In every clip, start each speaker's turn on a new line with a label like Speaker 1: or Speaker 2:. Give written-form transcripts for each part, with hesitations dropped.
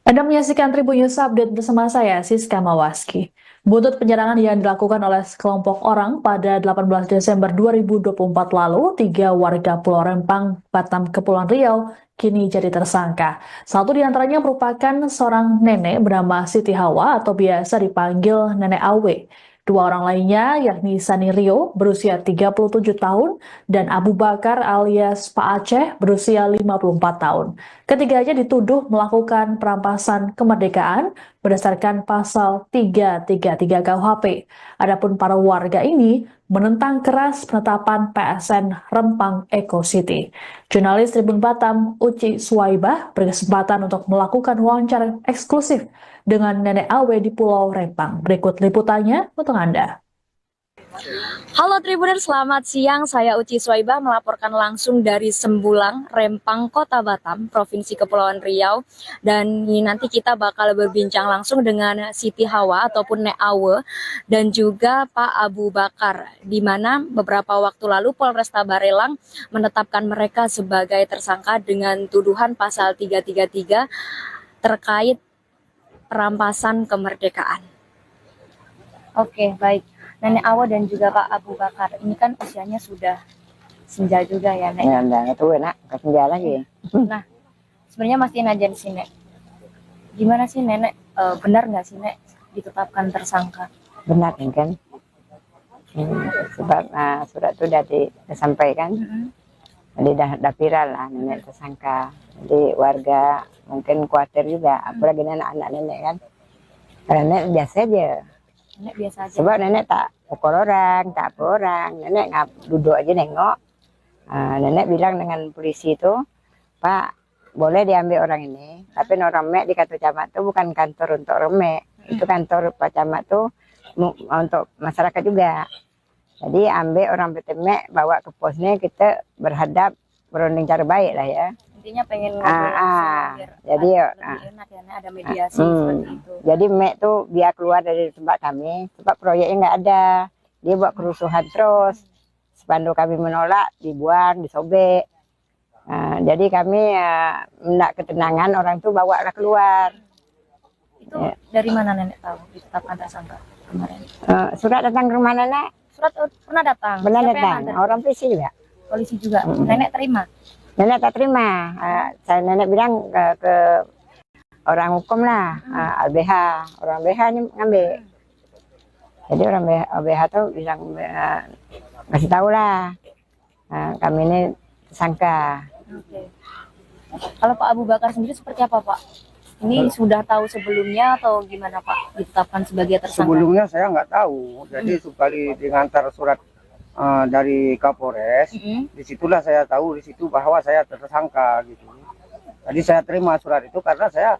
Speaker 1: Anda menyaksikan Tribun News Update bersama saya, Siska Mawaski. Buntut penyerangan yang dilakukan oleh sekelompok orang pada 18 Desember 2024 lalu, tiga warga Pulau Rempang, Batam, Kepulauan Riau, kini jadi tersangka. Satu di antaranya merupakan seorang nenek bernama Siti Hawa atau biasa dipanggil Nenek Awe. Dua orang lainnya yakni Sani Rio berusia 37 tahun dan Abu Bakar alias Pak Aceh berusia 54 tahun. Ketiganya dituduh melakukan perampasan kemerdekaan berdasarkan pasal 333 KUHP. Adapun para warga ini menentang keras penetapan PSN Rempang Eco City. Jurnalis Tribun Batam, Uci Suwaibah, berkesempatan untuk melakukan wawancara eksklusif dengan Nenek Awe di Pulau Rempang. Berikut liputannya untuk Anda.
Speaker 2: Halo Tribuners, selamat siang. Saya Uci Suwaibah melaporkan langsung dari Sembulang, Rempang, Kota Batam, Provinsi Kepulauan Riau. Dan ini nanti kita bakal berbincang langsung dengan Siti Hawa ataupun Nek Awe dan juga Pak Abu Bakar, di mana beberapa waktu lalu Polresta Barelang menetapkan mereka sebagai tersangka dengan tuduhan pasal 333 terkait perampasan kemerdekaan. Oke, baik. Nenek Awa dan juga Pak Abu Bakar, ini kan usianya sudah senja juga ya, Nek?
Speaker 3: Ya, udah tua nak, ke senja lagi.
Speaker 2: Nah, sebenarnya masih najan sih, Nek. Gimana sih, Nenek? Benar nggak sih, Nek, ditetapkan tersangka?
Speaker 3: Benar kan? Sebab surat itu sudah disampaikan, jadi dah viral lah nenek tersangka. Jadi warga mungkin khawatir juga, apalagi anak-anak nenek kan. Karena nenek biasa aja.
Speaker 2: Nenek biasa aja.
Speaker 3: Sebab nenek tak pukul orang, tak apa orang. Nenek duduk aja nengok. Nenek bilang dengan polisi itu, Pak, boleh diambil orang ini, tapi orang mek di kantor camat itu bukan kantor untuk orang mek. Itu kantor Pak Camat tuh untuk masyarakat juga. Jadi ambil orang PT Mek, bawa ke posnya, kita berhadap berunding cara baik lah ya.
Speaker 2: Intinya pengen ngobrol langsung, biar
Speaker 3: jadi
Speaker 2: lebih enak ya, Nek, ada mediasi seperti itu.
Speaker 3: Jadi Mek tuh biar keluar dari tempat kami, sebab proyeknya nggak ada. Dia buat kerusuhan terus. Spanduk kami menolak, dibuang, disobek. Jadi kami hendak ketenangan, orang tuh bawa lah keluar.
Speaker 2: Itu dari mana Nenek tahu ditetapkan tersangka kemarin?
Speaker 3: Surat datang ke rumah nenek?
Speaker 2: Surat pernah datang?
Speaker 3: Benar
Speaker 2: Siapa yang
Speaker 3: datang,
Speaker 2: antar?
Speaker 3: orang polisi juga.
Speaker 2: Polisi juga. Nenek terima?
Speaker 3: Nenek tak terima. Saya nenek bilang ke orang hukum lah, LBH. Orang LBH ini ngambil. Jadi orang LBH tuh bilang kasih tahu lah, kami ini tersangka.
Speaker 2: Oke. Kalau Pak Abu Bakar sendiri seperti apa, Pak? Ini sudah tahu sebelumnya atau gimana, Pak, ditetapkan sebagai tersangka?
Speaker 4: Sebelumnya saya nggak tahu, jadi sekali diantar surat dari Kapolres, disitulah saya tahu di situ bahwa saya tersangka gitu. Jadi saya terima surat itu karena saya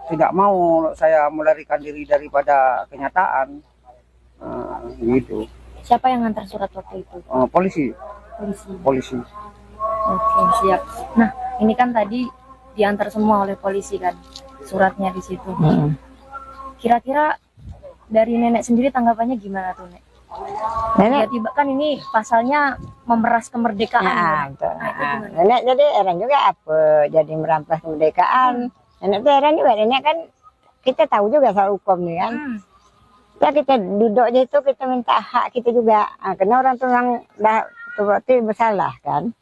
Speaker 4: tidak mau saya melarikan diri daripada kenyataan gitu.
Speaker 2: Siapa yang ngantar surat waktu itu?
Speaker 4: Polisi.
Speaker 2: Polisi. Oke, siap. Nah, ini kan tadi diantar semua oleh polisi kan, suratnya di situ. Kira-kira dari nenek sendiri tanggapannya gimana tuh, Nek?
Speaker 3: Nenek,
Speaker 2: Tiba-tiba kan ini pasalnya memeras kemerdekaan.
Speaker 3: betul.
Speaker 2: Nah, itu gimana?
Speaker 3: Nenek jadi heran juga apa jadi merampas kemerdekaan. Nenek tuh heran juga. Nenek kan kita tahu juga soal hukum nih kan. Ya kita duduk aja itu kita minta hak kita juga. Karena orang tuh yang dah berarti bersalah kan.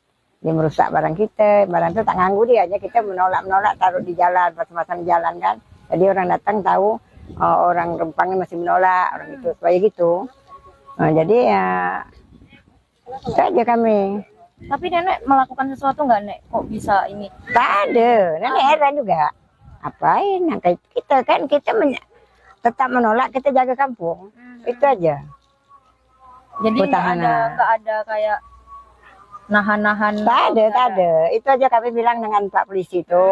Speaker 3: Dia merusak barang kita, barang itu tak nganggu dia aja, kita menolak taruh di jalan, pasang-pasang jalan kan. Jadi orang datang tahu orang Rempangnya masih menolak, orang itu supaya gitu. Jadi ya itu aja kami.
Speaker 2: Tapi nenek melakukan sesuatu nggak, Nek? Kok bisa ini?
Speaker 3: Tak ada, nenek heran juga. Apain? Kita kan tetap menolak, kita jaga kampung. Itu aja.
Speaker 2: Jadi nggak ada kayak nahan-nahan.
Speaker 3: Tak ada. Itu aja kami bilang dengan Pak Polisi itu,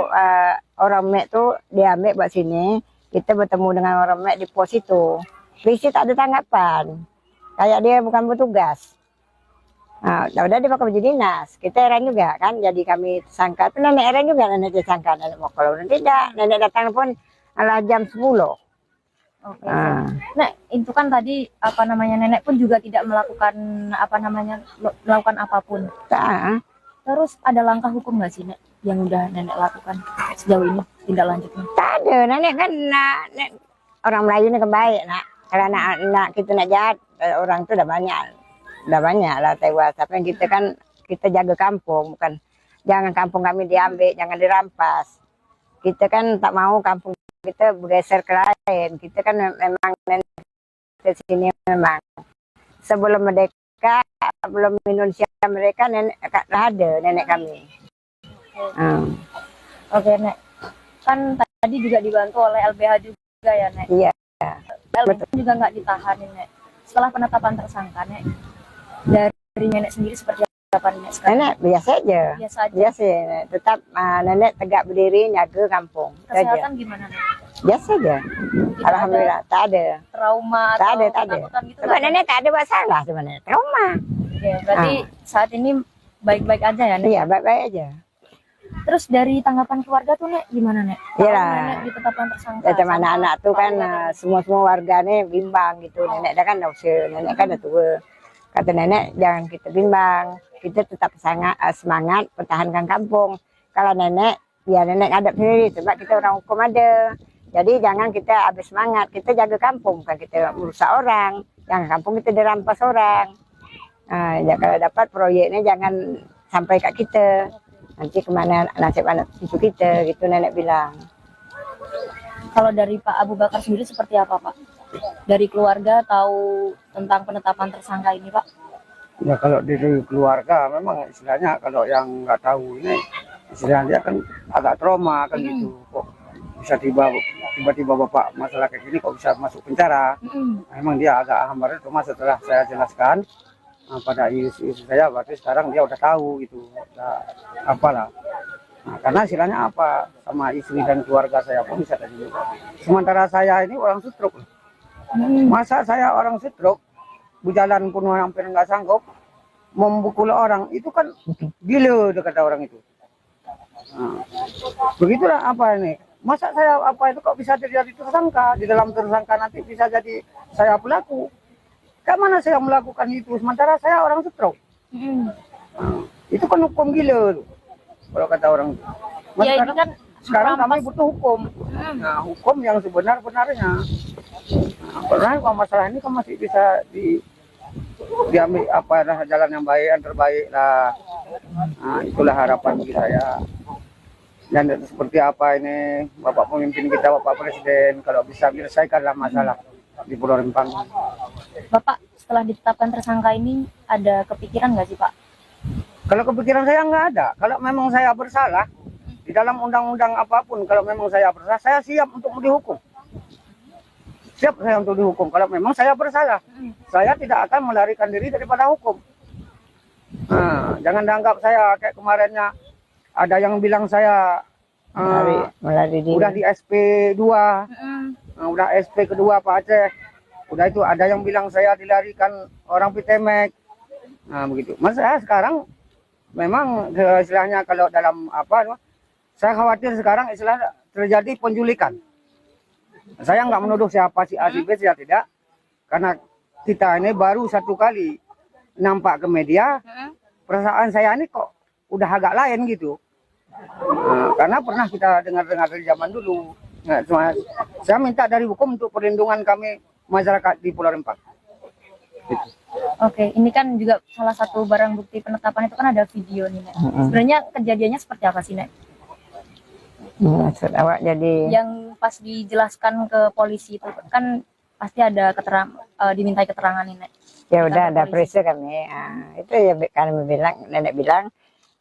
Speaker 3: orang Mek tuh diambil buat sini, kita bertemu dengan orang Mek di pos itu. Polisi tak ada tanggapan, kayak dia bukan petugas. Udah dipakai baju dinas, kita heran juga kan, jadi kami tersangka. Tapi nenek heran juga, nenek tersangka. Nenek mau kalau tidak, nenek datang pun jam 10.
Speaker 2: Oke. Nek, itu kan tadi nenek pun juga tidak melakukan melakukan apapun. Terus ada langkah hukum nggak sih Nek yang udah nenek lakukan sejauh ini tindak lanjutnya?
Speaker 3: Tak ada, nenek kan orang Melayu ini kan baik nak. Kalau nak kita nak jahat, orang tuh udah banyak lah tewas. Tapi kita kan kita jaga kampung, bukan jangan kampung kami diambil, jangan dirampas. Kita kan tak mau kampung kita bergeser ke lain. Kita kan memang nenek ke sini memang sebelum merdeka, belum Indonesia mereka nenek ada nenek kami.
Speaker 2: Oke Nek, kan tadi juga dibantu oleh LBH juga ya Nek?
Speaker 3: Iya.
Speaker 2: LBH juga nggak ditahanin Nek. Setelah penetapan tersangka Nek, dari nenek sendiri seperti apa Nek sekarang?
Speaker 3: Nenek biasa aja.
Speaker 2: Biasa aja.
Speaker 3: Biasa, tetap nenek tegak berdiri jaga kampung. Itu aja.
Speaker 2: Kesehatan gimana Nek?
Speaker 3: Biasa aja.
Speaker 2: Tidak
Speaker 3: Alhamdulillah, tak ada.
Speaker 2: Trauma
Speaker 3: Tak
Speaker 2: atau
Speaker 3: ada, tak ada.
Speaker 2: ketakutan gitu
Speaker 3: Sebab
Speaker 2: nggak, Nek?
Speaker 3: nenek tak ada masalah sebenarnya. Trauma.
Speaker 2: Oke, berarti saat ini baik-baik aja ya Nek?
Speaker 3: Iya, baik-baik aja.
Speaker 2: Terus dari tanggapan keluarga tuh Nek gimana Nek?
Speaker 3: Iya
Speaker 2: Kalau
Speaker 3: lah.
Speaker 2: nenek ditetapkan tersangka
Speaker 3: Macam
Speaker 2: sama
Speaker 3: anak-anak tuh kan
Speaker 2: keluarga
Speaker 3: semua warga nih bimbang gitu. Nenek dah kan dah usia, nenek kan dah tua. Kata nenek jangan kita bimbang, kita tetap semangat pertahankan kampung. Kalau nenek, biar nenek hadap sendiri sebab kita orang hukum ada. Jadi jangan kita habis semangat, kita jaga kampung, bukan kita merusak orang. Jangan kampung kita dirampas orang. Ya, kalau dapat proyeknya jangan sampai kat kita. Nanti kemana nasib anak cucu kita, gitu nenek bilang.
Speaker 2: Kalau dari Pak Abu Bakar sendiri seperti apa Pak? Dari keluarga tahu tentang penetapan tersangka ini Pak?
Speaker 4: Ya kalau dari keluarga memang istilahnya kalau yang nggak tahu ini istilahnya dia kan agak trauma kan gitu. Kok bisa tiba-tiba bapak masalah kayak gini kok bisa masuk penjara? Memang dia agak hambar. Cuma setelah saya jelaskan pada istri saya, berarti sekarang dia udah tahu gitu, udah apalah. Nah, karena istilahnya apa sama istri dan keluarga saya pun bisa tadi. Sementara saya ini orang stroke. Masa saya orang stroke, berjalan pun hampir nggak sanggup, memukul orang itu kan gila kata orang itu. Nah, begitulah apa ini. Masa saya apa itu kok bisa terjadi tersangka, di dalam tersangka nanti bisa jadi saya pelaku. Kayak mana saya melakukan itu sementara saya orang stroke. Nah, itu kan hukum gila tuh, kalau kata orang itu.
Speaker 2: Ya ini kan
Speaker 4: Sekarang kami
Speaker 2: merampas.
Speaker 4: butuh hukum. Nah, hukum yang sebenar-benarnya. Nah, karena kalau masalah ini kan masih bisa diambil apa jalan yang baik, yang terbaik lah. Nah, itulah harapan bagi saya. Dan seperti apa ini Bapak pemimpin kita, Bapak Presiden, kalau bisa menyelesaikanlah masalah di Pulau Rempang.
Speaker 2: Bapak setelah ditetapkan tersangka ini ada kepikiran nggak sih Pak?
Speaker 4: Kalau kepikiran saya nggak ada. Kalau memang saya bersalah di dalam undang-undang apapun, kalau memang saya bersalah, saya siap untuk dihukum. Siap saya untuk dihukum. Kalau memang saya bersalah, saya tidak akan melarikan diri daripada hukum. Nah, jangan dianggap saya kayak kemarinnya ada yang bilang saya
Speaker 3: Melari diri.
Speaker 4: udah di SP2, udah SP kedua Pak Aceh. Udah itu ada yang bilang saya dilarikan orang Pitemek. Nah begitu. Mas saya sekarang memang istilahnya kalau dalam apa, saya khawatir sekarang istilahnya terjadi penculikan. Saya nggak menuduh siapa si A si B, saya tidak. Karena kita ini baru satu kali nampak ke media, perasaan saya ini kok udah agak lain gitu. Nah, karena pernah kita dengar-dengar dari zaman dulu. Nah, cuma saya minta dari hukum untuk perlindungan kami masyarakat di Pulau Rempang. Gitu.
Speaker 2: Oke, ini kan juga salah satu barang bukti penetapan itu kan ada video nih Nek. Sebenarnya kejadiannya seperti apa sih Nek?
Speaker 3: Maksud awak jadi
Speaker 2: Yang pas dijelaskan ke polisi itu kan pasti ada dimintai keterangan nih Nek.
Speaker 3: ya udah ada
Speaker 2: polisi.
Speaker 3: periksa kami. Itu ya kami bilang,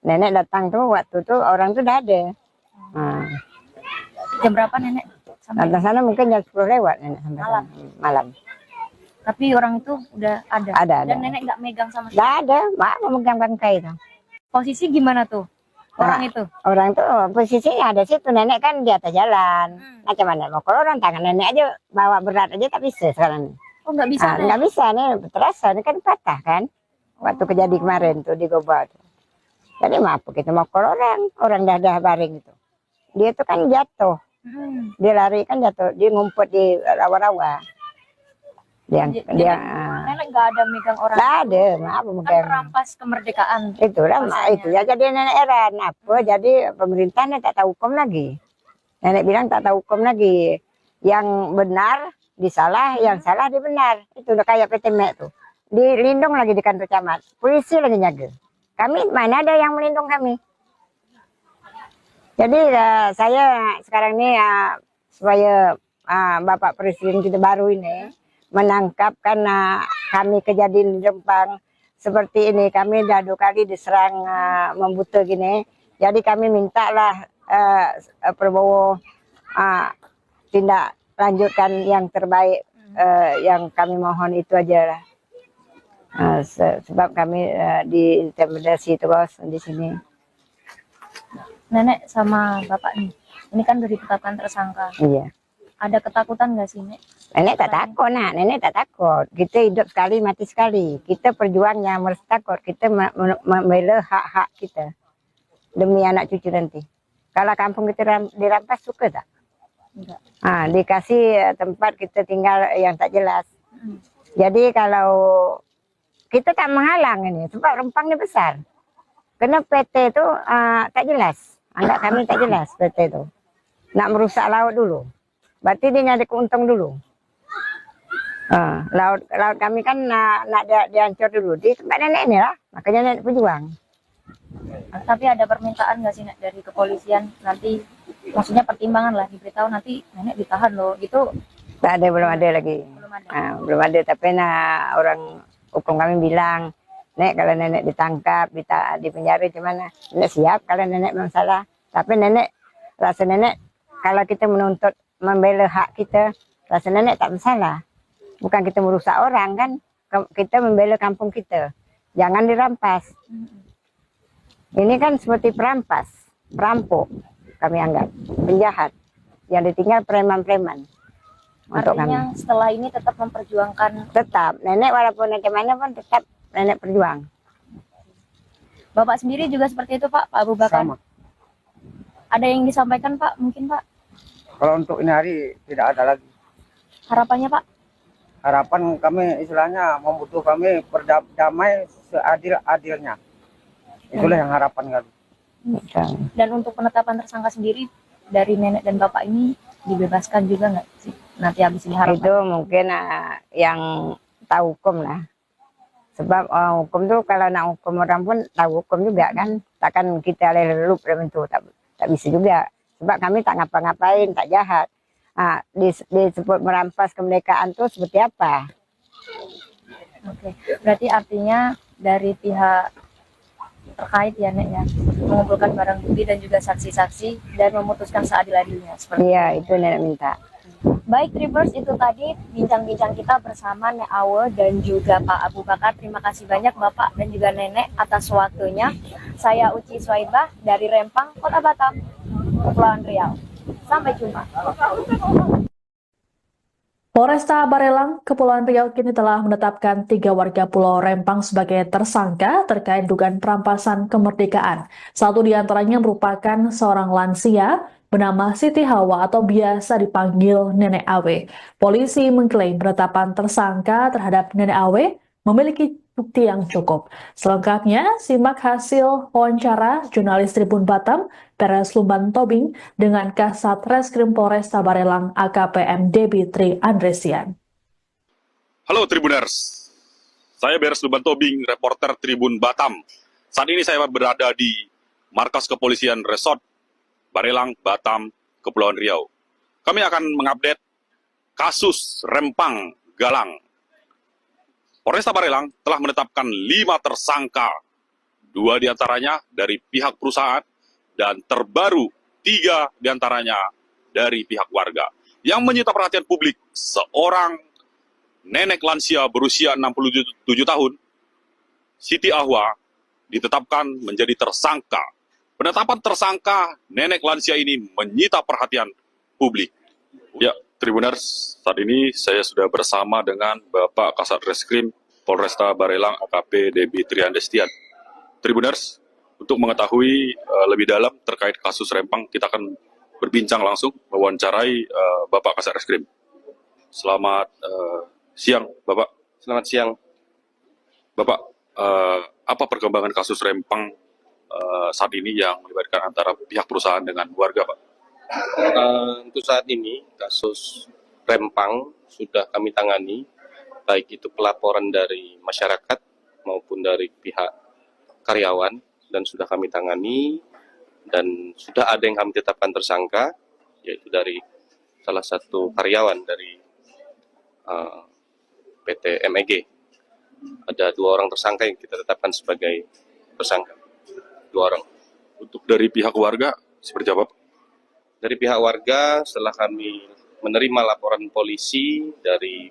Speaker 3: nenek datang tuh waktu tuh orang tuh udah ada.
Speaker 2: Jam berapa Nenek? Sampai
Speaker 3: Datang sana mungkin jam 10 lewat nenek sampai
Speaker 2: Malam.
Speaker 3: sana. Malam.
Speaker 2: tapi orang itu udah ada.
Speaker 3: Ada.
Speaker 2: Dan Nenek nggak megang sama sekali.
Speaker 3: Nggak ada, mak memegang bangkai itu.
Speaker 2: Posisi gimana tuh orang itu?
Speaker 3: Orang tuh posisinya ada situ, nenek kan di atas jalan. Macam mana mau kalau orang tangan nenek aja bawa berat aja tak bisa sekarang.
Speaker 2: Oh nggak bisa Nek?
Speaker 3: Nggak bisa nih, terasa ini kan patah kan. Waktu kejadian kemarin tuh di Goba tuh. Jadi maaf kita mau kalau orang dah baring itu. Dia tuh kan jatuh. Dia lari kan jatuh, dia ngumpet di rawa-rawa. dia
Speaker 2: Nenek nggak ada megang orang.
Speaker 3: nggak ada, apa
Speaker 2: Kan
Speaker 3: megang.
Speaker 2: merampas kemerdekaan.
Speaker 3: Itulah
Speaker 2: Rasanya.
Speaker 3: itu ya jadi nenek heran apa jadi pemerintahnya tak tahu hukum lagi. Nenek bilang tak tahu hukum lagi. Yang benar disalah, yang salah dibenar. Itu udah kayak PT Mek tuh. Dilindung lagi di kantor camat. Polisi lagi jaga. Kami mana ada yang melindung kami. Jadi saya sekarang ini supaya Bapak Presiden kita baru ini menangkap karena kami kejadian di Rempang seperti ini. Kami dah 2 kali diserang membuta gini. Jadi kami mintalah Prabowo tindak lanjutkan yang terbaik. Yang kami mohon itu aja lah. Sebab kami diintimidasi terus di sini.
Speaker 2: Nenek sama bapak nih, ini kan dari ditetapkan tersangka.
Speaker 3: Iya.
Speaker 2: Ada ketakutan nggak sih, Nek?
Speaker 3: Nenek tak takut, nenek tak takut. Kita hidup sekali, mati sekali. Kita perjuangnya harus takut. Kita membela hak-hak kita demi anak cucu nanti. Kalau kampung kita dirampas suka tak?
Speaker 2: Enggak.
Speaker 3: Dikasih tempat kita tinggal yang tak jelas. Jadi kalau kita tak menghalang ini, sebab Rempang ini besar. Karena PT itu tak jelas. Anggap kami tak jelas PT itu. Nak merusak laut dulu. Berarti dia nyari keuntung dulu. Laut kami kan nak dihancur dulu. Di tempat nenek ini lah. Makanya nenek berjuang.
Speaker 2: Tapi ada permintaan nggak sih, Nek, dari kepolisian nanti, maksudnya pertimbangan lah, diberitahu nanti nenek ditahan loh, gitu?
Speaker 3: Tak ada, belum ada lagi.
Speaker 2: Belum ada.
Speaker 3: Belum ada, tapi orang hukum kami bilang, Nek kalau nenek ditangkap, di penjara gimana? Nenek siap kalau nenek memang salah. Tapi nenek, rasa nenek kalau kita menuntut membela hak kita, rasa nenek tak bersalah. Bukan kita merusak orang kan, kita membela kampung kita. Jangan dirampas. Ini kan seperti perampas, perampok kami anggap, penjahat. Yang ditinggal preman-preman. Untuk kami.
Speaker 2: Artinya setelah ini tetap memperjuangkan.
Speaker 3: Tetap, nenek walaupun bagaimana pun tetap nenek berjuang.
Speaker 2: Bapak sendiri juga seperti itu, Pak Abu Bakar?
Speaker 4: Sama.
Speaker 2: Ada yang disampaikan, Pak? Mungkin, Pak?
Speaker 4: Kalau untuk ini hari tidak ada lagi.
Speaker 2: Harapannya, Pak?
Speaker 4: Harapan kami istilahnya membutuhkan kami berdamai seadil-adilnya. Itulah yang harapan kami.
Speaker 2: Dan untuk penetapan tersangka sendiri dari nenek dan bapak ini dibebaskan juga nggak sih? Nanti habis ini harapan.
Speaker 3: Itu mungkin yang tahu hukum lah. Sebab hukum tuh kalau nak hukum orang pun tahu hukum juga kan. Takkan kita lelup dalam itu, tak bisa juga. Sebab kami tak ngapa-ngapain, tak jahat. Disebut merampas kemerdekaan tuh seperti apa?
Speaker 2: Oke, berarti artinya dari pihak terkait ya, Nek, ya, mengumpulkan barang bukti dan juga saksi-saksi dan memutuskan seadil-adilnya.
Speaker 3: Iya, itu nenek minta.
Speaker 2: Baik, Tribers, itu tadi bincang-bincang kita bersama Nek Awe dan juga Pak Abu Bakar. Terima kasih banyak Bapak dan juga Nenek atas waktunya. Saya Uci Swaibah dari Rempang, Kota Batam, Kepulauan Riau. Sampai jumpa.
Speaker 1: Polresta Barelang, Kepulauan Riau kini telah menetapkan 3 warga Pulau Rempang sebagai tersangka terkait dugaan perampasan kemerdekaan. Satu di antaranya merupakan seorang lansia bernama Siti Hawa atau biasa dipanggil Nenek Awe. Polisi mengklaim penetapan tersangka terhadap Nenek Awe memiliki bukti yang cukup. Selengkapnya, simak hasil wawancara jurnalis Tribun Batam, Beres Lumban Tobing, dengan Kasat Reskrim Polresta Barelang AKPM Debi Tri Andresian.
Speaker 5: Halo Tribuners, saya Beres Lumban Tobing, reporter Tribun Batam. Saat ini saya berada di markas kepolisian Resort Barelang, Batam, Kepulauan Riau. Kami akan mengupdate kasus Rempang Galang. Polresta Barelang telah menetapkan 5 tersangka, 2 diantaranya dari pihak perusahaan, dan terbaru 3 diantaranya dari pihak warga. Yang menyita perhatian publik, seorang nenek lansia berusia 67 tahun, Siti Ahwa, ditetapkan menjadi tersangka. Penetapan tersangka nenek lansia ini menyita perhatian publik. Ya, Tribuners, saat ini saya sudah bersama dengan Bapak Kasat Reskrim Polresta Barelang AKP Debi Tri Andresian. Tribuners, untuk mengetahui lebih dalam terkait kasus Rempang, kita akan berbincang langsung, mewawancarai Bapak Kasat Reskrim. Selamat Siang, Bapak.
Speaker 6: Selamat siang.
Speaker 5: Bapak, apa perkembangan kasus Rempang saat ini yang melibatkan antara pihak perusahaan dengan warga, Pak?
Speaker 6: Untuk saat ini kasus Rempang sudah kami tangani, baik itu pelaporan dari masyarakat maupun dari pihak karyawan, dan sudah kami tangani, dan sudah ada yang kami tetapkan tersangka, yaitu dari salah satu karyawan dari PT MEG. Ada 2 orang tersangka yang kita tetapkan sebagai tersangka. 2 orang.
Speaker 5: Untuk dari pihak warga, seperti apa, Pak?
Speaker 6: Dari pihak warga, setelah kami menerima laporan polisi dari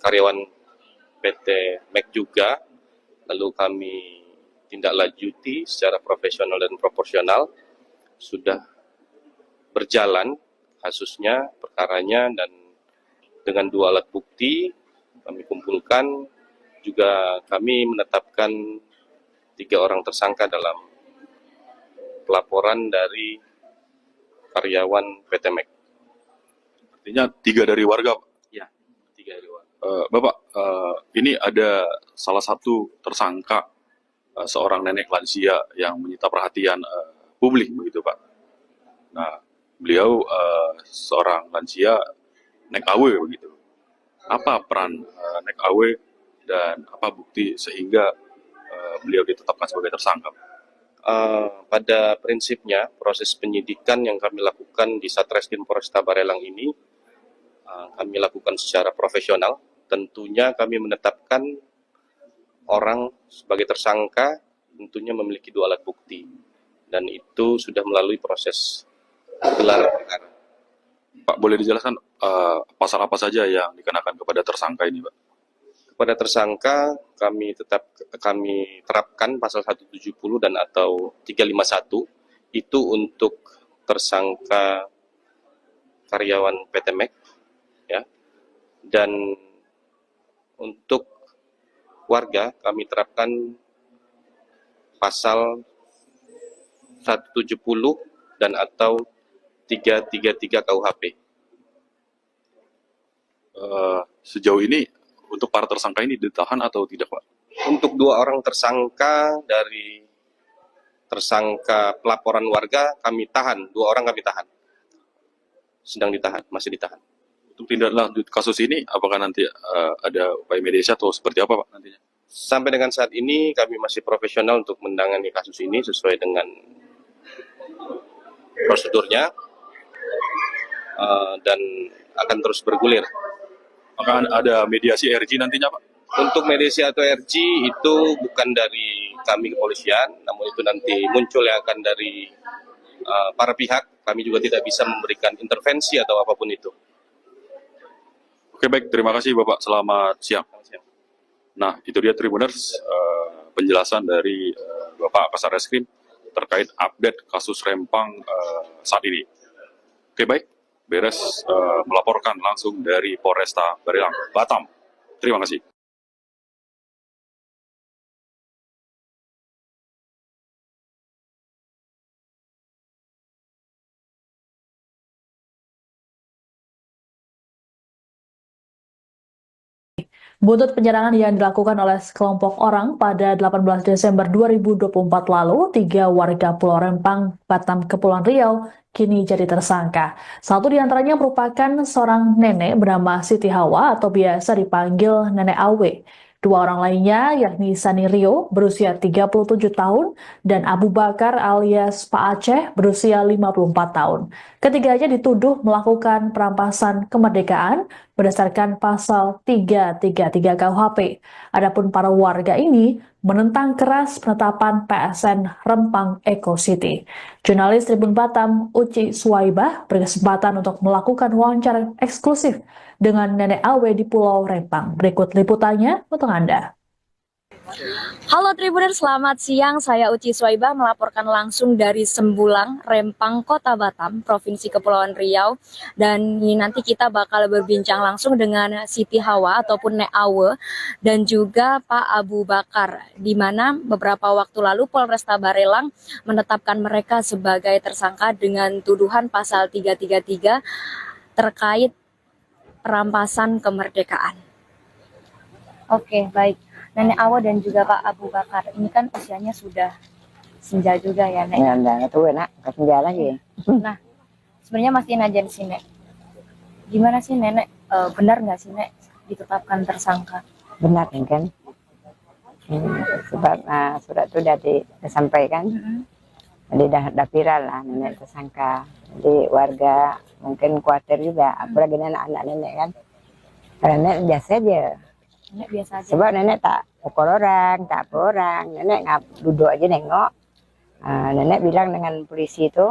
Speaker 6: karyawan PT MEG juga, lalu kami tindak lanjuti secara profesional dan proporsional, sudah berjalan kasusnya, perkaranya, dan dengan 2 alat bukti kami kumpulkan, juga kami menetapkan 3 orang tersangka dalam pelaporan dari karyawan PT MEG.
Speaker 5: Artinya 3 dari warga, Pak?
Speaker 6: Ya, 3 dari warga.
Speaker 5: Bapak, ini ada salah satu tersangka, seorang nenek lansia yang menyita perhatian publik, begitu, Pak. Nah, beliau seorang lansia nek AW, begitu. Apa peran nek AW dan apa bukti sehingga beliau ditetapkan sebagai tersangka?
Speaker 6: Pada prinsipnya, proses penyidikan yang kami lakukan di Satreskrim Polresta Barelang ini, kami lakukan secara profesional. Tentunya kami menetapkan orang sebagai tersangka, tentunya memiliki 2 alat bukti, dan itu sudah melalui proses gelar perkara.
Speaker 5: Pak, boleh dijelaskan pasal apa saja yang dikenakan kepada tersangka ini, Pak?
Speaker 6: Kepada tersangka kami terapkan pasal 170 dan atau 351, itu untuk tersangka karyawan PT MEG, ya. Dan untuk warga kami terapkan pasal 170 dan atau 333 KUHP.
Speaker 5: Sejauh ini untuk para tersangka ini ditahan atau tidak, Pak?
Speaker 6: Untuk 2 orang tersangka dari tersangka pelaporan warga kami tahan, 2 orang kami tahan. Sedang ditahan, masih ditahan.
Speaker 5: Untuk tindak lanjut kasus ini, apakah nanti ada upaya mediasi atau seperti apa, Pak, nantinya?
Speaker 6: Sampai dengan saat ini kami masih profesional untuk menangani kasus ini sesuai dengan prosedurnya, dan akan terus bergulir.
Speaker 5: Maka ada mediasi RG nantinya, Pak?
Speaker 6: Untuk mediasi atau RG itu bukan dari kami kepolisian, namun itu nanti muncul yang akan dari para pihak. Kami juga tidak bisa memberikan intervensi atau apapun itu.
Speaker 5: Oke, baik. Terima kasih, Bapak. Selamat siang. Nah, itu dia Tribuners, penjelasan dari Bapak Kasar Reskrim terkait update kasus Rempang saat ini. Oke, baik. Beres melaporkan langsung dari Polresta Barelang, Batam. Terima kasih.
Speaker 1: Buntut penyerangan yang dilakukan oleh sekelompok orang pada 18 Desember 2024 lalu, 3 warga Pulau Rempang, Batam, Kepulauan Riau, kini jadi tersangka. Satu di antaranya merupakan seorang nenek bernama Siti Hawa atau biasa dipanggil Nenek Awe. 2 orang lainnya yakni Sani Rio berusia 37 tahun dan Abu Bakar alias Pak Aceh berusia 54 tahun. Ketiganya dituduh melakukan perampasan kemerdekaan berdasarkan pasal 333 KUHP. Adapun para warga ini menentang keras penetapan PSN Rempang Eco City. Jurnalis Tribun Batam Uci Suwaibah berkesempatan untuk melakukan wawancara eksklusif dengan Nenek Awe di Pulau Rempang. Berikut liputannya untuk Anda.
Speaker 2: Halo Tribuners, selamat siang. Saya Uci Suwaibah melaporkan langsung dari Sembulang, Rempang, Kota Batam, Provinsi Kepulauan Riau. Dan ini nanti kita bakal berbincang langsung dengan Siti Hawa ataupun Nek Awe dan juga Pak Abu Bakar, di mana beberapa waktu lalu Polresta Barelang menetapkan mereka sebagai tersangka dengan tuduhan pasal 333 terkait perampasan kemerdekaan. Oke, baik. Nenek Awo dan juga Pak Abu Bakar, ini kan usianya sudah senja juga ya, Nek.
Speaker 3: Ya, udah tua nak, kerja lagi.
Speaker 2: Nah, sebenarnya masih aja di sini. Gimana sih Nenek, benar nggak sih Nek ditetapkan tersangka?
Speaker 3: Benar kan? Sebab surat itu sudah disampaikan. Jadi dah viral lah nenek tersangka. Jadi warga mungkin khawatir juga, apalagi anak-anak nenek kan. Karena nenek biasa aja.
Speaker 2: Nenek biasa aja.
Speaker 3: Sebab nenek tak pukul orang, tak apa orang. Nenek duduk aja nengok. Nenek bilang dengan polisi itu,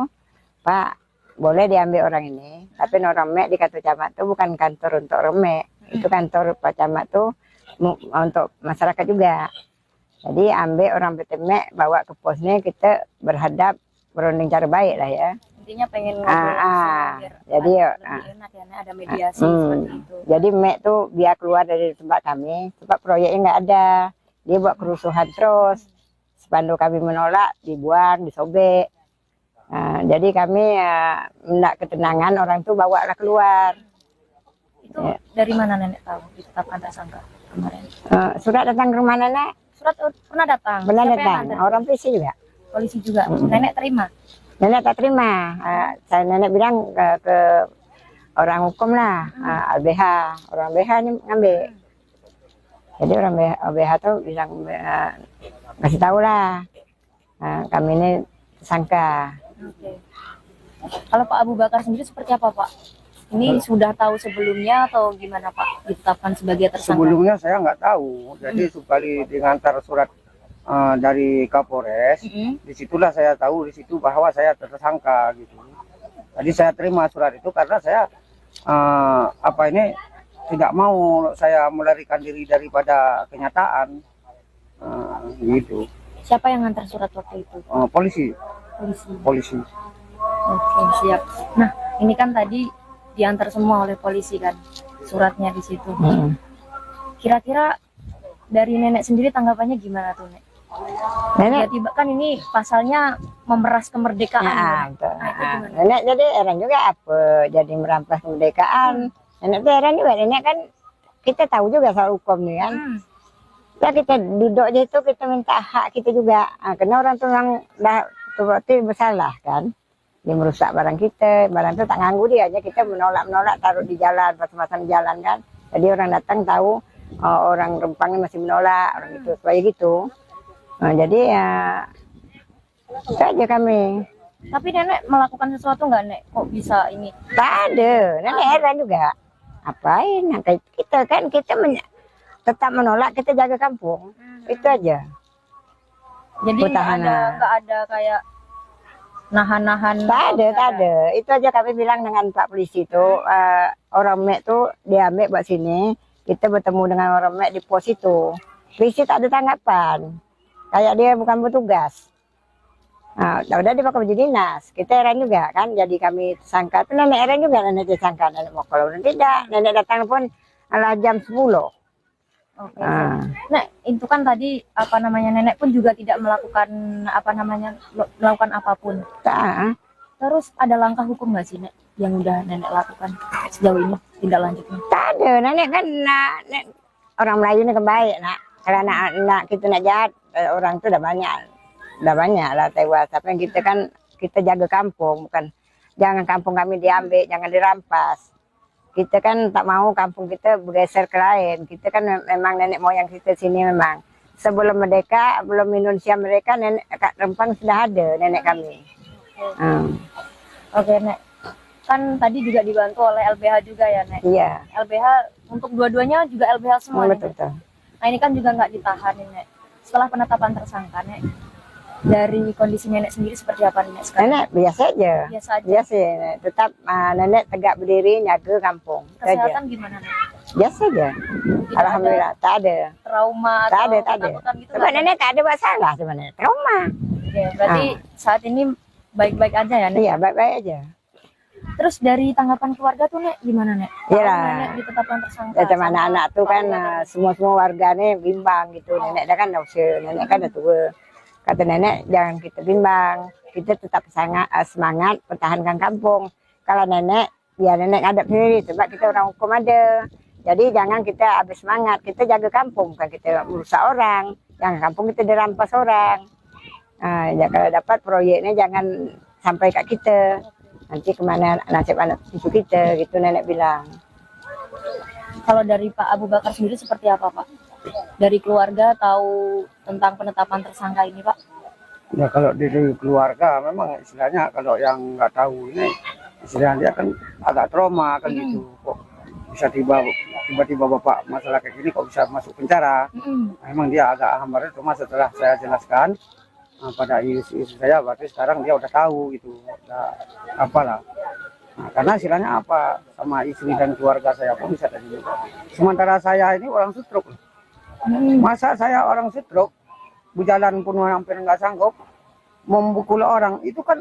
Speaker 3: Pak, boleh diambil orang ini, tapi orang mek di kantor camat itu bukan kantor untuk remek. Itu kantor Pak Camat tuh untuk masyarakat juga. Jadi ambil orang Betemek, bawa ke posnya, kita berhadap berunding cara baik lah ya.
Speaker 2: Intinya pengen ngobrol langsung, biar
Speaker 3: jadi
Speaker 2: lebih enak ya, Nek, ada mediasi seperti itu.
Speaker 3: Jadi Mek tuh biar keluar dari tempat kami, sebab proyeknya nggak ada. Dia buat kerusuhan terus. Spanduk kami menolak, dibuang, disobek. Jadi kami hendak ketenangan, orang tuh bawa lah keluar.
Speaker 2: Itu dari mana Nenek tahu ditetapkan tersangka kemarin?
Speaker 3: Surat datang ke rumah nenek?
Speaker 2: Surat pernah datang?
Speaker 3: Benar
Speaker 2: Siapa yang
Speaker 3: datang,
Speaker 2: nganter?
Speaker 3: orang polisi juga.
Speaker 2: Polisi juga. Nenek terima?
Speaker 3: Nenek tak terima. Saya nenek bilang ke orang hukum lah, LBH. Orang LBH ini ngambil. Jadi orang LBH tuh bilang kasih tahu lah, kami ini tersangka.
Speaker 2: Oke. Kalau Pak Abu Bakar sendiri seperti apa Pak? Ini sudah tahu sebelumnya atau gimana Pak ditetapkan sebagai tersangka?
Speaker 4: Sebelumnya saya nggak tahu. Jadi sekali diantar surat dari Kapolres, disitulah saya tahu di situ bahwa saya tersangka gitu. Jadi saya terima surat itu karena saya tidak mau saya melarikan diri daripada kenyataan gitu.
Speaker 2: Siapa yang ngantar surat waktu itu?
Speaker 4: Polisi.
Speaker 2: Polisi. Oke, siap. Nah, ini kan tadi diantar semua oleh polisi kan suratnya di situ. Kira-kira dari nenek sendiri tanggapannya gimana tuh, Nek?
Speaker 3: Nenek,
Speaker 2: Tiba kan ini pasalnya memeras kemerdekaan.
Speaker 3: betul.
Speaker 2: Nah, itu gimana?
Speaker 3: Nenek jadi heran juga apa jadi merampas kemerdekaan. Nenek tuh heran juga, nenek kan kita tahu juga soal hukum nih kan. Ya kita duduk aja itu kita minta hak kita juga. Karena orang tuh yang dah berarti bersalah kan. Dia merusak barang kita, barang itu tak nganggu dia aja, kita menolak taruh di jalan, pasang-pasang di jalan kan. Jadi orang datang tahu orang Rempangnya masih menolak, orang itu supaya gitu. Jadi ya itu aja kami.
Speaker 2: Tapi nenek melakukan sesuatu nggak, Nek? Kok bisa ini?
Speaker 3: Tak ada, nenek heran juga. Apain? Kita kan tetap menolak, kita jaga kampung. Itu aja.
Speaker 2: Jadi nggak ada kayak nahan-nahan.
Speaker 3: Tak ada. Itu aja kami bilang dengan Pak Polisi itu, orang Mek tuh diambil buat sini, kita bertemu dengan orang Mek di pos itu. Polisi tak ada tanggapan, kayak dia bukan petugas. Udah dia pakai baju dinas, kita heran juga kan, jadi kami tersangka. Itu nenek heran juga, nenek tersangka. Nenek mau kalau tidak, nenek datang pun jam 10.
Speaker 2: Oke. Nek, itu kan tadi nenek pun juga tidak melakukan melakukan apapun. Terus ada langkah hukum nggak sih, Nek, yang udah nenek lakukan sejauh ini tindak lanjutnya?
Speaker 3: Tak ada, nenek kan orang Melayu ini kebaik nak. Kalau anak kita nak jahat, orang itu udah banyak lah tewas. Tapi kita kan kita jaga kampung, bukan jangan kampung kami diambil, jangan dirampas. Kita kan tak mau kampung kita bergeser ke lain. Kita kan memang nenek moyang kita sini memang. Sebelum merdeka, belum Indonesia mereka, nenek Rempang sudah ada nenek kami.
Speaker 2: Oke, Nek. Kan tadi juga dibantu oleh LBH juga ya, Nek?
Speaker 3: Iya.
Speaker 2: LBH untuk dua-duanya juga LBH semua, Nek?
Speaker 3: Betul.
Speaker 2: Nah, ini kan juga nggak ditahan, Nek. Setelah penetapan tersangka, Nek, dari kondisi nenek sendiri seperti apa, Nek, sekarang?
Speaker 3: Nenek biasa aja. Biasa, Nek. Tetap nenek tegak berdiri, jaga kampung.
Speaker 2: Kesehatan gimana, Nek?
Speaker 3: Biasa aja. Alhamdulillah, tak ada.
Speaker 2: Trauma
Speaker 3: Tak
Speaker 2: atau
Speaker 3: ada.
Speaker 2: ketakutan gitu?
Speaker 3: Sebab nenek tak ada masalah sebenarnya. Trauma.
Speaker 2: Oke, berarti saat ini baik-baik aja ya, Nek?
Speaker 3: Iya, baik-baik aja.
Speaker 2: Terus dari tanggapan keluarga tuh, Nek, gimana, Nek?
Speaker 3: Iya
Speaker 2: Kalau
Speaker 3: lah.
Speaker 2: nenek ditetapkan tersangka.
Speaker 3: Ya, sama anak-anak tuh kan semua warganya bimbang gitu. Nenek dah kan dah usia, nenek kan dah tua. Kata nenek jangan kita bimbang, kita tetap semangat pertahankan kampung. Kalau nenek biar nenek ngadap sendiri, sebab kita orang hukum ada. Jadi jangan kita habis semangat, kita jaga kampung, bukan kita merusak orang. Jangan kampung kita dirampas orang. Ya, kalau dapat proyeknya jangan sampai kat kita. Nanti kemana nasib anak cucu kita, gitu nenek bilang.
Speaker 2: Kalau dari Pak Abu Bakar sendiri seperti apa, Pak? Dari keluarga tahu tentang penetapan tersangka ini, Pak?
Speaker 4: Ya kalau dari keluarga memang istilahnya kalau yang nggak tahu ini istilahnya dia kan agak trauma kan gitu. Kok bisa tiba-tiba bapak masalah kayak gini kok bisa masuk penjara? Memang dia agak hambar, cuma setelah saya jelaskan pada istri saya, berarti sekarang dia udah tahu gitu, udah apalah. Nah, karena istilahnya apa sama istri dan keluarga saya pun bisa terjadi. Sementara saya ini orang stroke. Masa saya orang stroke, berjalan pun hampir nggak sanggup, memukul orang, itu kan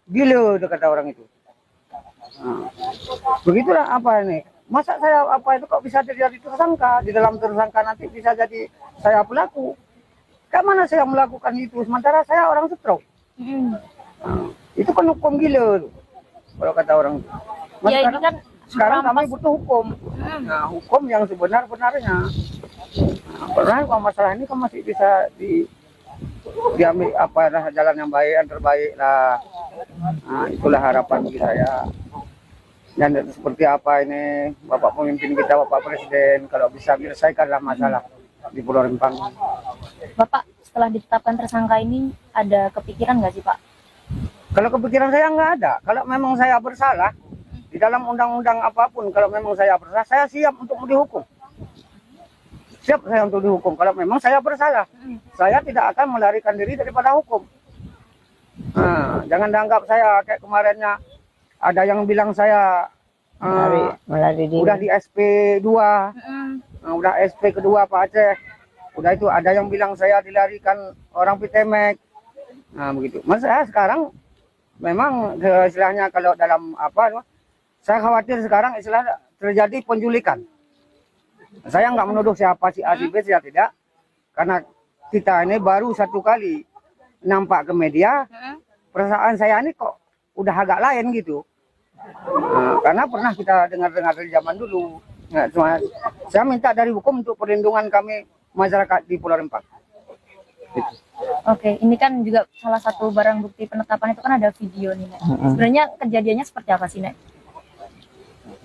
Speaker 4: gila kata orang itu. Nah, begitulah apa ini. Masa saya apa itu kok bisa terjadi tersangka, di dalam tersangka nanti bisa jadi saya pelaku. Kayak mana saya melakukan itu, sementara saya orang stroke. Nah, itu kan hukum gila tuh, kalau kata orang itu.
Speaker 2: Ya, ini kan
Speaker 4: sekarang kami
Speaker 2: merampas.
Speaker 4: butuh hukum. Nah, hukum yang sebenar-benarnya. Nah, padahal kalau masalah ini kan masih bisa diambil apa jalan yang baik, yang terbaik lah. Nah, itulah harapan bagi saya. Dan seperti apa ini Bapak pemimpin kita, Bapak Presiden, kalau bisa menyelesaikanlah masalah di Pulau Rempang.
Speaker 2: Bapak setelah ditetapkan tersangka ini ada kepikiran nggak sih, Pak?
Speaker 4: Kalau kepikiran saya nggak ada. Kalau memang saya bersalah di dalam undang-undang apapun, kalau memang saya bersalah, saya siap untuk dihukum. Siap saya untuk dihukum. Kalau memang saya bersalah, saya tidak akan melarikan diri daripada hukum. Nah, jangan dianggap saya kayak kemarinnya ada yang bilang saya
Speaker 3: Melari diri.
Speaker 4: udah di SP 2, udah SP kedua Pak Aceh. Udah itu ada yang bilang saya dilarikan orang Pitemek. Nah begitu. Mas saya sekarang memang istilahnya kalau dalam apa, saya khawatir sekarang istilah terjadi penculikan. Saya nggak menuduh siapa si A si B, saya tidak. Karena kita ini baru satu kali nampak ke media, perasaan saya ini kok udah agak lain gitu. Nah, karena pernah kita dengar-dengar dari zaman dulu. Nah, cuma saya minta dari hukum untuk perlindungan kami masyarakat di Pulau Rempang. Gitu.
Speaker 2: Oke, ini kan juga salah satu barang bukti penetapan itu kan ada video nih, Nek. Sebenarnya kejadiannya seperti apa sih, Nek?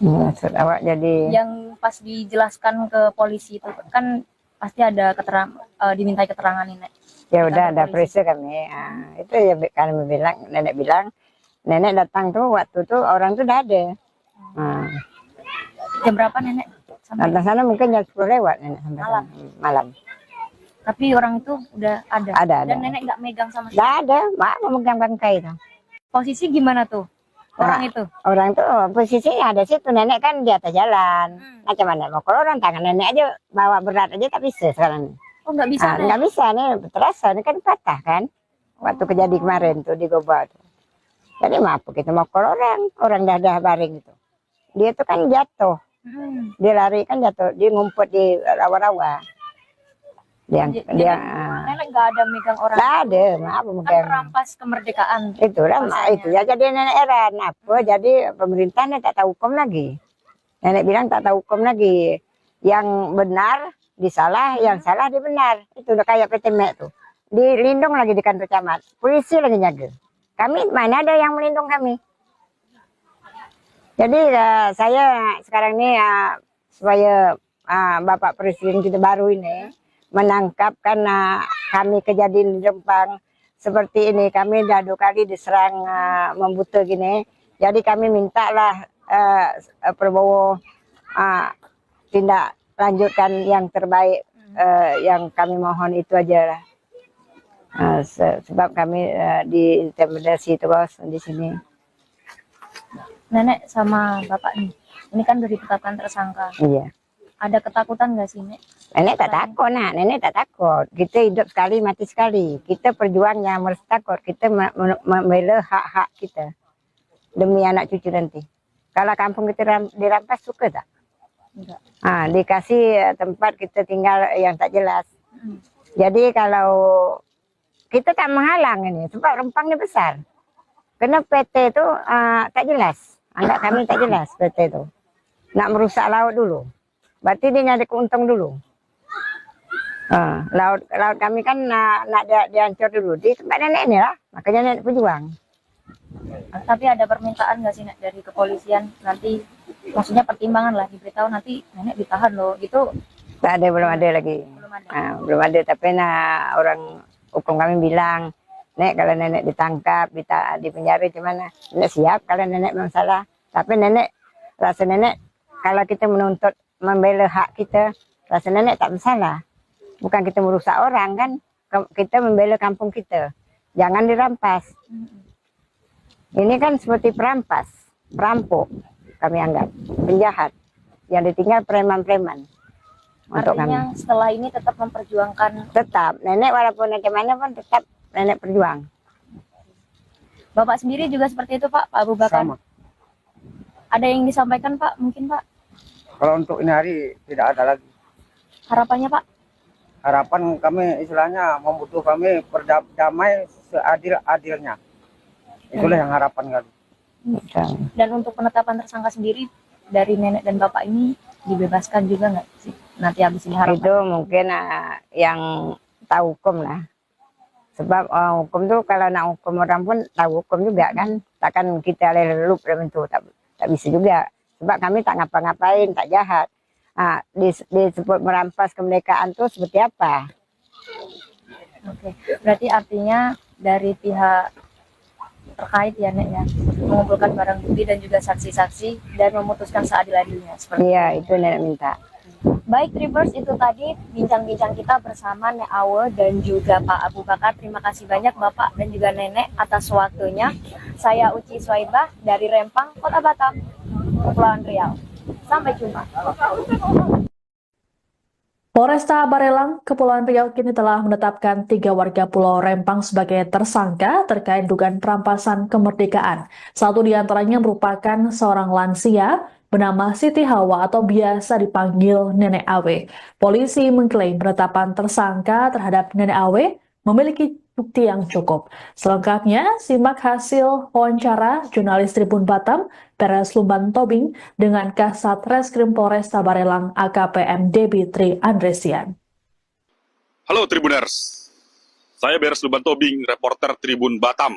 Speaker 3: Maksud awak jadi
Speaker 2: Yang pas dijelaskan ke polisi itu kan pasti ada dimintai keterangan nih, Nek.
Speaker 3: ya udah
Speaker 2: Ke
Speaker 3: ada
Speaker 2: polisi.
Speaker 3: periksa kami. Itu ya kami bilang, nenek datang tuh waktu tuh orang tuh udah ada.
Speaker 2: Jam berapa, Nenek? Sampai
Speaker 3: Datang sana mungkin jam 10 lewat nenek sampai
Speaker 2: Malam.
Speaker 3: sana. Malam.
Speaker 2: tapi orang itu udah ada.
Speaker 3: Ada.
Speaker 2: Dan Nenek nggak megang sama sekali.
Speaker 3: Nggak ada, mak memegang bangkai itu.
Speaker 2: Posisi gimana tuh orang itu?
Speaker 3: Orang tuh posisinya ada situ, nenek kan di atas jalan. Macam mana mau kalau orang tangan nenek aja bawa berat aja tak bisa sekarang.
Speaker 2: Oh, nggak bisa, Nek.
Speaker 3: Nggak bisa nih, terasa ini kan patah kan. Waktu kejadian kemarin tuh di Goba tuh. Jadi maaf kita mau kalau orang dah baring itu. Dia tuh kan jatuh. Dia lari kan jatuh, dia ngumpet di rawa-rawa.
Speaker 2: Nenek nggak ada megang orang.
Speaker 3: Nggak ada, maaf
Speaker 2: Kan
Speaker 3: megang.
Speaker 2: merampas kemerdekaan.
Speaker 3: Itulah
Speaker 2: Rasanya.
Speaker 3: itu ya jadi nenek heran apa jadi pemerintahnya tak tahu hukum lagi. Nenek bilang tak tahu hukum lagi. Yang benar disalah, yang salah dibenar. Itu udah kayak Pitemek tuh. Dilindung lagi di kantor camat. Polisi lagi jaga. Kami mana ada yang melindung kami. Jadi saya sekarang ini supaya Bapak Presiden kita baru ini menangkap karena kami kejadian di Rempang seperti ini. Kami dah 2 kali diserang membuta gini. Jadi kami mintalah Prabowo tindak lanjutkan yang terbaik. Yang kami mohon itu aja lah. Sebab kami diintimidasi terus di sini.
Speaker 2: Nenek sama Bapak nih, ini kan udah ditetapkan tersangka.
Speaker 3: Iya.
Speaker 2: Ada ketakutan nggak sih, Nek?
Speaker 3: Nenek tak takut, nenek tak takut. Kita hidup sekali, mati sekali. Kita perjuangnya harus takut. Kita membela hak-hak kita demi anak cucu nanti. Kalau kampung kita dirampas suka tak?
Speaker 2: Enggak.
Speaker 3: Dikasih tempat kita tinggal yang tak jelas. Jadi kalau kita tak menghalang ini, sebab Rempangnya besar. Karena PT itu tak jelas. Anggap kami tak jelas PT itu. Nak merusak laut dulu. Berarti dia nyari keuntung dulu. Laut kami kan nak dihancur dulu. Di tempat nenek ini lah. Makanya nenek berjuang.
Speaker 2: Tapi ada permintaan nggak sih Nek, dari kepolisian nanti, maksudnya pertimbangan lah diberitahu nanti nenek ditahan loh gitu?
Speaker 3: Tak ada, belum ada lagi.
Speaker 2: Belum ada.
Speaker 3: Belum ada, tapi orang hukum kami bilang, Nek kalau nenek ditangkap, di penjara gimana? Nenek siap kalau nenek memang salah. Tapi nenek, rasa nenek kalau kita menuntut membela hak kita, rasa nenek tak bersalah. Bukan kita merusak orang kan, kita membela kampung kita. Jangan dirampas. Ini kan seperti perampas, perampok kami anggap, penjahat. Yang ditinggal preman-preman. Untuk
Speaker 2: Artinya
Speaker 3: kami.
Speaker 2: setelah ini tetap memperjuangkan.
Speaker 3: Tetap, nenek walaupun bagaimana pun tetap nenek berjuang.
Speaker 2: Bapak sendiri juga seperti itu Pak Abu Bakar?
Speaker 4: Sama.
Speaker 2: Ada yang disampaikan Pak, mungkin Pak?
Speaker 4: Kalau untuk ini hari tidak ada lagi.
Speaker 2: Harapannya Pak?
Speaker 4: Harapan kami istilahnya membutuh kami berdamai seadil-adilnya. Itulah yang harapan kami.
Speaker 2: Dan untuk penetapan tersangka sendiri dari nenek dan bapak ini dibebaskan juga nggak sih nanti habis ini harapan?
Speaker 3: Itu mungkin yang tahu hukum lah. Sebab hukum tuh kalau nak hukum orang pun tahu hukum juga kan. Takkan kita lelup dalam itu, tak bisa juga. Sebab kami tak ngapa-ngapain, tak jahat. Disebut merampas kemerdekaan tuh seperti apa?
Speaker 2: Oke, berarti artinya dari pihak terkait ya Nek ya, mengumpulkan barang bukti dan juga saksi-saksi dan memutuskan seadil-adilnya seperti
Speaker 3: Iya, itu nenek minta.
Speaker 2: Baik Tribers, itu tadi bincang-bincang kita bersama Nek Awe dan juga Pak Abu Bakar. Terima kasih banyak Bapak dan juga Nenek atas waktunya. Saya Uci Swaibah dari Rempang, Kota Batam, Kepulauan Riau. Sampai jumpa.
Speaker 1: Polresta Barelang, Kepulauan Riau kini telah menetapkan 3 warga Pulau Rempang sebagai tersangka terkait dugaan perampasan kemerdekaan. Satu di antaranya merupakan seorang lansia bernama Siti Hawa atau biasa dipanggil Nenek Awe. Polisi mengklaim penetapan tersangka terhadap Nenek Awe memiliki bukti yang cukup. Selengkapnya, simak hasil wawancara jurnalis Tribun Batam, Beres Lumban Tobing, dengan Kasat Reskrim Polresta Barelang AKPM Debi Tri Andresian.
Speaker 5: Halo Tribuners, saya Beres Lumban Tobing, reporter Tribun Batam.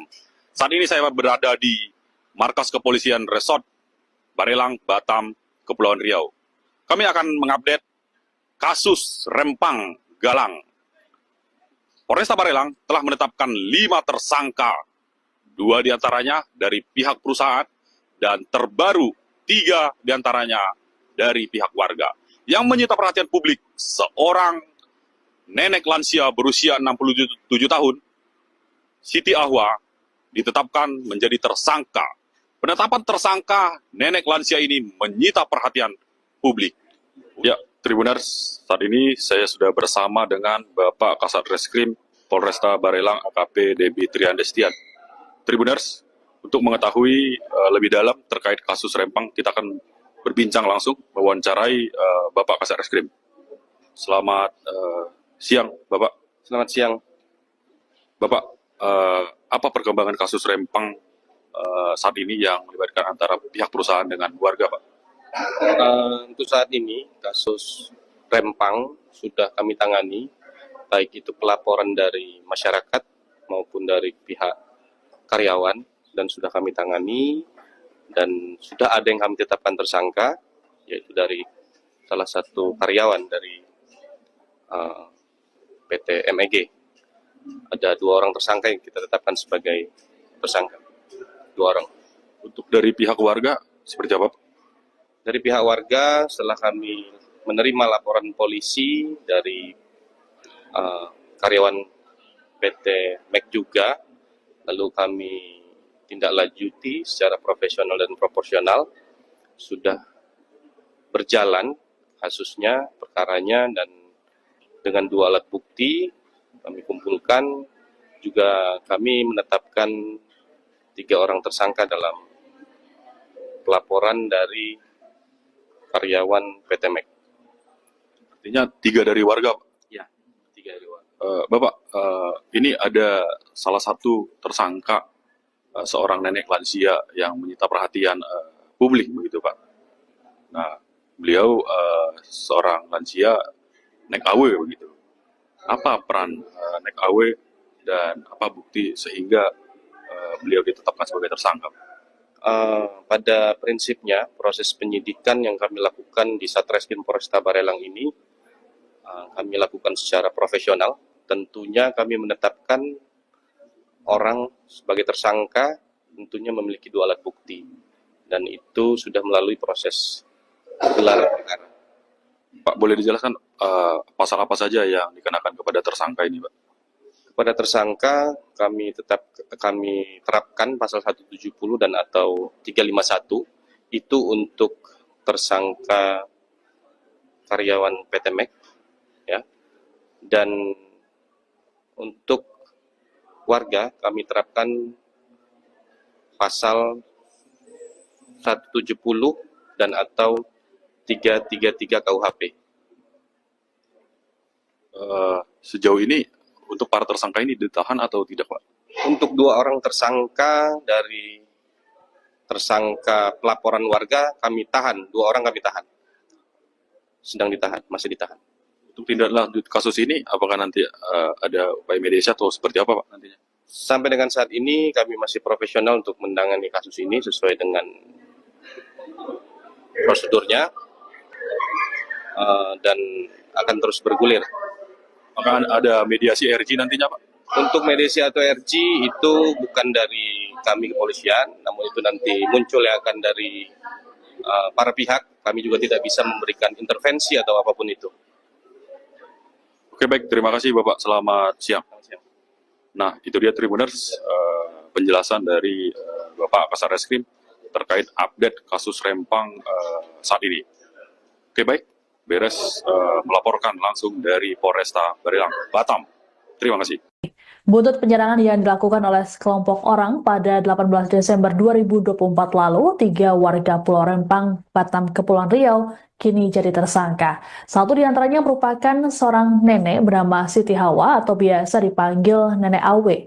Speaker 5: Saat ini saya berada di markas kepolisian Resort Barelang, Batam, Kepulauan Riau. Kami akan mengupdate kasus Rempang Galang. Polresta Barelang telah menetapkan 5 tersangka, 2 diantaranya dari pihak perusahaan, dan terbaru 3 diantaranya dari pihak warga. Yang menyita perhatian publik, seorang nenek lansia berusia 67 tahun, Siti Ahwa, ditetapkan menjadi tersangka. Penetapan tersangka nenek lansia ini menyita perhatian publik. Ya, Tribuners, saat ini saya sudah bersama dengan Bapak Kasat Reskrim Polresta Barelang AKP Debi Tri Andresian. Tribuners, untuk mengetahui lebih dalam terkait kasus Rempang, kita akan berbincang langsung mewawancarai Bapak Kasat Reskrim. Selamat siang, Bapak.
Speaker 6: Selamat siang.
Speaker 5: Bapak, apa perkembangan kasus Rempang saat ini yang melibatkan antara pihak perusahaan dengan warga, Pak?
Speaker 6: Untuk saat ini, kasus Rempang sudah kami tangani, baik itu pelaporan dari masyarakat maupun dari pihak karyawan, dan sudah kami tangani, dan sudah ada yang kami tetapkan tersangka, yaitu dari salah satu karyawan dari PT MEG. Ada 2 orang tersangka yang kita tetapkan sebagai tersangka. 2 orang.
Speaker 5: Untuk dari pihak warga, seperti apa, Pak?
Speaker 6: Dari pihak warga, setelah kami menerima laporan polisi dari karyawan PT MEG juga, lalu kami tindak lanjuti secara profesional dan proporsional, sudah berjalan kasusnya, perkaranya, dan dengan 2 alat bukti kami kumpulkan, juga kami menetapkan 3 orang tersangka dalam pelaporan dari karyawan PT MEG.
Speaker 5: Artinya 3 dari warga, Pak?
Speaker 6: Ya, 3 dari warga.
Speaker 5: Bapak, ini ada salah satu tersangka, seorang nenek lansia yang menyita perhatian publik begitu Pak. Nah, beliau seorang lansia nek awe begitu. Apa peran nek awe dan apa bukti sehingga beliau ditetapkan sebagai tersangka?
Speaker 6: Pada prinsipnya proses penyidikan yang kami lakukan di Satreskrim Polresta Barelang ini kami lakukan secara profesional. Tentunya kami menetapkan orang sebagai tersangka tentunya memiliki 2 alat bukti dan itu sudah melalui proses gelar perkara.
Speaker 5: Pak, boleh dijelaskan pasal apa saja yang dikenakan kepada tersangka ini, Pak?
Speaker 6: Kepada tersangka kami terapkan pasal 170 dan atau 351 itu untuk tersangka karyawan PT MEK ya. Dan untuk warga kami terapkan pasal 170 dan atau 333 KUHP.
Speaker 5: Sejauh ini untuk para tersangka ini ditahan atau tidak, Pak?
Speaker 6: Untuk 2 orang tersangka dari tersangka pelaporan warga kami tahan, 2 orang kami tahan. Sedang ditahan, masih ditahan.
Speaker 5: Untuk tindak lanjut kasus ini, apakah nanti ada upaya mediasi atau seperti apa, Pak, nantinya?
Speaker 6: Sampai dengan saat ini kami masih profesional untuk menangani kasus ini sesuai dengan prosedurnya dan akan terus bergulir.
Speaker 5: Apakah ada mediasi RG nantinya, Pak?
Speaker 6: Untuk mediasi atau RG itu bukan dari kami kepolisian, namun itu nanti muncul yang akan dari para pihak. Kami juga tidak bisa memberikan intervensi atau apapun itu.
Speaker 5: Oke, baik. Terima kasih, Bapak. Selamat siang. Nah, itu dia Tribuners, penjelasan dari Bapak Kasareskrim terkait update kasus Rempang saat ini. Oke, baik. Beres melaporkan langsung dari Polresta Barelang, Batam. Terima kasih.
Speaker 1: Buntut penyerangan yang dilakukan oleh sekelompok orang pada 18 Desember 2024 lalu, 3 warga Pulau Rempang, Batam, Kepulauan Riau, kini jadi tersangka. Satu di antaranya merupakan seorang nenek bernama Siti Hawa atau biasa dipanggil Nenek Awe.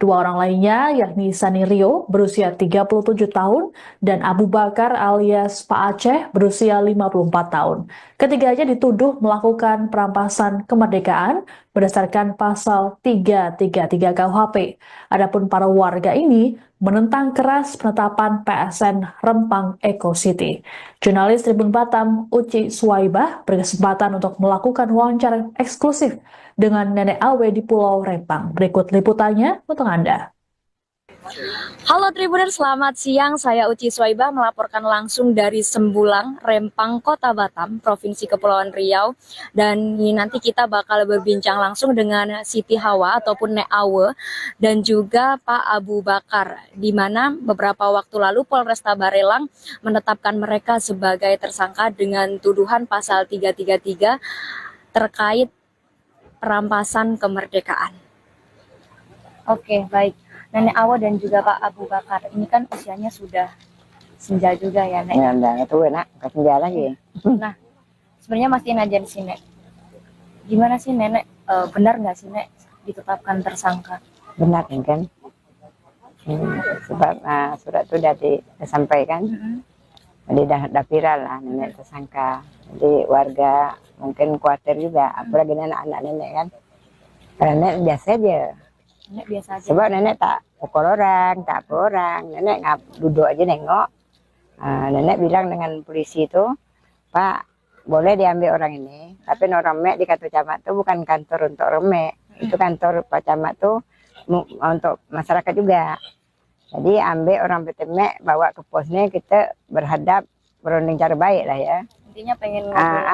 Speaker 1: 2 orang lainnya yakni Sani Rio berusia 37 tahun dan Abu Bakar alias Pak Aceh berusia 54 tahun. Ketiganya dituduh melakukan perampasan kemerdekaan berdasarkan pasal 333 KUHP. Adapun para warga ini menentang keras penetapan PSN Rempang Eco City. Jurnalis Tribun Batam Uci Suwaibah berkesempatan untuk melakukan wawancara eksklusif dengan Nenek Awe di Pulau Rempang. Berikut liputannya untuk Anda.
Speaker 2: Halo Tribuners, selamat siang. Saya Uci Suwaibah melaporkan langsung dari Sembulang, Rempang, Kota Batam, Provinsi Kepulauan Riau. Dan nanti kita bakal berbincang langsung dengan Siti Hawa ataupun Nek Awe dan juga Pak Abu Bakar, di mana beberapa waktu lalu Polresta Barelang menetapkan mereka sebagai tersangka dengan tuduhan pasal 333 terkait perampasan kemerdekaan. Oke, baik. Nenek Awa dan juga Pak Abu Bakar, ini kan usianya sudah senja juga ya, Nek?
Speaker 3: Ya, udah itu enak, nggak senja lagi.
Speaker 2: Nah, sebenarnya masih nanya di sini. Gimana sih Nenek, benar nggak sih Nek ditetapkan tersangka?
Speaker 3: Benar kan? Sebab surat itu sudah disampaikan, jadi dah viral lah nenek tersangka. Jadi warga mungkin khawatir juga, apalagi anak-anak nenek kan. Karena nenek biasa aja.
Speaker 2: Nenek biasa aja.
Speaker 3: Sebab nenek tak pukul orang, tak apa orang. Nenek duduk aja nengok. Nenek bilang dengan polisi itu, Pak, boleh diambil orang ini, tapi orang Mek di kantor camat itu bukan kantor untuk orang Mek. Itu kantor Pak Camat tuh untuk masyarakat juga. Jadi ambil orang PT Mek, bawa ke posnya, kita berhadap berunding cara baik lah ya.
Speaker 2: Intinya pengen ngobrol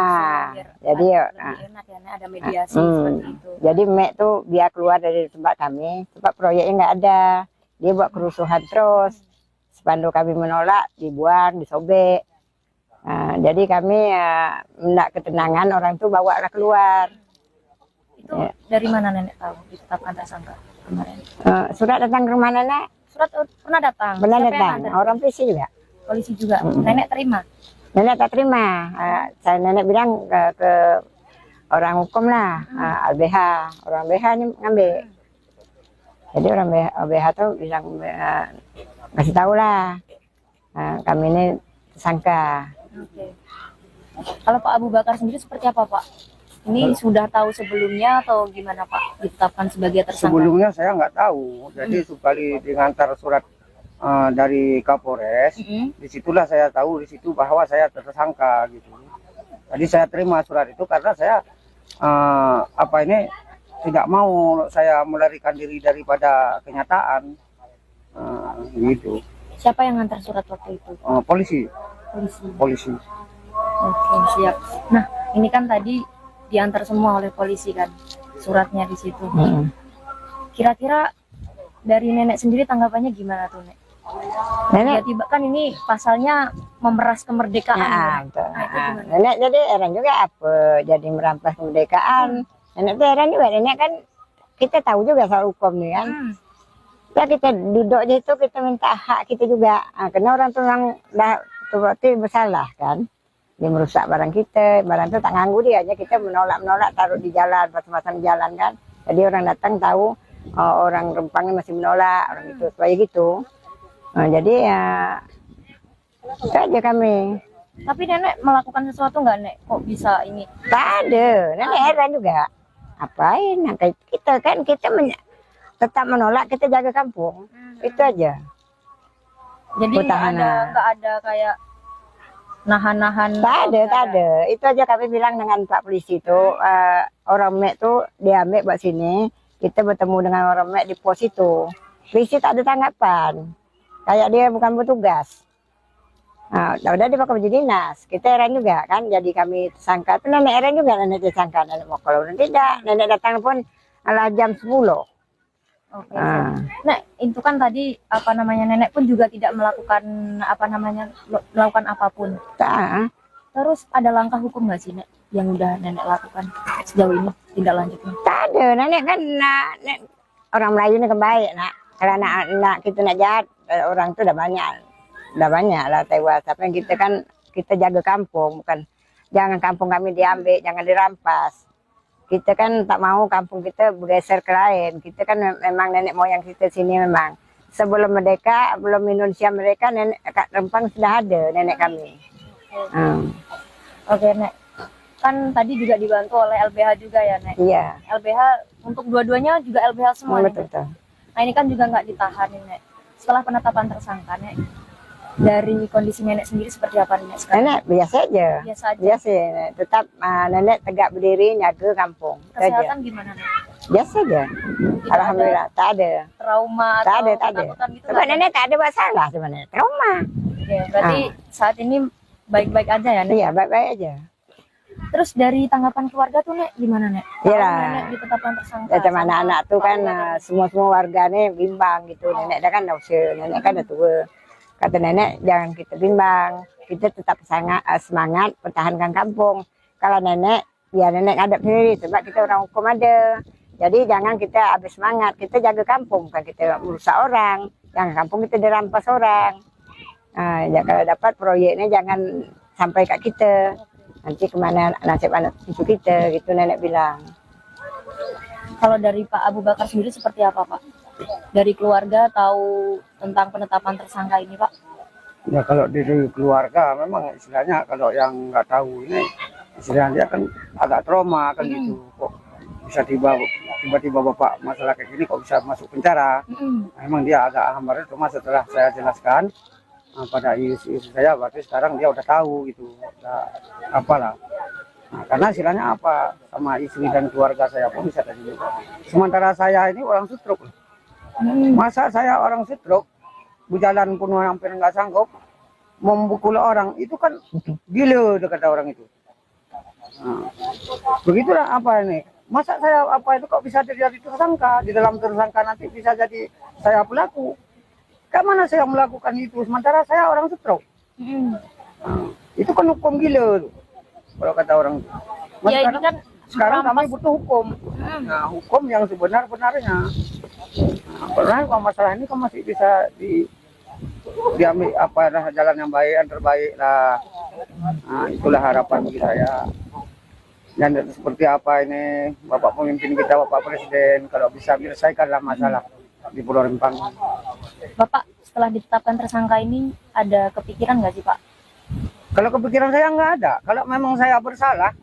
Speaker 2: biar
Speaker 3: jadi
Speaker 2: lebih enak ya, Nek, ada mediasi seperti itu.
Speaker 3: Jadi Mek tuh biar keluar dari tempat kami, tempat proyeknya nggak ada. Dia buat kerusuhan terus. Spanduk kami menolak, dibuang, disobek. Jadi kami hendak ketenangan, orang tuh bawa lah keluar.
Speaker 2: Itu dari mana Nenek tahu ditetapkan tersangka kemarin?
Speaker 3: Surat datang ke rumah nenek?
Speaker 2: Surat pernah datang?
Speaker 3: Benar
Speaker 2: Siapa yang
Speaker 3: datang,
Speaker 2: antar?
Speaker 3: orang polisi juga.
Speaker 2: Polisi juga. Nenek terima?
Speaker 3: Nenek tak terima. Saya nenek bilang ke orang hukum lah, LBH. Orang LBH ini ngambil. Jadi orang LBH tuh bilang kasih tahu lah, kami ini tersangka.
Speaker 2: Oke. Kalau Pak Abu Bakar sendiri seperti apa, Pak? Ini sudah tahu sebelumnya atau gimana, Pak? Ditetapkan sebagai tersangka?
Speaker 4: Sebelumnya saya nggak tahu. Jadi sekali diantar surat dari Kapolres, disitulah saya tahu di situ bahwa saya tersangka gitu. Jadi saya terima surat itu karena saya tidak mau saya melarikan diri daripada kenyataan gitu.
Speaker 2: Siapa yang ngantar surat waktu itu?
Speaker 4: Polisi.
Speaker 2: Polisi. Oke, siap. Nah, ini kan tadi diantar semua oleh polisi kan, suratnya di situ. Kira-kira dari nenek sendiri tanggapannya gimana tuh, Nek?
Speaker 3: Nenek,
Speaker 2: Tiba-tiba kan ini pasalnya memeras kemerdekaan.
Speaker 3: nah,
Speaker 2: Nek.
Speaker 3: betul.
Speaker 2: Nah, itu
Speaker 3: Nah,
Speaker 2: gimana?
Speaker 3: nenek jadi heran juga apa jadi merampas kemerdekaan. Nenek tuh heran juga, nenek kan kita tahu juga soal hukum nih kan. Ya kita duduk di situ kita minta hak kita juga. Karena orang tuh yang dah berarti bersalah kan. Dia merusak barang kita, barang itu tak nganggu dia aja, kita menolak taruh di jalan, pasang-pasang di jalan kan. Jadi orang datang tahu orang Rempangnya masih menolak orang itu supaya gitu. Jadi ya itu aja kami.
Speaker 2: Tapi nenek melakukan sesuatu nggak, Nek? Kok bisa ini?
Speaker 3: Tak ada, nenek heran juga. Apain? Nah, kita kan tetap menolak, kita jaga kampung. Itu aja.
Speaker 2: Jadi nggak ada kayak nahan-nahan.
Speaker 3: Tak ada. Itu aja kami bilang dengan Pak Polisi itu, orang Mek tuh diambil buat sini, kita bertemu dengan orang Mek di pos itu. Polisi tak ada tanggapan, kayak dia bukan petugas. Nah, udah dibawa ke dinas, kita heran juga kan, jadi kami tersangka. Itu nenek heran juga, nenek tersangka. Nenek mau kalau tidak, nenek datang pun ala jam 10.
Speaker 2: Oke. Nek, itu kan tadi nenek pun juga tidak melakukan apapun.
Speaker 3: Tak.
Speaker 2: Terus ada langkah hukum nggak sih, Nek, yang udah nenek lakukan sejauh ini tidak lanjutnya?
Speaker 3: Tak ada, nenek kan orang Melayu ini kan baik nak. Kalau anak kita nak jahat, orang itu udah banyak lah tewas. Tapi kita kan kita jaga kampung, bukan jangan kampung kami diambil, jangan dirampas. Kita kan tak mau kampung kita bergeser ke lain. Kita kan memang nenek moyang kita sini memang. Sebelum merdeka, belum Indonesia mereka, nenek Kak Rempang sudah ada nenek kami.
Speaker 2: Oke, Nek. Kan tadi juga dibantu oleh LBH juga ya, Nek?
Speaker 3: Iya.
Speaker 2: LBH untuk dua-duanya juga LBH semua, Nek?
Speaker 3: Betul.
Speaker 2: Nah, ini kan juga nggak ditahan, Nek. Setelah penetapan tersangka, Nek, dari kondisi nenek sendiri seperti apa, Nek, sekarang?
Speaker 3: Nenek biasa aja. Biasa. Tetap nenek tegak berdiri, jaga kampung.
Speaker 2: Kesehatan gimana, Nek?
Speaker 3: Biasa aja. Alhamdulillah, tak ada.
Speaker 2: Trauma
Speaker 3: Tak
Speaker 2: atau
Speaker 3: ada.
Speaker 2: ketakutan gitu?
Speaker 3: Sebab nenek tak ada masalah sebenarnya. Trauma.
Speaker 2: Oke, berarti saat ini baik-baik aja ya, Nek?
Speaker 3: Iya, baik-baik aja.
Speaker 2: Terus dari tanggapan keluarga tuh, Nek, gimana, Nek?
Speaker 3: Iya.
Speaker 2: Nenek ditetapkan tersangka.
Speaker 3: Macam anak-anak tuh kan semua warga nih bimbang gitu. Nenek dah kan dah usia, nenek kan dah tua. Kata nenek jangan kita bimbang, kita tetap semangat pertahankan kampung. Kalau nenek, biar nenek ngadap sendiri sebab kita orang hukum ada. Jadi jangan kita habis semangat, kita jaga kampung, bukan kita merusak orang. Jangan kampung kita dirampas orang. Ya, kalau dapat proyeknya jangan sampai kat kita. Nanti kemana nasib anak cucu kita, gitu nenek bilang.
Speaker 2: Kalau dari Pak Abu Bakar sendiri seperti apa, Pak? Dari keluarga tahu tentang penetapan tersangka ini, Pak?
Speaker 4: Ya kalau dari keluarga memang istilahnya kalau yang nggak tahu ini istilahnya dia kan agak trauma kan gitu. Kok bisa tiba-tiba bapak masalah kayak gini kok bisa masuk penjara? Memang dia agak hambar, cuma setelah saya jelaskan pada istri saya, berarti sekarang dia udah tahu gitu, udah apalah. Nah, karena istilahnya apa sama istri dan keluarga saya pun bisa tadi. Sementara saya ini orang stroke. Masa saya orang stroke, berjalan pun hampir nggak sanggup, memukul orang, itu kan gila kata orang itu. Nah, begitulah apa ini. Masa saya apa itu kok bisa terjadi tersangka, di dalam tersangka nanti bisa jadi saya pelaku. Kemana saya melakukan itu, sementara saya orang stroke. Nah, itu kan hukum gila tuh, kalau kata orang itu.
Speaker 2: Ya, ini kan
Speaker 4: sekarang kami butuh hukum. Nah, hukum yang sebenar-benarnya. Nah, kalau masalah ini kan masih bisa diambil apa jalan yang baik, yang terbaik lah. Nah, itulah harapan bagi saya. Dan seperti apa ini Bapak pemimpin kita, Bapak Presiden, kalau bisa menyelesaikanlah masalah di Pulau Rempang.
Speaker 2: Bapak setelah ditetapkan tersangka ini ada kepikiran nggak sih, Pak,
Speaker 4: Kalau kepikiran saya nggak ada. Kalau memang saya bersalah,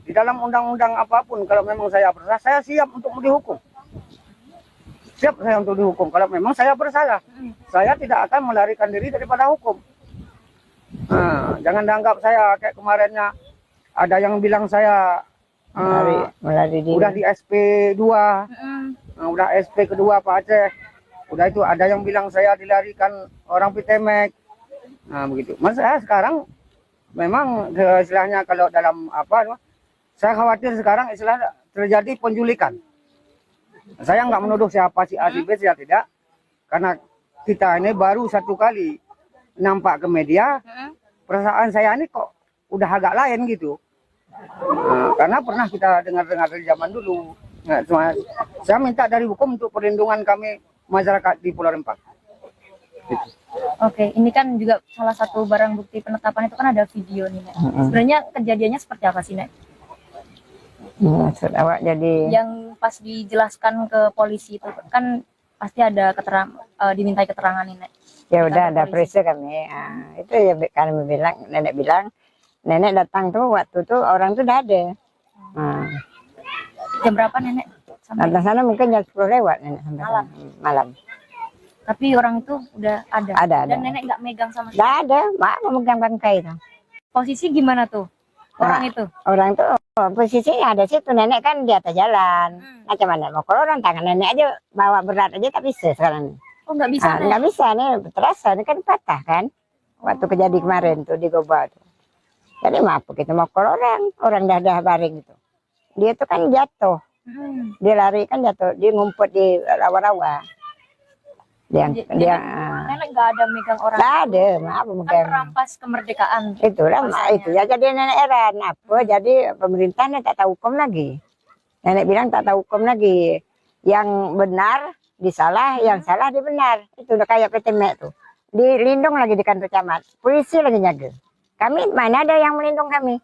Speaker 4: di dalam undang-undang apapun, kalau memang saya bersalah, saya siap untuk dihukum. Siap saya untuk dihukum. Kalau memang saya bersalah, saya tidak akan melarikan diri daripada hukum. Nah, jangan dianggap saya kayak kemarinnya ada yang bilang saya
Speaker 3: melari diri.
Speaker 4: udah di SP2, udah SP kedua Pak Aceh. Udah itu ada yang bilang saya dilarikan orang Pitemek. Nah begitu. Mas saya sekarang memang istilahnya kalau dalam apa, saya khawatir sekarang istilah terjadi penculikan. Saya nggak menuduh siapa si A si B, saya tidak. Karena kita ini baru satu kali nampak ke media, perasaan saya ini kok udah agak lain gitu. Nah, karena pernah kita dengar-dengar dari zaman dulu. Nah, saya minta dari hukum untuk perlindungan kami masyarakat di Pulau Rempang. Gitu.
Speaker 2: Oke, ini kan juga salah satu barang bukti penetapan itu kan ada video nih, Nek. Sebenarnya kejadiannya seperti apa sih, Nek?
Speaker 3: Maksud awak jadi
Speaker 2: Yang pas dijelaskan ke polisi itu kan pasti ada dimintai keterangan nih, Nek.
Speaker 3: ya udah
Speaker 2: Kata
Speaker 3: ada
Speaker 2: polisi.
Speaker 3: periksa kami. Itu ya kami bilang, nenek bilang, nenek datang tuh waktu tuh orang tuh udah ada.
Speaker 2: Jam berapa, Nenek? Sampai
Speaker 3: Datang sana mungkin jam 10 lewat nenek sampai
Speaker 2: Malam.
Speaker 3: sana. Malam.
Speaker 2: tapi orang itu udah ada.
Speaker 3: Ada.
Speaker 2: Dan Nenek nggak megang sama sekali.
Speaker 3: Nggak ada, mak memegang bangkai itu.
Speaker 2: Posisi gimana tuh orang itu?
Speaker 3: Orang tuh posisinya ada situ, nenek kan di atas jalan. Macam mana mau kalau orang tangan nenek aja bawa berat aja tak bisa sekarang.
Speaker 2: Oh, nggak bisa, Nek.
Speaker 3: Nggak bisa nih, terasa ini kan patah kan. Waktu kejadian kemarin tuh di Goba tuh. Jadi maaf kita mau kalau orang dah baring itu. Dia tuh kan jatuh. Dia lari kan jatuh, dia ngumpet di rawa-rawa.
Speaker 2: Nenek nggak ada megang orang.
Speaker 3: Nggak ada, maaf
Speaker 2: Kan
Speaker 3: megang.
Speaker 2: merampas kemerdekaan.
Speaker 3: Itulah
Speaker 2: Rasanya.
Speaker 3: itu ya jadi nenek heran apa jadi pemerintahnya tak tahu hukum lagi. Nenek bilang tak tahu hukum lagi. Yang benar disalah, yang salah dibenar. Itu udah kayak Pitemek tuh. Dilindung lagi di kantor camat. Polisi lagi jaga. Kami mana ada yang melindung kami.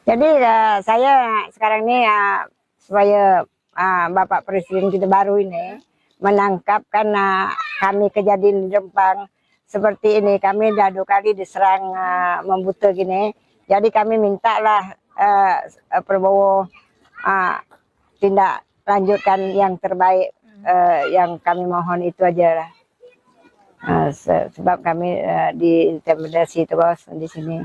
Speaker 3: Jadi saya sekarang ini supaya Bapak Presiden kita baru ini menangkap karena kami kejadian di Rempang seperti ini. Kami dah 2 kali diserang membuta gini. Jadi kami mintalah Prabowo tindak lanjutkan yang terbaik. Yang kami mohon itu aja lah. Sebab kami diintimidasi terus di sini.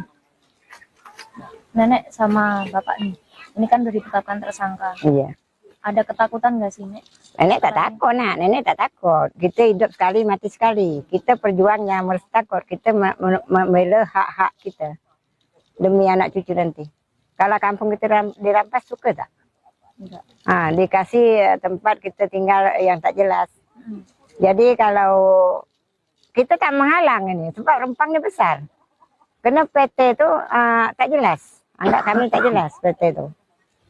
Speaker 2: Nenek sama Bapak nih, ini kan udah ditetapkan tersangka.
Speaker 3: Iya.
Speaker 2: Ada ketakutan nggak sih, Nek?
Speaker 3: Nenek tak takut, nak. Nenek tak takut. Kita hidup sekali, mati sekali. Kita perjuang yang harus takut. Kita membela hak-hak kita demi anak cucu nanti. Kalau kampung kita dirampas, suka tak?
Speaker 2: Enggak.
Speaker 3: Dikasih tempat kita tinggal yang tak jelas. Jadi kalau kita tak menghalang ini, sebab Rempang ini besar. Karena PT itu tak jelas. Anggap kami tak jelas PT itu.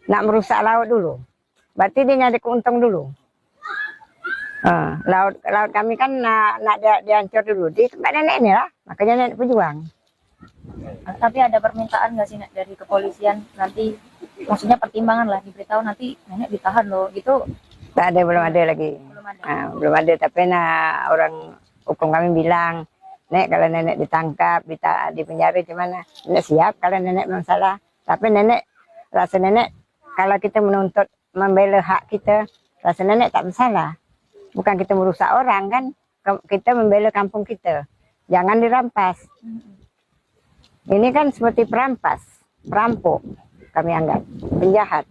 Speaker 3: Nak merusak laut dulu. Berarti dia nyari keuntung dulu. Laut kami kan nak dihancur dulu. Di tempat nenek ini lah. Makanya nenek berjuang.
Speaker 2: Tapi ada permintaan nggak sih, Nek, dari kepolisian nanti? Maksudnya pertimbangan lah, diberitahu nanti nenek ditahan loh, gitu.
Speaker 3: Tak ada, belum ada lagi.
Speaker 2: Belum ada.
Speaker 3: Belum ada, tapi orang hukum kami bilang, Nek kalau nenek ditangkap, di penjara gimana? Nenek siap kalau nenek memang salah. Tapi nenek, rasa nenek kalau kita menuntut membela hak kita, rasa nenek tak bersalah. Bukan kita merusak orang kan, kita membela kampung kita. Jangan dirampas. Ini kan seperti perampas, perampok kami anggap, penjahat.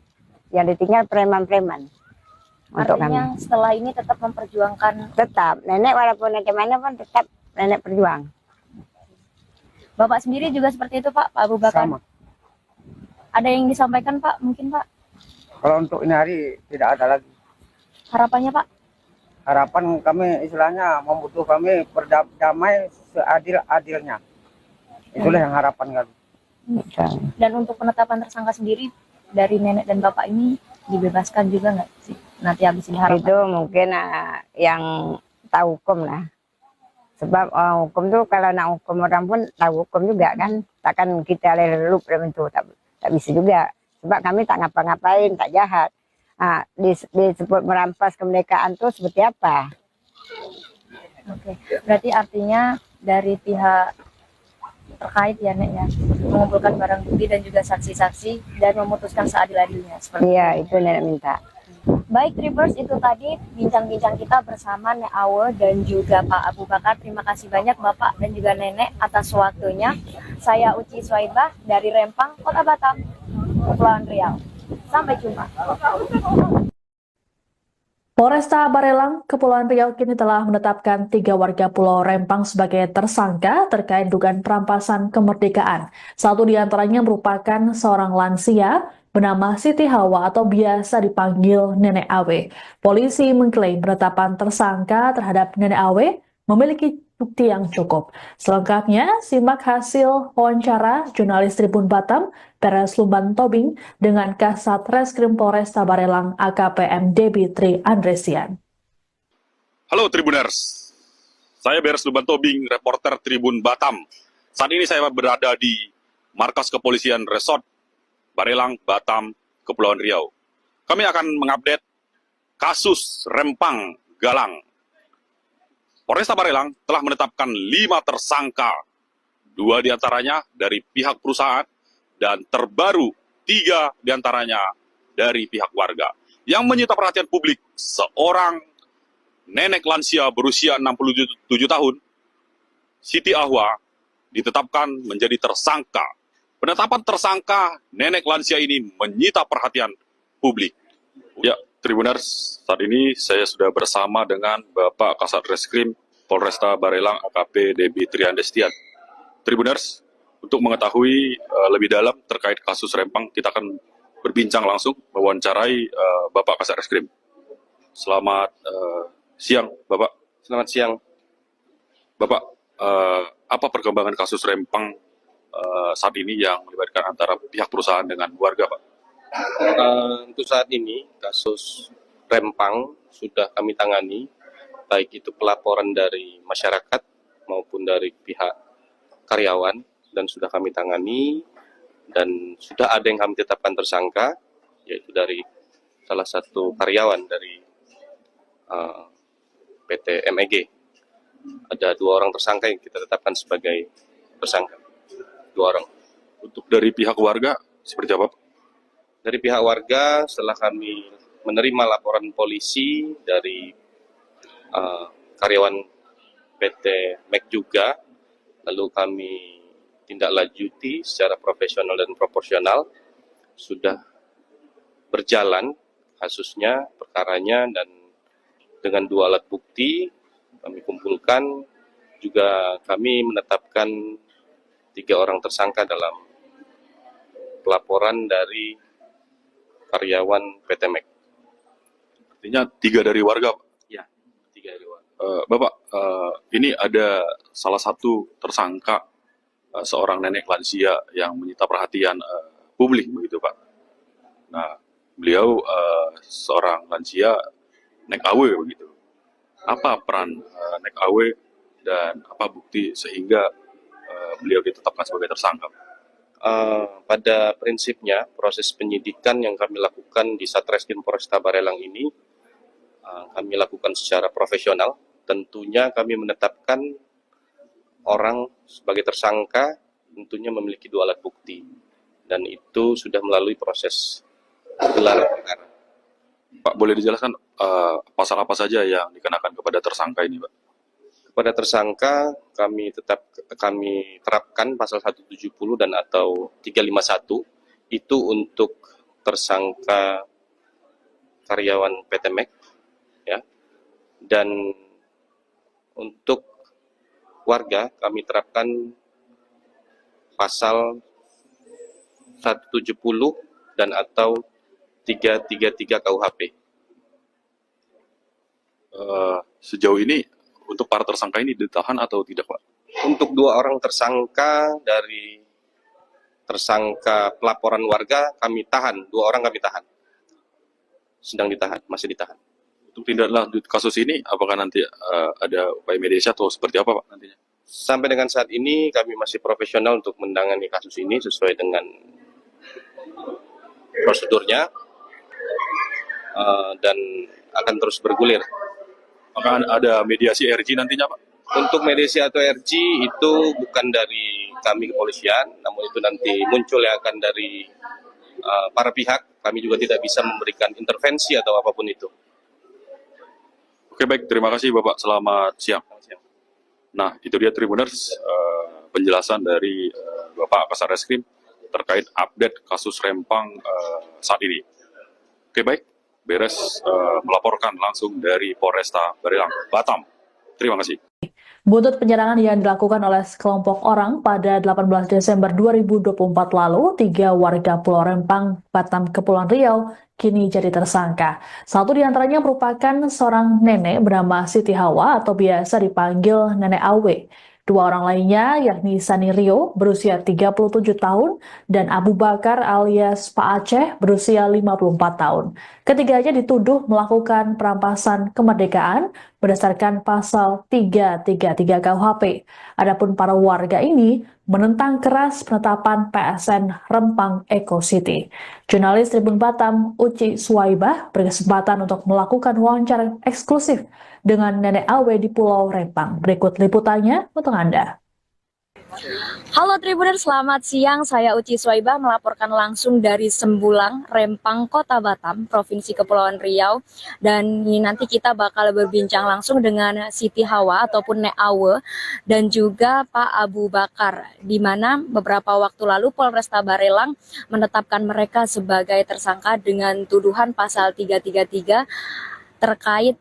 Speaker 3: Yang ditinggal preman-preman. Untuk
Speaker 2: Artinya
Speaker 3: kami.
Speaker 2: setelah ini tetap memperjuangkan.
Speaker 3: Tetap, nenek walaupun bagaimana pun tetap nenek berjuang.
Speaker 2: Bapak sendiri juga seperti itu, Pak Abu Bakar.
Speaker 4: Sama.
Speaker 2: Ada yang disampaikan, Pak? Mungkin, Pak?
Speaker 4: Kalau untuk ini hari tidak ada lagi.
Speaker 2: Harapannya, Pak?
Speaker 4: Harapan kami istilahnya membutuh kami berdamai seadil-adilnya. Itulah yang harapan kami.
Speaker 2: Dan untuk penetapan tersangka sendiri dari nenek dan bapak ini dibebaskan juga nggak sih? Nanti habis ini harapan.
Speaker 3: Itu mungkin yang tahu hukum lah. Sebab hukum tuh kalau nak hukum orang pun tahu hukum juga kan. Takkan kita lelup dalam itu, tak bisa juga. Sebab kami tak ngapa-ngapain, tak jahat. Disebut merampas kemerdekaan tuh seperti apa?
Speaker 2: Oke, berarti artinya dari pihak terkait ya Nek ya, mengumpulkan barang bukti dan juga saksi-saksi dan memutuskan seadil-adilnya seperti
Speaker 3: Iya, itu nenek minta.
Speaker 2: Baik Tribers, itu tadi bincang-bincang kita bersama Nek Awe dan juga Pak Abu Bakar. Terima kasih banyak Bapak dan juga Nenek atas waktunya. Saya Uci Swaibah dari Rempang, Kota Batam, Kepulauan Riau. Sampai jumpa.
Speaker 1: Polresta Barelang, Kepulauan Riau kini telah menetapkan 3 warga Pulau Rempang sebagai tersangka terkait dugaan perampasan kemerdekaan. Satu di antaranya merupakan seorang lansia bernama Siti Hawa atau biasa dipanggil Nenek Awe. Polisi mengklaim penetapan tersangka terhadap Nenek Awe memiliki bukti yang cukup. Selengkapnya, simak hasil wawancara jurnalis Tribun Batam, Beres Lumban Tobing, dengan Kasat Reskrim Polresta Barelang AKPM Debitri Andresian.
Speaker 5: Halo Tribuners, saya Beres Lumban Tobing, reporter Tribun Batam. Saat ini saya berada di markas kepolisian Resort Barelang, Batam, Kepulauan Riau. Kami akan mengupdate kasus Rempang Galang. Polresta Barelang telah menetapkan 5 tersangka, 2 diantaranya dari pihak perusahaan dan terbaru 3 diantaranya dari pihak warga. Yang menyita perhatian publik, seorang nenek lansia berusia 67 tahun, Siti Ahwa, ditetapkan menjadi tersangka. Penetapan tersangka nenek lansia ini menyita perhatian publik. Ya, Tribuners, saat ini saya sudah bersama dengan Bapak Kasat Reskrim Polresta Barelang AKP Debitri Andresian. Tribuners, untuk mengetahui lebih dalam terkait kasus Rempang, kita akan berbincang langsung mewawancarai Bapak Kasat Reskrim. Selamat siang, Bapak.
Speaker 6: Selamat siang.
Speaker 5: Bapak, apa perkembangan kasus Rempang saat ini yang melibatkan antara pihak perusahaan dengan warga, Pak?
Speaker 6: Untuk saat ini, kasus Rempang sudah kami tangani, baik itu pelaporan dari masyarakat maupun dari pihak karyawan, dan sudah kami tangani, dan sudah ada yang kami tetapkan tersangka, yaitu dari salah satu karyawan dari PT MEG. Ada 2 orang tersangka yang kita tetapkan sebagai tersangka. 2 orang.
Speaker 5: Untuk dari pihak warga, seperti apa, Pak?
Speaker 6: Dari pihak warga, setelah kami menerima laporan polisi dari karyawan PT MEG juga, lalu kami tindak lanjuti secara profesional dan proporsional, sudah berjalan kasusnya, perkaranya, dan dengan 2 alat bukti kami kumpulkan, juga kami menetapkan 3 orang tersangka dalam pelaporan dari karyawan PT MEG.
Speaker 5: Artinya 3 dari warga, Pak?
Speaker 6: Ya, 3 dari warga.
Speaker 5: Bapak, ini ada salah satu tersangka, seorang nenek lansia yang menyita perhatian publik, begitu Pak. Nah, beliau seorang lansia Nek Awe, begitu. Apa peran Nek Awe dan apa bukti sehingga beliau ditetapkan sebagai tersangka?
Speaker 6: Pada prinsipnya, proses penyidikan yang kami lakukan di Satreskrim Polresta Barelang ini, kami lakukan secara profesional. Tentunya kami menetapkan orang sebagai tersangka, tentunya memiliki 2 alat bukti. Dan itu sudah melalui proses gelar perkara.
Speaker 5: Pak, boleh dijelaskan pasal apa saja yang dikenakan kepada tersangka ini, Pak?
Speaker 6: Kepada tersangka, kami terapkan pasal 170 dan atau 351, itu untuk tersangka karyawan PT MEG, ya. Dan untuk warga, kami terapkan pasal 170 dan atau 333 KUHP.
Speaker 5: Sejauh ini untuk para tersangka ini ditahan atau tidak, Pak?
Speaker 6: Untuk 2 orang tersangka dari tersangka pelaporan warga kami tahan, 2 orang kami tahan. Sedang ditahan, masih ditahan.
Speaker 5: Untuk tindak lanjut kasus ini, apakah nanti ada upaya mediasi atau seperti apa, Pak, nantinya?
Speaker 6: Sampai dengan saat ini kami masih profesional untuk menangani kasus ini sesuai dengan prosedurnya, dan akan terus bergulir.
Speaker 5: Apakah ada mediasi RG nantinya, Pak?
Speaker 6: Untuk mediasi atau RG itu bukan dari kami kepolisian, namun itu nanti muncul yang akan dari para pihak. Kami juga tidak bisa memberikan intervensi atau apapun itu.
Speaker 5: Oke, baik, terima kasih Bapak. Selamat siang. Nah, itu dia Tribuners, penjelasan dari Bapak Kasat Reskrim terkait update kasus Rempang saat ini. Oke, baik, beres melaporkan langsung dari Polresta Barelang, Batam. Terima kasih.
Speaker 1: Buntut penyerangan yang dilakukan oleh sekelompok orang pada 18 Desember 2024 lalu, 3 warga Pulau Rempang, Batam, Kepulauan Riau, kini jadi tersangka. Satu di antaranya merupakan seorang nenek bernama Siti Hawa atau biasa dipanggil Nenek Awe. Dua orang lainnya yakni Sani Rio berusia 37 tahun dan Abu Bakar alias Pak Aceh berusia 54 tahun. Ketiganya dituduh melakukan perampasan kemerdekaan berdasarkan pasal 333 KUHP. Adapun para warga ini menentang keras penetapan PSN Rempang Eco City. Jurnalis Tribun Batam Uci Suwaibah berkesempatan untuk melakukan wawancara eksklusif dengan Nenek Awe di Pulau Rempang. Berikut liputannya untuk Anda.
Speaker 2: Halo Tribuner, selamat siang. Saya Uci Suwaibah melaporkan langsung dari Sembulang, Rempang, Kota Batam, Provinsi Kepulauan Riau. Dan ini nanti kita bakal berbincang langsung dengan Siti Hawa ataupun Nek Awe dan juga Pak Abu Bakar, di mana beberapa waktu lalu Polresta Barelang menetapkan mereka sebagai tersangka dengan tuduhan pasal 333 terkait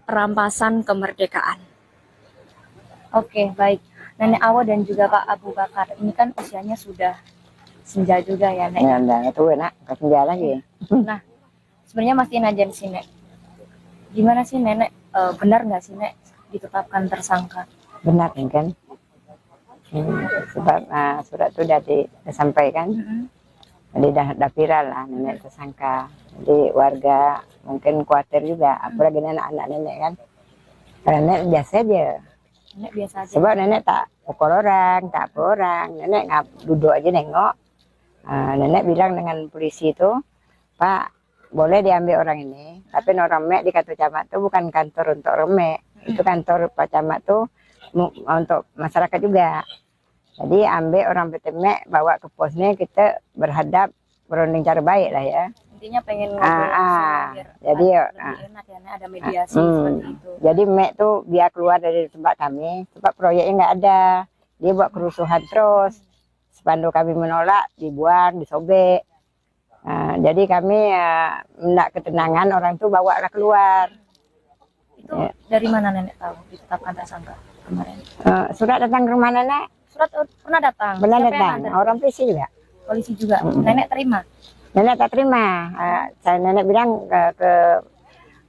Speaker 2: perampasan kemerdekaan. Oke, baik. Nenek Awe dan juga Pak Abu Bakar, ini kan usianya sudah senja juga ya, Nek?
Speaker 3: Ya, udah tua nak, ke senja lagi.
Speaker 2: Nah, sebenarnya masih najan sih, Nek. Gimana sih, Nenek? Benar nggak sih, Nek, ditetapkan tersangka?
Speaker 3: Benar kan? Sebab surat itu sudah disampaikan. Jadi dah viral lah nenek tersangka. Jadi warga mungkin khawatir juga, apalagi anak-anak nenek kan. Karena nenek biasa aja.
Speaker 2: Nenek biasa aja.
Speaker 3: Sebab nenek tak pukul orang, tak apa orang. Nenek duduk aja nengok. Nenek bilang dengan polisi itu, Pak, boleh diambil orang ini. Tapi orang mek di kantor camat itu bukan kantor untuk orang mek. Itu kantor Pak Camat tuh untuk masyarakat juga. Jadi ambil orang PT Mek, bawa ke posnya, kita berhadap berunding cara baik lah ya.
Speaker 2: Intinya pengen ngobrol biar
Speaker 3: jadi
Speaker 2: lebih enak ya, Nek, ada mediasi seperti itu.
Speaker 3: Jadi Mek tuh biar keluar dari tempat kami, sebab proyeknya nggak ada. Dia buat kerusuhan terus. Spanduk kami menolak, dibuang, disobek. Jadi kami hendak ketenangan, orang tuh bawa keluar.
Speaker 2: Itu dari mana Nenek tahu ditetapkan tersangka kemarin?
Speaker 3: Surat datang ke rumah nenek.
Speaker 2: Surat pernah datang?
Speaker 3: Benar
Speaker 2: Siapa yang
Speaker 3: datang,
Speaker 2: nganter?
Speaker 3: orang polisi juga.
Speaker 2: Polisi juga. Nenek terima?
Speaker 3: Nenek tak terima. Nenek bilang ke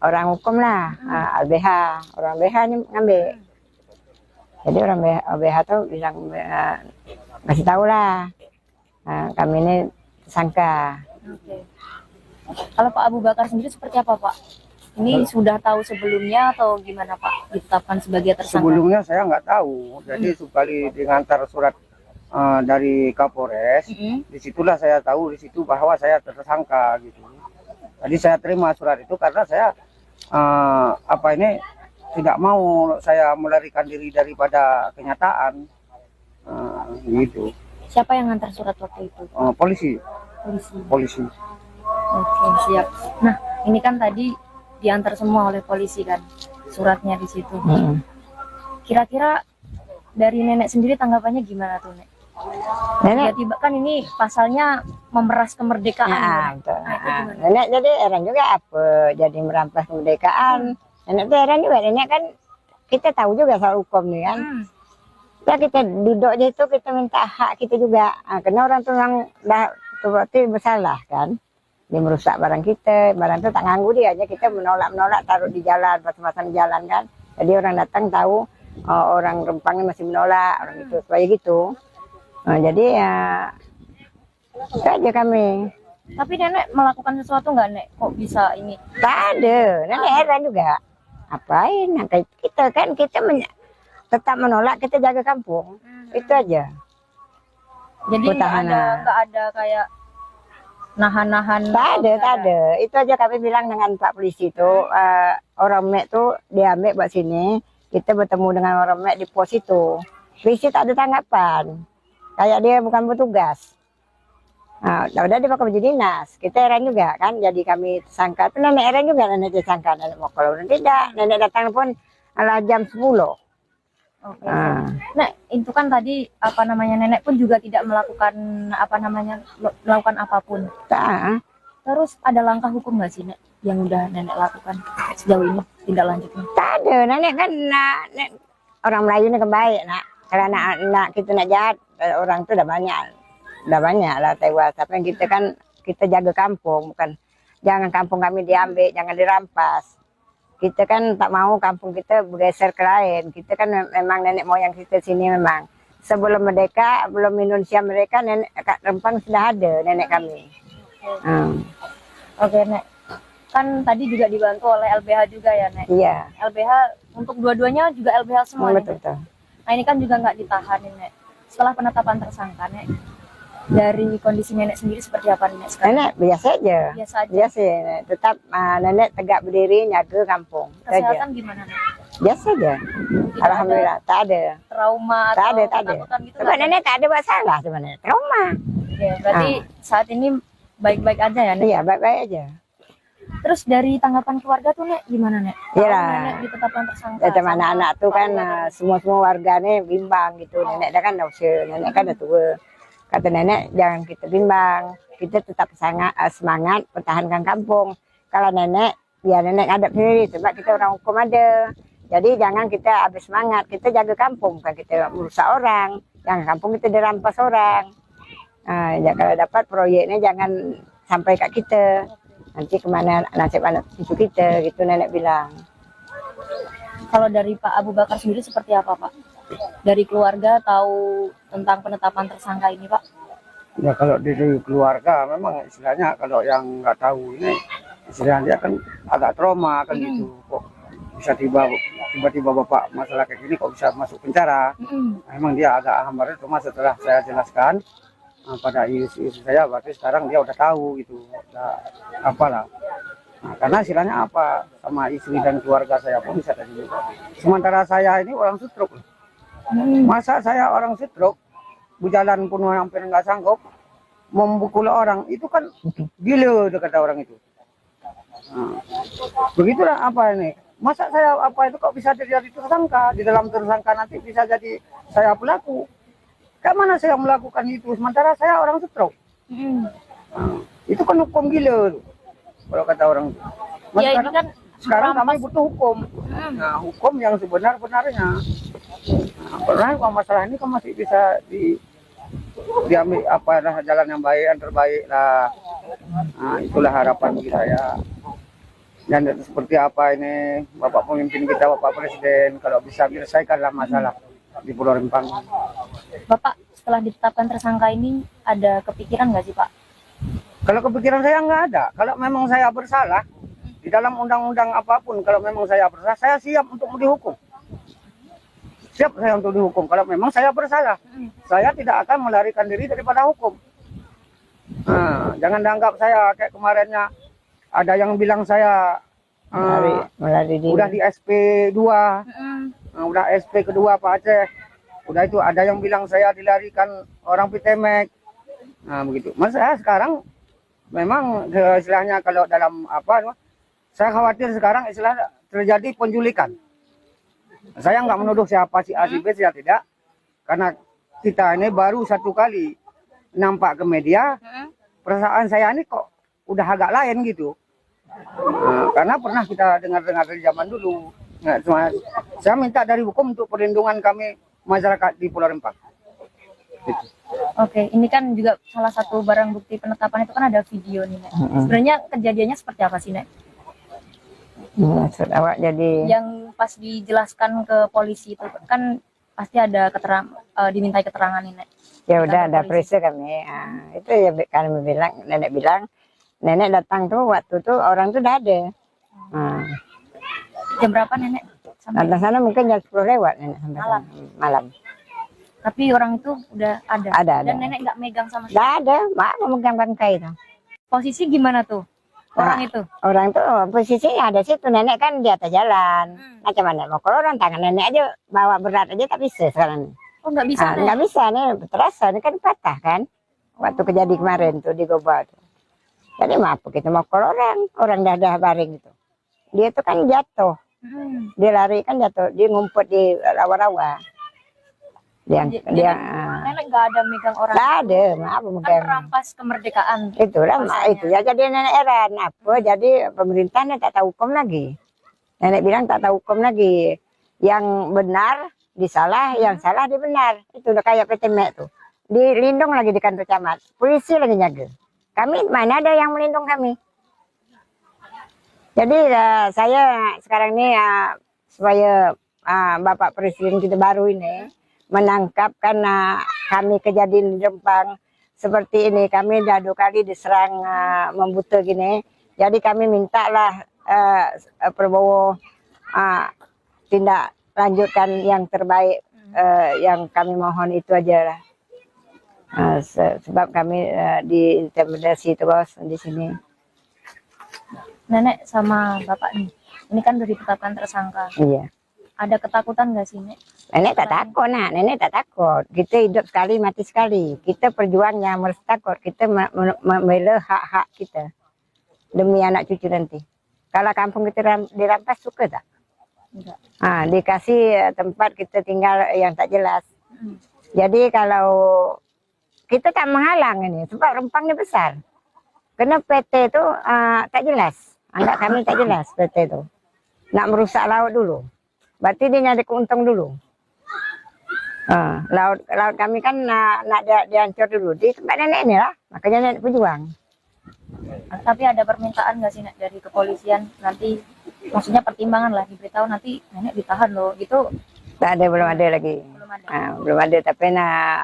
Speaker 3: orang hukum lah, LBH. Orang LBH ini ngambil. Jadi orang LBH tuh bilang, kasih tahu lah, kami ini tersangka.
Speaker 2: Oke. Kalau Pak Abu Bakar sendiri seperti apa, Pak? Ini sudah tahu sebelumnya atau gimana, Pak, ditetapkan sebagai tersangka?
Speaker 4: Sebelumnya saya nggak tahu. Jadi sekali diantar surat dari Kapolres, disitulah saya tahu di situ bahwa saya tersangka gitu. Jadi saya terima surat itu karena saya tidak mau saya melarikan diri daripada kenyataan gitu.
Speaker 2: Siapa yang ngantar surat waktu itu?
Speaker 4: Polisi.
Speaker 2: Polisi. Oke, siap. Nah, ini kan tadi diantar semua oleh polisi kan, suratnya di situ. Kira-kira dari nenek sendiri tanggapannya gimana tuh, Nek?
Speaker 3: Nenek,
Speaker 2: Tiba-tiba kan ini pasalnya memeras kemerdekaan.
Speaker 3: betul.
Speaker 2: Nah, itu gimana?
Speaker 3: Nenek jadi heran juga apa jadi merampas kemerdekaan. Nenek tuh heran juga. Nenek kan kita tahu juga soal hukum nih kan. Ya kita duduk aja itu kita minta hak kita juga. Karena orang tuh yang dah berarti bersalah kan. Dia merusak barang kita, barang itu tak nganggu dia aja, kita menolak taruh di jalan, pasang-pasang di jalan kan. Jadi orang datang tahu orang Rempangnya masih menolak, orang itu supaya gitu. Jadi ya itu aja kami.
Speaker 2: Tapi nenek melakukan sesuatu nggak, Nek? Kok bisa ini?
Speaker 3: Tak ada, nenek heran juga. Apain? Kita kan tetap menolak, kita jaga kampung. Itu aja.
Speaker 2: Jadi nggak ada kayak nahan-nahan.
Speaker 3: Tak ada. Itu aja kami bilang dengan Pak Polisi itu, orang Mek tuh diambil buat sini, kita bertemu dengan orang Mek di pos itu. Polisi tak ada tanggapan. kayak dia bukan petugas. Nah, udah dia pakai baju dinas. Kita heran juga kan, jadi kami tersangka. Tapi nenek heran juga, nenek tersangka. Nenek mau keluar tidak, nenek datang pun ala jam 10.
Speaker 2: Oke. Nek, itu kan tadi apa namanya nenek pun juga tidak melakukan apa namanya melakukan apapun.
Speaker 3: Tak,
Speaker 2: Terus ada langkah hukum nggak sih Nek yang udah nenek lakukan sejauh ini tindak lanjutnya?
Speaker 3: tak ada. Nenek kan orang Melayu ini kebaik nak. Kalau anak kita nak jahat, orang itu udah banyak lah tewas. Tapi kita kan kita jaga kampung, bukan jangan kampung kami diambil, jangan dirampas. Kita kan tak mau kampung kita bergeser ke lain. Kita kan memang nenek moyang kita sini memang. Sebelum merdeka, belum Indonesia mereka, nenek Kak Rempang sudah ada nenek kami.
Speaker 2: Oke Nek, kan tadi juga dibantu oleh LBH juga ya Nek.
Speaker 3: Iya,
Speaker 2: LBH untuk dua-duanya juga LBH semua Nek.
Speaker 3: betul.
Speaker 2: Nah ini kan juga nggak ditahan nih Nek. Setelah penetapan tersangka Nek, dari kondisi nenek sendiri seperti apa nih Nek sekarang?
Speaker 3: Nenek biasa aja.
Speaker 2: Biasa aja.
Speaker 3: Biasa, tetap nenek tegak berdiri jaga kampung. Itu aja.
Speaker 2: Kesehatan gimana Nek?
Speaker 3: Biasa aja.
Speaker 2: Tidak
Speaker 3: Alhamdulillah, tak ada.
Speaker 2: Trauma
Speaker 3: Tak
Speaker 2: atau
Speaker 3: ada, tak ada.
Speaker 2: ketakutan gitu
Speaker 3: Sebab
Speaker 2: nggak ada?
Speaker 3: nenek tak ada masalah sebenarnya. Trauma.
Speaker 2: Oke, berarti saat ini baik-baik aja ya Nek?
Speaker 3: Iya, baik-baik aja.
Speaker 2: Terus dari tanggapan keluarga tuh Nek gimana Nek?
Speaker 3: Iya
Speaker 2: Kalau
Speaker 3: lah.
Speaker 2: nenek ditetapkan tersangka.
Speaker 3: Ya, teman
Speaker 2: sama
Speaker 3: anak-anak tuh kan
Speaker 2: keluarga.
Speaker 3: semua warganya bimbang gitu. Nenek dah kan dah usia, nenek kan dah tua. Kata nenek jangan kita bimbang, kita tetap semangat pertahankan kampung. Kalau nenek, biar nenek hadap sendiri sebab kita orang hukum ada. Jadi jangan kita habis semangat, kita jaga kampung, bukan kita merusak orang. Jangan kampung kita dirampas orang. Nah, ya, kalau dapat proyeknya jangan sampai kat kita. Nanti kemana nasib anak cucu kita, gitu nenek bilang.
Speaker 2: Kalau dari Pak Abu Bakar sendiri seperti apa Pak? Dari keluarga tahu tentang penetapan tersangka ini Pak?
Speaker 4: Ya kalau dari keluarga memang istilahnya kalau yang nggak tahu ini istilahnya dia kan agak trauma kan gitu. Kok bisa tiba-tiba bapak masalah kayak gini kok bisa masuk penjara? Memang dia agak hambar. Cuma setelah saya jelaskan pada istri saya, berarti sekarang dia udah tahu gitu, udah apalah. Nah, karena istilahnya apa sama istri dan keluarga saya pun bisa tadi juga. Sementara saya ini orang stroke. Masa saya orang stroke, berjalan pun hampir nggak sanggup, memukul orang itu kan gila kata orang itu. Nah, begitulah apa ini. Masa saya apa itu kok bisa jadi tersangka, di dalam tersangka nanti bisa jadi saya pelaku. Kayak mana saya melakukan itu sementara saya orang stroke. Nah, itu kan hukum gila kalau kata orang itu.
Speaker 2: Ya ini kan
Speaker 4: sekarang kami
Speaker 2: merampas.
Speaker 4: butuh hukum. Nah, hukum yang sebenar-benarnya. Nah, karena masalah ini kan masih bisa diambil apa jalan yang baik, yang terbaik lah. Nah, itulah harapan bagi saya. Dan seperti apa ini Bapak pemimpin kita, Bapak Presiden, kalau bisa menyelesaikanlah masalah di Pulau Rempang.
Speaker 2: Bapak setelah ditetapkan tersangka ini ada kepikiran nggak sih Pak?
Speaker 4: Kalau kepikiran saya nggak ada. Kalau memang saya bersalah di dalam undang-undang apapun, kalau memang saya bersalah, saya siap untuk dihukum. Siap saya untuk dihukum. Kalau memang saya bersalah, saya tidak akan melarikan diri daripada hukum. Nah, jangan dianggap saya kayak kemarinnya ada yang bilang saya
Speaker 3: Melari diri.
Speaker 4: udah di SP2, udah SP kedua Pak Aceh. Udah itu ada yang bilang saya dilarikan orang Pitemek. Nah begitu. Mas saya sekarang memang istilahnya kalau dalam apa, saya khawatir sekarang istilah terjadi penculikan. Saya nggak menuduh siapa si A si B, saya tidak. Karena kita ini baru satu kali nampak ke media, perasaan saya ini kok udah agak lain gitu. Nah, karena pernah kita dengar-dengar dari zaman dulu. Nah, cuma saya minta dari hukum untuk perlindungan kami masyarakat di Pulau Rempang. Gitu.
Speaker 2: Oke, ini kan juga salah satu barang bukti penetapan itu kan ada video nih Nek. Sebenarnya kejadiannya seperti apa sih Nek?
Speaker 3: Maksud awak jadi
Speaker 2: Yang pas dijelaskan ke polisi itu kan pasti ada dimintai keterangan nih Nek.
Speaker 3: ya udah
Speaker 2: Kantor
Speaker 3: ada
Speaker 2: polisi.
Speaker 3: periksa kami. Itu ya kami bilang, nenek datang tuh waktu tuh orang tuh udah ada.
Speaker 2: Jam berapa Nenek? Sampai
Speaker 3: Datang sana mungkin jam 10 lewat nenek sampai
Speaker 2: Malam.
Speaker 3: sana. Malam.
Speaker 2: tapi orang itu udah ada.
Speaker 3: Ada.
Speaker 2: Dan Nenek nggak megang sama sekali.
Speaker 3: Nggak ada, mak memegang bangkai itu.
Speaker 2: Posisi gimana tuh orang itu?
Speaker 3: Orang tuh posisinya ada situ, nenek kan di atas jalan. Macam mana mau keluar, tangan nenek aja bawa berat aja tak bisa sekarang.
Speaker 2: Oh, nggak bisa, Nek?
Speaker 3: Nggak bisa nih, terasa ini kan patah kan. Waktu kejadian kemarin tuh di Goba tuh. Jadi maaf kita mau orang dah baring itu. Dia tuh kan jatuh, dia lari kan jatuh, dia ngumpet di rawa-rawa.
Speaker 2: Jadi nenek nggak ada megang orang.
Speaker 3: Nggak ada, maaf
Speaker 2: Kan
Speaker 3: megang.
Speaker 2: merampas kemerdekaan.
Speaker 3: Itulah
Speaker 2: Rasanya.
Speaker 3: itu ya jadi nenek heran apa jadi pemerintahnya tak tahu hukum lagi. Nenek bilang tak tahu hukum lagi. Yang benar disalah, yang salah dibenar. Itu udah kayak PT Mek tuh. Dilindung lagi di kantor camat. Polisi lagi jaga. Kami mana ada yang melindung kami. Jadi saya sekarang ini supaya Bapak Presiden kita baru ini menangkap karena kami kejadian di Rempang seperti ini. Kami dah 2 kali diserang membuta gini. Jadi kami mintalah Prabowo tindak lanjutkan yang terbaik. Yang kami mohon itu aja lah. Sebab kami diintimidasi terus di sini.
Speaker 2: Nenek sama bapak nih, ini kan udah ditetapkan tersangka.
Speaker 3: Iya.
Speaker 2: Ada ketakutan nggak sih, Nek?
Speaker 3: Nenek tak takut, nenek tak takut. Kita hidup sekali, mati sekali. Kita perjuangnya harus takut. Kita membela hak-hak kita demi anak cucu nanti. Kalau kampung kita dirampas suka tak?
Speaker 2: Enggak.
Speaker 3: Dikasih tempat kita tinggal yang tak jelas. Jadi kalau kita tak menghalang ini, sebab Rempang ini besar. Karena PT itu tak jelas. Anggap kami tak jelas PT itu. Nak merusak laut dulu. Berarti dia nyari keuntung dulu. Laut kami kan nak dihancur dulu. Di tempat nenek ini lah. Makanya nenek berjuang.
Speaker 2: Tapi ada permintaan nggak sih, Nek, dari kepolisian nanti, maksudnya pertimbangan lah, diberitahu nanti nenek ditahan loh, gitu?
Speaker 3: Tak ada, belum ada lagi.
Speaker 2: Belum ada.
Speaker 3: Belum ada, tapi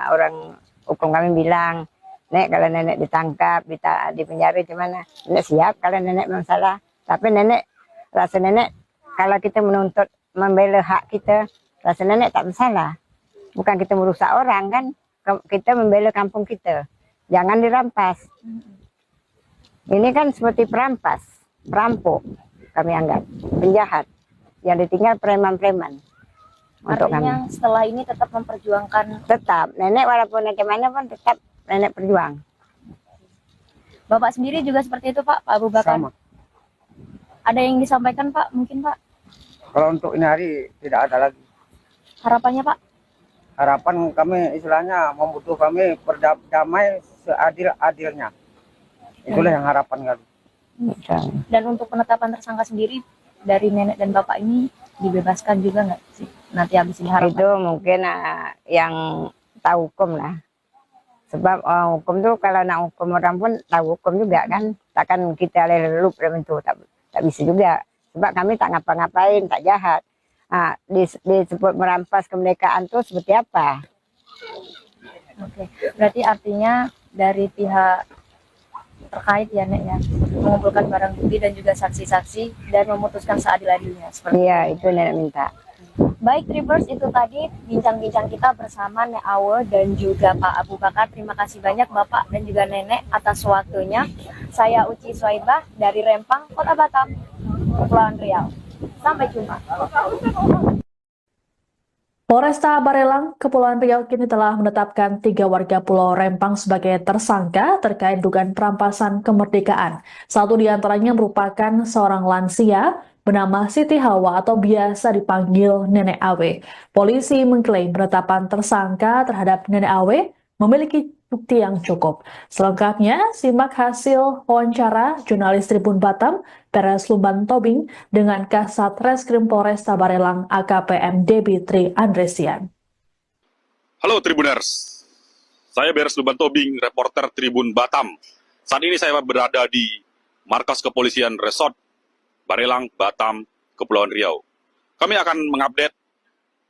Speaker 3: orang hukum kami bilang, Nek kalau nenek ditangkap, di penjara gimana? Nenek siap kalau nenek memang salah. Tapi nenek, rasa nenek kalau kita menuntut membela hak kita, rasa nenek tak bersalah. Bukan kita merusak orang kan, kita membela kampung kita. Jangan dirampas. Ini kan seperti perampas, perampok kami anggap, penjahat. Yang ditinggal preman-preman. Untuk kami.
Speaker 2: Artinya setelah ini tetap memperjuangkan.
Speaker 3: Tetap, nenek walaupun bagaimana pun tetap nenek berjuang.
Speaker 2: Bapak sendiri juga seperti itu, Pak Abu Bakar?
Speaker 4: Sama.
Speaker 2: Ada yang disampaikan, Pak? Mungkin, Pak?
Speaker 4: Kalau untuk ini hari tidak ada lagi.
Speaker 2: Harapannya, Pak?
Speaker 4: Harapan kami istilahnya membutuhkan kami berdamai seadil-adilnya. Itulah yang harapan kami.
Speaker 2: Dan untuk penetapan tersangka sendiri dari nenek dan bapak ini dibebaskan juga nggak sih nanti habis ini harapan?
Speaker 3: Itu mungkin yang tahu hukum lah. Sebab hukum tuh kalau nak hukum orang pun tahu hukum juga kan. Takkan kita lelup dalam itu, tak bisa juga. Sebab kami tak ngapa-ngapain, tak jahat. Disebut merampas kemerdekaan tuh seperti apa?
Speaker 2: Oke, berarti artinya dari pihak terkait ya, Nek, ya, mengumpulkan barang bukti dan juga saksi-saksi dan memutuskan seadil-adilnya.
Speaker 3: Iya, itu nenek minta.
Speaker 2: Baik, Tribers, itu tadi bincang-bincang kita bersama Nek Awe dan juga Pak Abu Bakar. Terima kasih banyak Bapak dan juga Nenek atas waktunya. Saya Uci Swaibah dari Rempang, Kota Batam, Kepulauan Riau. Sampai jumpa.
Speaker 1: Polresta Barelang, Kepulauan Riau kini telah menetapkan 3 warga Pulau Rempang sebagai tersangka terkait dugaan perampasan kemerdekaan. Satu di antaranya merupakan seorang lansia bernama Siti Hawa atau biasa dipanggil Nenek Awe. Polisi mengklaim penetapan tersangka terhadap Nenek Awe memiliki bukti yang cukup. Selengkapnya, simak hasil wawancara jurnalis Tribun Batam, Peres Lumban Tobing, dengan Kasat Reskrim Polresta Barelang AKPM Debitri Andresian.
Speaker 5: Halo Tribuners, saya Beres Lumban Tobing, reporter Tribun Batam. Saat ini saya berada di markas kepolisian Resort Barelang, Batam, Kepulauan Riau. Kami akan mengupdate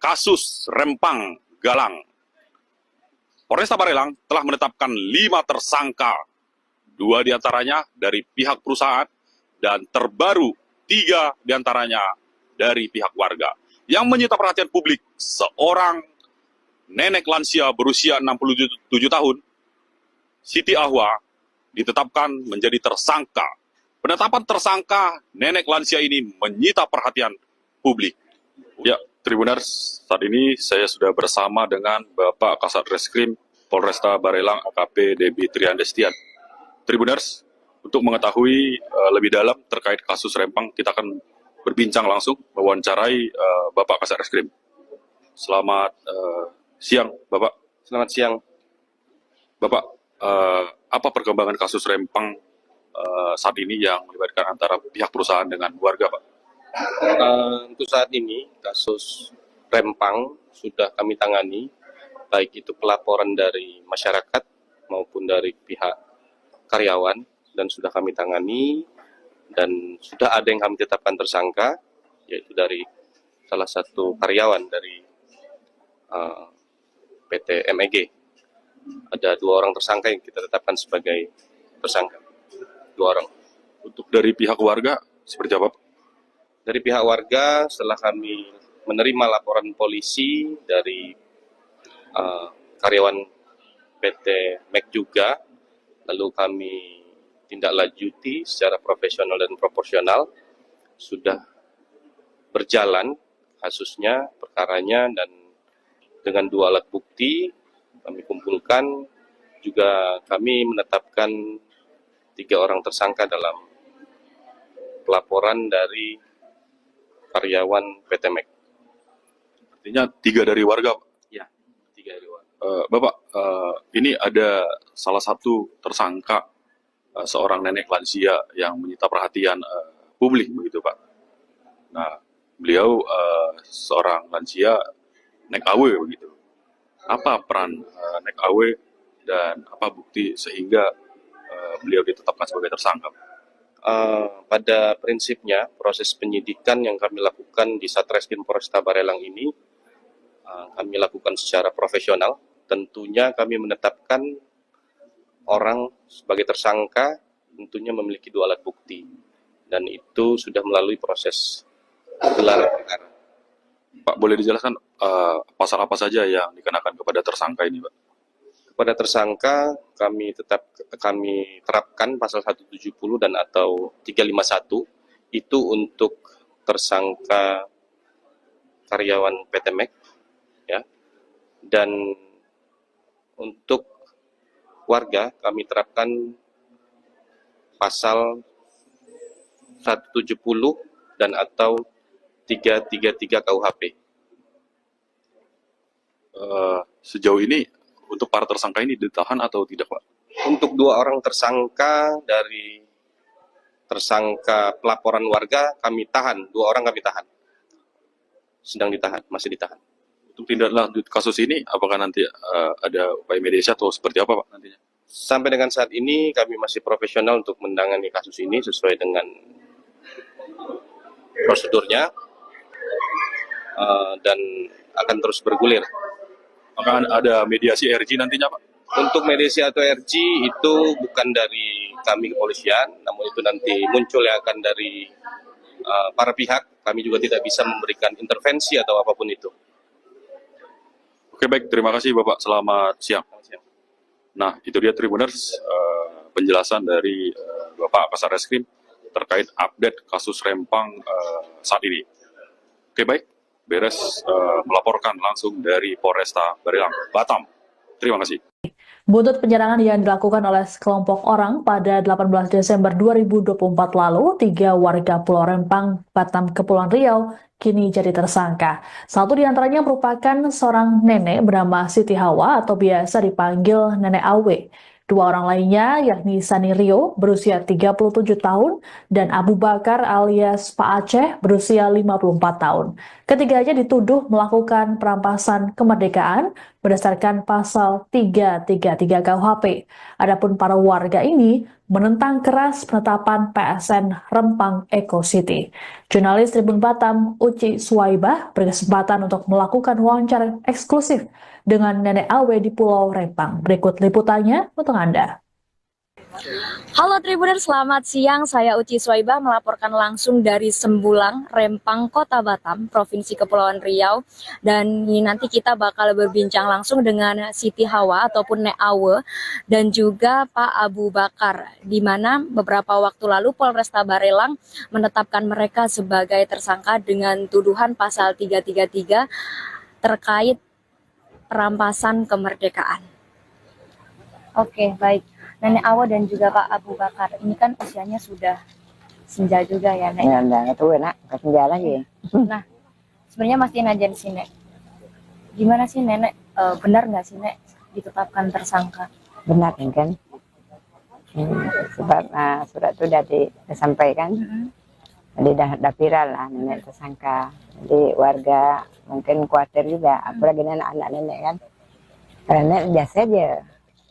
Speaker 5: kasus Rempang Galang. Polresta Barelang telah menetapkan 5 tersangka, 2 diantaranya dari pihak perusahaan, dan terbaru 3 diantaranya dari pihak warga. Yang menyita perhatian publik, seorang nenek lansia berusia 67 tahun, Siti Ahwa, ditetapkan menjadi tersangka. Penetapan tersangka nenek lansia ini menyita perhatian publik. Ya, Tribuners, saat ini saya sudah bersama dengan Bapak Kasat Reskrim Polresta Barelang AKP Debi Triandestian. Tribuners, untuk mengetahui lebih dalam terkait kasus Rempang, kita akan berbincang langsung mewawancarai Bapak Kasat Reskrim. Selamat siang, Bapak.
Speaker 6: Selamat siang.
Speaker 5: Bapak, apa perkembangan kasus Rempang saat ini yang melibatkan antara pihak perusahaan dengan warga, Pak?
Speaker 6: Untuk saat ini, kasus Rempang sudah kami tangani, baik itu pelaporan dari masyarakat maupun dari pihak karyawan, dan sudah kami tangani, dan sudah ada yang kami tetapkan tersangka, yaitu dari salah satu karyawan dari PT MEG. Ada 2 orang tersangka yang kita tetapkan sebagai tersangka. 2 orang.
Speaker 5: Untuk dari pihak warga, seperti apa, Pak?
Speaker 6: Dari pihak warga, setelah kami menerima laporan polisi dari karyawan PT MEG juga, lalu kami tindak lanjuti secara profesional dan proporsional, sudah berjalan kasusnya, perkaranya, dan dengan 2 alat bukti kami kumpulkan, juga kami menetapkan 3 orang tersangka dalam pelaporan dari karyawan PT MEG.
Speaker 5: Artinya 3 dari warga, Pak?
Speaker 6: Ya, 3 dari warga.
Speaker 5: Bapak, ini ada salah satu tersangka, seorang nenek lansia yang menyita perhatian publik, begitu, Pak. Nah, beliau seorang lansia nek AW, begitu. Apa peran nek AW dan apa bukti sehingga beliau ditetapkan sebagai tersangka?
Speaker 6: Pada prinsipnya, proses penyidikan yang kami lakukan di Satreskrim Polresta Barelang ini, kami lakukan secara profesional. Tentunya kami menetapkan orang sebagai tersangka, tentunya memiliki 2 alat bukti. Dan itu sudah melalui proses gelar perkara.
Speaker 5: Pak, boleh dijelaskan pasal apa saja yang dikenakan kepada tersangka ini, Pak?
Speaker 6: Pada tersangka kami terapkan pasal 170 dan atau 351 itu untuk tersangka karyawan PT MEG, ya. Dan untuk warga kami terapkan pasal 170 dan atau 333 KUHP.
Speaker 5: Sejauh ini untuk para tersangka ini ditahan atau tidak, Pak?
Speaker 6: Untuk 2 orang tersangka dari tersangka pelaporan warga kami tahan, 2 orang kami tahan. Sedang ditahan, masih ditahan.
Speaker 5: Untuk tindak lanjut kasus ini, apakah nanti ada upaya mediasi atau seperti apa, Pak, nantinya?
Speaker 6: Sampai dengan saat ini kami masih profesional untuk menangani kasus ini sesuai dengan prosedurnya, dan akan terus bergulir.
Speaker 5: Apakah ada mediasi RG nantinya, Pak?
Speaker 6: Untuk mediasi atau RG itu bukan dari kami kepolisian, namun itu nanti muncul yang akan dari para pihak. Kami juga tidak bisa memberikan intervensi atau apapun itu.
Speaker 5: Oke, baik. Terima kasih, Bapak. Selamat siang. Nah, itu dia Tribuners, penjelasan dari Bapak Kasat Reskrim terkait update kasus Rempang saat ini. Oke, baik. Beres melaporkan langsung dari Polresta Barelang, Batam. Terima kasih.
Speaker 1: Buntut penyerangan yang dilakukan oleh sekelompok orang pada 18 Desember 2024 lalu, 3 warga Pulau Rempang, Batam, Kepulauan Riau, kini jadi tersangka. Satu di antaranya merupakan seorang nenek bernama Siti Hawa atau biasa dipanggil Nenek Awe. 2 orang lainnya yakni Sani Rio berusia 37 tahun dan Abu Bakar alias Pak Aceh berusia 54 tahun. Ketiganya dituduh melakukan perampasan kemerdekaan berdasarkan pasal 333 KUHP. Adapun para warga ini menentang keras penetapan PSN Rempang Eco City. Jurnalis Tribun Batam Uci Suwaibah berkesempatan untuk melakukan wawancara eksklusif dengan Nenek Awe di Pulau Rempang. Berikut liputannya untuk Anda.
Speaker 2: Halo Tribuners, selamat siang. Saya Uci Swaibah melaporkan langsung dari Sembulang, Rempang, Kota Batam, Provinsi Kepulauan Riau. Dan ini nanti kita bakal berbincang langsung dengan Siti Hawa ataupun Nek Awe dan juga Pak Abu Bakar, di mana beberapa waktu lalu Polresta Barelang menetapkan mereka sebagai tersangka dengan tuduhan pasal 333 terkait perampasan kemerdekaan. Oke, baik. Nenek Awa dan juga Pak Abu Bakar, ini kan usianya sudah senja juga ya, Nek?
Speaker 3: Ya, udah itu enak, nggak senja lagi.
Speaker 2: Nah, sebenarnya masih najan sih, Nek. Gimana sih, Nenek? Benar nggak sih, Nek, ditetapkan tersangka?
Speaker 3: Benar kan? Sebab surat itu udah disampaikan, jadi dah viral lah nenek tersangka. Jadi warga mungkin khawatir juga, apalagi anak-anak nenek kan. Karena nenek biasa aja.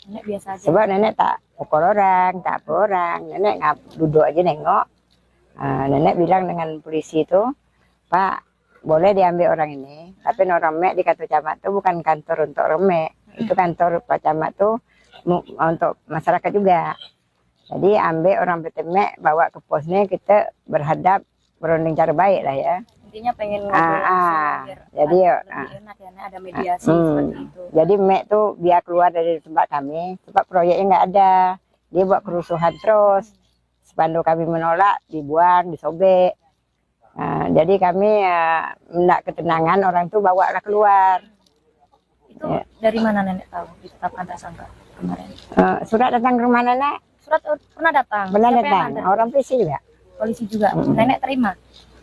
Speaker 2: Nenek biasa aja.
Speaker 3: Sebab nenek tak pukul orang, tak apa orang. Nenek duduk aja nengok. Nenek bilang dengan polisi itu, Pak, boleh diambil orang ini. Tapi orang Mek di kantor camat itu bukan kantor untuk orang Mek. Itu kantor Pak Camat tuh untuk masyarakat juga. Jadi ambil orang PT Mek, bawa ke posnya, kita berhadap berunding cara baik lah ya.
Speaker 2: Intinya pengen ngobrol langsung, biar
Speaker 3: jadi
Speaker 2: lebih enak ya, Nek, ada mediasi seperti itu.
Speaker 3: Jadi Mek tuh biar keluar dari tempat kami, sebab proyeknya nggak ada, dia buat kerusuhan terus. Spanduk kami menolak, dibuang, disobek. Jadi kami hendak ketenangan, orang tuh bawa lah keluar.
Speaker 2: Itu dari mana Nenek tahu ditetapkan tersangka kemarin?
Speaker 3: Surat datang ke rumah nenek,
Speaker 2: Surat pernah datang?
Speaker 3: benar
Speaker 2: Siapa yang
Speaker 3: datang,
Speaker 2: antar?
Speaker 3: orang polisi juga.
Speaker 2: Polisi juga. Nenek terima?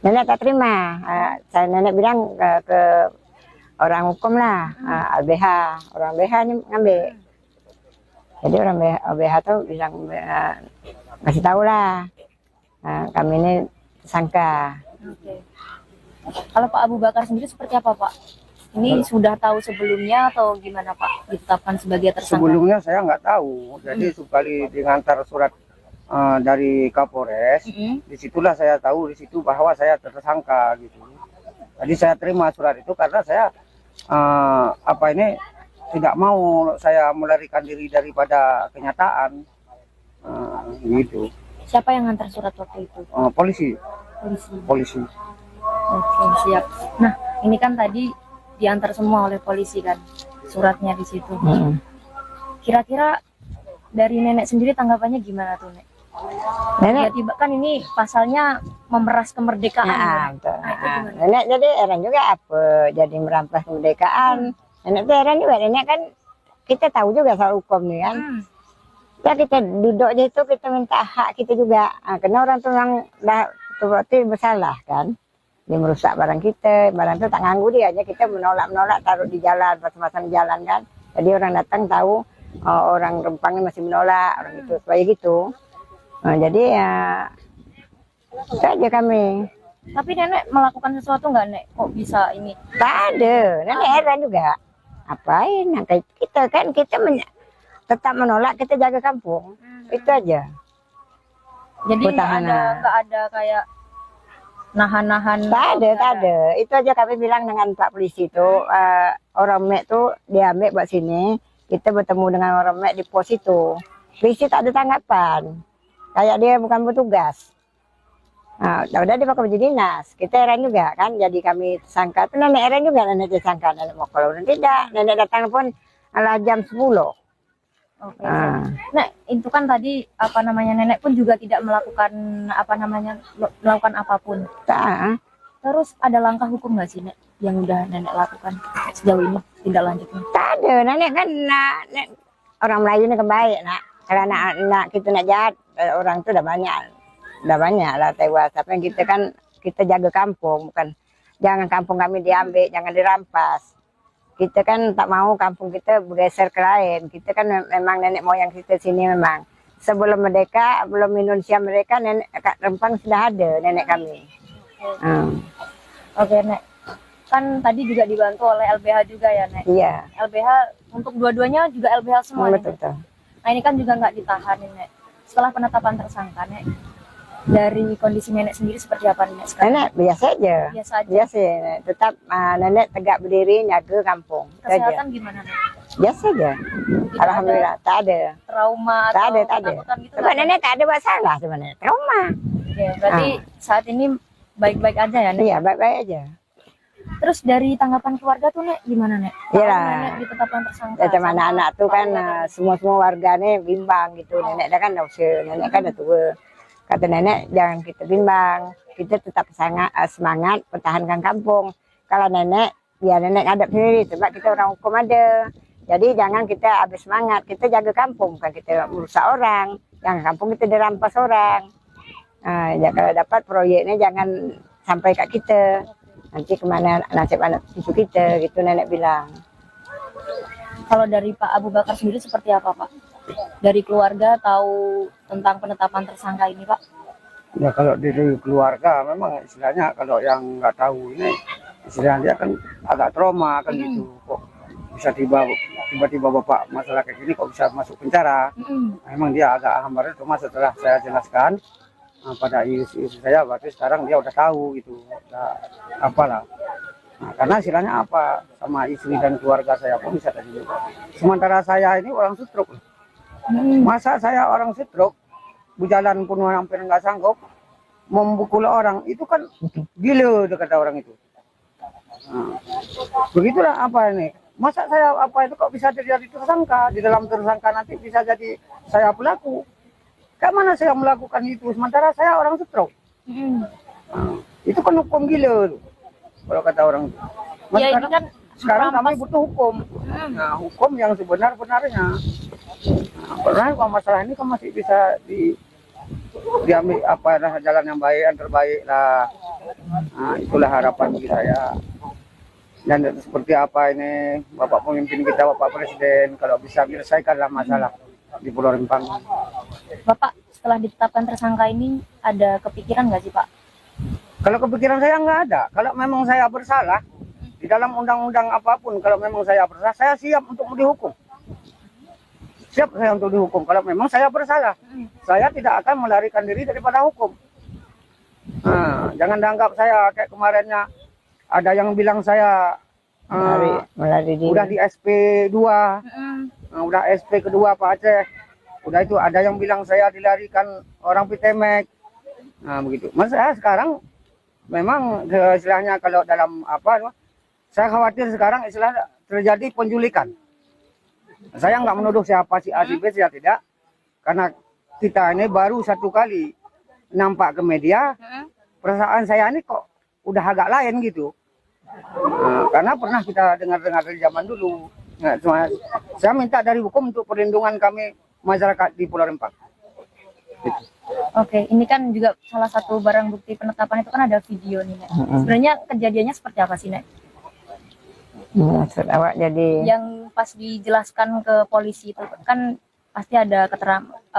Speaker 3: Nenek tak terima, saya nenek bilang ke orang hukum lah, LBH, orang LBH ngambil. Jadi orang LBH tuh bilang kasih tahu lah, kami ini tersangka.
Speaker 2: Oke. Kalau Pak Abu Bakar sendiri seperti apa, Pak? Ini sudah tahu sebelumnya atau gimana, Pak, ditetapkan sebagai tersangka?
Speaker 4: Sebelumnya saya nggak tahu, jadi sekali diantar surat dari Kapolres, disitulah saya tahu di situ bahwa saya tersangka gitu. Jadi saya terima surat itu karena saya tidak mau saya melarikan diri daripada kenyataan gitu.
Speaker 2: Siapa yang ngantar surat waktu itu?
Speaker 4: Polisi.
Speaker 2: Polisi. Oke, siap. Nah, ini kan tadi diantar semua oleh polisi kan, suratnya di situ. Kira-kira dari nenek sendiri tanggapannya gimana tuh, Nek?
Speaker 3: Nenek,
Speaker 2: Tiba-tiba kan ini pasalnya memeras kemerdekaan.
Speaker 3: betul.
Speaker 2: Nah, itu gimana?
Speaker 3: Nenek jadi heran juga apa jadi merampas kemerdekaan. Nenek tuh heran juga, nenek kan kita tahu juga soal hukum nih kan. Ya kita duduk aja itu kita minta hak kita juga. Karena orang tuh yang dah berarti bersalah kan. Dia merusak barang kita, barang itu tak nganggu dia aja, kita menolak taruh di jalan, pasang-pasang di jalan kan. Jadi orang datang tahu orang Rempangnya masih menolak orang itu supaya gitu. Jadi ya itu aja kami.
Speaker 2: Tapi nenek melakukan sesuatu nggak, Nek? Kok bisa ini?
Speaker 3: Tak ada, nenek heran juga. Apain? Nah, kita kan tetap menolak, kita jaga kampung. Itu aja.
Speaker 2: Jadi nggak
Speaker 3: Pertahanan.
Speaker 2: ada kayak nahan-nahan.
Speaker 3: Tak ada. Itu aja kami bilang dengan Pak Polisi itu, orang Mek tuh diambil buat sini, kita bertemu dengan orang Mek di pos itu. Polisi tak ada tanggapan, kayak dia bukan petugas. Udah dia pakai baju dinas, kita heran juga kan, jadi kami tersangka. Itu nenek heran juga, nenek tersangka, nenek mau kalau tidak, nenek datang pun ala jam 10.
Speaker 2: Oke. Nek, itu kan tadi nenek pun juga tidak melakukan melakukan apapun.
Speaker 3: Tak.
Speaker 2: Terus ada langkah hukum nggak sih, Nek, yang udah nenek lakukan sejauh ini tindak lanjutnya?
Speaker 3: Tak ada, nenek kan orang Melayu ini kan baik nak. Kalau anak kita nak jahat, orang itu udah banyak lah tewas. Tapi kita kan kita jaga kampung, bukan jangan kampung kami diambil, jangan dirampas. Kita kan tak mau kampung kita bergeser ke lain. Kita kan memang nenek moyang kita sini memang. Sebelum merdeka, belum Indonesia mereka, nenek Rempang sudah ada nenek kami.
Speaker 2: Oke, Nek. Kan tadi juga dibantu oleh LBH juga ya, Nek?
Speaker 3: Iya.
Speaker 2: LBH untuk dua-duanya juga LBH semua, Nek?
Speaker 3: Betul.
Speaker 2: Nah, ini kan juga nggak ditahan, Nek. Setelah penetapan tersangka, Nek, dari kondisi nenek sendiri seperti apa, Nek, sekarang?
Speaker 3: Nenek biasa aja.
Speaker 2: Biasa aja.
Speaker 3: Biasa, tetap nenek tegak berdiri, jaga kampung. Itu aja.
Speaker 2: Kesehatan gimana, Nek?
Speaker 3: biasa aja. Alhamdulillah tak ada.
Speaker 2: Trauma
Speaker 3: Tak
Speaker 2: atau
Speaker 3: ada, tak ada.
Speaker 2: ketakutan gitu
Speaker 3: Sebab
Speaker 2: nggak ada?
Speaker 3: nenek tak ada masalah sebenarnya. Trauma.
Speaker 2: Oke, berarti saat ini baik-baik aja ya, Nek?
Speaker 3: Iya, baik-baik aja.
Speaker 2: Terus dari tanggapan keluarga tuh, Nek, gimana, Nek?
Speaker 3: Iya.
Speaker 2: Kalau Nenek ditetapkan tersangka.
Speaker 3: Macam
Speaker 2: sama
Speaker 3: anak-anak tuh kan
Speaker 2: keluarga
Speaker 3: semua warga nih bimbang gitu. Nenek dah kan dah usia, nenek kan dah tua. Kata nenek jangan kita bimbang, kita tetap semangat pertahankan kampung. Kalau nenek, biar nenek hadap sendiri sebab kita orang hukum ada. Jadi jangan kita habis semangat, kita jaga kampung, bukan kita merusak orang. Jangan kampung kita dirampas orang. Ya, kalau dapat proyeknya jangan sampai kat kita. Nanti kemana nasib anak cucu kita, gitu nenek bilang.
Speaker 2: Kalau dari Pak Abu Bakar sendiri seperti apa, Pak? Dari keluarga tahu tentang penetapan tersangka ini, Pak?
Speaker 4: Ya kalau dari keluarga memang istilahnya kalau yang nggak tahu ini istilahnya dia kan agak trauma kan gitu. Kok bisa tiba-tiba bapak masalah kayak gini kok bisa masuk penjara? Memang dia agak hambar, cuma setelah saya jelaskan pada istri saya, berarti sekarang dia udah tahu gitu, udah apalah. Nah, karena istilahnya apa sama istri dan keluarga saya pun bisa tadi. Sementara saya ini orang stroke. Masa saya orang stroke, berjalan pun hampir nggak sanggup, membukul orang, itu kan gila kata orang itu. Nah, begitulah apa ini. Masa saya apa itu kok bisa jadi tersangka, di dalam tersangka nanti bisa jadi saya pelaku. Kayak mana saya melakukan itu sementara saya orang stroke. Nah, itu kan hukum gila tuh, kalau kata orang itu.
Speaker 2: Ya ini kan
Speaker 4: Sekarang kami
Speaker 2: merampas.
Speaker 4: butuh hukum. Nah, hukum yang sebenar-benarnya. Nah, kalau masalah ini kan masih bisa diambil apa jalan yang baik, yang terbaik lah. Nah, itulah harapan bagi saya. Dan seperti apa ini Bapak pemimpin kita, Bapak Presiden, kalau bisa menyelesaikanlah masalah di Pulau Rempang.
Speaker 2: Bapak setelah ditetapkan tersangka ini ada kepikiran nggak sih, Pak?
Speaker 4: Kalau kepikiran saya nggak ada. Kalau memang saya bersalah di dalam undang-undang apapun, kalau memang saya bersalah, saya siap untuk dihukum. Siap saya untuk dihukum. Kalau memang saya bersalah, saya tidak akan melarikan diri daripada hukum. Nah, jangan dianggap saya kayak kemarinnya ada yang bilang saya
Speaker 3: Melari diri.
Speaker 4: udah di SP2, udah SP kedua Pak Aceh. Udah itu ada yang bilang saya dilarikan orang Pitemek. Nah begitu. Mas saya sekarang memang istilahnya kalau dalam apa, saya khawatir sekarang istilah terjadi penculikan. Saya nggak menuduh siapa si A si B, saya tidak. Karena kita ini baru satu kali nampak ke media, perasaan saya ini kok udah agak lain gitu. Nah, karena pernah kita dengar-dengar dari zaman dulu. Nah, cuma saya minta dari hukum untuk perlindungan kami masyarakat di Pulau Rempang.
Speaker 2: Oke, ini kan juga salah satu barang bukti penetapan itu kan ada video nih, Nek. Sebenarnya kejadiannya seperti apa sih, Nek?
Speaker 3: Maksud awak jadi
Speaker 2: Yang pas dijelaskan ke polisi itu kan pasti ada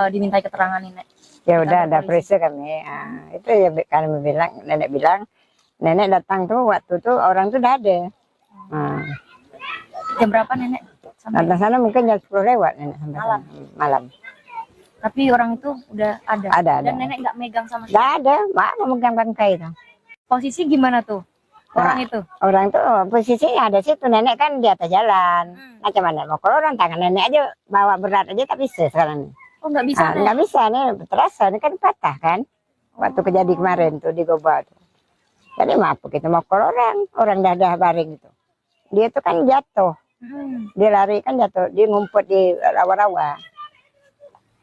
Speaker 2: dimintai keterangan nih, Nek.
Speaker 3: ya udah ada
Speaker 2: polisi.
Speaker 3: periksa kami. Itu ya kami bilang, nenek datang tuh waktu tuh orang tuh udah ada.
Speaker 2: Jam berapa, Nenek? Sampai
Speaker 3: Datang sana mungkin jam 10 lewat nenek sampai
Speaker 2: Malam.
Speaker 3: sana. Malam.
Speaker 2: tapi orang itu udah ada.
Speaker 3: Ada.
Speaker 2: Dan Nenek nggak megang sama sekali.
Speaker 3: Nggak ada, mak memegang bangkai itu.
Speaker 2: Posisi gimana tuh orang itu?
Speaker 3: Orang tuh posisinya ada situ, nenek kan di atas jalan. Macam mana mau kalau orang tangan nenek aja bawa berat aja tak bisa sekarang.
Speaker 2: Oh nggak bisa, Nek.
Speaker 3: Nggak bisa nih, terasa ini kan patah kan. Waktu kejadian kemarin tuh di Goba tuh. Jadi maaf kita mau kalau orang dah baring itu. Dia tuh kan jatuh. Dia lari kan jatuh, dia ngumpet di rawa-rawa.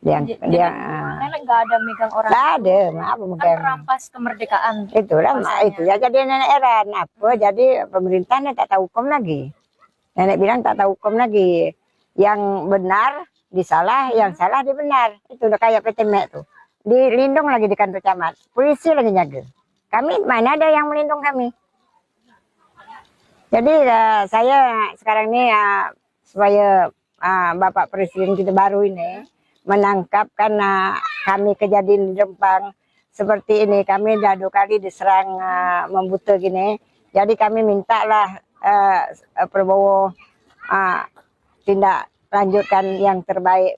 Speaker 2: Jadi Nenek nggak ada megang orang.
Speaker 3: nggak ada, maaf
Speaker 2: Kan
Speaker 3: megang.
Speaker 2: merampas kemerdekaan.
Speaker 3: Itulah
Speaker 2: Rasanya.
Speaker 3: itu ya jadi nenek heran apa jadi pemerintahnya tak tahu hukum lagi. Nenek bilang tak tahu hukum lagi. Yang benar disalah, yang salah dibenar. Itu udah kayak Pitemek tuh. Dilindung lagi di kantor camat. Polisi lagi jaga. Kami mana ada yang melindung kami. Jadi saya sekarang ini supaya Bapak Presiden kita baru ini menangkap karena kami kejadian di Rempang seperti ini. Kami dah 2 kali diserang membuta gini. Jadi kami mintalah Prabowo tindak lanjutkan yang terbaik.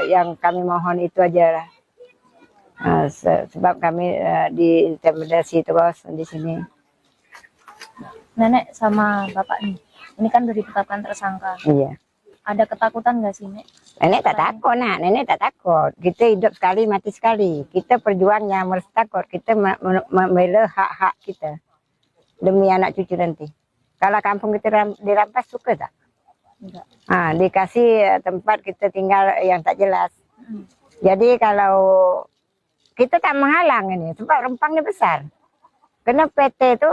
Speaker 3: Yang kami mohon itu aja lah. Sebab kami diintimidasi terus di sini.
Speaker 2: Nenek sama Bapak nih, ini kan udah ditetapkan tersangka.
Speaker 3: Iya.
Speaker 2: Ada ketakutan nggak sih, Nek?
Speaker 3: Nenek tak takut, nak. Nenek tak takut. Kita hidup sekali, mati sekali. Kita perjuang yang harus takut. Kita membela hak-hak kita demi anak cucu nanti. Kalau kampung kita dirampas, suka tak?
Speaker 2: Enggak.
Speaker 3: Dikasih tempat kita tinggal yang tak jelas. Jadi kalau kita tak menghalang ini, sebab Rempang ni besar. Kena PT itu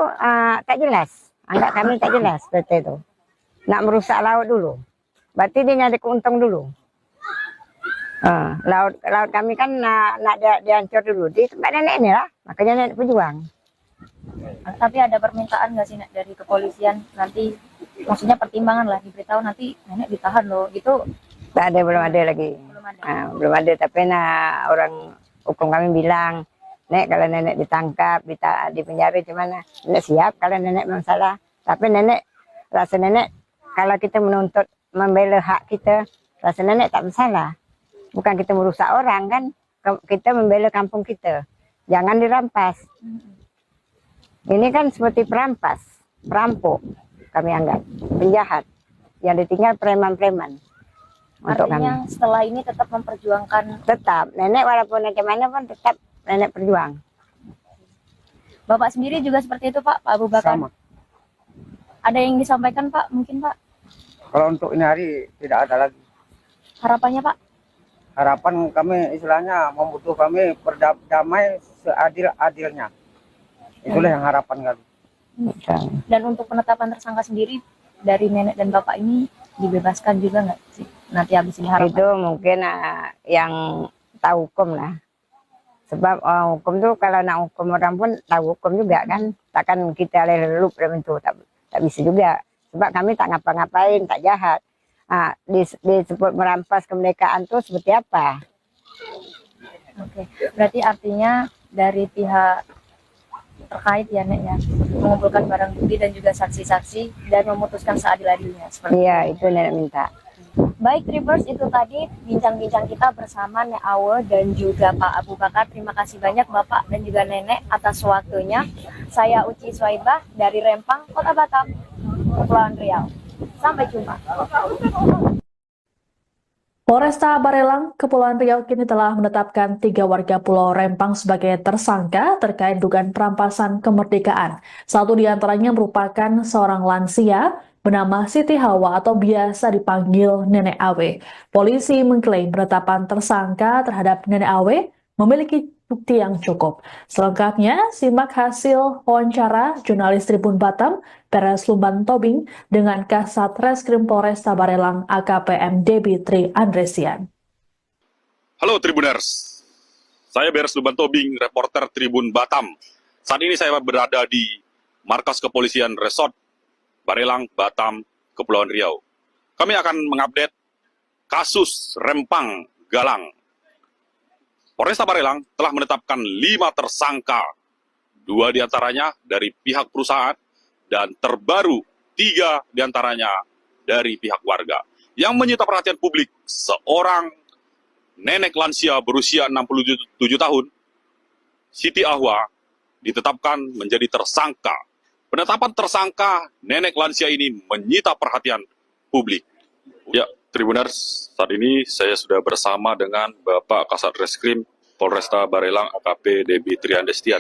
Speaker 3: tak jelas. Anggap kami tak jelas PT itu. Nak merusak laut dulu. Berarti dia nyari keuntung dulu. Laut kami kan nak dihancur dulu. Di tempat nenek ini lah. Makanya nenek berjuang.
Speaker 2: Tapi ada permintaan nggak sih, Nek, dari kepolisian nanti, maksudnya pertimbangan lah, diberitahu nanti nenek ditahan loh, gitu?
Speaker 3: Tak ada, belum ada lagi.
Speaker 2: Belum ada.
Speaker 3: Belum ada, tapi orang hukum kami bilang, Nek kalau nenek ditangkap, di penjara gimana? Nenek siap kalau nenek memang salah. Tapi nenek, rasa nenek kalau kita menuntut membela hak kita, rasa nenek tak bersalah. Bukan kita merusak orang kan, kita membela kampung kita. Jangan dirampas. Ini kan seperti perampas, perampok kami anggap, penjahat. Yang ditinggal preman-preman. Untuk
Speaker 2: Artinya
Speaker 3: kami.
Speaker 2: setelah ini tetap memperjuangkan.
Speaker 3: Tetap, nenek walaupun macam mana pun tetap nenek berjuang.
Speaker 2: Bapak sendiri juga seperti itu, Pak Abu Bakar?
Speaker 4: Sama.
Speaker 2: Ada yang disampaikan, Pak? Mungkin, Pak?
Speaker 4: Kalau untuk ini hari tidak ada lagi.
Speaker 2: Harapannya, Pak?
Speaker 4: Harapan kami istilahnya membutuh kami berdamai seadil-adilnya. Itulah yang harapan kami.
Speaker 2: Dan untuk penetapan tersangka sendiri dari nenek dan bapak ini dibebaskan juga nggak sih? Nanti habis ini harapan.
Speaker 3: Itu mungkin yang tahu hukum lah. Sebab hukum tuh kalau nak hukum orang pun tahu hukum juga kan. Takkan kita lelup dalam itu. Tak bisa juga. Sebab kami tak ngapa-ngapain, tak jahat. Disebut merampas kemerdekaan tuh seperti apa?
Speaker 2: Oke. Berarti artinya dari pihak terkait ya, Nek, ya, mengumpulkan barang bukti dan juga saksi-saksi dan memutuskan seadil-adilnya.
Speaker 3: Iya, itu nenek minta.
Speaker 2: Baik, Tribers, itu tadi bincang-bincang kita bersama Nek Awe dan juga Pak Abu Bakar. Terima kasih banyak Bapak dan juga Nenek atas waktunya. Saya Uci Swaibah dari Rempang, Kota Batam, Kepulauan Riau. Sampai jumpa.
Speaker 1: Polresta Barelang, Kepulauan Riau kini telah menetapkan 3 warga Pulau Rempang sebagai tersangka terkait dugaan perampasan kemerdekaan. Satu di antaranya merupakan seorang lansia bernama Siti Hawa atau biasa dipanggil Nenek Awe. Polisi mengklaim penetapan tersangka terhadap Nenek Awe memiliki bukti yang cukup. Selengkapnya, simak hasil wawancara jurnalis Tribun Batam, Peres Lumban Tobing, dengan Kasat Reskrim Polresta Barelang AKPM Debi Tri Andresian.
Speaker 5: Halo Tribuners, saya Beres Lumban Tobing, reporter Tribun Batam. Saat ini saya berada di markas kepolisian Resort Barelang, Batam, Kepulauan Riau. Kami akan mengupdate kasus Rempang Galang. Polresta Barelang telah menetapkan 5 tersangka, 2 diantaranya dari pihak perusahaan, dan terbaru 3 diantaranya dari pihak warga. Yang menyita perhatian publik, seorang nenek lansia berusia 67 tahun, Siti Ahwa, ditetapkan menjadi tersangka. Penetapan tersangka nenek lansia ini menyita perhatian publik. Ya, Tribuners, saat ini saya sudah bersama dengan Bapak Kasat Reskrim Polresta Barelang AKP Debi Triandestian.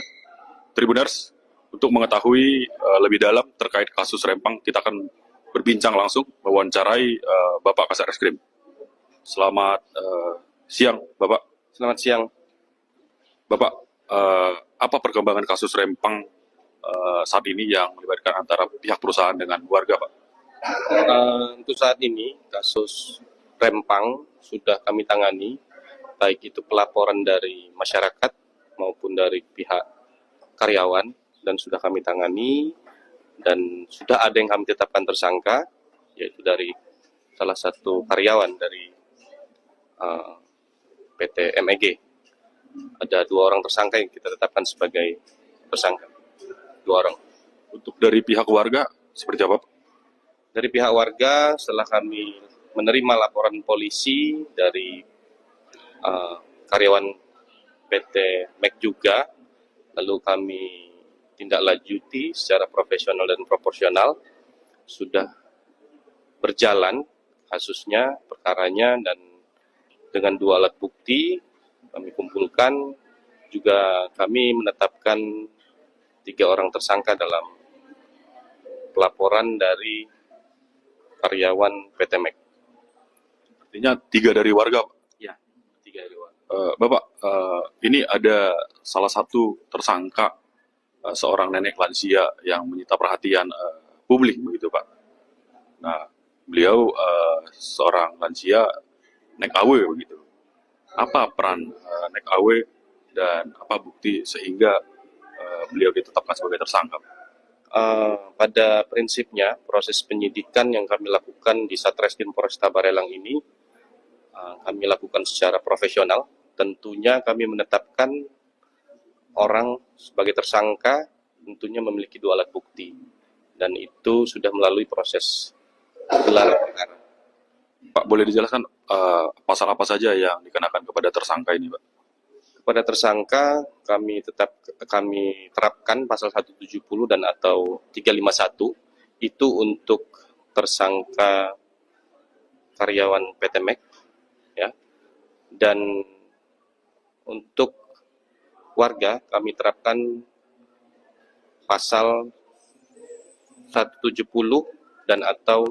Speaker 5: Tribuners, untuk mengetahui lebih dalam terkait kasus Rempang, kita akan berbincang langsung mewawancarai Bapak Kasat Reskrim. Selamat siang, Bapak.
Speaker 6: Selamat siang.
Speaker 5: Bapak, apa perkembangan kasus Rempang saat ini yang melibatkan antara pihak perusahaan dengan warga, Pak?
Speaker 6: Untuk saat ini, kasus Rempang sudah kami tangani, baik itu pelaporan dari masyarakat maupun dari pihak karyawan, dan sudah kami tangani, dan sudah ada yang kami tetapkan tersangka, yaitu dari salah satu karyawan dari PT MEG. Ada 2 orang tersangka yang kita tetapkan sebagai tersangka. 2 orang.
Speaker 5: Untuk dari pihak warga, seperti apa, Pak?
Speaker 6: Dari pihak warga, setelah kami menerima laporan polisi dari karyawan PT MEG juga, lalu kami tindak lanjuti secara profesional dan proporsional, sudah berjalan kasusnya, perkaranya, dan dengan 2 alat bukti kami kumpulkan, juga kami menetapkan 3 orang tersangka dalam pelaporan dari karyawan PT Mek.
Speaker 5: Artinya 3 dari warga, Pak.
Speaker 6: Ya, 3 dari warga.
Speaker 5: Bapak, ini ada salah satu tersangka, seorang nenek lansia yang menyita perhatian publik, begitu Pak. Nah, beliau seorang lansia nek AW, begitu. Apa peran nek AW dan apa bukti sehingga beliau ditetapkan sebagai tersangka?
Speaker 6: Pada prinsipnya, proses penyidikan yang kami lakukan di Satreskrim Polresta Barelang ini kami lakukan secara profesional. Tentunya kami menetapkan orang sebagai tersangka, tentunya memiliki 2 alat bukti, dan itu sudah melalui proses gelar perkara.
Speaker 5: Pak, boleh dijelaskan pasal apa saja yang dikenakan kepada tersangka ini, Pak?
Speaker 6: Kepada tersangka kami terapkan pasal 170 dan atau 351 itu untuk tersangka karyawan PT Mek, ya. Dan untuk warga kami terapkan pasal 170 dan atau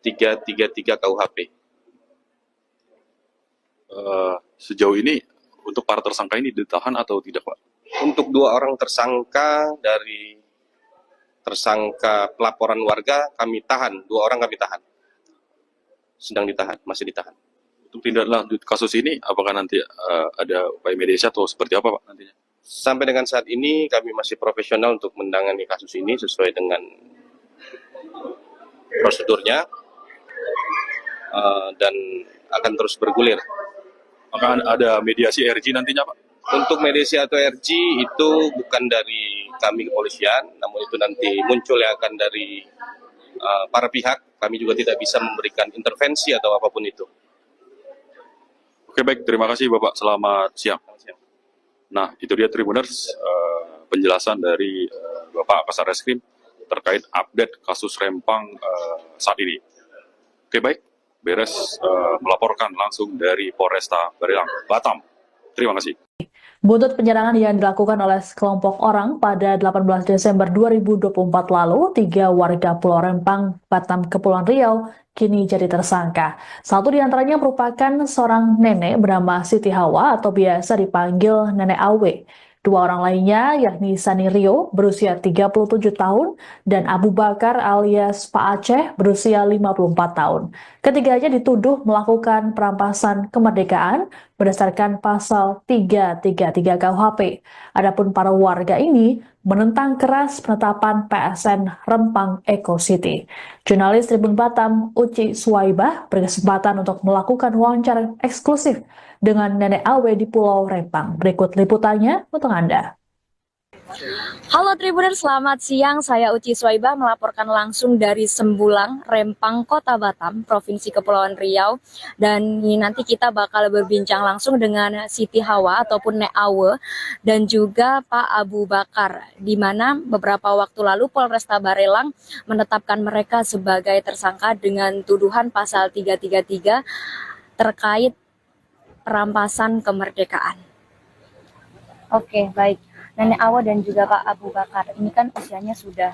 Speaker 6: 333 KUHP.
Speaker 5: Sejauh ini untuk para tersangka ini ditahan atau tidak, Pak?
Speaker 6: Untuk 2 orang tersangka dari tersangka pelaporan warga kami tahan, 2 orang kami tahan. Sedang ditahan, masih ditahan.
Speaker 5: Untuk tindak lanjut kasus ini, apakah nanti ada upaya mediasi atau seperti apa, Pak, nantinya?
Speaker 6: Sampai dengan saat ini kami masih profesional untuk menangani kasus ini sesuai dengan prosedurnya dan akan terus bergulir.
Speaker 5: Apakah ada mediasi RG nantinya, Pak?
Speaker 6: Untuk mediasi atau RG itu bukan dari kami kepolisian, namun itu nanti muncul yang akan dari para pihak. Kami juga tidak bisa memberikan intervensi atau apapun itu.
Speaker 5: Oke, baik. Terima kasih, Bapak. Selamat siang. Nah, itu dia Tribuners, penjelasan dari Bapak Kasareskrim terkait update kasus Rempang saat ini. Oke, baik. Beres melaporkan langsung dari Polresta Barelang, Batam. Terima kasih.
Speaker 1: Buntut penyerangan yang dilakukan oleh sekelompok orang pada 18 Desember 2024 lalu, 3 warga Pulau Rempang, Batam, Kepulauan Riau, kini jadi tersangka. Satu di antaranya merupakan seorang nenek bernama Siti Hawa atau biasa dipanggil Nenek Awe. 2 orang lainnya yakni Sani Rio berusia 37 tahun dan Abu Bakar alias Pak Aceh berusia 54 tahun. Ketiganya dituduh melakukan perampasan kemerdekaan berdasarkan pasal 333 KUHP. Adapun para warga ini menentang keras penetapan PSN Rempang Eco City. Jurnalis Tribun Batam Uci Suwaibah berkesempatan untuk melakukan wawancara eksklusif dengan Nenek Awe di Pulau Rempang. Berikut liputannya untuk Anda.
Speaker 2: Halo Tribuner, selamat siang. Saya Uci Suwaibah melaporkan langsung dari Sembulang, Rempang, Kota Batam, Provinsi Kepulauan Riau. Dan nanti kita bakal berbincang langsung dengan Siti Hawa ataupun Nek Awe dan juga Pak Abu Bakar, di mana beberapa waktu lalu Polresta Barelang menetapkan mereka sebagai tersangka dengan tuduhan pasal 333 terkait perampasan kemerdekaan. Oke, baik. Nenek Awa dan juga Pak Abu Bakar, ini kan usianya sudah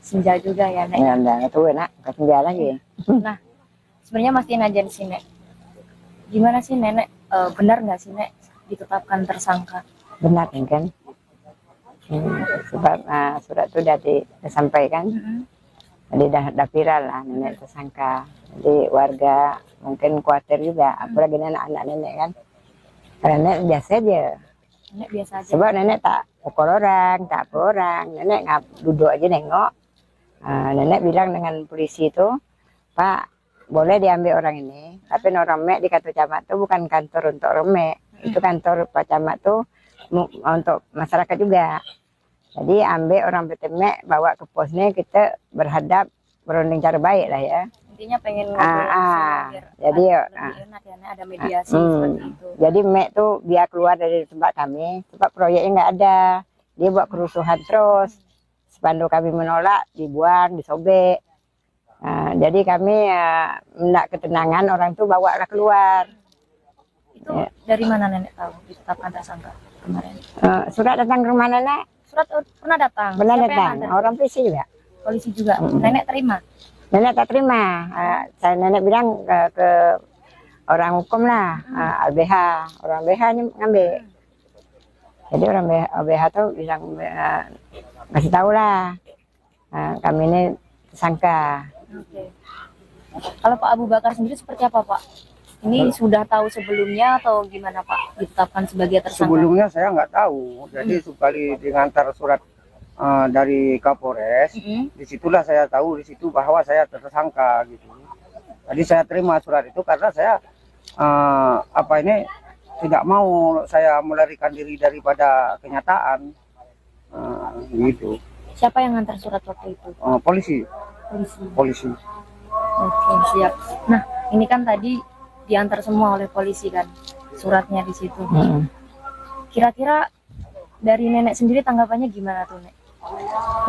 Speaker 2: senja juga ya, Nek?
Speaker 3: Ya, udah tua nak, senja lagi.
Speaker 2: Nah, sebenarnya masih nanya di sini. Gimana sih Nenek, benar nggak sih Nek ditetapkan tersangka?
Speaker 3: Benar kan? Sebab surat itu sudah disampaikan. Jadi dah viral lah nenek tersangka. Jadi warga mungkin khawatir juga, apalagi anak-anak nenek kan. Karena nenek biasa aja.
Speaker 2: Nenek biasa aja.
Speaker 3: Sebab nenek tak pukul orang, tak apa orang. Nenek duduk aja nengok. Nenek bilang dengan polisi itu, Pak, boleh diambil orang ini. Tapi orang Mek di kantor camat itu bukan kantor untuk orang Mek. Itu kantor Pak Camat tuh untuk masyarakat juga. Jadi ambil orang PT Mek, bawa ke posnya, kita berhadap berunding cara baik lah ya.
Speaker 2: Intinya pengen ngobrol langsung,
Speaker 3: jadi
Speaker 2: lebih enak ya, Nek, ada mediasi seperti itu.
Speaker 3: Jadi Mek tuh biar keluar dari tempat kami, tempat proyeknya nggak ada, dia buat kerusuhan terus. Spanduk kami menolak, dibuang, disobek. Jadi kami hendak ketenangan orang itu bawa keluar.
Speaker 2: Itu dari mana nenek tahu ditetapkan tersangka kemarin?
Speaker 3: Surat datang ke rumah nenek,
Speaker 2: Surat pernah datang?
Speaker 3: benar
Speaker 2: Siapa yang
Speaker 3: datang.
Speaker 2: nganter?
Speaker 3: Orang polisi juga.
Speaker 2: Polisi juga. Nenek terima?
Speaker 3: Nenek tak terima. Nenek bilang ke orang hukum lah, LBH. Orang LBH ini ngambil. Jadi orang LBH tuh bilang ngasih tahu lah, kami ini tersangka.
Speaker 2: Oke. Kalau Pak Abu Bakar sendiri seperti apa Pak? Ini sudah tahu sebelumnya atau gimana Pak ditetapkan sebagai tersangka?
Speaker 4: Sebelumnya saya nggak tahu. Jadi sekali diantar surat dari Kapolres, disitulah saya tahu di situ bahwa saya tersangka gitu. Jadi saya terima surat itu karena saya tidak mau saya melarikan diri daripada kenyataan gitu.
Speaker 2: Siapa yang ngantar surat waktu itu?
Speaker 4: Polisi.
Speaker 2: Polisi. Oke, siap. Nah, ini kan tadi diantar semua oleh polisi kan suratnya di situ. Kira-kira dari nenek sendiri tanggapannya gimana tuh, Nek?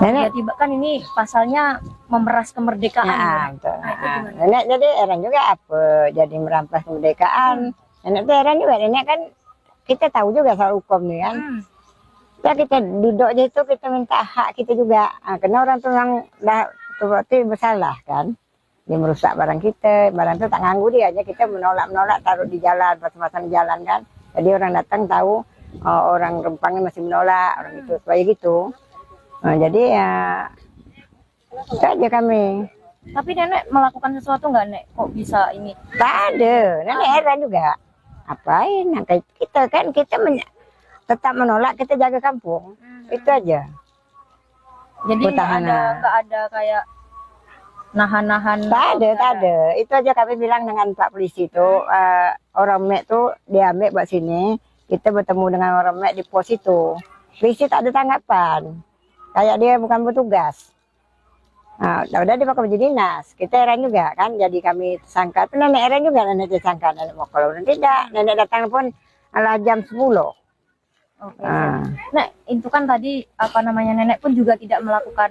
Speaker 3: Nenek,
Speaker 2: Tiba-tiba kan ini pasalnya memeras kemerdekaan.
Speaker 3: betul.
Speaker 2: Nah, itu gimana?
Speaker 3: Nenek jadi heran juga apa jadi merampas kemerdekaan. Nenek tuh heran juga. Nenek kan kita tahu juga soal hukum nih kan. Ya kita duduk aja itu kita minta hak kita juga. Karena orang tuh yang dah berarti bersalah kan. Dia merusak barang kita, barang itu tak nganggu dia aja, kita menolak taruh di jalan, pasang-pasang di jalan kan. Jadi orang datang tahu orang Rempangnya masih menolak, orang itu supaya gitu. Jadi ya itu aja kami.
Speaker 2: Tapi nenek melakukan sesuatu nggak, Nek? Kok bisa ini?
Speaker 3: Tak ada, nenek heran juga. Apain? Nah, kita kan tetap menolak, kita jaga kampung. Itu aja.
Speaker 2: Jadi nggak ada kayak nahan-nahan.
Speaker 3: Tak ada. Itu aja kami bilang dengan Pak Polisi itu, orang Mek tuh diambil buat sini, kita bertemu dengan orang Mek di pos itu. Polisi tak ada tanggapan, kayak dia bukan petugas. Udah dipakai baju dinas, kita heran juga kan, jadi kami tersangka. Tapi nenek heran juga, nenek tersangka. Nenek mau kalau tidak, nenek datang pun jam 10.
Speaker 2: Oke. Nek, itu kan tadi nenek pun juga tidak melakukan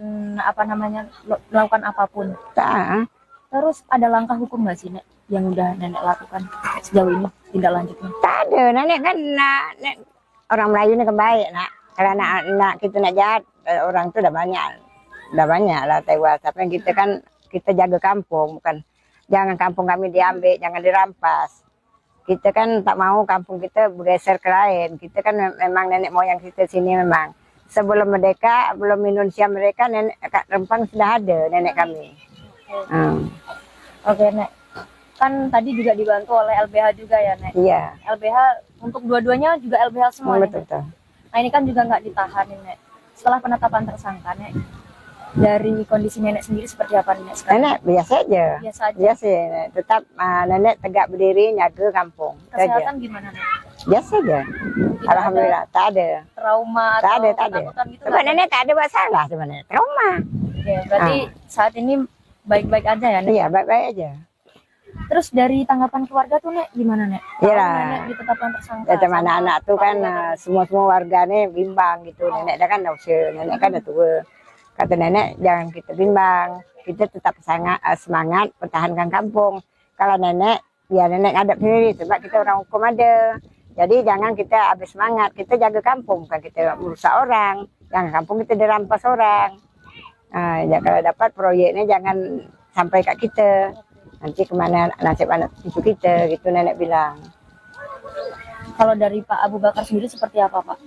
Speaker 2: melakukan apapun.
Speaker 3: Tak.
Speaker 2: Terus ada langkah hukum nggak sih, Nek, yang udah nenek lakukan sejauh ini tindak lanjutnya?
Speaker 3: Tak ada, nenek kan orang Melayu ini kebaik nak. Kalau anak kita nak jahat, orang itu udah banyak lah tewas. Tapi kita kan kita jaga kampung, bukan jangan kampung kami diambil, jangan dirampas. Kita kan tak mau kampung kita bergeser ke lain. Kita kan memang nenek moyang kita sini memang. Sebelum merdeka, belum Indonesia mereka, nenek Rempang sudah ada nenek kami.
Speaker 2: Oke, Nek. Kan tadi juga dibantu oleh LBH juga ya, Nek?
Speaker 3: Iya.
Speaker 2: LBH untuk dua-duanya juga LBH semua, Nek?
Speaker 3: Betul.
Speaker 2: Nah, ini kan juga nggak ditahan, Nek. Setelah penetapan tersangka, Nek, dari kondisi nenek sendiri seperti apa, Nek, sekarang?
Speaker 3: Nenek biasa aja. Biasa, Nek. Tetap nenek tegak berdiri, jaga kampung.
Speaker 2: Kesehatan gimana, Nek?
Speaker 3: Biasa aja. Alhamdulillah, tak ada.
Speaker 2: Trauma
Speaker 3: Tak
Speaker 2: atau
Speaker 3: ada.
Speaker 2: ketakutan gitu?
Speaker 3: Sebab nenek tak ada masalah sebenarnya. Trauma.
Speaker 2: Oke, berarti saat ini baik-baik aja ya, Nek?
Speaker 3: Iya, baik-baik aja.
Speaker 2: Terus dari tanggapan keluarga tuh, Nek, gimana, Nek?
Speaker 3: Iya.
Speaker 2: Nenek ditetapkan tersangka.
Speaker 3: Ya, teman anak tuh kan semua warganya bimbang gitu. Nenek dah kan dah usia, nenek kan dah tua. Kata nenek jangan kita bimbang, kita tetap semangat pertahankan kampung. Kalau nenek, ya nenek ngadap sendiri sebab kita orang hukum ada. Jadi jangan kita habis semangat, kita jaga kampung, bukan kita merusak orang. Jangan kampung kita dirampas orang. Ya, kalau dapat proyeknya jangan sampai kat kita. Nanti kemana nasib anak cucu kita, gitu nenek bilang.
Speaker 2: Kalau dari Pak Abu Bakar sendiri seperti apa, Pak?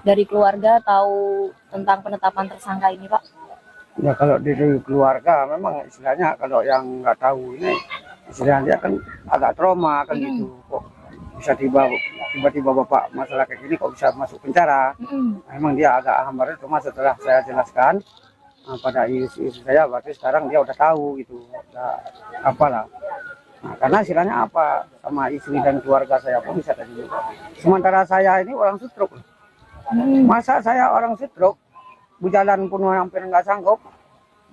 Speaker 2: Dari keluarga tahu tentang penetapan tersangka ini, Pak?
Speaker 4: Ya kalau dari keluarga memang istilahnya kalau yang nggak tahu ini istilahnya dia kan agak trauma kan gitu. Kok bisa tiba-tiba bapak masalah kayak gini kok bisa masuk penjara? Memang dia agak hambar. Cuma setelah saya jelaskan pada istri saya, berarti sekarang dia udah tahu gitu, udah apalah. Nah, karena istilahnya apa sama istri dan keluarga saya pun bisa tadi. Sementara saya ini orang stroke. Masa saya orang stroke, berjalan pun hampir nggak sanggup,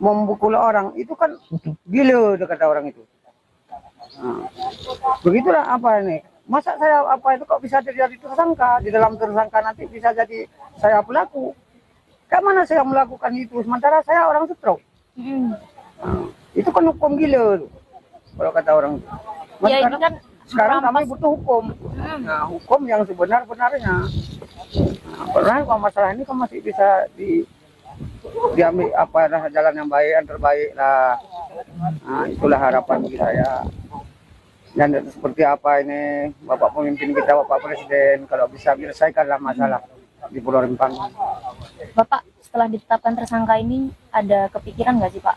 Speaker 4: membukul orang itu kan gila kata orang itu. Nah, begitulah apa ini. Masa saya apa itu kok bisa terjadi tersangka, di dalam tersangka nanti bisa jadi saya pelaku. Kayak mana saya melakukan itu sementara saya orang stroke. Nah, Itu kan hukum gila tuh, kalau kata orang. Mas,
Speaker 2: Ya ini
Speaker 4: sekarang,
Speaker 2: kan
Speaker 4: sekarang kami
Speaker 2: merampas.
Speaker 4: butuh hukum. Nah, hukum yang sebenar-benarnya. Nah, karena kalau masalah ini kan masih bisa diambil apa jalan yang baik, yang terbaik lah. Nah, itulah harapan saya. Dan seperti apa ini Bapak pemimpin kita, Bapak Presiden, kalau bisa menyelesaikanlah masalah di Pulau Rempang.
Speaker 2: Bapak setelah ditetapkan tersangka ini ada kepikiran nggak sih Pak?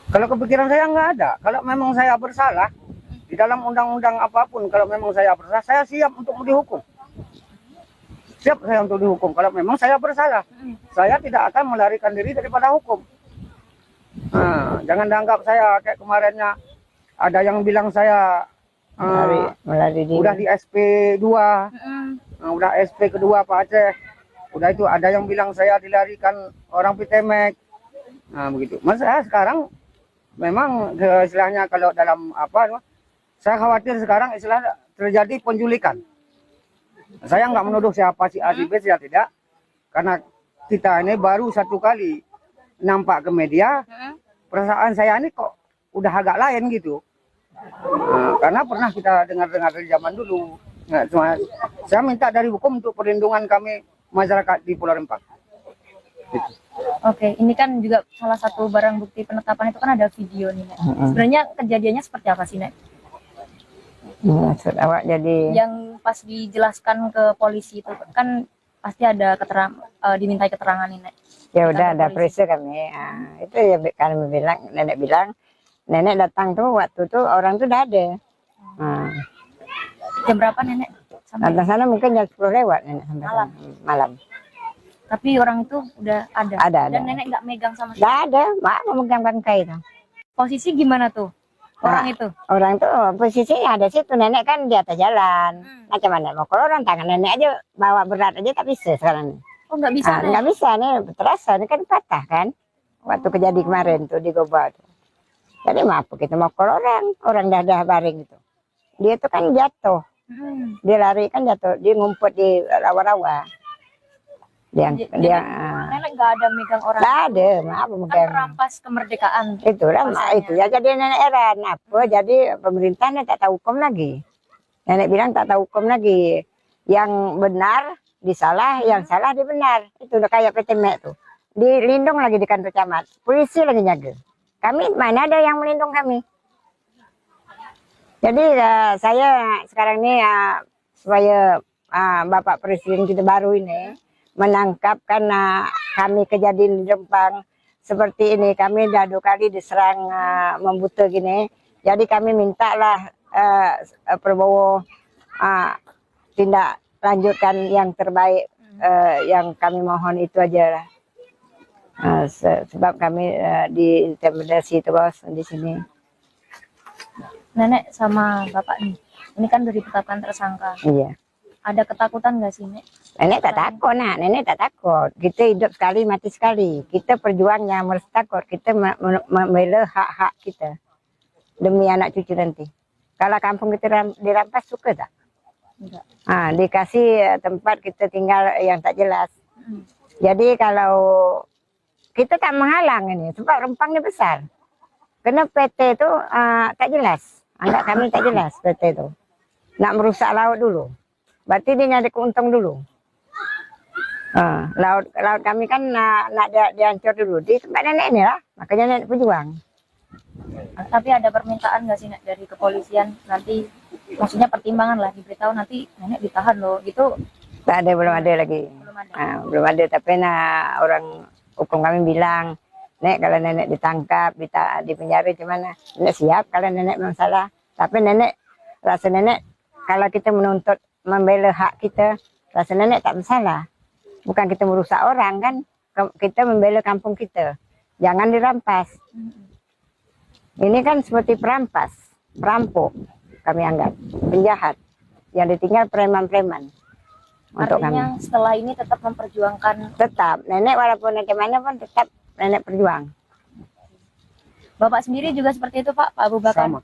Speaker 4: Kalau kepikiran saya nggak ada. Kalau memang saya bersalah, di dalam undang-undang apapun, kalau memang saya bersalah, saya siap untuk dihukum. Siap saya untuk dihukum. Kalau memang saya bersalah, saya tidak akan melarikan diri daripada hukum. Nah, jangan dianggap saya kayak kemarinnya, ada yang bilang saya
Speaker 3: melari diri.
Speaker 4: udah di SP2, udah SP kedua Pak Aceh. Udah itu ada yang bilang saya dilarikan orang Pitemek. Nah begitu. Mas saya sekarang memang istilahnya kalau dalam apa, saya khawatir sekarang istilahnya terjadi penculikan. Saya nggak menuduh siapa si A si B, saya tidak. Karena kita ini baru satu kali nampak ke media, perasaan saya ini kok udah agak lain gitu. Nah, karena pernah kita dengar-dengar dari zaman dulu. Nah, cuma saya minta dari hukum untuk perlindungan kami masyarakat di Pulau Rempang. Gitu.
Speaker 2: Oke, ini kan juga salah satu barang bukti penetapan itu kan ada video nih, Nek. Sebenarnya kejadiannya seperti apa sih, Nek?
Speaker 3: Maksud awak jadi
Speaker 2: Yang pas dijelaskan ke polisi itu kan pasti ada dimintai keterangan nih, Nek.
Speaker 3: ya udah
Speaker 2: Ada
Speaker 3: ada
Speaker 2: polisi.
Speaker 3: periksa kami. Itu ya kami bilang, nenek bilang, nenek datang tuh waktu tuh orang tuh udah ada.
Speaker 2: Jam berapa, Nenek? Sampai
Speaker 3: Datang sana mungkin jam 10 lewat nenek sampai
Speaker 2: Malam.
Speaker 3: sana. Malam.
Speaker 2: tapi orang itu udah ada.
Speaker 3: Ada.
Speaker 2: Dan Nenek nggak megang sama sekali.
Speaker 3: Nggak ada, mak memegang bangkai itu.
Speaker 2: Posisi gimana tuh orang itu?
Speaker 3: Orang tuh posisinya ada situ, nenek kan di atas jalan. Macam mana mau keluar, tangan nenek aja bawa berat aja tak bisa sekarang.
Speaker 2: Oh nggak bisa, Nek?
Speaker 3: Nggak bisa nih, terasa ini kan patah kan. Waktu kejadian kemarin tuh di Goba tuh. Jadi maaf kita mau keluar orang dah baring itu. Dia tuh kan jatuh, dia lari kan jatuh, dia ngumpet di rawa-rawa.
Speaker 2: Nenek nggak ada megang orang.
Speaker 3: Nggak ada, maaf
Speaker 2: Kan
Speaker 3: memegang.
Speaker 2: merampas kemerdekaan.
Speaker 3: Itulah
Speaker 2: Rasanya.
Speaker 3: itu ya jadi nenek heran apa jadi pemerintahnya tak tahu hukum lagi. Nenek bilang tak tahu hukum lagi. Yang benar disalah, yang salah dibenar. Itu udah kayak Pitemek tuh. Dilindung lagi di kantor camat. Polisi lagi jaga. Kami mana ada yang melindung kami. Jadi saya sekarang ini supaya Bapak Presiden kita baru ini menangkap karena kami kejadian di Rempang seperti ini, kami dah 2 kali diserang membuta gini. Jadi kami mintalah Prabowo tindak lanjutkan yang terbaik, yang kami mohon itu aja lah. Sebab kami diintimidasi terus di sini.
Speaker 2: Nenek sama Bapak nih, ini kan dari ditetapkan tersangka.
Speaker 3: Iya.
Speaker 2: Ada ketakutan nggak sih, Nek?
Speaker 3: Nenek tak takut, nenek tak takut. Kita hidup sekali, mati sekali. Kita perjuangnya harus takut. Kita membela hak-hak kita demi anak cucu nanti. Kalau kampung kita dirampas suka tak?
Speaker 2: Enggak.
Speaker 3: Dikasih tempat kita tinggal yang tak jelas. Jadi kalau kita tak menghalang ini, sebab Rempang ini besar. Karena PT itu tak jelas. Anggap kami tak jelas PT itu. Nak merusak laut dulu. Berarti dia nyari keuntung dulu. Laut kami kan nak dihancur dulu. Di tempat nenek ini lah. Makanya nenek berjuang.
Speaker 2: Tapi ada permintaan nggak sih, Nek, dari kepolisian nanti, maksudnya pertimbangan lah, diberitahu nanti nenek ditahan loh, gitu?
Speaker 3: Tak ada, belum ada lagi.
Speaker 2: Belum ada.
Speaker 3: Belum ada, tapi orang hukum kami bilang, Nek kalau nenek ditangkap, di penjara gimana? Nenek siap kalau nenek memang salah. Tapi nenek, rasa nenek kalau kita menuntut membela hak kita, rasa nenek tak bersalah. Bukan kita merusak orang kan, kita membela kampung kita. Jangan dirampas. Ini kan seperti perampas, perampok kami anggap, penjahat. Yang ditinggal preman-preman. Untuk kami.
Speaker 2: Artinya setelah ini tetap memperjuangkan.
Speaker 3: Tetap, nenek walaupun bagaimana pun tetap nenek berjuang.
Speaker 2: Bapak sendiri juga seperti itu, Pak Abu Bakar?
Speaker 4: Sama.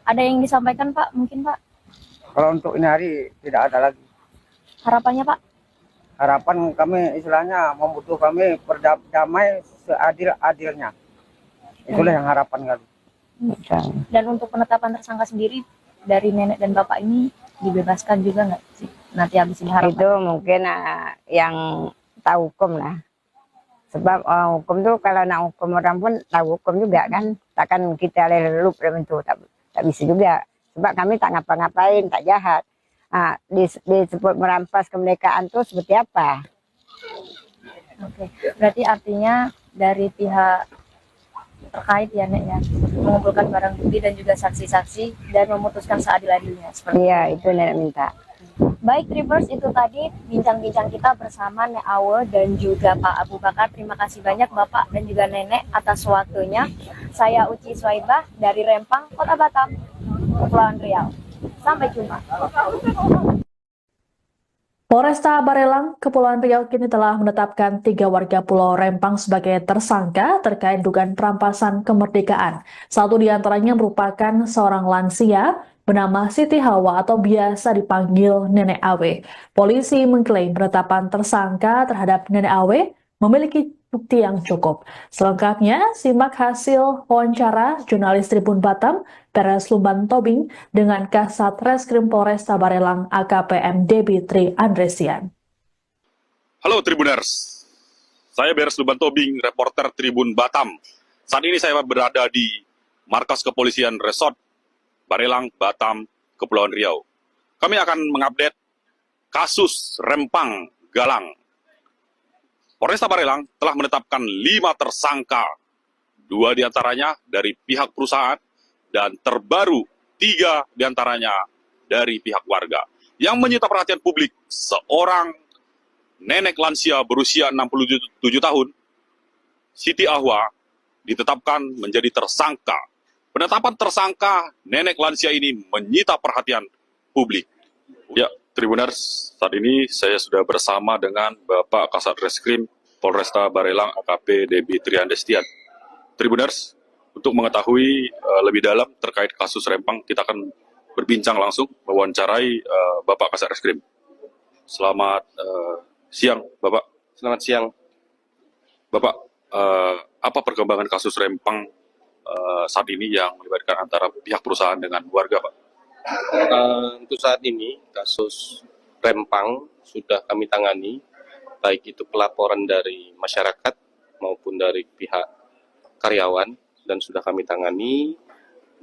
Speaker 2: Ada yang disampaikan, Pak? Mungkin, Pak?
Speaker 4: Kalau untuk ini hari tidak ada lagi.
Speaker 2: Harapannya, Pak?
Speaker 4: Harapan kami istilahnya membutuhkan kami berdamai seadil-adilnya. Itulah yang harapan kami.
Speaker 2: Dan untuk penetapan tersangka sendiri dari nenek dan bapak ini dibebaskan juga nggak sih? Nanti habis ini harapan.
Speaker 3: Itu mungkin yang tahu hukum lah. Sebab hukum tuh kalau nak hukum orang pun tahu hukum juga kan. Takkan kita lelup itu tak bisa juga. Sebab kami tak ngapa-ngapain, tak jahat. Disebut merampas kemerdekaan tuh seperti apa?
Speaker 2: Oke, berarti artinya dari pihak terkait ya Nek ya, mengumpulkan barang bukti dan juga saksi-saksi dan memutuskan seadil-adilnya.
Speaker 3: Iya, itu nenek minta.
Speaker 2: Baik Tribers, itu tadi bincang-bincang kita bersama Nek Awe dan juga Pak Abu Bakar. Terima kasih banyak Bapak dan juga Nenek atas waktunya. Saya Uci Swaibah dari Rempang, Kota Batam, Kepulauan Riau. Sampai jumpa.
Speaker 1: Polresta Barelang, Kepulauan Riau kini telah menetapkan 3 warga Pulau Rempang sebagai tersangka terkait dugaan perampasan kemerdekaan. Satu di antaranya merupakan seorang lansia bernama Siti Hawa atau biasa dipanggil Nenek Awe. Polisi mengklaim penetapan tersangka terhadap Nenek Awe memiliki bukti yang cukup. Selengkapnya, simak hasil wawancara jurnalis Tribun Batam, Beres Lumban Tobing, dengan Kasat Reskrim Polresta Barelang AKPM Debitri Andresian.
Speaker 5: Halo Tribuners, saya Beres Lumban Tobing, reporter Tribun Batam. Saat ini saya berada di markas kepolisian Resort Barelang, Batam, Kepulauan Riau. Kami akan mengupdate kasus Rempang Galang. Polresta Barelang telah menetapkan 5 tersangka, 2 diantaranya dari pihak perusahaan, dan terbaru 3 diantaranya dari pihak warga. Yang menyita perhatian publik, seorang nenek lansia berusia 67 tahun, Siti Ahwa, ditetapkan menjadi tersangka. Penetapan tersangka nenek lansia ini menyita perhatian publik. Ya, Tribuners, saat ini saya sudah bersama dengan Bapak Kasat Reskrim Polresta Barelang AKP Debitri Andresian. Tribuners, untuk mengetahui lebih dalam terkait kasus Rempang, kita akan berbincang langsung, mewawancarai Bapak Kasat Reskrim. Selamat siang, Bapak.
Speaker 6: Selamat siang.
Speaker 5: Bapak, apa perkembangan kasus Rempang saat ini yang melibatkan antara pihak perusahaan dengan warga, Pak?
Speaker 6: Untuk saat ini, kasus Rempang sudah kami tangani, baik itu pelaporan dari masyarakat maupun dari pihak karyawan, dan sudah kami tangani,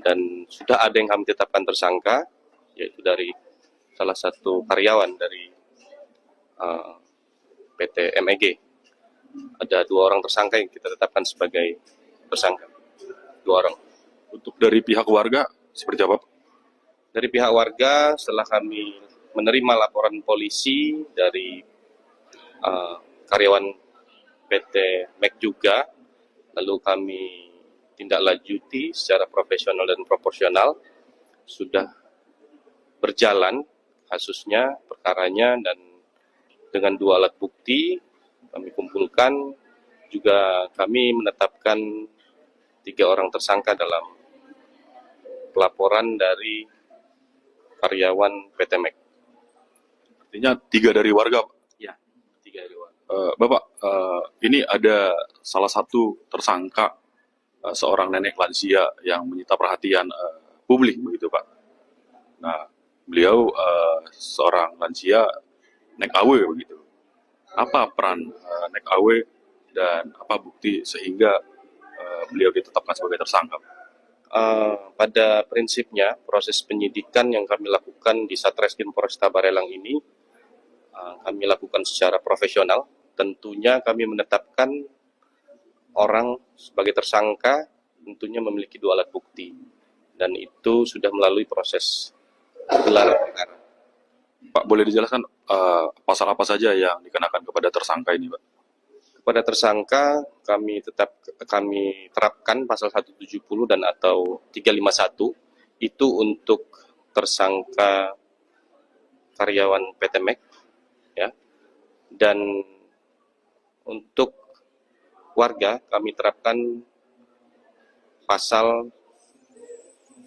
Speaker 6: dan sudah ada yang kami tetapkan tersangka, yaitu dari salah satu karyawan dari PT MEG. Ada 2 orang tersangka yang kita tetapkan sebagai tersangka. 2 orang.
Speaker 5: Untuk dari pihak warga, seperti apa?
Speaker 6: Dari pihak warga, setelah kami menerima laporan polisi dari karyawan PT MEG juga, lalu kami tindak lanjuti secara profesional dan proporsional, sudah berjalan kasusnya, perkaranya, dan dengan 2 alat bukti kami kumpulkan, juga kami menetapkan 3 orang tersangka dalam pelaporan dari karyawan PT MEG.
Speaker 5: Artinya 3 dari warga, Pak?
Speaker 6: Ya, 3 dari warga.
Speaker 5: Bapak, ini ada salah satu tersangka, seorang nenek lansia yang menyita perhatian publik, begitu Pak. Nah, beliau seorang lansia Nek Awe, begitu. Apa peran Nek Awe dan apa bukti sehingga beliau ditetapkan sebagai tersangka?
Speaker 6: Pada prinsipnya, proses penyidikan yang kami lakukan di Satreskrim Polresta Barelang ini, kami lakukan secara profesional. Tentunya kami menetapkan orang sebagai tersangka, tentunya memiliki 2 alat bukti. Dan itu sudah melalui proses gelar perkara.
Speaker 5: Pak, boleh dijelaskan pasal apa saja yang dikenakan kepada tersangka ini, Pak?
Speaker 6: Kepada tersangka, kami terapkan pasal 170 dan atau 351, itu untuk tersangka karyawan PT MEG, ya. Dan untuk warga, kami terapkan pasal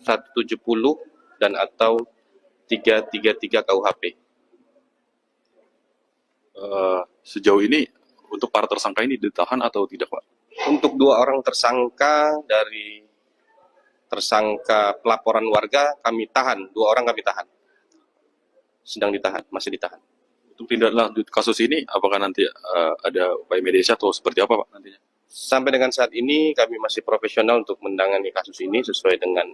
Speaker 6: 170 dan atau 333 KUHP.
Speaker 5: Sejauh ini untuk para tersangka ini ditahan atau tidak, Pak?
Speaker 6: Untuk 2 orang tersangka dari tersangka pelaporan warga kami tahan, 2 orang kami tahan, sedang ditahan, masih ditahan.
Speaker 5: Untuk tindak lanjut kasus ini, apakah nanti ada upaya mediasi atau seperti apa Pak nantinya?
Speaker 6: Sampai dengan saat ini kami masih profesional untuk menangani kasus ini sesuai dengan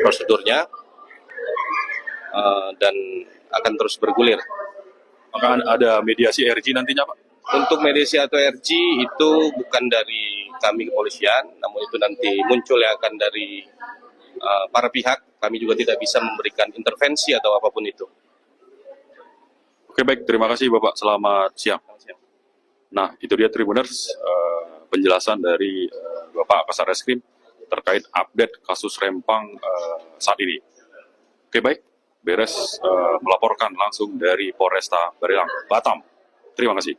Speaker 6: prosedurnya dan akan terus bergulir.
Speaker 5: Apakah ada mediasi RG nantinya Pak?
Speaker 6: Untuk mediasi atau RG itu bukan dari kami kepolisian, namun itu nanti muncul yang akan dari para pihak. Kami juga tidak bisa memberikan intervensi atau apapun itu.
Speaker 5: Oke baik, terima kasih Bapak. Selamat siang. Nah, itu dia Tribuners penjelasan dari Bapak Kasarreskrim terkait update kasus Rempang saat ini. Oke baik, beres melaporkan langsung dari Polresta Barelang, Batam. Terima kasih.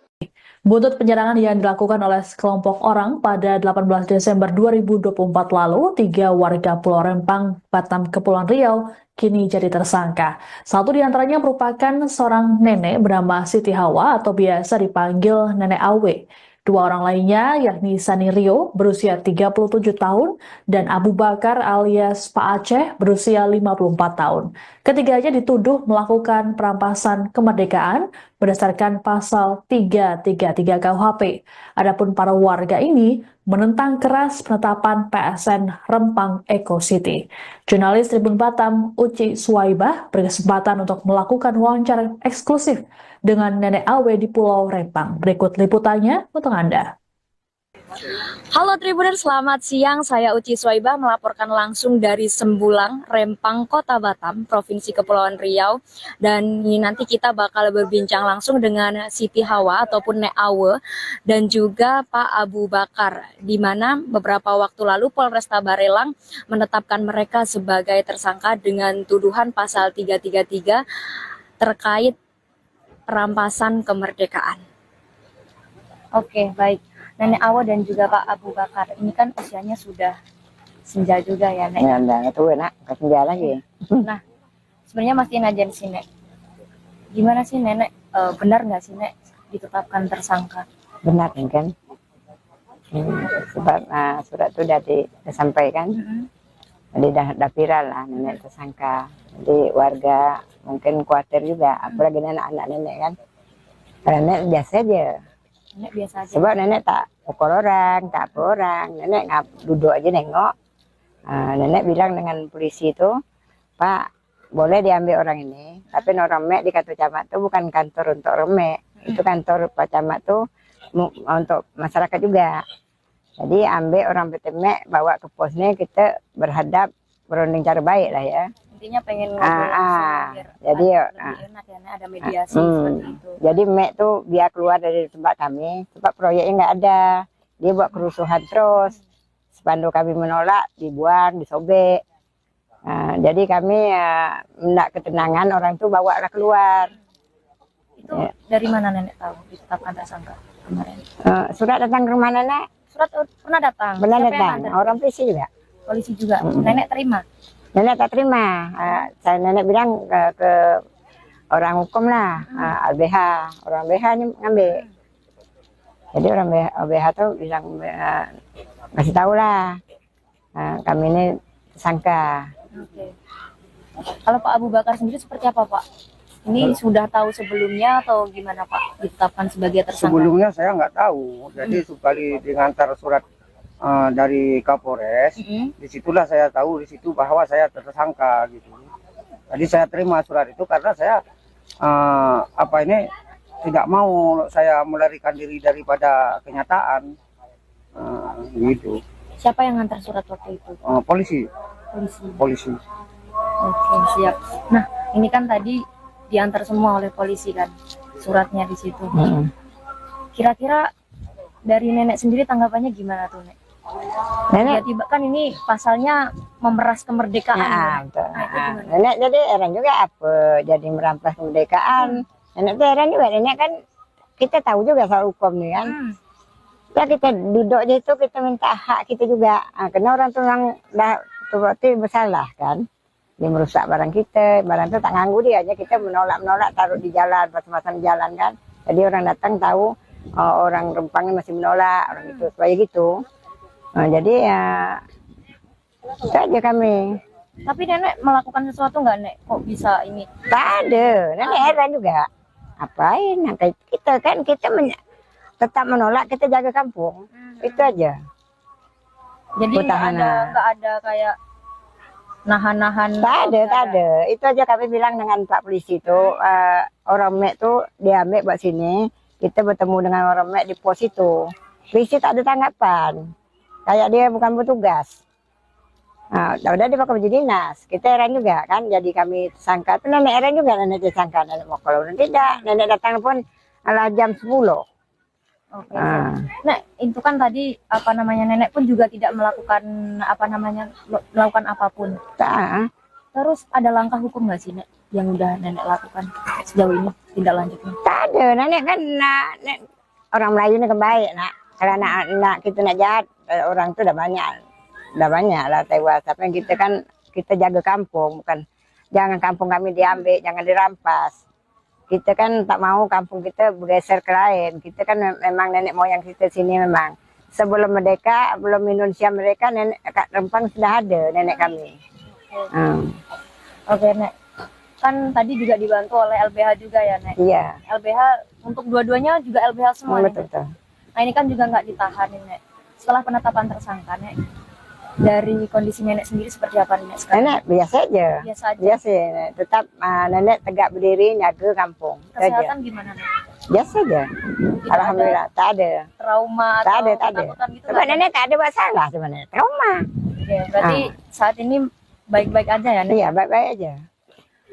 Speaker 1: Buntut penyerangan yang dilakukan oleh sekelompok orang pada 18 Desember 2024 lalu, 3 warga Pulau Rempang, Batam, Kepulauan Riau, kini jadi tersangka. Satu di antaranya merupakan seorang nenek bernama Siti Hawa atau biasa dipanggil Nenek Awe. 2 orang lainnya yakni Sani Rio berusia 37 tahun dan Abu Bakar alias Pak Aceh berusia 54 tahun. Ketiganya dituduh melakukan perampasan kemerdekaan berdasarkan pasal 333 KUHP. Adapun para warga ini menentang keras penetapan PSN Rempang Eco City. Jurnalis Tribun Batam Uci Suwaibah berkesempatan untuk melakukan wawancara eksklusif dengan Nenek Awe di Pulau Rempang. Berikut liputannya untuk Anda.
Speaker 2: Halo Tribuners, selamat siang. Saya Uci Suwaibah melaporkan langsung dari Sembulang, Rempang, Kota Batam, Provinsi Kepulauan Riau. Dan ini nanti kita bakal berbincang langsung dengan Siti Hawa ataupun Nek Awe dan juga Pak Abu Bakar, di mana beberapa waktu lalu Polresta Barelang menetapkan mereka sebagai tersangka dengan tuduhan pasal 333 terkait perampasan kemerdekaan. Oke, baik. Nenek Awa dan juga Pak Abu Bakar, ini kan usianya sudah senja juga ya, Nek?
Speaker 3: Ya, udah tua nak, ke senja lagi.
Speaker 2: Nah, sebenarnya masih najan sih, Nek. Gimana sih, Nenek? Benar nggak sih, Nek, ditetapkan tersangka?
Speaker 3: Benar kan? Sebab surat itu sudah disampaikan. Jadi dah viral lah nenek tersangka. Jadi warga mungkin khawatir juga, apalagi anak-anak nenek kan. Karena nenek biasa aja.
Speaker 2: Nenek biasa aja.
Speaker 3: Sebab nenek tak pukul orang, tak apa orang. Nenek duduk aja nengok. Nenek bilang dengan polisi itu, Pak, boleh diambil orang ini. Tapi orang mek di kantor camat itu bukan kantor untuk orang mek. Itu kantor Pak Camat itu untuk masyarakat juga. Jadi ambil orang PT Mek, bawa ke posnya, kita berhadap berunding cara baik lah ya.
Speaker 2: Intinya pengen ngobrol langsung, biar
Speaker 3: jadi
Speaker 2: lebih enak ya, Nek, ada mediasi seperti itu.
Speaker 3: Jadi Mek tuh biar keluar dari tempat kami, sebab proyeknya nggak ada. Dia buat kerusuhan terus. Spanduk kami menolak, dibuang, disobek. Jadi kami hendak ketenangan, orang tuh bawa lah keluar.
Speaker 2: Itu dari mana Nenek tahu ditetapkan tersangka kemarin?
Speaker 3: Surat datang ke rumah nenek?
Speaker 2: Surat pernah datang?
Speaker 3: Benar
Speaker 2: Siapa yang
Speaker 3: datang,
Speaker 2: nganter?
Speaker 3: orang polisi juga.
Speaker 2: Polisi juga. Nenek terima?
Speaker 3: Nenek tak terima. Saya nenek bilang ke orang hukum lah, LBH. Orang LBH ini ngambil. Jadi orang LBH tuh bilang, kasih tahu lah, kami ini tersangka.
Speaker 2: Oke. Kalau Pak Abu Bakar sendiri seperti apa, Pak? Ini sudah tahu sebelumnya atau gimana, Pak, ditetapkan sebagai tersangka?
Speaker 4: Sebelumnya saya nggak tahu. Jadi sekali diantar surat dari Kapolres, disitulah saya tahu di situ bahwa saya tersangka gitu. Jadi saya terima surat itu karena saya tidak mau saya melarikan diri daripada kenyataan gitu.
Speaker 2: Siapa yang ngantar surat waktu itu?
Speaker 4: Polisi.
Speaker 2: Polisi. Oke, siap. Nah, ini kan tadi diantar semua oleh polisi kan, suratnya di situ. Kira-kira dari nenek sendiri tanggapannya gimana tuh, Nek?
Speaker 3: Nenek,
Speaker 2: Tiba-tiba kan ini pasalnya memeras kemerdekaan.
Speaker 3: betul.
Speaker 2: Nah, itu gimana?
Speaker 3: Nenek jadi heran juga apa jadi merampas kemerdekaan. Nenek tuh heran juga, nenek kan kita tahu juga soal hukum nih kan. Ya kita duduk aja itu kita minta hak kita juga. Karena orang tuh yang dah berarti bersalah kan. Dia merusak barang kita, barang itu tak nganggu dia aja, kita menolak taruh di jalan, pasang-pasang di jalan kan. Jadi orang datang tahu orang Rempangnya masih menolak orang itu supaya gitu. Nah, jadi ya itu aja kami.
Speaker 2: Tapi nenek melakukan sesuatu nggak, Nek? Kok bisa ini?
Speaker 3: Tak ada, nenek heran juga. Apain? Nah, kayak kita kan tetap menolak, kita jaga kampung. Itu aja.
Speaker 2: Jadi
Speaker 3: Pertahanan.
Speaker 2: nggak ada kayak nahan-nahan.
Speaker 3: Tak ada. Itu aja kami bilang dengan Pak Polisi itu, orang Mek tuh diambil buat sini, kita bertemu dengan orang Mek di pos itu. Polisi tak ada tanggapan, kayak dia bukan petugas. Nah, udah dipakai baju dinas, kita heran juga kan, jadi kami sangka, tapi nenek heran juga, nenek disangka, nenek mau kalau tidak, nenek datang pun ala jam 10.
Speaker 2: Oke. Nek, itu kan tadi apa namanya nenek pun juga tidak melakukan melakukan apapun.
Speaker 3: Tak,
Speaker 2: Terus ada langkah hukum nggak sih, Nek, yang udah nenek lakukan sejauh ini tindak lanjutnya?
Speaker 3: tak ada, nenek kan orang Melayu ini kan baik, nak. Kalau anak kita nak jahat, orang itu udah banyak lah tewas. Tapi kita kan kita jaga kampung, bukan jangan kampung kami diambil, jangan dirampas. Kita kan tak mau kampung kita bergeser ke lain. Kita kan memang nenek moyang kita sini memang. Sebelum merdeka, belum Indonesia mereka, nenek Kak Rempang sudah ada nenek kami.
Speaker 2: Oke, Nek. Kan tadi juga dibantu oleh LBH juga ya, Nek?
Speaker 3: Iya.
Speaker 2: LBH untuk dua-duanya juga LBH semua, Nek?
Speaker 3: Betul.
Speaker 2: Nah, ini kan juga nggak ditahan, Nek. Setelah penetapan tersangka, Nek, dari kondisi nenek sendiri seperti apa, Nek, sekarang?
Speaker 3: Nenek biasa aja.
Speaker 2: Biasa aja.
Speaker 3: Biasa, tetap nenek tegak berdiri, jaga kampung. Itu aja.
Speaker 2: Kesehatan gimana, Nek?
Speaker 3: Biasa aja. Alhamdulillah, tak ada.
Speaker 2: Trauma
Speaker 3: Tak
Speaker 2: atau
Speaker 3: ada.
Speaker 2: ketakutan gitu?
Speaker 3: Sebab
Speaker 2: nggak, Nek?
Speaker 3: nenek tak ada buat salah sebenarnya. Trauma.
Speaker 2: Oke, berarti saat ini baik-baik aja ya, Nek?
Speaker 3: Iya, baik-baik aja.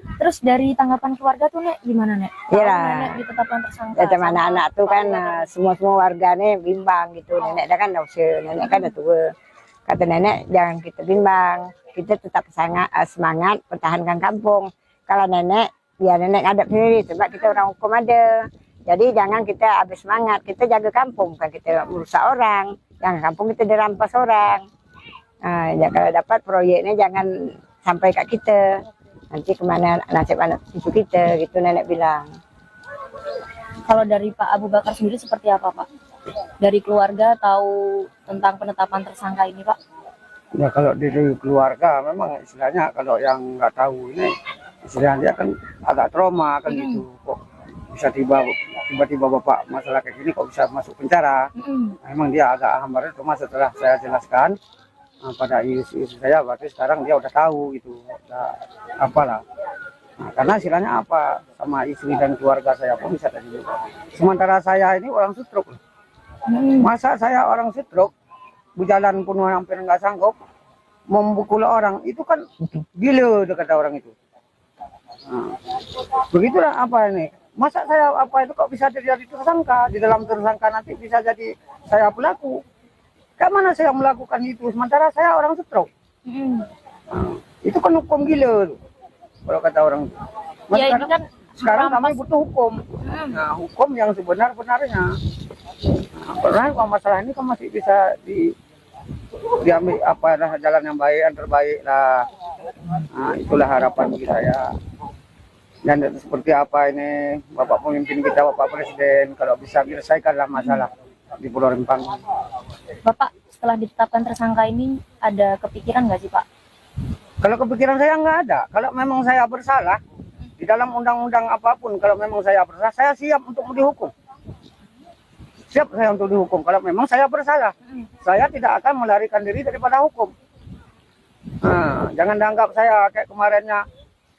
Speaker 2: Terus dari tanggapan keluarga tuh, Nek, gimana, Nek?
Speaker 3: Iya
Speaker 2: Kalau
Speaker 3: lah.
Speaker 2: nenek ditetapkan tersangka.
Speaker 3: Ya, teman
Speaker 2: sama
Speaker 3: anak tuh kan
Speaker 2: keluarga.
Speaker 3: semua warganya bimbang gitu. Nenek dah kan dah usia, nenek kan dah tua. Kata nenek jangan kita bimbang, kita tetap semangat pertahankan kampung. Kalau nenek, biar nenek ngadap sendiri sebab kita orang hukum ada. Jadi jangan kita habis semangat, kita jaga kampung, bukan kita merusak orang. Jangan kampung kita dirampas orang. Ya, kalau dapat proyeknya jangan sampai kat kita. Nanti kemana nasib anak cucu kita, gitu nenek bilang.
Speaker 2: Kalau dari Pak Abu Bakar sendiri seperti apa, Pak? Dari keluarga tahu tentang penetapan tersangka ini, Pak?
Speaker 4: Ya kalau dari keluarga memang istilahnya kalau yang nggak tahu ini istilahnya dia kan agak trauma kan gitu. Kok bisa tiba-tiba bapak masalah kayak gini kok bisa masuk penjara? Memang dia agak hambar. Cuma setelah saya jelaskan pada istri saya, berarti sekarang dia udah tahu gitu, udah apalah. Nah, karena istilahnya apa sama istri dan keluarga saya pun bisa tadi. Sementara saya ini orang stroke. Masa saya orang stroke, berjalan pun hampir nggak sanggup, membukul orang, itu kan gila kata orang itu. Nah, begitulah apa ini. Masa saya apa itu kok bisa terjadi tersangka, di dalam tersangka nanti bisa jadi saya pelaku. Mana saya melakukan itu, sementara saya orang stroke. Nah, itu kan hukum gila tuh, kalau kata orang itu.
Speaker 2: Ya, ini kan
Speaker 4: Sekarang kami butuh hukum. Nah, hukum yang sebenar-benarnya. Nah, kalau masalah ini kan masih bisa diambil jalan yang baik, yang terbaik lah. Nah, itulah harapan bagi saya. Dan seperti apa ini Bapak pemimpin kita, Bapak Presiden, kalau bisa menyelesaikanlah masalah di Pulau Rempang.
Speaker 2: Bapak setelah ditetapkan tersangka ini ada kepikiran nggak sih, Pak?
Speaker 4: Kalau kepikiran saya nggak ada. Kalau memang saya bersalah di dalam undang-undang apapun, kalau memang saya bersalah, saya siap untuk dihukum. Siap saya untuk dihukum. Kalau memang saya bersalah, saya tidak akan melarikan diri daripada hukum. Nah, jangan dianggap saya kayak kemarinnya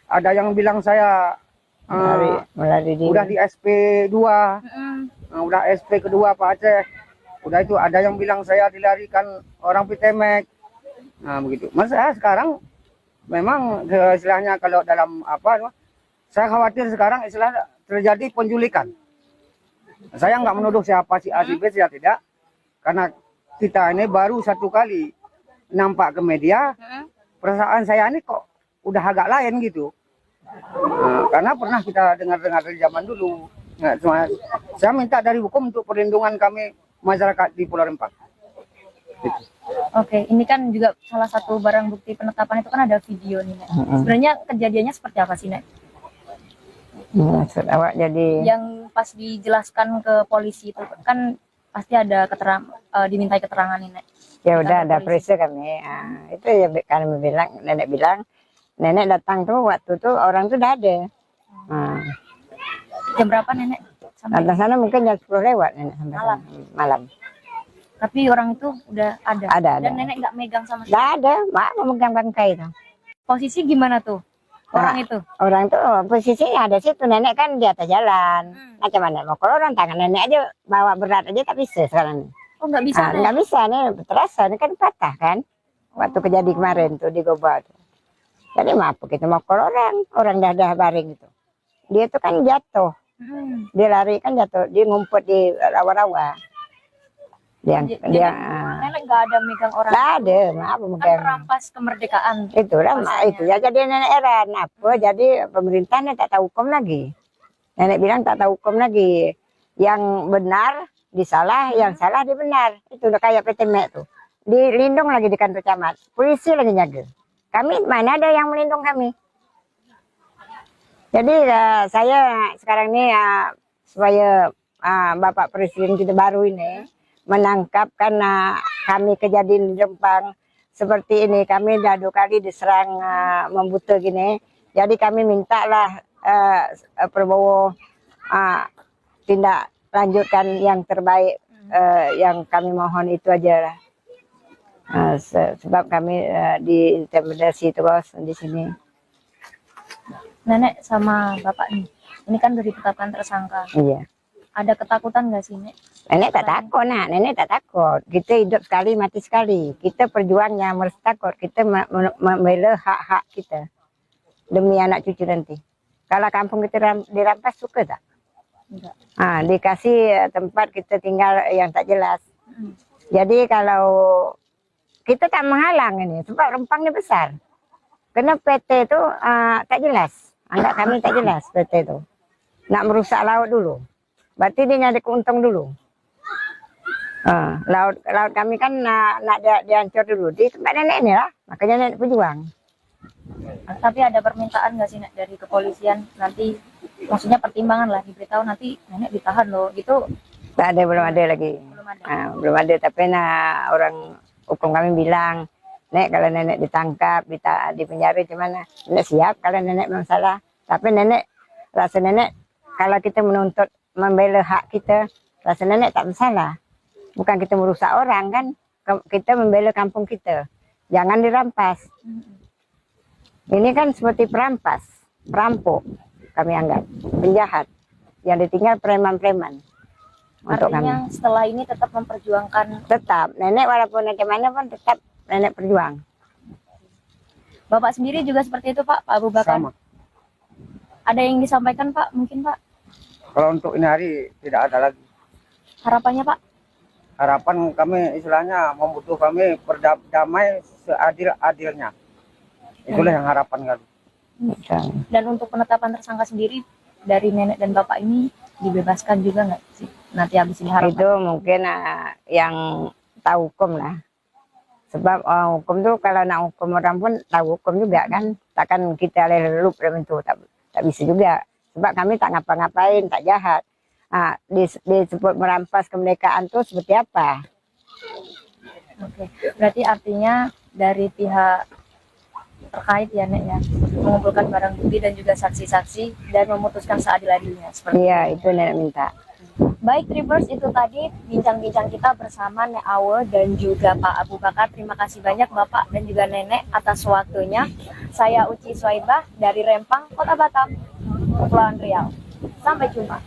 Speaker 4: ada yang bilang saya
Speaker 3: melari diri.
Speaker 4: udah di SP2, udah SP kedua Pak Aceh. Udah itu ada yang bilang saya dilarikan orang Pitemek. Nah begitu. Mas saya sekarang memang istilahnya kalau dalam apa, saya khawatir sekarang istilahnya terjadi penculikan. Saya nggak menuduh siapa si A si B, saya tidak. Karena kita ini baru satu kali nampak ke media, perasaan saya ini kok udah agak lain gitu. Nah, karena pernah kita dengar-dengar dari zaman dulu. Nah, saya minta dari hukum untuk perlindungan kami masyarakat di Pulau Rempang.
Speaker 2: Oke, ini kan juga salah satu barang bukti penetapan itu kan ada video nih, Nek. Sebenarnya kejadiannya seperti apa sih, Nek?
Speaker 3: Maksud awak jadi
Speaker 2: Yang pas dijelaskan ke polisi itu kan pasti ada dimintai keterangan ini, Nek.
Speaker 3: ya
Speaker 2: Di
Speaker 3: udah
Speaker 2: kantor
Speaker 3: ada
Speaker 2: polisi.
Speaker 3: periksa kami. Itu ya kami bilang, nenek datang tuh waktu tuh orang tuh udah ada.
Speaker 2: Jam berapa Nenek sampai?
Speaker 3: Datang sana mungkin jam 10 lewat nenek sampai
Speaker 2: Malam.
Speaker 3: sana. Malam.
Speaker 2: Tapi orang itu udah ada.
Speaker 3: Ada.
Speaker 2: Dan Nenek nggak megang sama sekali.
Speaker 3: Nggak ada, mak memegang bangkai itu.
Speaker 2: Posisi gimana tuh orang itu?
Speaker 3: Orang tuh posisinya ada situ, nenek kan di atas jalan. Macam mana mau kalau orang tangan nenek aja bawa berat aja tak bisa sekarang.
Speaker 2: Oh nggak bisa Nek.
Speaker 3: Nggak bisa nih, terasa ini kan patah kan. Waktu kejadian kemarin tuh di Goba tuh. Jadi maaf kita mau kalau orang dah baring itu. Dia tuh kan jatuh, dia lari kan jatuh, dia ngumpet di rawa-rawa.
Speaker 2: Jadi Nenek nggak ada megang orang.
Speaker 3: Nggak ada, maaf
Speaker 2: Kan
Speaker 3: memegang.
Speaker 2: merampas kemerdekaan.
Speaker 3: Itu lah, itu ya jadi nenek heran. Apa jadi pemerintahnya tak tahu hukum lagi. Nenek bilang tak tahu hukum lagi. Yang benar disalah, yang salah dibenar. Itu udah kayak PT Mek tuh. Dilindung lagi di kantor camat. Polisi lagi jaga. Kami mana ada yang melindung kami. Jadi saya sekarang ini supaya Bapak Presiden kita baru ini menangkap karena kami kejadian di Rempang seperti ini. Kami dah 2 kali diserang membuta gini. Jadi kami mintalah Prabowo tindak lanjutkan yang terbaik. Yang kami mohon itu aja lah. Sebab kami diintimidasi terus di sini.
Speaker 2: Nenek sama Bapak nih, ini kan udah ditetapkan tersangka.
Speaker 3: Iya.
Speaker 2: Ada ketakutan nggak sih, Nek?
Speaker 3: Nenek tak takut, nenek tak takut. Kita hidup sekali, mati sekali. Kita perjuangnya harus takut. Kita membela hak-hak kita demi anak cucu nanti. Kalau kampung kita dirampas suka tak?
Speaker 2: Enggak.
Speaker 3: Dikasih tempat kita tinggal yang tak jelas. Jadi kalau kita tak menghalang ini, sebab Rempangnya besar. Karena PT itu tak jelas. Anggap kami tak jelas PT itu. Nak merusak laut dulu. Berarti dia nyari keuntung dulu. Laut kami kan nak dihancur dulu. Di tempat nenek ini lah. Makanya nenek berjuang.
Speaker 2: Tapi ada permintaan nggak sih, Nek, dari kepolisian nanti, maksudnya pertimbangan lah, diberitahu nanti nenek ditahan loh, gitu?
Speaker 3: Tak ada, belum ada lagi.
Speaker 2: Belum ada.
Speaker 3: Belum ada, tapi orang hukum kami bilang, Nek kalau nenek ditangkap, di penjara gimana? Nenek siap kalau nenek memang salah. Tapi nenek, rasa nenek kalau kita menuntut membela hak kita, rasa nenek tak bersalah. Bukan kita merusak orang kan, kita membela kampung kita. Jangan dirampas. Ini kan seperti perampas, perampok kami anggap, penjahat. Yang ditinggal preman-preman. Untuk
Speaker 2: Artinya
Speaker 3: kami.
Speaker 2: setelah ini tetap memperjuangkan.
Speaker 3: Tetap, nenek walaupun bagaimana pun tetap nenek berjuang.
Speaker 2: Bapak sendiri juga seperti itu, Pak Abu Bakar?
Speaker 4: Sama.
Speaker 2: Ada yang disampaikan, Pak? Mungkin, Pak?
Speaker 4: Kalau untuk ini hari tidak ada lagi.
Speaker 2: Harapannya, Pak?
Speaker 4: Harapan kami istilahnya membutuh kami berdamai seadil-adilnya. Itulah yang harapan kami.
Speaker 2: Dan untuk penetapan tersangka sendiri dari nenek dan bapak ini dibebaskan juga nggak sih? Nanti habis ini harapan.
Speaker 3: Itu mungkin yang tahu hukum lah. Sebab hukum tuh kalau nak hukum orang pun tahu hukum juga kan. Takkan kita lelup dalam itu. Tak bisa juga. Sebab kami tak ngapa-ngapain, tak jahat. Disebut merampas kemerdekaan tuh seperti apa?
Speaker 2: Oke. Berarti artinya dari pihak terkait ya, Nek, ya, mengumpulkan barang bukti dan juga saksi-saksi dan memutuskan seadil-adilnya.
Speaker 3: Iya, itu nenek minta.
Speaker 2: Baik, Tribers, itu tadi bincang-bincang kita bersama Nek Awe dan juga Pak Abu Bakar. Terima kasih banyak Bapak dan juga Nenek atas waktunya. Saya Uci Swaibah dari Rempang, Kota Batam, Kepulauan Riau. Sampai jumpa.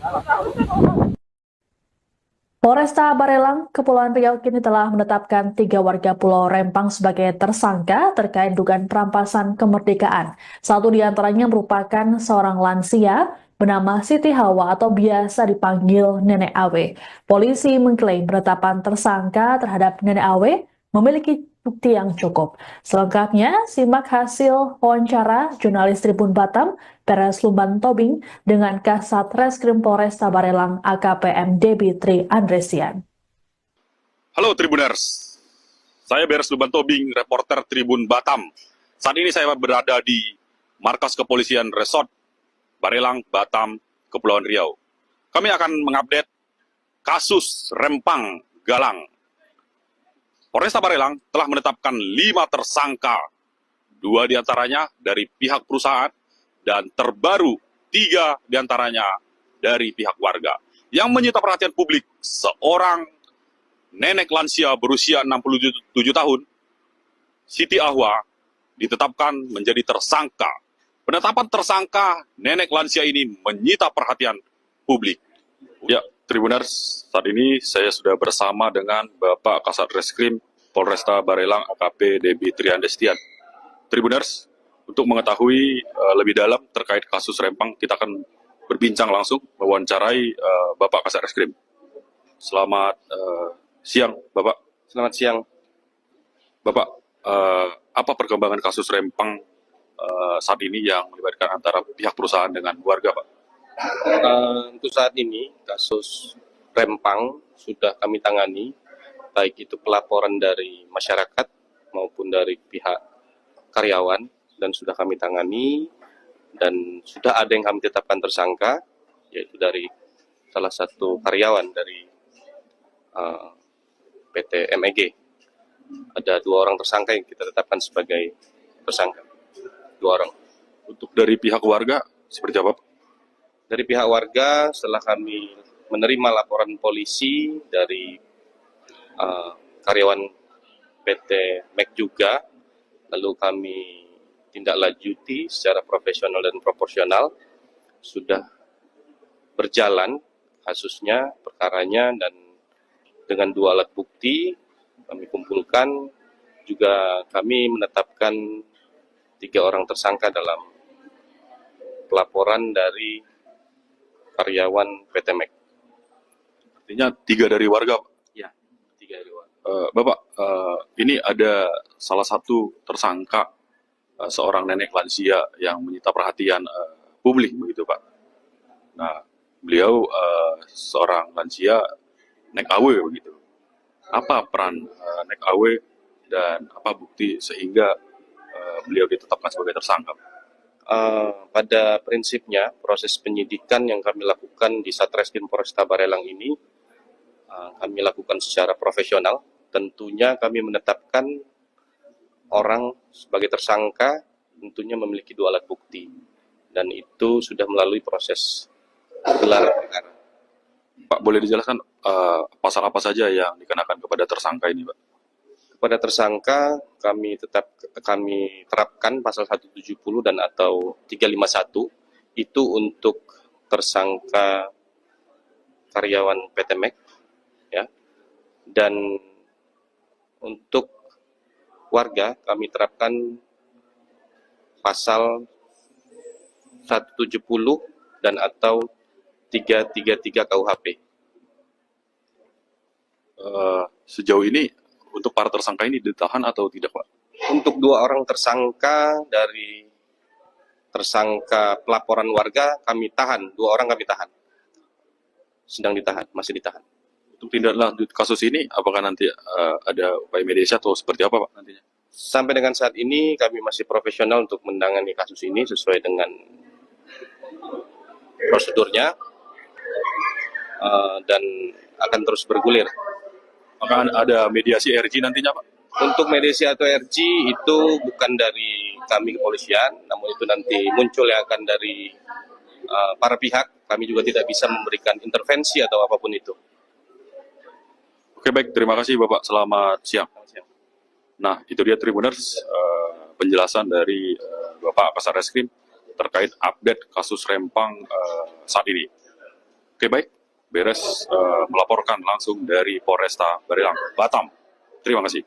Speaker 1: Polresta Barelang, Kepulauan Riau kini telah menetapkan 3 warga Pulau Rempang sebagai tersangka terkait dugaan perampasan kemerdekaan. Satu di antaranya merupakan seorang lansia bernama Siti Hawa atau biasa dipanggil Nenek Awe. Polisi mengklaim penetapan tersangka terhadap Nenek Awe memiliki bukti yang cukup. Selengkapnya, simak hasil wawancara jurnalis Tribun Batam, Beres Lumban Tobing, dengan Kasat Reskrim Polresta Barelang AKPM Debi Tri Andresian.
Speaker 5: Halo Tribuners, saya Beres Lumban Tobing, reporter Tribun Batam. Saat ini saya berada di markas kepolisian Resort Barelang, Batam, Kepulauan Riau. Kami akan mengupdate kasus Rempang Galang. Polresta Barelang telah menetapkan 5 tersangka, 2 diantaranya dari pihak perusahaan, dan terbaru 3 diantaranya dari pihak warga. Yang menyita perhatian publik, seorang nenek lansia berusia 67 tahun, Siti Ahwa, ditetapkan menjadi tersangka. Penetapan tersangka nenek lansia ini menyita perhatian publik. Ya, Tribuners, saat ini saya sudah bersama dengan Bapak Kasat Reskrim Polresta Barelang AKP Debi Triandestian. Tribuners, untuk mengetahui lebih dalam terkait kasus Rempang, kita akan berbincang langsung mewawancarai Bapak Kasat Reskrim. Selamat siang, Bapak.
Speaker 6: Selamat siang.
Speaker 5: Bapak, apa perkembangan kasus Rempang saat ini yang melibatkan antara pihak perusahaan dengan warga, Pak?
Speaker 6: Untuk saat ini, kasus Rempang sudah kami tangani, baik itu pelaporan dari masyarakat maupun dari pihak karyawan, dan sudah kami tangani, dan sudah ada yang kami tetapkan tersangka, yaitu dari salah satu karyawan dari PT MEG. Ada 2 orang tersangka yang kita tetapkan sebagai tersangka. 2 orang.
Speaker 5: Untuk dari pihak warga, seperti apa, Pak?
Speaker 6: Dari pihak warga, setelah kami menerima laporan polisi dari karyawan PT MEG juga, lalu kami tindak lanjuti secara profesional dan proporsional, sudah berjalan kasusnya, perkaranya, dan dengan 2 alat bukti kami kumpulkan, juga kami menetapkan 3 orang tersangka dalam pelaporan dari karyawan PT MEG.
Speaker 5: Artinya 3 dari warga, Pak?
Speaker 6: Ya, 3 dari warga.
Speaker 5: Bapak, ini ada salah satu tersangka, seorang nenek lansia yang menyita perhatian publik, begitu, Pak. Nah, beliau seorang lansia nek AW, begitu. Apa peran nek AW dan apa bukti sehingga beliau ditetapkan sebagai tersangka?
Speaker 6: Pada prinsipnya, proses penyidikan yang kami lakukan di Satreskrim Polresta Barelang ini, kami lakukan secara profesional. Tentunya kami menetapkan orang sebagai tersangka, tentunya memiliki 2 alat bukti, dan itu sudah melalui proses gelar perkara.
Speaker 5: Pak, boleh dijelaskan pasal apa saja yang dikenakan kepada tersangka ini, Pak?
Speaker 6: Kepada tersangka kami terapkan pasal 170 dan atau 351, itu untuk tersangka karyawan PT MEG, ya. Dan untuk warga kami terapkan pasal 170 dan atau 333 KUHP.
Speaker 5: Sejauh ini untuk para tersangka ini ditahan atau tidak, Pak?
Speaker 6: Untuk 2 orang tersangka dari tersangka pelaporan warga kami tahan, 2 orang kami tahan, sedang ditahan, masih ditahan.
Speaker 5: Untuk tindak lanjut kasus ini, apakah nanti ada upaya mediasi atau seperti apa, Pak, nantinya?
Speaker 6: Sampai dengan saat ini kami masih profesional untuk menangani kasus ini sesuai dengan prosedurnya, dan akan terus bergulir.
Speaker 5: Apakah ada mediasi RG nantinya, Pak?
Speaker 6: Untuk mediasi atau RG itu bukan dari kami kepolisian, namun itu nanti muncul yang akan dari para pihak. Kami juga tidak bisa memberikan intervensi atau apapun itu.
Speaker 5: Oke, baik. Terima kasih, Bapak. Selamat siang. Nah, itu dia Tribuners, penjelasan dari Bapak Kasat Reskrim terkait update kasus Rempang saat ini. Oke, baik. Beres melaporkan langsung dari Polresta Barelang, Batam. Terima kasih.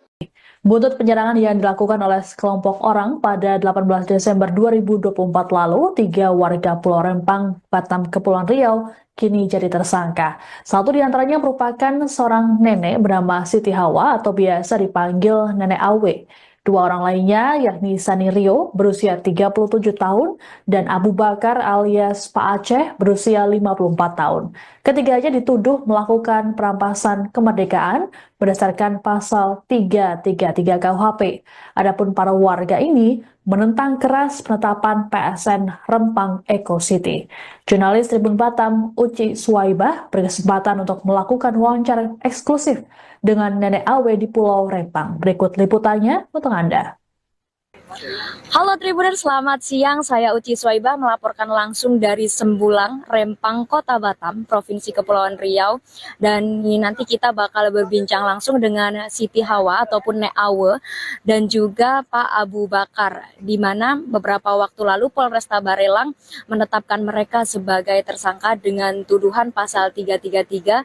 Speaker 1: Buntut penyerangan yang dilakukan oleh sekelompok orang pada 18 Desember 2024 lalu, 3 warga Pulau Rempang, Batam, Kepulauan Riau kini jadi tersangka. Satu di antaranya merupakan seorang nenek bernama Siti Hawa atau biasa dipanggil Nenek Awe. 2 orang lainnya yakni Sani Rio berusia 37 tahun dan Abu Bakar alias Pak Aceh berusia 54 tahun. Ketiganya dituduh melakukan perampasan kemerdekaan berdasarkan pasal 333 KUHP. Adapun para warga ini menentang keras penetapan PSN Rempang Eco City. Jurnalis Tribun Batam Uci Suwaibah berkesempatan untuk melakukan wawancara eksklusif dengan Nenek Awe di Pulau Rempang. Berikut liputannya untuk Anda.
Speaker 2: Halo Tribuners, selamat siang. Saya Uci Suwaibah melaporkan langsung dari Sembulang, Rempang, Kota Batam, Provinsi Kepulauan Riau. Dan nanti kita bakal berbincang langsung dengan Siti Hawa ataupun Nek Awe dan juga Pak Abu Bakar, di mana beberapa waktu lalu Polresta Barelang menetapkan mereka sebagai tersangka dengan tuduhan pasal 333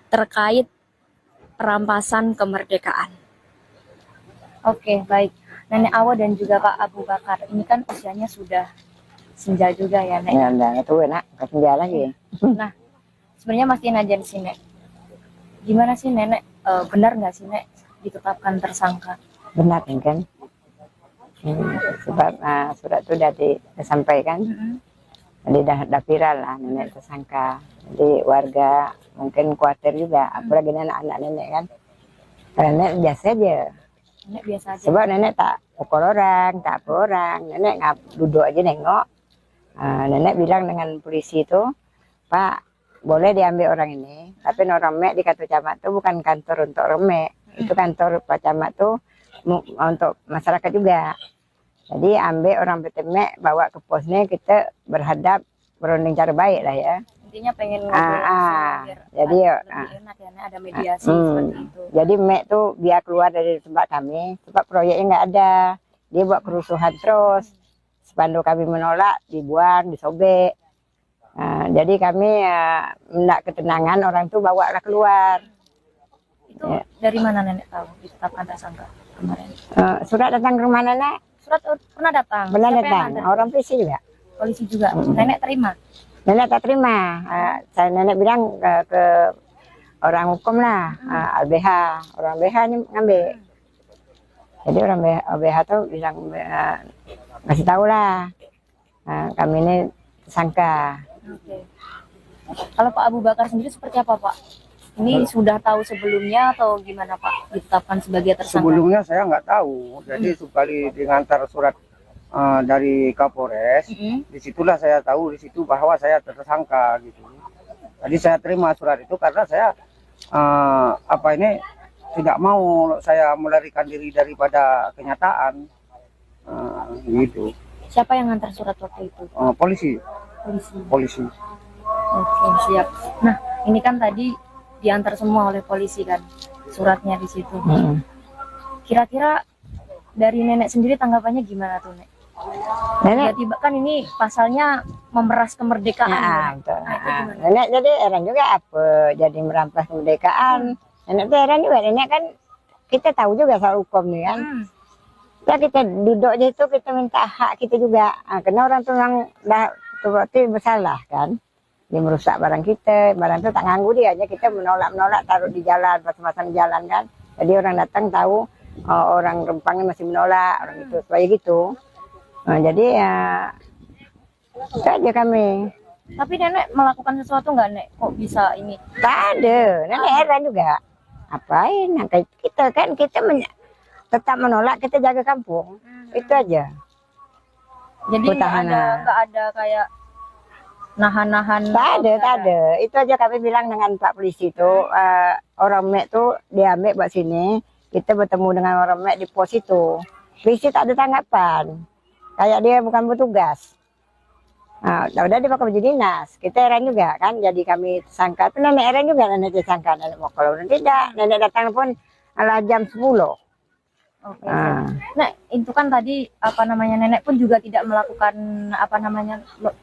Speaker 2: terkait perampasan kemerdekaan. Oke, baik. Nenek Awe dan juga Pak Abu Bakar, ini kan usianya sudah senja juga ya, Nek?
Speaker 3: Ya, udah tua nak, ke senja lagi.
Speaker 2: Nah, sebenarnya masih aja di sini. Gimana sih Nenek, benar nggak sih Nek ditetapkan tersangka?
Speaker 3: Benar kan? Sebab surat itu sudah disampaikan, jadi dah viral lah nenek tersangka. Jadi warga mungkin khawatir juga, apalagi anak-anak nenek kan. Karena nenek biasa aja.
Speaker 2: Nenek biasa aja.
Speaker 3: Sebab nenek tak pukul orang, tak apa orang. Nenek duduk aja nengok. Nenek bilang dengan polisi itu, Pak, boleh diambil orang ini, tapi orang mek di kantor camat itu bukan kantor untuk orang mek. Itu kantor Pak Camat tuh untuk masyarakat juga. Jadi ambil orang PT Mek, bawa ke posnya, kita berhadap berunding cara baik lah ya.
Speaker 2: Intinya pengen ngobrol biar
Speaker 3: jadi
Speaker 2: lebih enak ya, Nek, ada mediasi seperti itu.
Speaker 3: Jadi Mek tuh biar keluar dari tempat kami, sebab proyeknya nggak ada. Dia buat kerusuhan terus. Spanduk kami menolak, dibuang, disobek. Jadi kami hendak ketenangan, orang tuh bawalah keluar.
Speaker 2: Itu dari mana Nenek tahu ditetapkan tersangka kemarin?
Speaker 3: Surat datang ke rumah nenek.
Speaker 2: Surat pernah datang?
Speaker 3: Benar
Speaker 2: Siapa yang
Speaker 3: datang,
Speaker 2: nganter?
Speaker 3: orang polisi juga.
Speaker 2: Polisi juga. Nenek terima?
Speaker 3: Nenek tak terima. Saya nenek bilang ke orang hukum lah, LBH. Orang LBH ini ngambil. Jadi orang LBH tuh bilang kasih tahu lah, kami ini tersangka.
Speaker 2: Oke. Kalau Pak Abu Bakar sendiri seperti apa Pak? Ini sudah tahu sebelumnya atau gimana Pak ditetapkan sebagai tersangka?
Speaker 4: Sebelumnya saya nggak tahu. Jadi sekali diantar surat dari Kapolres, disitulah saya tahu di situ bahwa saya tersangka gitu. Jadi saya terima surat itu karena saya tidak mau saya melarikan diri daripada kenyataan gitu.
Speaker 2: Siapa yang ngantar surat waktu itu?
Speaker 4: Polisi.
Speaker 2: Polisi. Oke, siap. Nah, ini kan tadi diantar semua oleh polisi kan suratnya di situ. Kira-kira dari Nenek sendiri tanggapannya gimana tuh, Nek?
Speaker 3: Nenek,
Speaker 2: Tiba-tiba kan ini pasalnya memeras kemerdekaan.
Speaker 3: betul.
Speaker 2: Nah, itu gimana?
Speaker 3: Nenek jadi heran juga apa jadi merampas kemerdekaan. Nenek tuh heran juga. Nenek kan kita tahu juga soal hukum nih kan. Ya kita duduk di situ kita minta hak kita juga. Karena orang tuh yang dah berarti bersalah kan. Dia merusak barang kita, barang itu tak nganggu dia aja, kita menolak taruh di jalan, pasang-pasang di jalan kan. Jadi orang datang tahu orang Rempangnya masih menolak, orang itu supaya gitu. Jadi ya itu aja kami.
Speaker 2: Tapi Nenek melakukan sesuatu nggak, Nek? Kok bisa ini?
Speaker 3: Tak ada, nenek heran juga. Apain? Kita kan tetap menolak, kita jaga kampung, itu aja.
Speaker 2: Jadi nggak ada kayak nahan-nahan.
Speaker 3: Tak ada. Itu aja kami bilang dengan Pak Polisi itu, orang Mek tuh diambil buat sini, kita bertemu dengan orang Mek di pos itu. Polisi tak ada tanggapan, kayak dia bukan bertugas. Udah dia pakai baju dinas, kita heran juga kan, jadi kami tersangka. Itu nenek heran juga, nenek tersangka. Nenek mau kalau tidak, nenek datang pun ala jam 10.
Speaker 2: Oke. Nah, itu kan tadi Nenek pun juga tidak melakukan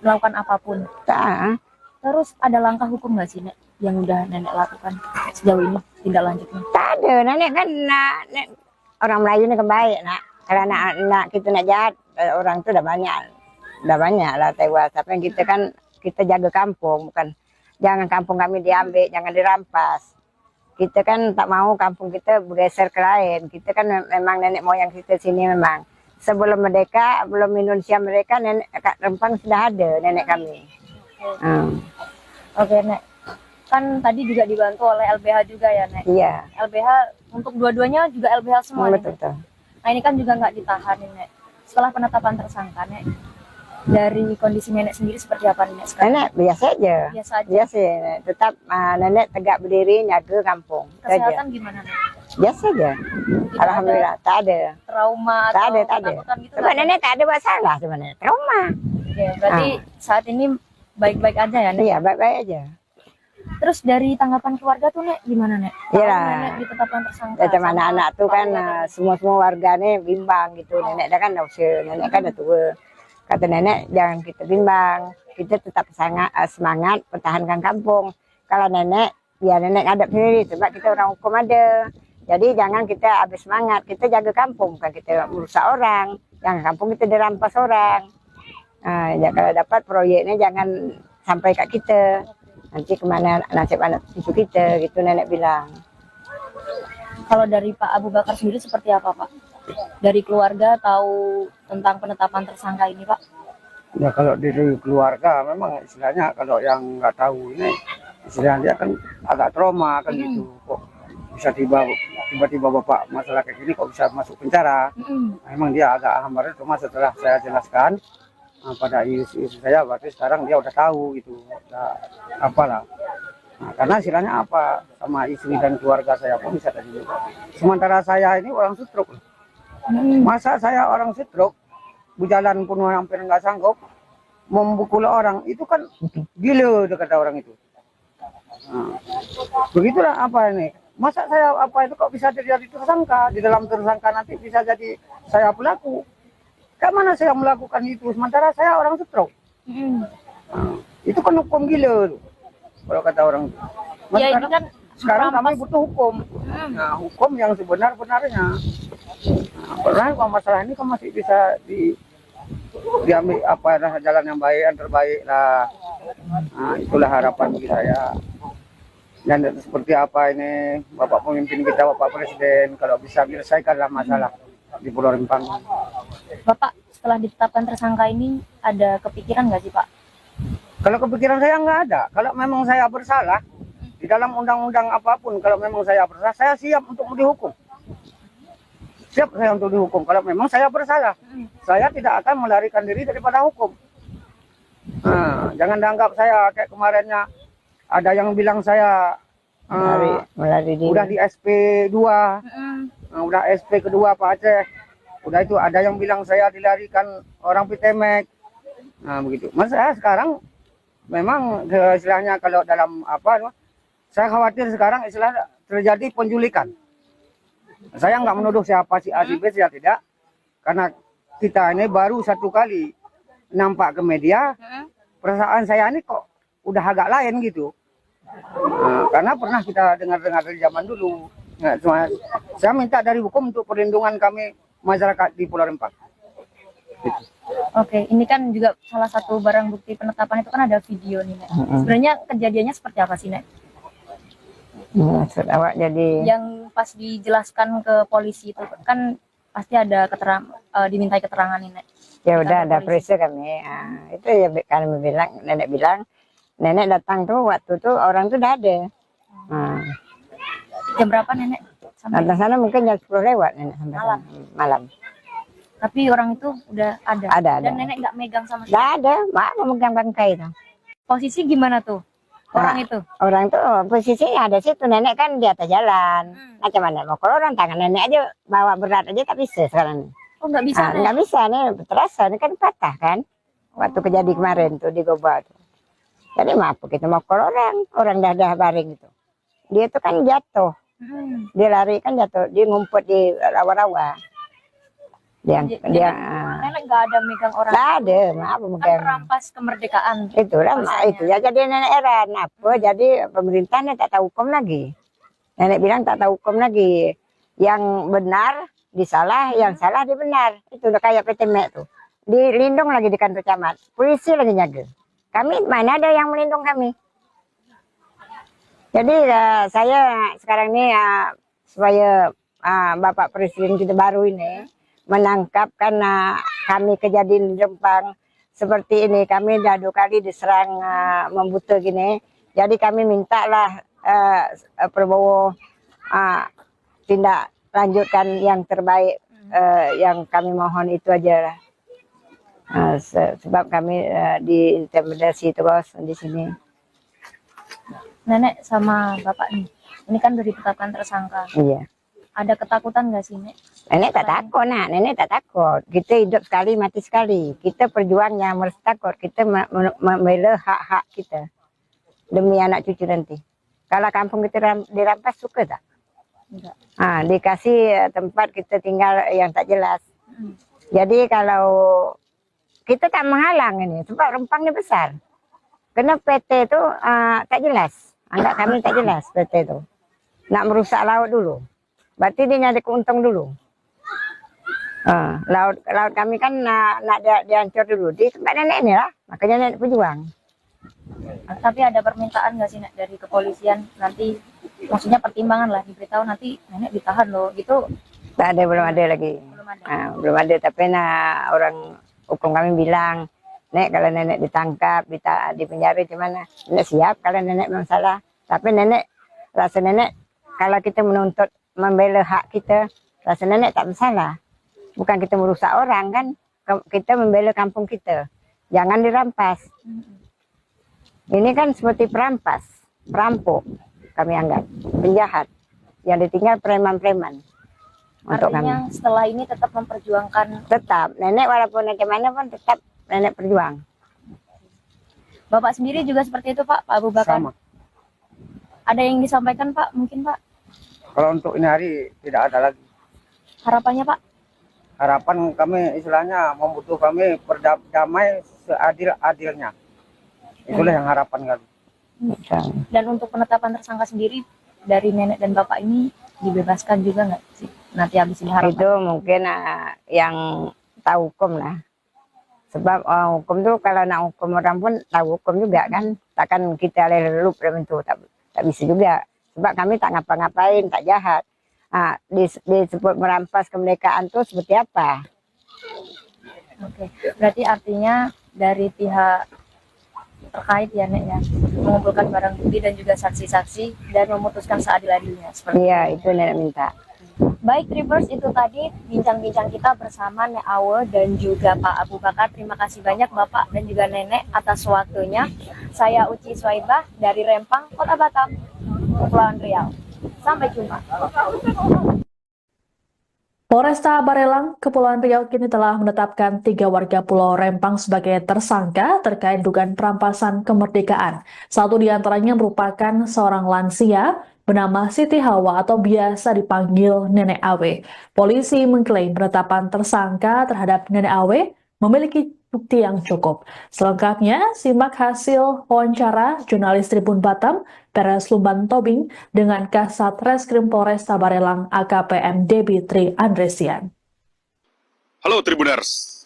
Speaker 2: melakukan apapun.
Speaker 3: Tak.
Speaker 2: Terus ada langkah hukum nggak sih, Nek, yang udah Nenek lakukan sejauh ini tindak lanjutnya?
Speaker 3: Tak ada, nenek kan orang Melayu ini kan baik nak. Kalau anak kita nak jahat, orang itu udah banyak lah tewas. Tapi kita kan kita jaga kampung, bukan jangan kampung kami diambil, jangan dirampas. Kita kan tak mau kampung kita bergeser ke lain. Kita kan memang nenek moyang kita sini memang. Sebelum merdeka, belum Indonesia mereka, nenek Rempang sudah ada nenek kami.
Speaker 2: Oke, Nek. Kan tadi juga dibantu oleh LBH juga ya, Nek?
Speaker 3: Iya,
Speaker 2: LBH untuk dua-duanya juga LBH semua nih,
Speaker 3: betul
Speaker 2: Nek?
Speaker 3: betul.
Speaker 2: Nah ini kan juga nggak ditahan nih, Nek. Setelah penetapan tersangka, Nek, dari kondisi nenek sendiri seperti apa nih, Nek, sekarang?
Speaker 3: Nenek biasa aja.
Speaker 2: Biasa aja.
Speaker 3: Biasa, Nek. Tetap nenek tegak berdiri nyaga kampung. Itu aja.
Speaker 2: Kesehatan gimana, Nek?
Speaker 3: Biasa aja.
Speaker 2: Tidak
Speaker 3: Alhamdulillah, tak ada.
Speaker 2: ada trauma
Speaker 3: Tak
Speaker 2: atau
Speaker 3: ada, tak ada.
Speaker 2: ketakutan gitu?
Speaker 3: Sebab
Speaker 2: nggak ada?
Speaker 3: nenek tak ada masalah sebenarnya. Trauma.
Speaker 2: Oke, berarti saat ini baik-baik aja ya, Nek?
Speaker 3: Iya, baik-baik aja.
Speaker 2: Terus dari tanggapan keluarga tuh, Nek, gimana, Nek?
Speaker 3: Iya.
Speaker 2: Kalau Nenek ditetapkan tersangka
Speaker 3: Macam
Speaker 2: sama
Speaker 3: anak-anak tuh kan
Speaker 2: keluarga tadi.
Speaker 3: semua warganya bimbang gitu. Nenek dah kan dah usia, nenek kan dah tua. Kata nenek jangan kita bimbang, kita tetap semangat pertahankan kampung. Kalau nenek, biar nenek ngadap sendiri sebab kita orang hukum ada. Jadi jangan kita habis semangat, kita jaga kampung, bukan kita merusak orang. Jangan kampung kita dirampas orang. Ya, kalau dapat proyeknya jangan sampai kat kita. Nanti kemana nasib anak cucu kita, gitu nenek bilang.
Speaker 2: Kalau dari Pak Abu Bakar sendiri seperti apa, Pak? Dari keluarga tahu tentang penetapan tersangka ini, Pak?
Speaker 4: Ya kalau dari keluarga memang istilahnya kalau yang nggak tahu ini istilahnya dia kan agak trauma kan gitu. Kok bisa tiba-tiba bapak masalah kayak gini kok bisa masuk penjara? Memang dia agak hambar, cuma setelah saya jelaskan pada isu saya, berarti sekarang dia udah tahu gitu, udah apalah. Nah, karena istilahnya apa sama istri dan keluarga saya pun bisa tadi. Sementara saya ini orang stroke. Masa saya orang stroke, berjalan pun hampir nggak sanggup, memukul orang itu kan gila kata orang itu. Nah, begitulah apa ini. Masa saya apa itu kok bisa terjadi tersangka, di dalam tersangka nanti bisa jadi saya pelaku. Kayak mana saya melakukan itu sementara saya orang stroke? Nah, itu kan hukum gila tuh, kalau kata orang. Mas,
Speaker 2: Ya ini kan
Speaker 4: sekarang kami
Speaker 2: merampas.
Speaker 4: butuh hukum. Nah, hukum yang sebenar-benarnya. Nah, padahal kalau masalah ini kan masih bisa diambil apa jalan yang baik, yang terbaik lah. Nah, itulah harapan bagi saya. Dan seperti apa ini Bapak pemimpin kita, Bapak Presiden, kalau bisa menyelesaikanlah masalah di Pulau Rempang.
Speaker 2: Bapak setelah ditetapkan tersangka ini ada kepikiran nggak sih, Pak?
Speaker 4: Kalau kepikiran saya nggak ada. Kalau memang saya bersalah di dalam undang-undang apapun, kalau memang saya bersalah, saya siap untuk dihukum. Siap saya untuk dihukum. Kalau memang saya bersalah, saya tidak akan melarikan diri daripada hukum. Nah, jangan dianggap saya kayak kemarinnya ada yang bilang saya
Speaker 3: Melari diri.
Speaker 4: udah di SP2, udah SP kedua Pak Aceh. Udah itu ada yang bilang saya dilarikan orang Pitemek. Nah begitu. Mas saya sekarang memang istilahnya kalau dalam apa, saya khawatir sekarang istilah terjadi penculikan. Saya nggak menuduh siapa si A si B, saya tidak. Karena kita ini baru satu kali nampak ke media, perasaan saya ini kok udah agak lain gitu. Nah, karena pernah kita dengar-dengar dari zaman dulu. Nah, cuma saya minta dari hukum untuk perlindungan kami masyarakat di Pulau Rempang. Gitu.
Speaker 2: Oke, ini kan juga salah satu barang bukti penetapan itu kan ada video nih, Nek. Sebenarnya kejadiannya seperti apa sih, Nek?
Speaker 3: Maksud awak jadi
Speaker 2: Yang pas dijelaskan ke polisi itu kan pasti ada dimintai keterangan nih, Nek.
Speaker 3: ya udah
Speaker 2: Kantor
Speaker 3: ada
Speaker 2: polisi.
Speaker 3: periksa kami. Itu ya kami bilang, nenek bilang, nenek datang tuh waktu tuh orang tuh udah ada.
Speaker 2: Jam berapa, Nenek? Sampai
Speaker 3: Datang sana mungkin jam 10 lewat nenek sampai
Speaker 2: Malam.
Speaker 3: sana. Malam.
Speaker 2: tapi orang itu udah ada.
Speaker 3: Ada.
Speaker 2: Dan Nenek nggak megang sama sekali.
Speaker 3: Nggak ada, mak memegang bangkai itu.
Speaker 2: Posisi gimana tuh? Orang itu?
Speaker 3: Orang tuh posisinya ada situ, nenek kan di atas jalan. Macam mana mau kalau orang tangan nenek aja bawa berat aja tak bisa sekarang.
Speaker 2: Oh, nggak bisa, Nek?
Speaker 3: Nggak bisa nih, terasa ini kan patah kan. Waktu kejadian kemarin tuh di Goba tuh. Jadi maaf kita mau kalau orang dah baring gitu. Dia tuh kan jatuh, dia lari kan jatuh, dia ngumpet di rawa-rawa. Dia
Speaker 2: Nenek nggak ada megang orang.
Speaker 3: nggak ada, maaf
Speaker 2: Kan
Speaker 3: megang.
Speaker 2: merampas kemerdekaan.
Speaker 3: Itulah mak, itu ya jadi nenek heran apa jadi pemerintahnya tak tahu hukum lagi. Nenek bilang tak tahu hukum lagi. Yang benar disalah, yang salah dibenar. Itu udah kayak Pitemek tuh. Dilindung lagi di kantor camat. Polisi lagi jaga. Kami mana ada yang melindung kami. Jadi saya sekarang ini supaya Bapak Presiden kita baru ini menangkap karena kami kejadian di Rempang seperti ini. Kami dah 2 kali diserang membuta gini. Jadi kami mintalah Prabowo tindak lanjutkan yang terbaik, yang kami mohon itu aja lah. Sebab kami diintimidasi terus di sini.
Speaker 2: Nenek sama bapak nih, ini kan udah ditetapkan tersangka.
Speaker 3: Iya.
Speaker 2: Ada ketakutan nggak sih, Nek?
Speaker 3: Nenek tak takut, nak. Nenek tak takut. Kita hidup sekali, mati sekali. Kita perjuangnya harus takut. Kita membela hak-hak kita demi anak cucu nanti. Kalau kampung kita dirampas, suka tak?
Speaker 2: Enggak.
Speaker 3: Dikasih tempat kita tinggal yang tak jelas. Jadi kalau kita tak menghalang ini, sebab Rempang ini besar. Karena PT itu tak jelas. Anggap kami tak jelas PT itu. Nak merusak laut dulu. Berarti dia nyari keuntung dulu. Laut kami kan nak dihancur dulu. Di tempat nenek ini lah. Makanya nenek berjuang.
Speaker 2: Tapi ada permintaan nggak sih, Nek, dari kepolisian nanti, maksudnya pertimbangan lah, diberitahu nanti nenek ditahan loh, gitu?
Speaker 3: Tak ada, belum ada lagi.
Speaker 2: Belum ada.
Speaker 3: Belum ada, tapi orang hukum kami bilang, Nek kalau nenek ditangkap, di penjara gimana? Nenek siap kalau nenek memang salah. Tapi nenek, rasa nenek kalau kita menuntut membela hak kita, rasa nenek tak bersalah. Bukan kita merusak orang kan, kita membela kampung kita. Jangan dirampas. Ini kan seperti perampas, perampok kami anggap, penjahat. Yang ditinggal preman-preman. Untuk kami.
Speaker 2: Artinya setelah ini tetap memperjuangkan.
Speaker 3: Tetap, nenek walaupun bagaimana pun tetap nenek berjuang.
Speaker 2: Bapak sendiri juga seperti itu, Pak Abu Bakar?
Speaker 4: Sama.
Speaker 2: Ada yang disampaikan, Pak? Mungkin, Pak?
Speaker 4: Kalau untuk ini hari tidak ada lagi.
Speaker 2: Harapannya, Pak?
Speaker 4: Harapan kami istilahnya membutuhkan kami berdamai seadil-adilnya. Itulah yang harapan kami.
Speaker 2: Dan untuk penetapan tersangka sendiri dari nenek dan bapak ini dibebaskan juga nggak sih? Nanti habis ini harapan.
Speaker 3: Itu mungkin yang tahu hukum lah. Sebab hukum tuh kalau nak hukum orang pun tahu hukum juga kan. Takkan kita lelup dalam itu, tak bisa juga. Sebab kami tak ngapa-ngapain, tak jahat. Disebut merampas kemerdekaan tuh seperti apa?
Speaker 2: Oke, berarti artinya dari pihak terkait ya, Nek, ya, mengumpulkan barang bukti dan juga saksi-saksi dan memutuskan seadil-adilnya.
Speaker 3: Iya, itu nenek minta.
Speaker 2: Baik, Tribers, itu tadi bincang-bincang kita bersama Nek Awe dan juga Pak Abu Bakar. Terima kasih banyak Bapak dan juga Nenek atas waktunya. Saya Uci Swaibah dari Rempang, Kota Batam, Kepulauan Riau. Sampai jumpa.
Speaker 1: Polresta Barelang, Kepulauan Riau kini telah menetapkan 3 warga Pulau Rempang sebagai tersangka terkait dugaan perampasan kemerdekaan. Satu di antaranya merupakan seorang lansia bernama Siti Hawa atau biasa dipanggil Nenek Awe. Polisi mengklaim penetapan tersangka terhadap Nenek Awe memiliki bukti yang cukup. Selengkapnya, simak hasil wawancara jurnalis Tribun Batam, Peres Lumban Tobing, dengan Kasat Reskrim Polresta Barelang AKPM Debitri Andresian.
Speaker 5: Halo Tribuners,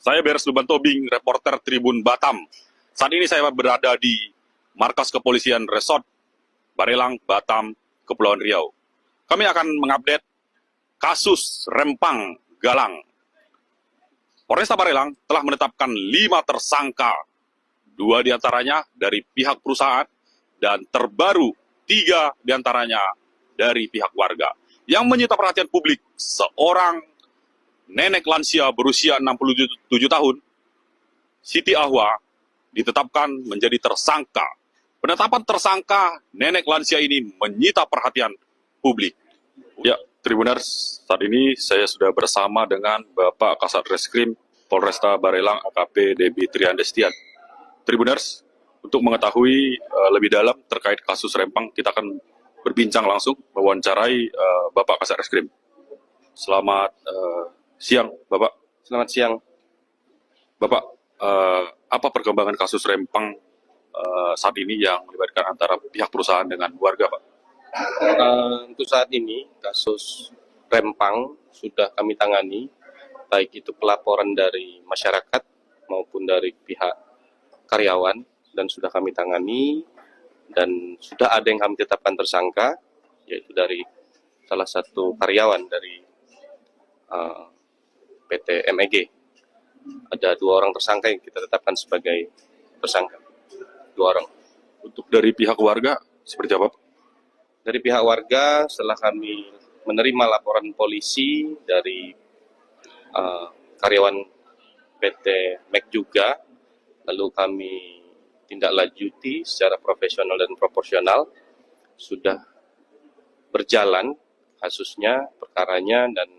Speaker 5: saya Peres Lumban Tobing, reporter Tribun Batam. Saat ini saya berada di markas kepolisian Resort Barelang, Batam, Kepulauan Riau. Kami akan mengupdate kasus Rempang Galang. Polresta Barelang telah menetapkan 5 tersangka, 2 diantaranya dari pihak perusahaan, dan terbaru 3 diantaranya dari pihak warga. Yang menyita perhatian publik, seorang nenek lansia berusia 67 tahun, Siti Ahwa, ditetapkan menjadi tersangka. Penetapan tersangka nenek lansia ini menyita perhatian publik. Ya, Tribuners, saat ini saya sudah bersama dengan Bapak Kasat Reskrim Polresta Barelang AKP Debitri Andresian. Tribuners, untuk mengetahui lebih dalam terkait kasus Rempang, kita akan berbincang langsung mewawancarai Bapak Kasat Reskrim. Selamat siang, Bapak.
Speaker 6: Selamat siang.
Speaker 5: Bapak, apa perkembangan kasus Rempang saat ini yang melibatkan antara pihak perusahaan dengan warga, Pak?
Speaker 6: Untuk saat ini, kasus Rempang sudah kami tangani, baik itu pelaporan dari masyarakat maupun dari pihak karyawan, dan sudah kami tangani, dan sudah ada yang kami tetapkan tersangka, yaitu dari salah satu karyawan dari PT MEG. Ada 2 orang tersangka yang kita tetapkan sebagai tersangka, 2 orang.
Speaker 5: Untuk dari pihak warga seperti apa, Pak?
Speaker 6: Dari pihak warga, setelah kami menerima laporan polisi dari karyawan PT MEK juga, lalu kami tindak lanjuti secara profesional dan proporsional, sudah berjalan kasusnya, perkaranya, dan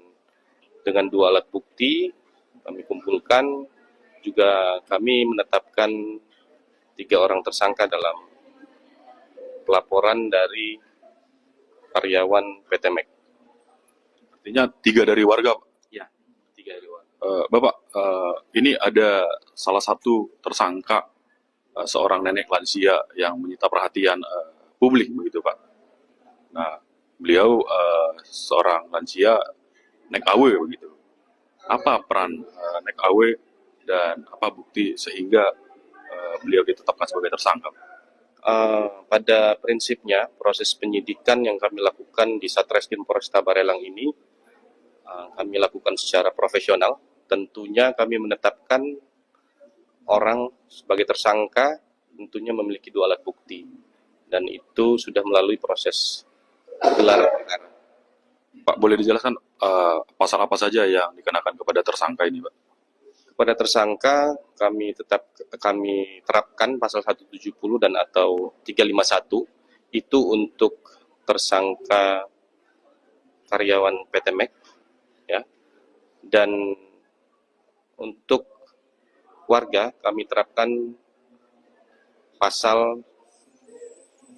Speaker 6: dengan 2 alat bukti kami kumpulkan, juga kami menetapkan 3 orang tersangka dalam pelaporan dari karyawan PT MEK.
Speaker 5: Artinya 3 dari warga, Pak?
Speaker 6: Ya, 3 dari warga.
Speaker 5: Bapak, ini ada salah satu tersangka, seorang nenek lansia yang menyita perhatian publik, begitu Pak. Nah, beliau seorang lansia naik AW, begitu. Apa peran naik AW dan apa bukti sehingga beliau ditetapkan sebagai tersangka?
Speaker 6: Pada prinsipnya, proses penyidikan yang kami lakukan di Satreskrim Polresta Barelang ini, kami lakukan secara profesional. Tentunya kami menetapkan orang sebagai tersangka, tentunya memiliki 2 alat bukti. Dan itu sudah melalui proses gelar perkara.
Speaker 5: Pak, boleh dijelaskan pasal apa saja yang dikenakan kepada tersangka ini, Pak?
Speaker 6: Kepada tersangka kami terapkan pasal 170 dan atau 351 itu untuk tersangka karyawan PT MEK, ya. Dan untuk warga kami terapkan pasal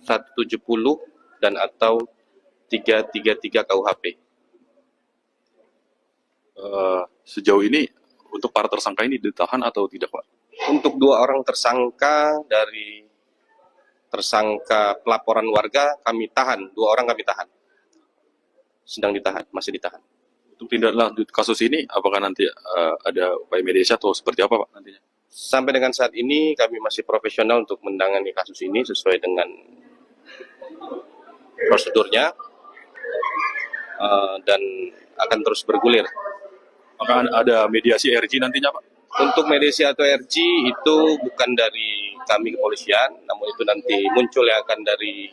Speaker 6: 170 dan atau 333 KUHP.
Speaker 5: Sejauh ini untuk para tersangka ini ditahan atau tidak, Pak?
Speaker 6: Untuk 2 orang tersangka dari tersangka pelaporan warga kami tahan, 2 orang kami tahan. Sedang ditahan, masih ditahan.
Speaker 5: Untuk tindak lanjut kasus ini, apakah nanti ada upaya mediasi atau seperti apa, Pak, nantinya?
Speaker 6: Sampai dengan saat ini kami masih profesional untuk menangani kasus ini sesuai dengan prosedurnya, dan akan terus bergulir.
Speaker 5: Apakah ada mediasi RG nantinya, Pak?
Speaker 6: Untuk mediasi atau RG itu bukan dari kami kepolisian, namun itu nanti muncul yang akan dari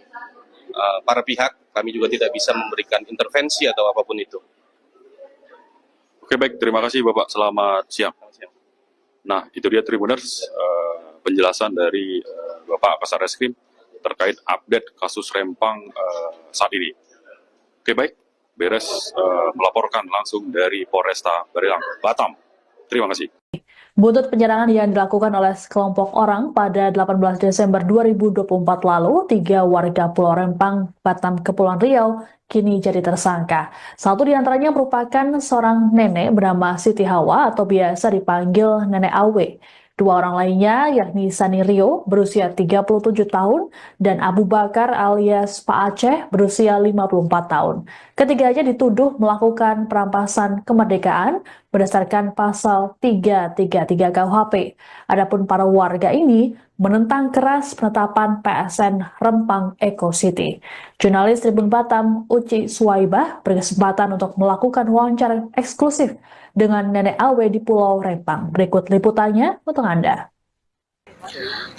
Speaker 6: para pihak. Kami juga tidak bisa memberikan intervensi atau apapun itu.
Speaker 5: Oke, baik. Terima kasih, Bapak. Selamat siang. Nah, itu dia Tribuners, penjelasan dari Bapak Kasat Reskrim terkait update kasus Rempang saat ini. Oke, baik. Beres melaporkan langsung dari Polresta Barelang, Batam. Terima kasih.
Speaker 1: Buntut penyerangan yang dilakukan oleh sekelompok orang pada 18 Desember 2024 lalu, 3 warga Pulau Rempang, Batam, Kepulauan Riau, kini jadi tersangka. Satu di antaranya merupakan seorang nenek bernama Siti Hawa atau biasa dipanggil Nenek Awe. 2 orang lainnya yakni Sani Rio berusia 37 tahun dan Abu Bakar alias Pak Aceh berusia 54 tahun. Ketiganya dituduh melakukan perampasan kemerdekaan berdasarkan pasal 333 KUHP. Adapun para warga ini menentang keras penetapan PSN Rempang Eco City. Jurnalis Tribun Batam Uci Suwaibah berkesempatan untuk melakukan wawancara eksklusif dengan Nenek Awe di Pulau Rempang. Berikut liputannya untuk Anda.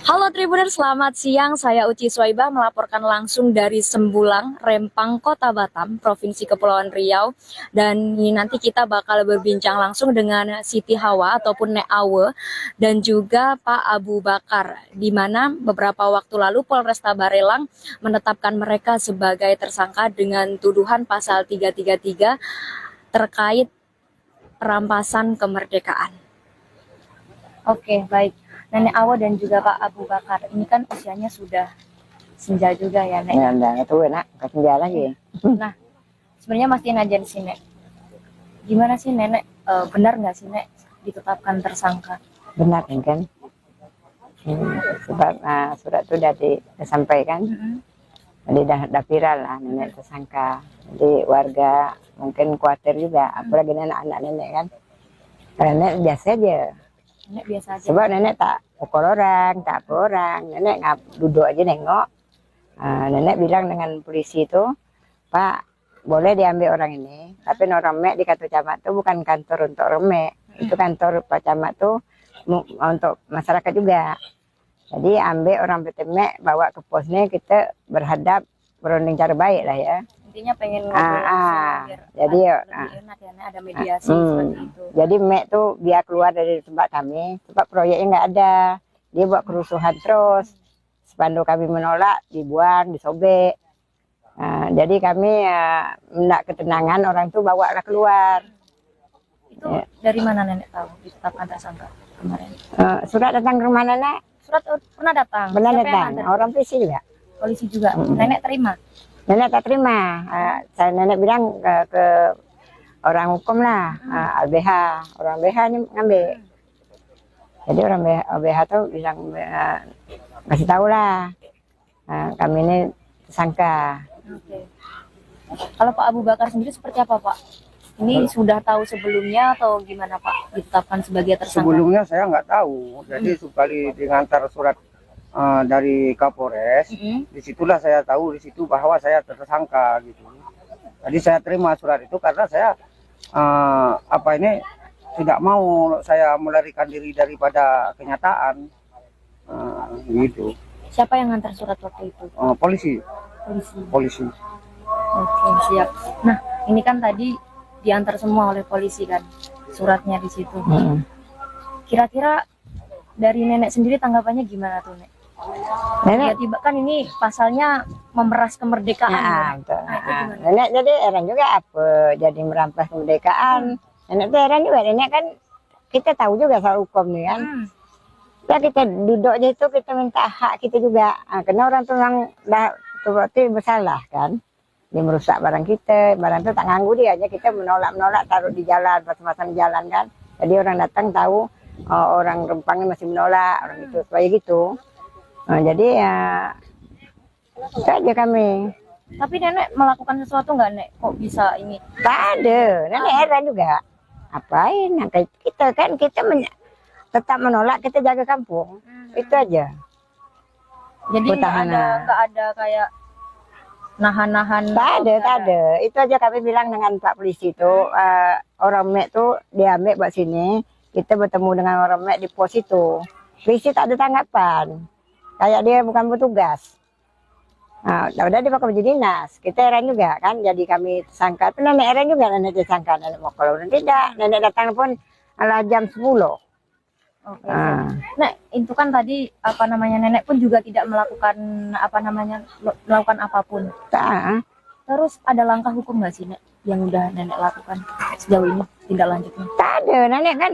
Speaker 2: Halo Tribuners, selamat siang. Saya Uci Suwaibah melaporkan langsung dari Sembulang, Rempang, Kota Batam, Provinsi Kepulauan Riau. Dan nanti kita bakal berbincang langsung dengan Siti Hawa ataupun Nek Awe dan juga Pak Abu Bakar, di mana beberapa waktu lalu Polresta Barelang menetapkan mereka sebagai tersangka dengan tuduhan pasal 333 terkait perampasan kemerdekaan. Oke, baik. Nenek Awa dan juga Pak Abu Bakar, ini kan usianya sudah senja juga ya, Nek?
Speaker 3: Ya, udah tua, Nak. Gak senja lagi.
Speaker 2: Nah, sebenarnya masih najan sih, Nek. Gimana sih, Nenek? Benar nggak sih, Nek, ditetapkan tersangka?
Speaker 3: Benar kan? Sebab surat itu udah disampaikan. Jadi udah viral lah nenek tersangka. Jadi warga mungkin khawatir juga, apalagi anak-anak nenek kan. Nenek biasa aja.
Speaker 2: Nenek biasa aja.
Speaker 3: Sebab nenek tak pukul orang, tak apa orang. Nenek duduk aja nengok. Nenek bilang dengan polisi itu, Pak, boleh diambil orang ini. Tapi orang Mek di kantor camat itu bukan kantor untuk orang Mek. Itu kantor Pak Camat tuh untuk masyarakat juga. Jadi ambil orang Petemek bawa ke posnya, kita berhadap berunding cara baik lah ya.
Speaker 2: Intinya pengen ngobrol langsung biar
Speaker 3: jadi
Speaker 2: lebih enak ya, Nek, ada mediasi seperti itu.
Speaker 3: Jadi Mek tuh biar keluar dari tempat kami, tempat proyeknya nggak ada, dia buat kerusuhan terus. Spanduk kami menolak, dibuang, disobek. Jadi kami hendak ketenangan, orang tuh bawa lah keluar.
Speaker 2: Itu dari mana Nenek tahu ditetapkan tersangka kemarin?
Speaker 3: Surat datang ke rumah Nenek?
Speaker 2: Surat pernah datang?
Speaker 3: Benar
Speaker 2: Siapa yang
Speaker 3: datang,
Speaker 2: nganter?
Speaker 3: orang polisi juga.
Speaker 2: Polisi juga. Nenek terima?
Speaker 3: Nenek tak terima. Nenek bilang ke orang hukum lah, LBH. Orang LBH ini ngambil. Jadi orang LBH tuh bilang kasih tahu lah, kami ini tersangka.
Speaker 2: Oke. Kalau Pak Abu Bakar sendiri seperti apa Pak? Ini sudah tahu sebelumnya atau gimana Pak ditetapkan sebagai tersangka?
Speaker 4: Sebelumnya saya nggak tahu. Jadi sekali diantar surat dari Kapolres, disitulah saya tahu di situ bahwa saya tersangka gitu. Jadi saya terima surat itu karena saya tidak mau saya melarikan diri daripada kenyataan gitu.
Speaker 2: Siapa yang ngantar surat waktu itu?
Speaker 4: Polisi.
Speaker 2: Polisi. Oke, siap. Nah, ini kan tadi diantar semua oleh polisi kan, suratnya di situ. Kira-kira dari Nenek sendiri tanggapannya gimana tuh, Nek?
Speaker 3: Nenek,
Speaker 2: Tiba-tiba kan ini pasalnya memeras kemerdekaan.
Speaker 3: betul.
Speaker 2: Nah, itu gimana?
Speaker 3: Nenek jadi heran juga apa jadi merampas kemerdekaan. Nenek tuh heran juga, nenek kan kita tahu juga soal hukum nih kan. Ya kita duduk aja itu kita minta hak kita juga. Karena orang tuh yang berarti bersalah kan. Dia merusak barang kita, barang itu tak nganggu dia aja, kita menolak taruh di jalan, pasang-pasang jalan kan. Jadi orang datang tahu orang Rempangnya masih menolak, orang itu supaya gitu. Jadi ya itu aja kami.
Speaker 2: Tapi Nenek melakukan sesuatu nggak, Nek? Kok bisa ini?
Speaker 3: Tak ada, nenek heran juga. Apain? Nah, kita kan tetap menolak, kita jaga kampung. Itu aja.
Speaker 2: Jadi nggak ada kayak nahan-nahan.
Speaker 3: Tak ada. Itu aja kami bilang dengan Pak Polisi itu, orang Mek tuh diambil buat sini, kita bertemu dengan orang Mek di pos itu. Polisi tak ada tanggapan, kayak dia bukan petugas. Udah dipakai baju dinas, kita heran juga kan, jadi kami tersangka. Tapi nenek heran juga, nenek tersangka, nenek mau kalau tidak, nenek datang pun jam 10.
Speaker 2: Oke. Nek, itu kan tadi Nenek pun juga tidak melakukan melakukan apapun. Terus ada langkah hukum nggak sih, Nek, yang udah Nenek lakukan sejauh ini tindak lanjutnya?
Speaker 3: Tak ada, nenek kan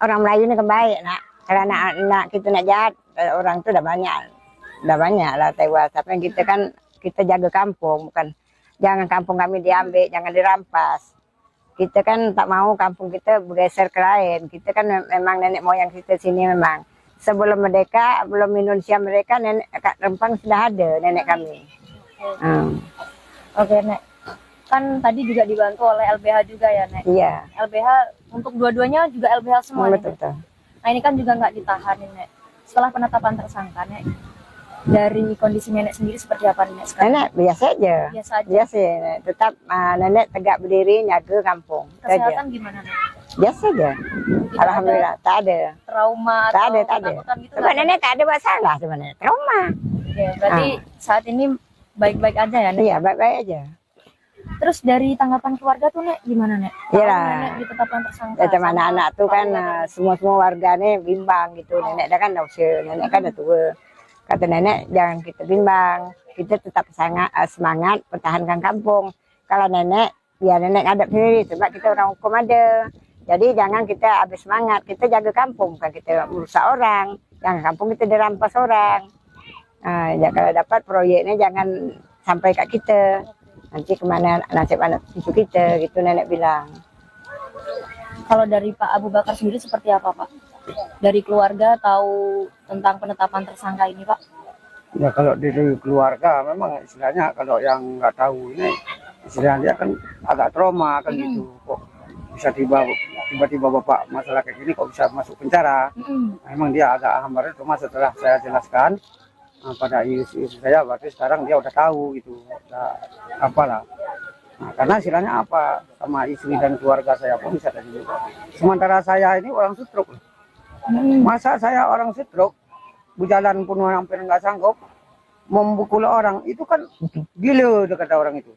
Speaker 3: orang Melayu ini kebaik nak. Kalau anak kita nak jahat, orang itu udah banyak lah tewas. Tapi kita kan kita jaga kampung, bukan jangan kampung kami diambil, jangan dirampas. Kita kan tak mau kampung kita bergeser ke lain. Kita kan memang nenek moyang kita sini memang. Sebelum merdeka, belum Indonesia mereka, nenek Rempang sudah ada nenek kami.
Speaker 2: Oke, Nek. Kan tadi juga dibantu oleh LBH juga ya, Nek?
Speaker 3: Iya.
Speaker 2: LBH untuk dua-duanya juga LBH semua, Nek?
Speaker 3: Betul.
Speaker 2: Nah, ini kan juga nggak ditahan, Nek. Setelah penetapan tersangka, Nek, dari kondisi Nenek sendiri seperti apa, Nek, sekarang?
Speaker 3: Nenek biasa aja. Biasa, tetap nenek tegak berdiri, jaga kampung.
Speaker 2: Kesehatan gimana, Nek?
Speaker 3: Biasa aja. Alhamdulillah, tak ada.
Speaker 2: Trauma
Speaker 3: Tak
Speaker 2: atau
Speaker 3: ada.
Speaker 2: ketakutan gitu?
Speaker 3: Sebab nenek tak ada buat salah sebenarnya. Trauma.
Speaker 2: Oke, berarti saat ini baik-baik aja ya, Nek?
Speaker 3: Iya, baik-baik aja.
Speaker 2: Terus dari tanggapan keluarga tuh, Nek, gimana, Nek?
Speaker 3: Iya.
Speaker 2: Nenek ditetapkan tersangka.
Speaker 3: Ya, teman anak-anak tuh kan semua warganya bimbang gitu. Nenek dah kan dah usia, nenek kan dah tua. Kata nenek jangan kita bimbang, kita tetap semangat pertahankan kampung. Kalau nenek, biar nenek ngadap sendiri sebab kita orang hukum ada. Jadi jangan kita habis semangat, kita jaga kampung, bukan kita merusak orang. Jangan kampung kita dirampas orang. Kalau dapat proyeknya jangan sampai kat kita. Nanti kemana nasib anak cucu kita, gitu nenek bilang.
Speaker 2: Kalau dari Pak Abu Bakar sendiri seperti apa, Pak? Dari keluarga tahu tentang penetapan tersangka ini, Pak?
Speaker 4: Ya kalau dari keluarga memang istilahnya kalau yang nggak tahu ini istilahnya kan agak trauma kan gitu. Kok bisa tiba-tiba bapak masalah kayak gini kok bisa masuk penjara? Memang dia agak hambar, cuma setelah saya jelaskan pada istri saya, berarti sekarang dia udah tahu gitu, udah apalah. Nah, karena istilahnya apa sama istri dan keluarga saya pun bisa tadi juga. Sementara saya ini orang stroke. Masa saya orang stroke berjalan pun hampir nggak sanggup, membukul orang, itu kan gila kata orang itu.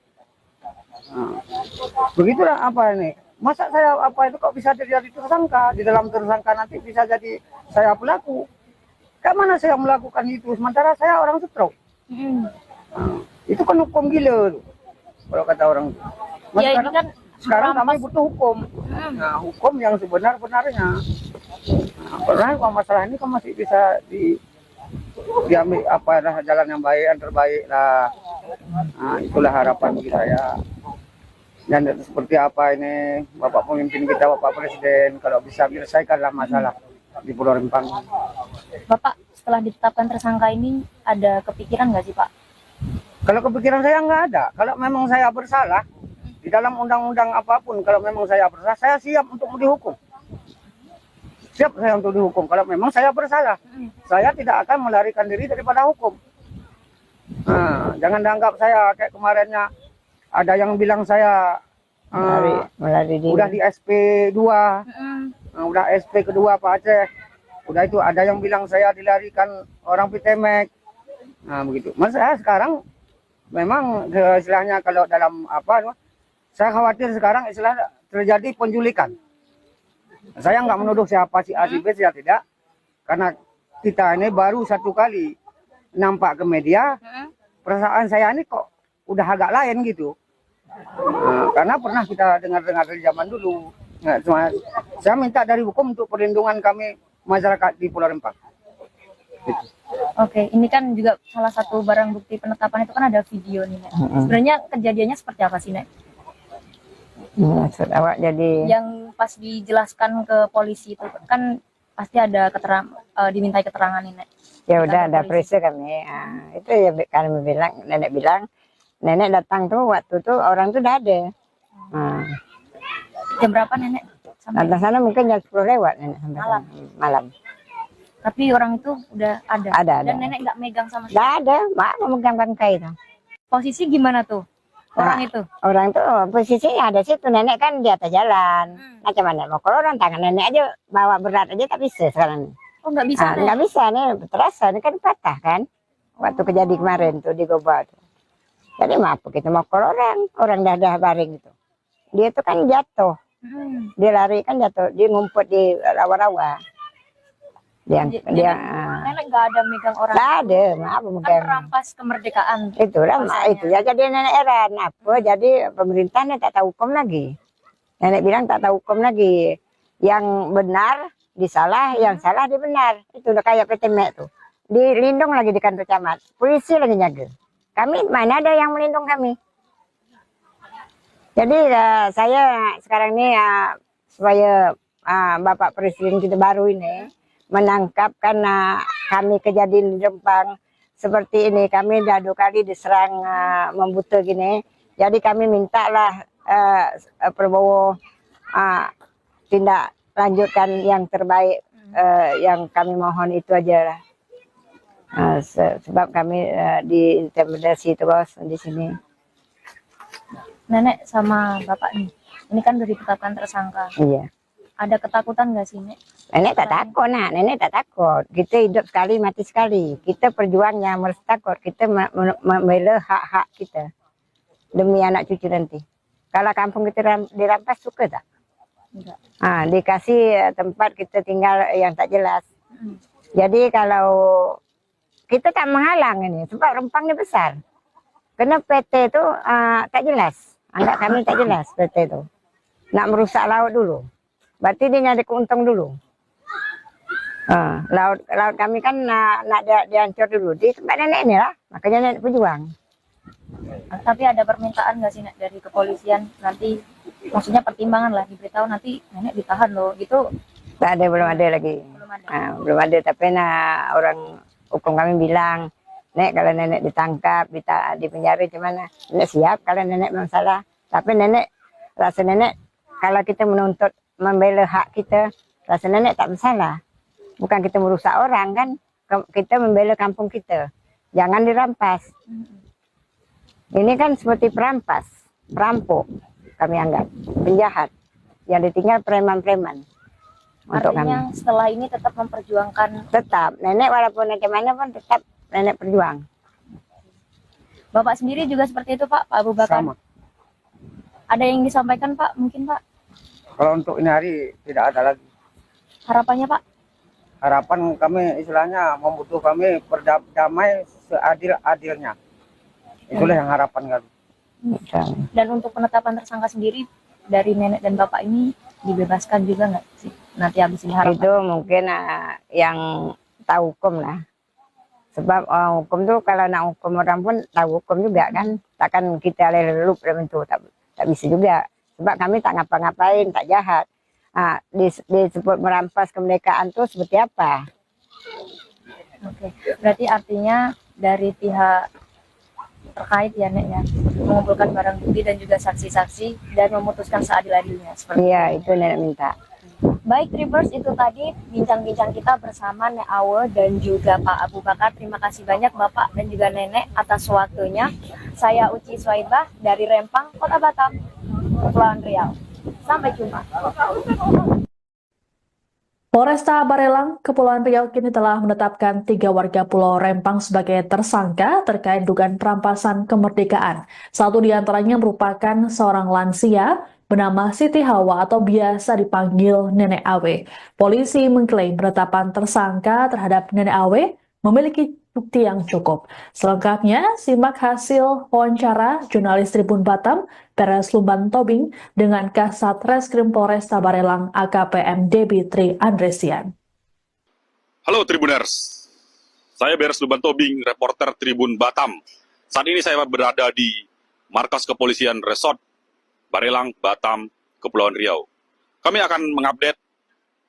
Speaker 4: Nah, begitulah apa ini. Masa saya apa itu kok bisa jadi tersangka, di dalam tersangka nanti bisa jadi saya pelaku. Kayak mana saya melakukan itu, sementara saya orang stroke. Nah, itu kan hukum gila tuh, kalau kata orang itu.
Speaker 2: Ya ini kan
Speaker 4: Sekarang kami
Speaker 2: merampas.
Speaker 4: butuh hukum. Nah, hukum yang sebenar-benarnya. Nah, kalau masalah ini kan masih bisa diambil apa dah jalan yang baik, yang terbaik lah. Nah, itulah harapan bagi saya. Dan seperti apa ini Bapak pemimpin kita, Bapak Presiden, kalau bisa menyelesaikanlah masalah di Pulau Rempang.
Speaker 2: Bapak setelah ditetapkan tersangka ini ada kepikiran nggak sih Pak?
Speaker 4: Kalau kepikiran saya nggak ada. Kalau memang saya bersalah, di dalam undang-undang apapun, kalau memang saya bersalah, saya siap untuk dihukum. Siap saya untuk dihukum. Kalau memang saya bersalah, saya tidak akan melarikan diri daripada hukum. Nah, jangan dianggap saya kayak kemarinnya, ada yang bilang saya
Speaker 3: melari diri.
Speaker 4: udah di SP2, udah SP kedua Pak Aceh. Udah itu ada yang bilang saya dilarikan orang Pitemek. Nah begitu. Mas saya sekarang memang istilahnya kalau dalam apa, saya khawatir sekarang istilah terjadi penculikan. Saya nggak menuduh siapa si A si B, saya tidak. Karena kita ini baru satu kali nampak ke media, perasaan saya ini kok udah agak lain gitu. Nah, karena pernah kita dengar-dengar dari zaman dulu. Nah, cuma saya minta dari hukum untuk perlindungan kami masyarakat di Pulau Rempang. Gitu.
Speaker 2: Oke, ini kan juga salah satu barang bukti penetapan itu kan ada video nih, Nek. Sebenarnya kejadiannya seperti apa sih, Nek?
Speaker 3: Maksud awak jadi
Speaker 2: Yang pas dijelaskan ke polisi itu kan pasti ada dimintai keterangan nih, Nek.
Speaker 3: ya
Speaker 2: Kita
Speaker 3: udah
Speaker 2: ke
Speaker 3: ada
Speaker 2: polisi.
Speaker 3: periksa kami. Itu ya kami bilang, nenek datang tuh waktu tuh orang tuh udah ada.
Speaker 2: Jam berapa Nenek sampai?
Speaker 3: Datang sana mungkin jam 10 lewat nenek sampai
Speaker 2: Malam.
Speaker 3: sana. Malam.
Speaker 2: Tapi orang itu udah ada.
Speaker 3: Ada.
Speaker 2: Dan Nenek nggak megang sama sekali.
Speaker 3: Nggak ada, mak memegang bangkai itu.
Speaker 2: Posisi gimana tuh orang itu?
Speaker 3: Orang tuh posisinya ada situ, nenek kan di atas jalan. Macam mana mau kalau orang tangan nenek aja bawa berat aja tak bisa sekarang.
Speaker 2: Oh nggak bisa, Nek.
Speaker 3: Nggak bisa nih, terasa ini kan patah kan. Waktu kejadian kemarin tuh di Goba tuh. Jadi maaf kita mau kalau orang dah baring itu. Dia tuh kan jatuh. Dia lari kan jatuh, dia ngumpet di rawa-rawa.
Speaker 2: Nenek nggak ada megang orang.
Speaker 3: Nggak ada, maaf
Speaker 2: Kan
Speaker 3: megang.
Speaker 2: merampas kemerdekaan.
Speaker 3: Itulah
Speaker 2: Rasanya.
Speaker 3: itu ya jadi nenek heran apa jadi pemerintahnya tak tahu hukum lagi. Nenek bilang tak tahu hukum lagi. Yang benar disalah, yang salah dibenar. Itu udah kayak Pitemek tuh. Dilindung lagi di kantor camat. Polisi lagi jaga. Kami mana ada yang melindung kami. Jadi saya sekarang ini supaya Bapak Presiden kita baru ini menangkap karena kami kejadian di Rempang seperti ini. Kami dah 2 kali diserang membuta gini. Jadi kami mintalah Prabowo tindak lanjutkan yang terbaik. Yang kami mohon itu aja lah. Sebab kami diintimidasi terus di sini.
Speaker 2: Nenek sama Bapak nih. Ini kan udah ditetapkan tersangka.
Speaker 3: Iya.
Speaker 2: Ada ketakutan nggak sih, Nek?
Speaker 3: Nenek tak takut, nenek tak takut. Kita hidup sekali, mati sekali. Kita perjuangnya harus takut. Kita membela hak-hak kita demi anak cucu nanti. Kalau kampung kita dirampas suka tak?
Speaker 2: Enggak.
Speaker 3: Dikasih tempat kita tinggal yang tak jelas. Jadi kalau kita tak menghalang ini, sebab Rempang ini besar. Karena PT itu tak jelas. Anggap kami tak jelas PT itu. Nak merusak laut dulu. Berarti dia nyari keuntung dulu. Laut kami kan nak dihancur dulu. Di tempat nenek ini lah. Makanya nenek berjuang.
Speaker 2: Tapi ada permintaan nggak sih, Nek, dari kepolisian nanti? Maksudnya pertimbangan lah, diberitahu nanti Nenek ditahan loh. Gitu
Speaker 3: Tak ada, belum ada lagi.
Speaker 2: belum ada.
Speaker 3: Belum ada. Tapi orang hukum kami bilang, Nek kalau nenek ditangkap, di penjara gimana? Nenek siap kalau nenek memang salah. Tapi nenek, rasa nenek kalau kita menuntut membela hak kita, rasa nenek tak bersalah. Bukan kita merusak orang kan, kita membela kampung kita. Jangan dirampas. Ini kan seperti perampas, perampok kami anggap, penjahat. Yang ditinggal preman-preman. untuk kami.
Speaker 2: Artinya setelah ini tetap memperjuangkan.
Speaker 3: Tetap nenek walaupun nenek mana pun tetap nenek berjuang.
Speaker 2: Bapak sendiri juga seperti itu Pak, Pak Abu Bakar.
Speaker 4: Sama.
Speaker 2: Ada yang disampaikan Pak, mungkin Pak?
Speaker 4: Kalau untuk ini hari tidak ada lagi.
Speaker 2: Harapannya Pak?
Speaker 4: Harapan kami istilahnya membutuh kami berdamai seadil-adilnya. Itulah yang harapan kami.
Speaker 2: Dan untuk penetapan tersangka sendiri dari nenek dan bapak ini dibebaskan juga nggak sih nanti habis ini harapan?
Speaker 3: Itu mungkin yang tahu hukum lah. Sebab hukum tuh kalau nak hukum orang pun tahu hukum juga kan. Takkan kita lelup dalam itu, tak bisa juga. Sebab kami tak ngapa-ngapain, tak jahat. Disebut merampas kemerdekaan tuh seperti apa?
Speaker 2: Oke, berarti artinya dari pihak terkait ya Nek ya, mengumpulkan barang bukti dan juga saksi-saksi dan memutuskan seadil-adilnya.
Speaker 3: Iya, itu nenek minta.
Speaker 2: Baik Tribers, itu tadi bincang-bincang kita bersama Nek Awe dan juga Pak Abu Bakar. Terima kasih banyak Bapak dan juga Nenek atas waktunya. Saya Uci Swaibah dari Rempang, Kota Batam, Kepulauan Riau. Sampai jumpa.
Speaker 1: Polresta Barelang, Kepulauan Riau kini telah menetapkan 3 warga Pulau Rempang sebagai tersangka terkait dugaan perampasan kemerdekaan. Satu di antaranya merupakan seorang lansia bernama Siti Hawa atau biasa dipanggil Nenek Awe. Polisi mengklaim penetapan tersangka terhadap Nenek Awe memiliki bukti yang cukup. Selengkapnya, simak hasil wawancara jurnalis Tribun Batam, Beres Lumban Tobing, dengan Kasat Reskrim Polresta Barelang AKPM Debi Tri Andresian.
Speaker 5: Halo Tribuners, saya Beres Lumban Tobing, reporter Tribun Batam. Saat ini saya berada di markas kepolisian Resort Barelang, Batam, Kepulauan Riau. Kami akan mengupdate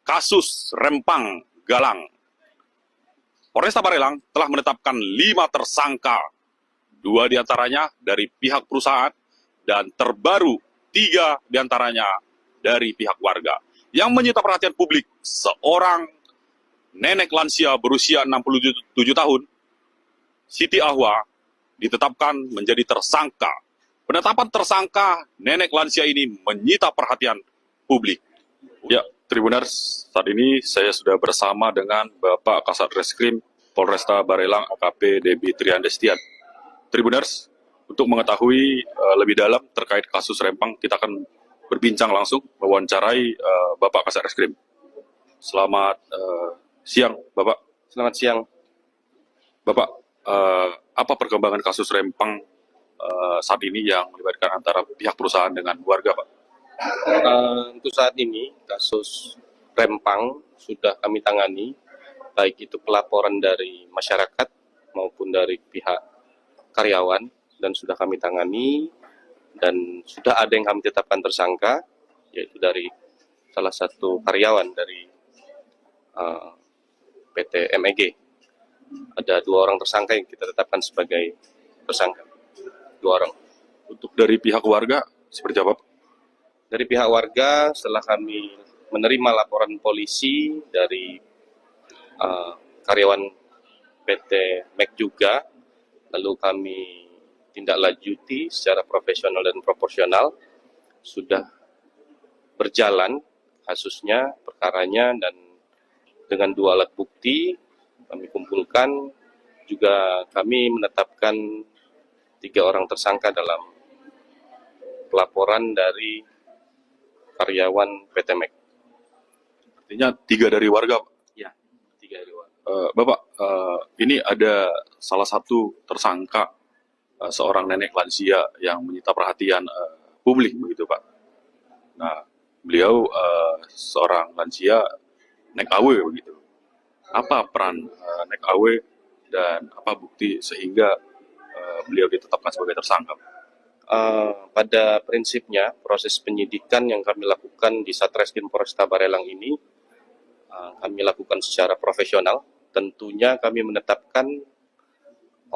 Speaker 5: kasus Rempang Galang. Polresta Barelang telah menetapkan 5 tersangka, 2 diantaranya dari pihak perusahaan, dan terbaru 3 diantaranya dari pihak warga. Yang menyita perhatian publik, seorang nenek lansia berusia 67 tahun, Siti Ahwa, ditetapkan menjadi tersangka. Penetapan tersangka nenek lansia ini menyita perhatian publik. Ya, Tribuners, saat ini saya sudah bersama dengan Bapak Kasat Reskrim Polresta Barelang AKP Debi Tri Andresian. Tribuners, untuk mengetahui lebih dalam terkait kasus Rempang, kita akan berbincang langsung mewawancarai Bapak Kasat Reskrim. Selamat siang, Bapak.
Speaker 6: Selamat siang.
Speaker 5: Bapak, apa perkembangan kasus Rempang saat ini yang melibatkan antara pihak perusahaan dengan warga, Pak?
Speaker 6: Untuk saat ini, kasus Rempang sudah kami tangani, baik itu pelaporan dari masyarakat maupun dari pihak karyawan, dan sudah kami tangani, dan sudah ada yang kami tetapkan tersangka, yaitu dari salah satu karyawan dari PT MEG. Ada 2 orang tersangka yang kita tetapkan sebagai tersangka. 2 orang.
Speaker 5: Untuk dari pihak warga, seperti apa, Pak?
Speaker 6: Dari pihak warga, setelah kami menerima laporan polisi dari karyawan PT MEG juga, lalu kami tindak lanjuti secara profesional dan proporsional, sudah berjalan kasusnya, perkaranya, dan dengan 2 alat bukti kami kumpulkan, juga kami menetapkan 3 orang tersangka dalam pelaporan dari karyawan PT MEG.
Speaker 5: Artinya 3 dari warga, Pak?
Speaker 6: Ya, 3 dari warga.
Speaker 5: Bapak, ini ada salah satu tersangka, seorang nenek lansia yang menyita perhatian publik, begitu Pak. Nah, beliau seorang lansia Nek Awe, begitu. Apa peran Nek Awe dan apa bukti sehingga beliau ditetapkan sebagai tersangka?
Speaker 6: Pada prinsipnya, proses penyidikan yang kami lakukan di Satreskrim Polresta Barelang ini, kami lakukan secara profesional. Tentunya kami menetapkan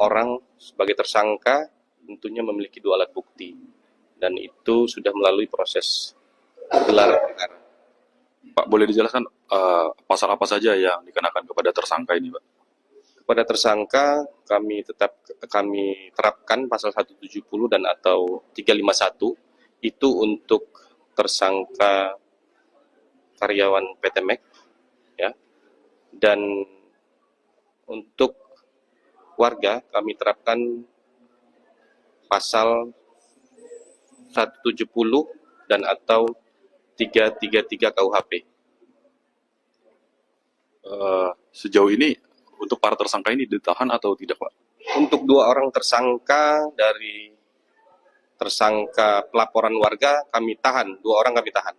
Speaker 6: orang sebagai tersangka, tentunya memiliki 2 alat bukti. Dan itu sudah melalui proses gelar perkara.
Speaker 5: Pak, boleh dijelaskan pasal apa saja yang dikenakan kepada tersangka ini, Pak?
Speaker 6: Kepada tersangka kami terapkan pasal 170 dan atau 351, itu untuk tersangka karyawan PT MEG Dan untuk warga kami terapkan pasal 170 dan atau 333 KUHP.
Speaker 5: Sejauh ini untuk para tersangka ini ditahan atau tidak, Pak?
Speaker 6: Untuk 2 orang tersangka dari tersangka pelaporan warga kami tahan, 2 orang kami tahan.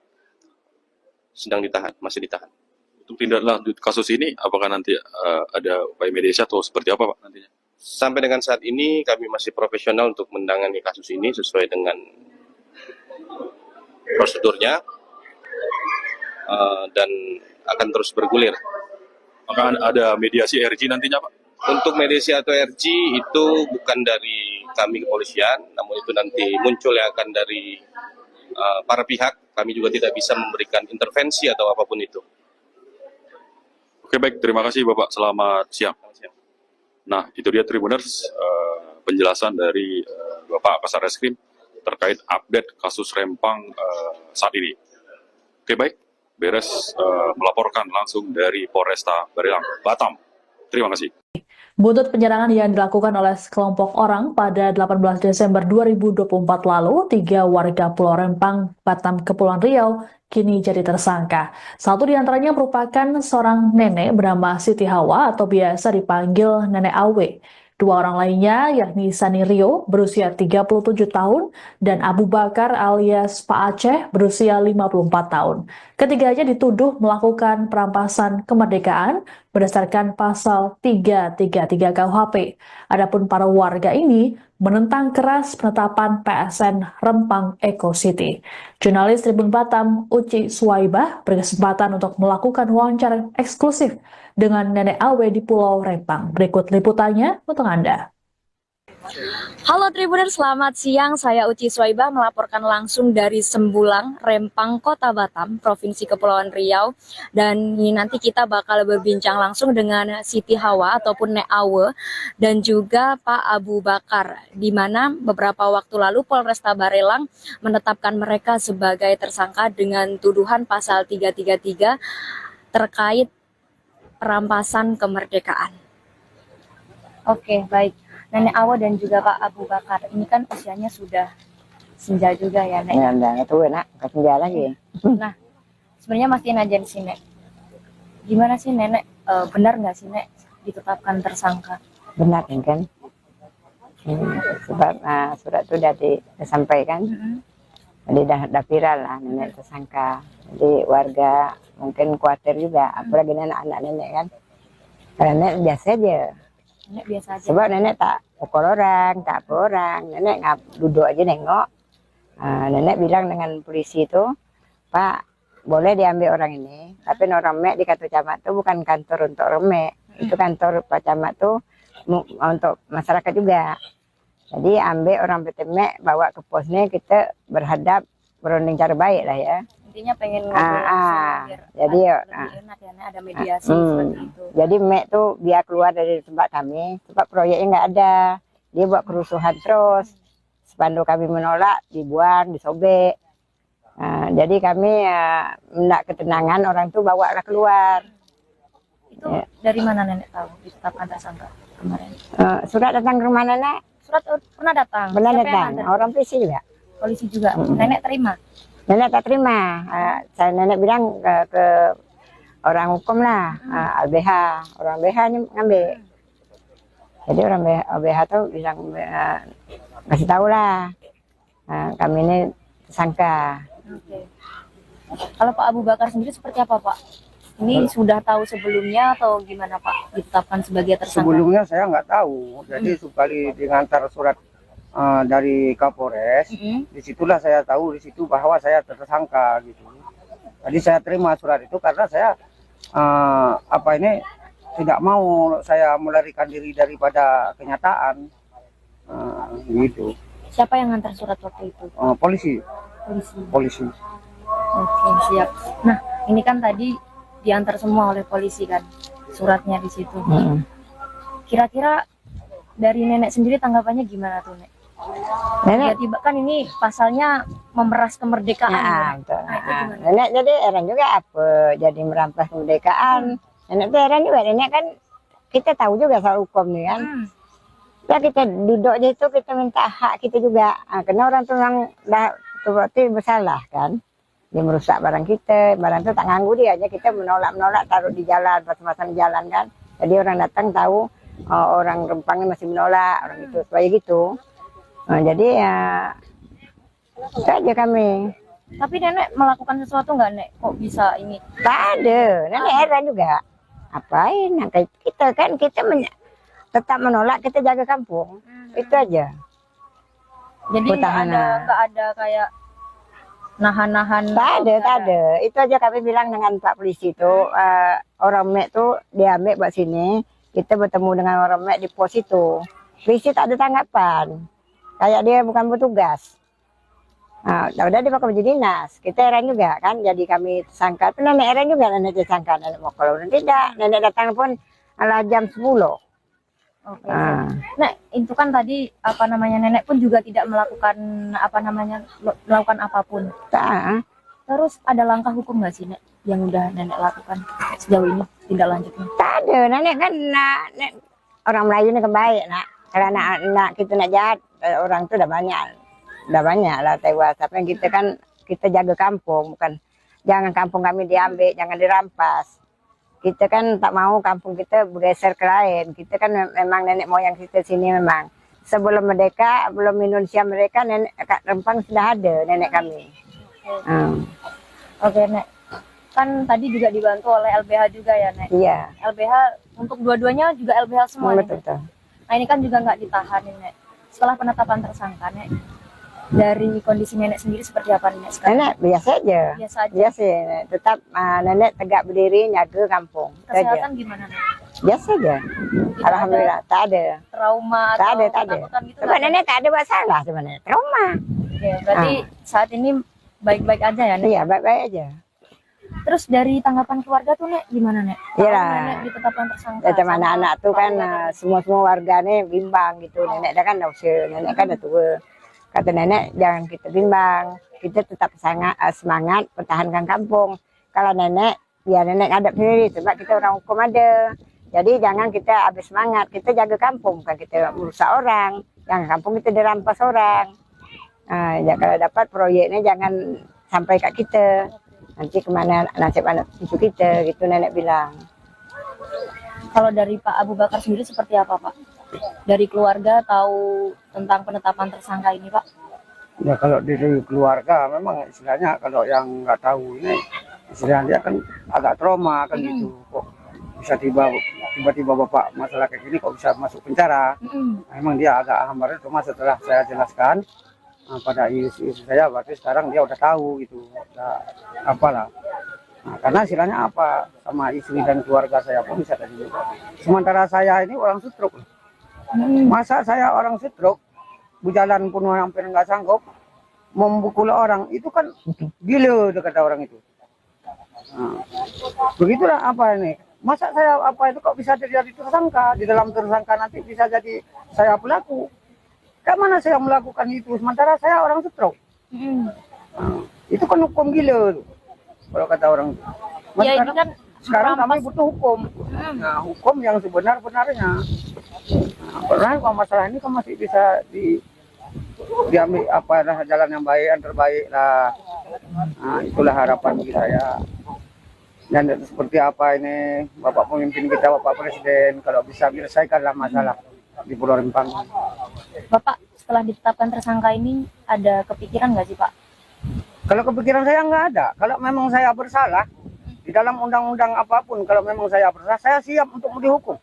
Speaker 6: Sedang ditahan, masih ditahan.
Speaker 5: Untuk tindak lanjut kasus ini, apakah nanti ada upaya mediasi atau seperti apa, Pak, nantinya?
Speaker 6: Sampai dengan saat ini kami masih profesional untuk menangani kasus ini sesuai dengan prosedurnya dan akan terus bergulir.
Speaker 5: Apakah ada mediasi RG nantinya, Pak?
Speaker 6: Untuk mediasi atau RG itu bukan dari kami kepolisian, namun itu nanti muncul yang akan dari para pihak. Kami juga tidak bisa memberikan intervensi atau apapun itu.
Speaker 5: Oke, baik. Terima kasih, Bapak. Selamat siang. Nah, itu dia Tribuners, penjelasan dari Bapak Kasar Reskrim terkait update kasus Rempang saat ini. Oke, baik. Beres melaporkan langsung dari Polresta Barelang, Batam. Terima kasih.
Speaker 1: Buntut penyerangan yang dilakukan oleh sekelompok orang pada 18 Desember 2024 lalu, 3 warga Pulau Rempang, Batam, Kepulauan Riau, kini jadi tersangka. Satu di antaranya merupakan seorang nenek bernama Siti Hawa atau biasa dipanggil Nenek Awe. 2 orang lainnya yakni Sani Rio berusia 37 tahun dan Abu Bakar alias Pak Aceh berusia 54 tahun. Ketiganya dituduh melakukan perampasan kemerdekaan berdasarkan pasal 333 KUHP. Adapun para warga ini menentang keras penetapan PSN Rempang Eco City. Jurnalis Tribun Batam Uci Suwaibah berkesempatan untuk melakukan wawancara eksklusif dengan Nenek Awe di Pulau Rempang. Berikut liputannya untuk Anda.
Speaker 2: Halo Tribuners, selamat siang. Saya Uci Suwaibah melaporkan langsung dari Sembulang, Rempang, Kota Batam, Provinsi Kepulauan Riau. Dan ini nanti kita bakal berbincang langsung dengan Siti Hawa ataupun Nek Awe dan juga Pak Abu Bakar, di mana beberapa waktu lalu Polresta Barelang menetapkan mereka sebagai tersangka dengan tuduhan pasal 333 terkait perampasan kemerdekaan. Oke, baik. Nenek Awe dan juga Pak Abu Bakar, ini kan usianya sudah senja juga ya, Nek?
Speaker 3: Ya, udah tua nak, nggak senja lagi.
Speaker 2: Nah, sebenarnya masih najan sih, Nek. Gimana sih, Nenek? Benar nggak sih, Nek, ditetapkan tersangka?
Speaker 3: Benar kan? Sebab surat itu sudah disampaikan, jadi dah viral lah nenek tersangka. Jadi warga mungkin khawatir juga, apalagi anak-anak nenek kan. Karena nenek biasa aja.
Speaker 2: Nenek biasa aja.
Speaker 3: Sebab nenek tak pukul orang, tak apa orang. Nenek duduk aja nengok. Nenek bilang dengan polisi itu, Pak, boleh diambil orang ini, tapi orang mek di kantor camat itu bukan kantor untuk orang mek. Itu kantor Pak Camat tuh untuk masyarakat juga. Jadi ambil orang PT Mek, bawa ke posnya, kita berhadap berunding cara baik lah ya.
Speaker 2: Intinya pengen ngobrol biar
Speaker 3: jadi
Speaker 2: lebih enak ya, Nek, ada mediasi seperti itu.
Speaker 3: Jadi Mek tuh biar keluar dari tempat kami, tempat proyeknya nggak ada. Dia buat kerusuhan terus. Spanduk kami menolak, dibuang, disobek. Jadi kami hendak ketenangan, orang tuh bawa lah keluar.
Speaker 2: Itu dari mana Nenek tahu ditetapkan tersangka kemarin?
Speaker 3: Surat datang ke rumah nenek.
Speaker 2: Surat pernah datang?
Speaker 3: Benar
Speaker 2: Siapa yang
Speaker 3: datang.
Speaker 2: nganter?
Speaker 3: Orang polisi juga.
Speaker 2: Polisi juga. Nenek terima?
Speaker 3: Nenek tak terima. Saya nenek bilang ke orang hukum lah, LBH. Orang LBH ngambil. Jadi orang LBH tuh bilang kasih tahu lah. Kami ini tersangka.
Speaker 2: Oke. Kalau Pak Abu Bakar sendiri seperti apa, Pak? Ini sudah tahu sebelumnya atau gimana, Pak, ditetapkan sebagai tersangka?
Speaker 4: Sebelumnya saya nggak tahu. Jadi sekali diantar surat dari Kapolres, disitulah saya tahu di situ bahwa saya tersangka gitu. Jadi saya terima surat itu karena saya tidak mau saya melarikan diri daripada kenyataan gitu.
Speaker 2: Siapa yang ngantar surat waktu itu?
Speaker 4: Polisi.
Speaker 2: Polisi. Oke, siap. Nah, ini kan tadi diantar semua oleh polisi kan, suratnya di situ. Kira-kira dari nenek sendiri tanggapannya gimana tuh, Nek?
Speaker 3: Nenek
Speaker 2: Tiba-tiba kan ini pasalnya memeras kemerdekaan.
Speaker 3: Nah,
Speaker 2: Nek.
Speaker 3: betul.
Speaker 2: Nah, itu gimana?
Speaker 3: Nenek jadi orang juga apa? Jadi merampas kemerdekaan. Nenek tuh heran juga, nenek kan kita tahu juga soal hukum nih kan. Ya kita duduk di situ kita minta hak kita juga. Karena orang tuh yang dah berarti bersalah kan. Dia merusak barang kita, barang itu tak ganggu dia aja, kita menolak taruh di jalan, pasang-pasang di jalan kan. Jadi orang datang tahu orang Rempang masih menolak orang itu supaya gitu. Jadi ya itu aja kami.
Speaker 2: Tapi nenek melakukan sesuatu nggak, Nek? Kok bisa ini?
Speaker 3: Tak ada, nenek heran juga. Apain? Nah, kita kan tetap menolak, kita jaga kampung. Itu aja.
Speaker 2: Jadi nggak ada kayak nahan-nahan.
Speaker 3: Tak ada. Itu aja kami bilang dengan Pak Polisi itu, orang Mek tuh diambil buat sini. Kita bertemu dengan orang Mek di pos itu. Polisi tak ada tanggapan. Kayak dia bukan bertugas. Nah, udah dia pakai baju dinas. Kita heran juga kan, jadi kami tersangka. Tapi nenek heran juga, nenek tersangka. Nenek mau kalau tidak, nenek datang pun ala jam 10.
Speaker 2: Oke. Nek, itu kan tadi apa namanya nenek pun juga tidak melakukan melakukan apapun.
Speaker 3: Tak.
Speaker 2: Terus ada langkah hukum nggak sih, Nek, yang udah nenek lakukan sejauh ini tindak lanjutnya?
Speaker 3: Tak ada, nenek kan orang Melayu ini kan baik nak. Kalau anak kita nak jahat, orang itu udah banyak lah tewas. Tapi kita kan kita jaga kampung, bukan jangan kampung kami diambil, jangan dirampas. Kita kan tak mau kampung kita bergeser ke lain. Kita kan memang nenek moyang kita sini memang. Sebelum merdeka, belum Indonesia mereka, nenek Kak Rempang sudah ada nenek kami.
Speaker 2: Oke, Nek. Kan tadi juga dibantu oleh LBH juga ya, Nek?
Speaker 3: Iya.
Speaker 2: LBH untuk dua-duanya juga LBH semua, Nek?
Speaker 3: Betul.
Speaker 2: Nah, ini kan juga nggak ditahan, Nek. Setelah penetapan tersangka, Nek, dari kondisi nenek sendiri seperti apa, Nek, sekarang?
Speaker 3: Nenek biasa aja. Biasa, Nek. Tetap nenek tegak berdiri, jaga kampung.
Speaker 2: Kesehatan gimana, Nek?
Speaker 3: Biasa aja. Alhamdulillah, tak ada.
Speaker 2: Trauma
Speaker 3: Tak
Speaker 2: atau
Speaker 3: ada.
Speaker 2: ketakutan gitu?
Speaker 3: Sebab nenek tak ada masalah sebenarnya. Trauma.
Speaker 2: Oke, berarti saat ini baik-baik aja ya, Nek?
Speaker 3: Iya, baik-baik aja.
Speaker 2: Terus dari tanggapan keluarga tuh, Nek, gimana, Nek?
Speaker 3: Iya.
Speaker 2: Nenek ditetapkan tersangka.
Speaker 3: Ya, teman anak tuh kan semua warganya bimbang gitu. Nenek dah kan dah usia, nenek kan dah tua. Kata nenek jangan kita bimbang, kita tetap semangat pertahankan kampung. Kalau nenek, ya nenek hadap sendiri sebab kita orang hukum ada. Jadi jangan kita habis semangat, kita jaga kampung, bukan kita merusak orang. Jangan kampung kita dirampas orang. Ya, kalau dapat proyeknya jangan sampai kat kita. Nanti kemana nasib anak cucu kita, gitu nenek bilang.
Speaker 2: Kalau dari Pak Abu Bakar sendiri seperti apa, Pak? Dari keluarga tahu tentang penetapan tersangka ini, Pak?
Speaker 4: Ya kalau dari keluarga memang istilahnya kalau yang nggak tahu ini istilahnya dia kan agak trauma kan gitu. Kok bisa tiba-tiba bapak masalah kayak gini kok bisa masuk penjara? Memang dia agak hambar, cuma setelah saya jelaskan pada isu saya, berarti sekarang dia udah tahu gitu, udah apalah. Nah, karena istilahnya apa sama istri dan keluarga saya pun bisa tadi. Sementara saya ini orang stroke. Masa saya orang stroke, berjalan pun hampir nggak sanggup, memukul orang itu kan gila kata orang itu. Nah, begitulah apa ini. Masa saya apa itu kok bisa terjadi tersangka, di dalam tersangka nanti bisa jadi saya pelaku. Kemana saya melakukan itu sementara saya orang stroke. Nah, itu kan hukum gila tuh, kalau kata orang itu.
Speaker 2: Ya, ini kan
Speaker 4: sekarang kami butuh hukum. Nah, hukum yang sebenar-benarnya. Nah, karena masalah ini kan masih bisa diambil apa jalan yang baik, yang terbaik lah. Nah, itulah harapan bagi saya. Dan seperti apa ini Bapak pemimpin kita, Bapak Presiden, kalau bisa menyelesaikanlah masalah di Pulau Rempang.
Speaker 2: Bapak setelah ditetapkan tersangka ini ada kepikiran nggak sih, Pak?
Speaker 4: Kalau kepikiran saya nggak ada. Kalau memang saya bersalah di dalam undang-undang apapun, kalau memang saya bersalah, saya siap untuk dihukum.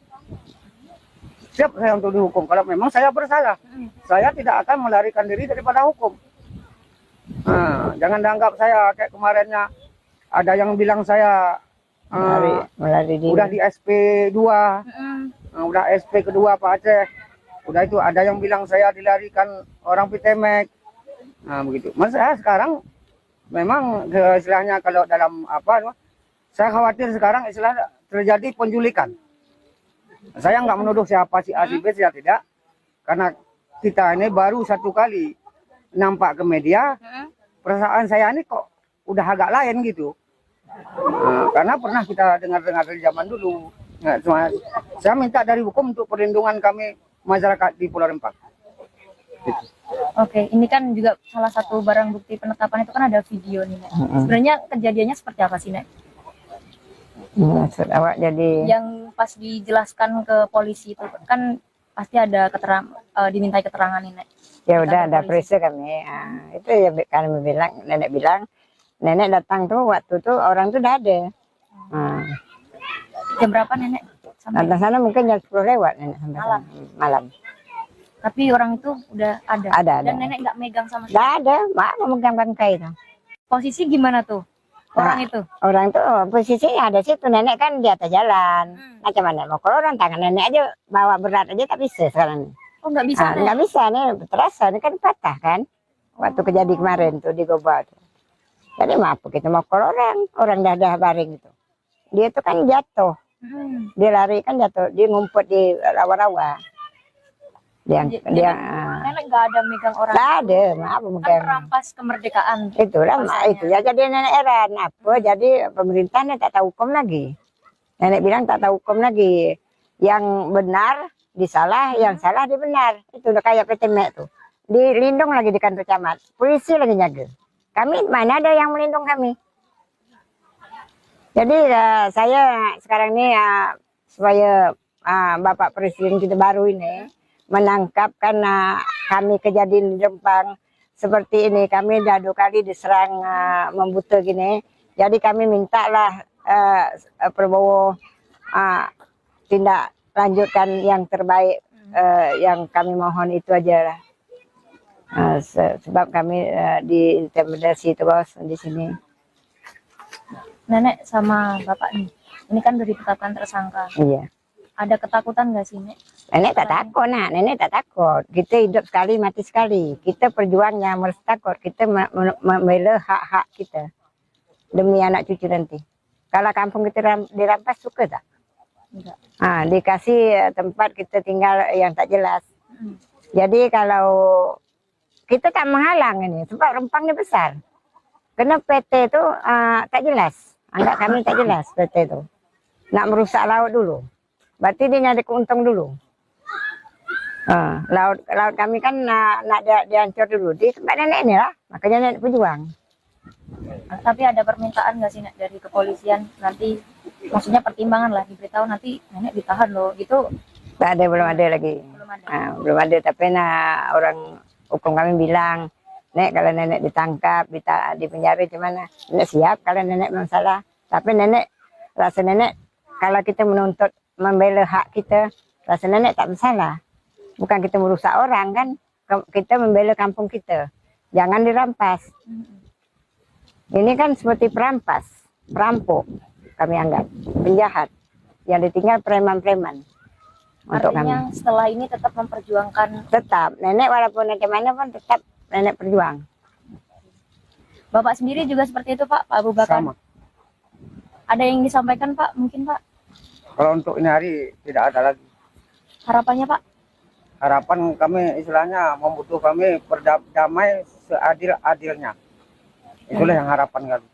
Speaker 4: Siap saya untuk dihukum. Kalau memang saya bersalah, saya tidak akan melarikan diri daripada hukum. Nah, jangan dianggap saya kayak kemarinnya ada yang bilang saya
Speaker 3: melari diri.
Speaker 4: udah di SP2, udah SP kedua Pak Aceh. Udah itu ada yang bilang saya dilarikan orang Pitemek. Nah begitu. Mas saya sekarang memang istilahnya kalau dalam apa, saya khawatir sekarang istilah terjadi penculikan. Saya nggak menuduh siapa si A si B, saya tidak. Karena kita ini baru satu kali nampak ke media, perasaan saya ini kok udah agak lain gitu. Karena pernah kita dengar-dengar dari zaman dulu. Nah, cuma saya minta dari hukum untuk perlindungan kami masyarakat di Pulau Rempang. Gitu.
Speaker 2: Oke, ini kan juga salah satu barang bukti penetapan itu kan ada video nih, Nek. Sebenarnya kejadiannya seperti apa sih, Nek?
Speaker 3: Maksud awak jadi
Speaker 2: Yang pas dijelaskan ke polisi itu kan pasti ada dimintai keterangan nih, Nek.
Speaker 3: ya udah
Speaker 2: Kata
Speaker 3: ada
Speaker 2: polisi.
Speaker 3: periksa kami. Itu ya kami bilang, nenek datang tuh waktu tuh orang tuh udah ada.
Speaker 2: Jam berapa, Nenek? Sampai
Speaker 3: Datang sana mungkin jam 10 lewat nenek sampai
Speaker 2: Malam.
Speaker 3: sana. Malam.
Speaker 2: tapi orang itu udah ada.
Speaker 3: Ada.
Speaker 2: Dan Nenek nggak megang sama sekali.
Speaker 3: Nggak ada, mak memegang bangkai itu.
Speaker 2: Posisi gimana tuh orang itu?
Speaker 3: Orang tuh posisinya ada situ, nenek kan di atas jalan. Macam mana mau kalau orang tangan nenek aja bawa berat aja tak bisa sekarang.
Speaker 2: Oh, nggak bisa, Nek.
Speaker 3: Nggak bisa nih, terasa ini kan patah kan. Waktu kejadian kemarin tuh di Goba tuh. Jadi maaf kita mau kalau orang dah baring gitu. Dia tuh kan jatuh, dia lari kan jatuh, dia ngumpet di rawa-rawa.
Speaker 2: Nenek nggak ada megang orang.
Speaker 3: Nggak ada, maaf
Speaker 2: Kan
Speaker 3: megang.
Speaker 2: merampas kemerdekaan.
Speaker 3: Itulah
Speaker 2: Rasanya.
Speaker 3: itu ya jadi nenek heran apa jadi pemerintahnya tak tahu hukum lagi. Nenek bilang tak tahu hukum lagi. Yang benar disalah, yang salah dibenar. Itu udah kayak petemek tuh. Dilindung lagi di kantor camat. Polisi lagi jaga. Kami mana ada yang melindung kami. Jadi saya sekarang ini supaya Bapak Presiden kita baru ini menangkap karena kami kejadian di Rempang seperti ini, kami dah 2 kali diserang membuta gini. Jadi kami mintalah Prabowo tindak lanjutkan yang terbaik, yang kami mohon itu aja lah. Sebab kami diintimidasi terus di sini.
Speaker 2: Nenek sama Bapak nih, ini kan udah ditetapkan tersangka.
Speaker 3: Iya.
Speaker 2: Ada ketakutan nggak sih, Nek?
Speaker 3: Nenek tak takut, nenek tak takut. Kita hidup sekali, mati sekali. Kita perjuangnya harus takut. Kita membela hak-hak kita demi anak cucu nanti. Kalau kampung kita dirampas suka tak?
Speaker 2: Enggak.
Speaker 3: Dikasih tempat kita tinggal yang tak jelas. Jadi kalau kita tak menghalang ini, sebab Rempang ini besar. Karena PT itu tak jelas. Anggap kami tak jelas PT itu. Nak merusak laut dulu. Berarti dia nyari keuntung dulu. Laut kami kan nak dihancur dulu. Di tempat nenek ini lah. Makanya nenek berjuang.
Speaker 2: Tapi ada permintaan nggak sih, Nek, dari kepolisian nanti? Maksudnya pertimbangan lah, diberitahu nanti nenek ditahan loh. Gitu
Speaker 3: Tak ada, belum ada lagi.
Speaker 2: belum ada.
Speaker 3: Belum ada. Tapi orang hukum kami bilang, Nek kalau nenek ditangkap, di penjara gimana? Nenek siap kalau nenek memang salah. Tapi nenek, rasa nenek kalau kita menuntut membela hak kita, rasa nenek tak bersalah. Bukan kita merusak orang kan, kita membela kampung kita. Jangan dirampas. Ini kan seperti perampas, perampok kami anggap, penjahat. Yang ditinggal preman-preman. Untuk kami.
Speaker 2: Artinya setelah ini tetap memperjuangkan.
Speaker 3: Tetap, nenek walaupun bagaimana pun tetap nenek berjuang.
Speaker 2: Bapak sendiri juga seperti itu, Pak Abu Bakar.
Speaker 4: Sama.
Speaker 2: Ada yang disampaikan, Pak? Mungkin, Pak?
Speaker 4: Kalau untuk ini hari tidak ada lagi.
Speaker 2: Harapannya, Pak?
Speaker 4: Harapan kami istilahnya membutuh kami berdamai seadil-adilnya. Itulah yang harapan kami.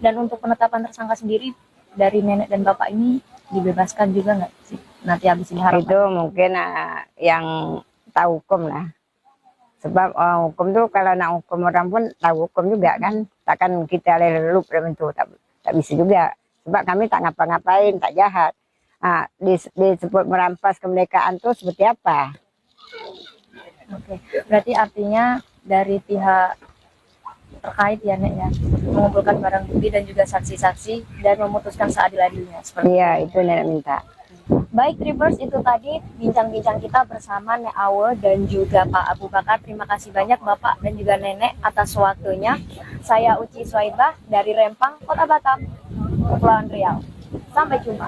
Speaker 2: Dan untuk penetapan tersangka sendiri dari nenek dan bapak ini dibebaskan juga nggak sih? Nanti habis ini harapan.
Speaker 3: Itu mungkin yang tahu hukum lah. Sebab hukum tuh kalau nak hukum orang pun tahu hukum juga kan. Takkan kita lelup dalam itu, tak bisa juga. Sebab kami tak ngapa-ngapain, tak jahat. Disebut merampas kemerdekaan tuh seperti apa?
Speaker 2: Oke. Berarti artinya dari pihak terkait ya, Nek, ya, mengumpulkan barang bukti dan juga saksi-saksi dan memutuskan seadil-adilnya.
Speaker 3: Iya, itu nenek minta.
Speaker 2: Baik, Tribers, itu tadi bincang-bincang kita bersama Nek Awe dan juga Pak Abu Bakar. Terima kasih banyak Bapak dan juga Nenek atas waktunya. Saya Uci Swaibah dari Rempang, Kota Batam, Kepulauan Riau. Sampai jumpa.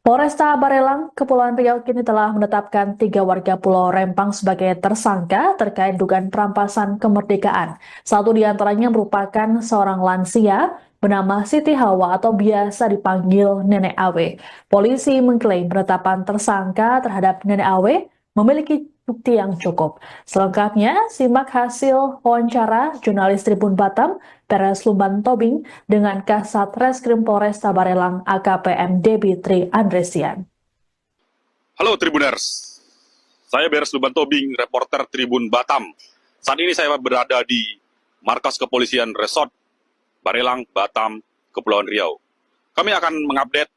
Speaker 1: Polresta Barelang, Kepulauan Riau kini telah menetapkan 3 warga Pulau Rempang sebagai tersangka terkait dugaan perampasan kemerdekaan. Satu di antaranya merupakan seorang lansia bernama Siti Hawa atau biasa dipanggil Nenek Awe. Polisi mengklaim penetapan tersangka terhadap Nenek Awe memiliki bukti yang cukup. Selengkapnya, simak hasil wawancara jurnalis Tribun Batam, Beres Lumban Tobing, dengan Kasat Reskrim Polresta Barelang AKPM Debitri Andresian.
Speaker 5: Halo Tribuners, saya Beres Lumban Tobing, reporter Tribun Batam. Saat ini saya berada di markas kepolisian Resort Barelang, Batam, Kepulauan Riau. Kami akan mengupdate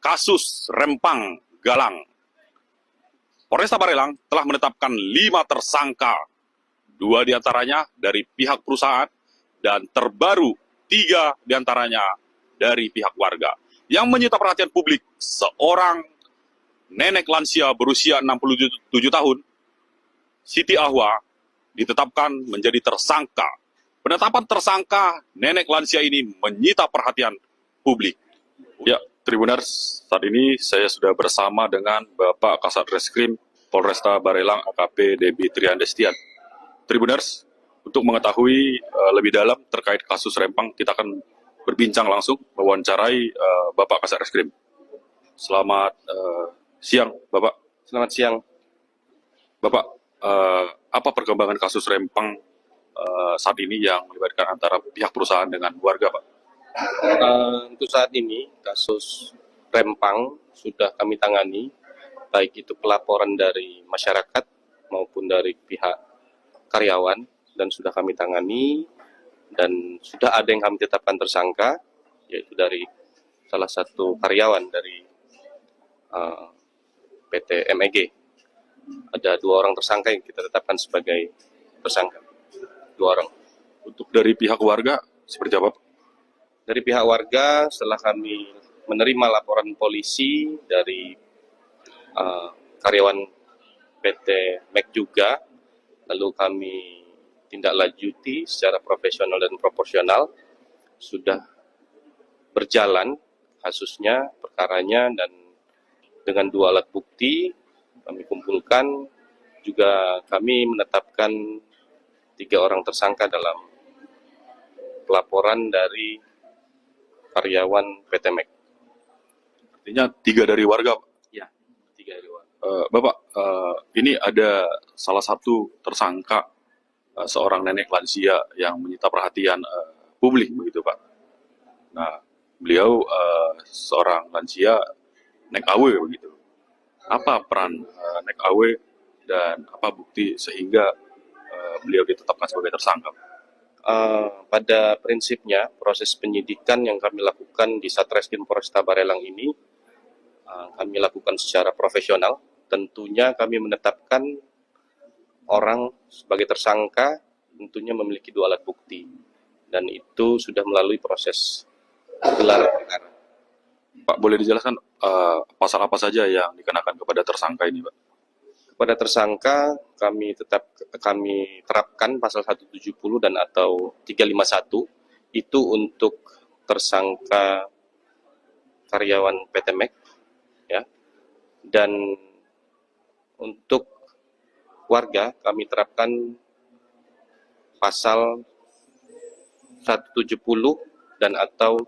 Speaker 5: kasus Rempang Galang. Polresta Barelang telah menetapkan 5 tersangka, 2 diantaranya dari pihak perusahaan dan terbaru 3 diantaranya dari pihak warga. Yang menyita perhatian publik, seorang nenek lansia berusia 67 tahun, Siti Ahwa, ditetapkan menjadi tersangka. Penetapan tersangka nenek lansia ini menyita perhatian publik. Ya, Tribuners, saat ini saya sudah bersama dengan Bapak Kasat Reskrim Polresta Barelang AKP Debitri Andresian. Tribuners, untuk mengetahui lebih dalam terkait kasus Rempang, kita akan berbincang langsung mewawancarai Bapak Kasat Reskrim. Selamat siang, Bapak.
Speaker 6: Selamat siang.
Speaker 5: Bapak, apa perkembangan kasus Rempang saat ini yang melibatkan antara pihak perusahaan dengan warga, Pak?
Speaker 6: Untuk saat ini, kasus Rempang sudah kami tangani, baik itu pelaporan dari masyarakat maupun dari pihak karyawan, dan sudah kami tangani, dan sudah ada yang kami tetapkan tersangka, yaitu dari salah satu karyawan dari PT MEG. Ada 2 orang tersangka yang kita tetapkan sebagai tersangka. 2 orang.
Speaker 5: Untuk dari pihak warga, seperti apa, Pak?
Speaker 6: Dari pihak warga, setelah kami menerima laporan polisi dari karyawan PT MEG juga, lalu kami tindak lanjuti secara profesional dan proporsional, sudah berjalan kasusnya, perkaranya, dan dengan 2 alat bukti kami kumpulkan, juga kami menetapkan 3 orang tersangka dalam pelaporan dari karyawan PT MEG.
Speaker 5: Artinya 3 dari warga, Pak?
Speaker 6: Ya, 3 dari warga.
Speaker 5: Bapak, ini ada salah satu tersangka, seorang nenek lansia yang menyita perhatian publik, begitu Pak. Nah, beliau seorang lansia nek AW, begitu. Apa peran nek AW dan apa bukti sehingga beliau ditetapkan sebagai tersangka?
Speaker 6: Pada prinsipnya, proses penyidikan yang kami lakukan di Satreskrim Polresta Barelang ini, kami lakukan secara profesional. Tentunya kami menetapkan orang sebagai tersangka, tentunya memiliki 2 alat bukti. Dan itu sudah melalui proses gelar perkara.
Speaker 5: Pak, boleh dijelaskan pasal apa saja yang dikenakan kepada tersangka ini, Pak?
Speaker 6: Kepada tersangka kami terapkan pasal 170 dan atau 351 itu untuk tersangka karyawan PT MEG, ya. Dan untuk warga kami terapkan pasal 170 dan atau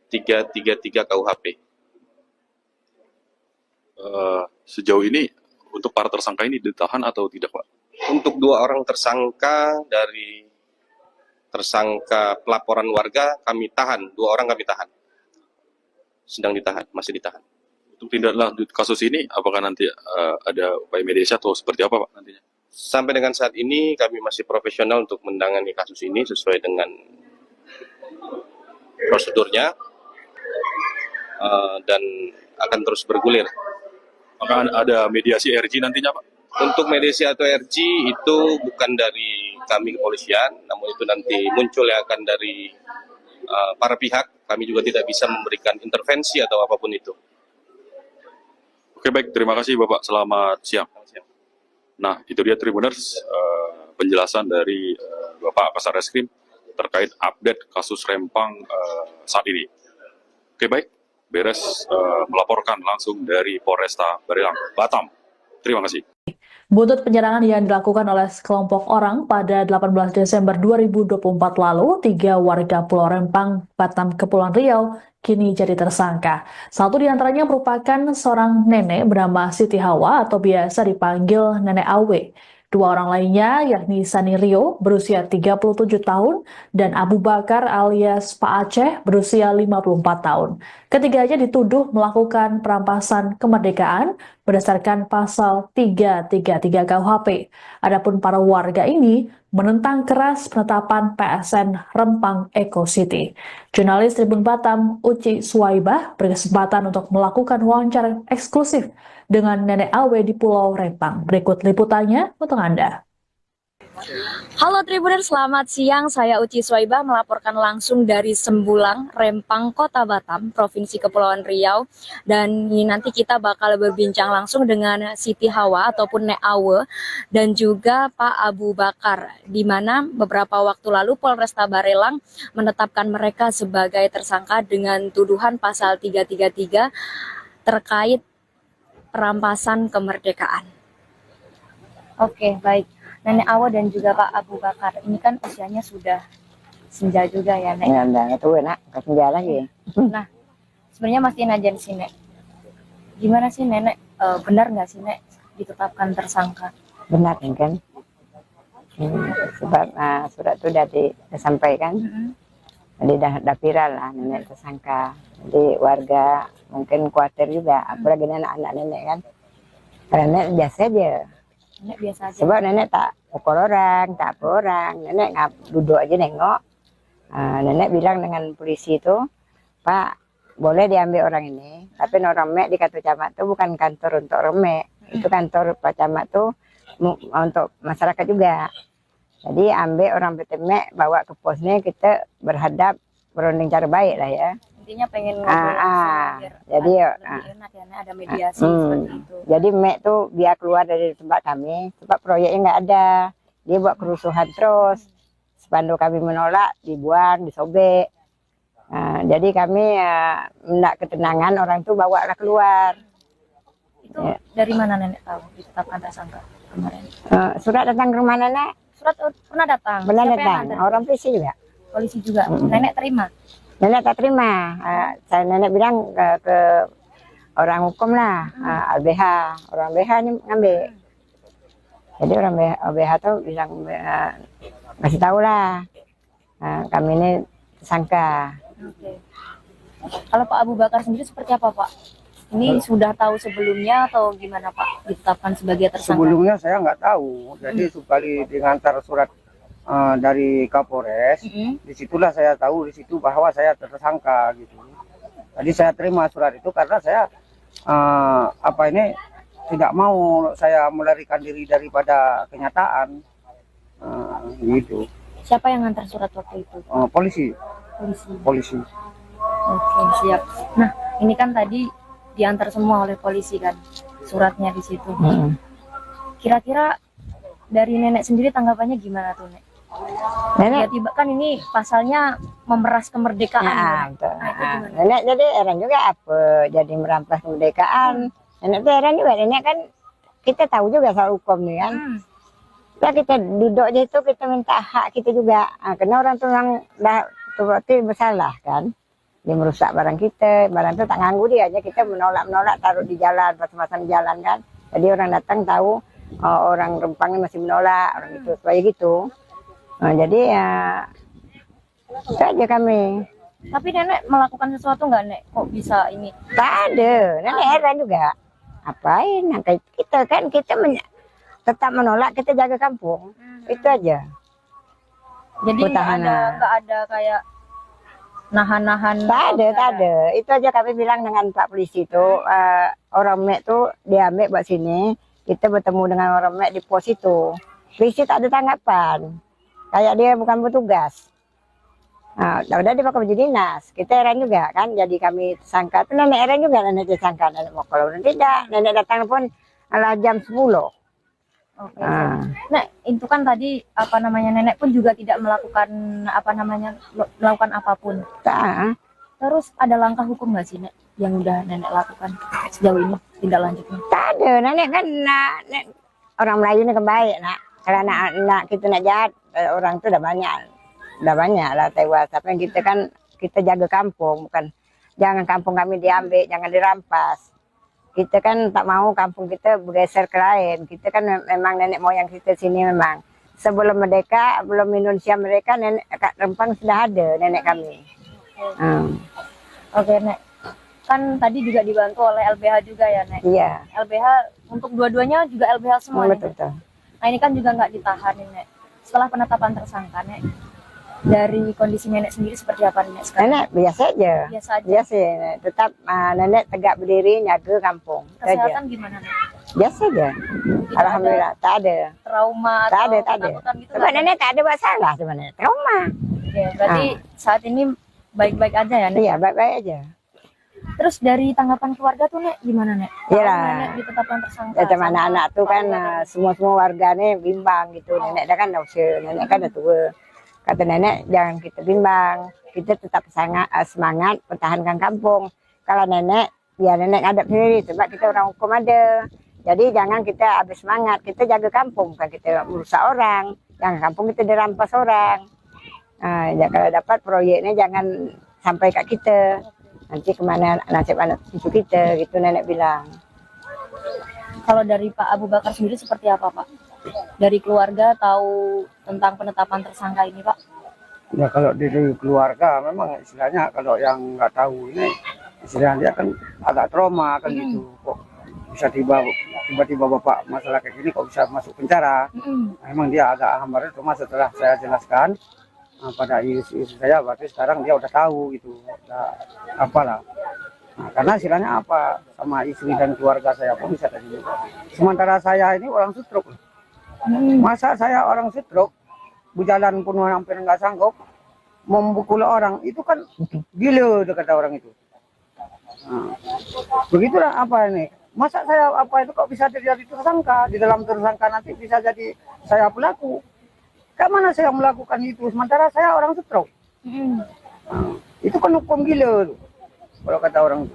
Speaker 6: 333 KUHP.
Speaker 5: Sejauh ini untuk para tersangka ini ditahan atau tidak, Pak?
Speaker 6: Untuk 2 orang tersangka dari tersangka pelaporan warga kami tahan, 2 orang kami tahan. Sedang ditahan, masih ditahan.
Speaker 5: Untuk tindak lanjut kasus ini, apakah nanti ada upaya mediasi atau seperti apa, Pak, nantinya?
Speaker 6: Sampai dengan saat ini kami masih profesional untuk menangani kasus ini sesuai dengan prosedurnya, dan akan terus bergulir.
Speaker 5: Apakah ada mediasi RG nantinya, Pak?
Speaker 6: Untuk mediasi atau RG itu bukan dari kami kepolisian, namun itu nanti muncul yang akan dari para pihak. Kami juga tidak bisa memberikan intervensi atau apapun itu.
Speaker 5: Oke, baik. Terima kasih, Bapak. Selamat siang. Nah, itu dia Tribuners, penjelasan dari Bapak Kasat Reskrim terkait update kasus Rempang saat ini. Oke, baik. Beres melaporkan langsung dari Polresta Barelang, Batam. Terima kasih.
Speaker 1: Buntut penyerangan yang dilakukan oleh sekelompok orang pada 18 Desember 2024 lalu, 3 warga Pulau Rempang, Batam, Kepulauan Riau kini jadi tersangka. Satu di antaranya merupakan seorang nenek bernama Siti Hawa atau biasa dipanggil Nenek Awe. Dua orang lainnya yakni Sani Rio berusia 37 tahun dan Abu Bakar alias Pak Aceh berusia 54 tahun. Ketiganya dituduh melakukan perampasan kemerdekaan berdasarkan pasal 333 KUHP. Adapun para warga ini menentang keras penetapan PSN Rempang Eco City. Jurnalis Tribun Batam, Uci Suwaibah, berkesempatan untuk melakukan wawancara eksklusif dengan Nenek Awe di Pulau Rempang. Berikut liputannya untuk Anda.
Speaker 2: Halo Tribuners, selamat siang. Saya Uci Suwaibah melaporkan langsung dari Sembulang, Rempang, Kota Batam, Provinsi Kepulauan Riau. Dan ini nanti kita bakal berbincang langsung dengan Siti Hawa ataupun Nek Awe dan juga Pak Abu Bakar, di mana beberapa waktu lalu Polresta Barelang menetapkan mereka sebagai tersangka dengan tuduhan pasal 333 terkait perampasan kemerdekaan. Oke, baik. Nenek Awe dan juga Pak Abu Bakar, ini kan usianya sudah senja juga ya, Nek?
Speaker 3: Ya, udah tua nak, ke senja lagi.
Speaker 2: Nah, sebenarnya masih najan sih, Nek. Gimana sih, Nenek? Benar nggak sih, Nek, ditetapkan tersangka?
Speaker 3: Benar kan? Sebab surat itu sudah disampaikan, jadi dah viral lah nenek tersangka. Jadi warga mungkin khawatir juga, apalagi anak-anak nenek kan. Karena nenek biasa aja.
Speaker 2: Nenek biasa aja.
Speaker 3: Sebab nenek tak pukul orang, tak apa orang. Nenek duduk aja nengok. Nenek bilang dengan polisi itu, Pak, boleh diambil orang ini. Tapi orang mek di kantor camat itu bukan kantor untuk orang mek. Itu kantor Pak Camat tuh untuk masyarakat juga. Jadi ambil orang PT mek, bawa ke posnya, kita berhadap berunding cara baik lah ya.
Speaker 2: Intinya pengen ngobrol langsung, biar
Speaker 3: jadi
Speaker 2: lebih enak ya, Nek, ada mediasi seperti itu.
Speaker 3: Jadi mek tuh biar keluar dari tempat kami, sebab proyeknya nggak ada, dia buat kerusuhan terus, spanduk kami menolak, dibuang, disobek. Jadi kami hendak ketenangan, orang tuh bawa lah keluar.
Speaker 2: Itu dari mana Nenek tahu ditetapkan tersangka kemarin?
Speaker 3: Surat datang ke rumah nenek,
Speaker 2: Surat pernah datang?
Speaker 3: benar
Speaker 2: Siapa yang
Speaker 3: datang,
Speaker 2: nganter?
Speaker 3: orang polisi juga.
Speaker 2: Polisi juga. Nenek terima?
Speaker 3: Nenek tak terima, saya nenek bilang ke orang hukum lah, LBH, orang LBH ini ngambil. Jadi orang LBH tuh bilang kasih tahu lah, kami ini tersangka.
Speaker 2: Oke. Kalau Pak Abu Bakar sendiri seperti apa, Pak? Ini sudah tahu sebelumnya atau gimana, Pak, ditetapkan sebagai tersangka?
Speaker 4: Sebelumnya saya nggak tahu, jadi sekali diantar surat dari Kapolres, disitulah saya tahu di situ bahwa saya tersangka gitu. Jadi saya terima surat itu karena saya tidak mau saya melarikan diri daripada kenyataan gitu.
Speaker 2: Siapa yang ngantar surat waktu itu?
Speaker 4: Polisi.
Speaker 2: Polisi. Oke, siap. Nah, ini kan tadi diantar semua oleh polisi kan, suratnya di situ. Kira-kira dari nenek sendiri tanggapannya gimana tuh, Nek?
Speaker 3: Nenek,
Speaker 2: Tiba kan ini pasalnya memeras kemerdekaan.
Speaker 3: betul.
Speaker 2: Nah, itu gimana?
Speaker 3: Nenek jadi heran juga apa jadi merampas kemerdekaan. Nenek tuh heran juga, nenek kan kita tahu juga soal hukum nih kan. Ya kita duduk di situ, kita minta hak kita juga. Karena orang tuh yang berarti bersalah kan. Dia merusak barang kita, barang itu tak nganggu dia aja, kita menolak taruh di jalan, pasang-pasang di jalan kan. Jadi orang datang tahu orang Rempangnya masih menolak, orang itu supaya gitu. Jadi ya itu aja kami.
Speaker 2: Tapi nenek melakukan sesuatu nggak, Nek? Kok bisa ini?
Speaker 3: Tak ada, nenek heran juga. Apain? Kita kan tetap menolak, kita jaga kampung. Itu aja.
Speaker 2: Jadi nggak ada kayak nahan-nahan.
Speaker 3: Tak ada. Itu aja kami bilang dengan Pak Polisi itu, orang mek tuh diambil buat sini, kita bertemu dengan orang mek di pos itu. Polisi tak ada tanggapan, kayak dia bukan petugas. Udah dipakai baju dinas, kita heran juga kan, jadi kami tersangka. Itu nenek heran juga, nenek tersangka. Nenek mau kalau tidak, nenek datang pun jam 10.
Speaker 2: Oke. Nah, itu kan tadi nenek pun juga tidak melakukan melakukan apapun.
Speaker 3: Tak.
Speaker 2: Terus ada langkah hukum nggak sih, Nek, yang udah nenek lakukan sejauh ini tindak lanjutnya?
Speaker 3: Tak ada, nenek kan orang Melayu ini kan baik nak. Kalau anak kita nak jahat, orang tuh udah banyak lah tewas. Tapi kita kan kita jaga kampung, bukan jangan kampung kami diambil, jangan dirampas. Kita kan tak mau kampung kita bergeser ke lain. Kita kan memang nenek moyang kita sini memang. Sebelum merdeka, belum Indonesia mereka, nenek Kak Rempang sudah ada nenek kami.
Speaker 2: Oke, Nek. Kan tadi juga dibantu oleh LBH juga ya, Nek?
Speaker 3: Iya.
Speaker 2: LBH untuk dua-duanya juga LBH semua, Nek?
Speaker 3: Betul.
Speaker 2: Nah, ini kan juga nggak ditahan, nih, Nek. Setelah penetapan tersangka, Nek, dari kondisi nenek sendiri seperti apa, Nek, sekarang?
Speaker 3: Nenek biasa aja.
Speaker 2: Biasa aja.
Speaker 3: Biasa, tetap nenek tegak berdiri, jaga kampung. Itu aja.
Speaker 2: Kesehatan gimana, Nek?
Speaker 3: Biasa aja. Alhamdulillah, tak ada.
Speaker 2: Trauma
Speaker 3: Tak
Speaker 2: atau
Speaker 3: ada, tak ada.
Speaker 2: ketakutan gitu?
Speaker 3: Sebab nenek tak ada buat salah sebenarnya. Trauma.
Speaker 2: Oke, berarti saat ini baik-baik aja ya, Nek?
Speaker 3: Iya, baik-baik aja.
Speaker 2: Terus dari tanggapan keluarga tuh, Nek, gimana, Nek?
Speaker 3: Iya.
Speaker 2: Kalau Nenek ditetapkan tersangka.
Speaker 3: Ya, teman
Speaker 2: sama
Speaker 3: anak-anak tuh kan
Speaker 2: keluarga.
Speaker 3: semua warganya bimbang gitu. Nenek dah kan dah usia, nenek kan dah tua. Kata nenek jangan kita bimbang, kita tetap semangat pertahankan kampung. Kalau nenek, ya nenek ngadap sendiri sebab kita orang hukum ada. Jadi jangan kita habis semangat, kita jaga kampung, bukan kita merusak orang. Jangan kampung kita dirampas orang. Ya, kalau dapat proyeknya jangan sampai kat kita. Nanti kemana nasib anak cucu kita, gitu nenek bilang.
Speaker 2: Kalau dari Pak Abu Bakar sendiri seperti apa, Pak? Dari keluarga tahu tentang penetapan tersangka ini, Pak?
Speaker 4: Ya kalau dari keluarga memang istilahnya kalau yang nggak tahu ini istilahnya dia kan agak trauma kan gitu. Kok bisa tiba-tiba bapak masalah kayak gini kok bisa masuk penjara? Memang dia agak hambar, cuma setelah saya jelaskan pada istri saya, berarti sekarang dia udah tahu gitu, udah apalah. Nah, karena istilahnya apa sama istri dan keluarga saya pun bisa tadi juga. Sementara saya ini orang stroke. Masa saya orang stroke, berjalan pun hampir nggak sanggup, memukul orang itu kan gila, kata orang itu. Nah, begitulah apa ini. Masa saya apa itu kok bisa terjadi tersangka, di dalam tersangka nanti bisa jadi saya pelaku. Kayak mana saya melakukan itu sementara saya orang stroke? Nah, itu kan hukum gila tuh, kalau kata orang itu.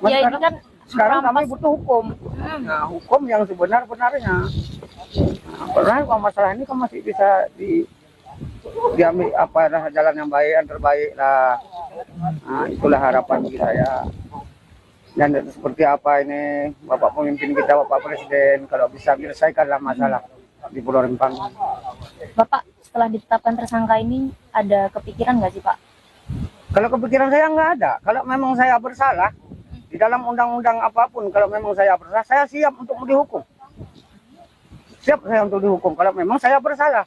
Speaker 2: Ya, ini kan
Speaker 4: sekarang kami butuh hukum. Nah, hukum yang sebenar-benarnya. Nah, karena masalah ini kan masih bisa diambil apa jalan yang baik, yang terbaik lah. Nah, itulah harapan bagi saya. Dan seperti apa ini Bapak pemimpin kita, Bapak Presiden, kalau bisa menyelesaikanlah masalah di Pulau Rempang.
Speaker 2: Bapak setelah ditetapkan tersangka ini ada kepikiran nggak sih, Pak?
Speaker 4: Kalau kepikiran saya nggak ada. Kalau memang saya bersalah di dalam undang-undang apapun, kalau memang saya bersalah, saya siap untuk dihukum. Siap saya untuk dihukum. Kalau memang saya bersalah,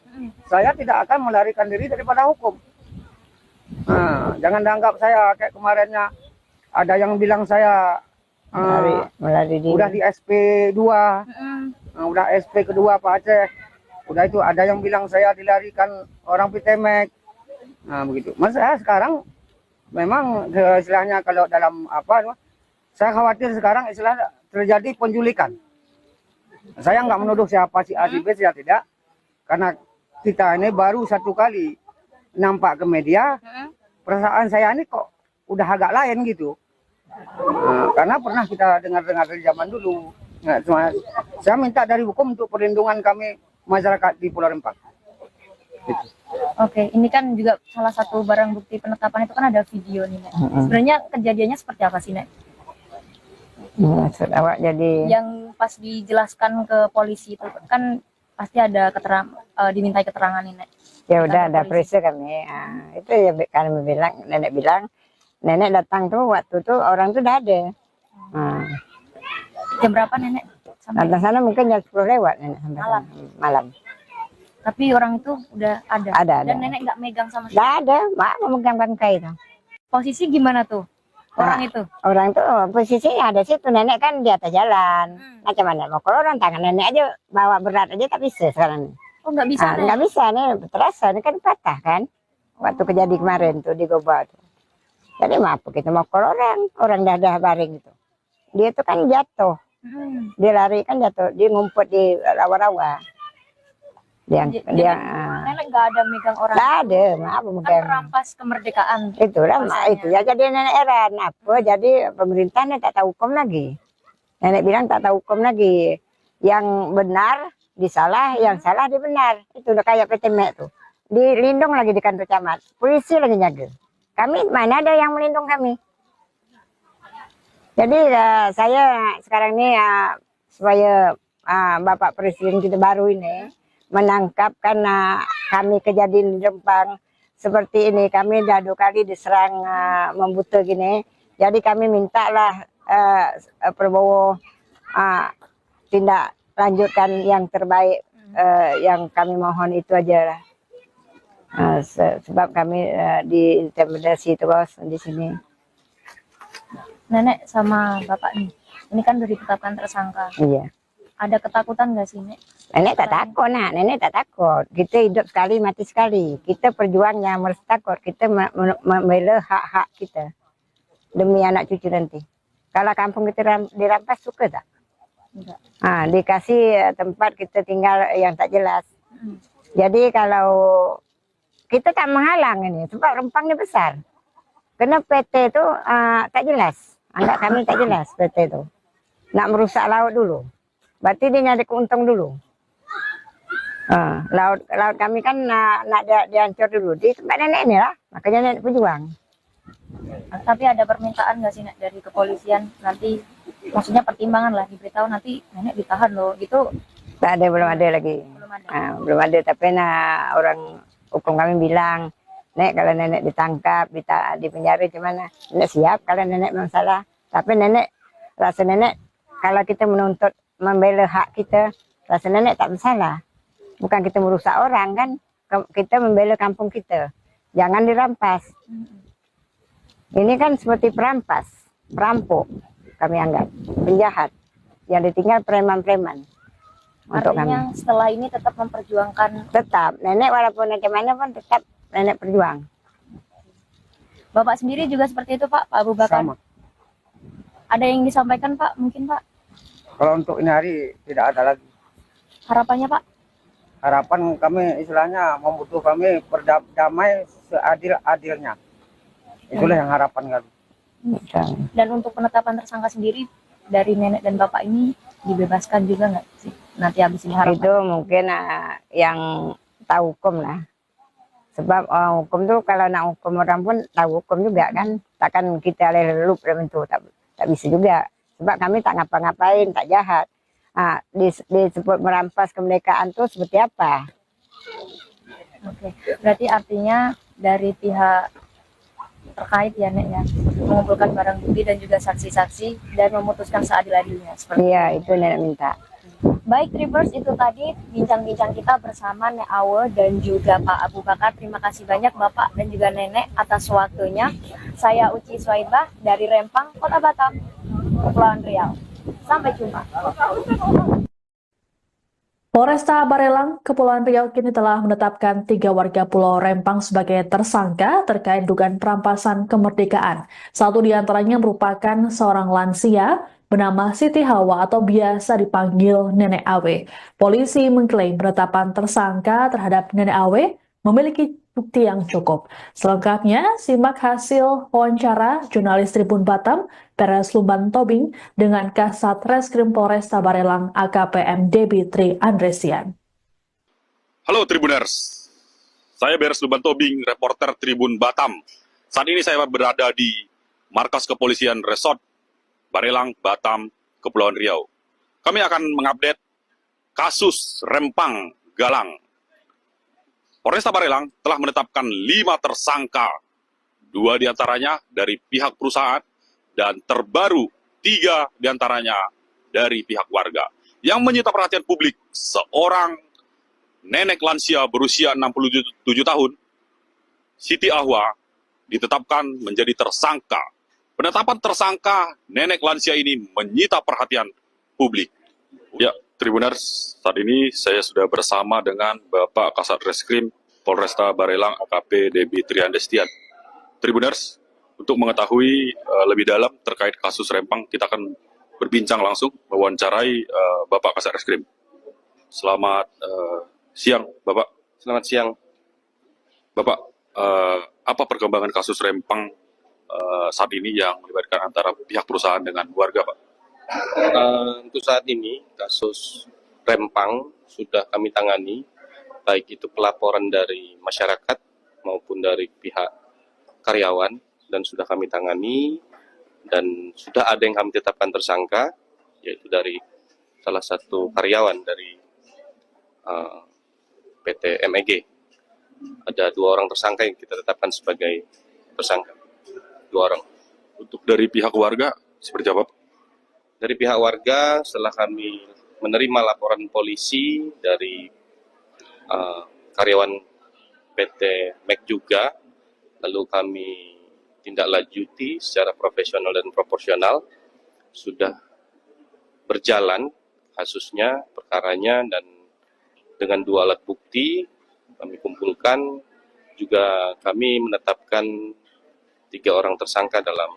Speaker 4: saya tidak akan melarikan diri daripada hukum. Nah, jangan dianggap saya kayak kemarinnya ada yang bilang saya
Speaker 3: melari diri.
Speaker 4: udah di SP2, udah SP kedua Pak Aceh. Udah itu ada yang bilang saya dilarikan orang Pitemek. Nah begitu. Mas saya sekarang memang istilahnya kalau dalam apa, saya khawatir sekarang istilah terjadi penculikan. Saya nggak menuduh siapa si A si B, saya tidak. Karena kita ini baru satu kali nampak ke media, perasaan saya ini kok udah agak lain gitu. Nah, karena pernah kita dengar-dengar dari zaman dulu. Nah, cuma saya minta dari hukum untuk perlindungan kami masyarakat di Pulau Rempang. Gitu.
Speaker 2: Oke, ini kan juga salah satu barang bukti penetapan itu kan ada video nih, Nek. Sebenarnya kejadiannya seperti apa sih, Nek?
Speaker 3: Maksud awak jadi
Speaker 2: Yang pas dijelaskan ke polisi itu kan pasti ada dimintai keterangan nih, Nek.
Speaker 3: ya udah
Speaker 2: Ke
Speaker 3: ada
Speaker 2: polisi.
Speaker 3: periksa kami. Itu ya kami bilang, nenek datang tuh waktu tuh orang tuh udah ada.
Speaker 2: Jam berapa, Nenek? Sampai
Speaker 3: Datang sana mungkin jam 10 lewat nenek sampai
Speaker 2: Malam.
Speaker 3: sana. Malam.
Speaker 2: tapi orang itu udah ada.
Speaker 3: Ada.
Speaker 2: Dan Nenek nggak megang sama sekali.
Speaker 3: Nggak ada, mak memegang bangkai itu.
Speaker 2: Posisi gimana tuh orang itu?
Speaker 3: Orang tuh posisinya ada situ, nenek kan di atas jalan. Macam mana mau kalau orang tangan nenek aja bawa berat aja tak bisa sekarang.
Speaker 2: Oh, nggak bisa, Nek.
Speaker 3: Nggak bisa nih, terasa ini kan patah kan. Waktu kejadian kemarin tuh di Goba tuh. Jadi maaf kita mau kalau orang dah baring itu. Dia tuh kan jatuh. Dia lari kan jatuh, dia ngumpet di rawa-rawa.
Speaker 2: Nenek nggak ada megang orang.
Speaker 3: Nggak ada, maaf
Speaker 2: Kan
Speaker 3: megang.
Speaker 2: merampas kemerdekaan.
Speaker 3: Itulah mak
Speaker 2: Rasanya.
Speaker 3: itu ya jadi nenek heran apa jadi pemerintahnya tak tahu hukum lagi. Nenek bilang tak tahu hukum lagi. Yang benar disalah, yang salah dia benar. Itu udah kayak PT Mek tuh. Dilindung lagi di kantor camat, polisi lagi jaga. Kami mana ada yang melindung kami. Jadi saya sekarang ini supaya Bapak Presiden kita baru ini menangkap karena kami kejadian di Rempang seperti ini. Kami dah 2 kali diserang membuta gini. Jadi kami mintalah Prabowo tindak lanjutkan yang terbaik. Yang kami mohon itu aja lah. Sebab kami diintimidasi terus di sini.
Speaker 2: Nenek sama bapak nih, ini kan udah ditetapkan tersangka.
Speaker 3: Iya.
Speaker 2: Ada ketakutan nggak sih, Nek?
Speaker 3: Nenek tak takut, nenek tak takut. Kita hidup sekali, mati sekali. Kita perjuangnya harus takut. Kita membela hak-hak kita demi anak cucu nanti. Kalau kampung kita dirampas, suka tak?
Speaker 2: Enggak.
Speaker 3: Dikasih tempat kita tinggal yang tak jelas. Jadi kalau kita tak menghalang ini, sebab Rempang ini besar. Karena PT itu tak jelas. Anggap kami tak jelas PT itu. Nak merusak laut dulu. Berarti dia nyari keuntung dulu. Laut kami kan nak dihancur dulu. Di tempat nenek ini lah. Makanya nenek berjuang.
Speaker 2: Tapi ada permintaan nggak sih, Nek, dari kepolisian nanti, maksudnya pertimbangan lah, diberitahu nanti nenek ditahan loh, gitu?
Speaker 3: Tak ada, belum ada lagi.
Speaker 2: Belum ada.
Speaker 3: Belum ada, tapi orang hukum kami bilang, Nek, kalau nenek ditangkap, di penjara gimana? Nenek siap kalau nenek memang salah. Tapi nenek, rasa nenek, kalau kita menuntut membela hak kita, rasa nenek tak bersalah. Bukan kita merusak orang kan, kita membela kampung kita. Jangan dirampas. Ini kan seperti perampas, perampok kami anggap, penjahat. Yang ditinggal preman-preman. Untuk kami.
Speaker 2: Artinya setelah ini tetap memperjuangkan.
Speaker 3: Tetap, nenek walaupun bagaimana pun tetap nenek berjuang.
Speaker 2: Bapak sendiri juga seperti itu, Pak Abu Bakar?
Speaker 4: Sama.
Speaker 2: Ada yang disampaikan, Pak? Mungkin, Pak?
Speaker 4: Kalau untuk ini hari tidak ada lagi.
Speaker 2: Harapannya, Pak?
Speaker 4: Harapan kami istilahnya membutuh kami berdamai seadil-adilnya. Itulah yang harapan kami.
Speaker 2: Dan untuk penetapan tersangka sendiri dari nenek dan bapak ini dibebaskan juga nggak sih? Nanti habis ini harapan.
Speaker 3: Itu mungkin yang tahu hukum lah. Sebab hukum tuh kalau nak hukum orang pun tahu hukum juga kan. Takkan kita lelup dalam itu, tak bisa juga. Sebab kami tak ngapa-ngapain, tak jahat. Disebut merampas kemerdekaan tuh seperti apa?
Speaker 2: Oke, berarti artinya dari pihak terkait ya, Nek, ya, mengumpulkan barang bukti dan juga saksi-saksi dan memutuskan seadil-adilnya.
Speaker 3: Iya, itu nenek minta.
Speaker 2: Baik, Tribers, itu tadi bincang-bincang kita bersama Nek Awe dan juga Pak Abu Bakar. Terima kasih banyak Bapak dan juga Nenek atas waktunya. Saya Uci Swaibah dari Rempang, Kota Batam, Kepulauan Riau. Sampai jumpa.
Speaker 1: Polresta Barelang, Kepulauan Riau kini telah menetapkan 3 warga Pulau Rempang sebagai tersangka terkait dugaan perampasan kemerdekaan. Satu di antaranya merupakan seorang lansia bernama Siti Hawa atau biasa dipanggil Nenek Awe. Polisi mengklaim penetapan tersangka terhadap Nenek Awe memiliki bukti yang cukup. Selengkapnya, simak hasil wawancara jurnalis Tribun Batam, Peres Lumban Tobing, dengan Kasat Reskrim Polresta Barelang AKPM Debi Tri Andresian.
Speaker 5: Halo Tribuners, saya Peres Lumban Tobing, reporter Tribun Batam. Saat ini saya berada di markas kepolisian Resort Barelang, Batam, Kepulauan Riau. Kami akan mengupdate kasus Rempang Galang. Polresta Barelang telah menetapkan 5 tersangka, 2 diantaranya dari pihak perusahaan, dan terbaru 3 diantaranya dari pihak warga. Yang menyita perhatian publik, seorang nenek lansia berusia 67 tahun, Siti Ahwa, ditetapkan menjadi tersangka. Penetapan tersangka nenek lansia ini menyita perhatian publik. Ya, Tribuners, saat ini saya sudah bersama dengan Bapak Kasat Reskrim Polresta Barelang AKP Debi Tri Andresian. Tribuners, untuk mengetahui lebih dalam terkait kasus Rempang, kita akan berbincang langsung mewawancarai Bapak Kasat Reskrim. Selamat siang, Bapak.
Speaker 6: Selamat siang.
Speaker 5: Bapak, apa perkembangan kasus Rempang saat ini yang melibatkan antara pihak perusahaan dengan warga, Pak?
Speaker 6: Untuk saat ini kasus Rempang sudah kami tangani, baik itu pelaporan dari masyarakat maupun dari pihak karyawan, dan sudah kami tangani, dan sudah ada yang kami tetapkan tersangka, yaitu dari salah satu karyawan dari PT MEG. Ada 2 orang tersangka yang kita tetapkan sebagai tersangka, 2 orang.
Speaker 5: Untuk dari pihak warga seperti apa, Pak?
Speaker 6: Dari pihak warga, setelah kami menerima laporan polisi dari karyawan PT MEG juga, lalu kami tindak lanjuti secara profesional dan proporsional, sudah berjalan kasusnya, perkaranya, dan dengan 2 alat bukti kami kumpulkan, juga kami menetapkan 3 orang tersangka dalam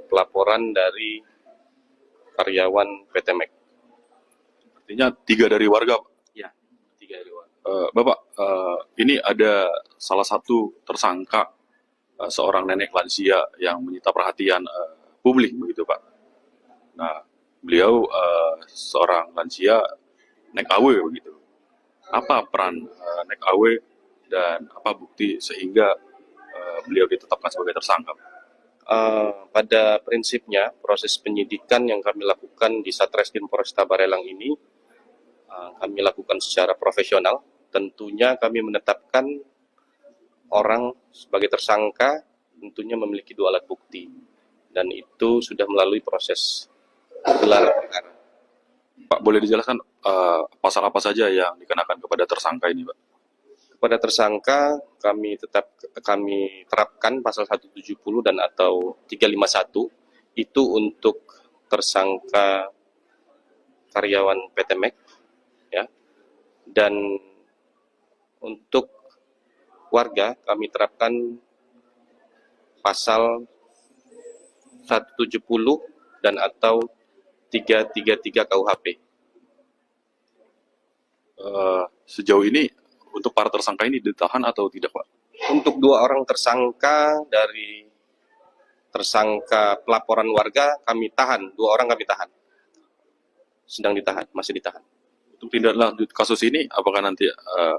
Speaker 6: pelaporan dari karyawan PT MEG.
Speaker 5: Artinya 3 dari warga, Pak?
Speaker 6: Ya, 3 dari warga.
Speaker 5: Bapak, ini ada salah satu tersangka, seorang nenek lansia yang menyita perhatian publik, begitu Pak. Nah, beliau seorang lansia nek AW, begitu. Apa peran nek AW dan apa bukti sehingga beliau ditetapkan sebagai tersangka?
Speaker 6: Pada prinsipnya, proses penyidikan yang kami lakukan di Satreskrim Polresta Barelang ini, kami lakukan secara profesional. Tentunya kami menetapkan orang sebagai tersangka, tentunya memiliki 2 alat bukti, dan itu sudah melalui proses gelar perkara.
Speaker 5: Pak, boleh dijelaskan pasal apa saja yang dikenakan kepada tersangka ini, Pak?
Speaker 6: Kepada tersangka kami terapkan pasal 170 dan atau 351, itu untuk tersangka karyawan PT MEG, ya. Dan untuk warga kami terapkan pasal 170 dan atau 333 KUHP.
Speaker 5: Sejauh ini untuk para tersangka ini ditahan atau tidak, Pak?
Speaker 6: Untuk 2 orang tersangka dari tersangka pelaporan warga kami tahan, 2 orang kami tahan, sedang ditahan, masih ditahan.
Speaker 5: Untuk tindak lanjut kasus ini, apakah nanti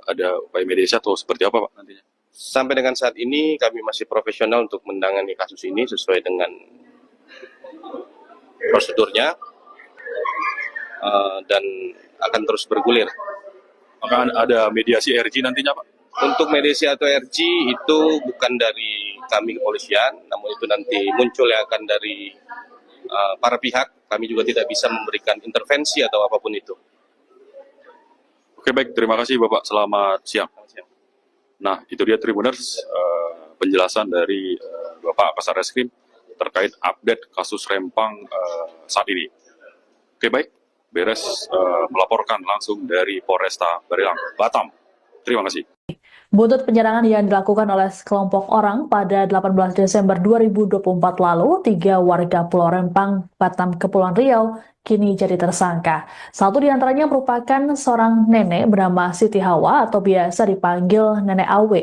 Speaker 5: ada upaya mediasi atau seperti apa, Pak, nantinya?
Speaker 6: Sampai dengan saat ini kami masih profesional untuk menangani kasus ini sesuai dengan prosedurnya, dan akan terus bergulir.
Speaker 5: Apakah ada mediasi RG nantinya, Pak?
Speaker 6: Untuk mediasi atau RG itu bukan dari kami kepolisian, namun itu nanti muncul yang akan dari para pihak. Kami juga tidak bisa memberikan intervensi atau apapun itu.
Speaker 5: Oke, baik. Terima kasih, Bapak. Selamat siang. Nah, itu dia Tribuners, penjelasan dari Bapak Kasar Reskrim terkait update kasus Rempang saat ini. Oke, baik. Beres melaporkan langsung dari Polresta Barelang, Batam. Terima kasih.
Speaker 1: Buntut penyerangan yang dilakukan oleh sekelompok orang pada 18 Desember 2024 lalu, 3 warga Pulau Rempang, Batam, Kepulauan Riau, kini jadi tersangka. Satu di antaranya merupakan seorang nenek bernama Siti Hawa atau biasa dipanggil Nenek Awe.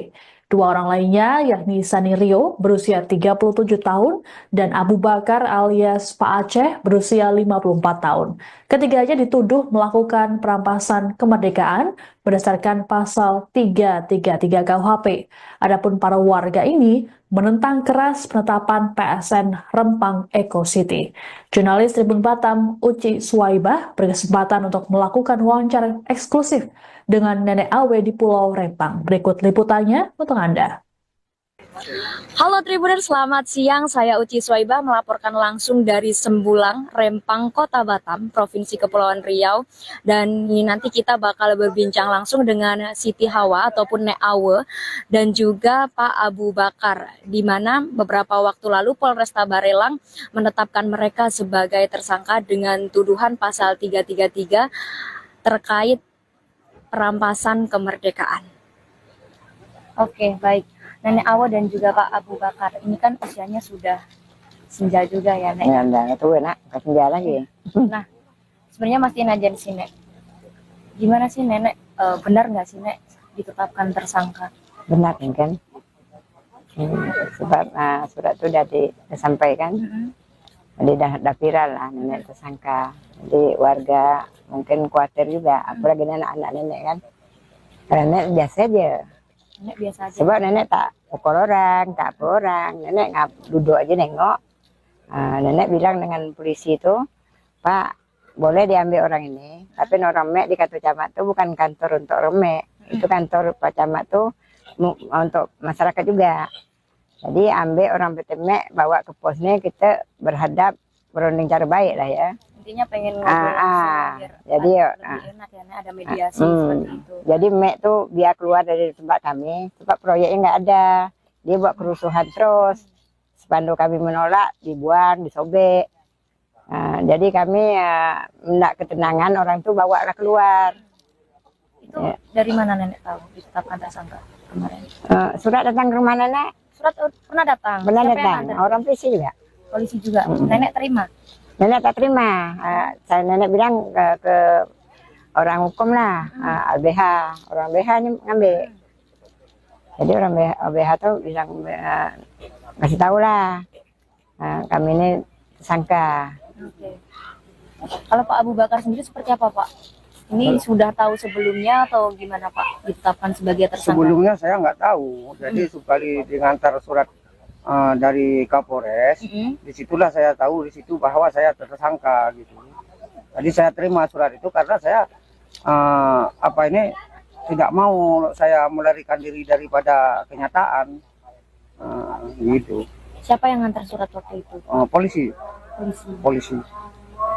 Speaker 1: 2 orang lainnya yakni Sani Rio berusia 37 tahun dan Abu Bakar alias Pak Aceh berusia 54 tahun. Ketiganya dituduh melakukan perampasan kemerdekaan berdasarkan pasal 333 KUHP. Adapun para warga ini menentang keras penetapan PSN Rempang Eco City. Jurnalis Tribun Batam Uci Suwaibah berkesempatan untuk melakukan wawancara eksklusif dengan Nenek Awe di Pulau Rempang. Berikut liputannya untuk Anda.
Speaker 2: Halo Tribuners, selamat siang. Saya Uci Suwaibah melaporkan langsung dari Sembulang, Rempang, Kota Batam, Provinsi Kepulauan Riau. Dan ini nanti kita bakal berbincang langsung dengan Siti Hawa ataupun Nek Awe dan juga Pak Abu Bakar, di mana beberapa waktu lalu Polresta Barelang menetapkan mereka sebagai tersangka dengan tuduhan pasal 333 terkait perampasan kemerdekaan. Oke, baik. Nenek Awe dan juga Pak Abu Bakar, ini kan usianya sudah senja juga ya, Nek?
Speaker 3: Ya, udah tua nak, nggak senja lagi.
Speaker 2: Nah, sebenarnya masih aja di sini. Gimana sih Nenek, benar nggak sih Nek ditetapkan tersangka?
Speaker 3: Benar kan? Sebab surat itu sudah disampaikan. Jadi dah viral lah nenek tersangka. Jadi warga mungkin khawatir juga, apalagi anak-anak nenek kan. Karena nenek biasa aja.
Speaker 2: Nenek biasa aja.
Speaker 3: Sebab nenek tak pukul orang, tak apa orang. Nenek duduk aja nengok. Nenek bilang dengan polisi itu, Pak, boleh diambil orang ini, tapi orang mek di kantor camat itu bukan kantor untuk orang mek, itu kantor Pak Camat tuh untuk masyarakat juga. Jadi ambil orang petemek, bawa ke posnya, kita berhadap berunding cara baik lah ya.
Speaker 2: Intinya pengen ngobrol langsung biar
Speaker 3: jadi
Speaker 2: lebih enak ya, Nek, ada mediasi seperti itu.
Speaker 3: Jadi mek tuh biar keluar dari tempat kami, tempat proyeknya nggak ada, dia buat kerusuhan terus. Spanduk kami menolak, dibuang, disobek. Jadi kami hendak ketenangan, orang tuh bawa lah keluar.
Speaker 2: Itu dari mana nenek tahu ditetapkan tersangka kemarin?
Speaker 3: Surat datang ke rumah nenek,
Speaker 2: Surat pernah datang?
Speaker 3: benar
Speaker 2: Siapa yang
Speaker 3: datang,
Speaker 2: nganter?
Speaker 3: orang polisi juga.
Speaker 2: Polisi juga. Nenek terima?
Speaker 3: Nenek tak terima, saya nenek bilang ke orang hukum lah, LBH, orang BH ini ngambil. Jadi orang BH tuh bilang kasih tahu lah, kami ini tersangka.
Speaker 2: Oke. Kalau Pak Abu Bakar sendiri seperti apa, Pak? Ini sudah tahu sebelumnya atau gimana, Pak? Ditetapkan sebagai tersangka?
Speaker 4: Sebelumnya saya nggak tahu, jadi sekali diantar surat dari Kapolres, disitulah saya tahu di situ bahwa saya tersangka gitu. Jadi saya terima surat itu karena saya tidak mau saya melarikan diri daripada kenyataan gitu.
Speaker 2: Siapa yang ngantar surat waktu itu?
Speaker 4: Polisi.
Speaker 2: Polisi.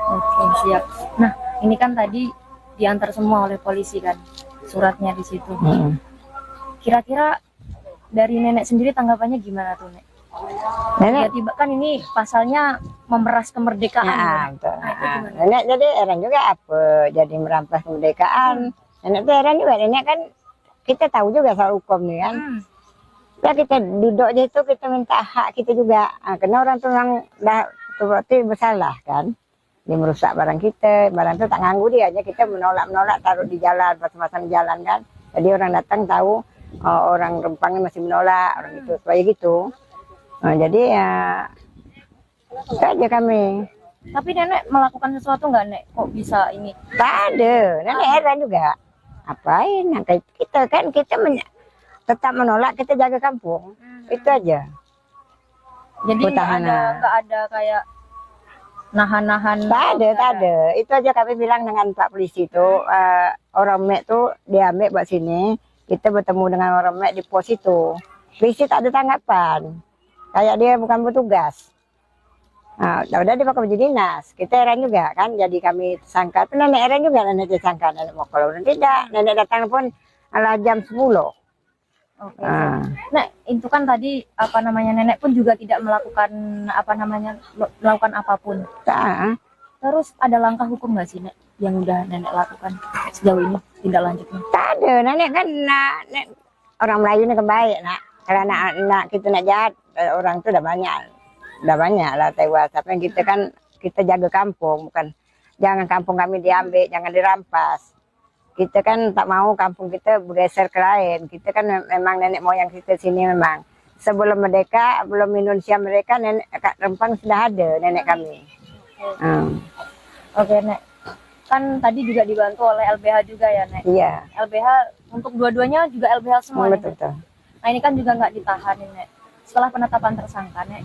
Speaker 2: Oke, siap. Nah, ini kan tadi diantar semua oleh polisi kan, suratnya di situ. Kira-kira dari nenek sendiri tanggapannya gimana tuh, Nek?
Speaker 3: Nenek,
Speaker 2: Tiba-tiba kan ini pasalnya memeras kemerdekaan.
Speaker 3: betul.
Speaker 2: Nah, itu gimana?
Speaker 3: Nenek jadi heran juga apa jadi merampas kemerdekaan. Nenek tuh heran juga, nenek kan kita tahu juga soal hukum nih kan. Ya kita duduk aja itu kita minta hak kita juga. Karena orang tuh yang dah berarti bersalah kan. Dia merusak barang kita, barang itu tak nganggu dia aja, kita menolak taruh di jalan, pasang-pasang di jalan kan. Jadi orang datang tahu orang Rempangnya masih menolak, orang itu supaya gitu. Jadi ya itu aja kami.
Speaker 2: Tapi nenek melakukan sesuatu nggak, Nek? Kok bisa ini?
Speaker 3: Tak ada, nenek heran juga. Apain? Nah, kita kan tetap menolak, kita jaga kampung. Itu aja.
Speaker 2: Jadi nggak ada kayak nahan-nahan.
Speaker 3: Tak ada. Itu aja kami bilang dengan Pak Polisi itu, orang mek tuh diambil buat sini, kita bertemu dengan orang mek di pos itu. Polisi tak ada tanggapan, kayak dia bukan petugas. Udah dia pakai baju dinas, kita heran juga kan, jadi kami tersangka. Tapi nenek heran juga, nenek tersangka, nenek mau kalau tidak, nenek datang pun ala jam 10.
Speaker 2: Oke. Nek, itu kan tadi nenek pun juga tidak melakukan melakukan apapun. Terus ada langkah hukum nggak sih, Nek, yang udah nenek lakukan sejauh ini tindak lanjutnya?
Speaker 3: Tak ada, nenek kan orang Melayu ini kebaik nak. Kalau anak kita nak jahat, orang itu udah banyak lah tewas. Tapi kita kan kita jaga kampung, bukan jangan kampung kami diambil, jangan dirampas. Kita kan tak mau kampung kita bergeser ke lain. Kita kan memang nenek moyang kita sini memang. Sebelum merdeka, belum Indonesia mereka, nenek Rempang sudah ada nenek kami.
Speaker 2: Oke, Nek. Kan tadi juga dibantu oleh LBH juga ya, Nek?
Speaker 3: Iya.
Speaker 2: LBH untuk dua-duanya juga LBH semua, Nek?
Speaker 3: Betul.
Speaker 2: Nah, ini kan juga nggak ditahan, Nek. Setelah penetapan tersangka, Nek,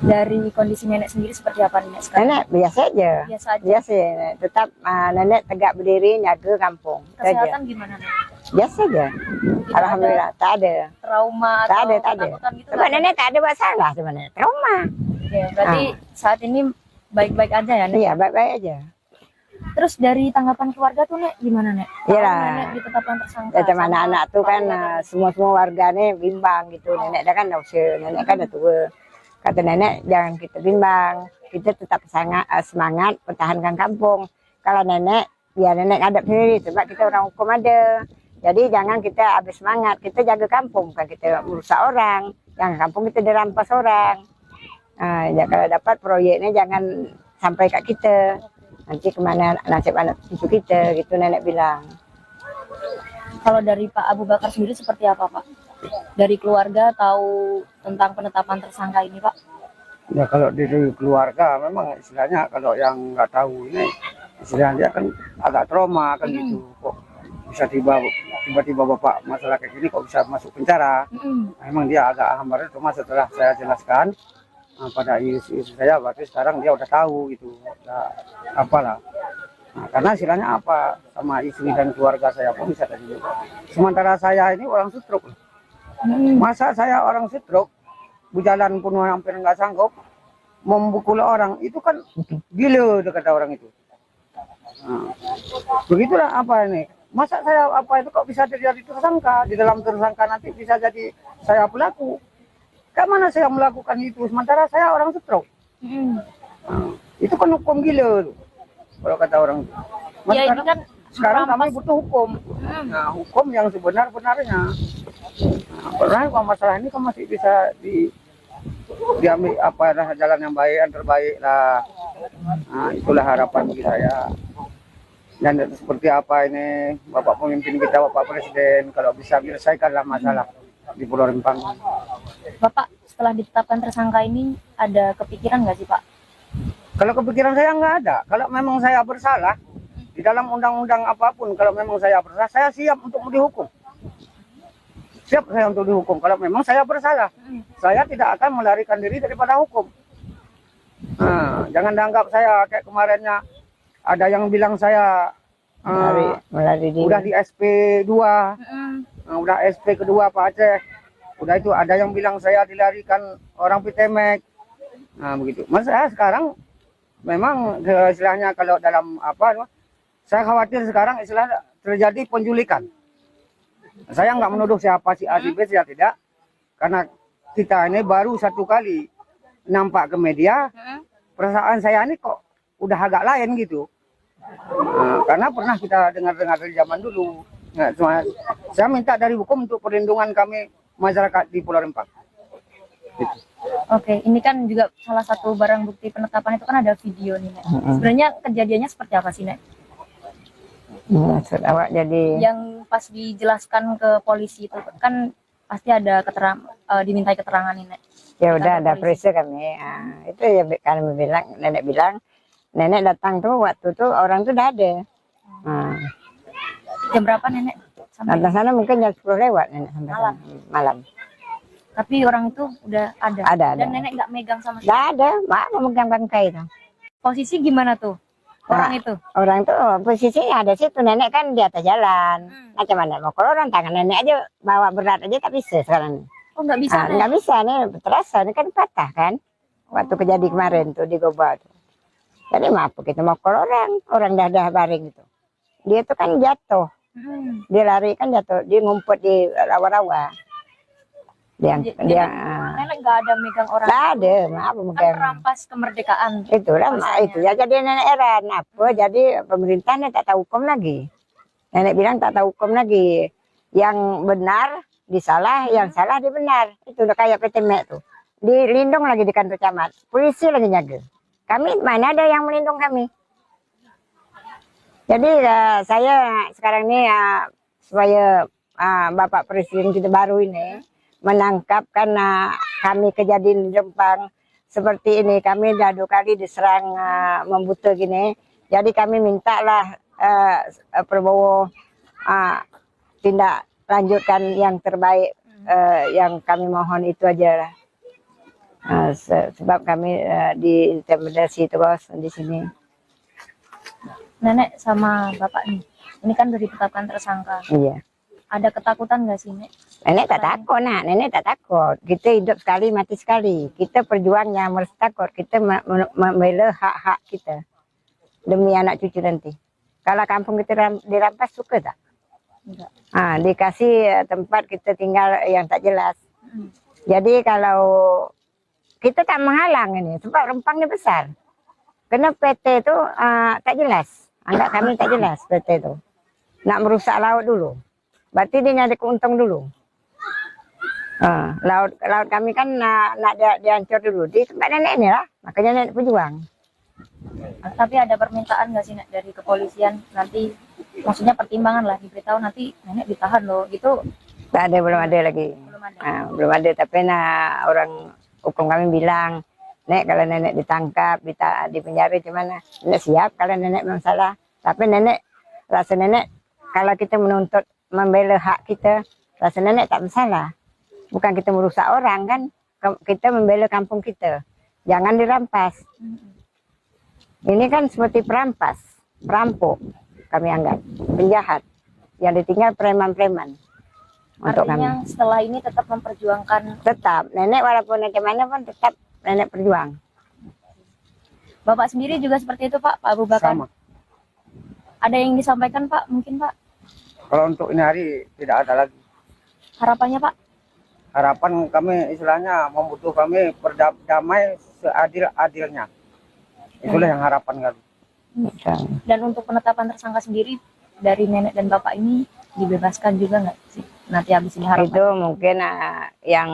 Speaker 2: dari kondisi nenek sendiri seperti apa, Nek, sekarang?
Speaker 3: Nenek biasa aja. Biasa ya. Tetap nenek tegak berdiri, jaga kampung.
Speaker 2: Kesehatan gimana, Nek?
Speaker 3: Biasa aja. Alhamdulillah, tak ada.
Speaker 2: Trauma
Speaker 3: Tak
Speaker 2: atau
Speaker 3: ada.
Speaker 2: ketakutan gitu?
Speaker 3: Sebab nenek tak ada masalah sebenarnya. Trauma.
Speaker 2: Oke, berarti saat ini baik-baik aja ya, Nek?
Speaker 3: Iya, baik-baik aja.
Speaker 2: Terus dari tanggapan keluarga tuh, Nek, gimana, Nek?
Speaker 3: Iyalah.
Speaker 2: Nenek ditetapkan tersangka.
Speaker 3: Macam anak-anak tuh kan semua warga nih bimbang gitu. Nenek dah kan dah usia, nenek kan dah tua. Kata nenek jangan kita bimbang, kita tetap semangat pertahankan kampung. Kalau nenek, biar nenek ngadap sendiri sebab kita orang hukum ada. Jadi jangan kita habis semangat, kita jaga kampung, bukan kita merusak orang. Jangan kampung kita dirampas orang. Ya, kalau dapat proyeknya jangan sampai kat kita. Nanti kemana nasib anak cucu kita, gitu nenek bilang.
Speaker 2: Kalau dari Pak Abu Bakar sendiri seperti apa, Pak? Dari keluarga tahu tentang penetapan tersangka ini, Pak?
Speaker 4: Ya kalau dari keluarga memang istilahnya kalau yang nggak tahu ini istilahnya dia kan agak trauma kan gitu. Kok bisa tiba-tiba bapak masalah kayak gini kok bisa masuk penjara. Memang dia agak hambar. Cuma setelah saya jelaskan pada istri saya, berarti sekarang dia udah tahu gitu. Udah apalah. Nah, karena istilahnya apa sama istri dan keluarga saya pun bisa tadi. Sementara saya ini orang stroke. Masa saya orang stroke berjalan pun hampir nggak sanggup, membukul orang itu kan gila kata orang itu. Nah, begitulah apa ini. Masa saya apa itu kok bisa terjadi tersangka, di dalam tersangka nanti bisa jadi saya pelaku. Mana saya melakukan itu sementara saya orang stroke. Nah, itu kan hukum gila kalau kata orang itu.
Speaker 2: Ya ini kan
Speaker 4: Sekarang kami
Speaker 2: merampas.
Speaker 4: butuh hukum. Nah, hukum yang sebenar-benarnya. Nah, karena masalah ini kan masih bisa diambil apa lah jalan yang baik, yang terbaik lah. Nah, itulah harapan bagi saya. Dan seperti apa ini Bapak pemimpin kita, Bapak Presiden, kalau bisa menyelesaikanlah masalah di Pulau Rempang.
Speaker 2: Bapak setelah ditetapkan tersangka ini ada kepikiran nggak sih Pak?
Speaker 4: Kalau kepikiran saya nggak ada. Kalau memang saya bersalah di dalam undang-undang apapun, kalau memang saya bersalah, saya siap untuk dihukum. Siap saya untuk dihukum kalau memang saya bersalah. Saya tidak akan melarikan diri daripada hukum. Nah, jangan dianggap saya kayak kemarinnya ada yang bilang saya
Speaker 3: melari diri.
Speaker 4: udah di SP2, udah SP kedua Pak Aceh. Udah itu ada yang bilang saya dilarikan orang Pitemek. Nah, begitu. Mas saya sekarang memang istilahnya kalau dalam apa, saya khawatir sekarang istilah terjadi penculikan. Saya nggak menuduh siapa si A, si B, ya tidak. Karena kita ini baru satu kali nampak ke media, perasaan saya ini kok udah agak lain gitu. Nah, karena pernah kita dengar-dengar dari zaman dulu. Nah, saya minta dari hukum untuk perlindungan kami masyarakat di Pulau Rempang. Gitu.
Speaker 2: Oke, ini kan juga salah satu barang bukti penetapan itu kan ada video nih, Nek. Sebenarnya kejadiannya seperti apa sih, Nek?
Speaker 3: Maksud awak jadi
Speaker 2: Yang pas dijelaskan ke polisi itu kan pasti ada dimintai keterangan nih, Nek.
Speaker 3: ya udah ada
Speaker 2: polisi.
Speaker 3: periksa kami. Itu ya kami bilang nenek datang tuh waktu tuh orang tuh udah ada.
Speaker 2: Jam berapa Nenek sampai?
Speaker 3: Datang sana mungkin jam 10 lewat nenek sampai
Speaker 2: Malam.
Speaker 3: sana. Malam.
Speaker 2: Tapi orang itu udah ada.
Speaker 3: Ada.
Speaker 2: Dan Nenek nggak megang sama sekali.
Speaker 3: Nggak ada, mak memegang bangkai itu.
Speaker 2: Posisi gimana tuh orang itu?
Speaker 3: Orang tuh posisinya ada situ, nenek kan di atas jalan. Macam mana mau orang tangan nenek aja bawa berat aja tak bisa sekarang.
Speaker 2: Oh nggak bisa, Nek.
Speaker 3: Nggak bisa nih, terasa ini kan patah kan. Waktu kejadian kemarin tuh di Goba tuh. Jadi maaf kita mau orang dah baring gitu. Dia tuh kan jatuh. Dia lari kan jatuh, dia ngumpet di rawa-rawa.
Speaker 2: Nenek nggak ada megang orang.
Speaker 3: Nggak ada, maaf
Speaker 2: Kan
Speaker 3: megang.
Speaker 2: merampas kemerdekaan.
Speaker 3: Itulah
Speaker 2: Rasanya.
Speaker 3: itu ya jadi nenek heran apa jadi pemerintahnya tak tahu hukum lagi. Nenek bilang tak tahu hukum lagi. Yang benar disalah, yang salah dibenar. Itu udah kayak Pitemek tuh. Dilindung lagi di kantor camat. Polisi lagi jaga. Kami mana ada yang melindung kami. Jadi saya sekarang ini supaya Bapak Presiden kita baru ini menangkap karena kami kejadian di Rempang seperti ini. Kami dah 2 kali diserang membuta gini. Jadi kami mintalah Prabowo tindak lanjutkan yang terbaik. Yang kami mohon itu aja lah. Sebab kami diintimidasi terus di sini.
Speaker 2: Nenek sama Bapak nih. Ini kan udah ditetapkan tersangka.
Speaker 3: Iya.
Speaker 2: Ada ketakutan nggak sih, Nek?
Speaker 3: Nenek tak takut, nak. Nenek tak takut. Kita hidup sekali, mati sekali. Kita perjuangnya harus takut. Kita membela hak-hak kita demi anak cucu nanti. Kalau kampung kita dirampas suka tak?
Speaker 2: Enggak.
Speaker 3: Dikasih tempat kita tinggal yang tak jelas. Jadi kalau kita tak menghalang ini, sebab Rempangnya besar. Karena PT itu tak jelas. Anggap kami tak jelas PT itu. Nak merusak laut dulu. Berarti dia nyari keuntung dulu. Laut kami kan nak dihancur dulu. Di tempat nenek ini lah. Makanya nenek berjuang.
Speaker 2: Tapi ada permintaan nggak sih, Nek, dari kepolisian nanti? Maksudnya pertimbangan lah, diberitahu nanti nenek ditahan loh. Gitu
Speaker 3: Tak ada, belum ada lagi.
Speaker 2: belum ada.
Speaker 3: Belum ada. Tapi orang hukum kami bilang Nek kalau nenek ditangkap, di penjara gimana? Nenek siap kalau nenek memang salah. Tapi nenek, rasa nenek kalau kita menuntut membela hak kita, rasa nenek tak bersalah. Bukan kita merusak orang kan, kita membela kampung kita. Jangan dirampas. Ini kan seperti perampas, perampok kami anggap, penjahat. Yang ditinggal preman-preman. Untuk
Speaker 2: Artinya
Speaker 3: kami.
Speaker 2: setelah ini tetap memperjuangkan.
Speaker 3: Tetap, nenek walaupun bagaimana pun tetap nenek berjuang.
Speaker 2: Bapak sendiri juga seperti itu Pak Abu Bakar.
Speaker 4: Sama.
Speaker 2: Ada yang disampaikan Pak, mungkin Pak?
Speaker 4: Kalau untuk ini hari tidak ada lagi.
Speaker 2: Harapannya Pak?
Speaker 4: Harapan kami istilahnya membutuh kami berdamai seadil-adilnya. Itulah yang harapan kami.
Speaker 2: Dan untuk penetapan tersangka sendiri dari nenek dan bapak ini dibebaskan juga nggak sih? Nanti habis ini harapan.
Speaker 3: Itu mungkin yang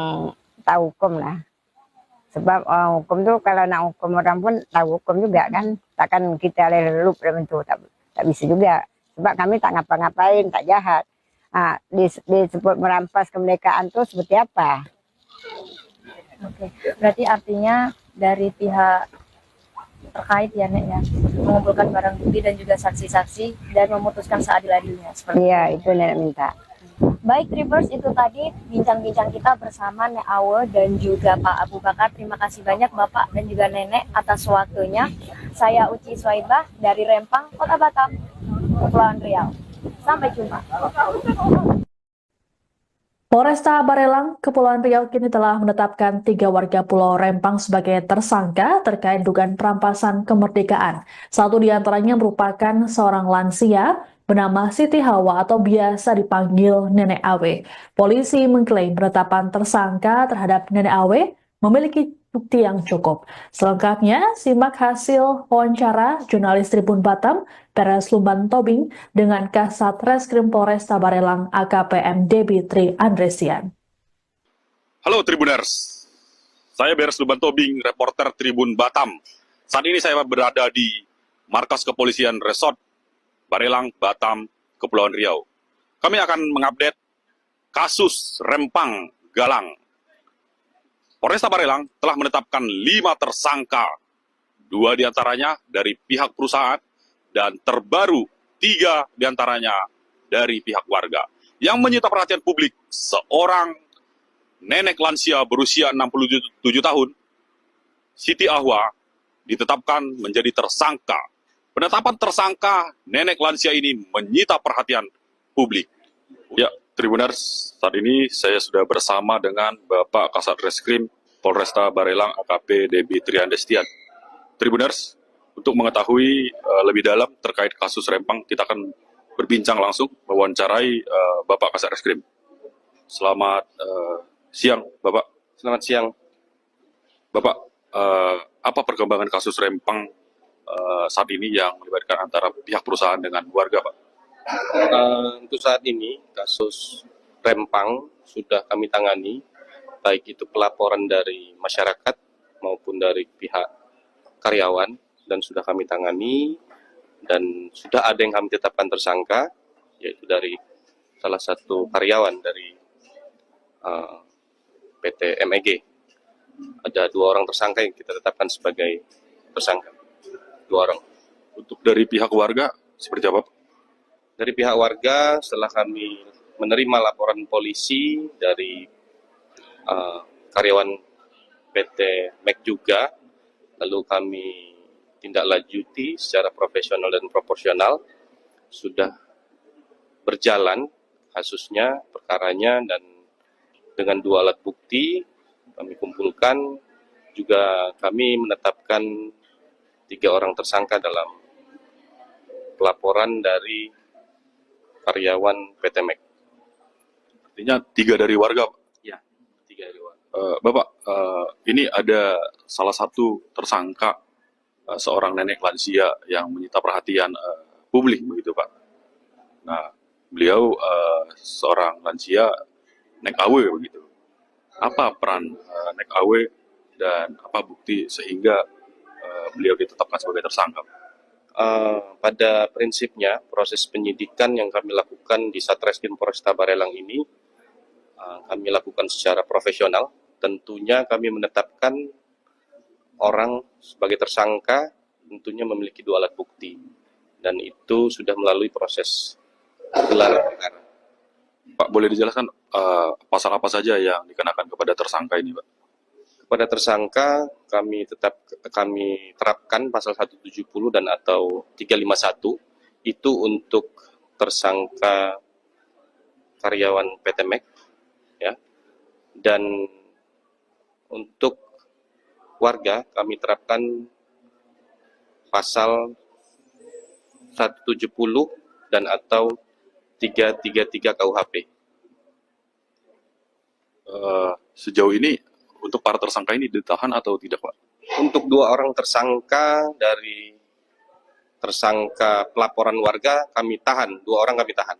Speaker 3: tahu hukum lah. Sebab hukum tuh kalau nak hukum orang pun tahu hukum juga kan. Takkan kita lelup dalam itu, tak bisa juga. Sebab kami tak ngapa-ngapain, tak jahat. Disebut merampas kemerdekaan tuh seperti apa?
Speaker 2: Oke, berarti artinya dari pihak terkait ya Nek ya, mengumpulkan barang bukti dan juga saksi-saksi dan memutuskan seadil-adilnya.
Speaker 3: Iya, itu nenek minta.
Speaker 2: Baik Tribers, itu tadi bincang-bincang kita bersama Nek Awe dan juga Pak Abu Bakar. Terima kasih banyak Bapak dan juga Nenek atas waktunya. Saya Uci Swaibah dari Rempang, Kota Batam, Kepulauan Riau. Sampai jumpa.
Speaker 1: Polresta Barelang, Kepulauan Riau kini telah menetapkan 3 warga Pulau Rempang sebagai tersangka terkait dugaan perampasan kemerdekaan. Satu di antaranya merupakan seorang lansia bernama Siti Hawa atau biasa dipanggil Nenek Awe. Polisi mengklaim penetapan tersangka terhadap Nenek Awe memiliki bukti yang cukup. Selengkapnya, simak hasil wawancara jurnalis Tribun Batam, Peres Lumban Tobing, dengan Kasat Reskrim Polresta Barelang AKPM Debi Tri Andresian.
Speaker 5: Halo Tribuners, saya Beres Lumban Tobing, reporter Tribun Batam. Saat ini saya berada di markas kepolisian Resort Barelang, Batam, Kepulauan Riau. Kami akan mengupdate kasus Rempang Galang. Polresta Barelang telah menetapkan 5 tersangka, 2 diantaranya dari pihak perusahaan dan terbaru 3 diantaranya dari pihak warga. Yang menyita perhatian publik, seorang nenek lansia berusia 67 tahun, Siti Ahwa, ditetapkan menjadi tersangka. Penetapan tersangka nenek lansia ini menyita perhatian publik. Ya, Tribuners, saat ini saya sudah bersama dengan Bapak Kasat Reskrim Polresta Barelang AKP Debi Tri Andresian. Tribuners, untuk mengetahui lebih dalam terkait kasus Rempang, kita akan berbincang langsung mewawancarai Bapak Kasat Reskrim. Selamat siang, Bapak.
Speaker 6: Selamat siang.
Speaker 5: Bapak, apa perkembangan kasus Rempang saat ini yang melibatkan antara pihak perusahaan dengan warga, Pak?
Speaker 6: Untuk saat ini, kasus Rempang sudah kami tangani, baik itu pelaporan dari masyarakat maupun dari pihak karyawan, dan sudah kami tangani, dan sudah ada yang kami tetapkan tersangka, yaitu dari salah satu karyawan dari PT MEG. Ada 2 orang tersangka yang kita tetapkan sebagai tersangka. 2 orang.
Speaker 5: Untuk dari pihak warga, seperti apa, Pak?
Speaker 6: Dari pihak warga, setelah kami menerima laporan polisi dari karyawan PT MEG juga, lalu kami tindak lanjuti secara profesional dan proporsional, sudah berjalan kasusnya, perkaranya, dan dengan 2 alat bukti kami kumpulkan, juga kami menetapkan 3 orang tersangka dalam pelaporan dari karyawan PT MEG.
Speaker 5: Artinya 3 dari warga, Pak?
Speaker 6: Ya, 3 dari warga.
Speaker 5: Bapak, ini ada salah satu tersangka, seorang nenek lansia yang menyita perhatian publik, begitu Pak. Nah, beliau seorang lansia Nek Awe, begitu. Apa peran Nek Awe dan apa bukti sehingga beliau ditetapkan sebagai tersangka?
Speaker 6: Pada prinsipnya, proses penyidikan yang kami lakukan di Satreskrim Polresta Barelang ini, kami lakukan secara profesional. Tentunya kami menetapkan orang sebagai tersangka tentunya memiliki 2 alat bukti dan itu sudah melalui proses gelar perkara.
Speaker 5: Pak, boleh dijelaskan pasal apa saja yang dikenakan kepada tersangka ini, Pak?
Speaker 6: Kepada tersangka kami terapkan pasal 170 dan atau 351 itu untuk tersangka karyawan PT MEK ya. Dan untuk warga kami terapkan pasal 170 dan atau 333 KUHP.
Speaker 5: Sejauh ini untuk para tersangka ini ditahan atau tidak, Pak?
Speaker 6: Untuk 2 orang tersangka dari tersangka pelaporan warga kami tahan, 2 orang kami tahan.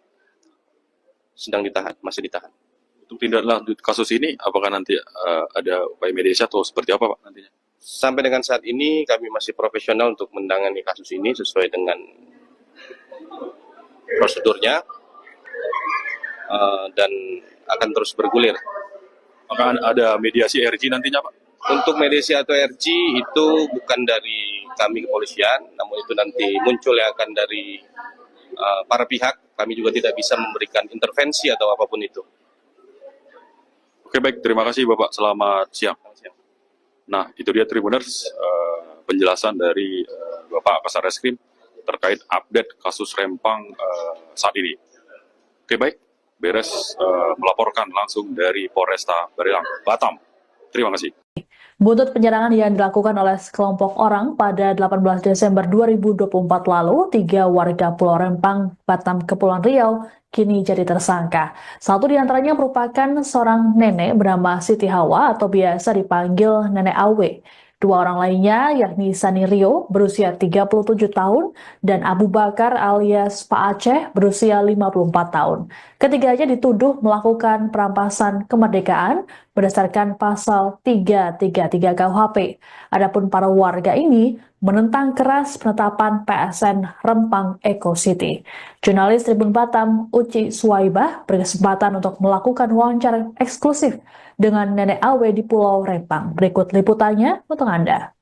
Speaker 6: Sedang ditahan, masih ditahan.
Speaker 5: Untuk tindak lanjut kasus ini, apakah nanti ada upaya mediasi atau seperti apa, Pak, nantinya?
Speaker 6: Sampai dengan saat ini kami masih profesional untuk menangani kasus ini sesuai dengan prosedurnya dan akan terus bergulir.
Speaker 5: Apakah ada mediasi RG nantinya, Pak?
Speaker 6: Untuk mediasi atau RG itu bukan dari kami kepolisian, namun itu nanti muncul yang akan dari para pihak. Kami juga tidak bisa memberikan intervensi atau apapun itu.
Speaker 5: Oke, baik. Terima kasih, Bapak. Selamat siang. Nah, itu dia Tribuners, penjelasan dari Bapak Kasarreskrim terkait update kasus Rempang saat ini. Oke, baik. Beres melaporkan langsung dari Polresta Barelang, Batam. Terima kasih.
Speaker 1: Buntut penyerangan yang dilakukan oleh sekelompok orang pada 18 Desember 2024 lalu, 3 warga Pulau Rempang, Batam, Kepulauan Riau, kini jadi tersangka. Satu di antaranya merupakan seorang nenek bernama Siti Hawa atau biasa dipanggil Nenek Awe. 2 orang lainnya yakni Sani Rio berusia 37 tahun dan Abu Bakar alias Pak Aceh berusia 54 tahun. Ketiganya dituduh melakukan perampasan kemerdekaan berdasarkan pasal 333 KUHP. Adapun para warga ini menentang keras penetapan PSN Rempang Eco City. Jurnalis Tribun Batam Uci Suwaibah berkesempatan untuk melakukan wawancara eksklusif dengan Nenek Awe di Pulau Rempang. Berikut liputannya untuk Anda.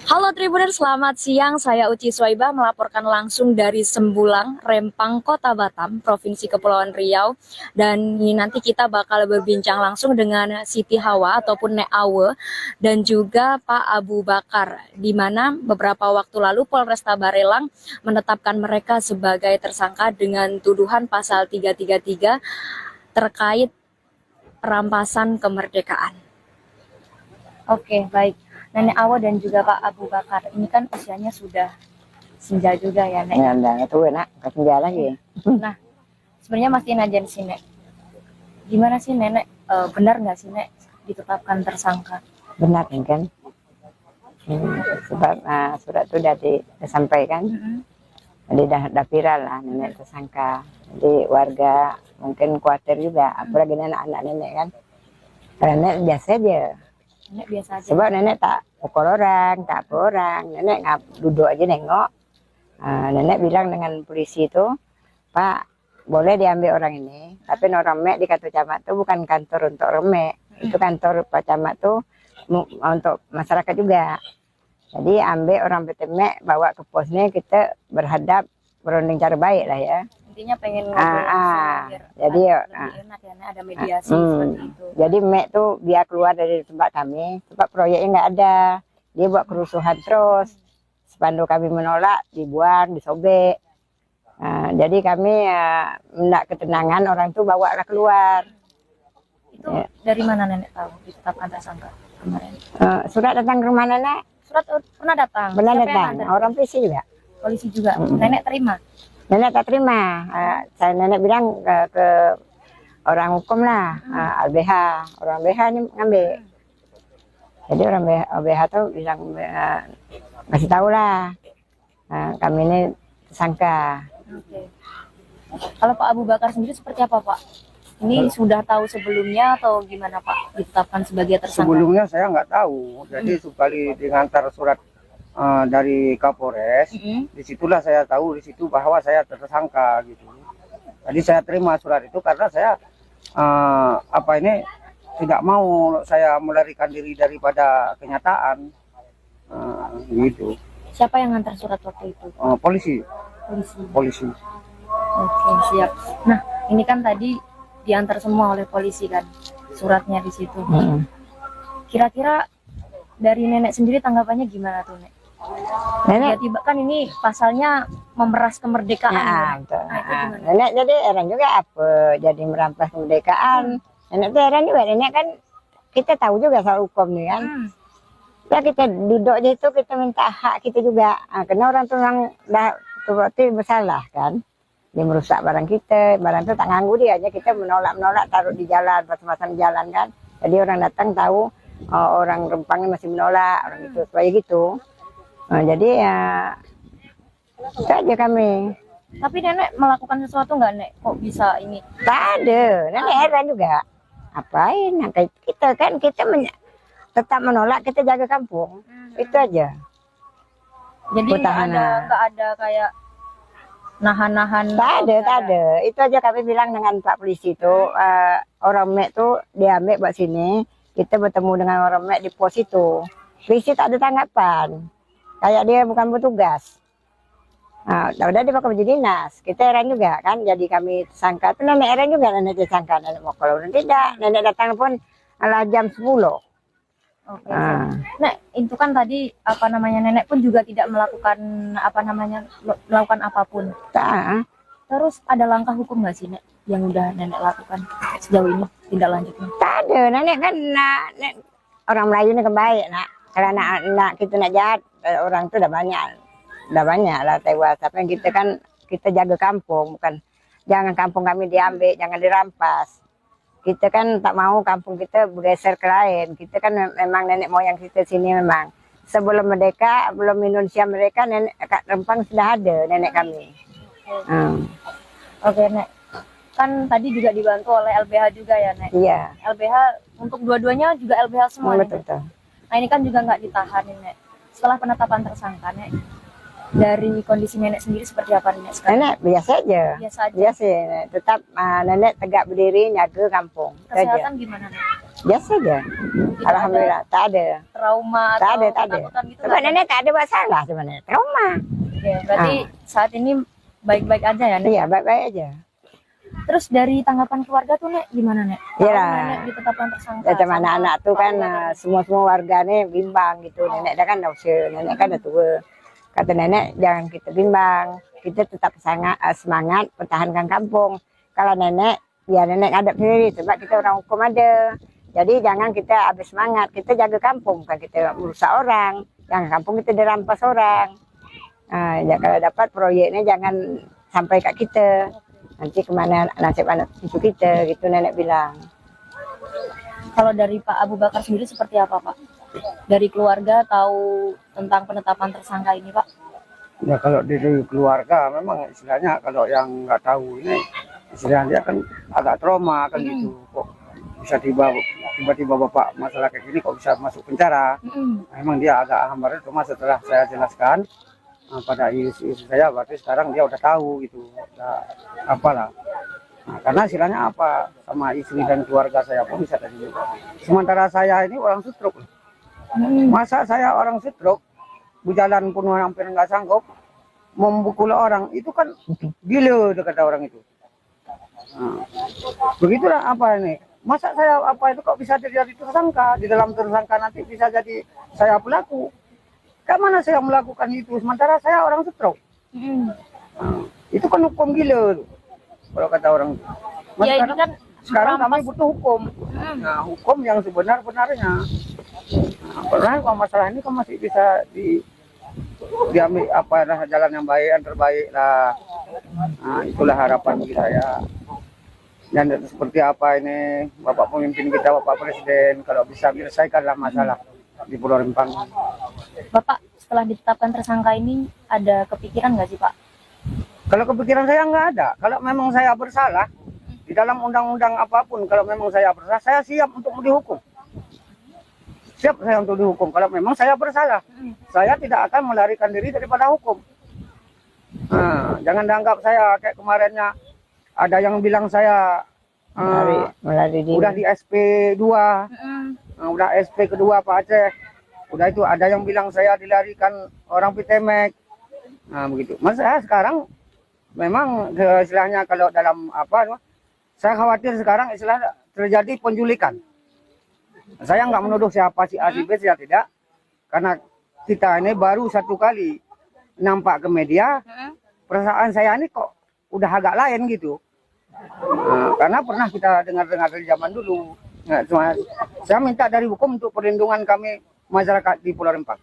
Speaker 2: Halo Tribuner, selamat siang. Saya Uci Suwaibah melaporkan langsung dari Sembulang, Rempang, Kota Batam, Provinsi Kepulauan Riau. Dan ini nanti kita bakal berbincang langsung dengan Siti Hawa ataupun Nek Awe dan juga Pak Abu Bakar, di mana beberapa waktu lalu Polresta Barelang menetapkan mereka sebagai tersangka dengan tuduhan pasal 333 terkait perampasan kemerdekaan. Oke, baik. Nenek Awe dan juga Pak Abu Bakar, ini kan usianya sudah senja juga ya, Nek?
Speaker 3: Ya, udah tua nak, senja lagi.
Speaker 2: Nah, sebenarnya masih najan sih, Nek. Gimana sih, Nenek? Benar nggak sih, Nek, ditetapkan tersangka?
Speaker 3: Benar kan? Sebab surat itu sudah disampaikan. Jadi dah viral lah nenek tersangka. Jadi warga mungkin khawatir juga, apalagi anak-anak nenek kan. Karena nenek biasa aja.
Speaker 2: Nenek biasa aja.
Speaker 3: Sebab nenek tak pukul orang, tak apa orang. Nenek duduk aja nengok. Nenek bilang dengan polisi itu, Pak, boleh diambil orang ini. Tapi orang Mek di kantor camat itu bukan kantor untuk orang Mek. Itu kantor Pak Camat tuh untuk masyarakat juga. Jadi ambil orang PT Mek, bawa ke posnya, kita berhadap berunding cara baik lah ya.
Speaker 2: Intinya pengen ngobrol biar
Speaker 3: jadi
Speaker 2: lebih enak ya, Nek, ada mediasi seperti itu.
Speaker 3: Jadi Mek tuh biar keluar dari tempat kami, tempat proyeknya nggak ada. Dia buat kerusuhan terus. Spanduk kami menolak, dibuang, disobek. Jadi kami hendak ketenangan, orang tuh bawa keluar.
Speaker 2: Itu dari mana Nenek tahu ditetapkan tersangka kemarin?
Speaker 3: Surat datang ke rumah nenek?
Speaker 2: Surat pernah datang?
Speaker 3: Benar
Speaker 2: Siapa yang
Speaker 3: datang,
Speaker 2: nganter?
Speaker 3: orang polisi juga.
Speaker 2: Polisi juga. Nenek terima?
Speaker 3: Nenek tak terima. Saya nenek bilang ke orang hukum lah, LBH. Orang LBH ini ngambil. Jadi orang LBH tuh bilang kasih tahu lah, kami ini tersangka.
Speaker 2: Oke. Kalau Pak Abu Bakar sendiri seperti apa, Pak? Ini sudah tahu sebelumnya atau gimana, Pak, ditetapkan sebagai tersangka?
Speaker 4: Sebelumnya saya nggak tahu. Jadi sekali diantar surat dari Kapolres, disitulah saya tahu di situ bahwa saya tersangka gitu. Jadi saya terima surat itu karena saya tidak mau saya melarikan diri daripada kenyataan. Gitu.
Speaker 2: Siapa yang ngantar surat waktu itu?
Speaker 4: Polisi.
Speaker 2: Polisi. Oke, siap. Nah, ini kan tadi diantar semua oleh polisi kan, suratnya di situ. Kira-kira dari nenek sendiri tanggapannya gimana tuh, Nek?
Speaker 3: Nenek,
Speaker 2: Tiba-tiba kan ini pasalnya memeras kemerdekaan.
Speaker 3: nah,
Speaker 2: ya.
Speaker 3: betul.
Speaker 2: Nah, itu gimana?
Speaker 3: Nenek jadi heran juga apa jadi merampas kemerdekaan. Nenek tuh heran juga, nenek kan kita tahu juga soal hukum nih kan. Ya kita duduk aja itu kita minta hak kita juga. Karena orang tuh yang dah berarti bersalah kan. Dia merusak barang kita, barang itu tak nganggu dia aja, kita menolak taruh di jalan, pasang-pasang di jalan kan. Jadi orang datang tahu orang Rempang masih menolak, orang itu supaya gitu. Jadi ya itu aja kami.
Speaker 2: Tapi nenek melakukan sesuatu nggak, Nek? Kok bisa ini?
Speaker 3: Tak ada, nenek heran juga. Apain? Nah, kayak kita kan tetap menolak, kita jaga kampung. Itu aja.
Speaker 2: Jadi nggak ada kayak nahan-nahan.
Speaker 3: Tak ada. Itu aja kami bilang dengan Pak Polisi itu, orang Mek tuh diambil buat sini. Kita bertemu dengan orang Mek di pos itu. Polisi tak ada tanggapan. Kayak dia bukan petugas. Nah, udah dia pakai baju dinas. Kita heran juga kan, jadi kami sangka. Itu nenek heran juga, nenek disangka. Nenek mau kalau tidak, nenek datang pun adalah jam 10.
Speaker 2: Oke. Nek, itu kan tadi apa namanya, nenek pun juga tidak melakukan melakukan apapun.
Speaker 3: Tak.
Speaker 2: Terus ada langkah hukum nggak sih, Nek, yang udah nenek lakukan sejauh ini tindak lanjutnya?
Speaker 3: Tak ada, nenek kan orang Melayu ini kebaik nak. Kalau nak kita nak jahat, orang itu udah banyak lah tewas. Tapi kita kan kita jaga kampung, bukan jangan kampung kami diambil, jangan dirampas. Kita kan tak mau kampung kita bergeser ke lain. Kita kan memang nenek moyang kita sini memang. Sebelum merdeka, belum Indonesia mereka, nenek Rempang sudah ada nenek kami.
Speaker 2: Oke, Nek. Kan tadi juga dibantu oleh LBH juga ya, Nek?
Speaker 3: Iya.
Speaker 2: LBH untuk dua-duanya juga LBH semua, Nek?
Speaker 3: Betul.
Speaker 2: Nah, ini kan juga nggak ditahan, Nek. Setelah penetapan tersangka, Nek, dari kondisi nenek sendiri seperti apa, Nek, sekarang?
Speaker 3: Nenek biasa aja. Biasa, Nek. Tetap nenek tegak berdiri, jaga kampung.
Speaker 2: Kesehatan gimana, Nek?
Speaker 3: Biasa aja. Alhamdulillah, tak ada.
Speaker 2: Trauma
Speaker 3: Tak
Speaker 2: atau
Speaker 3: ada.
Speaker 2: ketakutan gitu?
Speaker 3: Sebab nenek tak ada masalah sebenarnya. Trauma.
Speaker 2: Oke, berarti saat ini baik-baik aja ya, Nek?
Speaker 3: Iya, baik-baik aja.
Speaker 2: Terus dari tanggapan keluarga tuh, Nek, gimana, Nek?
Speaker 3: Iya.
Speaker 2: Nenek ditetapkan tersangka.
Speaker 3: Macam anak-anak tuh kan semua warganya bimbang gitu. Nenek dah kan dah usia, nenek kan dah tua. Kata nenek jangan kita bimbang, kita tetap semangat pertahankan kampung. Kalau nenek, ya nenek hadap sendiri sebab kita orang hukum ada. Jadi jangan kita habis semangat, kita jaga kampung, bukan kita merusak orang. Jangan kampung kita dirampas orang. Ya kalau dapat proyeknya jangan sampai kat kita. Nanti kemana nasib anak cucu kita, gitu nenek bilang.
Speaker 2: Kalau dari Pak Abu Bakar sendiri seperti apa, Pak? Dari keluarga tahu tentang penetapan tersangka ini, Pak?
Speaker 4: Ya kalau dari keluarga memang istilahnya kalau yang nggak tahu ini istilahnya dia kan agak trauma kan gitu. Kok bisa tiba-tiba bapak masalah kayak gini kok bisa masuk penjara? Memang dia agak hambar, cuma setelah saya jelaskan pada istri saya, berarti sekarang dia udah tahu gitu, udah apalah. Nah, karena istilahnya apa, sama istri dan keluarga saya pun bisa tadi juga. Sementara saya ini orang stroke. Masa saya orang stroke, berjalan pun hampir nggak sanggup, memukul orang, itu kan gila kata orang itu. Nah, begitulah apa ini. Masa saya apa itu kok bisa terjadi tersangka, di dalam tersangka nanti bisa jadi saya pelaku. Kemana saya melakukan itu, sementara saya orang stroke. Nah, itu kan hukum gila, kalau kata orang.
Speaker 2: Ya, ini kan
Speaker 4: sekarang kami butuh hukum. Nah, hukum yang sebenar-benarnya. Nah, kalau masalah ini kan masih bisa diambil apa jalan yang baik, yang terbaik lah. Nah, itulah harapan saya. Dan seperti apa ini Bapak pemimpin kita, Bapak Presiden, kalau bisa menyelesaikanlah masalah di Pulau Rempang.
Speaker 2: Bapak setelah ditetapkan tersangka ini ada kepikiran nggak sih, Pak?
Speaker 4: Kalau kepikiran saya nggak ada. Kalau memang saya bersalah di dalam undang-undang apapun, kalau memang saya bersalah, saya siap untuk dihukum. Siap saya untuk dihukum. Kalau memang saya bersalah, saya tidak akan melarikan diri daripada hukum. Nah, jangan dianggap saya kayak kemarinnya ada yang bilang saya
Speaker 3: Melari
Speaker 4: udah di SP 2, udah SP kedua Pak Aceh. Udah itu ada yang bilang saya dilarikan orang Pitemek. Nah begitu. Mas saya sekarang memang istilahnya kalau dalam apa, saya khawatir sekarang istilah terjadi penculikan. Saya nggak menuduh siapa si A si B, saya tidak. Karena kita ini baru satu kali nampak ke media, perasaan saya ini kok udah agak lain gitu. Karena pernah kita dengar-dengar dari zaman dulu. Nah, saya minta dari hukum untuk perlindungan kami masyarakat di Pulau Rempang.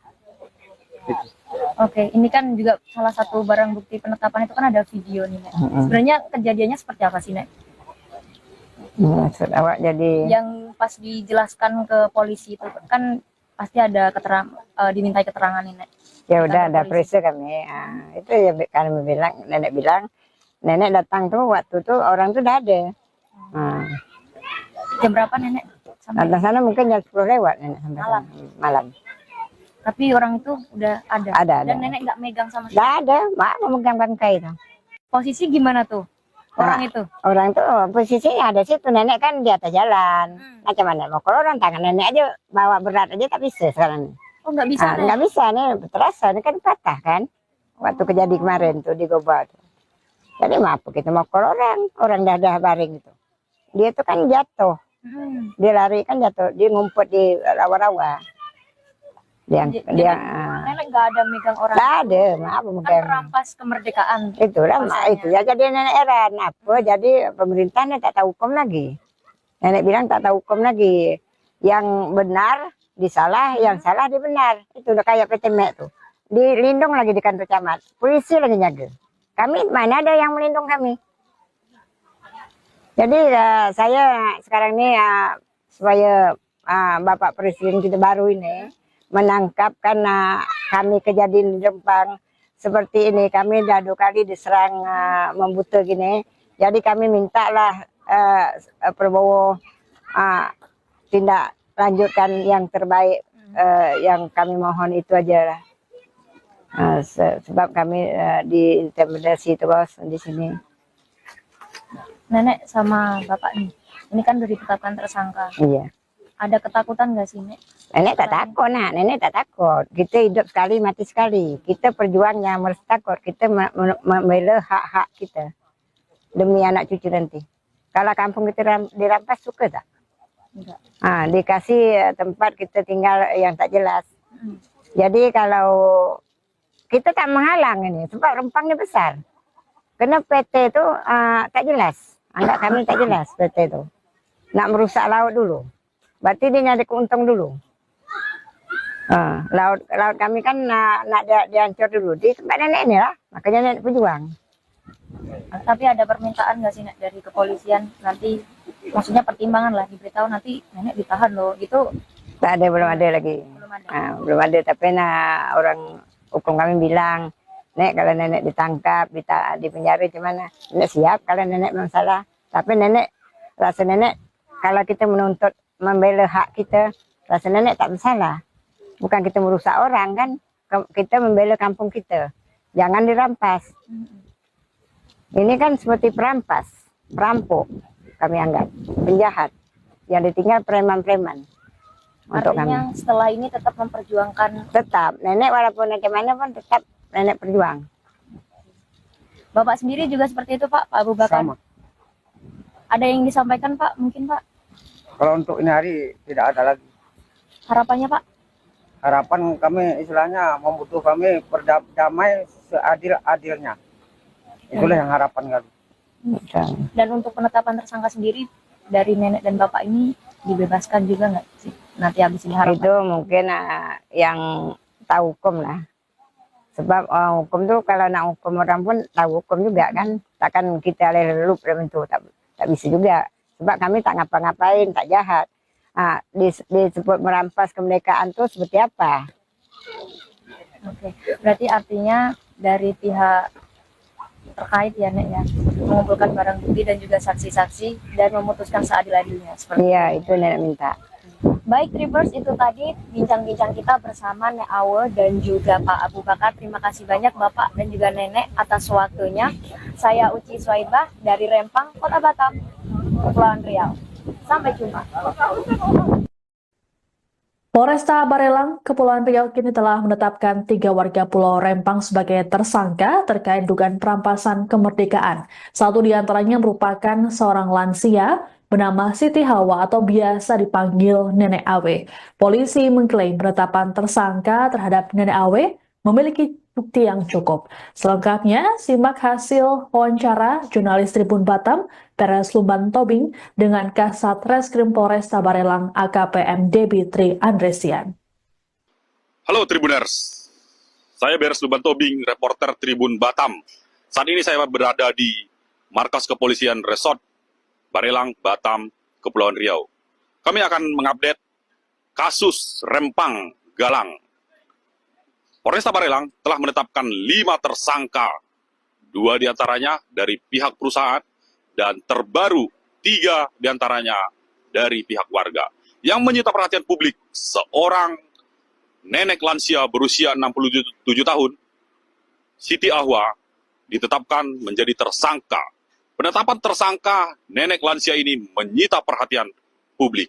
Speaker 4: Gitu.
Speaker 2: Oke, ini kan juga salah satu barang bukti penetapan itu kan ada video nih, Nek. Sebenarnya kejadiannya seperti apa sih, Nek?
Speaker 3: Maksud awak jadi
Speaker 2: Yang pas dijelaskan ke polisi itu kan pasti ada dimintai keterangan nih, Nek.
Speaker 3: ya udah
Speaker 2: Ke
Speaker 3: ada
Speaker 2: polisi.
Speaker 3: periksa kami. Itu ya kami bilang, nenek datang tuh waktu tuh orang tuh udah ada.
Speaker 2: Jam berapa, Nenek? Sampai
Speaker 3: Datang sana mungkin jam 10 lewat nenek sampai
Speaker 2: Malam.
Speaker 3: sana. Malam.
Speaker 2: tapi orang itu udah ada.
Speaker 3: Ada.
Speaker 2: Dan Nenek nggak megang sama sekali.
Speaker 3: Nggak ada, mak memegang bangkai itu.
Speaker 2: Posisi gimana tuh orang itu?
Speaker 3: Orang tuh posisinya ada situ, nenek kan di atas jalan. Macam mana mau kalau orang tangan nenek aja bawa berat aja tak bisa sekarang.
Speaker 2: Oh, nggak bisa, Nek.
Speaker 3: Nggak bisa nih, terasa ini kan patah kan. Waktu kejadian kemarin tuh di Goba tuh. Jadi maaf kita mau kalau orang dah baring itu. Dia tuh kan jatuh, dia lari kan jatuh, dia ngumpet di rawa-rawa.
Speaker 2: Nenek nggak ada megang orang.
Speaker 3: Nggak ada, maaf
Speaker 2: Kan
Speaker 3: memegang.
Speaker 2: merampas kemerdekaan.
Speaker 3: Itulah
Speaker 2: Rasanya.
Speaker 3: itu ya jadi nenek heran apa jadi pemerintahnya tak tahu hukum lagi. Nenek bilang tak tahu hukum lagi. Yang benar disalah, yang salah dibenar. Itu udah kayak Pitemek tuh. Dilindung lagi di kantor camat. Polisi lagi jaga. Kami mana ada yang melindung kami. Jadi saya sekarang ini supaya Bapak Presiden kita baru ini menangkap karena kami kejadian di Rempang seperti ini, kami dah 2 kali diserang membuta gini. Jadi kami mintalah Prabowo tindak lanjutkan yang terbaik, yang kami mohon itu aja lah. Sebab kami diintimidasi terus di sini.
Speaker 2: Nenek sama Bapak nih, ini kan udah ditetapkan tersangka.
Speaker 3: Iya.
Speaker 2: Ada ketakutan nggak sih, Nek?
Speaker 3: Nenek tak takut, nenek tak takut. Kita hidup sekali, mati sekali. Kita perjuangnya harus takut. Kita membela hak-hak kita demi anak cucu nanti. Kalau kampung kita dirampas suka tak?
Speaker 2: Enggak.
Speaker 3: Dikasih tempat kita tinggal yang tak jelas. Jadi kalau kita tak menghalang ini, sebab Rempang ini besar. Karena PT itu tak jelas. Anggap kami tak jelas PT itu. Nak merusak laut dulu. Berarti dia nyari keuntung dulu. Laut kami kan nak dihancur dulu. Di tempat nenek ini lah. Makanya nenek berjuang.
Speaker 2: Tapi ada permintaan nggak sih, Nek, dari kepolisian nanti? Maksudnya pertimbangan lah, diberitahu nanti nenek ditahan loh. Itu
Speaker 3: Tak ada, belum ada lagi.
Speaker 2: belum ada.
Speaker 3: Belum ada. Tapi orang hukum kami bilang, Nek kalau nenek ditangkap, di penjara gimana? Nenek siap kalau nenek memang salah. Tapi nenek, rasa nenek kalau kita menuntut membela hak kita, rasa nenek tak bersalah. Bukan kita merusak orang kan, kita membela kampung kita. Jangan dirampas. Ini kan seperti perampas, perampok kami anggap, penjahat. Yang ditinggal preman-preman. Untuk kami.
Speaker 2: Artinya setelah ini tetap memperjuangkan.
Speaker 3: Tetap, nenek walaupun bagaimana pun tetap nenek berjuang.
Speaker 2: Bapak sendiri juga seperti itu, Pak Abu Bakar.
Speaker 4: Sama.
Speaker 2: Ada yang disampaikan, Pak? Mungkin, Pak?
Speaker 4: Kalau untuk ini hari tidak ada lagi.
Speaker 2: Harapannya, Pak?
Speaker 4: Harapan kami istilahnya membutuhkan kami berdamai seadil-adilnya. Itulah yang harapan kami.
Speaker 2: Dan untuk penetapan tersangka sendiri dari nenek dan bapak ini dibebaskan juga nggak sih? Nanti habis ini harapan.
Speaker 3: Itu mungkin yang tahu hukum lah. Sebab hukum tuh kalau nak hukum orang pun tahu hukum juga kan. Takkan kita lelup itu tak bisa juga. Sebab kami tak ngapa-ngapain, tak jahat. Disebut merampas kemerdekaan tuh seperti apa?
Speaker 2: Oke, berarti artinya dari pihak terkait ya, Nek, ya, mengumpulkan barang bukti dan juga saksi-saksi dan memutuskan seadil-adilnya.
Speaker 3: Iya, itu nenek minta.
Speaker 2: Baik, Tribers, itu tadi bincang-bincang kita bersama Nek Awe dan juga Pak Abu Bakar. Terima kasih banyak Bapak dan juga Nenek atas waktunya. Saya Uci Swaibah dari Rempang, Kota Batam. Kepulauan Riau. Sampai jumpa.
Speaker 1: Polresta Barelang, Kepulauan Riau kini telah menetapkan 3 warga Pulau Rempang sebagai tersangka terkait dugaan perampasan kemerdekaan. Satu di antaranya merupakan seorang lansia bernama Siti Hawa atau biasa dipanggil Nenek Awe. Polisi mengklaim penetapan tersangka terhadap Nenek Awe memiliki bukti yang cukup. Selengkapnya, simak hasil wawancara jurnalis Tribun Batam, Peres Lumban Tobing, dengan Kasat Reskrim Polresta Barelang AKPM Debi Tri Andresian.
Speaker 5: Halo Tribuners, saya Beres Lumban Tobing, reporter Tribun Batam. Saat ini saya berada di markas kepolisian Resort Barelang, Batam, Kepulauan Riau. Kami akan mengupdate kasus Rempang Galang. Polresta Barelang telah menetapkan 5 tersangka, 2 diantaranya dari pihak perusahaan, dan terbaru 3 diantaranya dari pihak warga. Yang menyita perhatian publik, seorang nenek lansia berusia 67 tahun, Siti Ahwa, ditetapkan menjadi tersangka. Penetapan tersangka nenek lansia ini menyita perhatian publik.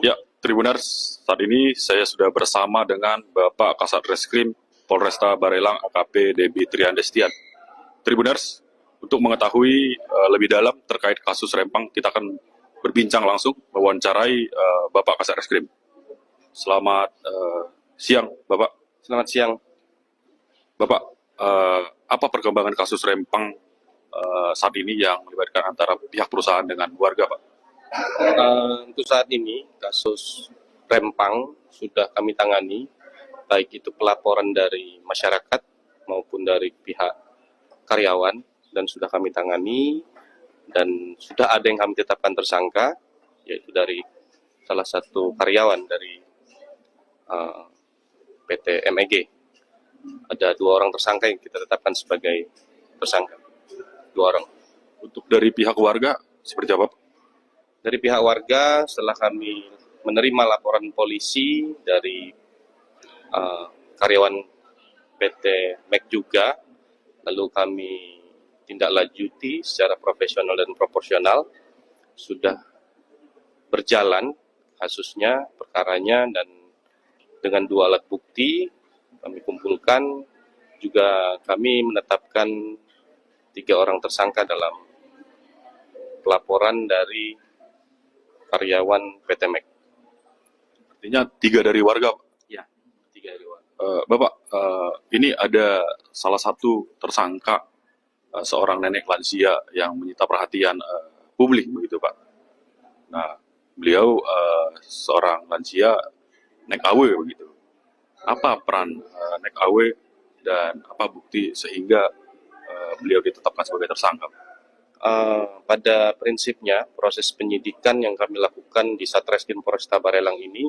Speaker 5: Ya, Tribuners, saat ini saya sudah bersama dengan Bapak Kasat Reskrim Polresta Barelang AKP Debi Tri Andresian. Tribuners, untuk mengetahui lebih dalam terkait kasus Rempang, kita akan berbincang langsung mewawancarai Bapak Kasat Reskrim. Selamat siang, Bapak.
Speaker 6: Selamat siang.
Speaker 5: Bapak, apa perkembangan kasus Rempang saat ini yang melibatkan antara pihak perusahaan dengan warga, Pak?
Speaker 6: Untuk saat ini, kasus Rempang sudah kami tangani, baik itu pelaporan dari masyarakat maupun dari pihak karyawan, dan sudah kami tangani, dan sudah ada yang kami tetapkan tersangka, yaitu dari salah satu karyawan dari PT MEG. Ada 2 orang tersangka yang kita tetapkan sebagai tersangka. 2 orang.
Speaker 5: Untuk dari pihak warga, seperti apa, Pak?
Speaker 6: Dari pihak warga, setelah kami menerima laporan polisi dari karyawan PT MEG juga, lalu kami tindak lanjuti secara profesional dan proporsional, sudah berjalan kasusnya, perkaranya, dan dengan 2 alat bukti kami kumpulkan, juga kami menetapkan 3 orang tersangka dalam pelaporan dari karyawan PT MEG.
Speaker 5: Artinya 3 dari warga, Pak?
Speaker 6: Ya, 3 dari warga.
Speaker 5: Bapak, ini ada salah satu tersangka, seorang nenek lansia yang menyita perhatian publik, begitu Pak. Nah, beliau seorang lansia Nek Awe, begitu. Apa peran Nek Awe dan apa bukti sehingga beliau ditetapkan sebagai tersangka?
Speaker 6: Pada prinsipnya, proses penyidikan yang kami lakukan di Satreskrim Polresta Barelang ini,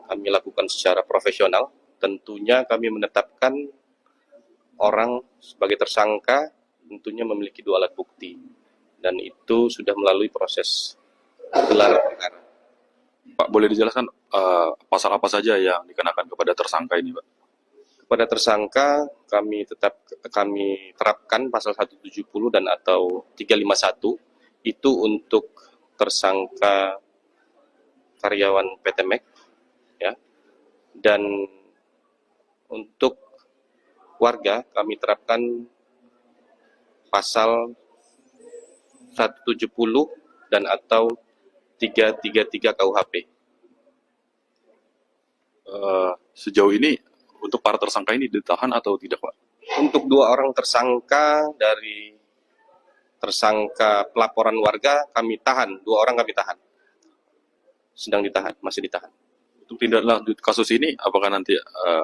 Speaker 6: kami lakukan secara profesional. Tentunya kami menetapkan orang sebagai tersangka, tentunya memiliki 2 alat bukti. Dan itu sudah melalui proses gelar perkara.
Speaker 5: Pak, boleh dijelaskan pasal apa saja yang dikenakan kepada tersangka ini, Pak?
Speaker 6: Kepada tersangka, kami terapkan pasal 170 dan atau 351, itu untuk tersangka karyawan PT MEG, ya. Dan untuk warga kami terapkan pasal 170 dan atau 333 KUHP.
Speaker 5: Sejauh ini untuk para tersangka ini ditahan atau tidak, Pak?
Speaker 6: Untuk 2 orang tersangka dari tersangka pelaporan warga kami tahan, 2 orang kami tahan. Sedang ditahan, masih ditahan.
Speaker 5: Untuk tindak lanjut kasus ini, apakah nanti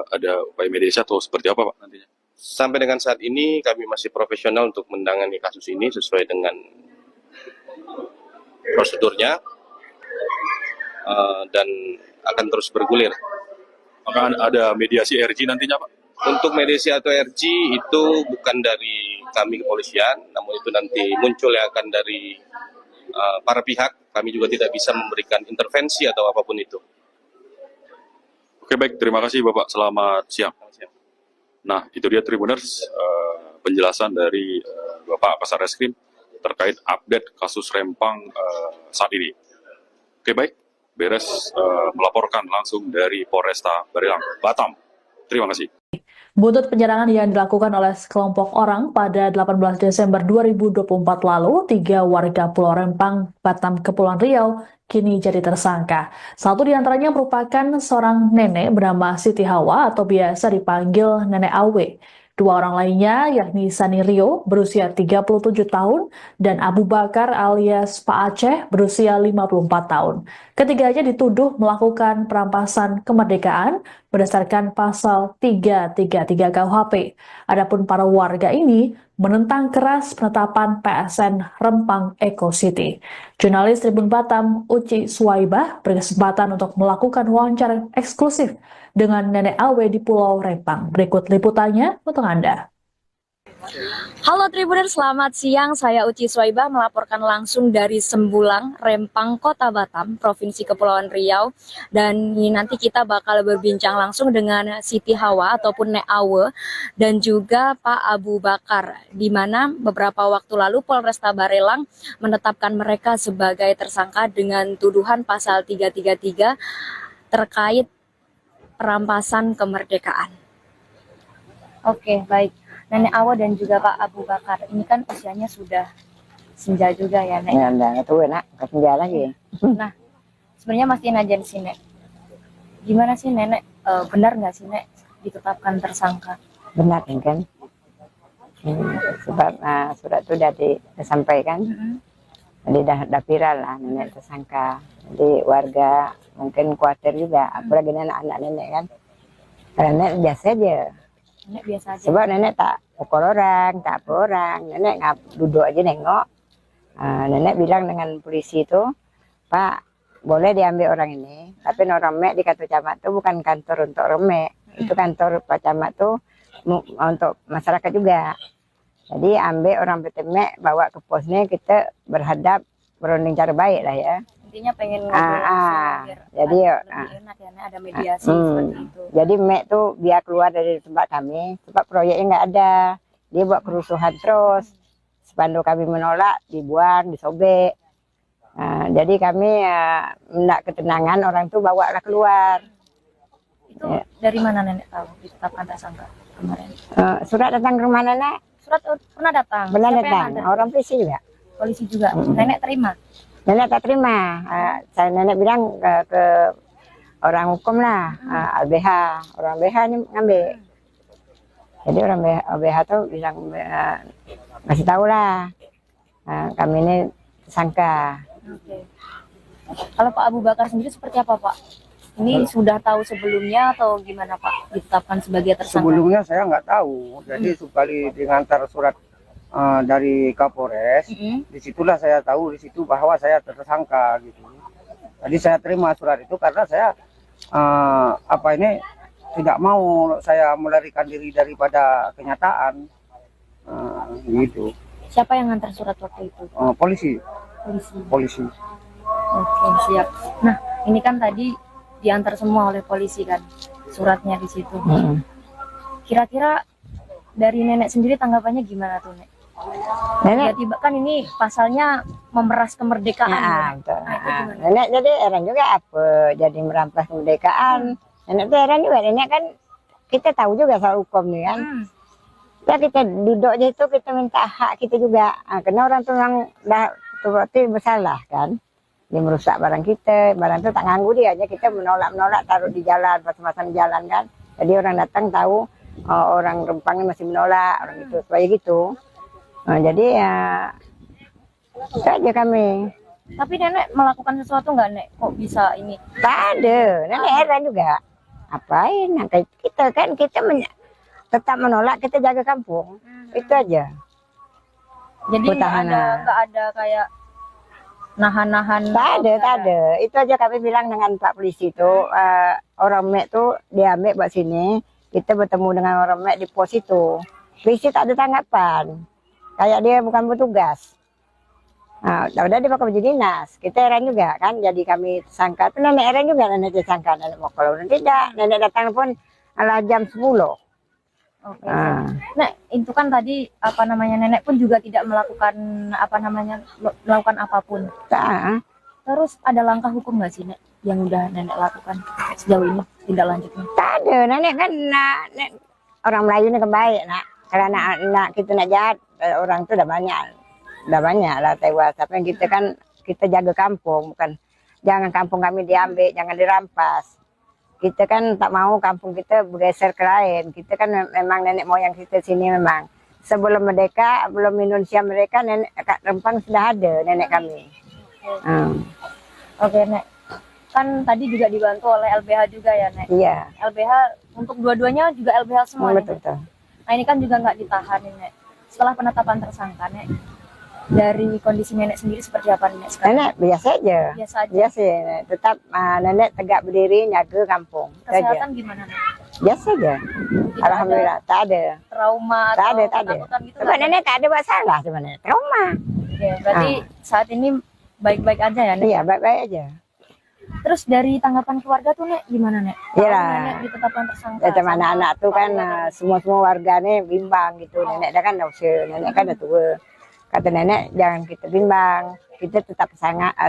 Speaker 5: ada upaya mediasi atau seperti apa, Pak, nantinya?
Speaker 6: Sampai dengan saat ini kami masih profesional untuk menangani kasus ini sesuai dengan prosedurnya, dan akan terus bergulir.
Speaker 5: Apakah ada mediasi RG nantinya, Pak?
Speaker 6: Untuk mediasi atau RG itu bukan dari kami kepolisian, namun itu nanti muncul yang akan dari para pihak. Kami juga tidak bisa memberikan intervensi atau apapun itu.
Speaker 5: Oke, baik. Terima kasih, Bapak. Selamat siang. Nah, itu dia Tribuners, penjelasan dari Bapak Kasat Reskrim terkait update kasus Rempang saat ini. Oke, baik, beres melaporkan langsung dari Polresta Barelang, Batam. Terima kasih.
Speaker 1: Buntut penyerangan yang dilakukan oleh sekelompok orang pada 18 Desember 2024 lalu, 3 warga Pulau Rempang, Batam, Kepulauan Riau, kini jadi tersangka. Satu di antaranya merupakan seorang nenek bernama Siti Hawa atau biasa dipanggil Nenek Awe. Dua orang lainnya yakni Sani Rio berusia 37 tahun dan Abu Bakar alias Pak Aceh berusia 54 tahun. Ketiganya dituduh melakukan perampasan kemerdekaan berdasarkan pasal 333 KUHP. Adapun para warga ini menentang keras penetapan PSN Rempang Eco City. Jurnalis Tribun Batam Uci Suwaibah berkesempatan untuk melakukan wawancara eksklusif dengan Nenek Awe di Pulau Rempang. Berikut liputannya untuk Anda.
Speaker 2: Halo Tribuners, selamat siang. Saya Uci Suwaibah melaporkan langsung dari Sembulang, Rempang, Kota Batam, Provinsi Kepulauan Riau. Dan nanti kita bakal berbincang langsung dengan Siti Hawa ataupun Nek Awe dan juga Pak Abu Bakar, di mana beberapa waktu lalu Polresta Barelang menetapkan mereka sebagai tersangka dengan tuduhan pasal 333 terkait perampasan kemerdekaan. Oke, baik. Nenek Awa dan juga Pak Abu Bakar, ini kan usianya sudah senja juga ya, Nek?
Speaker 3: Ya, udah tua nak, ke senja lagi.
Speaker 2: Nah, sebenarnya masih najan sih, Nek. Gimana sih, Nenek? Benar nggak sih, Nek, ditetapkan tersangka?
Speaker 3: Benar kan? Sebab surat itu sudah disampaikan, jadi dah viral lah nenek tersangka. Jadi warga mungkin khawatir juga, apalagi anak-anak nenek kan. Karena nenek biasa aja.
Speaker 2: Nenek biasa aja.
Speaker 3: Sebab nenek tak pukul orang, tak apa orang. Nenek duduk aja nengok. Nenek bilang dengan polisi itu, Pak, boleh diambil orang ini. Tapi orang mek di kantor camat itu bukan kantor untuk orang mek. Itu kantor Pak Camat tuh untuk masyarakat juga. Jadi ambil orang PT Mek, bawa ke posnya, kita berhadap berunding cara baik lah ya.
Speaker 2: Intinya pengen ngobrol langsung, biar
Speaker 3: jadi
Speaker 2: lebih enak ya, Nek, ada mediasi seperti itu.
Speaker 3: Jadi Mek tuh biar keluar dari tempat kami, sebab proyeknya nggak ada. Dia buat kerusuhan terus. Spanduk kami menolak, dibuang, disobek. Jadi kami hendak ketenangan, orang tuh bawalah keluar.
Speaker 2: Itu dari mana Nenek tahu ditetapkan tersangka kemarin?
Speaker 3: Surat datang ke rumah nenek?
Speaker 2: Surat pernah datang?
Speaker 3: Benar
Speaker 2: Siapa yang
Speaker 3: datang,
Speaker 2: antar?
Speaker 3: orang polisi juga.
Speaker 2: Polisi juga. Nenek terima?
Speaker 3: Nenek tak terima. Saya nenek bilang ke orang hukum lah, LBH. Orang LBH ini ngambil. Jadi orang LBH tuh bilang, kasih tahu lah, kami ini tersangka.
Speaker 2: Oke. Kalau Pak Abu Bakar sendiri seperti apa, Pak? Ini sudah tahu sebelumnya atau gimana, Pak, ditetapkan sebagai tersangka?
Speaker 4: Sebelumnya saya nggak tahu. Jadi sekali diantar surat dari Kapolres, disitulah saya tahu di situ bahwa saya tersangka gitu. Jadi saya terima surat itu karena saya tidak mau saya melarikan diri daripada kenyataan gitu.
Speaker 2: Siapa yang ngantar surat waktu itu?
Speaker 4: Polisi.
Speaker 2: Polisi. Oke, siap. Nah, ini kan tadi diantar semua oleh polisi kan suratnya di situ. Kira-kira dari nenek sendiri tanggapannya gimana tuh, Nek?
Speaker 3: Nenek,
Speaker 2: Tiba-tiba kan ini pasalnya memeras kemerdekaan.
Speaker 3: betul.
Speaker 2: Nah, itu gimana?
Speaker 3: Nenek jadi heran juga apa jadi merampas kemerdekaan. Nenek tuh heran juga. Nenek kan kita tahu juga soal hukum nih kan. Ya kita duduk aja itu kita minta hak kita juga. Karena orang tuh yang dah berarti bersalah kan. Dia merusak barang kita, barang itu tak nganggu dia aja, kita menolak taruh di jalan, pasang-pasang di jalan kan. Jadi orang datang tahu orang Rempangnya masih menolak orang itu supaya gitu. Jadi ya itu aja kami.
Speaker 2: Tapi nenek melakukan sesuatu nggak, Nek? Kok bisa ini?
Speaker 3: Tak ada, nenek heran juga. Apain? Nah, kita kan tetap menolak, kita jaga kampung. Itu aja.
Speaker 2: Jadi nggak ada kayak nahan-nahan.
Speaker 3: Tak ada. Itu aja kami bilang dengan Pak Polisi itu, orang Mek tuh diambil buat sini, kita bertemu dengan orang Mek di pos itu. Polisi tak ada tanggapan, kayak dia bukan petugas. Udah dia bakal menjadi dinas. Kita heran juga kan, jadi kami tersangka. Tapi nenek heran juga, nenek tersangka. Nenek mau kalau tidak, nenek datang pun ala jam 10.
Speaker 2: Oke.
Speaker 3: Ah.
Speaker 2: Nek, itu kan tadi apa namanya nenek pun juga tidak melakukan apa namanya melakukan apapun.
Speaker 3: Tak,
Speaker 2: Terus ada langkah hukum nggak sih Nek yang udah nenek lakukan sejauh ini tindak lanjutnya?
Speaker 3: tak ada. Nenek kan orang Melayu ini kan baik nak. Kalau nak kita nak jahat, orang itu udah banyak lah tewas. Tapi kita kan kita jaga kampung, bukan jangan kampung kami diambil, jangan dirampas. Kita kan tak mau kampung kita bergeser ke lain. Kita kan memang nenek moyang kita sini memang. Sebelum merdeka, belum Indonesia mereka, nenek Kak Rempang sudah ada nenek kami.
Speaker 2: Oke Nek, kan tadi juga dibantu oleh LBH juga ya Nek.
Speaker 3: Iya,
Speaker 2: LBH untuk dua-duanya juga LBH semua nih,
Speaker 3: betul
Speaker 2: Nek.
Speaker 3: betul.
Speaker 2: Nah ini kan juga nggak ditahan nih Nek. Setelah penetapan tersangka Nek, dari kondisi nenek sendiri seperti apa nih Nek sekarang?
Speaker 3: Nenek biasa aja.
Speaker 2: Biasa aja.
Speaker 3: Biasa, tetap nenek tegak berdiri jaga kampung. Itu aja.
Speaker 2: Kesehatan gimana Nek?
Speaker 3: Biasa aja.
Speaker 2: Tidak
Speaker 3: Alhamdulillah, tak ada.
Speaker 2: Trauma
Speaker 3: Tak
Speaker 2: atau
Speaker 3: ada, tak ada.
Speaker 2: ketakutan gitu?
Speaker 3: Sebab
Speaker 2: nggak ada?
Speaker 3: nenek tak ada masalah sebenarnya. Trauma.
Speaker 2: Oke, berarti saat ini baik-baik aja ya Nek?
Speaker 3: Iya, baik-baik aja.
Speaker 2: Terus dari tanggapan keluarga tuh Nek gimana Nek?
Speaker 3: Iya
Speaker 2: Kalau
Speaker 3: lah.
Speaker 2: Nenek ditetapkan tersangka.
Speaker 3: Macam
Speaker 2: sama
Speaker 3: anak-anak tuh kan
Speaker 2: keluarga
Speaker 3: semua warga nih bimbang gitu. Nenek dah kan dah usia, nenek kan dah tua. Kata nenek jangan kita bimbang, kita tetap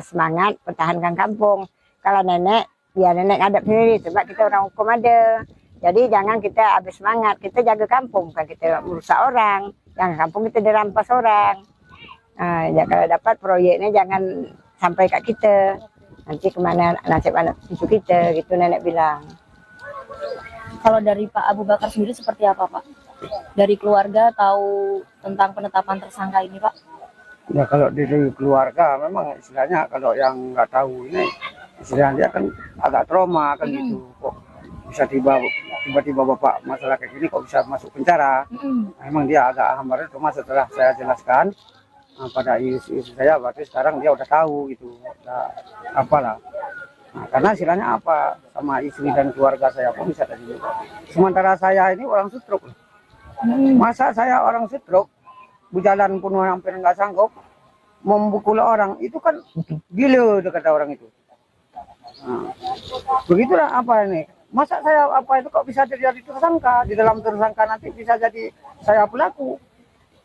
Speaker 3: semangat pertahankan kampung. Kalau nenek, biar nenek ngadap sendiri sebab kita orang hukum ada. Jadi jangan kita habis semangat, kita jaga kampung, bukan kita merusak orang. Jangan kampung kita dirampas orang. Ya kalau dapat proyeknya jangan sampai kat kita. Nanti kemana nasib anak cucu kita, gitu nenek bilang.
Speaker 2: Kalau dari Pak Abu Bakar sendiri seperti apa Pak? Dari keluarga tahu tentang penetapan tersangka ini Pak?
Speaker 4: Ya kalau dari keluarga memang istilahnya kalau yang nggak tahu ini istilahnya dia kan agak trauma kan gitu. Kok bisa tiba-tiba bapak masalah kayak gini kok bisa masuk penjara? Memang dia agak hambar. Cuma setelah saya jelaskan pada istri saya, berarti sekarang dia udah tahu gitu, udah apalah. Nah, karena istilahnya apa sama istri dan keluarga saya pun bisa tadi. Sementara saya ini orang stroke. Masa saya orang stroke, berjalan pun hampir nggak sanggup, membukul orang, itu kan gila kata orang itu. Nah, begitulah apa ini. Masa saya apa itu kok bisa jadi tersangka, di dalam tersangka nanti bisa jadi saya pelaku.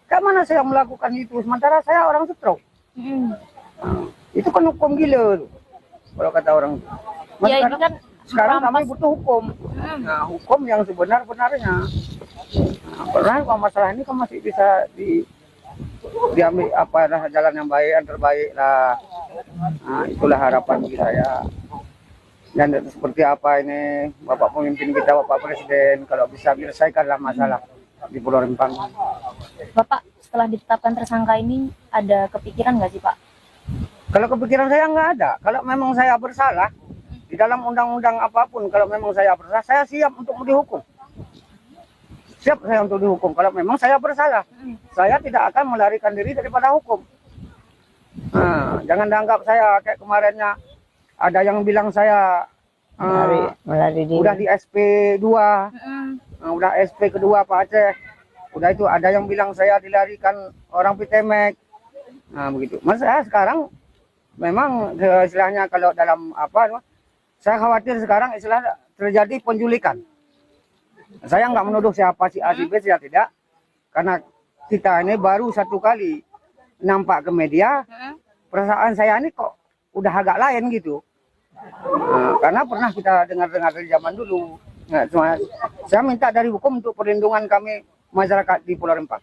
Speaker 4: Kemana saya melakukan itu, sementara saya orang stroke. Nah, itu kan hukum gila tuh, kalau kata orang itu.
Speaker 2: Ya ini kan
Speaker 4: Sekarang kami
Speaker 2: merampas-
Speaker 4: butuh hukum. Nah, hukum yang sebenar-benarnya. Nah, kalau masalah ini kan masih bisa diambil apa lah jalan yang baik, yang terbaik lah. Nah, itulah harapan bagi saya. Dan seperti apa ini Bapak pemimpin kita, Bapak Presiden, kalau bisa menyelesaikanlah masalah di Pulau Rempang.
Speaker 2: Bapak setelah ditetapkan tersangka ini ada kepikiran nggak sih Pak?
Speaker 4: Kalau kepikiran saya nggak ada. Kalau memang saya bersalah di dalam undang-undang apapun, kalau memang saya bersalah, saya siap untuk dihukum. Siap saya untuk dihukum. Kalau memang saya bersalah, saya tidak akan melarikan diri daripada hukum. Nah, jangan dianggap saya kayak kemarinnya ada yang bilang saya
Speaker 3: Melari diri.
Speaker 4: udah di SP2, udah SP kedua Pak Aceh. Udah itu ada yang bilang saya dilarikan orang Pitemek. Nah begitu. Mas saya sekarang memang istilahnya kalau dalam apa, saya khawatir sekarang istilah terjadi penculikan. Saya nggak menuduh siapa si A si B, saya tidak. Karena kita ini baru satu kali nampak ke media, perasaan saya ini kok udah agak lain gitu. Nah, karena pernah kita dengar-dengar dari zaman dulu. Nah, cuma saya minta dari hukum untuk perlindungan kami masyarakat di Pulau Rempang.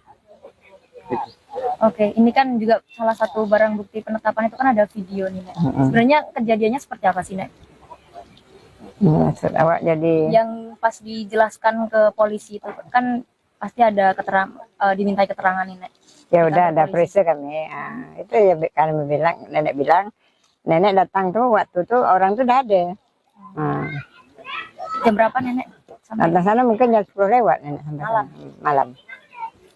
Speaker 2: Oke, ini kan juga salah satu barang bukti penetapan itu kan ada video nih Nek. Sebenarnya kejadiannya seperti apa sih Nek?
Speaker 3: Maksud awak jadi
Speaker 2: Yang pas dijelaskan ke polisi itu kan pasti ada dimintai keterangan nih Nek.
Speaker 3: ya udah
Speaker 2: Kita
Speaker 3: ada
Speaker 2: polisi.
Speaker 3: periksa kami. Itu ya kami bilang, nenek datang tuh waktu tuh orang tuh udah ada.
Speaker 2: Jam berapa Nenek? Sampai
Speaker 3: Datang sana mungkin jam 10 lewat nenek sampai
Speaker 2: Malam.
Speaker 3: sana. Malam.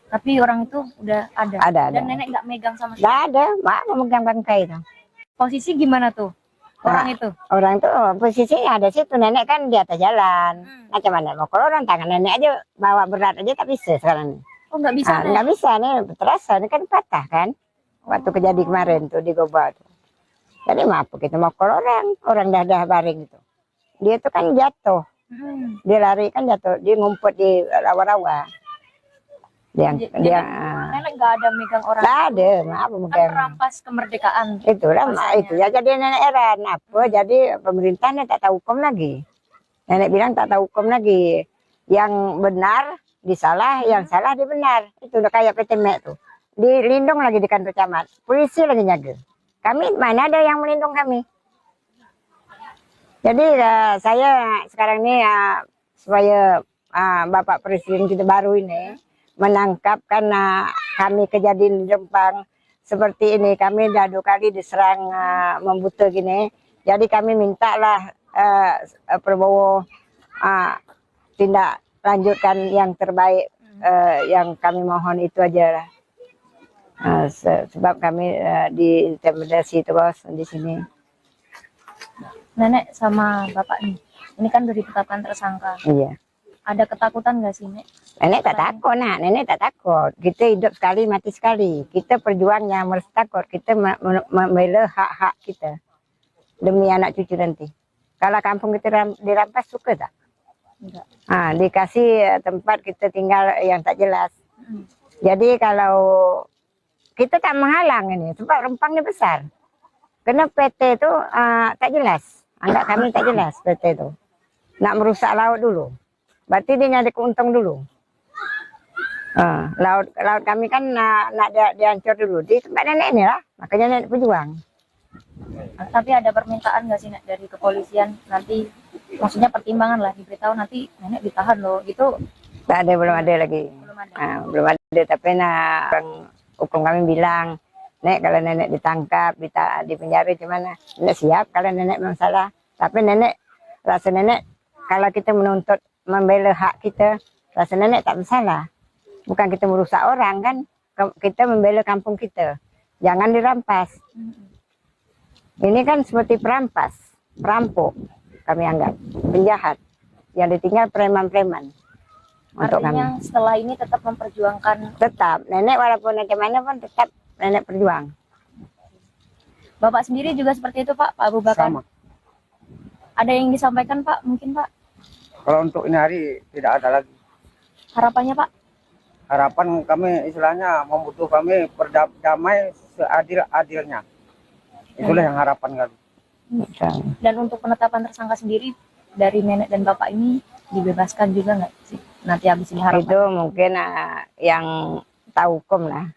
Speaker 2: tapi orang itu udah ada.
Speaker 3: Ada.
Speaker 2: Dan Nenek nggak megang sama sekali.
Speaker 3: Nggak ada, mak memegang bangkai itu.
Speaker 2: Posisi gimana tuh orang itu?
Speaker 3: Orang tuh posisinya ada situ, nenek kan di atas jalan. Macam mana mau kalau orang tangan nenek aja bawa berat aja tak bisa sekarang.
Speaker 2: Oh nggak bisa Nek?
Speaker 3: Nggak bisa nih, terasa ini kan patah kan. Waktu kejadian kemarin tuh di Goba tuh. Jadi maaf kita mau kalau orang dah baring itu. Dia tuh kan jatuh. Dia lari kan jatuh, dia ngumpet di rawa-rawa. Dia
Speaker 2: Nenek nggak ada megang orang
Speaker 3: nggak
Speaker 2: itu.
Speaker 3: ada, maaf
Speaker 2: Kan
Speaker 3: bukan.
Speaker 2: merampas kemerdekaan.
Speaker 3: Itulah
Speaker 2: Rasanya.
Speaker 3: itu ya jadi nenek heran apa jadi pemerintahnya tak tahu hukum lagi. Nenek bilang tak tahu hukum lagi. Yang benar disalah, yang salah dibenar. Itu udah kayak PT Mek tuh. Dilindung lagi di kantor camat. Polisi lagi jaga. Kami mana ada yang melindung kami. Jadi saya sekarang ini supaya Bapak Presiden kita baru ini menangkap karena kami kejadian di Rempang seperti ini. Kami dah 2 kali diserang membuta gini. Jadi kami mintalah Prabowo tindak lanjutkan yang terbaik. Yang kami mohon itu aja lah. Sebab kami diintimidasi terus di sini.
Speaker 2: Nenek sama bapak nih, ini kan udah ditetapkan tersangka.
Speaker 3: Iya.
Speaker 2: Ada ketakutan nggak sih, Nek?
Speaker 3: Nenek tak takut, nenek tak takut. Kita hidup sekali, mati sekali. Kita perjuangnya harus takut. Kita membela hak-hak kita demi anak cucu nanti. Kalau kampung kita dirampas suka tak?
Speaker 2: Enggak.
Speaker 3: Dikasih tempat kita tinggal yang tak jelas. Jadi kalau kita tak menghalang ini, sebab Rempangnya besar. Karena PT itu tak jelas. Anggap kami tak jelas PT itu. Nak merusak laut dulu. Berarti dia nyari keuntung dulu. Laut kami kan nak dihancur dulu. Di tempat nenek ini lah. Makanya nenek berjuang.
Speaker 2: Tapi ada permintaan nggak sih, Nek, dari kepolisian nanti, maksudnya pertimbangan lah, diberitahu nanti nenek ditahan loh, gitu?
Speaker 3: Tak ada, belum ada lagi.
Speaker 2: Belum ada.
Speaker 3: Belum ada, tapi orang hukum kami bilang, Nek kalau nenek ditangkap, di penjara gimana? Nenek siap kalau nenek memang salah. Tapi nenek, rasa nenek kalau kita menuntut membela hak kita, rasa nenek tak bersalah. Bukan kita merusak orang kan, kita membela kampung kita. Jangan dirampas. Ini kan seperti perampas, perampok kami anggap, penjahat. Yang ditinggal preman-preman. Untuk
Speaker 2: Artinya
Speaker 3: kami.
Speaker 2: setelah ini tetap memperjuangkan.
Speaker 3: Tetap, nenek walaupun bagaimana pun tetap nenek berjuang.
Speaker 2: Bapak sendiri juga seperti itu, Pak Abu Bakar?
Speaker 4: Sama.
Speaker 2: Ada yang disampaikan, Pak? Mungkin, Pak?
Speaker 4: Kalau untuk ini hari tidak ada lagi.
Speaker 2: Harapannya, Pak?
Speaker 4: Harapan kami istilahnya membutuh kami berdamai seadil-adilnya. Itulah yang harapan kami.
Speaker 2: Dan untuk penetapan tersangka sendiri dari nenek dan bapak ini dibebaskan juga nggak sih? Nanti habis ini harapan.
Speaker 3: Itu mungkin yang tahu hukum lah.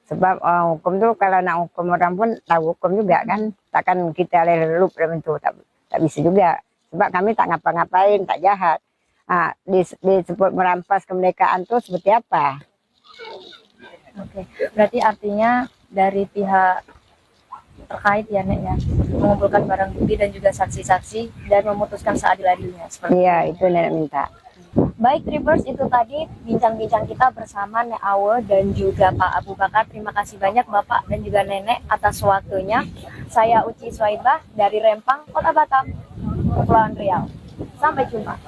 Speaker 3: Sebab hukum tuh kalau nak hukum orang pun tahu hukum juga kan. Takkan kita lelup dalam itu. Tak bisa juga. Sebab kami tak ngapa-ngapain, tak jahat. Disebut merampas kemerdekaan tuh seperti apa?
Speaker 2: Oke. Berarti artinya dari pihak terkait ya, Nek, ya, mengumpulkan barang bukti dan juga saksi-saksi dan memutuskan seadil-adilnya.
Speaker 3: Iya, itu nenek minta.
Speaker 2: Baik, Tribers, itu tadi bincang-bincang kita bersama Nek Awe dan juga Pak Abu Bakar. Terima kasih banyak Bapak dan juga Nenek atas waktunya. Saya Uci Swaibah dari Rempang, Kota Batam, Kepulauan Riau. Sampai jumpa.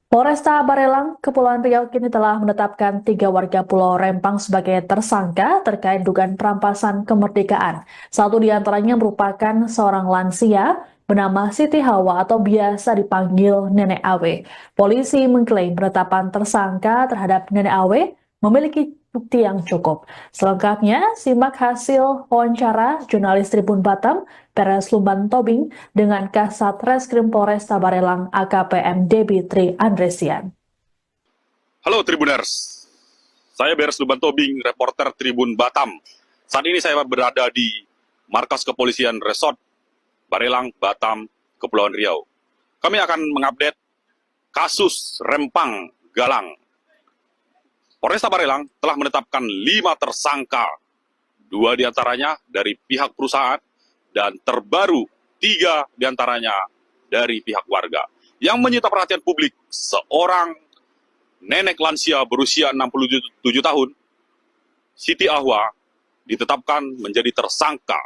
Speaker 1: Polresta Barelang, Kepulauan Riau kini telah menetapkan 3 warga Pulau Rempang sebagai tersangka terkait dugaan perampasan kemerdekaan. Satu di antaranya merupakan seorang lansia bernama Siti Hawa atau biasa dipanggil Nenek Awe. Polisi mengklaim penetapan tersangka terhadap Nenek Awe memiliki bukti yang cukup. Selengkapnya, simak hasil wawancara jurnalis Tribun Batam, Peres Lumban Tobing, dengan Kasat Reskrim Polresta Barelang AKPM Debitri Andresian.
Speaker 5: Halo Tribuners, saya Beres Lumban Tobing, reporter Tribun Batam. Saat ini saya berada di markas kepolisian Resort Barelang, Batam, Kepulauan Riau. Kami akan mengupdate kasus Rempang Galang. Polresta Barelang telah menetapkan 5 tersangka, 2 diantaranya dari pihak perusahaan, dan terbaru 3 diantaranya dari pihak warga. Yang menyita perhatian publik, seorang nenek lansia berusia 67 tahun, Siti Ahwa, ditetapkan menjadi tersangka.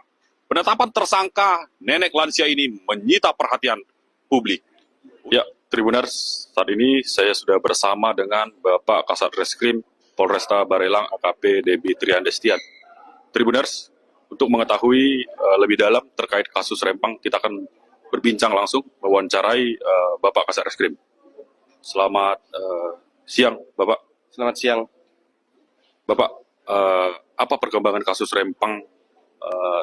Speaker 5: Penetapan tersangka nenek lansia ini menyita perhatian publik. Ya, Tribuners, saat ini saya sudah bersama dengan Bapak Kasat Reskrim Polresta Barelang AKP Debitri Andresian. Tribuners, untuk mengetahui lebih dalam terkait kasus Rempang, kita akan berbincang langsung mewawancarai Bapak Kasat Reskrim. Selamat Siang, Bapak.
Speaker 6: Selamat siang.
Speaker 5: Bapak, apa perkembangan kasus Rempang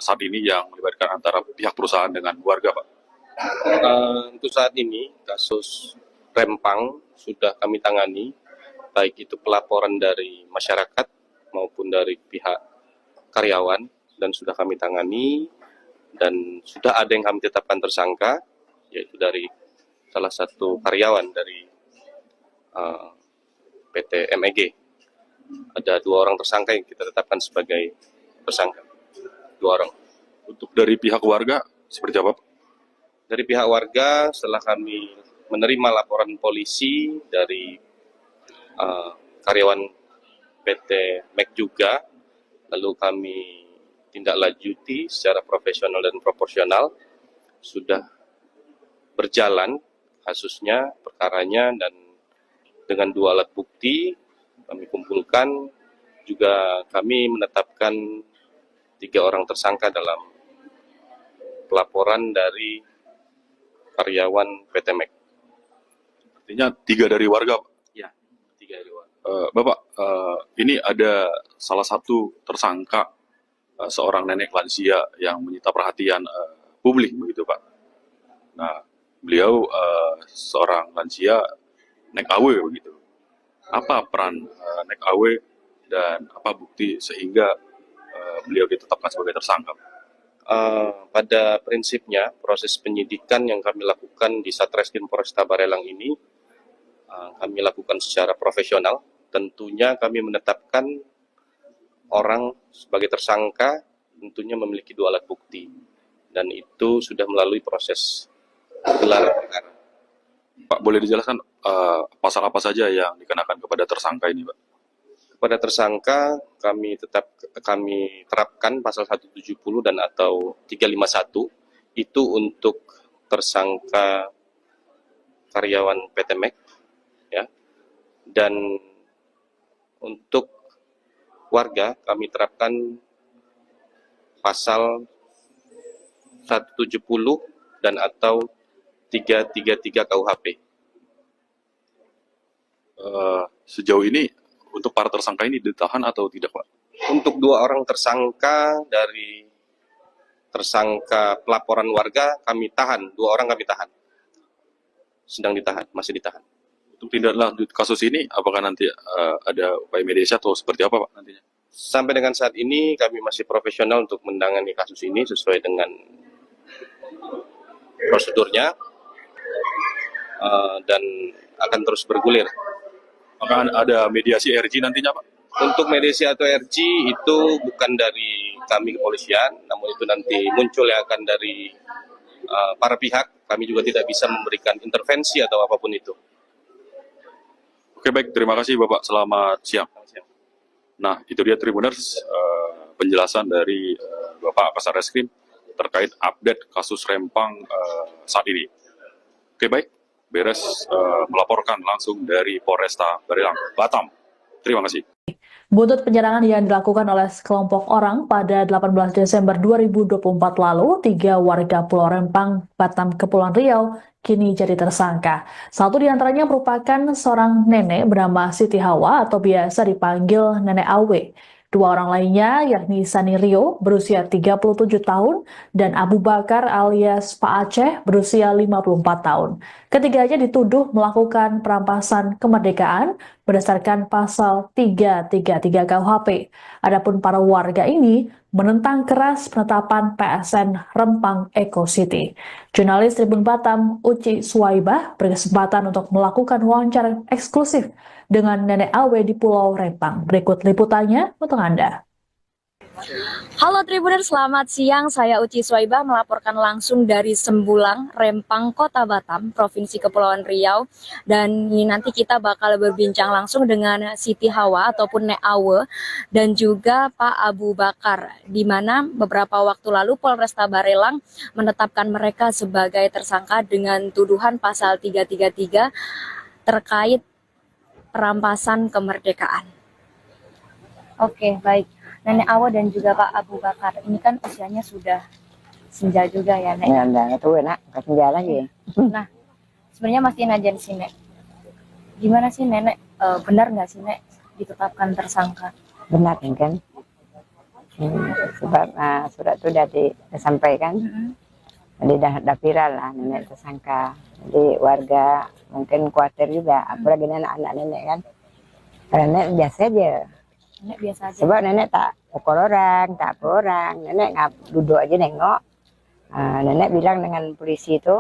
Speaker 5: saat ini yang melibatkan antara pihak perusahaan dengan warga, Pak?
Speaker 6: Untuk saat ini kasus Rempang sudah kami tangani, baik itu pelaporan dari masyarakat maupun dari pihak karyawan, dan sudah kami tangani, dan sudah ada yang kami tetapkan tersangka, yaitu dari salah satu karyawan dari PT MEG. Ada 2 orang tersangka yang kita tetapkan sebagai tersangka. 2 orang.
Speaker 5: Untuk dari pihak warga, seperti apa, Pak?
Speaker 6: Dari pihak warga, setelah kami menerima laporan polisi dari karyawan PT MEG juga, lalu kami tindak lanjuti secara profesional dan proporsional, sudah berjalan kasusnya, perkaranya, dan dengan 2 alat bukti kami kumpulkan, juga kami menetapkan 3 orang tersangka dalam pelaporan dari karyawan PT MEG.
Speaker 5: Artinya 3 dari warga, Pak?
Speaker 6: Ya, 3 dari warga.
Speaker 5: Bapak, ini ada salah satu tersangka, seorang nenek lansia yang menyita perhatian publik, begitu, Pak. Nah, beliau seorang lansia naik AW, begitu. Apa peran naik AW dan apa bukti sehingga beliau ditetapkan sebagai tersangka?
Speaker 6: Pada prinsipnya, proses penyidikan yang kami lakukan di Satreskrim Polresta Barelang ini, kami lakukan secara profesional. Tentunya kami menetapkan orang sebagai tersangka, tentunya memiliki 2 alat bukti, dan itu sudah melalui proses gelar perkara.
Speaker 5: Pak, boleh dijelaskan pasal apa saja yang dikenakan kepada tersangka ini, Pak?
Speaker 6: Kepada tersangka kami terapkan pasal 170 dan atau 351, itu untuk tersangka karyawan PT MEG, ya. Dan untuk warga kami terapkan pasal 170 dan atau 333 KUHP.
Speaker 5: Sejauh ini untuk para tersangka ini ditahan atau tidak, Pak?
Speaker 6: Untuk 2 orang tersangka dari tersangka pelaporan warga kami tahan, 2 orang kami tahan, sedang ditahan, masih ditahan.
Speaker 5: Untuk tindak lanjut kasus ini, apakah nanti ada upaya mediasi atau seperti apa, Pak, nantinya?
Speaker 6: Sampai dengan saat ini kami masih profesional untuk menangani kasus ini sesuai dengan prosedurnya, dan akan terus bergulir.
Speaker 5: Apakah ada mediasi RG nantinya, Pak?
Speaker 6: Untuk mediasi atau RG itu bukan dari kami kepolisian, namun itu nanti muncul yang akan dari para pihak. Kami juga tidak bisa memberikan intervensi atau apapun itu.
Speaker 5: Oke, baik. Terima kasih, Bapak. Selamat siang. Nah, itu dia Tribuners, penjelasan dari Bapak Kasareskrim terkait update kasus Rempang saat ini. Oke, baik. Beres melaporkan langsung dari Polresta Barelang, Batam. Terima kasih.
Speaker 1: Buntut penyerangan yang dilakukan oleh sekelompok orang pada 18 Desember 2024 lalu, 3 warga Pulau Rempang, Batam, Kepulauan Riau, kini jadi tersangka. Satu di antaranya merupakan seorang nenek bernama Siti Hawa atau biasa dipanggil Nenek Awe. 2 orang lainnya yakni Sani Rio berusia 37 tahun dan Abu Bakar alias Pak Aceh berusia 54 tahun. Ketiganya dituduh melakukan perampasan kemerdekaan berdasarkan pasal 333 KUHP. Adapun para warga ini menentang keras penetapan PSN Rempang Eco City. Jurnalis Tribun Batam Uci Suwaibah berkesempatan untuk melakukan wawancara eksklusif dengan Nenek Awe di Pulau Rempang. Berikut liputannya untuk Anda.
Speaker 2: Halo Tribuner, selamat siang. Saya Uci Suwaibah melaporkan langsung dari Sembulang, Rempang, Kota Batam, Provinsi Kepulauan Riau. Dan ini nanti kita bakal berbincang langsung dengan Siti Hawa ataupun Nek Awe dan juga Pak Abu Bakar, di mana beberapa waktu lalu Polresta Barelang menetapkan mereka sebagai tersangka dengan tuduhan pasal 333 terkait perampasan kemerdekaan. Oke, baik. Nenek Awe dan juga Pak Abu Bakar, ini kan usianya sudah senja juga ya, Nek?
Speaker 3: Ya, udah tua nak, senja lagi.
Speaker 2: Nah, sebenarnya masih ngajar sih, Nek. Gimana sih Nenek benar nggak sih Nek ditetapkan tersangka?
Speaker 3: Benar kan? Sebab surat itu sudah disampaikan, jadi dah viral lah nenek tersangka. Jadi warga mungkin khawatir juga, apalagi anak-anak nenek kan. Karena nenek biasa aja.
Speaker 2: Nenek biasa aja.
Speaker 3: Sebab nenek tak pukul orang, tak apa orang. Nenek duduk aja nengok. Nenek bilang dengan polisi itu,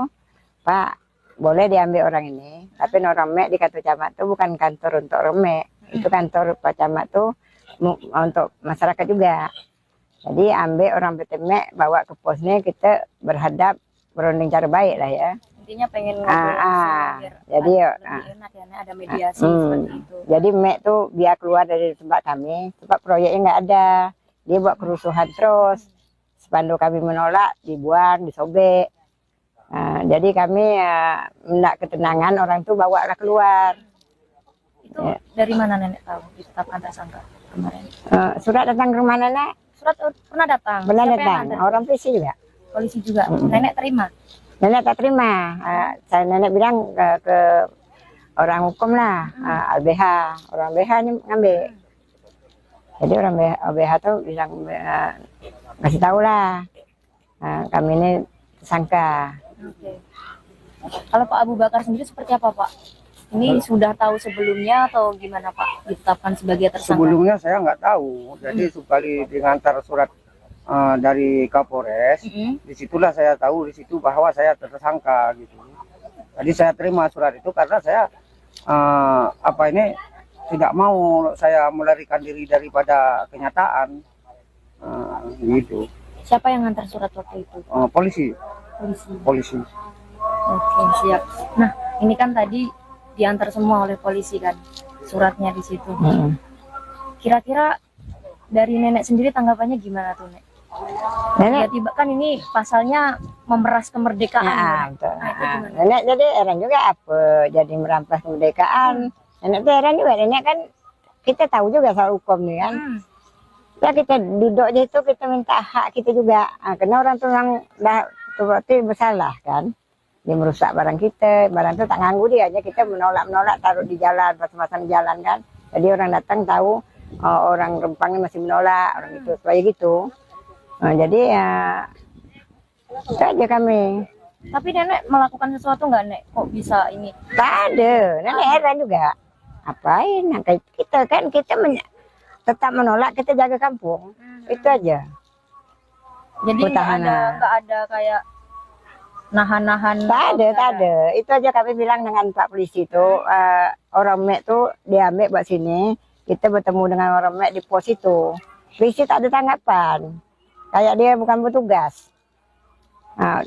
Speaker 3: Pak, boleh diambil orang ini, tapi orang mek di kantor camat itu bukan kantor untuk orang mek. Itu kantor Pak Camat tuh untuk masyarakat juga. Jadi ambil orang PTMek bawa ke posnya, kita berhadap berunding cara baik lah ya.
Speaker 2: Intinya pengen ngobrol langsung biar
Speaker 3: jadi
Speaker 2: lebih enak ya Nek, ada mediasi seperti itu.
Speaker 3: Jadi Mek tuh biar keluar dari tempat kami, tempat proyeknya nggak ada, dia buat kerusuhan terus. Spanduk kami menolak, dibuang, disobek. Jadi kami hendak ketenangan, orang tuh bawa keluar.
Speaker 2: Itu dari mana Nenek tahu ditetapkan tersangka kemarin?
Speaker 3: Surat datang ke rumah nenek.
Speaker 2: Surat pernah datang?
Speaker 3: Benar
Speaker 2: Siapa yang
Speaker 3: datang,
Speaker 2: nganter?
Speaker 3: orang polisi juga.
Speaker 2: Polisi juga. Nenek terima?
Speaker 3: Nenek tak terima. Nenek bilang ke orang hukum lah, LBH. Orang LBH ini ngambil. Jadi orang LBH tuh bilang kasih tahu lah, kami ini tersangka.
Speaker 2: Oke. Kalau Pak Abu Bakar sendiri seperti apa Pak? Ini sudah tahu sebelumnya atau gimana Pak ditetapkan sebagai tersangka?
Speaker 4: Sebelumnya saya nggak tahu, jadi sekali diantar surat dari Kapolres, disitulah saya tahu di situ bahwa saya tersangka gitu. Jadi saya terima surat itu karena saya tidak mau saya melarikan diri daripada kenyataan gitu.
Speaker 2: Siapa yang ngantar surat waktu itu?
Speaker 4: Polisi.
Speaker 2: Polisi. Oke, siap. Nah, ini kan tadi diantar semua oleh polisi kan suratnya di situ. Kira-kira dari nenek sendiri tanggapannya gimana tuh Nek?
Speaker 3: Nenek
Speaker 2: Tiba-tiba kan ini pasalnya memeras kemerdekaan.
Speaker 3: betul.
Speaker 2: Nah, itu gimana?
Speaker 3: Nenek jadi heran juga apa jadi merampas kemerdekaan. Nenek tuh heran juga, nenek kan kita tahu juga soal hukum nih kan. Ya kita duduk di situ, kita minta hak kita juga. Karena orang tuh yang dah berarti bersalah kan. Dia merusak barang kita, barang itu tak nganggu dia aja, kita menolak taruh di jalan, pasang-pasang di jalan kan. Jadi orang datang tahu orang Rempang ini masih menolak, orang itu supaya gitu. Jadi ya itu aja kami.
Speaker 2: Tapi nenek melakukan sesuatu nggak Nek? Kok bisa ini?
Speaker 3: Tak ada, nenek heran juga. Apain? Nah, kita kan tetap menolak, kita jaga kampung, itu aja.
Speaker 2: Jadi nggak ada kayak nahan-nahan.
Speaker 3: Tak ada. Itu aja kami bilang dengan Pak Polisi itu, orang Mek tuh diambil buat sini, kita bertemu dengan orang Mek di pos itu. Polisi tak ada tanggapan, kayak dia bukan petugas.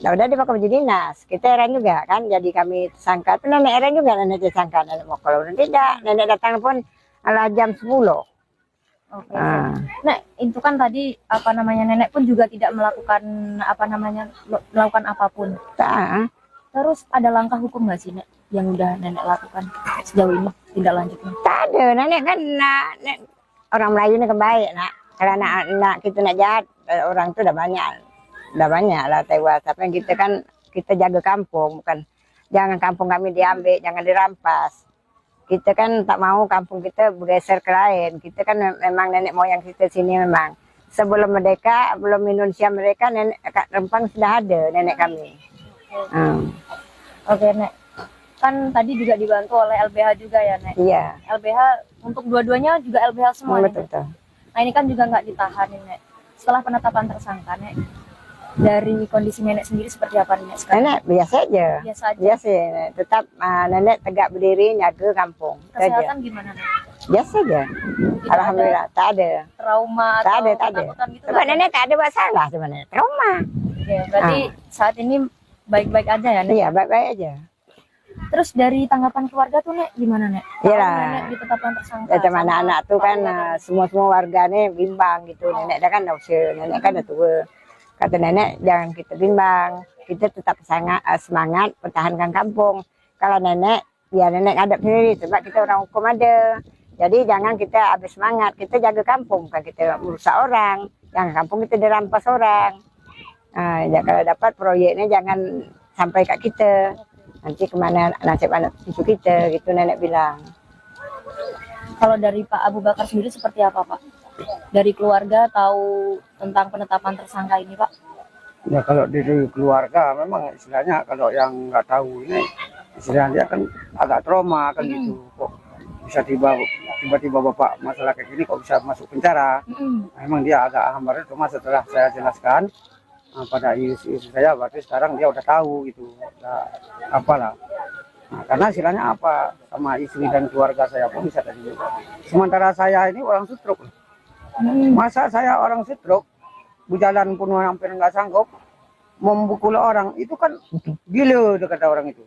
Speaker 3: Udah dipakai baju dinas, kita heran juga kan, jadi kami tersangka. Tapi nenek heran juga, nenek tersangka. Nenek mau kalau tidak, nenek datang pun ala jam 10.
Speaker 2: Oke. Nek, itu kan tadi nenek pun juga tidak melakukan melakukan apapun.
Speaker 3: Tak.
Speaker 2: Terus ada langkah hukum nggak sih Nek yang udah nenek lakukan sejauh ini tindak lanjutnya?
Speaker 3: Tak ada, nenek kan orang Melayu ini kebaik nak. Kalau anak kita nak jahat, orang itu udah banyak lah tewas. Tapi kita kan kita jaga kampung, bukan jangan kampung kami diambil, jangan dirampas. Kita kan tak mau kampung kita bergeser ke lain. Kita kan memang nenek moyang kita sini memang. Sebelum merdeka, belum Indonesia mereka, nenek Rempang sudah ada nenek kami.
Speaker 2: Oke Nek, kan tadi juga dibantu oleh LBH juga ya Nek?
Speaker 3: Iya.
Speaker 2: LBH untuk dua-duanya juga LBH semua nih.
Speaker 3: Betul.
Speaker 2: Nah ini kan juga nggak ditahan nih Nek. Setelah penetapan tersangka Nek, dari kondisi nenek sendiri seperti apa Nek sekarang?
Speaker 3: Nenek biasa aja. Biasa ya. Tetap nenek tegak berdiri jaga kampung.
Speaker 2: Kesehatan gimana Nek?
Speaker 3: Biasa aja. Alhamdulillah, tak ada.
Speaker 2: Trauma
Speaker 3: Tak
Speaker 2: atau
Speaker 3: ada.
Speaker 2: ketakutan gitu?
Speaker 3: Sebab nenek tak ada masalah sebenarnya. Trauma.
Speaker 2: Oke, berarti saat ini baik-baik aja ya Nek?
Speaker 3: Iya, baik-baik aja.
Speaker 2: Terus dari tanggapan keluarga tuh Nek gimana Nek?
Speaker 3: Iyalah.
Speaker 2: Nenek ditetapkan tersangka.
Speaker 3: Ya, teman anak tuh kan semua warganya bimbang gitu. Nenek dah kan dah usia, nenek kan dah tua. Kata nenek jangan kita bimbang, kita tetap semangat pertahankan kampung. Kalau nenek, ya nenek hadap sendiri sebab kita orang hukum ada. Jadi jangan kita habis semangat, kita jaga kampung, bukan kita merusak orang. Jangan kampung kita dirampas orang. Ya, kalau dapat proyeknya jangan sampai kat kita. Nanti kemana nasib anak cucu kita, gitu nenek bilang.
Speaker 2: Kalau dari Pak Abu Bakar sendiri seperti apa, Pak? Dari keluarga tahu tentang penetapan tersangka ini, Pak?
Speaker 4: Ya kalau dari keluarga memang istilahnya kalau yang nggak tahu ini istilahnya dia kan agak trauma kan gitu. Kok bisa tiba-tiba bapak masalah kayak gini kok bisa masuk penjara? Memang dia agak hambar, cuma setelah saya jelaskan pada istri saya, berarti sekarang dia udah tahu gitu, udah apalah. Nah, karena istilahnya apa sama istri dan keluarga saya pun bisa tadi. Sementara saya ini orang stroke. Masa saya orang stroke, berjalan pun hampir nggak sanggup, membukul orang itu kan gila kata orang itu.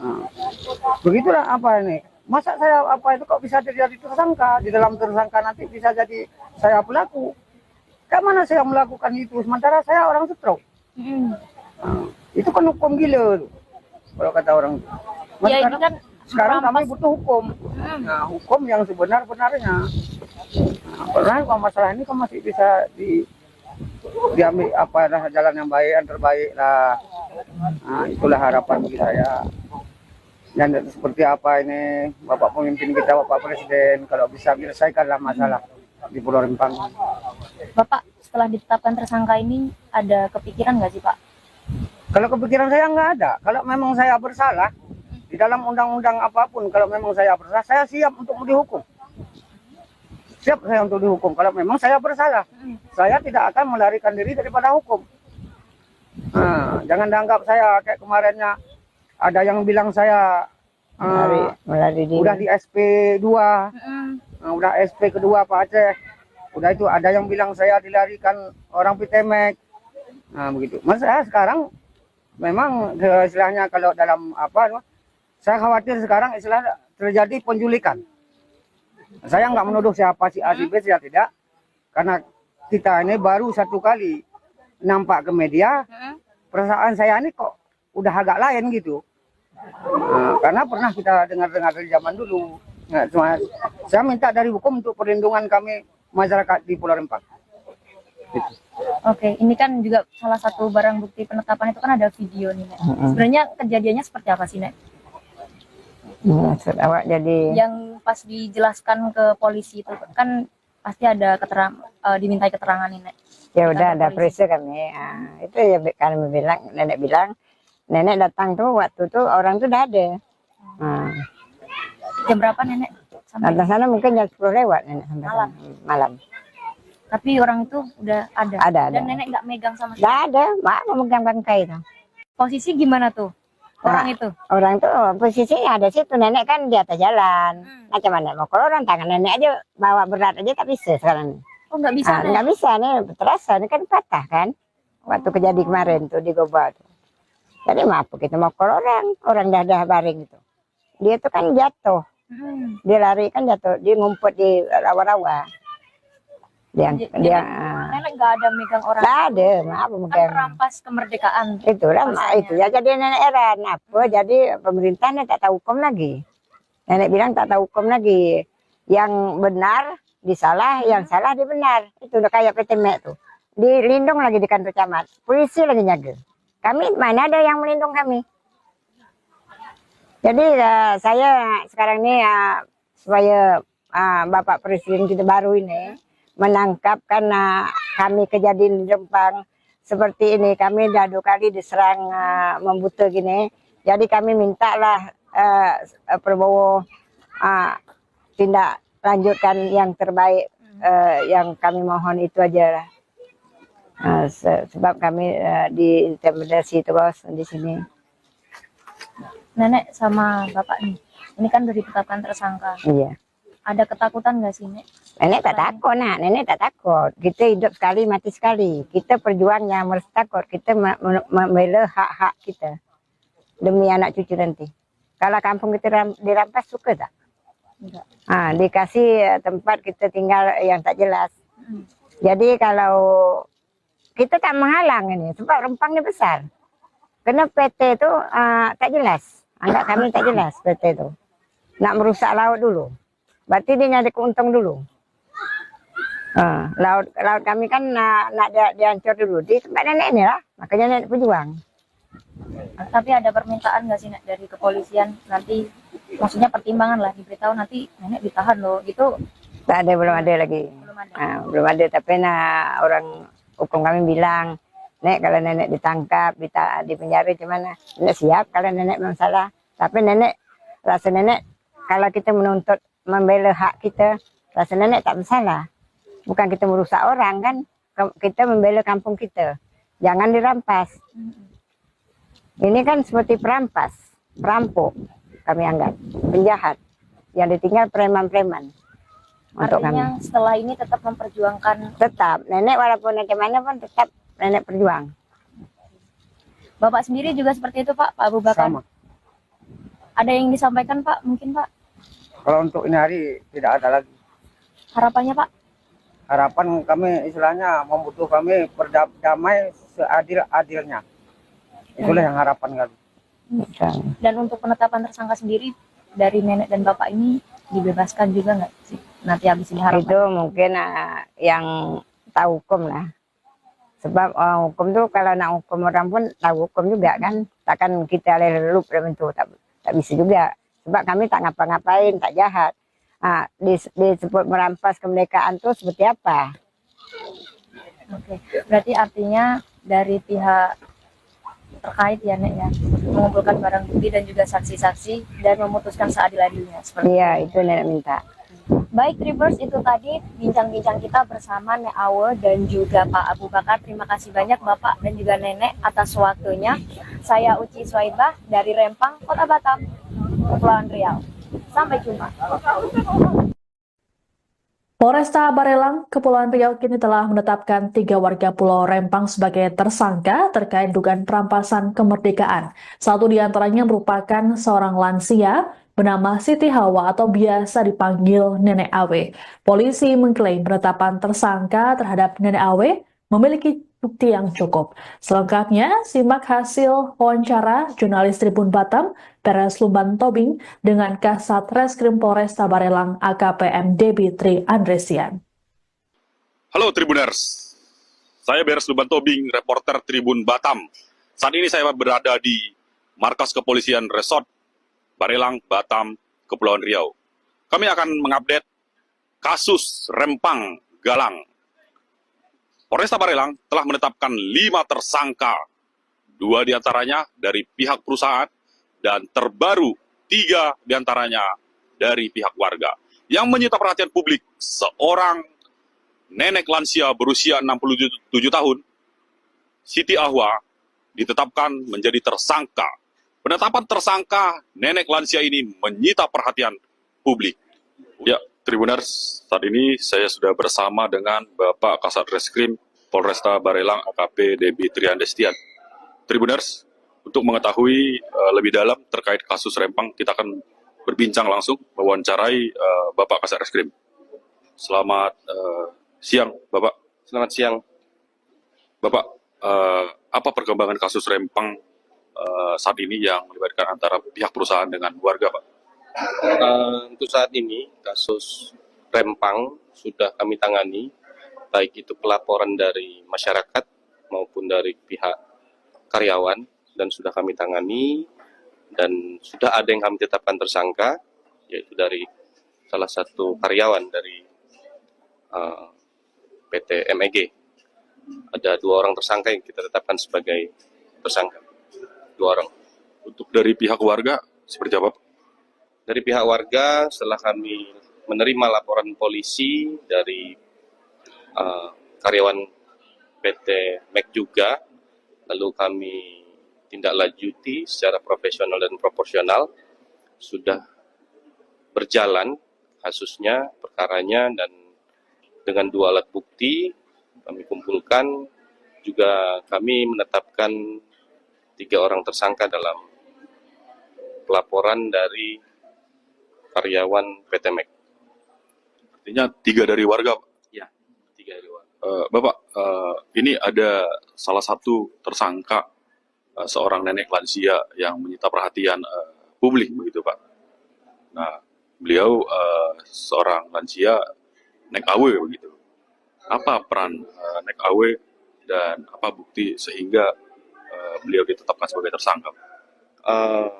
Speaker 4: Nah, begitulah apa ini. Masa saya apa itu kok bisa terjadi tersangka, di dalam tersangka nanti bisa jadi saya pelaku. Kemana saya melakukan itu sementara saya orang stroke. Nah, itu kan hukum gila kalau kata orang itu.
Speaker 2: Ya, ini kan
Speaker 4: sekarang kami butuh hukum. Nah, hukum yang sebenar-benarnya. Nah, karena masalah ini kan masih bisa diambil apa jalan yang baik, yang terbaik lah. Nah, itulah harapan bagi saya. Dan seperti apa ini Bapak pemimpin kita, Bapak Presiden, kalau bisa menyelesaikanlah masalah di Pulau Rempang.
Speaker 2: Bapak setelah ditetapkan tersangka ini ada kepikiran nggak sih, Pak?
Speaker 4: Kalau kepikiran saya nggak ada. Kalau memang saya bersalah di dalam undang-undang apapun, kalau memang saya bersalah, saya siap untuk dihukum. Siap saya untuk dihukum. Kalau memang saya bersalah, saya tidak akan melarikan diri daripada hukum. Nah, jangan dianggap saya kayak kemarinnya ada yang bilang saya
Speaker 3: melari diri.
Speaker 4: udah di SP2, udah SP kedua Pak Aceh. Udah itu ada yang bilang saya dilarikan orang Pitemek. Nah begitu. Mas saya sekarang memang istilahnya kalau dalam apa, saya khawatir sekarang istilahnya terjadi penculikan. Saya nggak menuduh siapa si A si B, saya tidak. Karena kita ini baru satu kali nampak ke media, perasaan saya ini kok udah agak lain gitu. Nah, karena pernah kita dengar-dengar dari zaman dulu. Nah, cuma saya minta dari hukum untuk perlindungan kami masyarakat di Pulau Rempang. Gitu.
Speaker 2: Oke, ini kan juga salah satu barang bukti penetapan itu kan ada video nih, Nek. Sebenarnya kejadiannya seperti apa sih, Nek?
Speaker 3: Maksud awak jadi
Speaker 2: Yang pas dijelaskan ke polisi itu kan pasti ada dimintai keterangan nih, Nek.
Speaker 3: ya udah ada
Speaker 2: polisi.
Speaker 3: periksa kami. Itu ya kami bilang, nenek bilang, nenek datang tuh waktu tuh orang tuh udah ada.
Speaker 2: Jam berapa, Nenek? Sampai
Speaker 3: Datang sana mungkin jam 10 lewat nenek sampai
Speaker 2: Malam.
Speaker 3: sana. Malam.
Speaker 2: tapi orang itu udah ada.
Speaker 3: Ada.
Speaker 2: Dan Nenek nggak megang sama sekali.
Speaker 3: Nggak ada, mak memegang bangkai itu.
Speaker 2: Posisi gimana tuh orang
Speaker 3: Nah,
Speaker 2: itu?
Speaker 3: Orang tuh posisinya ada situ, nenek kan di atas jalan. Macam mana mau keluar, tangan nenek aja bawa berat aja tak bisa sekarang.
Speaker 2: Oh, nggak bisa, Nek?
Speaker 3: Nggak bisa nih, terasa ini kan patah kan. Waktu kejadian kemarin tuh di Goba tuh. Jadi maaf kita mau keluar orang dah baring itu. Dia tuh kan jatuh. Dia lari kan jatuh, dia ngumpet di rawa-rawa.
Speaker 2: Nenek nggak ada megang orang.
Speaker 3: Nggak ada, maaf
Speaker 2: Kan
Speaker 3: megang.
Speaker 2: merampas kemerdekaan.
Speaker 3: Itulah
Speaker 2: Rasanya.
Speaker 3: itu ya jadi nenek heran apa jadi pemerintahnya tak tahu hukum lagi. Nenek bilang tak tahu hukum lagi. Yang benar disalah, yang salah dibenar. Itu udah kayak Pitemek tuh. Dilindung lagi di kantor camat. Polisi lagi jaga. Kami mana ada yang melindung kami. Jadi saya sekarang ini supaya Bapak Presiden kita baru ini menangkap karena kami kejadian di Rempang seperti ini, kami dah 2 kali diserang membuta gini. Jadi kami mintalah Prabowo tindak lanjutkan yang terbaik, yang kami mohon itu aja lah. Sebab kami diintimidasi terus di sini.
Speaker 2: Nenek sama Bapak nih, ini kan dari ditetapkan tersangka.
Speaker 3: Iya.
Speaker 2: Ada ketakutan nggak sih, Nek?
Speaker 3: Nenek tak takut, nenek tak takut. Kita hidup sekali, mati sekali. Kita perjuangnya harus takut. Kita membela hak-hak kita demi anak cucu nanti. Kalau kampung kita dirampas suka tak?
Speaker 2: Enggak.
Speaker 3: Dikasih tempat kita tinggal yang tak jelas. Jadi kalau kita tak menghalang ini, sebab Rempang ini besar. Karena PT itu tak jelas. Anggap kami tak jelas PT itu. Nak merusak laut dulu. Berarti dia nyari keuntung dulu. Laut kami kan nak dihancur dulu. Di tempat nenek ini lah. Makanya nenek berjuang.
Speaker 2: Tapi ada permintaan nggak sih, Nek, dari kepolisian nanti Maksudnya pertimbangan lah, diberitahu nanti nenek ditahan loh, gitu.
Speaker 3: Tak ada, belum ada lagi.
Speaker 2: Belum ada.
Speaker 3: Belum ada, tapi orang hukum kami bilang, Nek kalau nenek ditangkap, di penjara gimana? Nenek siap kalau nenek memang salah. Tapi rasa nenek kalau kita menuntut membela hak kita, rasa nenek tak bersalah. Bukan kita merusak orang kan, kita membela kampung kita. Jangan dirampas. Ini kan seperti perampas, perampok kami anggap, penjahat. Yang ditinggal preman-preman. Untuk kami.
Speaker 2: Artinya setelah ini tetap memperjuangkan.
Speaker 3: Tetap, nenek walaupun bagaimana pun tetap nenek berjuang.
Speaker 2: Bapak sendiri juga seperti itu Pak, Pak Abu Bakar?
Speaker 4: Sama.
Speaker 2: Ada yang disampaikan Pak, mungkin Pak?
Speaker 4: Kalau untuk ini hari tidak ada lagi.
Speaker 2: Harapannya Pak?
Speaker 4: Harapan kami istilahnya membutuhkan kami berdamai seadil-adilnya. Itulah yang harapan kami.
Speaker 2: Dan untuk penetapan tersangka sendiri dari nenek dan bapak ini dibebaskan juga nggak sih? Nanti habis ini harapan.
Speaker 3: Itu mungkin yang tahu hukum lah. Sebab hukum tuh kalau nak hukum orang pun tahu hukum juga kan. Takkan kita lelup dalam itu, tak bisa juga. Sebab kami tak ngapa-ngapain, tak jahat. Disebut merampas kemerdekaan tuh seperti apa?
Speaker 2: Oke. Berarti artinya dari pihak terkait ya Nek ya, mengumpulkan barang bukti dan juga saksi-saksi dan memutuskan seadil-adilnya.
Speaker 3: Iya, itu nenek minta.
Speaker 2: Baik Tribers, itu tadi bincang-bincang kita bersama Nek Awe dan juga Pak Abu Bakar. Terima kasih banyak Bapak dan juga Nenek atas waktunya. Saya Uci Swaibah dari Rempang, Kota Batam, Kepulauan Riau. Sampai jumpa.
Speaker 1: Polresta Barelang, Kepulauan Riau kini telah menetapkan 3 warga Pulau Rempang sebagai tersangka terkait dugaan perampasan kemerdekaan. Satu di antaranya merupakan seorang lansia bernama Siti Hawa atau biasa dipanggil Nenek Awe. Polisi mengklaim penetapan tersangka terhadap Nenek Awe memiliki bukti yang cukup. Selengkapnya, simak hasil wawancara jurnalis Tribun Batam, Beres Lumban Tobing, dengan Kasat Reskrim Polresta Barelang AKPM Debitri Andresian.
Speaker 5: Halo Tribuners, saya Beres Lumban Tobing, reporter Tribun Batam. Saat ini saya berada di markas kepolisian Resort Barelang, Batam, Kepulauan Riau. Kami akan mengupdate kasus Rempang Galang. Polresta Barelang telah menetapkan 5 tersangka, 2 diantaranya dari pihak perusahaan, dan terbaru 3 diantaranya dari pihak warga. Yang menyita perhatian publik, seorang nenek lansia berusia 67 tahun, Siti Ahwa, ditetapkan menjadi tersangka. Penetapan tersangka nenek lansia ini menyita perhatian publik. Ya, Tribuners, saat ini saya sudah bersama dengan Bapak Kasat Reskrim Polresta Barelang AKP Debitri Andresian. Tribuners, untuk mengetahui lebih dalam terkait kasus Rempang, kita akan berbincang langsung, mewawancarai Bapak Kasat Reskrim. Selamat siang, Bapak.
Speaker 6: Selamat siang.
Speaker 5: Bapak, apa perkembangan kasus Rempang saat ini yang melibatkan antara pihak perusahaan dengan warga, Pak?
Speaker 6: Untuk saat ini, kasus Rempang sudah kami tangani, baik itu pelaporan dari masyarakat maupun dari pihak karyawan, dan sudah kami tangani, dan sudah ada yang kami tetapkan tersangka, yaitu dari salah satu karyawan dari PT MEG. Ada 2 orang tersangka yang kita tetapkan sebagai tersangka. 2 orang.
Speaker 5: Untuk dari pihak warga, seperti apa, Pak?
Speaker 6: Dari pihak warga, setelah kami menerima laporan polisi dari karyawan PT MEG juga, lalu kami tindak lanjuti secara profesional dan proporsional, sudah berjalan kasusnya, perkaranya, dan dengan 2 alat bukti kami kumpulkan, juga kami menetapkan 3 orang tersangka dalam pelaporan dari karyawan PT MEG.
Speaker 5: Artinya 3 dari warga, Pak?
Speaker 6: Ya, 3 dari warga.
Speaker 5: Bapak, ini ada salah satu tersangka, seorang nenek lansia yang menyita perhatian publik, begitu Pak. Nah, beliau seorang lansia Nek Awe, begitu. Apa peran Nek Awe dan apa bukti sehingga beliau ditetapkan sebagai tersangka?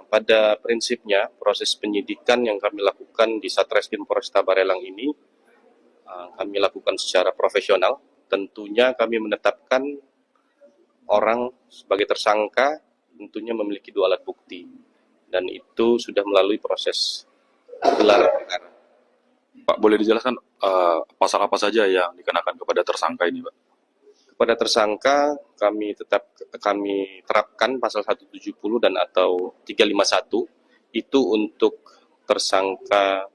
Speaker 6: Pada prinsipnya proses penyidikan yang kami lakukan di Satreskrim Polresta Barelang ini kami lakukan secara profesional. Tentunya kami menetapkan orang sebagai tersangka tentunya memiliki 2 alat bukti dan itu sudah melalui proses gelar perkara.
Speaker 5: Pak, boleh dijelaskan pasal apa saja yang dikenakan kepada tersangka ini, Pak?
Speaker 6: Kepada tersangka kami terapkan pasal 170 dan atau 351 itu untuk tersangka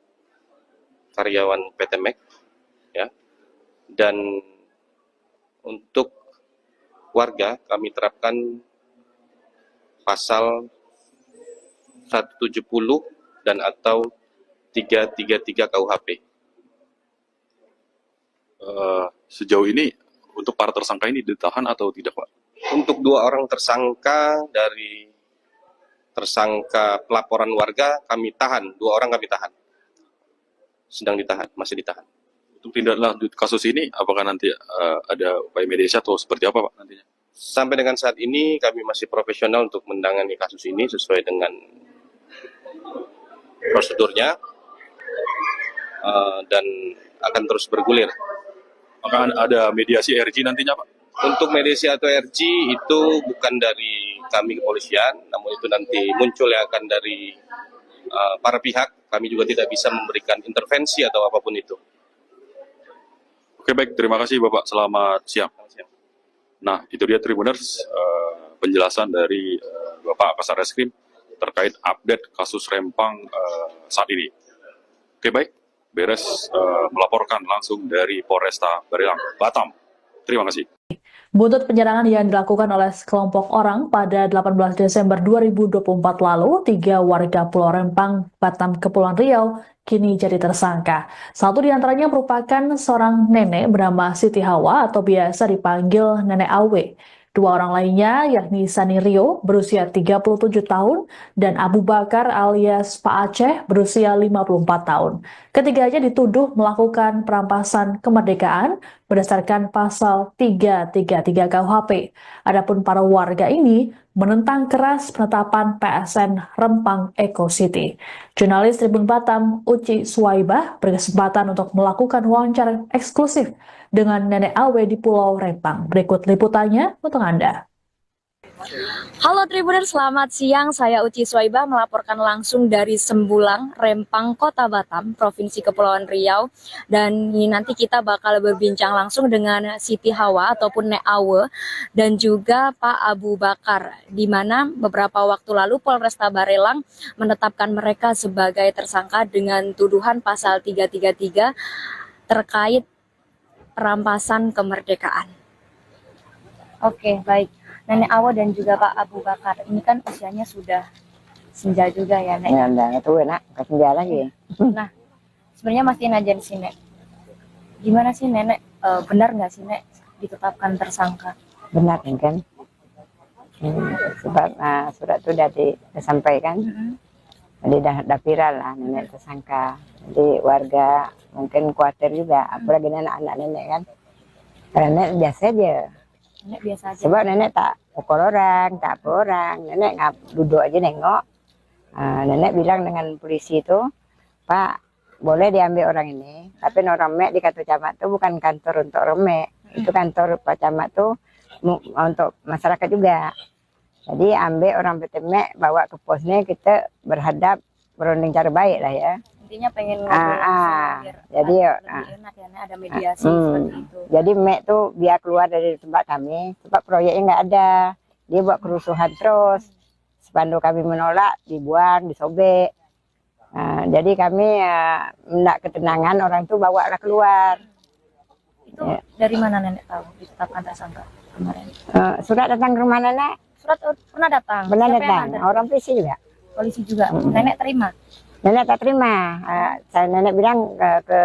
Speaker 6: karyawan PT MEK ya. Dan untuk warga kami terapkan pasal 170 dan atau 333 KUHP.
Speaker 5: Sejauh ini untuk para tersangka ini ditahan atau tidak, Pak?
Speaker 6: Untuk 2 orang tersangka dari tersangka pelaporan warga kami tahan, 2 orang kami tahan. Sedang ditahan, masih ditahan.
Speaker 5: Untuk tindak lanjut kasus ini, apakah nanti ada upaya mediasi atau seperti apa, Pak, nantinya?
Speaker 6: Sampai dengan saat ini kami masih profesional untuk menangani kasus ini sesuai dengan prosedurnya dan akan terus bergulir.
Speaker 5: Apakah ada mediasi RG nantinya, Pak?
Speaker 6: Untuk mediasi atau RG itu bukan dari kami kepolisian, namun itu nanti muncul yang akan dari para pihak. Kami juga tidak bisa memberikan intervensi atau apapun itu.
Speaker 5: Oke, baik. Terima kasih, Bapak. Selamat siang. Nah, itu dia Tribuners, penjelasan dari Bapak Kasareskrim terkait update kasus Rempang saat ini. Oke, baik. Beres melaporkan langsung dari Polresta Barelang, Batam. Terima kasih.
Speaker 1: Buntut penyerangan yang dilakukan oleh sekelompok orang pada 18 Desember 2024 lalu, 3 warga Pulau Rempang, Batam, Kepulauan Riau, kini jadi tersangka. Satu di antaranya merupakan seorang nenek bernama Siti Hawa atau biasa dipanggil Nenek Awe. 2 orang lainnya yakni Sani Rio berusia 37 tahun dan Abu Bakar alias Pak Aceh berusia 54 tahun. Ketiganya dituduh melakukan perampasan kemerdekaan berdasarkan pasal 333 KUHP. Adapun para warga ini menentang keras penetapan PSN Rempang Eco City. Jurnalis Tribun Batam Uci Suwaibah berkesempatan untuk melakukan wawancara eksklusif dengan Nenek Awe di Pulau Rempang. Berikut liputannya untuk Anda.
Speaker 2: Halo Tribuners, selamat siang. Saya Uci Suwaibah melaporkan langsung dari Sembulang, Rempang, Kota Batam, Provinsi Kepulauan Riau. Dan ini nanti kita bakal berbincang langsung dengan Siti Hawa ataupun Nek Awe dan juga Pak Abu Bakar, di mana beberapa waktu lalu Polresta Barelang menetapkan mereka sebagai tersangka dengan tuduhan pasal 333 terkait perampasan kemerdekaan. Oke, baik. Nenek Awa dan juga Pak Abu Bakar, ini kan usianya sudah senja juga ya, Nek?
Speaker 3: Ya, udah itu enak, ke senja lagi.
Speaker 2: Nah, sebenarnya masih najan sih, Nek. Gimana sih, Nenek? Benar nggak sih, Nek, ditetapkan tersangka?
Speaker 3: Benar kan? Sebab surat itu sudah disampaikan. Jadi dah viral lah nenek tersangka. Jadi warga mungkin khawatir juga, apalagi anak-anak nenek kan. Karena nenek biasa aja.
Speaker 2: Nenek biasa aja.
Speaker 3: Sebab nenek tak pukul orang, tak apa orang. Nenek duduk aja nengok. Nenek bilang dengan polisi itu, Pak, boleh diambil orang ini. Tapi orang Mek di kantor camat itu bukan kantor untuk orang Mek. Itu kantor Pak Camat itu untuk masyarakat juga. Jadi ambil orang PT Mek, bawa ke posnya, kita berhadap berunding cara baik lah ya.
Speaker 2: Intinya pengen ngobrol biar
Speaker 3: jadi
Speaker 2: lebih enak ya, Nek, ada mediasi seperti itu.
Speaker 3: Jadi Mek tuh biar keluar dari tempat kami, sebab proyeknya nggak ada. Dia buat kerusuhan terus. Spanduk kami menolak, dibuang, disobek. Jadi kami hendak ketenangan, orang tuh bawalah keluar.
Speaker 2: Itu dari mana Nenek tahu ditetapkan tersangka kemarin?
Speaker 3: Surat datang ke rumah nenek?
Speaker 2: Surat pernah datang?
Speaker 3: Benar
Speaker 2: Siapa yang
Speaker 3: datang,
Speaker 2: antar?
Speaker 3: orang polisi juga.
Speaker 2: Polisi juga. Nenek terima?
Speaker 3: Nenek tak terima. Saya nenek bilang ke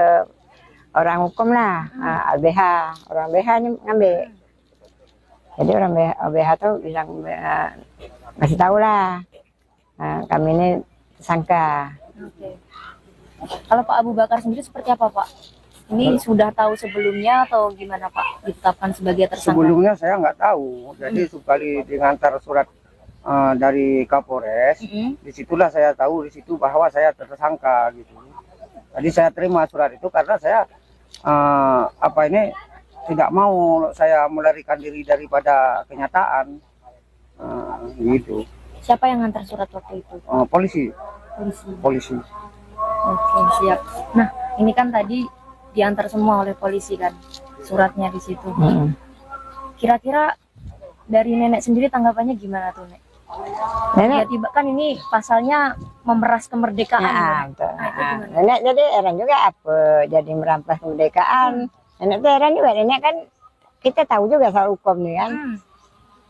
Speaker 3: orang hukum lah, LBH. Orang LBH ini ngambil. Jadi orang LBH tuh bilang, kasih tahu lah, kami ini tersangka.
Speaker 2: Oke. Kalau Pak Abu Bakar sendiri seperti apa, Pak? Ini sudah tahu sebelumnya atau gimana, Pak, ditetapkan sebagai tersangka?
Speaker 4: Sebelumnya saya nggak tahu. Jadi sekali diantar surat dari Kapolres. Disitulah saya tahu di situ bahwa saya tersangka gitu. Tadi saya terima surat itu karena saya tidak mau saya melarikan diri daripada kenyataan gitu.
Speaker 2: Siapa yang ngantar surat waktu itu?
Speaker 4: Polisi.
Speaker 2: Polisi. Oke, siap. Nah, ini kan tadi diantar semua oleh polisi kan, suratnya di situ. Kira-kira dari nenek sendiri tanggapannya gimana tuh, Nek?
Speaker 3: Nenek,
Speaker 2: Tiba-tiba kan ini pasalnya memeras kemerdekaan.
Speaker 3: nah,
Speaker 2: Nek.
Speaker 3: betul.
Speaker 2: Nah, itu gimana?
Speaker 3: Nenek jadi heran juga apa jadi merampas kemerdekaan. Nenek tuh heran juga, nenek kan kita tahu juga soal hukum nih kan.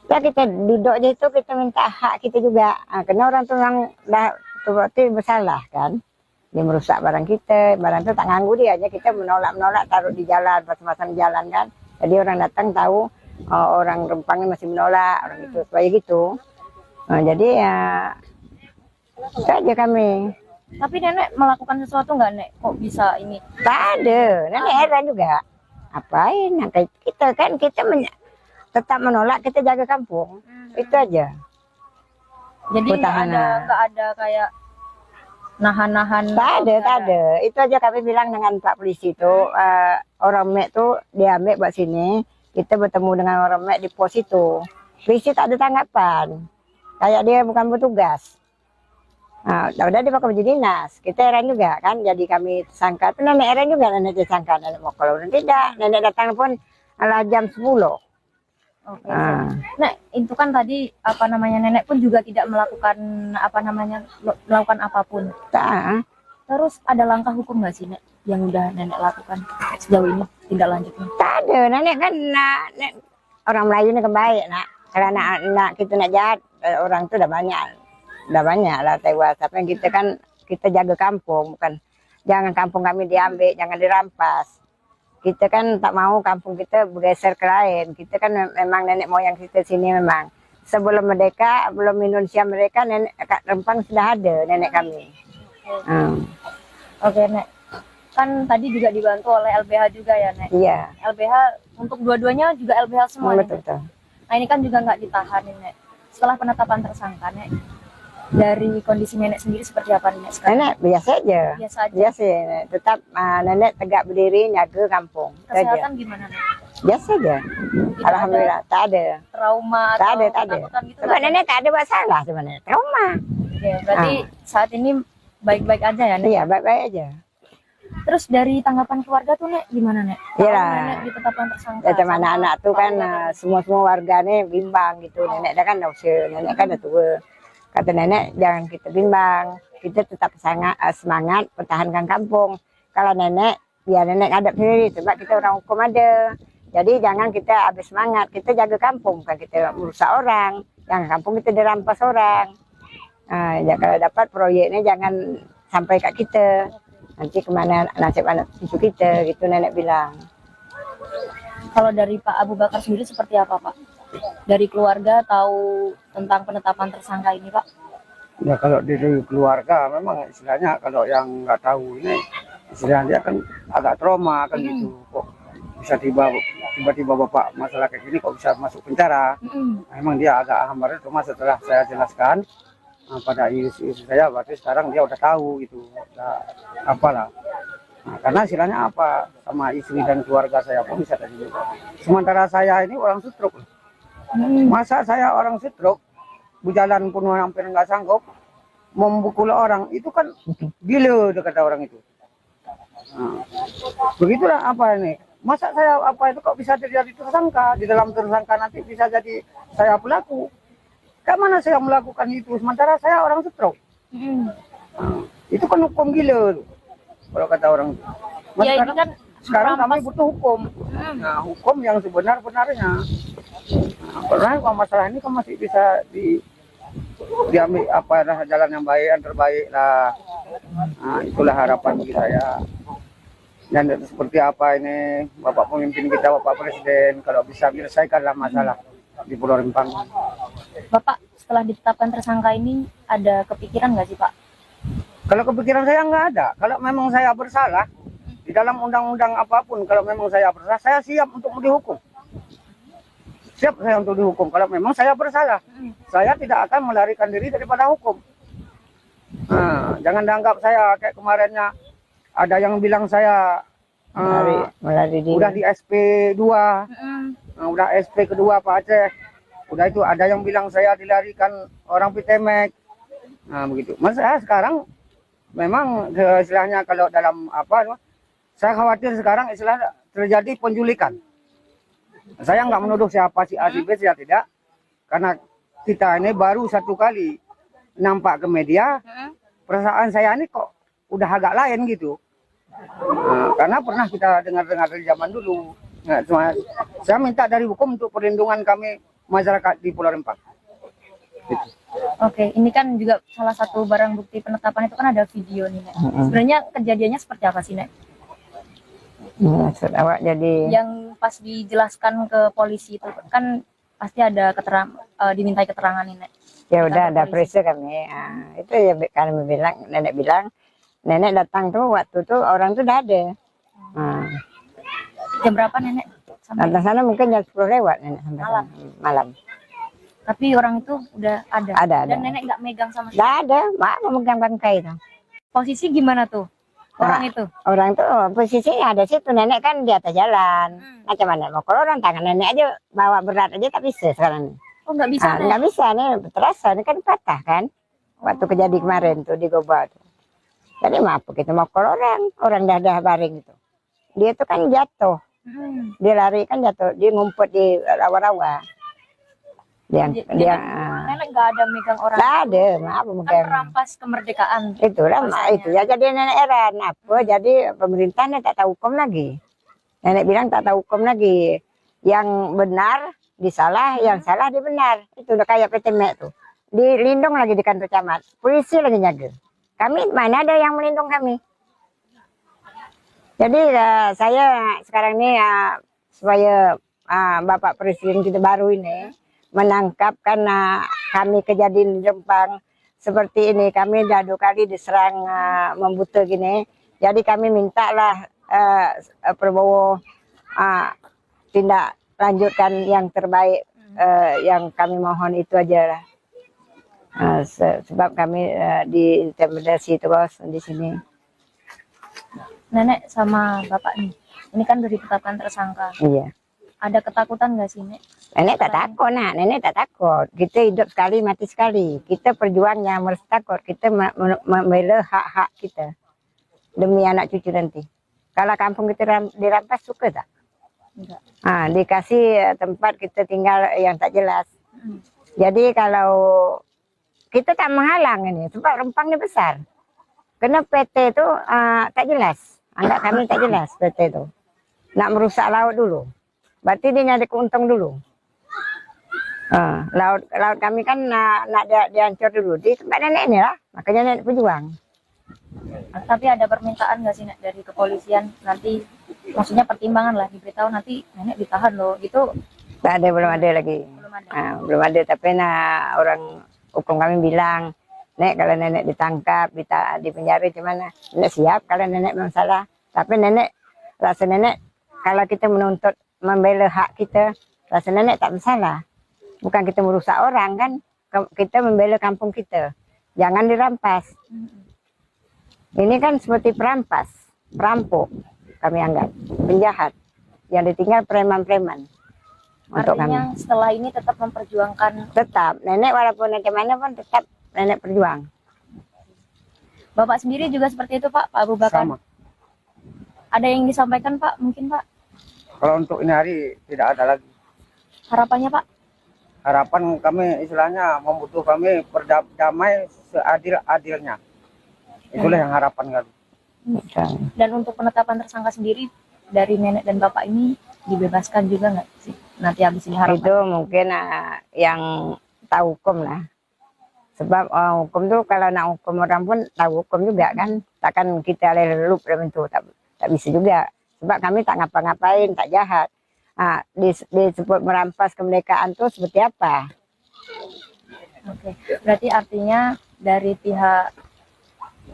Speaker 3: Ya kita duduk aja itu kita minta hak kita juga. Karena orang tuh yang dah berarti bersalah kan. Dia merusak barang kita, barang itu tak nganggu dia aja, kita menolak taruh di jalan, pasang-pasang di jalan kan. Jadi orang datang tahu orang Rempangnya masih menolak, orang itu supaya gitu. Jadi ya itu aja kami.
Speaker 2: Tapi nenek melakukan sesuatu nggak, Nek? Kok bisa ini?
Speaker 3: Tak ada, nenek heran juga. Apain? Nah, kita kan tetap menolak, kita jaga kampung. Itu aja.
Speaker 2: Jadi nggak ada kayak nahan-nahan.
Speaker 3: Tak ada. Itu aja kami bilang dengan Pak Polisi itu, orang Mek tuh diambil buat sini, kita bertemu dengan orang Mek di pos itu. Polisi tak ada tanggapan, kayak dia bukan petugas. Nah, udah dipakai baju dinas, kita heran juga kan, jadi kami sangka, itu nenek heran juga, nenek disangka, nenek mau kalau tidak, nenek datang pun jam 10.
Speaker 2: Oke. Nek, itu kan tadi nenek pun juga tidak melakukan melakukan apapun.
Speaker 3: Tak.
Speaker 2: Terus ada langkah hukum nggak sih, Nek, yang udah nenek lakukan sejauh ini tindak lanjutnya?
Speaker 3: Tak ada, nenek kan orang Melayu ini kebaik nak. Kalau anak kita nak jahat, orang itu udah banyak lah tewas. Tapi kita kan kita jaga kampung, bukan jangan kampung kami diambil, jangan dirampas. Kita kan tak mau kampung kita bergeser ke lain. Kita kan memang nenek moyang kita sini memang. Sebelum merdeka, belum Indonesia mereka, nenek Rempang sudah ada nenek kami.
Speaker 2: Oke, Nek. Kan tadi juga dibantu oleh LBH juga ya, Nek?
Speaker 3: Iya.
Speaker 2: LBH untuk dua-duanya juga LBH semua, Nek?
Speaker 3: Betul.
Speaker 2: Nah, ini kan juga nggak ditahan, Nek. Setelah penetapan tersangka, Nek, dari kondisi nenek sendiri seperti apa, Nek, sekarang?
Speaker 3: Nenek biasa aja. Biasa, Nenek. Tetap nenek tegak berdiri, jaga kampung.
Speaker 2: Kesehatan gimana, Nek?
Speaker 3: Biasa aja. Alhamdulillah, tak ada.
Speaker 2: Trauma
Speaker 3: Tak
Speaker 2: atau
Speaker 3: ada.
Speaker 2: ketakutan gitu?
Speaker 3: Sebab nenek tak ada buat salah sebenarnya. Trauma.
Speaker 2: Oke, berarti saat ini baik-baik aja ya, Nek?
Speaker 3: Iya, baik-baik aja.
Speaker 2: Terus dari tanggapan keluarga tuh, Nek, gimana, Nek?
Speaker 3: Iya.
Speaker 2: Nenek ditetapkan tersangka.
Speaker 3: Ya, teman anak tuh kan semua warga nih bimbang gitu. Nenek dah kan dah usia, nenek kan dah tua. Kata nenek jangan kita bimbang, kita tetap semangat pertahankan kampung. Kalau nenek, biar nenek hadap sendiri sebab kita orang hukum ada. Jadi jangan kita habis semangat, kita jaga kampung, bukan kita merusak orang. Jangan kampung kita dirampas orang. Ya, kalau dapat proyeknya jangan sampai kat kita. Nanti kemana nasib anak cucu kita, gitu nenek bilang.
Speaker 2: Kalau dari Pak Abu Bakar sendiri seperti apa, Pak? Dari keluarga tahu tentang penetapan tersangka ini, Pak?
Speaker 4: Ya kalau dari keluarga memang istilahnya kalau yang nggak tahu ini istilahnya dia kan agak trauma kan gitu. Kok bisa tiba-tiba bapak masalah kayak gini kok bisa masuk penjara? Memang dia agak hambar, cuma setelah saya jelaskan pada istri saya, berarti sekarang dia udah tahu gitu, udah apalah. Nah, karena istilahnya apa sama istri dan keluarga saya pun bisa tadi juga. Sementara saya ini orang stroke. Masa saya orang stroke, berjalan pun hampir nggak sanggup, membukul orang, itu kan gila kata orang itu. Nah, begitulah apa ini. Masa saya apa itu kok bisa terjadi tersangka, di dalam tersangka nanti bisa jadi saya pelaku. Mana saya melakukan itu, sementara saya orang stroke. Nah, itu kan hukum gila tuh, kalau kata orang itu.
Speaker 2: Ya, ini kan
Speaker 4: sekarang kami butuh hukum. Nah, hukum yang sebenar-benarnya. Nah, karena masalah ini kan masih bisa diambil jalan yang baik, yang terbaik lah. Nah, itulah harapan bagi saya. Dan seperti apa ini Bapak pemimpin kita, Bapak Presiden, kalau bisa menyelesaikanlah masalah di Pulau Rempang.
Speaker 2: Bapak setelah ditetapkan tersangka ini ada kepikiran nggak sih, Pak?
Speaker 4: Kalau kepikiran saya nggak ada. Kalau memang saya bersalah di dalam undang-undang apapun, kalau memang saya bersalah, saya siap untuk dihukum. siap saya untuk dihukum. Kalau memang saya bersalah, saya tidak akan melarikan diri daripada hukum. Nah, jangan dianggap saya kayak kemarinnya ada yang bilang saya
Speaker 3: melari diri.
Speaker 4: udah di SP2, udah SP kedua Pak Aceh. Udah itu ada yang bilang saya dilarikan orang Pitemek. Nah begitu. Mas saya sekarang memang istilahnya kalau dalam apa, saya khawatir sekarang istilah terjadi penculikan. Saya nggak menuduh siapa si A si B, saya tidak. Karena kita ini baru satu kali nampak ke media, perasaan saya ini kok udah agak lain gitu. Nah, karena pernah kita dengar-dengar dari zaman dulu. Nah, saya minta dari hukum untuk perlindungan kami masyarakat di Pulau Rempang.
Speaker 2: Oke, ini kan juga salah satu barang bukti penetapan itu kan ada video nih, Nek. Sebenarnya kejadiannya seperti apa sih, Nek?
Speaker 3: Maksud awak jadi
Speaker 2: Yang pas dijelaskan ke polisi itu kan pasti ada dimintai keterangan nih, Nek.
Speaker 3: ya udah
Speaker 2: Kantor
Speaker 3: ada
Speaker 2: polisi.
Speaker 3: periksa kami. Itu ya kami bilang, nenek datang tuh waktu tuh orang tuh udah ada.
Speaker 2: Jam berapa, Nenek? Sampai
Speaker 3: Datang sana mungkin jam 10 lewat nenek sampai
Speaker 2: Malam.
Speaker 3: sana. Malam.
Speaker 2: tapi orang itu udah ada.
Speaker 3: Ada.
Speaker 2: Dan Nenek nggak megang sama sekali.
Speaker 3: Nggak ada, mak memegang bangkai itu.
Speaker 2: Posisi gimana tuh orang itu?
Speaker 3: Orang tuh posisinya ada situ, nenek kan di atas jalan. Macam mana mau keluar tangan nenek aja bawa berat aja tak bisa sekarang.
Speaker 2: Oh, nggak bisa, Nek.
Speaker 3: Nggak bisa nih, terasa ini kan patah kan. Waktu kejadian kemarin tuh di Goba tuh. Jadi maaf kita mau keluar orang dah baring itu. Dia tuh kan jatuh. Dia lari kan jatuh, dia ngumpet di rawa-rawa.
Speaker 2: Nenek nggak ada megang orang.
Speaker 3: Nggak ada, maaf
Speaker 2: Kan
Speaker 3: megang.
Speaker 2: merampas kemerdekaan.
Speaker 3: Itulah
Speaker 2: Rasanya.
Speaker 3: itu ya jadi nenek heran apa jadi pemerintahnya tak tahu hukum lagi. Nenek bilang tak tahu hukum lagi. Yang benar disalah, yang salah dibenar. Itu udah kayak Pitemek tuh. Dilindung lagi di kantor camat. Polisi lagi jaga. Kami mana ada yang melindung kami. Jadi saya sekarang ini supaya Bapak Presiden kita baru ini menangkap karena kami kejadian di Rempang seperti ini. Kami dah 2 kali diserang membuta gini. Jadi kami mintalah Prabowo tindak lanjutkan yang terbaik. Yang kami mohon itu aja lah. Sebab kami diintimidasi terus di sini.
Speaker 2: Nenek sama Bapak nih, ini kan udah ditetapkan tersangka.
Speaker 3: Iya.
Speaker 2: Ada ketakutan nggak sih, Nek?
Speaker 3: Nenek tak takut, nenek tak takut. Kita hidup sekali, mati sekali. Kita perjuangnya harus takut. Kita membela hak-hak kita demi anak cucu nanti. Kalau kampung kita dirampas suka tak?
Speaker 2: Enggak.
Speaker 3: Dikasih tempat kita tinggal yang tak jelas. Jadi kalau kita tak menghalang ini, sebab Rempangnya besar. Karena PT itu tak jelas. Anggap kami tak jelas PT itu. Nak merusak laut dulu. Berarti dia nyari keuntung dulu. Laut kami kan nak dihancur dulu. Di tempat nenek ini lah. Makanya nenek berjuang.
Speaker 2: Tapi ada permintaan nggak sih, Nek, dari kepolisian nanti, maksudnya pertimbangan lah, diberitahu nanti Nenek ditahan loh, gitu?
Speaker 3: Tak ada, belum ada lagi.
Speaker 2: Belum ada.
Speaker 3: Belum ada, tapi orang hukum kami bilang, Nek kalau nenek ditangkap, di penjara gimana? Nenek siap kalau nenek memang salah. Tapi nenek, rasa nenek kalau kita menuntut membela hak kita, rasa nenek tak bersalah. Bukan kita merusak orang kan, kita membela kampung kita. Jangan dirampas. Ini kan seperti perampas, perampok kami anggap, penjahat. Yang ditinggal preman-preman. Untuk
Speaker 2: Artinya
Speaker 3: kami.
Speaker 2: setelah ini tetap memperjuangkan.
Speaker 3: Tetap, nenek walaupun bagaimana pun tetap nenek berjuang.
Speaker 2: Bapak sendiri juga seperti itu, Pak Abu Bakar?
Speaker 4: Sama.
Speaker 2: Ada yang disampaikan, Pak? Mungkin, Pak?
Speaker 4: Kalau untuk ini hari tidak ada lagi.
Speaker 2: Harapannya, Pak?
Speaker 4: Harapan kami istilahnya membutuh kami berdamai seadil-adilnya. Itulah yang harapan kami.
Speaker 2: Dan untuk penetapan tersangka sendiri dari nenek dan bapak ini dibebaskan juga nggak sih? Nanti habis ini harapan.
Speaker 3: Itu mungkin yang tahu hukum lah. Sebab hukum tuh kalau nak hukum orang pun tahu hukum juga kan. Takkan kita lelup dalam itu, tak bisa juga. Sebab kami tak ngapa-ngapain, tak jahat. Disebut merampas kemerdekaan tuh seperti apa?
Speaker 2: Oke, berarti artinya dari pihak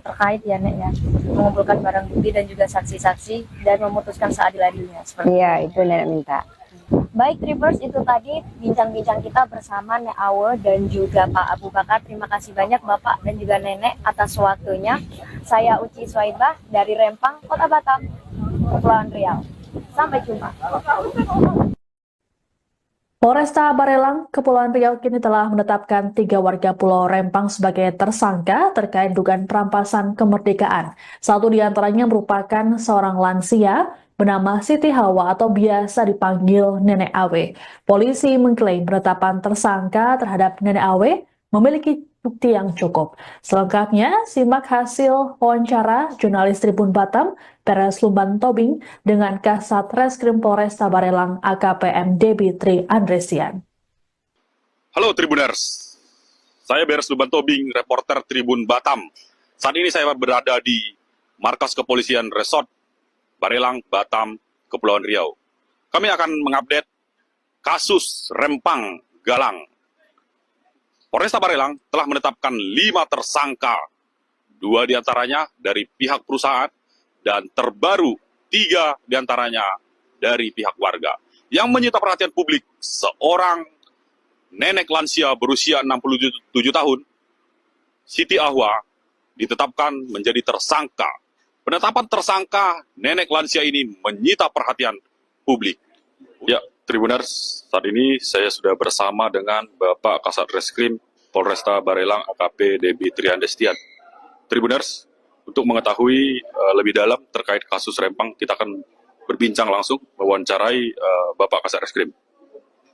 Speaker 2: terkait ya, Nek, ya, mengumpulkan barang bukti dan juga saksi-saksi dan memutuskan seadil-adilnya.
Speaker 3: Iya, itu nenek minta.
Speaker 2: Baik Tribers, itu tadi bincang-bincang kita bersama Nek Awe dan juga Pak Abu Bakar. Terima kasih banyak Bapak dan juga Nenek atas waktunya. Saya Uci Swaibah dari Rempang, Kota Batam, Kepulauan Riau. Sampai jumpa.
Speaker 1: Polresta Barelang, Kepulauan Riau kini telah menetapkan 3 warga Pulau Rempang sebagai tersangka terkait dugaan perampasan kemerdekaan. Satu di antaranya merupakan seorang lansia bernama Siti Hawa atau biasa dipanggil Nenek Awe. Polisi mengklaim penetapan tersangka terhadap Nenek Awe memiliki bukti yang cukup. Selengkapnya, simak hasil wawancara jurnalis Tribun Batam, Peres Lumban Tobing, dengan Kasat Reskrim Polresta Barelang AKPM Debi Tri Andresian.
Speaker 5: Halo Tribuners, saya Beres Lumban Tobing, reporter Tribun Batam. Saat ini saya berada di markas kepolisian Resort Barelang, Batam, Kepulauan Riau. Kami akan mengupdate kasus Rempang Galang. Polresta Barelang telah menetapkan 5 tersangka, 2 diantaranya dari pihak perusahaan, dan terbaru 3 diantaranya dari pihak warga. Yang menyita perhatian publik, seorang nenek lansia berusia 67 tahun, Siti Ahwa, ditetapkan menjadi tersangka. Penetapan tersangka nenek lansia ini menyita perhatian publik. Ya, Tribuners, saat ini saya sudah bersama dengan Bapak Kasat Reskrim Polresta Barelang AKP Debi Tri Andresian. Tribuners, untuk mengetahui lebih dalam terkait kasus Rempang, kita akan berbincang langsung mewawancarai Bapak Kasat Reskrim.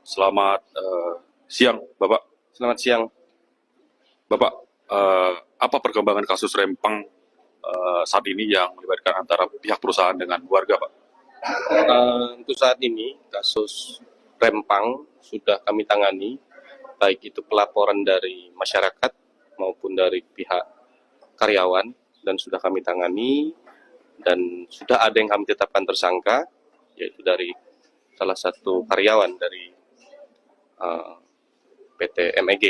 Speaker 5: Selamat siang, Bapak.
Speaker 6: Selamat siang.
Speaker 5: Bapak, apa perkembangan kasus Rempang saat ini yang melibatkan antara pihak perusahaan dengan warga, Pak?
Speaker 6: Untuk saat ini, kasus Rempang sudah kami tangani, baik itu pelaporan dari masyarakat maupun dari pihak karyawan, dan sudah kami tangani, dan sudah ada yang kami tetapkan tersangka, yaitu dari salah satu karyawan dari PT MEG.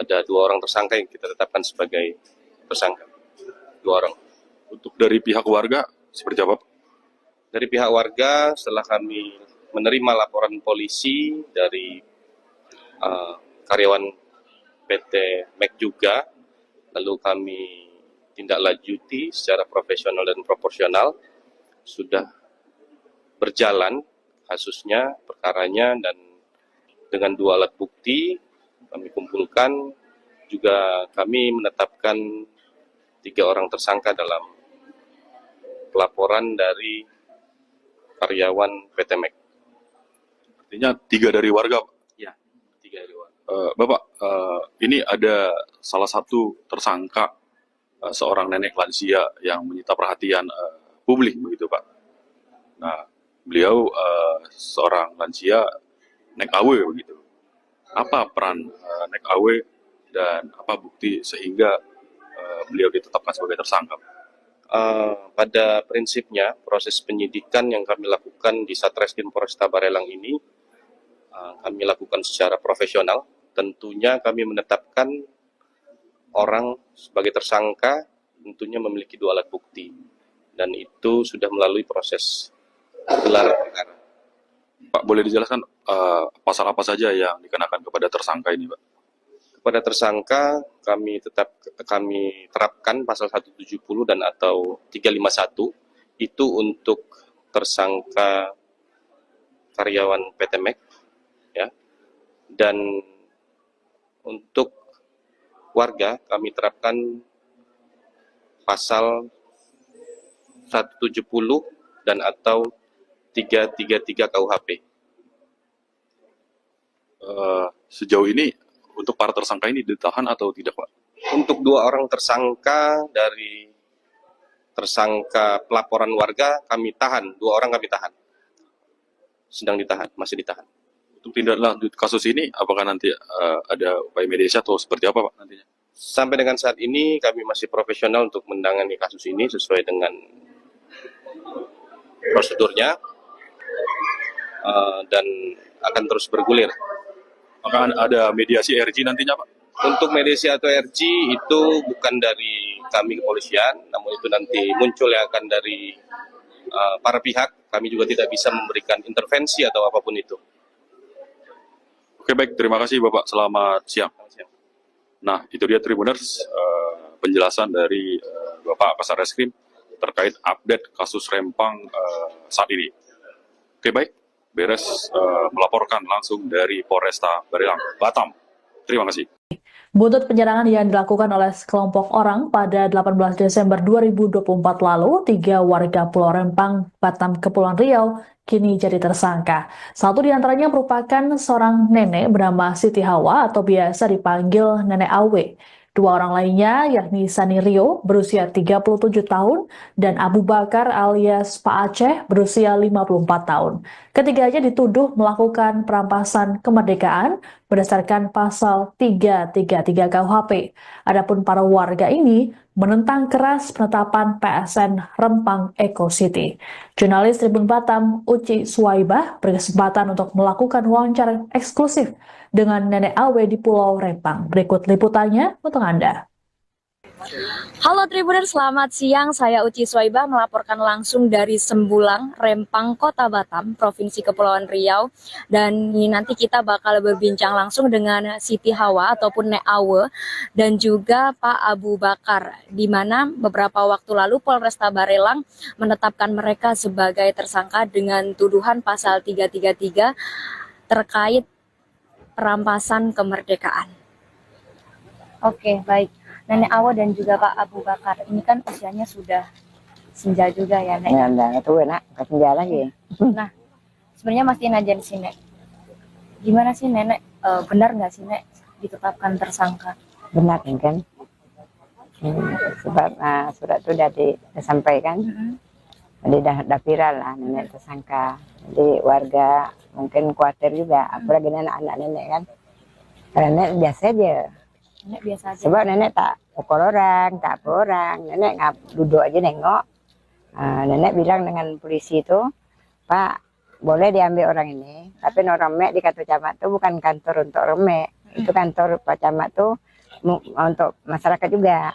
Speaker 6: Ada 2 orang tersangka yang kita tetapkan sebagai tersangka. 2 orang.
Speaker 5: Untuk dari pihak warga, seperti apa, Pak?
Speaker 6: Dari pihak warga, setelah kami menerima laporan polisi dari karyawan PT MEG juga, lalu kami tindak lanjuti secara profesional dan proporsional, sudah berjalan kasusnya, perkaranya, dan dengan 2 alat bukti kami kumpulkan, juga kami menetapkan 3 orang tersangka dalam pelaporan dari karyawan PT MEG.
Speaker 5: Artinya 3 dari warga, Pak?
Speaker 6: Ya, 3 dari warga.
Speaker 5: Bapak, ini ada salah satu tersangka, seorang nenek lansia yang menyita perhatian publik, begitu Pak. Nah, beliau seorang lansia Nek Awe, begitu. Apa peran Nek Awe dan apa bukti sehingga beliau ditetapkan sebagai tersangka?
Speaker 6: Pada prinsipnya, proses penyidikan yang kami lakukan di Satreskrim Polresta Barelang ini, kami lakukan secara profesional. Tentunya kami menetapkan orang sebagai tersangka, tentunya memiliki 2 alat bukti. Dan itu sudah melalui proses gelar perkara.
Speaker 5: Pak, boleh dijelaskan pasal apa saja yang dikenakan kepada tersangka ini, Pak?
Speaker 6: Kepada tersangka, kami terapkan pasal 170 dan atau 351, itu untuk tersangka karyawan PT MEG, ya. Dan untuk warga, kami terapkan pasal 170 dan atau 333 KUHP.
Speaker 5: Sejauh ini untuk para tersangka ini ditahan atau tidak, Pak?
Speaker 6: Untuk 2 orang tersangka dari tersangka pelaporan warga kami tahan, 2 orang kami tahan, sedang ditahan, masih ditahan.
Speaker 5: Untuk tindak lanjut kasus ini, apakah nanti ada upaya mediasi atau seperti apa, Pak, nantinya?
Speaker 6: Sampai dengan saat ini kami masih profesional untuk menangani kasus ini sesuai dengan prosedurnya, dan akan terus bergulir.
Speaker 5: Apakah ada mediasi RG nantinya, Pak?
Speaker 6: Untuk mediasi atau RG itu bukan dari kami kepolisian, namun itu nanti muncul yang akan dari para pihak kami juga tidak bisa memberikan intervensi atau apapun itu.
Speaker 5: Oke, baik, terima kasih Bapak. Selamat siang. Nah, itu dia Tribuners, penjelasan dari Bapak Kasat Reskrim terkait update kasus Rempang saat ini. Oke, baik, beres melaporkan langsung dari Polresta Barelang, Batam. Terima kasih.
Speaker 1: Buntut penyerangan yang dilakukan oleh sekelompok orang pada 18 Desember 2024 lalu, 3 warga Pulau Rempang, Batam, Kepulauan Riau kini jadi tersangka. Satu di antaranya merupakan seorang nenek bernama Siti Hawa atau biasa dipanggil Nenek Awe. Dua orang lainnya yakni Sani Rio berusia 37 tahun dan Abu Bakar alias Pak Aceh berusia 54 tahun. Ketiganya dituduh melakukan perampasan kemerdekaan berdasarkan pasal 333 KUHP. Adapun para warga ini menentang keras penetapan PSN Rempang Eco City. Jurnalis Tribun Batam Uci Suwaibah berkesempatan untuk melakukan wawancara eksklusif dengan Nenek Awe di Pulau Rempang. Berikut liputannya untuk Anda.
Speaker 2: Halo Tribuners, selamat siang. Saya Uci Suwaibah melaporkan langsung dari Sembulang, Rempang, Kota Batam, Provinsi Kepulauan Riau. Dan nanti kita bakal berbincang langsung dengan Siti Hawa ataupun Nek Awe dan juga Pak Abu Bakar, di mana beberapa waktu lalu Polresta Barelang menetapkan mereka sebagai tersangka dengan tuduhan pasal 333 terkait perampasan kemerdekaan. Oke, baik. Nenek Awe dan juga Pak Abu Bakar, ini kan usianya sudah senja juga ya, Nek?
Speaker 3: Ya, udah tua nak, nggak senja lagi.
Speaker 2: Nah, sebenarnya masih najan sih, Nek. Gimana sih, Nenek? Benar nggak sih, Nek, ditetapkan tersangka?
Speaker 3: Benar kan? Sebab surat itu sudah disampaikan, jadi dah viral lah nenek tersangka. Jadi warga mungkin khawatir juga, apalagi anak-anak nenek kan. Karena nenek biasa aja.
Speaker 2: Nenek biasa aja.
Speaker 3: Sebab nenek tak pukul orang, tak apa orang. Nenek duduk aja nengok. Nenek bilang dengan polisi itu, Pak, boleh diambil orang ini, tapi orang mek di kantor camat itu bukan kantor untuk orang mek. Itu kantor Pak Camat tuh untuk masyarakat juga.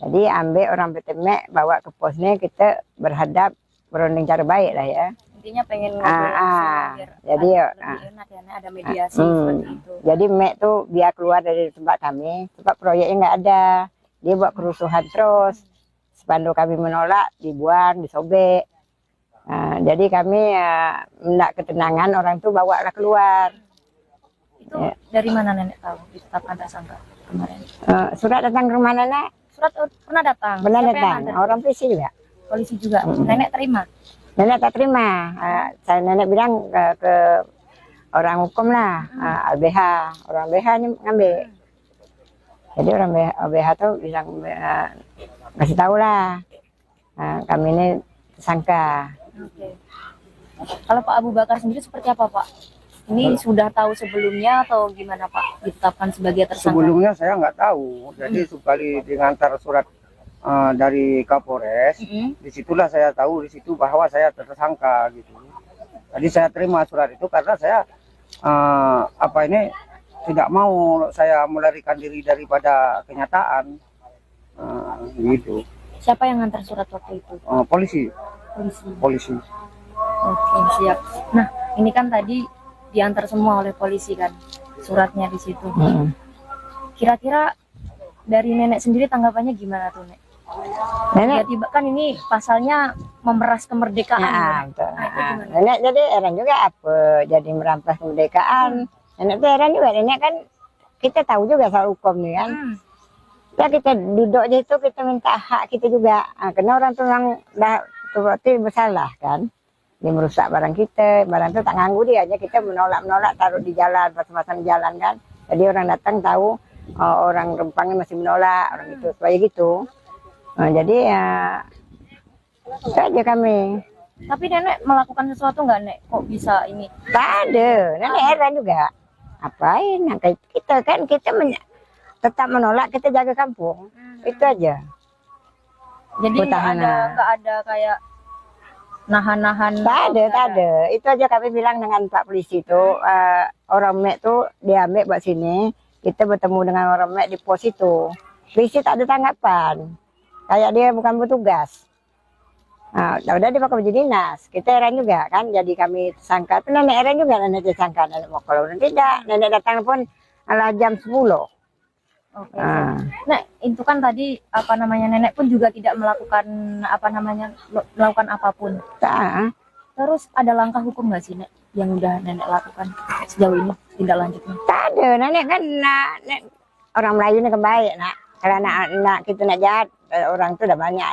Speaker 3: Jadi ambil orang Mek, bawa ke posnya, kita berhadap berunding cara baik lah ya.
Speaker 2: Intinya pengen ngobrol langsung,
Speaker 3: jadi
Speaker 2: lebih enak ya, Nek, ada mediasi seperti itu.
Speaker 3: Jadi Mek tuh biar keluar dari tempat kami, tempat proyeknya nggak ada, dia buat kerusuhan terus. Spanduk kami menolak, dibuang, disobek. Jadi kami hendak ketenangan, orang tuh bawa lah keluar.
Speaker 2: Itu dari mana Nenek tahu ditetapkan tersangka kemarin?
Speaker 3: Surat datang ke rumah nenek.
Speaker 2: Surat pernah datang?
Speaker 3: Benar
Speaker 2: Siapa yang
Speaker 3: datang,
Speaker 2: nganter?
Speaker 3: orang polisi juga.
Speaker 2: Polisi juga. Nenek terima?
Speaker 3: Nenek tak terima. Saya nenek bilang ke orang hukum lah, LBH. Orang LBH ini ngambil. Jadi orang LBH tuh bilang kasih tahu lah, kami ini tersangka.
Speaker 2: Oke. Kalau Pak Abu Bakar sendiri seperti apa, Pak? Ini sudah tahu sebelumnya atau gimana, Pak, ditetapkan sebagai tersangka?
Speaker 4: Sebelumnya saya nggak tahu. Jadi sekali diantar surat dari Kapolres, disitulah saya tahu di situ bahwa saya tersangka gitu. Jadi saya terima surat itu karena saya tidak mau saya melarikan diri daripada kenyataan gitu.
Speaker 2: Siapa yang ngantar surat waktu itu?
Speaker 4: Polisi.
Speaker 2: Polisi. Oke, siap. Nah, ini kan tadi diantar semua oleh polisi kan, suratnya di situ. Kira-kira dari nenek sendiri tanggapannya gimana tuh, Nek?
Speaker 3: Nenek,
Speaker 2: Tiba-tiba kan ini pasalnya memeras kemerdekaan.
Speaker 3: betul.
Speaker 2: Nah, itu gimana?
Speaker 3: Nenek jadi heran juga apa jadi merampas kemerdekaan. Nenek tuh heran juga, nenek kan kita tahu juga soal hukum nih kan. Ya kita duduk di situ, kita minta hak kita juga. Karena orang tuh yang dah berarti bersalah kan. Dia merusak barang kita, barang itu tak nganggu dia aja, kita menolak taruh di jalan, pasang-pasang di jalan kan. Jadi orang datang tahu orang Rempangnya masih menolak, orang itu supaya gitu. Jadi ya itu aja kami.
Speaker 2: Tapi nenek melakukan sesuatu nggak, Nek? Kok bisa ini?
Speaker 3: Tak ada, nenek heran juga. Apain? Kita kan tetap menolak, kita jaga kampung. Itu aja.
Speaker 2: Jadi nggak ada kayak nahan-nahan.
Speaker 3: Tak ada. Itu aja kami bilang dengan Pak Polisi itu, orang Mek tuh diambil buat sini, kita bertemu dengan orang Mek di pos itu. Polisi tak ada tanggapan, kayak dia bukan bertugas. Udah dipakai baju dinas. Kita heran juga kan, jadi kami tersangka. Itu nenek heran juga, nenek tersangka. Nenek mau kalau tidak, nenek datang pun ala jam 10.
Speaker 2: Oke. Nek, itu kan tadi apa namanya nenek pun juga tidak melakukan apa namanya melakukan apapun.
Speaker 3: Nah,
Speaker 2: Terus ada langkah hukum nggak sih Nek yang udah nenek lakukan sejauh ini tindak lanjutnya?
Speaker 3: tak ada, nenek kan orang Melayu ini kan baik nak. Kalau anak kita nak jahat, orang itu udah banyak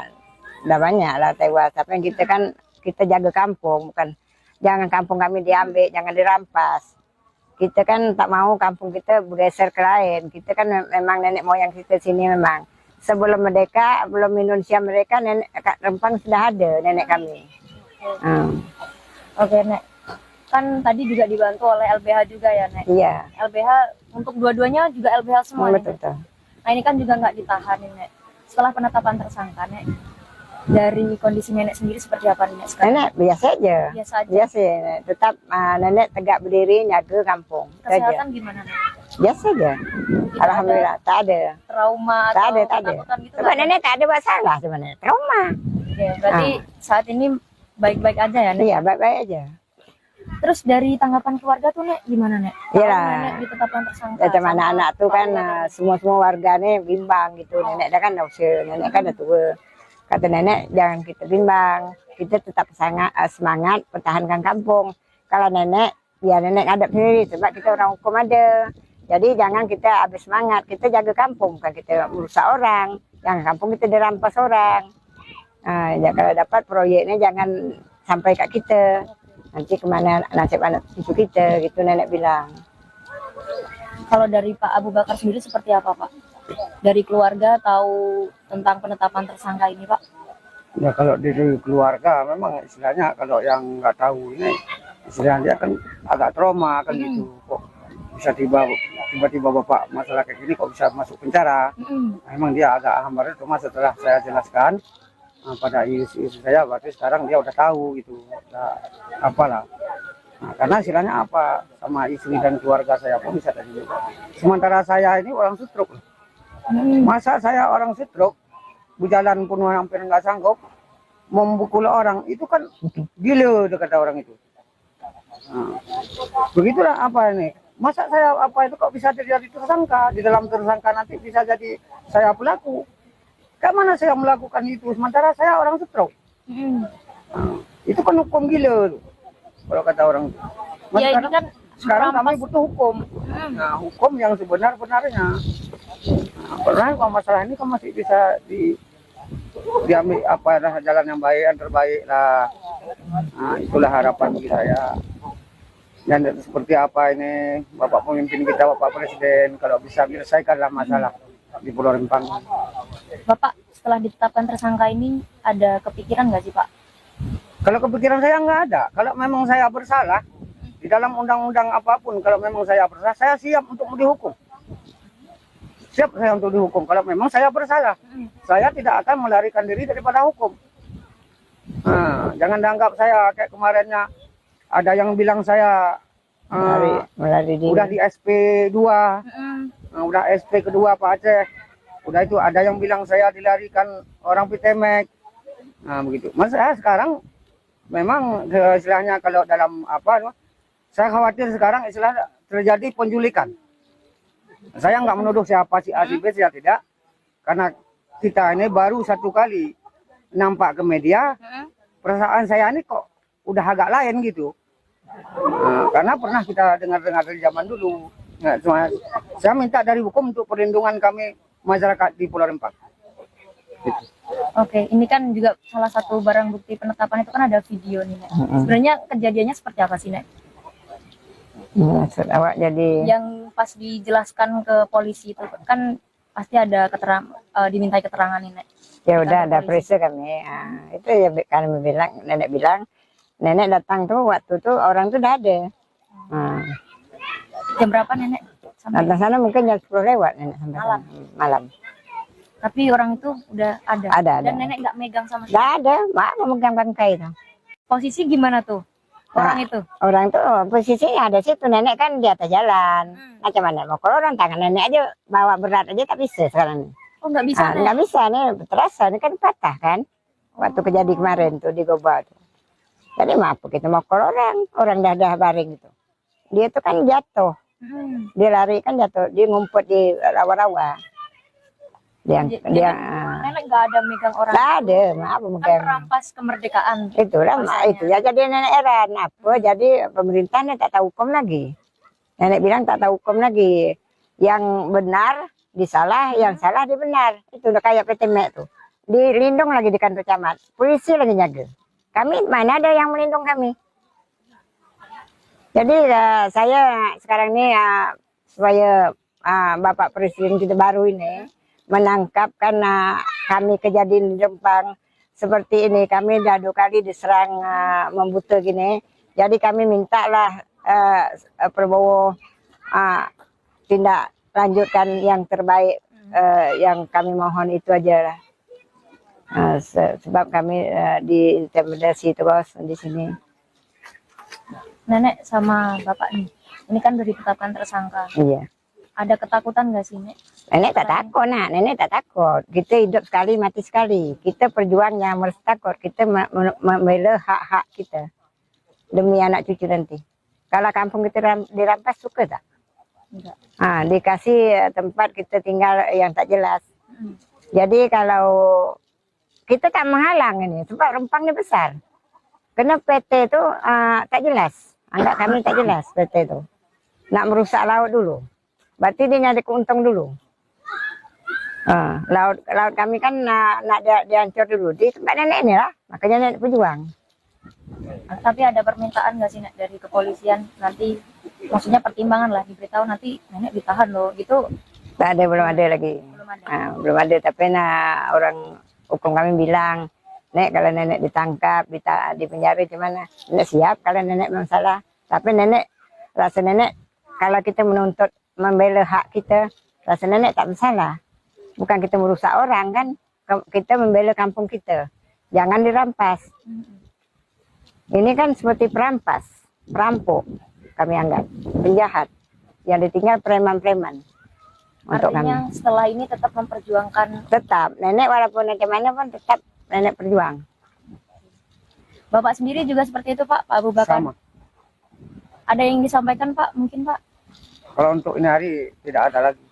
Speaker 3: lah tewas. Tapi kita kan kita jaga kampung, bukan jangan kampung kami diambil, jangan dirampas. Kita kan tak mau kampung kita bergeser ke lain. Kita kan memang nenek moyang kita sini memang. Sebelum merdeka, belum Indonesia mereka, nenek Kak Rempang sudah ada nenek kami.
Speaker 2: Oke Nek, kan tadi juga dibantu oleh LBH juga ya Nek.
Speaker 3: Iya,
Speaker 2: LBH untuk dua-duanya juga LBH semua nih,
Speaker 3: betul.
Speaker 2: Nek? Nah ini kan juga nggak ditahan nih Nek. Setelah penetapan tersangka Nek, dari kondisi nenek sendiri seperti apa nih Nek sekarang?
Speaker 3: Nenek biasa aja.
Speaker 2: Biasa aja.
Speaker 3: Biasa, tetap nenek tegak berdiri jaga kampung. Itu aja.
Speaker 2: Kesehatan gimana Nek?
Speaker 3: Biasa aja.
Speaker 2: Tidak
Speaker 3: Alhamdulillah, tak ada.
Speaker 2: Trauma
Speaker 3: Tak
Speaker 2: atau
Speaker 3: ada.
Speaker 2: ketakutan gitu
Speaker 3: Sebab
Speaker 2: nggak?
Speaker 3: nenek tak ada masalah sebenarnya. Trauma.
Speaker 2: Oke, berarti saat ini baik-baik aja ya Nek?
Speaker 3: Iya, baik-baik aja.
Speaker 2: Terus dari tanggapan keluarga tuh Nek gimana Nek?
Speaker 3: Iya
Speaker 2: Kalau
Speaker 3: lah.
Speaker 2: Nenek ditetapkan tersangka.
Speaker 3: Macam
Speaker 2: sama
Speaker 3: anak-anak tuh kan
Speaker 2: keluarga.
Speaker 3: semua warga nih bimbang gitu. Nenek dah kan dah usia, nenek kan dah tua. Kata nenek jangan kita bimbang, kita tetap semangat pertahankan kampung. Kalau nenek, biar nenek hadap sendiri sebab kita orang hukum ada. Jadi jangan kita habis semangat, kita jaga kampung, bukan kita merusak orang. Jangan kampung kita dirampas orang. Ya kalau dapat proyeknya jangan sampai kat kita. Nanti kemana nasib anak cucu kita, gitu nenek bilang.
Speaker 2: Kalau dari Pak Abu Bakar sendiri seperti apa Pak? Dari keluarga tahu tentang penetapan tersangka ini Pak?
Speaker 4: Ya kalau dari keluarga memang istilahnya kalau yang nggak tahu ini istilahnya dia kan agak trauma kan gitu. Kok bisa tiba-tiba bapak masalah kayak gini kok bisa masuk penjara? Memang dia agak hambar. Cuma setelah saya jelaskan pada istri saya, berarti sekarang dia udah tahu gitu. Udah apalah. Nah, karena istilahnya apa sama istri dan keluarga saya pun bisa tadi. Sementara saya ini orang stroke. Masa saya orang stroke, berjalan pun hampir nggak sanggup, memukul orang, itu kan gila kata orang itu. Nah, begitulah apa ini. Masa saya apa itu kok bisa terjadi tersangka, di dalam tersangka nanti bisa jadi saya pelaku. Kayak mana saya melakukan itu, sementara saya orang stroke. Nah, itu kan hukum gila tuh, kalau kata orang itu. Mas,
Speaker 2: Ya ini kan
Speaker 4: sekarang kami
Speaker 2: merampas-
Speaker 4: butuh hukum. Nah, hukum yang sebenar-benarnya. Nah, karena kalau masalah ini kan masih bisa diambil apa jalan yang baik, yang terbaik lah. Nah, itulah harapan bagi saya. Dan seperti apa ini Bapak pemimpin kita, Bapak Presiden, kalau bisa menyelesaikanlah masalah di Pulau Rempang.
Speaker 2: Bapak setelah ditetapkan tersangka ini ada kepikiran nggak sih Pak?
Speaker 4: Kalau kepikiran saya nggak ada. Kalau memang saya bersalah di dalam undang-undang apapun, kalau memang saya bersalah, saya siap untuk dihukum. Siap saya untuk dihukum. Kalau memang saya bersalah, saya tidak akan melarikan diri daripada hukum. Nah, jangan dianggap saya kayak kemarinnya ada yang bilang saya
Speaker 3: Melari diri.
Speaker 4: udah di SP2, udah SP kedua Pak Aceh. Udah itu ada yang bilang saya dilarikan orang Pitemek. Nah begitu. Mas saya sekarang memang istilahnya kalau dalam apa, saya khawatir sekarang istilah terjadi penculikan. Saya nggak menuduh siapa si A si B, saya tidak. Karena kita ini baru satu kali nampak ke media, perasaan saya ini kok udah agak lain gitu. Nah, karena pernah kita dengar-dengar dari zaman dulu. Nah, cuma saya minta dari hukum untuk perlindungan kami masyarakat di Pulau Rempang. Gitu.
Speaker 2: Oke, ini kan juga salah satu barang bukti penetapan itu kan ada video nih Nek. Sebenarnya kejadiannya seperti apa sih Nek?
Speaker 3: Maksud awak jadi
Speaker 2: Yang pas dijelaskan ke polisi itu kan pasti ada dimintai keterangan nih Nek.
Speaker 3: ya udah
Speaker 2: Kantor
Speaker 3: ada
Speaker 2: polisi.
Speaker 3: periksa kami. Itu ya kami bilang, nenek datang tuh waktu tuh orang tuh udah ada.
Speaker 2: Jam berapa Nenek? Sampai
Speaker 3: Datang sana mungkin jam 10 lewat nenek sampai
Speaker 2: Malam.
Speaker 3: sana. Malam.
Speaker 2: tapi orang itu udah ada.
Speaker 3: Ada.
Speaker 2: Dan Nenek nggak megang sama sekali.
Speaker 3: Nggak ada, mak memegang bangkai itu.
Speaker 2: Posisi gimana tuh orang itu?
Speaker 3: Orang tuh posisinya ada situ, nenek kan di atas jalan. Macam mana mau kalau orang tangan nenek aja bawa berat aja tak bisa sekarang.
Speaker 2: Oh nggak bisa Nek?
Speaker 3: Nggak bisa nih, terasa ini kan patah kan. waktu kejadian kemarin tuh di Goba tuh. Jadi maaf kita mau call orang dah baring gitu. Dia tuh kan jatuh, dia lari kan jatuh, dia ngumpet di rawa-rawa.
Speaker 2: Jadi nenek nggak ada megang orang.
Speaker 3: Nggak ada, maaf
Speaker 2: Kan
Speaker 3: megang.
Speaker 2: merampas kemerdekaan.
Speaker 3: Itulah itu ya jadi nenek heran apa jadi pemerintahnya tak tahu hukum lagi. Nenek bilang tak tahu hukum lagi. Yang benar disalah, yang salah dibenar. Itu udah kayak PT Mek tuh. Dilindung lagi di kantor camat. Polisi lagi jaga. Kami mana ada yang melindung kami. Jadi saya sekarang ini supaya Bapak Presiden kita baru ini menangkap karena kami kejadian di Rempang seperti ini. Kami dah 2 kali diserang membuta gini. Jadi kami mintalah Prabowo tindak lanjutkan yang terbaik. Yang kami mohon itu aja lah. Sebab kami diintimidasi terus di sini.
Speaker 2: Nenek sama bapak nih, ini kan udah ditetapkan tersangka.
Speaker 3: Iya.
Speaker 2: Ada ketakutan nggak sih, Nek?
Speaker 3: Nenek tak takut, nenek tak takut. Kita hidup sekali, mati sekali. Kita perjuangnya harus takut. Kita membela hak-hak kita demi anak cucu nanti. Kalau kampung kita dirampas suka tak?
Speaker 2: Enggak.
Speaker 3: Dikasih tempat kita tinggal yang tak jelas. Jadi kalau kita tak menghalang ini, sebab Rempang ini besar. Karena PT itu tak jelas. Anggap kami tak jelas PT itu. Nak merusak laut dulu. Berarti dia nyari keuntung dulu. Laut kami kan nak dihancur dulu. Di tempat nenek ini lah. Makanya nenek berjuang.
Speaker 2: Tapi ada permintaan nggak sih, Nek, dari kepolisian nanti? Maksudnya pertimbangan lah, diberitahu nanti nenek ditahan loh, gitu.
Speaker 3: Tak ada, belum ada lagi.
Speaker 2: Belum ada.
Speaker 3: Belum ada, tapi orang hukum kami bilang, Nek kalau nenek ditangkap, di penjara gimana? Nenek siap kalau nenek memang salah. Tapi nenek, rasa nenek kalau kita menuntut membela hak kita, rasa nenek tak bersalah. Bukan kita merusak orang kan, kita membela kampung kita. Jangan dirampas. Ini kan seperti perampas, perampok kami anggap, penjahat. Yang ditinggal preman-preman. Untuk
Speaker 2: Artinya
Speaker 3: kami.
Speaker 2: setelah ini tetap memperjuangkan.
Speaker 3: Tetap, nenek walaupun bagaimana pun tetap nenek berjuang.
Speaker 2: Bapak sendiri juga seperti itu, Pak Abu Bakar?
Speaker 4: Sama.
Speaker 2: Ada yang disampaikan, Pak? Mungkin, Pak?
Speaker 4: Kalau untuk ini hari tidak ada lagi.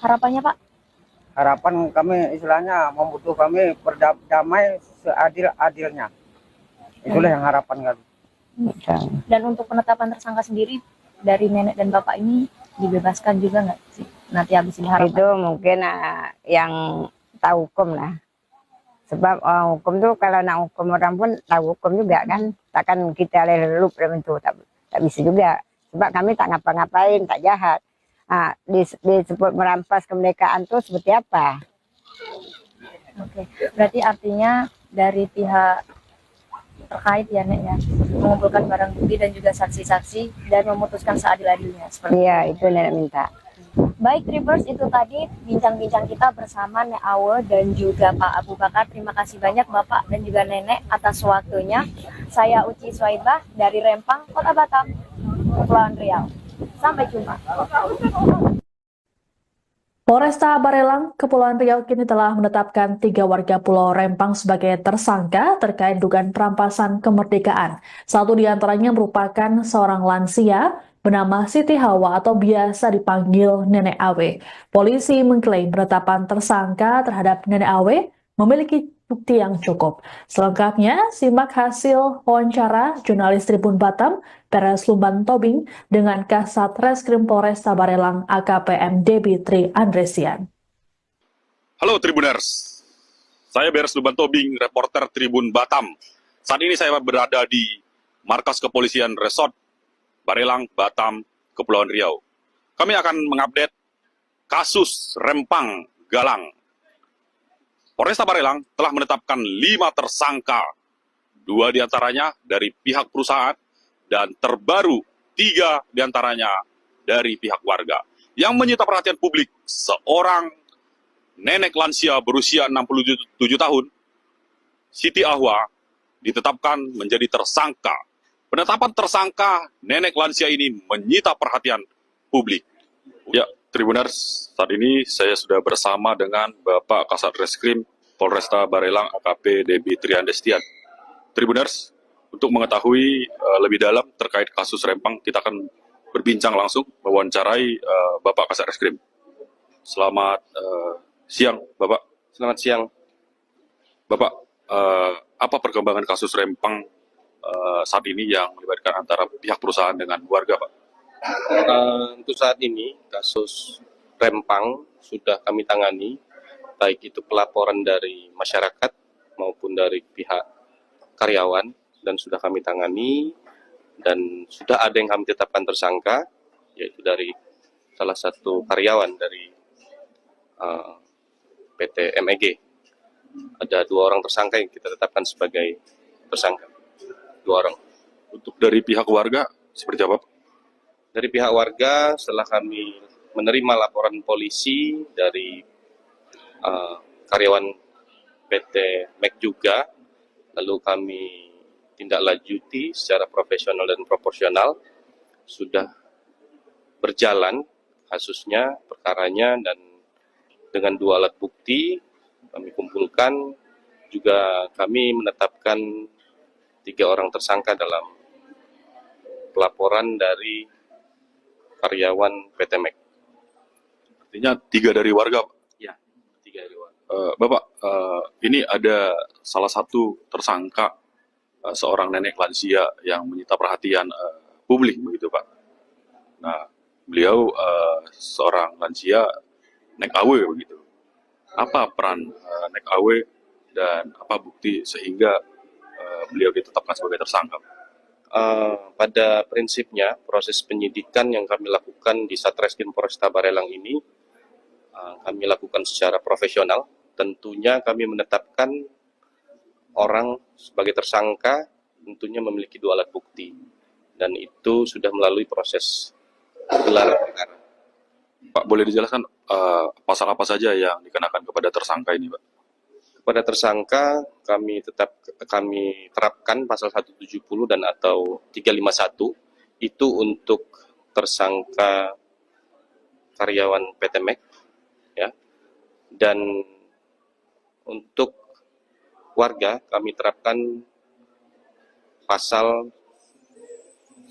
Speaker 2: Harapannya, Pak?
Speaker 4: Harapan kami istilahnya membutuhkan kami berdamai seadil-adilnya. Itulah yang harapan kami.
Speaker 2: Dan untuk penetapan tersangka sendiri dari nenek dan bapak ini dibebaskan juga nggak sih? Nanti habis ini harapan.
Speaker 3: Itu mungkin yang tahu hukum lah. Sebab hukum tuh kalau nak hukum orang pun tahu hukum juga kan. Takkan kita lelup dalam itu, tak bisa juga. Sebab kami tak ngapa-ngapain, tak jahat. Disebut merampas kemerdekaan tuh seperti apa?
Speaker 2: Oke, berarti artinya dari pihak terkait ya, Nek, ya, mengumpulkan barang bukti dan juga saksi-saksi dan memutuskan seadil-adilnya.
Speaker 3: Iya, itu nenek minta.
Speaker 2: Baik, Tribers, itu tadi bincang-bincang kita bersama Nek Awe dan juga Pak Abu Bakar. Terima kasih banyak Bapak dan juga Nenek atas waktunya. Saya Uci Swaibah dari Rempang, Kota Batam, Kepulauan Riau. Sampai jumpa.
Speaker 1: Polresta Barelang, Kepulauan Riau kini telah menetapkan 3 warga Pulau Rempang sebagai tersangka terkait dugaan perampasan kemerdekaan. Satu di antaranya merupakan seorang lansia bernama Siti Hawa atau biasa dipanggil Nenek Awe. Polisi mengklaim penetapan tersangka terhadap Nenek Awe memiliki bukti yang cukup. Selengkapnya, simak hasil wawancara jurnalis Tribun Batam, Peres Lumban Tobing, dengan Kasat Reskrim Polresta Barelang AKPM Debitri Andresian.
Speaker 5: Halo Tribuners, saya Beres Lumban Tobing, reporter Tribun Batam. Saat ini saya berada di markas kepolisian Resort Barelang, Batam, Kepulauan Riau. Kami akan mengupdate kasus Rempang Galang. Polresta Barelang telah menetapkan 5 tersangka, 2 diantaranya dari pihak perusahaan, dan terbaru 3 diantaranya dari pihak warga. Yang menyita perhatian publik, seorang nenek lansia berusia 67 tahun, Siti Ahwa, ditetapkan menjadi tersangka. Penetapan tersangka nenek lansia ini menyita perhatian publik. Ya, Tribuners, saat ini saya sudah bersama dengan Bapak Kasat Reskrim Polresta Barelang AKP Debi Triandestian. Tribuners, untuk mengetahui lebih dalam terkait kasus Rempang, kita akan berbincang langsung mewawancarai Bapak Kasat-Reskrim. Selamat siang, Bapak.
Speaker 6: Selamat siang.
Speaker 5: Bapak, apa perkembangan kasus Rempang saat ini yang melibatkan antara pihak perusahaan dengan warga, Pak?
Speaker 6: Untuk saat ini, kasus Rempang sudah kami tangani, baik itu pelaporan dari masyarakat maupun dari pihak karyawan, dan sudah kami tangani, dan sudah ada yang kami tetapkan tersangka, yaitu dari salah satu karyawan dari PT MEG. Ada 2 orang tersangka yang kita tetapkan sebagai tersangka. 2 orang.
Speaker 5: Untuk dari pihak warga, seperti apa, Pak?
Speaker 6: Dari pihak warga, setelah kami menerima laporan polisi dari karyawan PT MEG juga, lalu kami tindak lanjuti secara profesional dan proporsional, sudah berjalan kasusnya, perkaranya, dan dengan 2 alat bukti kami kumpulkan, juga kami menetapkan 3 orang tersangka dalam pelaporan dari karyawan PT MEG.
Speaker 5: Artinya 3 dari warga, Pak?
Speaker 6: Ya, 3 dari warga.
Speaker 5: Bapak, ini ada salah satu tersangka, seorang nenek lansia yang menyita perhatian publik, begitu, Pak. Nah, beliau seorang lansia nek AW, begitu. Apa peran nek AW dan apa bukti sehingga beliau ditetapkan sebagai tersangka?
Speaker 6: Pada prinsipnya, proses penyidikan yang kami lakukan di Satreskrim Polresta Barelang ini, kami lakukan secara profesional. Tentunya kami menetapkan orang sebagai tersangka, tentunya memiliki 2 alat bukti, dan itu sudah melalui proses gelar perkara.
Speaker 5: Pak, boleh dijelaskan pasal apa saja yang dikenakan kepada tersangka ini, Pak?
Speaker 6: Kepada tersangka kami terapkan pasal 170 dan atau 351, itu untuk tersangka karyawan PT MEG, ya. Dan untuk warga kami terapkan pasal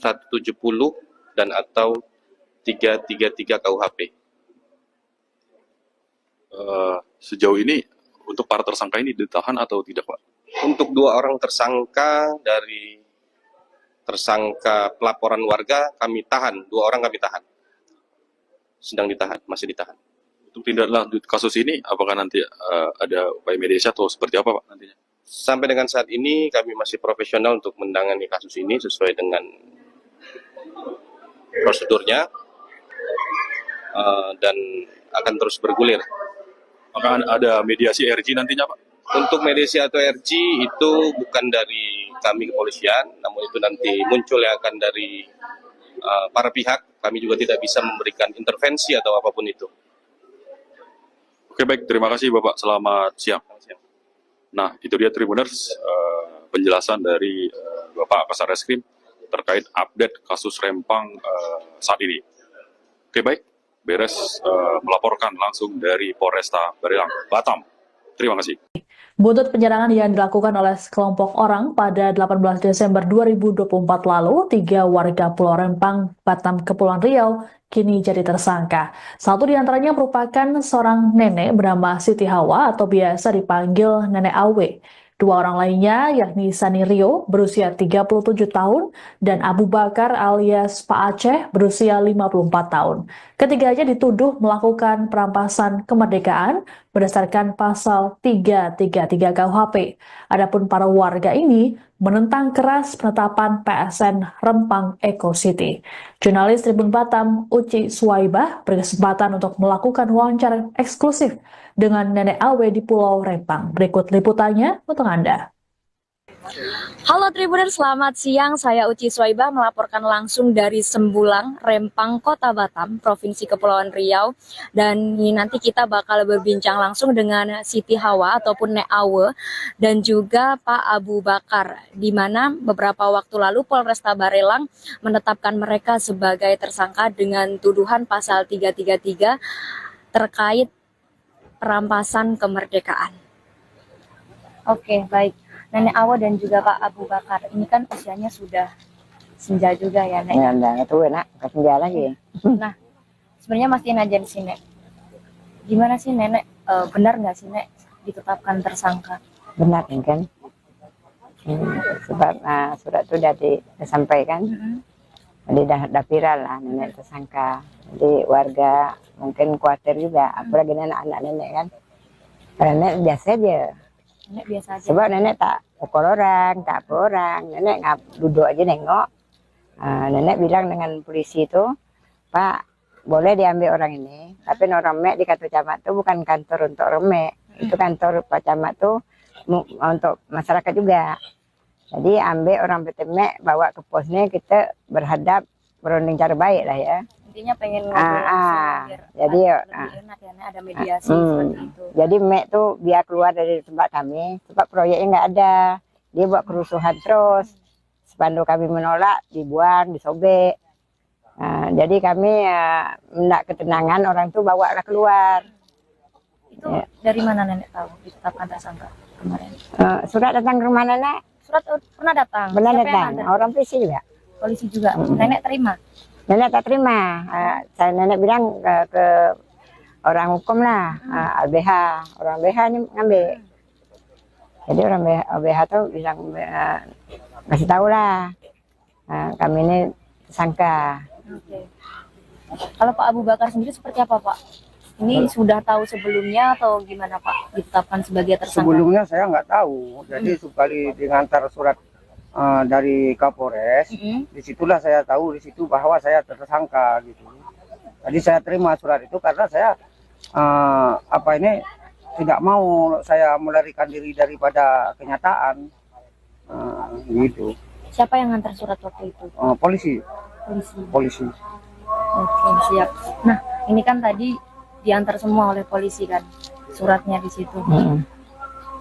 Speaker 6: 170 dan atau 333 KUHP.
Speaker 5: Sejauh ini untuk para tersangka ini ditahan atau tidak, Pak?
Speaker 6: Untuk 2 orang tersangka dari tersangka pelaporan warga kami tahan, 2 orang kami tahan. Sedang ditahan, masih ditahan.
Speaker 5: Untuk tindak lanjut kasus ini, apakah nanti ada upaya mediasi atau seperti apa, Pak, nantinya?
Speaker 6: Sampai dengan saat ini kami masih profesional untuk menangani kasus ini sesuai dengan prosedurnya, dan akan terus bergulir.
Speaker 5: Apakah ada mediasi RG nantinya, Pak?
Speaker 6: Untuk mediasi atau RG itu bukan dari kami kepolisian, namun itu nanti muncul yang akan dari para pihak. Kami juga tidak bisa memberikan intervensi atau apapun itu.
Speaker 5: Oke, baik. Terima kasih, Bapak. Selamat siang. Nah, itu dia Tribuners, penjelasan dari Bapak Kasat-Reskrim terkait update kasus Rempang saat ini. Oke, baik. Beres melaporkan langsung dari Polresta Barelang, Batam. Terima kasih.
Speaker 1: Buntut penyerangan yang dilakukan oleh sekelompok orang pada 18 Desember 2024 lalu, 3 warga Pulau Rempang, Batam, Kepulauan Riau, kini jadi tersangka. Satu di antaranya merupakan seorang nenek bernama Siti Hawa atau biasa dipanggil Nenek Awe. 2 orang lainnya yakni Sani Rio berusia 37 tahun dan Abu Bakar alias Pak Aceh berusia 54 tahun. Ketiganya dituduh melakukan perampasan kemerdekaan berdasarkan pasal 333 KUHP. Adapun para warga ini menentang keras penetapan PSN Rempang Eco City. Jurnalis Tribun Batam Uci Suwaibah berkesempatan untuk melakukan wawancara eksklusif dengan Nenek Awe di Pulau Rempang. Berikut liputannya untuk Anda.
Speaker 2: Halo Tribuner, selamat siang. Saya Uci Suwaibah melaporkan langsung dari Sembulang, Rempang, Kota Batam, Provinsi Kepulauan Riau. Dan nanti kita bakal berbincang langsung dengan Siti Hawa ataupun Nek Awe dan juga Pak Abu Bakar, di mana beberapa waktu lalu Polresta Barelang menetapkan mereka sebagai tersangka dengan tuduhan pasal 333 terkait perampasan kemerdekaan. Oke, baik. Nenek Awo dan juga Pak Abu Bakar, ini kan usianya sudah senja juga ya, Nek.
Speaker 3: Ya, udah tua nak, kerja lagi.
Speaker 2: Nah, sebenarnya masih aja di sini. Gimana sih Nenek, benar nggak sih Nek ditetapkan tersangka?
Speaker 3: Benar kan? Sebab surat itu sudah disampaikan, jadi dah viral lah nenek tersangka. Jadi warga mungkin khawatir juga, apalagi anak-anak nenek kan. Karena nenek biasa aja.
Speaker 2: Nenek biasa aja.
Speaker 3: Sebab nenek tak pukul orang, tak apa orang. Nenek duduk aja nengok. Nenek bilang dengan polisi itu, Pak, boleh diambil orang ini, tapi orang mek di kantor camat itu bukan kantor untuk orang mek. Itu kantor Pak Camat tuh untuk masyarakat juga. Jadi ambil orang Petemek, bawa ke posnya, kita berhadap berunding cara baik lah ya.
Speaker 2: Intinya pengen ngobrol langsung biar
Speaker 3: jadi
Speaker 2: lebih enak ya, Nek, ada mediasi seperti itu.
Speaker 3: Jadi Mek tuh biar keluar dari tempat kami, sebab proyeknya nggak ada. Dia buat kerusuhan terus. Spanduk kami menolak, dibuang, disobek. Jadi kami hendak ketenangan, orang tuh bawa lah keluar.
Speaker 2: Itu dari mana Nenek tahu ditetapkan tersangka kemarin?
Speaker 3: Surat datang ke rumah nenek.
Speaker 2: Surat pernah datang?
Speaker 3: Benar
Speaker 2: Siapa yang
Speaker 3: datang,
Speaker 2: antar?
Speaker 3: orang polisi juga.
Speaker 2: Polisi juga. Nenek terima?
Speaker 3: Nenek tak terima. Saya nenek bilang ke orang hukum lah, LBH. Orang LBH ini ngambil. Jadi orang LBH tuh bilang kasih tahu lah, kami ini tersangka.
Speaker 2: Oke. Kalau Pak Abu Bakar sendiri seperti apa Pak? Ini sudah tahu sebelumnya atau gimana Pak ditetapkan sebagai tersangka?
Speaker 4: Sebelumnya saya nggak tahu, jadi sekali diantar surat dari Kapolres, disitulah saya tahu di situ bahwa saya tersangka gitu. Jadi saya terima surat itu karena saya tidak mau saya melarikan diri daripada kenyataan gitu.
Speaker 2: Siapa yang ngantar surat waktu itu?
Speaker 4: Polisi.
Speaker 2: Polisi. Oke, siap. Nah, ini kan tadi diantar semua oleh polisi kan suratnya di situ.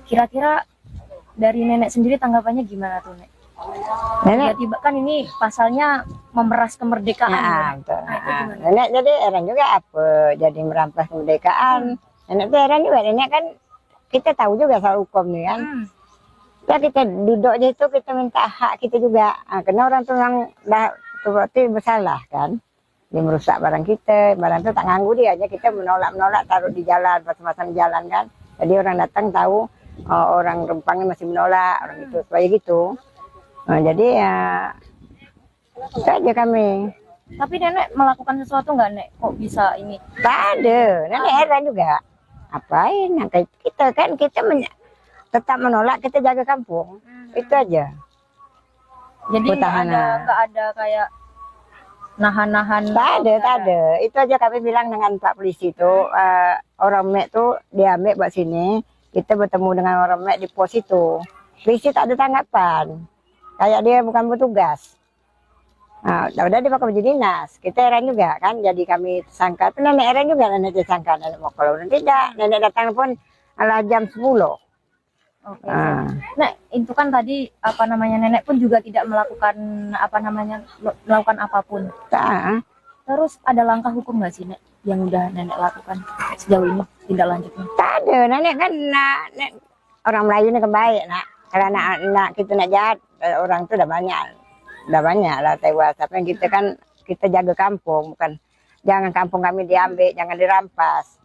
Speaker 2: Kira-kira dari nenek sendiri tanggapannya gimana tuh Nek?
Speaker 3: Nenek,
Speaker 2: Tiba-tiba kan ini pasalnya memeras kemerdekaan.
Speaker 3: betul.
Speaker 2: Nah, itu gimana?
Speaker 3: Nenek jadi heran juga apa jadi merampas kemerdekaan. Nenek tuh heran juga, nenek kan kita tahu juga soal hukum nih kan. Ya kita duduk aja itu kita minta hak kita juga. Karena orang tuh yang dah berarti bersalah kan. Dia merusak barang kita, barang itu tak nganggu dia aja, kita menolak taruh di jalan, pasang-pasang di jalan kan. Jadi orang datang tahu orang Rempangnya masih menolak, orang itu supaya gitu. Jadi ya itu aja kami.
Speaker 2: Tapi nenek melakukan sesuatu nggak Nek? Kok bisa ini?
Speaker 3: Tak ada, nenek heran juga. Apain? Kita kan tetap menolak, kita jaga kampung. Itu aja.
Speaker 2: Jadi nggak ada kayak nahan-nahan.
Speaker 3: Tak ada. Itu aja kami bilang dengan Pak Polisi itu, orang Mek tuh diambil buat sini, kita bertemu dengan orang Mek di pos itu. Polisi tak ada tanggapan, kayak dia bukan petugas. Udah dia pakai baju dinas, kita heran juga kan, jadi kami tersangka. Tapi nenek heran juga, nenek tersangka, nenek mau kalau tidak, nenek datang pun ala jam 10.
Speaker 2: Oke. Nek, itu kan tadi nenek pun juga tidak melakukan melakukan apapun.
Speaker 3: Tak.
Speaker 2: Terus ada langkah hukum nggak sih Nek yang udah nenek lakukan sejauh ini tindak lanjutnya?
Speaker 3: Tak ada, nenek kan orang Melayu ini kebaik nak. Kalau anak kita nak jahat, orang itu udah banyak lah tewas. Tapi kita kan kita jaga kampung, bukan jangan kampung kami diambil, jangan dirampas.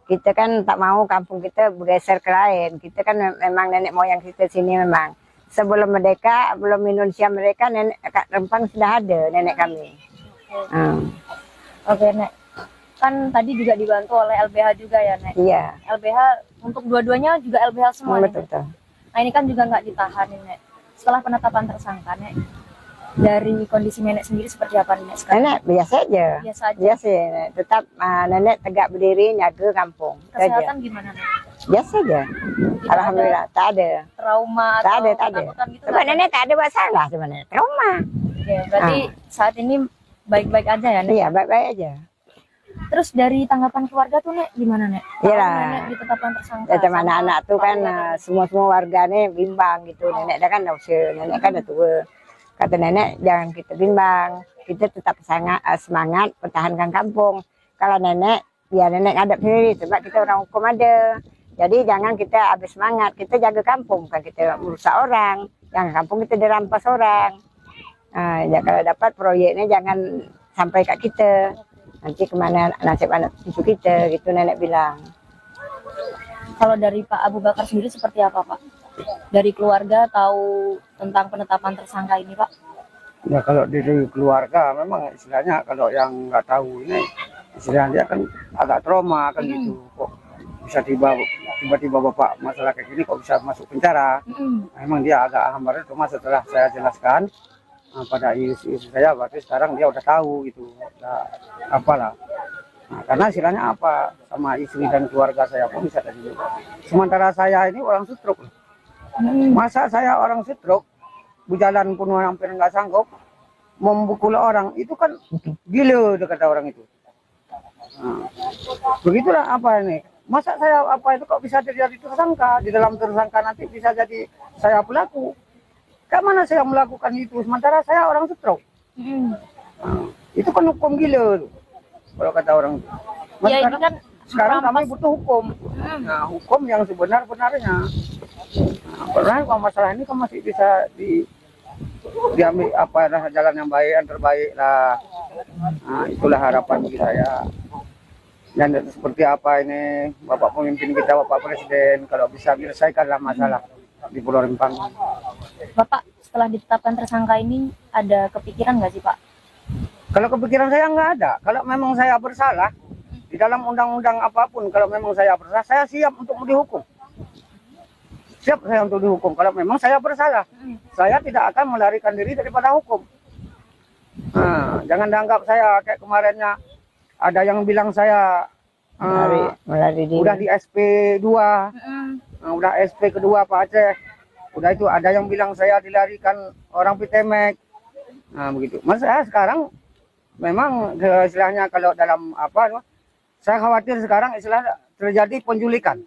Speaker 3: Kita kan tak mau kampung kita bergeser ke lain. Kita kan memang nenek moyang kita sini memang. Sebelum merdeka, belum Indonesia mereka, nenek Rempang sudah ada nenek kami.
Speaker 2: Oke Nek, kan tadi juga dibantu oleh LBH juga ya Nek?
Speaker 3: Iya.
Speaker 2: LBH untuk dua-duanya juga LBH semua Nek?
Speaker 3: Betul.
Speaker 2: Nah ini kan juga nggak ditahan Nek. Setelah penetapan tersangka Nek, dari kondisi nenek sendiri seperti apa Nek sekarang?
Speaker 3: Nenek biasa aja. Biasa nenek. Tetap nenek tegak berdiri jaga kampung.
Speaker 2: Kesehatan gimana Nek?
Speaker 3: Biasa aja. Alhamdulillah tak ada.
Speaker 2: Trauma
Speaker 3: Tak
Speaker 2: atau
Speaker 3: ada.
Speaker 2: ketakutan gitu?
Speaker 3: Sebab nenek tak ada masalah sebenarnya. Trauma.
Speaker 2: Oke, berarti saat ini baik-baik aja ya Nek?
Speaker 3: Iya baik-baik aja.
Speaker 2: Terus dari tanggapan keluarga tuh Nek gimana Nek?
Speaker 3: Iyalah.
Speaker 2: Nenek ditetapkan tersangka.
Speaker 3: Ya teman anak tuh kan semua warganya bimbang gitu. Nenek dah kan usia, nenek kan dah tua. Kata nenek jangan kita bimbang, kita tetap semangat pertahankan kampung. Kalau nenek, biar nenek ngadap sendiri sebab kita orang hukum ada. Jadi jangan kita habis semangat, kita jaga kampung, bukan kita merusak orang. Jangan kampung kita dirampas orang. Ya kalau dapat proyeknya jangan sampai kat kita. Nanti kemana nasib anak cucu kita, gitu nenek bilang.
Speaker 2: Kalau dari Pak Abu Bakar sendiri seperti apa, Pak? Dari keluarga tahu tentang penetapan tersangka ini, Pak?
Speaker 4: Ya kalau dari keluarga memang istilahnya kalau yang nggak tahu ini istilahnya dia kan agak trauma kan gitu. Kok bisa tiba-tiba bapak masalah kayak gini kok bisa masuk penjara? Memang dia agak hambar, cuma setelah saya jelaskan pada istri saya, berarti sekarang dia udah tahu gitu, udah apalah. Nah, karena istilahnya apa sama istri dan keluarga saya pun bisa tadi. Sementara saya ini orang stroke. Masa saya orang stroke, berjalan pun hampir nggak sanggup, membukul orang, itu kan gila kata orang itu. Nah, begitulah apa ini. Masa saya apa itu kok bisa terjadi tersangka, di dalam tersangka nanti bisa jadi saya pelaku. Kayak mana saya melakukan itu, sementara saya orang stroke. Nah, itu kan hukum gila, kalau kata orang itu. Mas,
Speaker 2: Ya ini kan
Speaker 4: sekarang kami
Speaker 2: merampas.
Speaker 4: butuh hukum. Nah, hukum yang sebenar-benarnya. Nah, karena kalau masalah ini kan masih bisa diambil apa jalan yang baik, yang terbaik lah. Nah, itulah harapan bagi saya. Dan seperti apa ini Bapak pemimpin kita, Bapak Presiden, kalau bisa menyelesaikanlah masalah di Pulau Rempang.
Speaker 2: Bapak setelah ditetapkan tersangka ini ada kepikiran nggak sih, Pak?
Speaker 4: Kalau kepikiran saya nggak ada. Kalau memang saya bersalah di dalam undang-undang apapun, kalau memang saya bersalah, saya siap untuk dihukum. Siap saya untuk dihukum. Kalau memang saya bersalah, saya tidak akan melarikan diri daripada hukum. Nah, jangan dianggap saya kayak kemarinnya ada yang bilang saya
Speaker 3: Melari diri.
Speaker 4: udah di SP 2, udah SP kedua Pak Aceh. Udah itu ada yang bilang saya dilarikan orang Pitemek. Nah begitu. Mas saya sekarang memang istilahnya kalau dalam apa, saya khawatir sekarang istilahnya terjadi penculikan.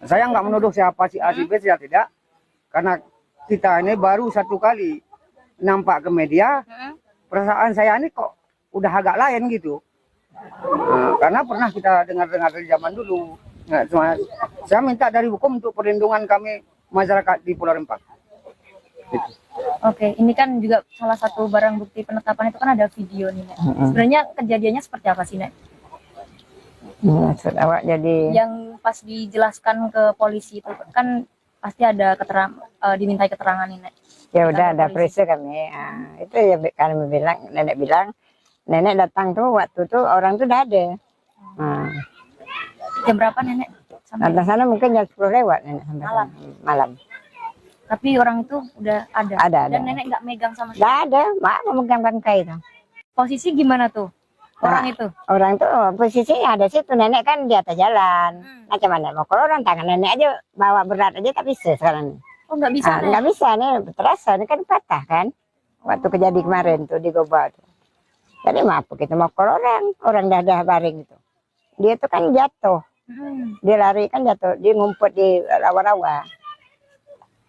Speaker 4: Saya nggak menuduh siapa si A si B, saya tidak. Karena kita ini baru satu kali nampak ke media, perasaan saya ini kok udah agak lain gitu. Nah, karena pernah kita dengar-dengar dari zaman dulu. Nah, cuma saya minta dari hukum untuk perlindungan kami masyarakat di Pulau Rempang. Gitu.
Speaker 2: Oke, ini kan juga salah satu barang bukti penetapan itu kan ada video nih, Nek. Sebenarnya kejadiannya seperti apa sih, Nek?
Speaker 3: Maksud awak jadi
Speaker 2: Yang pas dijelaskan ke polisi itu kan pasti ada dimintai keterangan nih, Nek.
Speaker 3: ya udah ada
Speaker 2: polisi.
Speaker 3: periksa kami. Itu ya kami bilang, nenek bilang, nenek datang tuh waktu tuh orang tuh udah ada.
Speaker 2: Jam berapa, Nenek? Sampai
Speaker 3: Datang sana mungkin jam 10 lewat nenek sampai
Speaker 2: Malam.
Speaker 3: sana. Malam.
Speaker 2: tapi orang itu udah ada.
Speaker 3: Ada.
Speaker 2: Dan Nenek nggak megang sama sekali.
Speaker 3: Nggak ada, mak memegang bangkai itu.
Speaker 2: Posisi gimana tuh orang itu?
Speaker 3: Orang tuh posisinya ada situ, nenek kan di atas jalan. Macam mana mau kalau orang tangan nenek aja bawa berat aja tak bisa sekarang.
Speaker 2: Oh, nggak bisa, Nek?
Speaker 3: Nggak bisa nih, terasa ini kan patah kan. Waktu kejadian kemarin tuh di Goba tuh. Jadi maaf kita mau kalau orang dah baring itu. Dia tuh kan jatuh. Dia lari kan jatuh, dia ngumpet di rawa-rawa.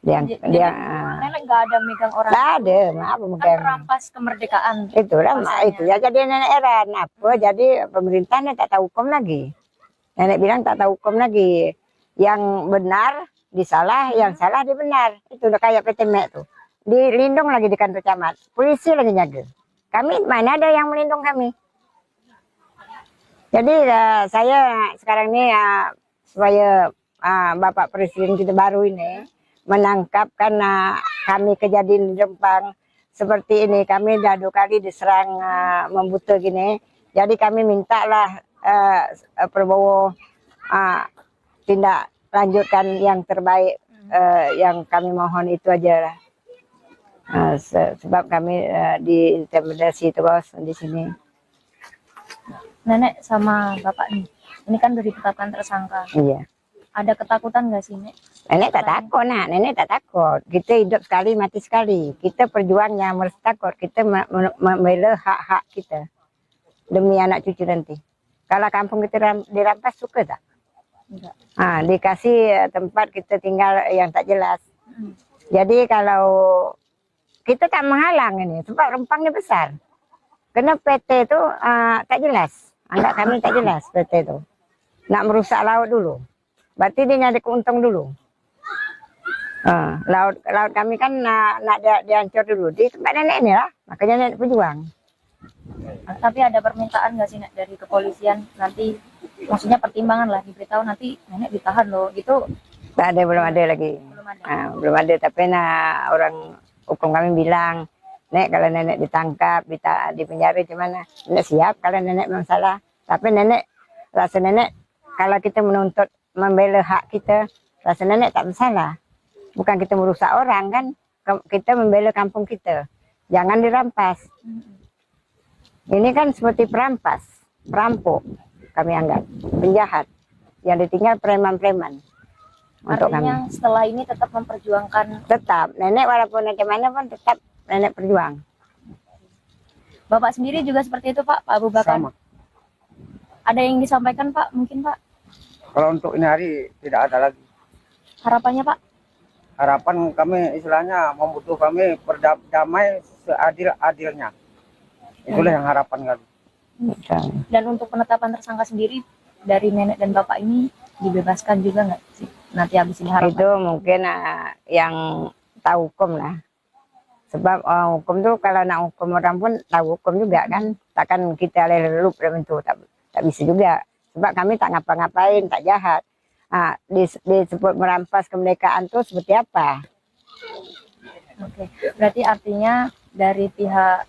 Speaker 2: Jadi, Nenek nggak ada megang orang.
Speaker 3: Nggak ada, maaf
Speaker 2: Kan
Speaker 3: megang.
Speaker 2: merampas kemerdekaan.
Speaker 3: Itulah
Speaker 2: Rasanya.
Speaker 3: itu ya jadi nenek heran apa jadi pemerintahnya tak tahu hukum lagi. Nenek bilang tak tahu hukum lagi. Yang benar disalah, yang salah dibenar. Itu udah kayak Pitemek tuh. Dilindung lagi di kantor camat. Polisi lagi jaga. Kami mana ada yang melindung kami. Jadi saya sekarang ini supaya Bapak Presiden kita baru ini menangkap karena kami kejadian di Rempang seperti ini. Kami dah 2 kali diserang membuta gini. Jadi kami mintalah Prabowo tindak lanjutkan yang terbaik. Yang kami mohon itu aja lah. Sebab kami diintimidasi terus di sini.
Speaker 2: Nenek sama Bapak nih, ini kan dari ditetapkan tersangka.
Speaker 3: Iya.
Speaker 2: Ada ketakutan nggak sih, Nek?
Speaker 3: Nenek tak takut, nenek tak takut. Kita hidup sekali, mati sekali. Kita perjuangnya harus takut. Kita membela hak-hak kita demi anak cucu nanti. Kalau kampung kita dirampas suka tak?
Speaker 2: Enggak.
Speaker 3: Dikasih tempat kita tinggal yang tak jelas. Jadi kalau kita tak menghalang ini, sebab Rempangnya besar. Karena PT itu tak jelas. Anggap kami tak jelas PT itu. Nak merusak laut dulu. berarti dia nyari keuntung dulu. Laut kami kan nak dihancur dulu di tempat nenek ini lah, makanya nenek berjuang.
Speaker 2: Tapi ada permintaan nggak sih Nek, dari kepolisian nanti, maksudnya pertimbangan lah, diberitahu nanti nenek ditahan loh gitu?
Speaker 3: Tak ada, belum ada lagi.
Speaker 2: Belum ada.
Speaker 3: Belum ada, tapi orang hukum kami bilang, Nek kalau nenek ditangkap, di penjara gimana? Nenek siap kalau nenek memang salah. Tapi rasa nenek kalau kita menuntut membela hak kita, rasa nenek tak bersalah. Bukan kita merusak orang kan, kita membela kampung kita. Jangan dirampas. Ini kan seperti perampas, perampok kami anggap, penjahat. Yang ditinggal preman-preman. Untuk
Speaker 2: Artinya
Speaker 3: kami.
Speaker 2: setelah ini tetap memperjuangkan.
Speaker 3: Tetap, nenek walaupun bagaimana pun tetap nenek berjuang.
Speaker 2: Bapak sendiri juga seperti itu Pak Abu Bakar?
Speaker 4: Sama.
Speaker 2: Ada yang disampaikan Pak, mungkin Pak?
Speaker 4: Kalau untuk ini hari tidak ada lagi.
Speaker 2: Harapannya Pak?
Speaker 4: Harapan kami istilahnya membutuhkan kami berdamai seadil-adilnya. Itulah yang harapan kami.
Speaker 2: Dan untuk penetapan tersangka sendiri dari nenek dan bapak ini dibebaskan juga nggak sih nanti habis ini harapan?
Speaker 3: Itu mungkin yang tahu hukum lah. Sebab hukum tuh kalau nak hukum orang pun tahu hukum juga kan. Takkan kita lelup dalam itu, tak bisa juga. Sebab kami tak ngapa-ngapain, tak jahat. Disebut merampas kemerdekaan tuh seperti apa?
Speaker 2: Oke, berarti artinya dari pihak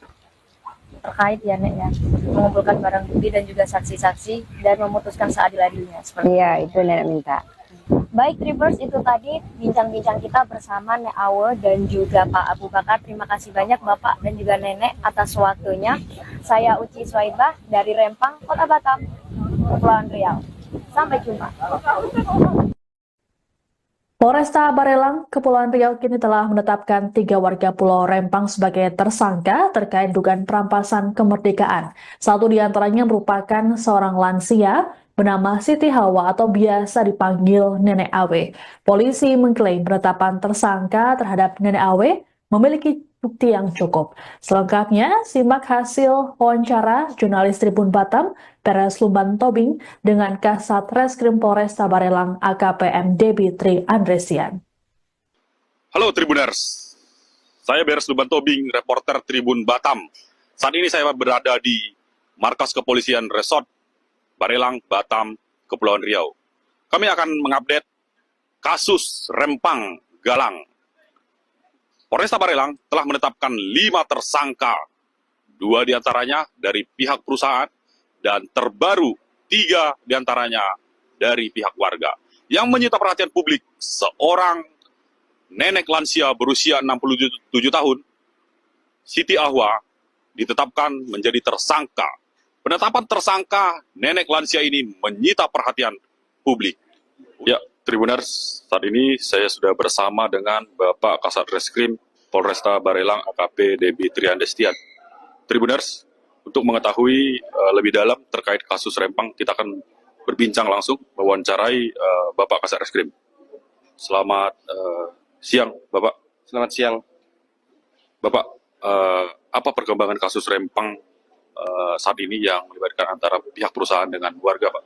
Speaker 2: terkait ya Nek ya, mengumpulkan barang bukti dan juga saksi-saksi dan memutuskan seadil-adilnya seperti
Speaker 3: Iya, itu nenek minta.
Speaker 2: Baik Tribers, itu tadi bincang-bincang kita bersama Nek Awe dan juga Pak Abu Bakar. Terima kasih banyak Bapak dan juga Nenek atas waktunya. Saya Uci Swaibah dari Rempang, Kota Batam, Kepulauan Riau. Sampai jumpa.
Speaker 1: Polresta Barelang, Kepulauan Riau kini telah menetapkan 3 warga Pulau Rempang sebagai tersangka terkait dugaan perampasan kemerdekaan. Satu di antaranya merupakan seorang lansia bernama Siti Hawa atau biasa dipanggil Nenek Awe. Polisi mengklaim penetapan tersangka terhadap Nenek Awe memiliki bukti yang cukup. Selengkapnya, simak hasil wawancara jurnalis Tribun Batam, Peres Lumban Tobing, dengan Kasat Reskrim Polresta Barelang AKPM Debi Tri Andresian.
Speaker 5: Halo Tribuners, saya Beres Lumban Tobing, reporter Tribun Batam. Saat ini saya berada di markas kepolisian Resort Barelang, Batam, Kepulauan Riau. Kami akan mengupdate kasus Rempang Galang. Polresta Barelang telah menetapkan 5 tersangka, 2 diantaranya dari pihak perusahaan, dan terbaru 3 diantaranya dari pihak warga. Yang menyita perhatian publik, seorang nenek lansia berusia 67 tahun, Siti Ahwa, ditetapkan menjadi tersangka. Penetapan tersangka nenek lansia ini menyita perhatian publik. Ya, Tribuners, saat ini saya sudah bersama dengan Bapak Kasat Reskrim Polresta Barelang AKP Debi Tri Andresian. Tribuners, untuk mengetahui lebih dalam terkait kasus Rempang, kita akan berbincang langsung mewawancarai Bapak Kasat Reskrim. Selamat siang, Bapak.
Speaker 6: Selamat siang.
Speaker 5: Bapak, apa perkembangan kasus Rempang saat ini yang melibatkan antara pihak perusahaan dengan warga, Pak?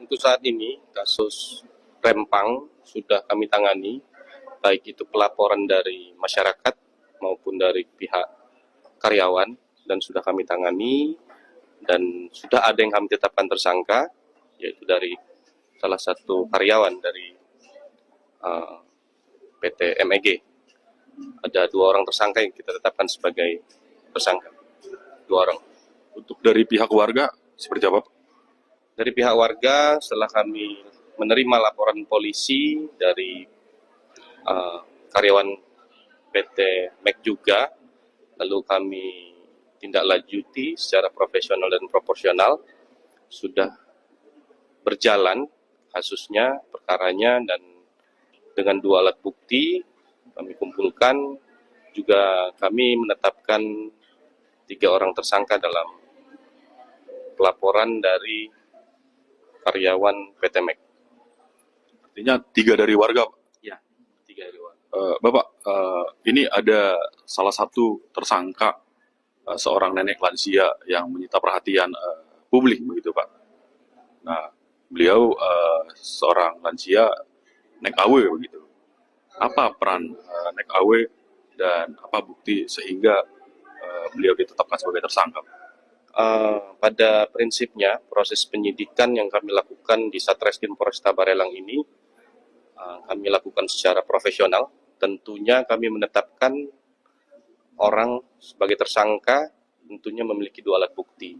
Speaker 6: Untuk saat ini, kasus Rempang sudah kami tangani, baik itu pelaporan dari masyarakat maupun dari pihak karyawan, dan sudah kami tangani, dan sudah ada yang kami tetapkan tersangka, yaitu dari salah satu karyawan dari PT MEG. Ada 2 orang tersangka yang kita tetapkan sebagai tersangka. 2 orang.
Speaker 5: Untuk dari pihak warga, seperti apa, Pak?
Speaker 6: Dari pihak warga, setelah kami menerima laporan polisi dari karyawan PT MEG juga, lalu kami tindak lanjuti secara profesional dan proporsional, sudah berjalan kasusnya, perkaranya, dan dengan 2 alat bukti kami kumpulkan, juga kami menetapkan 3 orang tersangka dalam pelaporan dari karyawan PT MEG.
Speaker 5: Artinya 3 dari warga, Pak?
Speaker 6: Ya, 3 dari warga.
Speaker 5: Bapak, ini ada salah satu tersangka, seorang nenek lansia yang menyita perhatian publik, begitu Pak. Nah, beliau seorang lansia naik AW begitu. Apa peran naik AW dan apa bukti sehingga beliau ditetapkan sebagai tersangka?
Speaker 6: Pada prinsipnya proses penyidikan yang kami lakukan di Satreskrim Polresta Barelang ini kami lakukan secara profesional. Tentunya kami menetapkan orang sebagai tersangka tentunya memiliki 2 alat bukti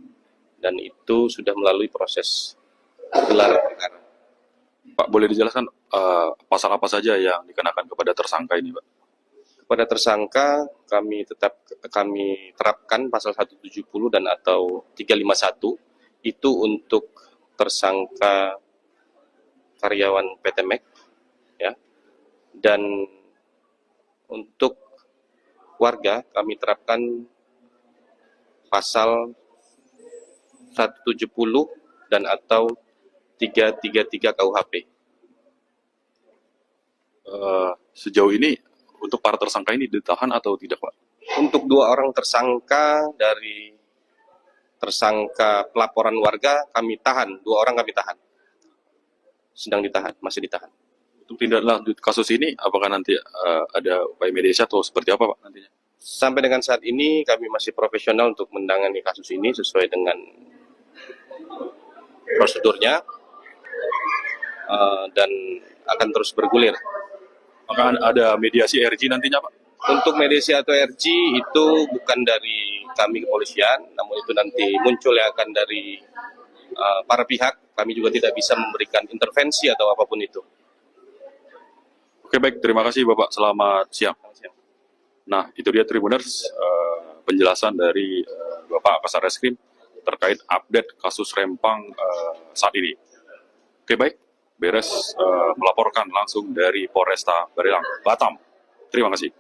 Speaker 6: dan itu sudah melalui proses gelar perkara.
Speaker 5: Pak, boleh dijelaskan pasal apa saja yang dikenakan kepada tersangka ini, Pak?
Speaker 6: Kepada tersangka kami terapkan pasal 170 dan atau 351 itu untuk tersangka karyawan PT MEK ya. Dan untuk warga kami terapkan pasal 170 dan atau 333 KUHP.
Speaker 5: Sejauh ini untuk para tersangka ini ditahan atau tidak, Pak?
Speaker 6: Untuk 2 orang tersangka dari tersangka pelaporan warga kami tahan, 2 orang kami tahan. Sedang ditahan, masih ditahan.
Speaker 5: Untuk tindak lanjut kasus ini, apakah nanti ada upaya mediasi atau seperti apa, Pak, nantinya?
Speaker 6: Sampai dengan saat ini kami masih profesional untuk menangani kasus ini sesuai dengan prosedurnya dan akan terus bergulir.
Speaker 5: Apakah ada mediasi RG nantinya, Pak?
Speaker 6: Untuk mediasi atau RG itu bukan dari kami kepolisian, namun itu nanti muncul yang akan dari para pihak. Kami juga tidak bisa memberikan intervensi atau apapun itu.
Speaker 5: Oke, baik. Terima kasih, Bapak. Selamat siang. Nah, itu dia Tribuners, penjelasan dari Bapak Kasareskrim terkait update kasus Rempang saat ini. Oke, baik. Beres melaporkan langsung dari Polresta Barelang, Batam. Terima kasih.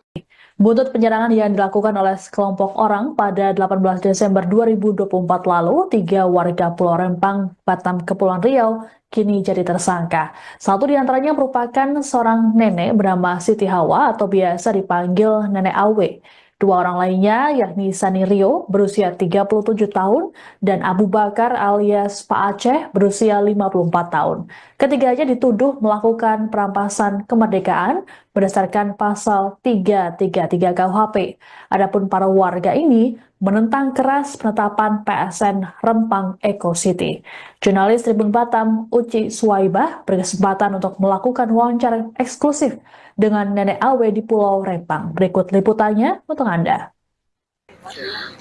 Speaker 1: Buntut penyerangan yang dilakukan oleh sekelompok orang pada 18 Desember 2024 lalu, 3 warga Pulau Rempang, Batam, Kepulauan Riau, kini jadi tersangka. Satu di antaranya merupakan seorang nenek bernama Siti Hawa atau biasa dipanggil Nenek Awe. 2 orang lainnya yakni Sani Rio berusia 37 tahun dan Abu Bakar alias Pak Aceh berusia 54 tahun. Ketiganya dituduh melakukan perampasan kemerdekaan berdasarkan pasal 333 KUHP. Adapun para warga ini menentang keras penetapan PSN Rempang Eco City. Jurnalis Tribun Batam, Uci Suwaibah, berkesempatan untuk melakukan wawancara eksklusif dengan Nenek Awe di Pulau Rempang. Berikut liputannya untuk Anda.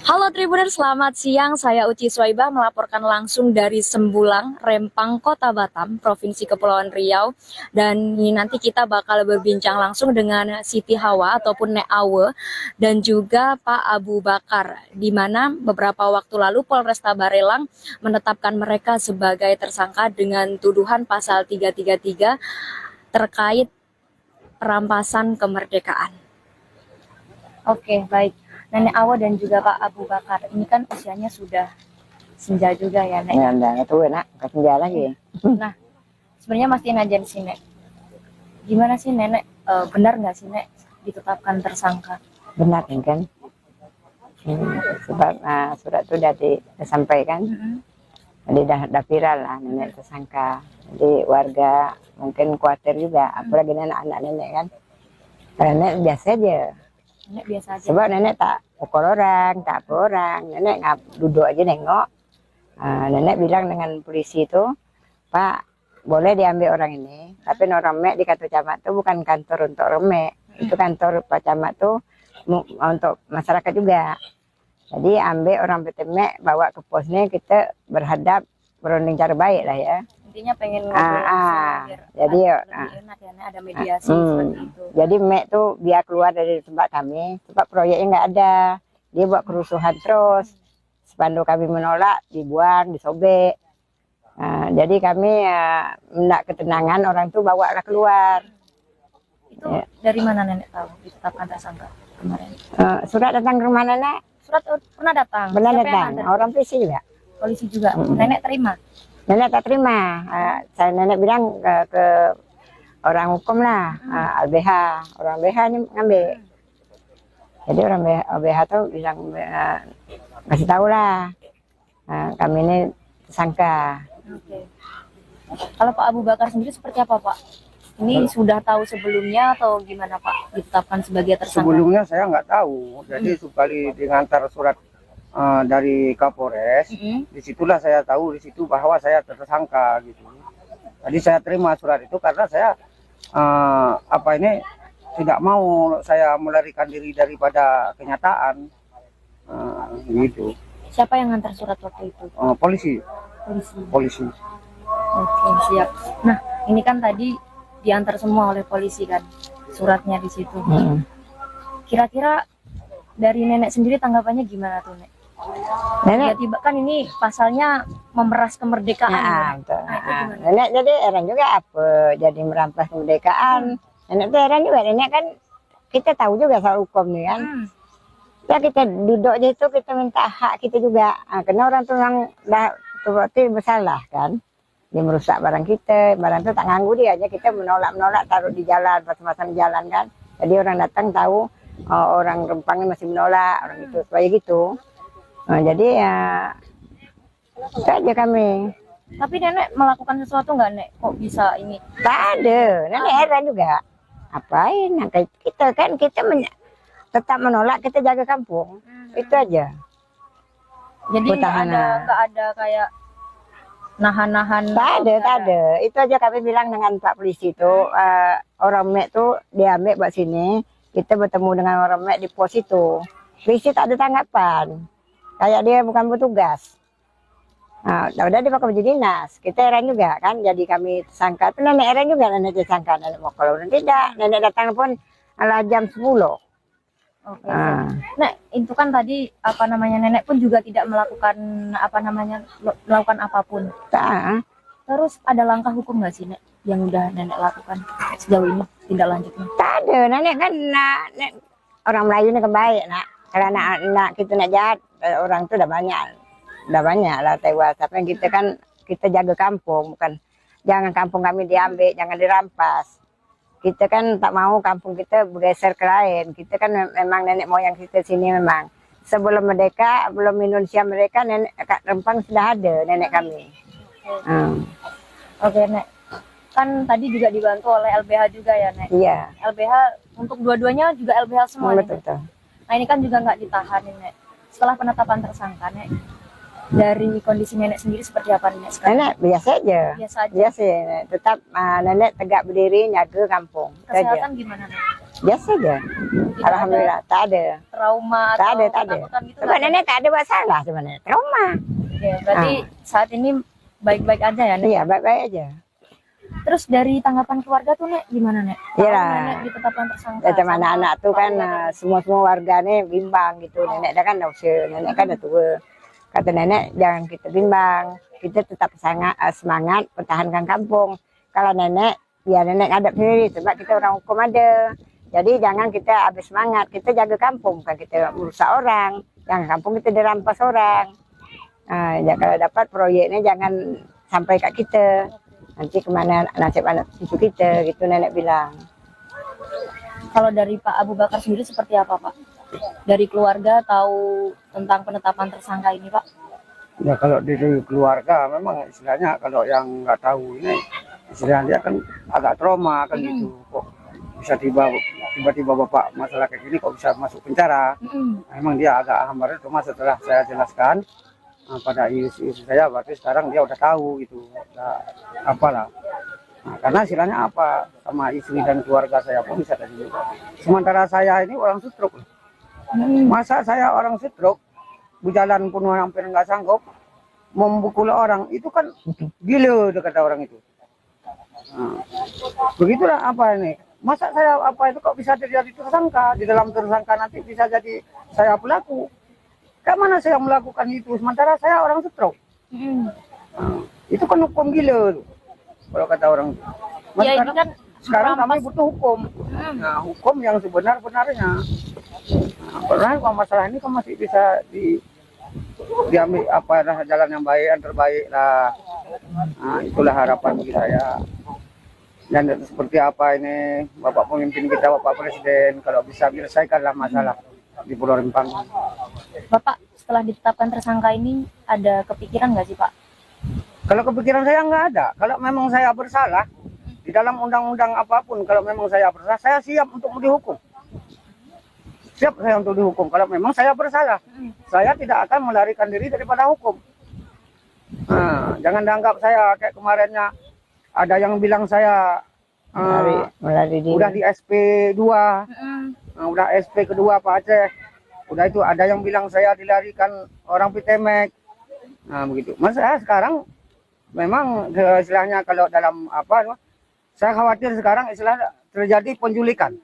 Speaker 2: Halo Tribuners, selamat siang. Saya Uci Suwaibah melaporkan langsung dari Sembulang, Rempang, Kota Batam, Provinsi Kepulauan Riau. Dan ini nanti kita bakal berbincang langsung dengan Siti Hawa ataupun Nek Awe dan juga Pak Abu Bakar, di mana beberapa waktu lalu Polresta Barelang menetapkan mereka sebagai tersangka dengan tuduhan pasal 333 terkait perampasan kemerdekaan. Oke, baik. Nenek Awa dan juga Pak Abu Bakar, ini kan usianya sudah senja juga ya, Nek?
Speaker 3: Ya, udah tua, Nak. Nggak senja lagi.
Speaker 2: Nah, sebenarnya masih najan sih, Nek. Gimana sih, Nenek? Benar nggak sih, Nek, ditetapkan tersangka?
Speaker 3: Benar kan? Sebab surat itu udah disampaikan. Jadi udah viral lah nenek tersangka. Jadi warga mungkin khawatir juga, apalagi anak-anak nenek kan. Nenek biasa aja.
Speaker 2: Nenek biasa aja.
Speaker 3: Sebab nenek tak pukul orang, tak apa orang. Nenek duduk aja nengok. Nenek bilang dengan polisi itu, Pak, boleh diambil orang ini. Tapi orang Mek di kantor camat itu bukan kantor untuk orang Mek. Itu kantor Pak Camat tuh untuk masyarakat juga. Jadi ambil orang PT Mek, bawa ke posnya, kita berhadap berunding cara baik lah ya.
Speaker 2: Intinya pengen ngobrol
Speaker 3: jadi
Speaker 2: enak ya, ada mediasi seperti itu.
Speaker 3: Jadi Mek tuh biar keluar dari tempat kami, sebab proyeknya nggak ada, dia buat kerusuhan terus. Spanduk kami menolak, dibuang, disobek. Jadi kami hendak ketenangan, orang tuh bawalah keluar.
Speaker 2: Itu dari mana Nenek tahu ditetapkan tersangka kemarin?
Speaker 3: Surat datang ke rumah nenek?
Speaker 2: Surat pernah datang.
Speaker 3: Benar
Speaker 2: Siapa yang
Speaker 3: datang,
Speaker 2: antar?
Speaker 3: orang polisi juga.
Speaker 2: Polisi juga. Nenek terima.
Speaker 3: Nenek tak terima. Saya nenek bilang ke orang hukum lah, LBH. Orang LBH ini ngambil. Jadi orang LBH tuh bilang kasih tahu lah, kami ini tersangka.
Speaker 2: Oke. Kalau Pak Abu Bakar sendiri seperti apa Pak? Ini sudah tahu sebelumnya atau gimana Pak ditetapkan sebagai tersangka?
Speaker 4: Sebelumnya saya nggak tahu, jadi sekali diantar surat dari Kapolres, disitulah saya tahu di situ bahwa saya tersangka gitu. Jadi saya terima surat itu karena saya tidak mau saya melarikan diri daripada kenyataan gitu.
Speaker 2: Siapa yang ngantar surat waktu itu?
Speaker 4: Polisi.
Speaker 2: Polisi. Oke, siap. Nah, ini kan tadi diantar semua oleh polisi kan suratnya di situ. Kira-kira dari nenek sendiri tanggapannya gimana tuh, Nek?
Speaker 3: Nenek,
Speaker 2: Tiba-tiba kan ini pasalnya memeras kemerdekaan.
Speaker 3: nah,
Speaker 2: Nek.
Speaker 3: betul.
Speaker 2: Nah, itu gimana?
Speaker 3: Nenek jadi heran juga apa jadi merampas kemerdekaan. Nenek tuh heran juga, nenek kan kita tahu juga soal hukum nih kan. Ya kita duduk aja itu kita minta hak kita juga. Karena orang tuh yang dah berarti bersalah kan. Dia merusak barang kita, barang itu tak nganggu dia aja, kita menolak taruh di jalan, pasang-pasang jalan kan. Jadi orang datang tahu orang Rempangnya masih menolak, orang itu supaya gitu. Jadi ya itu aja kami.
Speaker 2: Tapi nenek melakukan sesuatu nggak, Nek? Kok bisa ini?
Speaker 3: Tak ada, nenek heran juga. Apain? Nah, kita kan tetap menolak, kita jaga kampung. Itu aja.
Speaker 2: Jadi nggak ada kayak nahan-nahan.
Speaker 3: Tak ada. Itu aja kami bilang dengan Pak Polisi itu, orang Mek tuh diambil buat sini, kita bertemu dengan orang Mek di pos itu. Polisi tak ada tanggapan, kayak dia bukan petugas. Nah, udah dipakai baju dinas, kita heran juga kan, jadi kami tersangka. Tapi nenek heran juga, nenek tersangka, nenek mau kalau tidak, nenek datang pun ala jam 10.
Speaker 2: Oke. Nek, itu kan tadi nenek pun juga tidak melakukan melakukan apapun.
Speaker 3: Tak.
Speaker 2: Terus ada langkah hukum nggak sih, Nek, yang udah nenek lakukan sejauh ini tindak lanjutnya?
Speaker 3: Tak ada, nenek kan orang Melayu ini kan baik nak. Kalau anak kita nak jahat, orang itu udah banyak lah tewas. Tapi kita kan kita jaga kampung, bukan jangan kampung kami diambil, jangan dirampas. Kita kan tak mau kampung kita bergeser ke lain. Kita kan memang nenek moyang kita sini memang. Sebelum merdeka, belum Indonesia mereka, nenek Rempang sudah ada nenek kami.
Speaker 2: Oke, Nek. Kan tadi juga dibantu oleh LBH juga ya, Nek?
Speaker 3: Iya.
Speaker 2: LBH untuk dua-duanya juga LBH semua, Nek?
Speaker 3: Betul.
Speaker 2: Nah, ini kan juga nggak ditahan, Nek. Setelah penetapan tersangka, Nek, dari kondisi nenek sendiri seperti apa, Nek, sekarang?
Speaker 3: Nenek biasa aja. Biasa ya. Tetap nenek tegak berdiri, jaga kampung.
Speaker 2: Kesehatan gimana, Nek?
Speaker 3: Biasa aja. Alhamdulillah, tak ada.
Speaker 2: Trauma
Speaker 3: Tak
Speaker 2: atau
Speaker 3: ada.
Speaker 2: ketakutan gitu?
Speaker 3: Sebab nenek tak ada buat salah sebenarnya. Trauma.
Speaker 2: Oke, berarti saat ini baik-baik aja ya, Nek?
Speaker 3: Iya, baik-baik aja.
Speaker 2: Terus dari tanggapan keluarga tuh, Nek, gimana, Nek?
Speaker 3: Iya.
Speaker 2: Nenek ditetapkan tersangka.
Speaker 3: Ya, teman anak tuh kan semua warganya bimbang gitu. Nenek dah kan dah usia, nenek kan dah tua. Kata nenek jangan kita bimbang, kita tetap semangat pertahankan kampung. Kalau nenek, ya nenek hadap sendiri sebab kita orang hukum ada. Jadi jangan kita habis semangat, kita jaga kampung, bukan kita merusak orang. Jangan kampung kita dirampas orang. Ya kalau dapat proyeknya jangan sampai kat kita. Nanti kemana nasib anak cucu kita, gitu nenek bilang.
Speaker 2: Kalau dari Pak Abu Bakar sendiri seperti apa, Pak? Dari keluarga tahu tentang penetapan tersangka ini, Pak?
Speaker 4: Ya kalau dari keluarga memang istilahnya kalau yang nggak tahu ini istilahnya dia kan agak trauma kan gitu. Kok bisa tiba-tiba bapak masalah kayak gini kok bisa masuk penjara? Memang dia agak hambar. Cuma setelah saya jelaskan pada istri saya, berarti sekarang dia udah tahu gitu, udah apalah. Nah, karena istilahnya apa sama istri dan keluarga saya pun bisa tadi juga. Sementara saya ini orang stroke. Masa saya orang stroke, berjalan pun hampir nggak sanggup, membukul orang, itu kan gila kata orang itu. Nah, begitulah apa ini. Masa saya apa itu kok bisa terjadi tersangka, di dalam tersangka nanti bisa jadi saya pelaku. Kemana saya melakukan itu, sementara saya orang stroke. Nah, itu kan hukum gila tuh, kalau kata orang.
Speaker 2: Ya, ini kan
Speaker 4: sekarang kami butuh hukum. Nah, hukum yang sebenar-benarnya. Nah, kalau masalah ini kan masih bisa diambil jalan yang baik, yang terbaik lah. Nah, itulah harapan bagi saya. Dan seperti apa ini Bapak pemimpin kita, Bapak Presiden, kalau bisa menyelesaikanlah masalah di Pulau Rempang.
Speaker 2: Bapak setelah ditetapkan tersangka ini ada kepikiran nggak sih, Pak?
Speaker 4: Kalau kepikiran saya nggak ada. Kalau memang saya bersalah, di dalam undang-undang apapun, kalau memang saya bersalah, saya siap untuk dihukum. Siap saya untuk dihukum. Kalau memang saya bersalah, saya tidak akan melarikan diri daripada hukum. Nah, jangan dianggap saya kayak kemarinnya ada yang bilang saya
Speaker 3: melari diri.
Speaker 4: udah di SP 2, udah SP kedua Pak Aceh. Udah itu ada yang bilang saya dilarikan orang Pitemek. Nah begitu. Mas saya sekarang memang istilahnya kalau dalam apa, saya khawatir sekarang istilah terjadi penculikan.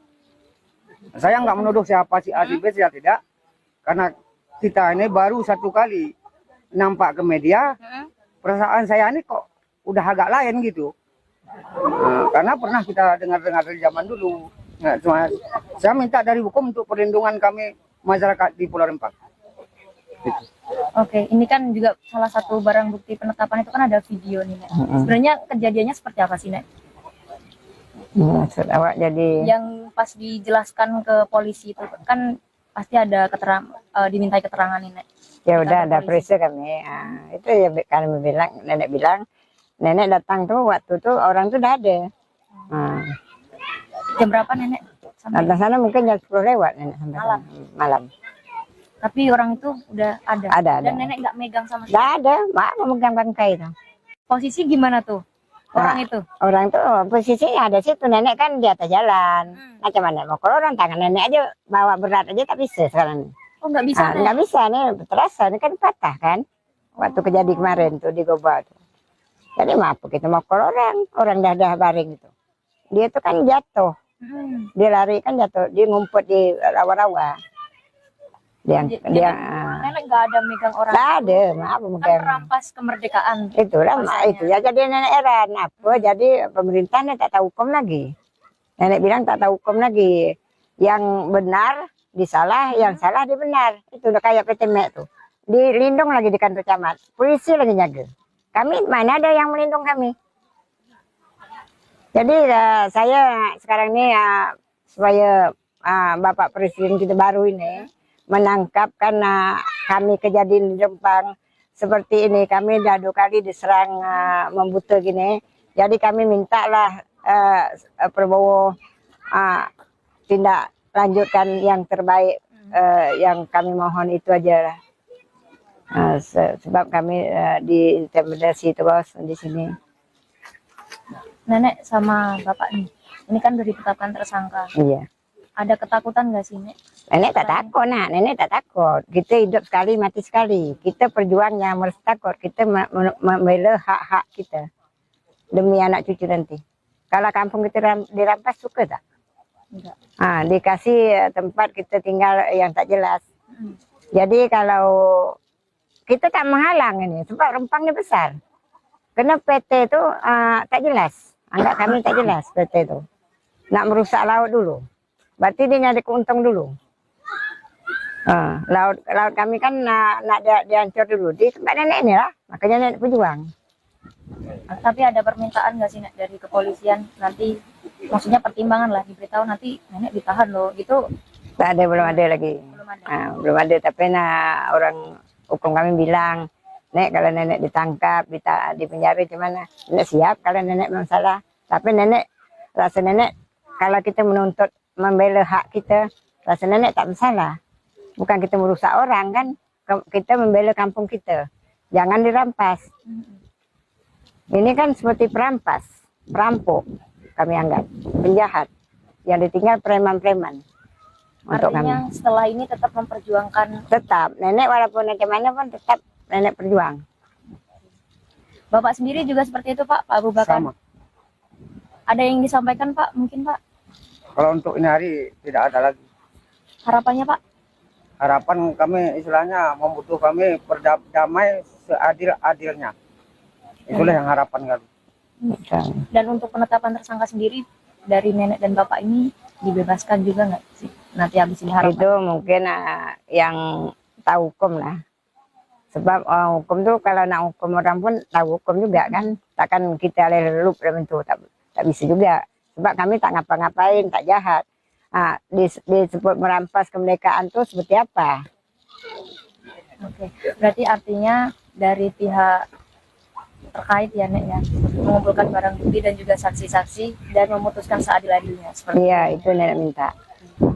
Speaker 4: Saya nggak menuduh siapa si A si B, saya tidak. Karena kita ini baru satu kali nampak ke media, perasaan saya ini kok udah agak lain gitu. Nah, karena pernah kita dengar-dengar dari zaman dulu. Nah, cuma saya minta dari hukum untuk perlindungan kami masyarakat di Pulau Rempang. Gitu.
Speaker 2: Oke, ini kan juga salah satu barang bukti penetapan itu kan ada video nih, Nek. Sebenarnya kejadiannya seperti apa sih, Nek?
Speaker 3: Maksud awak jadi
Speaker 2: Yang pas dijelaskan ke polisi itu kan pasti ada dimintai keterangan nih, Nek.
Speaker 3: ya udah
Speaker 2: Kita
Speaker 3: ada
Speaker 2: ke polisi.
Speaker 3: periksa kami. Itu ya kami bilang, nenek datang tuh waktu tuh orang tuh udah ada.
Speaker 2: Jam berapa, Nenek? Sampai
Speaker 3: Datang sana mungkin jam 10 lewat nenek sampai
Speaker 2: Malam.
Speaker 3: sana. Malam.
Speaker 2: tapi orang itu udah ada.
Speaker 3: Ada.
Speaker 2: Dan Nenek nggak megang sama sekali.
Speaker 3: Nggak ada, mak memegang bangkai itu.
Speaker 2: Posisi gimana tuh orang itu?
Speaker 3: Orang tuh posisinya ada situ, nenek kan di atas jalan. Macam mana mau keluar, tangan nenek aja bawa berat aja tak bisa sekarang.
Speaker 2: Oh, nggak bisa, Nek.
Speaker 3: Nggak bisa nih, terasa ini kan patah kan. Waktu kejadian kemarin tuh di Goba tuh. Jadi maaf kita mau keluar orang dah baring itu. Dia tuh kan jatuh, dia lari kan jatuh, dia ngumpet di rawa-rawa.
Speaker 2: Nenek nggak ada megang orang.
Speaker 3: Nggak ada, maaf
Speaker 2: Kan
Speaker 3: megang.
Speaker 2: merampas kemerdekaan.
Speaker 3: Itulah
Speaker 2: Rasanya.
Speaker 3: itu ya jadi nenek heran apa jadi pemerintahnya tak tahu hukum lagi. Nenek bilang tak tahu hukum lagi. Yang benar disalah, yang salah dibenar. Itu udah kayak Pitemek tuh. Dilindung lagi di kantor camat. Polisi lagi jaga. Kami mana ada yang melindung kami. Jadi saya sekarang ini supaya Bapak Presiden kita baru ini menangkap karena kami kejadian di Rempang seperti ini, kami dah 2 kali diserang membuta gini, jadi kami mintalah Prabowo tindak lanjutkan yang terbaik, yang kami mohon itu aja lah. Sebab kami diintimidasi terus di sini.
Speaker 2: Nenek sama Bapak nih, ini kan udah ditetapkan tersangka.
Speaker 3: Iya.
Speaker 2: Ada ketakutan nggak sih, Nek?
Speaker 3: Nenek tak takut, nenek tak takut. Kita hidup sekali, mati sekali. Kita perjuangnya harus takut. Kita membela hak-hak kita demi anak cucu nanti. Kalau kampung kita dirampas suka tak?
Speaker 2: Enggak.
Speaker 3: Dikasih tempat kita tinggal yang tak jelas. Jadi kalau kita tak menghalang ini, sebab Rempangnya besar. Karena PT itu tak jelas. Anggap kami tak jelas PT itu. Nak merusak laut dulu. Berarti dia nyari keuntung dulu. Laut kami kan nak dihancur dulu. Di tempat nenek ini lah. Makanya nenek berjuang.
Speaker 2: Tapi ada permintaan nggak sih, Nek, dari kepolisian nanti, maksudnya pertimbangan lah, diberitahu nanti nenek ditahan loh, gitu?
Speaker 3: Tak ada, belum ada lagi.
Speaker 2: Belum ada.
Speaker 3: Belum ada, tapi orang hukum kami bilang, Nek kalau nenek ditangkap, di penjara gimana? Nenek siap kalau nenek memang salah. Tapi nenek, rasa nenek kalau kita menuntut membela hak kita, rasa nenek tak bersalah. Bukan kita merusak orang kan, kita membela kampung kita. Jangan dirampas. Ini kan seperti perampas, perampok kami anggap, penjahat. Yang ditinggal preman-preman. Untuk
Speaker 2: Artinya
Speaker 3: kami.
Speaker 2: setelah ini tetap memperjuangkan.
Speaker 3: Tetap, nenek walaupun bagaimana pun tetap nenek berjuang.
Speaker 2: Bapak sendiri juga seperti itu, Pak Abu Bakar?
Speaker 4: Sama.
Speaker 2: Ada yang disampaikan, Pak? Mungkin, Pak?
Speaker 4: Kalau untuk ini hari tidak ada lagi.
Speaker 2: Harapannya, Pak?
Speaker 4: Harapan kami istilahnya membutuh kami berdamai seadil-adilnya. Itulah yang harapan kami.
Speaker 2: Dan untuk penetapan tersangka sendiri dari nenek dan bapak ini dibebaskan juga nggak sih? Nanti habis ini harapan.
Speaker 3: Itu mungkin yang tahu hukum lah. Sebab hukum tuh kalau nak hukum orang pun tahu hukum juga kan. Takkan kita lelup dalam itu, tak bisa juga. Sebab kami tak ngapa-ngapain, tak jahat. Disebut merampas kemerdekaan tuh seperti apa?
Speaker 2: Oke. Berarti artinya dari pihak terkait ya Nek ya, mengumpulkan barang bukti dan juga saksi-saksi dan memutuskan seadil-adilnya seperti
Speaker 3: Iya, itu nenek minta.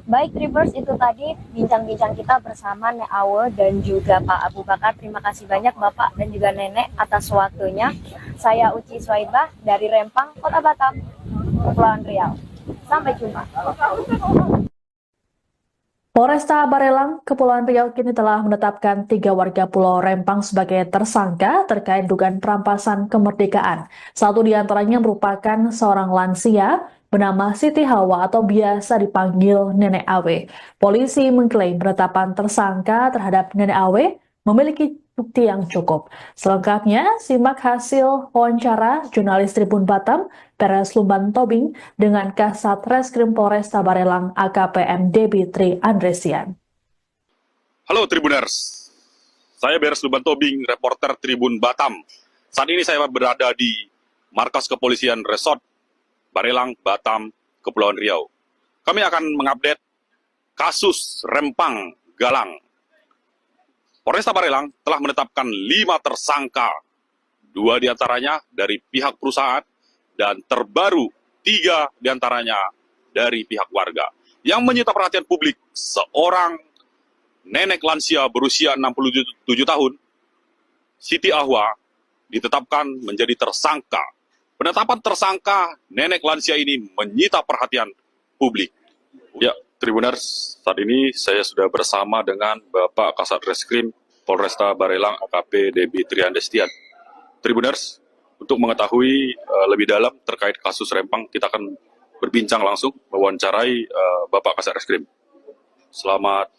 Speaker 2: Baik Tribers, itu tadi bincang-bincang kita bersama Nek Awe dan juga Pak Abu Bakar. Terima kasih banyak Bapak dan juga Nenek atas waktunya. Saya Uci Swaibah dari Rempang, Kota Batam, Kepulauan Riau. Sampai jumpa.
Speaker 1: Polresta Barelang, Kepulauan Riau kini telah menetapkan 3 warga Pulau Rempang sebagai tersangka terkait dugaan perampasan kemerdekaan. Satu di antaranya merupakan seorang lansia bernama Siti Hawa atau biasa dipanggil Nenek Awe. Polisi mengklaim penetapan tersangka terhadap Nenek Awe memiliki bukti yang cukup. Selengkapnya, simak hasil wawancara jurnalis Tribun Batam, Peres Lumban Tobing, dengan Kasat Reskrim Polresta Barelang AKPM Debi Tri Andresian.
Speaker 5: Halo Tribuners, saya Beres Lumban Tobing, reporter Tribun Batam. Saat ini saya berada di markas kepolisian Resort Barelang, Batam, Kepulauan Riau. Kami akan mengupdate kasus Rempang Galang. Polresta Barelang telah menetapkan 5 tersangka, 2 diantaranya dari pihak perusahaan, dan terbaru 3 diantaranya dari pihak warga. Yang menyita perhatian publik, seorang nenek lansia berusia 67 tahun, Siti Ahwa, ditetapkan menjadi tersangka. Penetapan tersangka nenek lansia ini menyita perhatian publik. Ya, Tribuners, saat ini saya sudah bersama dengan Bapak Kasat Reskrim Polresta Barelang AKP Debi Tri Andresian. Tribuners, untuk mengetahui lebih dalam terkait kasus Rempang, kita akan berbincang langsung mewawancarai Bapak Kasat Reskrim. Selamat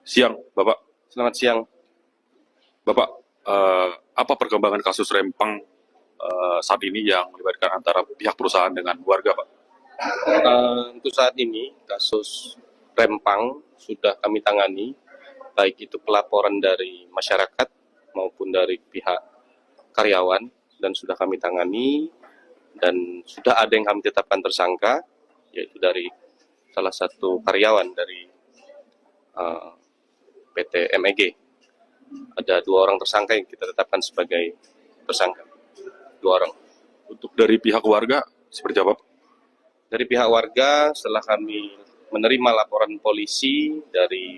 Speaker 5: siang, Bapak.
Speaker 6: Selamat siang.
Speaker 5: Bapak, apa perkembangan kasus Rempang saat ini yang melibatkan antara pihak perusahaan dengan warga, Pak?
Speaker 6: Untuk saat ini kasus Rempang sudah kami tangani, baik itu pelaporan dari masyarakat maupun dari pihak karyawan, dan sudah kami tangani, dan sudah ada yang kami tetapkan tersangka, yaitu dari salah satu karyawan dari PT MEG. Ada 2 orang tersangka yang kita tetapkan sebagai tersangka. 2 orang.
Speaker 5: Untuk dari pihak warga, seperti apa, Pak?
Speaker 6: Dari pihak warga, setelah kami menerima laporan polisi dari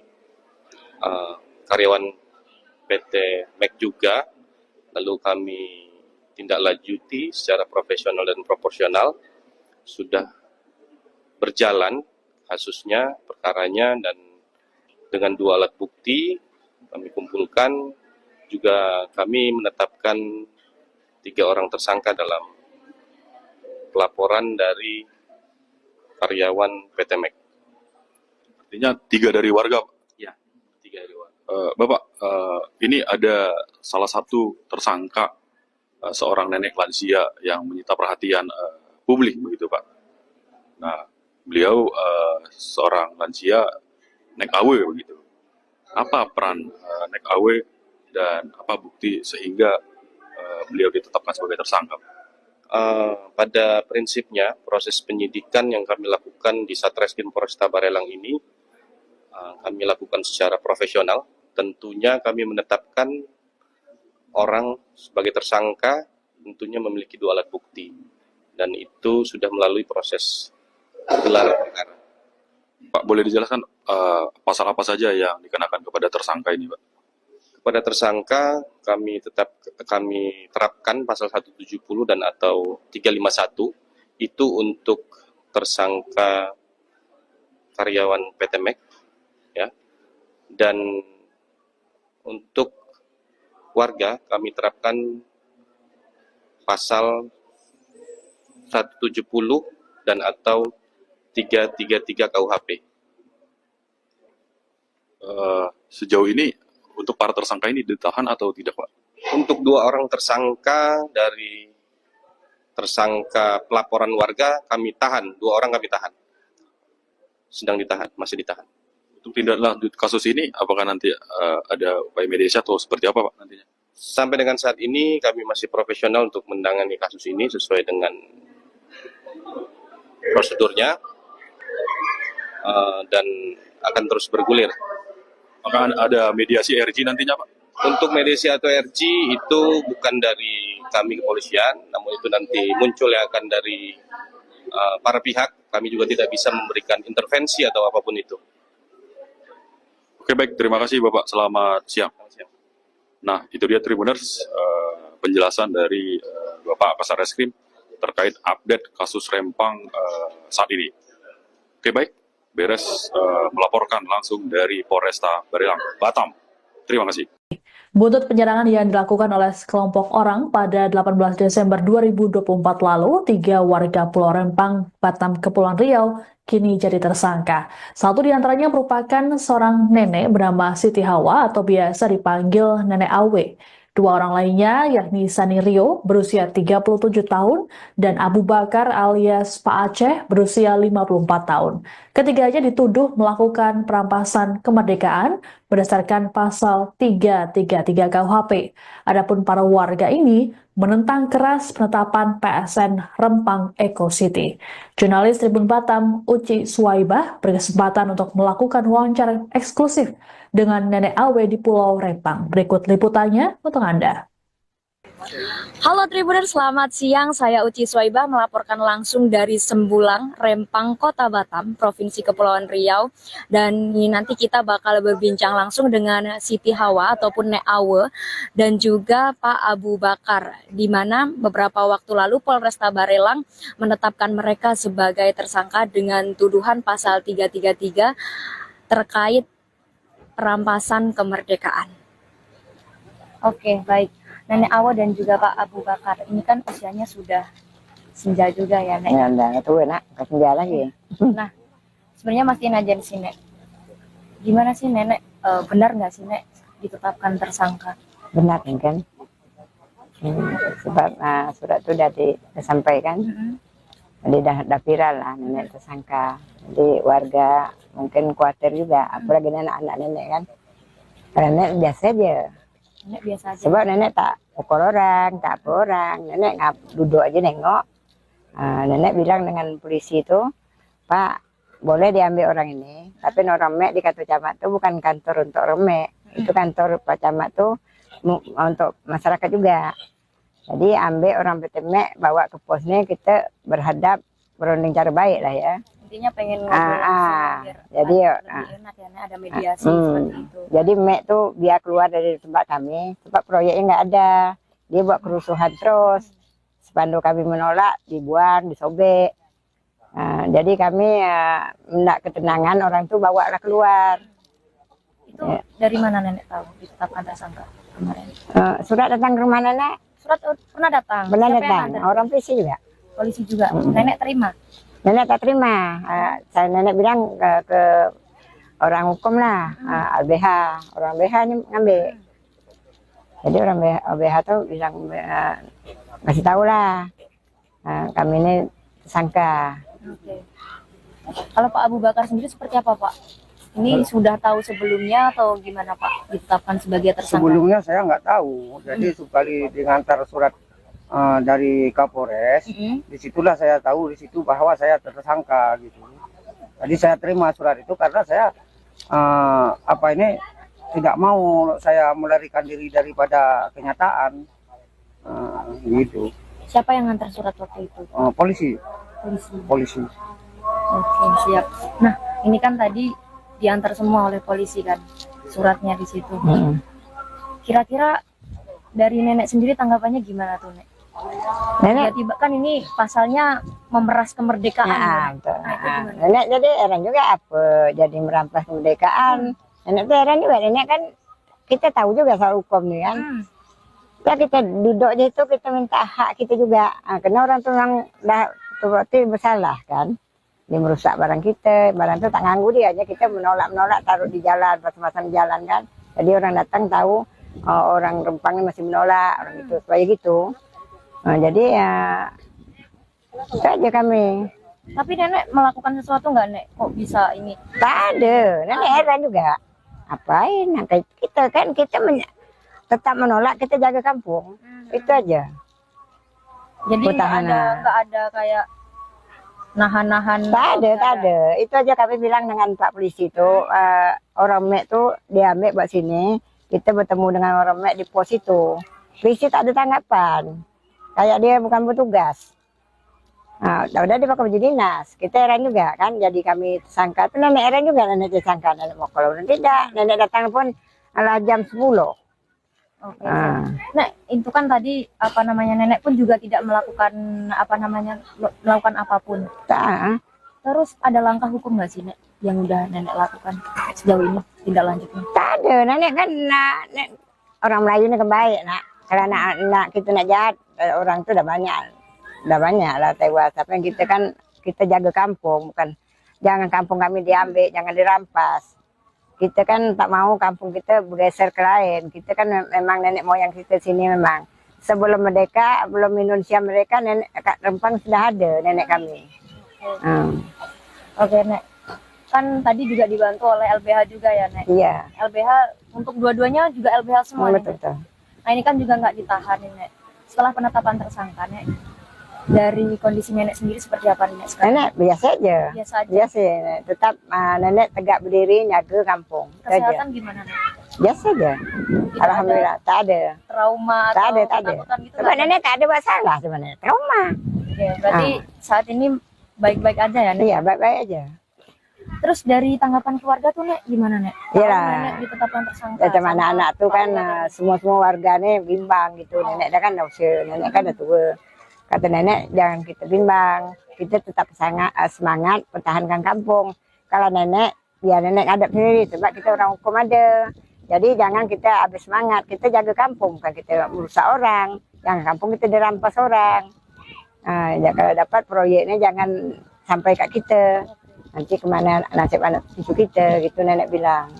Speaker 6: karyawan PT MEG juga, lalu kami tindak lanjuti secara profesional dan proporsional, sudah berjalan kasusnya, perkaranya, dan dengan 2 alat bukti kami kumpulkan, juga kami menetapkan 3 orang tersangka dalam pelaporan dari karyawan PT MEG.
Speaker 5: Artinya 3 dari warga, Pak?
Speaker 6: Ya, 3 dari warga.
Speaker 5: Bapak, ini ada salah satu tersangka, seorang nenek lansia yang menyita perhatian publik, begitu Pak. Nah, beliau seorang lansia Nek Awe, begitu. Apa peran Nek Awe dan apa bukti sehingga beliau ditetapkan sebagai tersangka?
Speaker 6: Pada prinsipnya, proses penyidikan yang kami lakukan di Satreskrim Polresta Barelang ini, kami lakukan secara profesional. Tentunya kami menetapkan orang sebagai tersangka, tentunya memiliki 2 alat bukti, dan itu sudah melalui proses gelar perkara.
Speaker 5: Pak, boleh dijelaskan pasal apa saja yang dikenakan kepada tersangka ini, Pak?
Speaker 6: Kepada tersangka kami terapkan pasal 170 dan atau 351, itu untuk tersangka karyawan PT MEG, ya. Dan untuk warga kami terapkan pasal 170 dan atau 333 KUHP.
Speaker 5: Sejauh ini untuk para tersangka ini ditahan atau tidak, Pak?
Speaker 6: Untuk 2 orang tersangka dari tersangka pelaporan warga kami tahan, 2 orang kami tahan, sedang ditahan, masih ditahan.
Speaker 5: Untuk tindak lanjut kasus ini, apakah nanti ada upaya mediasi atau seperti apa, Pak, nantinya?
Speaker 6: Sampai dengan saat ini kami masih profesional untuk menangani kasus ini sesuai dengan prosedurnya, dan akan terus bergulir.
Speaker 5: Apakah ada mediasi RG nantinya, Pak?
Speaker 6: Untuk mediasi atau RG itu bukan dari kami kepolisian, namun itu nanti muncul yang akan dari para pihak. Kami juga tidak bisa memberikan intervensi atau apapun itu.
Speaker 5: Oke, baik, terima kasih Bapak. Selamat siang. Nah, itu dia Tribuners, penjelasan dari Bapak Kasarreskrim terkait update kasus Rempang saat ini. Oke, baik, beres melaporkan langsung dari Polresta Barelang, Batam. Terima kasih.
Speaker 1: Buntut penyerangan yang dilakukan oleh sekelompok orang pada 18 Desember 2024 lalu, 3 warga Pulau Rempang, Batam, Kepulauan Riau kini jadi tersangka. Satu di antaranya merupakan seorang nenek bernama Siti Hawa atau biasa dipanggil Nenek Awe. Dua orang lainnya yakni Sani Rio berusia 37 tahun dan Abu Bakar alias Pak Aceh berusia 54 tahun. Ketiganya dituduh melakukan perampasan kemerdekaan berdasarkan pasal 333 KUHP. Adapun para warga ini menentang keras penetapan PSN Rempang Eco City. Jurnalis Tribun Batam Uci Suwaibah berkesempatan untuk melakukan wawancara eksklusif dengan Nenek Awe di Pulau Rempang. Berikut liputannya untuk Anda.
Speaker 2: Halo Tribuners, selamat siang. Saya Uci Suwaibah melaporkan langsung dari Sembulang, Rempang, Kota Batam, Provinsi Kepulauan Riau. Dan nanti kita bakal berbincang langsung dengan Siti Hawa ataupun Nek Awe dan juga Pak Abu Bakar, di mana beberapa waktu lalu Polresta Barelang menetapkan mereka sebagai tersangka dengan tuduhan pasal 333 terkait perampasan kemerdekaan. Oke, baik. Nenek Awe dan juga Pak Abu Bakar, ini kan usianya sudah senja juga ya, Nek?
Speaker 3: Ya, udah tua nak, ke senja lagi.
Speaker 2: Nah, sebenarnya masih aja di sini. Gimana sih Nenek, benar nggak sih Nek ditetapkan tersangka?
Speaker 3: Benar kan? Sebab surat itu sudah disampaikan, jadi dah viral lah nenek tersangka. Jadi warga mungkin khawatir juga, apalagi anak-anak nenek kan. Karena nenek biasa aja.
Speaker 2: Nenek biasa aja.
Speaker 3: Sebab nenek tak pukul orang, tak apa orang. Nenek duduk aja nengok. Nenek bilang dengan polisi itu, Pak, boleh diambil orang ini, tapi orang mek di kantor camat itu bukan kantor untuk orang mek. Itu kantor Pak Camat tuh untuk masyarakat juga. Jadi ambil orang PT Mek, bawa ke posnya, kita berhadap berunding cara baik lah ya.
Speaker 2: Intinya pengen ngobrol biar
Speaker 3: jadi
Speaker 2: lebih enak ya, Nek, ada mediasi seperti itu.
Speaker 3: Jadi Mek tuh biar keluar dari tempat kami, tempat proyeknya nggak ada. Dia buat kerusuhan terus. Spanduk kami menolak, dibuang, disobek. Jadi kami hendak ketenangan, orang tuh bawa lah keluar.
Speaker 2: Itu dari mana Nenek tahu ditetapkan tersangka kemarin?
Speaker 3: Surat datang ke rumah nenek.
Speaker 2: Surat pernah datang?
Speaker 3: Benar
Speaker 2: Siapa yang
Speaker 3: datang,
Speaker 2: nganter?
Speaker 3: orang polisi juga.
Speaker 2: Polisi juga. Nenek terima?
Speaker 3: Nenek tak terima. Saya nenek bilang ke orang hukum lah, LBH. Orang LBH ini ngambil. Jadi orang LBH tuh bilang kasih tahu lah, kami ini tersangka.
Speaker 2: Oke. Kalau Pak Abu Bakar sendiri seperti apa Pak? Ini sudah tahu sebelumnya atau gimana Pak ditetapkan sebagai tersangka?
Speaker 4: Sebelumnya saya nggak tahu. Jadi sekali diantar surat dari Kapolres, disitulah saya tahu di situ bahwa saya tersangka gitu. Jadi saya terima surat itu karena saya tidak mau saya melarikan diri daripada kenyataan gitu.
Speaker 2: Siapa yang ngantar surat waktu itu?
Speaker 4: Polisi.
Speaker 2: Polisi. Oke, siap. Nah, ini kan tadi diantar semua oleh polisi kan suratnya di situ. Kira-kira dari Nenek sendiri tanggapannya gimana tuh, Nek?
Speaker 3: Nenek
Speaker 2: Tiba-tiba kan ini pasalnya memeras kemerdekaan.
Speaker 3: betul.
Speaker 2: Nah, itu gimana?
Speaker 3: Nenek jadi heran juga apa jadi merampas kemerdekaan. Nenek tuh heran juga. Nenek kan kita tahu juga soal hukum nih kan. Ya kita duduk di situ kita minta hak kita juga. Karena orang tuh yang dah berarti bersalah kan. Dia merusak barang kita, barang itu tak nganggu dia aja, kita menolak taruh di jalan, pasang-pasang di jalan kan. Jadi orang datang tahu orang Rempang ini masih menolak orang itu supaya gitu. Jadi ya itu aja kami.
Speaker 2: Tapi Nenek melakukan sesuatu nggak, Nek? Kok bisa ini?
Speaker 3: Tak ada, nenek heran juga. Apain? Kita kan tetap menolak, kita jaga kampung. Itu aja.
Speaker 2: Jadi nggak ada kayak nahan-nahan.
Speaker 3: Tak ada. Itu aja kami bilang dengan Pak Polisi itu, orang Mek tuh diambil buat sini, kita bertemu dengan orang Mek di pos itu. Polisi tak ada tanggapan. kayak dia bukan bertugas. Nah, udah dipakai baju dinas, kita heran juga kan, jadi kami tersangka itu nenek heran juga, nenek tersangka, nenek mau kalau tidak, nenek datang pun ala jam 10.
Speaker 2: Oke. Nek, itu kan tadi apa namanya nenek pun juga tidak melakukan apa namanya melakukan apapun.
Speaker 3: Tak,
Speaker 2: Terus ada langkah hukum nggak sih Nek yang udah nenek lakukan sejauh ini tindak lanjutnya?
Speaker 3: tak ada, nenek kan orang Melayu ini kebaik nak, kalau nak kita nak jahat, orang itu udah banyak lah tewas, tapi kita kan kita jaga kampung, bukan jangan kampung kami diambil, jangan dirampas. Kita kan tak mau kampung kita bergeser ke lain. Kita kan memang nenek moyang kita sini memang. Sebelum merdeka, belum Indonesia mereka, nenek Kak Rempang sudah ada nenek kami.
Speaker 2: Oke Nek, kan tadi juga dibantu oleh LBH juga ya Nek?
Speaker 3: Iya.
Speaker 2: LBH untuk dua-duanya juga LBH semua nih, Nek?
Speaker 3: Betul.
Speaker 2: Nah ini kan juga nggak ditahan nih Nek. Setelah penetapan tersangka Nek, dari kondisi nenek sendiri seperti apa nih Nek sekarang?
Speaker 3: Nenek biasa aja.
Speaker 2: Biasa aja.
Speaker 3: Biasa, tetap nenek tegak berdiri, jaga kampung. Itu aja.
Speaker 2: Kesehatan gimana Nek?
Speaker 3: Biasa aja.
Speaker 2: Tidak
Speaker 3: Alhamdulillah, tak ada.
Speaker 2: Trauma
Speaker 3: Tak
Speaker 2: atau
Speaker 3: ada, tak ada.
Speaker 2: ketakutan gitu
Speaker 3: Sebab
Speaker 2: nggak, Nek?
Speaker 3: nenek tak ada masalah sebenarnya. Trauma.
Speaker 2: Oke, berarti saat ini baik-baik aja ya Nek?
Speaker 3: Iya, baik-baik aja.
Speaker 2: Terus dari tanggapan keluarga tuh Nek gimana Nek?
Speaker 3: Iya
Speaker 2: Tahu
Speaker 3: lah.
Speaker 2: Nenek ditetapkan tersangka.
Speaker 3: Macam
Speaker 2: sama
Speaker 3: anak-anak tuh kan
Speaker 2: keluarga.
Speaker 3: semua warga nih bimbang gitu. Nenek dah kan dah usia, nenek kan dah tua. Kata nenek jangan kita bimbang, kita tetap semangat pertahankan kampung. Kalau nenek, biar nenek hadap sendiri sebab kita orang hukum ada. Jadi jangan kita habis semangat, kita jaga kampung, bukan kita merusak orang. Jangan kampung kita dirampas orang. Nah, ya kalau dapat proyeknya jangan sampai kat kita. Nanti kemana nasib anak cucu kita, gitu nenek bilang.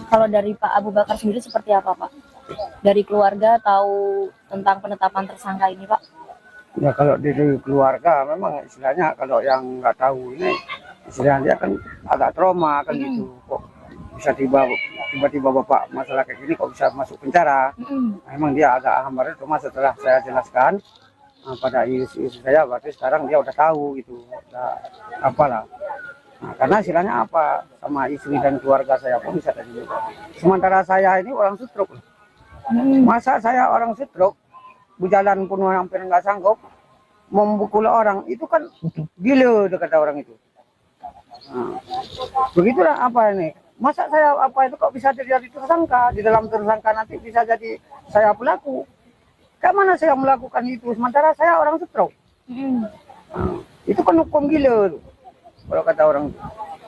Speaker 2: Kalau dari Pak Abu Bakar sendiri seperti apa Pak? Dari keluarga tahu tentang penetapan tersangka ini Pak?
Speaker 4: Ya kalau dari keluarga memang istilahnya kalau yang nggak tahu ini istilahnya kan agak trauma kan gitu. Kok bisa tiba-tiba bapak masalah kayak gini kok bisa masuk penjara? Memang dia agak hambar, cuma setelah saya jelaskan pada istri saya, berarti sekarang dia udah tahu gitu, udah apalah. Nah, karena istilahnya apa sama istri dan keluarga saya pun bisa tadi. Sementara saya ini orang stroke. Masa saya orang stroke, berjalan pun hampir nggak sanggup, memukul orang itu kan gila kata orang itu. Nah, begitulah apa ini. Masa saya apa itu kok bisa jadi tersangka, di dalam tersangka nanti bisa jadi saya pelaku. Kayak mana saya melakukan itu sementara saya orang stroke. Nah, itu kan hukum gila tuh, kalau kata orang itu.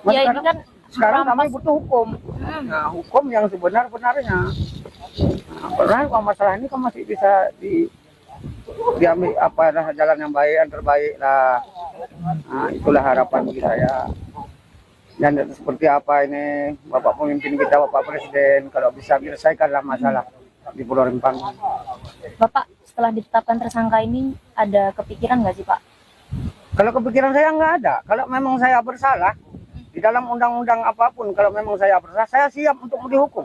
Speaker 4: Mas,
Speaker 2: Ya ini kan
Speaker 4: sekarang kami
Speaker 2: merampas-
Speaker 4: butuh hukum. Nah, hukum yang sebenar-benarnya. Nah, karena kalau masalah ini kan masih bisa diambil apa jalan yang baik, yang terbaik lah. Nah, itulah harapan bagi saya. Dan seperti apa ini Bapak pemimpin kita, Bapak Presiden, kalau bisa menyelesaikanlah masalah di Pulau Rempang.
Speaker 2: Bapak setelah ditetapkan tersangka ini ada kepikiran nggak sih Pak?
Speaker 4: Kalau kepikiran saya nggak ada. Kalau memang saya bersalah di dalam undang-undang apapun, kalau memang saya bersalah, saya siap untuk dihukum.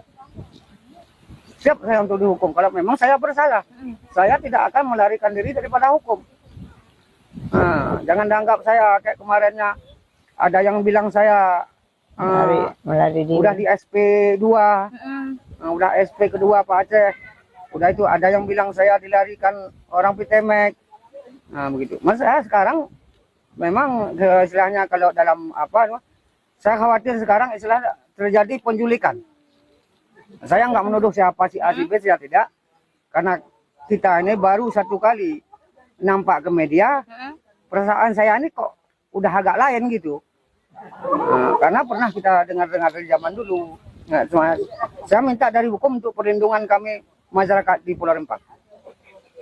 Speaker 4: Siap saya untuk dihukum. Kalau memang saya bersalah, saya tidak akan melarikan diri daripada hukum. Nah, jangan dianggap saya kayak kemarinnya ada yang bilang saya
Speaker 3: Melari diri.
Speaker 4: udah di SP 2, udah SP kedua Pak Aceh. Udah itu ada yang bilang saya dilarikan orang Pitemek. Nah begitu. Mas saya sekarang memang istilahnya kalau dalam apa, saya khawatir sekarang istilah terjadi penculikan. Saya nggak menuduh siapa si A si B, saya tidak. Karena kita ini baru satu kali nampak ke media, perasaan saya ini kok udah agak lain gitu. Nah, karena pernah kita dengar-dengar dari zaman dulu. Nah, saya minta dari hukum untuk perlindungan kami masyarakat di Pulau Rempang.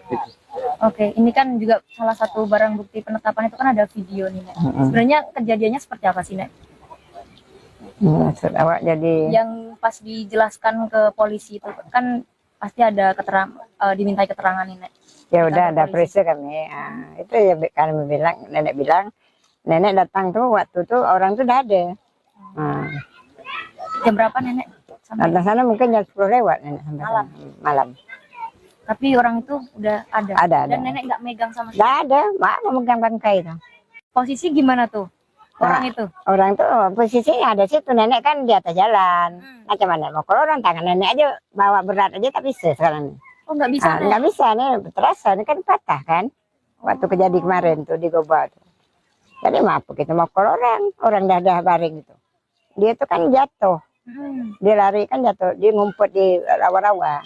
Speaker 4: Gitu.
Speaker 2: Oke, ini kan juga salah satu barang bukti penetapan itu kan ada video nih Nek. Sebenarnya kejadiannya seperti apa sih Nek?
Speaker 3: Maksud awak jadi
Speaker 2: Yang pas dijelaskan ke polisi itu kan pasti ada dimintai keterangan nih Nek.
Speaker 3: ya udah ada
Speaker 2: polisi.
Speaker 3: periksa kami. Itu ya kami bilang, nenek bilang, nenek datang tuh waktu tuh orang tuh udah ada.
Speaker 2: Jam berapa Nenek? Sampai
Speaker 3: Datang sana mungkin jam 10 lewat nenek sampai
Speaker 2: Malam.
Speaker 3: sana. Malam.
Speaker 2: tapi orang itu udah ada.
Speaker 3: Ada.
Speaker 2: Dan Nenek nggak megang sama sekali.
Speaker 3: Nggak ada, mak memegang bangkai itu.
Speaker 2: Posisi gimana tuh orang itu?
Speaker 3: Orang tuh posisinya ada situ, nenek kan di atas jalan. Macam mana mau kalau orang tangan nenek aja bawa berat aja tak bisa sekarang.
Speaker 2: Oh, nggak bisa, Nek?
Speaker 3: Nggak bisa nih, terasa ini kan patah kan. Waktu kejadian kemarin tuh di Goba tuh. Jadi maaf kita mau orang dah baring itu. Dia tuh kan jatuh. Dia lari kan jatuh, dia ngumpet di rawa-rawa.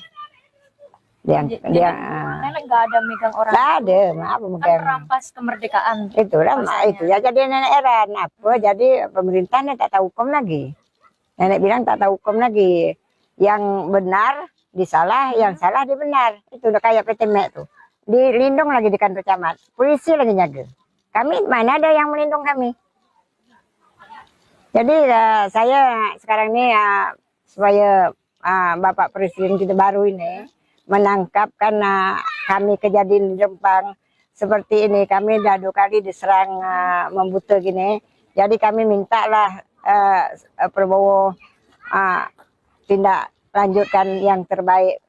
Speaker 2: Nenek nggak ada megang orang.
Speaker 3: Nggak ada, maaf
Speaker 2: Kan
Speaker 3: megang.
Speaker 2: merampas kemerdekaan.
Speaker 3: Itulah,
Speaker 2: Rasanya.
Speaker 3: itu ya jadi nenek heran. Apa? Jadi pemerintahnya tak tahu hukum lagi. Nenek bilang tak tahu hukum lagi. Yang benar disalah, yang salah dibenar. Itu udah kayak PT Mek tuh. Dilindung lagi di kantor camat. Polisi lagi jaga. Kami mana ada yang melindung kami. Jadi saya sekarang ini supaya Bapak Presiden kita baru ini menangkap karena kami kejadian di Rempang seperti ini. Kami dah 2 kali diserang membuta gini. Jadi kami mintalah Prabowo tindak lanjutkan yang terbaik.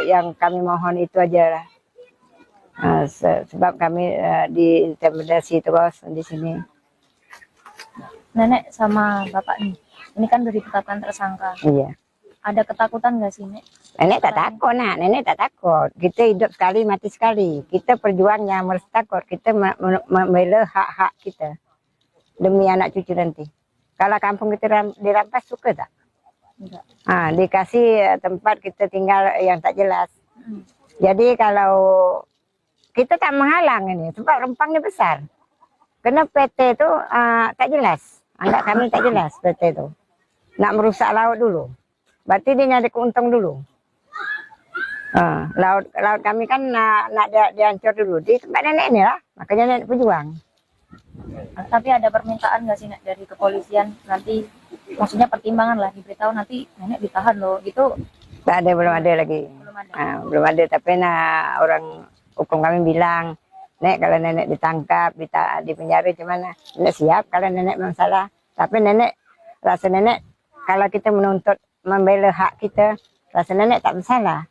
Speaker 3: Yang kami mohon itu aja lah. Sebab kami diintimidasi terus di sini.
Speaker 2: Nenek sama bapak nih, ini kan udah ditetapkan tersangka.
Speaker 3: Iya.
Speaker 2: Ada ketakutan nggak sih, Nek?
Speaker 3: Nenek tak takut, nenek tak takut. Kita hidup sekali, mati sekali. Kita perjuangnya harus takut. Kita membela hak-hak kita demi anak cucu nanti. Kalau kampung kita dirampas suka tak?
Speaker 2: Enggak.
Speaker 3: Dikasih tempat kita tinggal yang tak jelas. Jadi kalau kita tak menghalang ini, sebab Rempang ini besar. Karena PT itu tak jelas. Anggap kami tak jelas PT itu. Nak merusak laut dulu. Berarti dia nyari keuntung dulu. Laut kami kan nak dihancur dulu. Di tempat nenek ini lah. Makanya nenek berjuang.
Speaker 2: Tapi ada permintaan nggak sih, Nek, dari kepolisian nanti? Maksudnya pertimbangan lah, diberitahu nanti nenek ditahan loh. Gitu
Speaker 3: Tak ada, belum ada lagi.
Speaker 2: belum ada.
Speaker 3: Belum ada. Tapi orang hukum kami bilang, Nek kalau nenek ditangkap, di penjara gimana? Nenek siap kalau nenek memang salah. Tapi nenek, rasa nenek kalau kita menuntut membela hak kita, rasa nenek tak bersalah.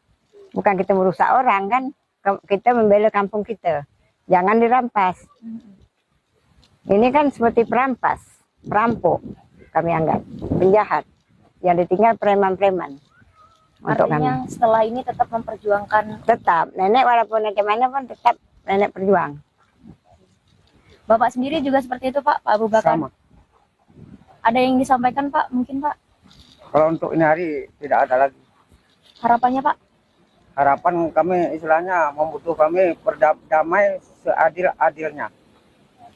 Speaker 3: Bukan kita merusak orang kan, kita membela kampung kita. Jangan dirampas. Ini kan seperti perampas, perampok kami anggap, penjahat. Yang ditinggal preman-preman. Untuk kami.
Speaker 2: Artinya setelah ini tetap memperjuangkan.
Speaker 3: Tetap, nenek walaupun bagaimana pun tetap nenek berjuang.
Speaker 2: Bapak sendiri juga seperti itu, Pak Abu Bakar?
Speaker 4: Sama.
Speaker 2: Ada yang disampaikan, Pak? Mungkin, Pak?
Speaker 4: Kalau untuk ini hari tidak ada lagi.
Speaker 2: Harapannya, Pak?
Speaker 4: Harapan kami istilahnya membutuhkan kami berdamai seadil-adilnya.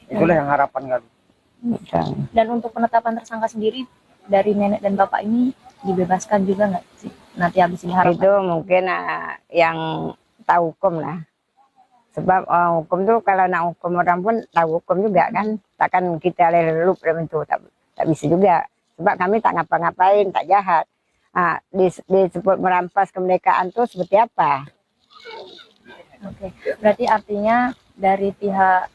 Speaker 4: Itulah yang harapan kami.
Speaker 2: Dan untuk penetapan tersangka sendiri dari nenek dan bapak ini dibebaskan juga nggak sih? Nanti habis ini harapan.
Speaker 3: Itu mungkin yang tahu hukum lah. Sebab hukum tuh kalau nak hukum orang pun tahu hukum juga kan. Takkan kita lelup dalam itu, tak bisa juga. Sebab kami tak ngapa-ngapain, tak jahat. Disebut merampas kemerdekaan tuh seperti apa?
Speaker 2: Oke, berarti artinya dari pihak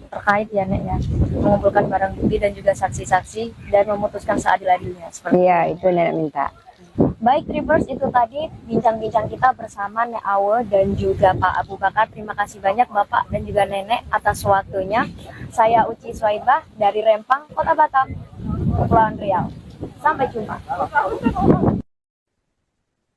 Speaker 2: terkait ya, Nek, ya, mengumpulkan barang bukti dan juga saksi-saksi dan memutuskan seadil-adilnya.
Speaker 3: Iya, itu nenek minta.
Speaker 2: Baik, Tribers, itu tadi bincang-bincang kita bersama Nek Awe dan juga Pak Abu Bakar. Terima kasih banyak Bapak dan juga Nenek atas waktunya. Saya Uci Swaibah dari Rempang, Kota Batam, Kepulauan Riau. Sampai jumpa.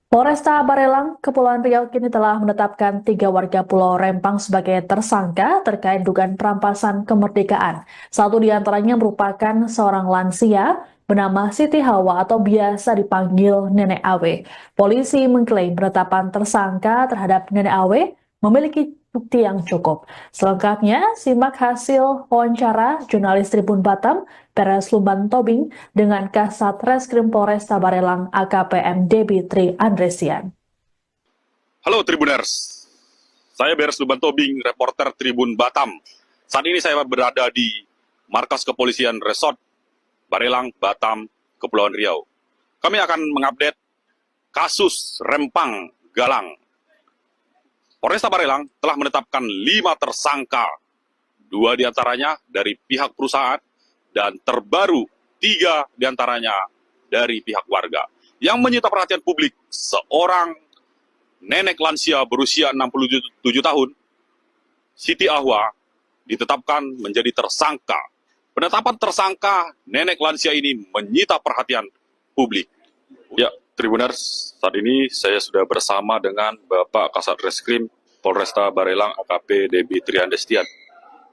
Speaker 1: Polresta Barelang, Kepulauan Riau kini telah menetapkan 3 warga Pulau Rempang sebagai tersangka terkait dugaan perampasan kemerdekaan. Satu di antaranya merupakan seorang lansia bernama Siti Hawa atau biasa dipanggil Nenek Awe. Polisi mengklaim penetapan tersangka terhadap Nenek Awe memiliki bukti yang cukup. Selengkapnya, simak hasil wawancara jurnalis Tribun Batam, Peres Lumban Tobing, dengan Kasat Reskrim Polresta Barelang AKPM Debi Tri Andresian.
Speaker 5: Halo Tribuners, saya Beres Lumban Tobing, reporter Tribun Batam. Saat ini saya berada di markas kepolisian Resort Barelang, Batam, Kepulauan Riau. Kami akan mengupdate kasus Rempang Galang. Polresta Barelang telah menetapkan 5 tersangka, 2 diantaranya dari pihak perusahaan, dan terbaru 3 diantaranya dari pihak warga. Yang menyita perhatian publik, seorang nenek lansia berusia 67 tahun, Siti Ahwa, ditetapkan menjadi tersangka. Penetapan tersangka nenek lansia ini menyita perhatian publik. Ya, Tribuners, saat ini saya sudah bersama dengan Bapak Kasat Reskrim Polresta Barelang AKP Debi Triandestian.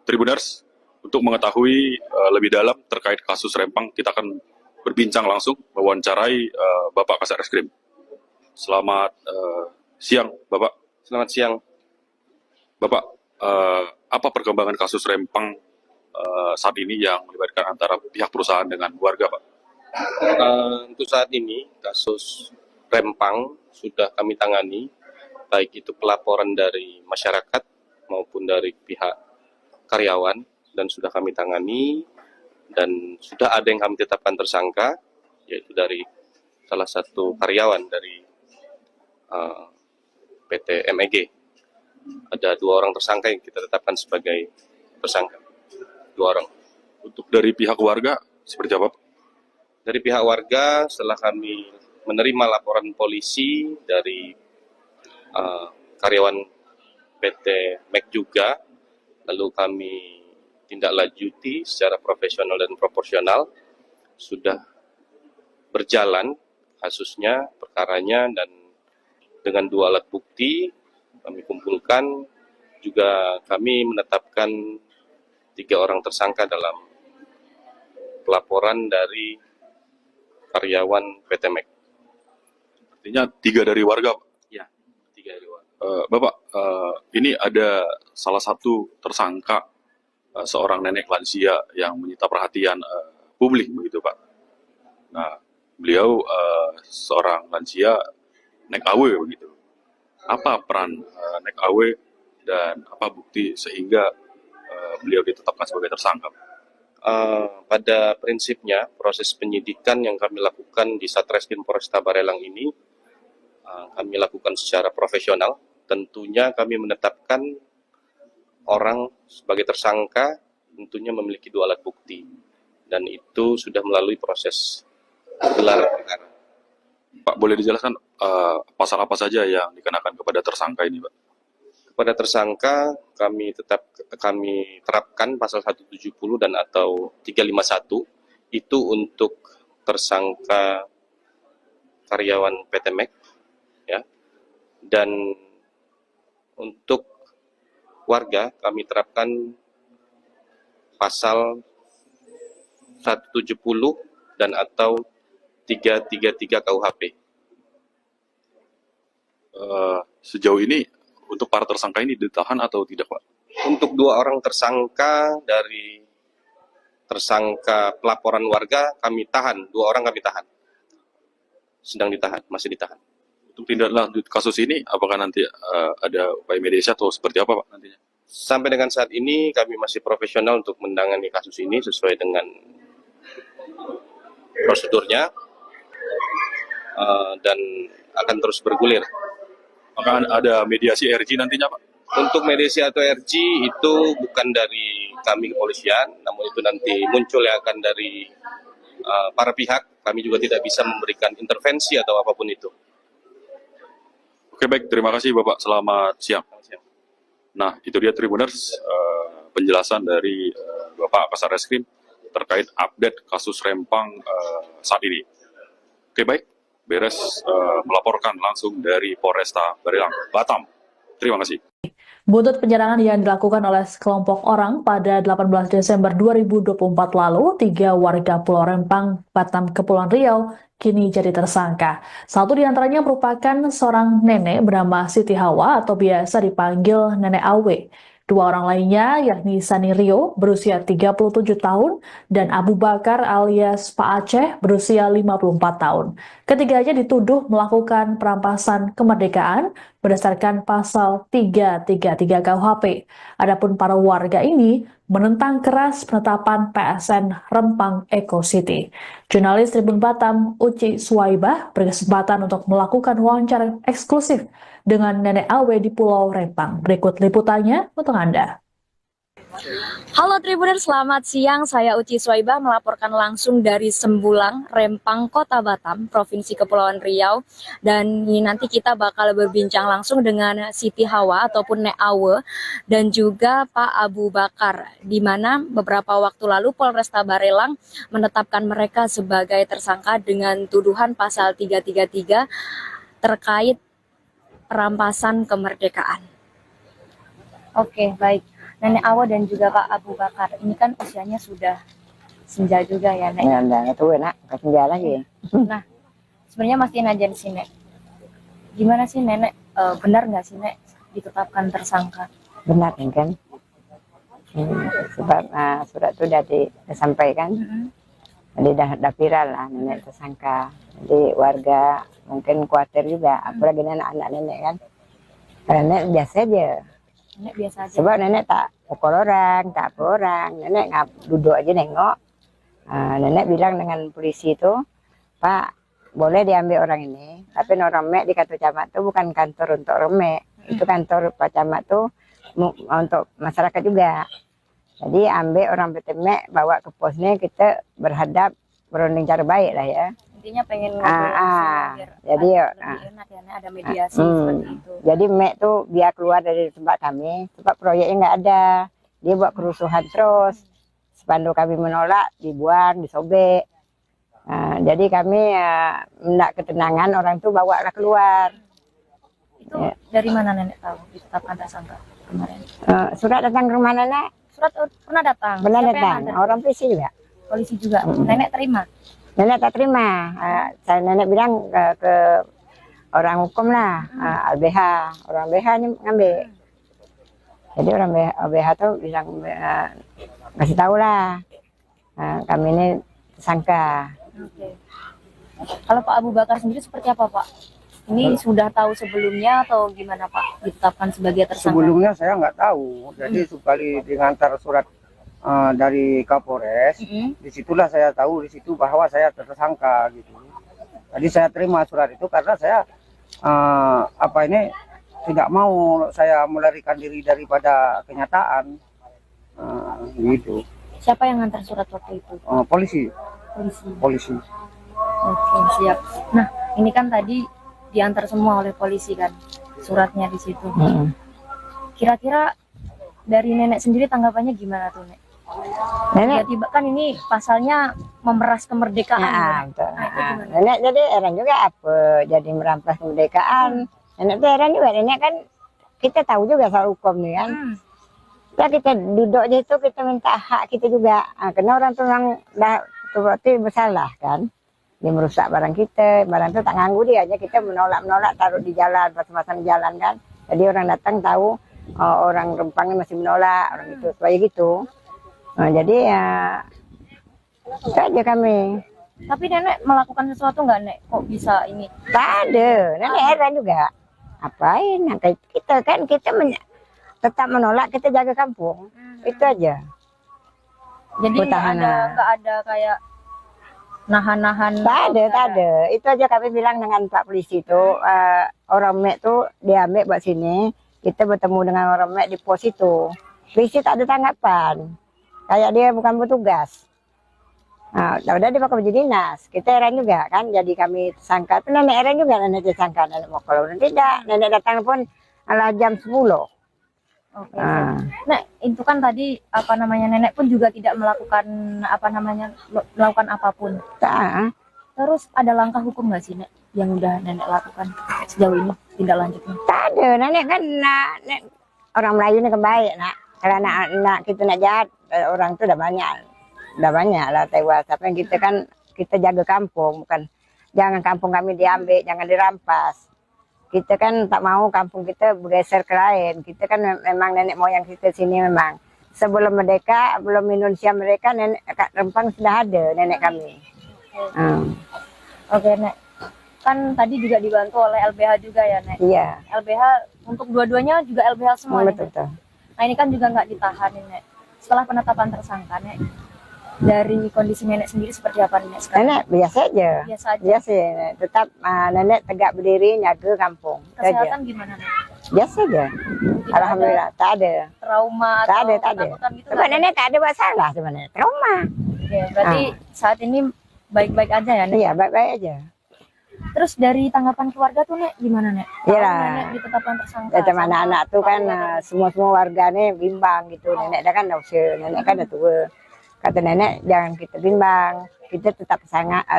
Speaker 5: Tribuners, untuk mengetahui lebih dalam terkait kasus Rempang, kita akan berbincang langsung mewawancarai Bapak Kasat Reskrim. Selamat siang, Bapak.
Speaker 6: Selamat siang.
Speaker 5: Bapak, apa perkembangan kasus Rempang saat ini yang melibatkan antara pihak perusahaan dengan warga, Pak?
Speaker 6: Untuk saat ini, kasus Rempang sudah kami tangani, baik itu pelaporan dari masyarakat maupun dari pihak karyawan, dan sudah kami tangani, dan sudah ada yang kami tetapkan tersangka, yaitu dari salah satu karyawan dari PT MEG. Ada 2 orang tersangka yang kita tetapkan sebagai tersangka. 2 orang.
Speaker 5: Untuk dari pihak warga, seperti apa, Pak?
Speaker 6: Dari pihak warga, setelah kami menerima laporan polisi dari karyawan PT MEG juga, lalu kami tindak lanjuti secara profesional dan proporsional, sudah berjalan kasusnya, perkaranya, dan dengan 2 alat bukti kami kumpulkan, juga kami menetapkan 3 orang tersangka dalam pelaporan dari karyawan PT MEG.
Speaker 5: Artinya 3 dari warga, Pak?
Speaker 6: Ya, 3 dari warga.
Speaker 5: Bapak, ini ada salah satu tersangka, seorang nenek lansia yang menyita perhatian publik, begitu, Pak. Nah, beliau seorang lansia nek AW, begitu. Apa peran nek AW dan apa bukti sehingga beliau ditetapkan sebagai tersangka?
Speaker 6: Pada prinsipnya, proses penyidikan yang kami lakukan di Satreskrim Polresta Barelang ini, kami lakukan secara profesional. Tentunya kami menetapkan orang sebagai tersangka, tentunya memiliki 2 alat bukti. Dan itu sudah melalui proses gelar perkara.
Speaker 5: Pak, boleh dijelaskan pasal apa saja yang dikenakan kepada tersangka ini, Pak?
Speaker 6: Pada tersangka kami terapkan pasal 170 dan atau 351 itu untuk tersangka karyawan PT MEG, ya. Dan untuk warga kami terapkan pasal 170 dan atau 333 KUHP.
Speaker 5: Sejauh ini untuk para tersangka ini ditahan atau tidak, Pak?
Speaker 6: Untuk 2 orang tersangka dari tersangka pelaporan warga kami tahan, 2 orang kami tahan. Sedang ditahan, masih ditahan.
Speaker 5: Untuk tindak lanjut kasus ini, apakah nanti ada upaya mediasi atau seperti apa, Pak, nantinya?
Speaker 6: Sampai dengan saat ini kami masih profesional untuk menangani kasus ini sesuai dengan prosedurnya, dan akan terus bergulir.
Speaker 5: Apakah ada mediasi RG nantinya, Pak?
Speaker 6: Untuk mediasi atau RG itu bukan dari kami kepolisian, namun itu nanti muncul yang akan dari para pihak. Kami juga tidak bisa memberikan intervensi atau apapun itu.
Speaker 5: Oke, baik. Terima kasih, Bapak. Selamat siang. Nah, itu dia Tribuners, penjelasan dari Bapak Kasat Reskrim terkait update kasus Rempang saat ini. Oke, baik. Beres melaporkan langsung dari Polresta Barelang, Batam. Terima kasih.
Speaker 1: Buntut penyerangan yang dilakukan oleh sekelompok orang pada 18 Desember 2024 lalu, 3 warga Pulau Rempang, Batam, Kepulauan Riau, kini jadi tersangka. Satu di antaranya merupakan seorang nenek bernama Siti Hawa atau biasa dipanggil Nenek Awe. 2 orang lainnya yakni Sani Rio berusia 37 tahun dan Abu Bakar alias Pak Aceh berusia 54 tahun. Ketiganya dituduh melakukan perampasan kemerdekaan berdasarkan pasal 333 KUHP. Adapun para warga ini menentang keras penetapan PSN Rempang Eco City. Jurnalis Tribun Batam Uci Suwaibah berkesempatan untuk melakukan wawancara eksklusif dengan Nenek Awe di Pulau Rempang. Berikut liputannya untuk Anda.
Speaker 2: Halo Tribuner, selamat siang. Saya Uci Swaibah melaporkan langsung dari Sembulang, Rempang, Kota Batam, Provinsi Kepulauan Riau. Dan ini nanti kita bakal berbincang langsung dengan Siti Hawa ataupun Nek Awe dan juga Pak Abu Bakar, di mana beberapa waktu lalu Polresta Barelang menetapkan mereka sebagai tersangka dengan tuduhan pasal 333 terkait perampasan kemerdekaan. Oke, baik. Nenek Awa dan juga Pak Abu Bakar, ini kan usianya sudah senja juga ya, Nek.
Speaker 3: Ya, udah tua nak, kerja lagi.
Speaker 2: Nah, sebenarnya masih aja di sini. Gimana sih Nenek, benar nggak sih Nek ditetapkan tersangka?
Speaker 3: Benar kan? Sebab surat itu sudah disampaikan, jadi dah viral lah nenek tersangka. Jadi warga mungkin khawatir juga, apalagi anak-anak nenek kan. Nenek biasa aja.
Speaker 2: Nenek biasa aja.
Speaker 3: Sebab nenek tak pukul orang, tak apa orang. Nenek duduk aja nengok. Nenek bilang dengan polisi itu, Pak, boleh diambil orang ini, tapi orang mek di kantor camat itu bukan kantor untuk orang mek. Itu kantor Pak Camat tuh untuk masyarakat juga. Jadi ambil orang PT Mek, bawa ke posnya, kita berunding cara baik lah ya.
Speaker 2: Intinya pengen ngobrol biar
Speaker 3: jadi
Speaker 2: lebih enak ya, Nek, ada mediasi seperti itu.
Speaker 3: Jadi Mek tuh biar keluar dari tempat kami, sebab proyeknya nggak ada. Dia buat kerusuhan terus. Spanduk kami menolak, dibuang, disobek. Jadi kami hendak ketenangan, orang tuh bawa lah keluar.
Speaker 2: Itu dari mana Nenek tahu ditetapkan tersangka kemarin?
Speaker 3: Surat datang ke rumah nenek?
Speaker 2: Surat pernah datang?
Speaker 3: Benar
Speaker 2: Siapa yang
Speaker 3: datang,
Speaker 2: antar?
Speaker 3: orang polisi juga.
Speaker 2: Polisi juga. Nenek terima?
Speaker 3: Nenek tak terima. Saya nenek bilang ke orang hukum lah, LBH. Orang LBH ini ngambil. Jadi orang LBH tuh bilang kasih tahu lah, kami ini tersangka.
Speaker 2: Oke. Kalau Pak Abu Bakar sendiri seperti apa Pak? Ini sudah tahu sebelumnya atau gimana Pak ditetapkan sebagai tersangka?
Speaker 4: Sebelumnya saya nggak tahu. Jadi sekali diantar surat dari Kapolres, disitulah saya tahu di situ bahwa saya tersangka gitu. Jadi saya terima surat itu karena saya tidak mau saya melarikan diri daripada kenyataan gitu.
Speaker 2: Siapa yang ngantar surat waktu itu?
Speaker 4: Polisi.
Speaker 2: Polisi. Oke, siap. Nah, ini kan tadi diantar semua oleh polisi kan suratnya di situ. Kira-kira dari nenek sendiri tanggapannya gimana tuh Nek?
Speaker 3: Nenek,
Speaker 2: Tiba-tiba kan ini pasalnya memeras kemerdekaan.
Speaker 3: betul.
Speaker 2: Nah, itu gimana?
Speaker 3: Nenek jadi heran juga apa jadi merampas kemerdekaan. Nenek tuh heran juga, nenek kan kita tahu juga soal hukum nih kan. Ya kita duduk di situ, kita minta hak kita juga. Karena orang tuh yang berarti bersalah kan. Dia merusak barang kita, barang itu tak nganggu dia aja, kita menolak taruh di jalan, pasang-pasang di jalan kan. Jadi orang datang tahu orang Rempangnya masih menolak, orang itu supaya gitu. Jadi ya itu aja kami.
Speaker 2: Tapi nenek melakukan sesuatu nggak Nek? Kok bisa ini?
Speaker 3: Tak ada, nenek heran juga. Apain? Kita kan tetap menolak, kita jaga kampung. Itu aja.
Speaker 2: Jadi nggak ada kayak nahan-nahan.
Speaker 3: Tak ada. Itu aja kami bilang dengan Pak Polisi itu, orang Mek tuh diambil buat sini, kita bertemu dengan orang Mek di pos itu. Polisi tak ada tanggapan, kayak dia bukan petugas. Udah dipakai baju dinas, kita heran juga kan, jadi kami tersangka. Itu nenek heran juga, nenek tersangka, nenek mau kalau tidak, nenek datang pun jam 10.
Speaker 2: Oke. Nek, itu kan tadi nenek pun juga tidak melakukan melakukan apapun.
Speaker 3: Tak.
Speaker 2: Terus ada langkah hukum nggak sih Nek yang udah nenek lakukan sejauh ini tindak lanjutnya?
Speaker 3: Tak ada, nenek kan orang Melayu ini kebaik nak. Kalau anak kita nak jahat, orang itu udah banyak lah tewas. Tapi kita kan kita jaga kampung, bukan jangan kampung kami diambil, jangan dirampas. Kita kan tak mau kampung kita bergeser ke lain. Kita kan memang nenek moyang kita sini memang. Sebelum merdeka, belum Indonesia mereka, nenek Rempang sudah ada nenek kami.
Speaker 2: Oke Nek, kan tadi juga dibantu oleh LBH juga ya Nek?
Speaker 3: Iya.
Speaker 2: LBH untuk dua-duanya juga LBH semua Nek?
Speaker 3: Betul.
Speaker 2: Nah ini kan juga nggak ditahan Nek. Setelah penetapan tersangka Nek, dari kondisi nenek sendiri seperti apa Nek sekarang?
Speaker 3: Nenek biasa aja.
Speaker 2: Biasa aja.
Speaker 3: Biasa, tetap nenek tegak berdiri, jaga kampung.
Speaker 2: Kesehatan gimana Nek?
Speaker 3: biasa aja. Alhamdulillah tak ada.
Speaker 2: Trauma
Speaker 3: Tak
Speaker 2: atau
Speaker 3: ada, tak ada.
Speaker 2: ketakutan gitu
Speaker 3: Sebab
Speaker 2: nggak ada?
Speaker 3: nenek tak ada buat salah sebenarnya. Trauma.
Speaker 2: Oke, berarti saat ini baik-baik aja ya, Nek?
Speaker 3: Iya, baik-baik aja.
Speaker 2: Terus dari tanggapan keluarga tuh, Nek, gimana, Nek?
Speaker 3: Iya.
Speaker 2: Tahu Nenek ditetapkan tersangka
Speaker 3: Ya, teman
Speaker 2: sama
Speaker 3: anak-anak tuh kan
Speaker 2: keluarga.
Speaker 3: semua warganya bimbang gitu. Nenek dah kan dah usia, nenek kan dah tua. Kata nenek jangan kita bimbang, kita tetap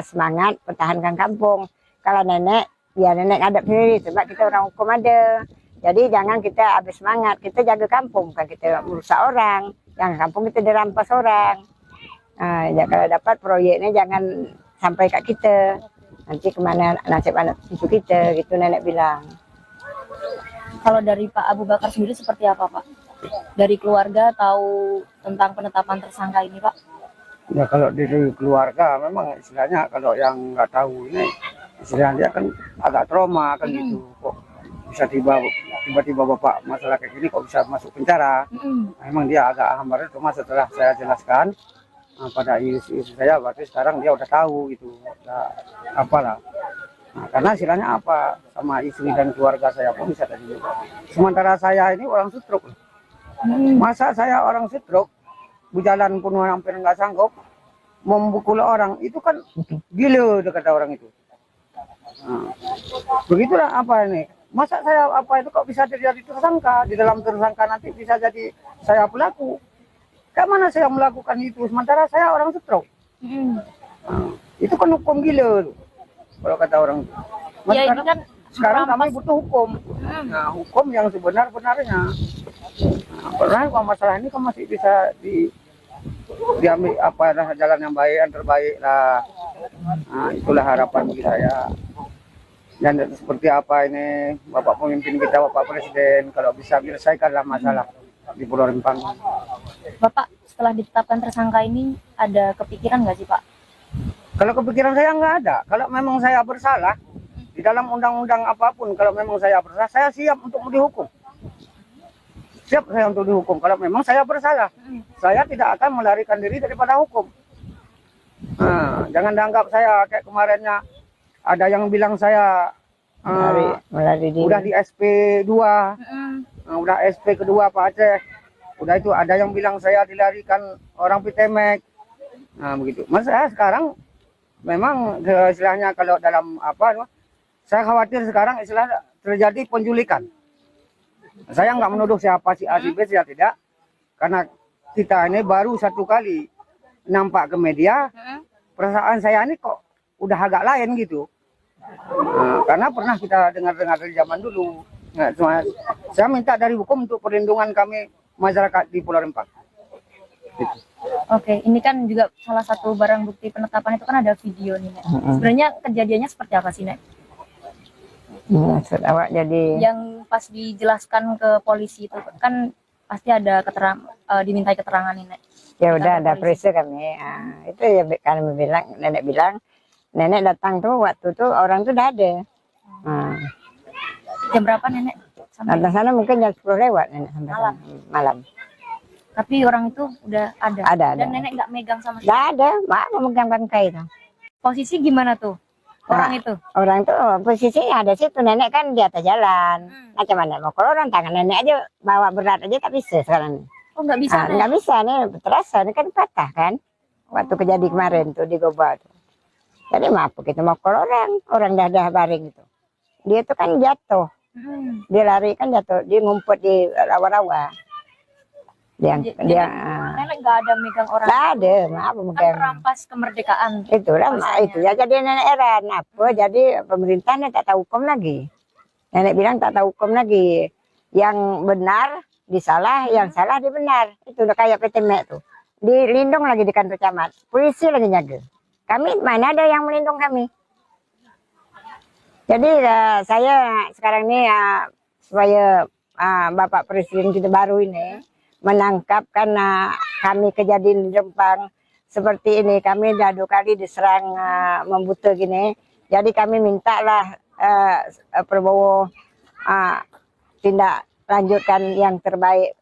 Speaker 3: semangat pertahankan kampung. Kalau nenek, ya nenek ngadap sendiri sebab kita orang hukum ada. Jadi jangan kita habis semangat, kita jaga kampung, bukan kita merusak orang. Yang kampung kita dirampas orang. Ya, kalau dapat proyeknya jangan sampai kat kita. Nanti kemana nasib anak cucu kita, gitu nenek bilang.
Speaker 2: Kalau dari Pak Abu Bakar sendiri seperti apa, Pak? Dari keluarga tahu tentang penetapan tersangka ini, Pak?
Speaker 4: Ya kalau dari keluarga memang istilahnya kalau yang nggak tahu ini istilahnya kan agak trauma kan gitu. Kok bisa tiba-tiba bapak masalah kayak gini kok bisa masuk penjara? Memang dia agak hambar, cuma setelah saya jelaskan pada istri saya, berarti sekarang dia udah tahu gitu, udah apalah. Nah, karena istilahnya apa sama istri dan keluarga saya pun bisa tadi. Sementara saya ini orang stroke. Masa saya orang stroke, berjalan pun hampir nggak sanggup, memukul orang, itu kan gila kata orang itu. Nah, begitulah apa ini. Masa saya apa itu kok bisa terjadi tersangka, di dalam tersangka nanti bisa jadi saya pelaku. Kayak mana saya melakukan itu, sementara saya orang stroke. Nah, itu kan hukum gila tuh, kalau kata orang itu.
Speaker 2: Ya, ini kan
Speaker 4: Sekarang kami
Speaker 2: merampas.
Speaker 4: butuh hukum. Nah, hukum yang sebenar-benarnya. Nah, pernah kalau masalah ini kan masih bisa diambil apa jalan yang baik, yang terbaik lah. Nah, itulah harapan bagi saya. Dan seperti apa ini Bapak pemimpin kita, Bapak Presiden, kalau bisa menyelesaikanlah masalah di Pulau Rempang.
Speaker 2: Bapak setelah ditetapkan tersangka ini ada kepikiran nggak sih, Pak?
Speaker 4: Kalau kepikiran saya nggak ada. Kalau memang saya bersalah di dalam undang-undang apapun, kalau memang saya bersalah, saya siap untuk dihukum. Siap saya untuk dihukum. Kalau memang saya bersalah, saya tidak akan melarikan diri daripada hukum. Nah, jangan dianggap saya kayak kemarinnya ada yang bilang saya
Speaker 3: Melari diri.
Speaker 4: udah di SP 2, udah SP kedua Pak Aceh. Udah itu ada yang bilang saya dilarikan orang Pitemek. Nah begitu. Mas saya sekarang memang istilahnya kalau dalam apa, saya khawatir sekarang istilahnya terjadi penculikan. Saya nggak menuduh siapa si A si B, saya tidak. Karena kita ini baru satu kali nampak ke media, perasaan saya ini kok udah agak lain gitu. Nah, karena pernah kita dengar-dengar dari zaman dulu. Nah, cuma saya minta dari hukum untuk perlindungan kami masyarakat di Pulau Rempang. Gitu.
Speaker 2: Oke, ini kan juga salah satu barang bukti penetapan itu kan ada video nih, Nek. Sebenarnya kejadiannya seperti apa sih, Nek?
Speaker 3: Maksud awak jadi
Speaker 2: Yang pas dijelaskan ke polisi itu kan pasti ada dimintai keterangan nih, Nek.
Speaker 3: ya udah
Speaker 2: Kita
Speaker 3: ada
Speaker 2: ke polisi.
Speaker 3: periksa kami. Itu ya kami bilang, nenek datang tuh waktu tuh orang tuh udah ada.
Speaker 2: Jam berapa, Nenek? Sampai
Speaker 3: Datang sana mungkin jam 10 lewat nenek sampai
Speaker 2: Malam.
Speaker 3: sana. Malam.
Speaker 2: tapi orang itu udah ada.
Speaker 3: Ada.
Speaker 2: Dan Nenek nggak megang sama sekali.
Speaker 3: Nggak ada, mak memegang bangkai itu.
Speaker 2: Posisi gimana tuh orang itu?
Speaker 3: Orang tuh posisinya ada situ, nenek kan di atas jalan. Macam mana mau kalau orang tangan nenek aja bawa berat aja tak bisa sekarang.
Speaker 2: Oh, nggak bisa, Nek.
Speaker 3: Nggak bisa nih, terasa ini kan patah kan. Waktu kejadian kemarin tuh di Goba tuh. Jadi maaf kita mau kalau orang dah baring itu. Dia tuh kan jatuh. Dia lari kan jatuh, dia ngumpet di rawa-rawa.
Speaker 2: Jadi Nenek nggak ada megang orang.
Speaker 3: Nggak ada, maaf
Speaker 2: Kan
Speaker 3: megang.
Speaker 2: merampas kemerdekaan.
Speaker 3: Itulah
Speaker 2: Rasanya.
Speaker 3: itu ya jadi nenek heran apa jadi pemerintahnya tak tahu hukum lagi. Nenek bilang tak tahu hukum lagi. Yang benar disalah, yang salah dibenar. Itu udah kayak Pitemek tuh. Dilindung lagi di kantor camat. Polisi lagi jaga. Kami mana ada yang melindung kami. Jadi saya sekarang ini supaya Bapak Presiden kita baru ini menangkap karena kami kejadian di Rempang seperti ini. Kami dah 2 kali diserang membuta gini. Jadi kami mintalah Prabowo tindak lanjutkan yang terbaik.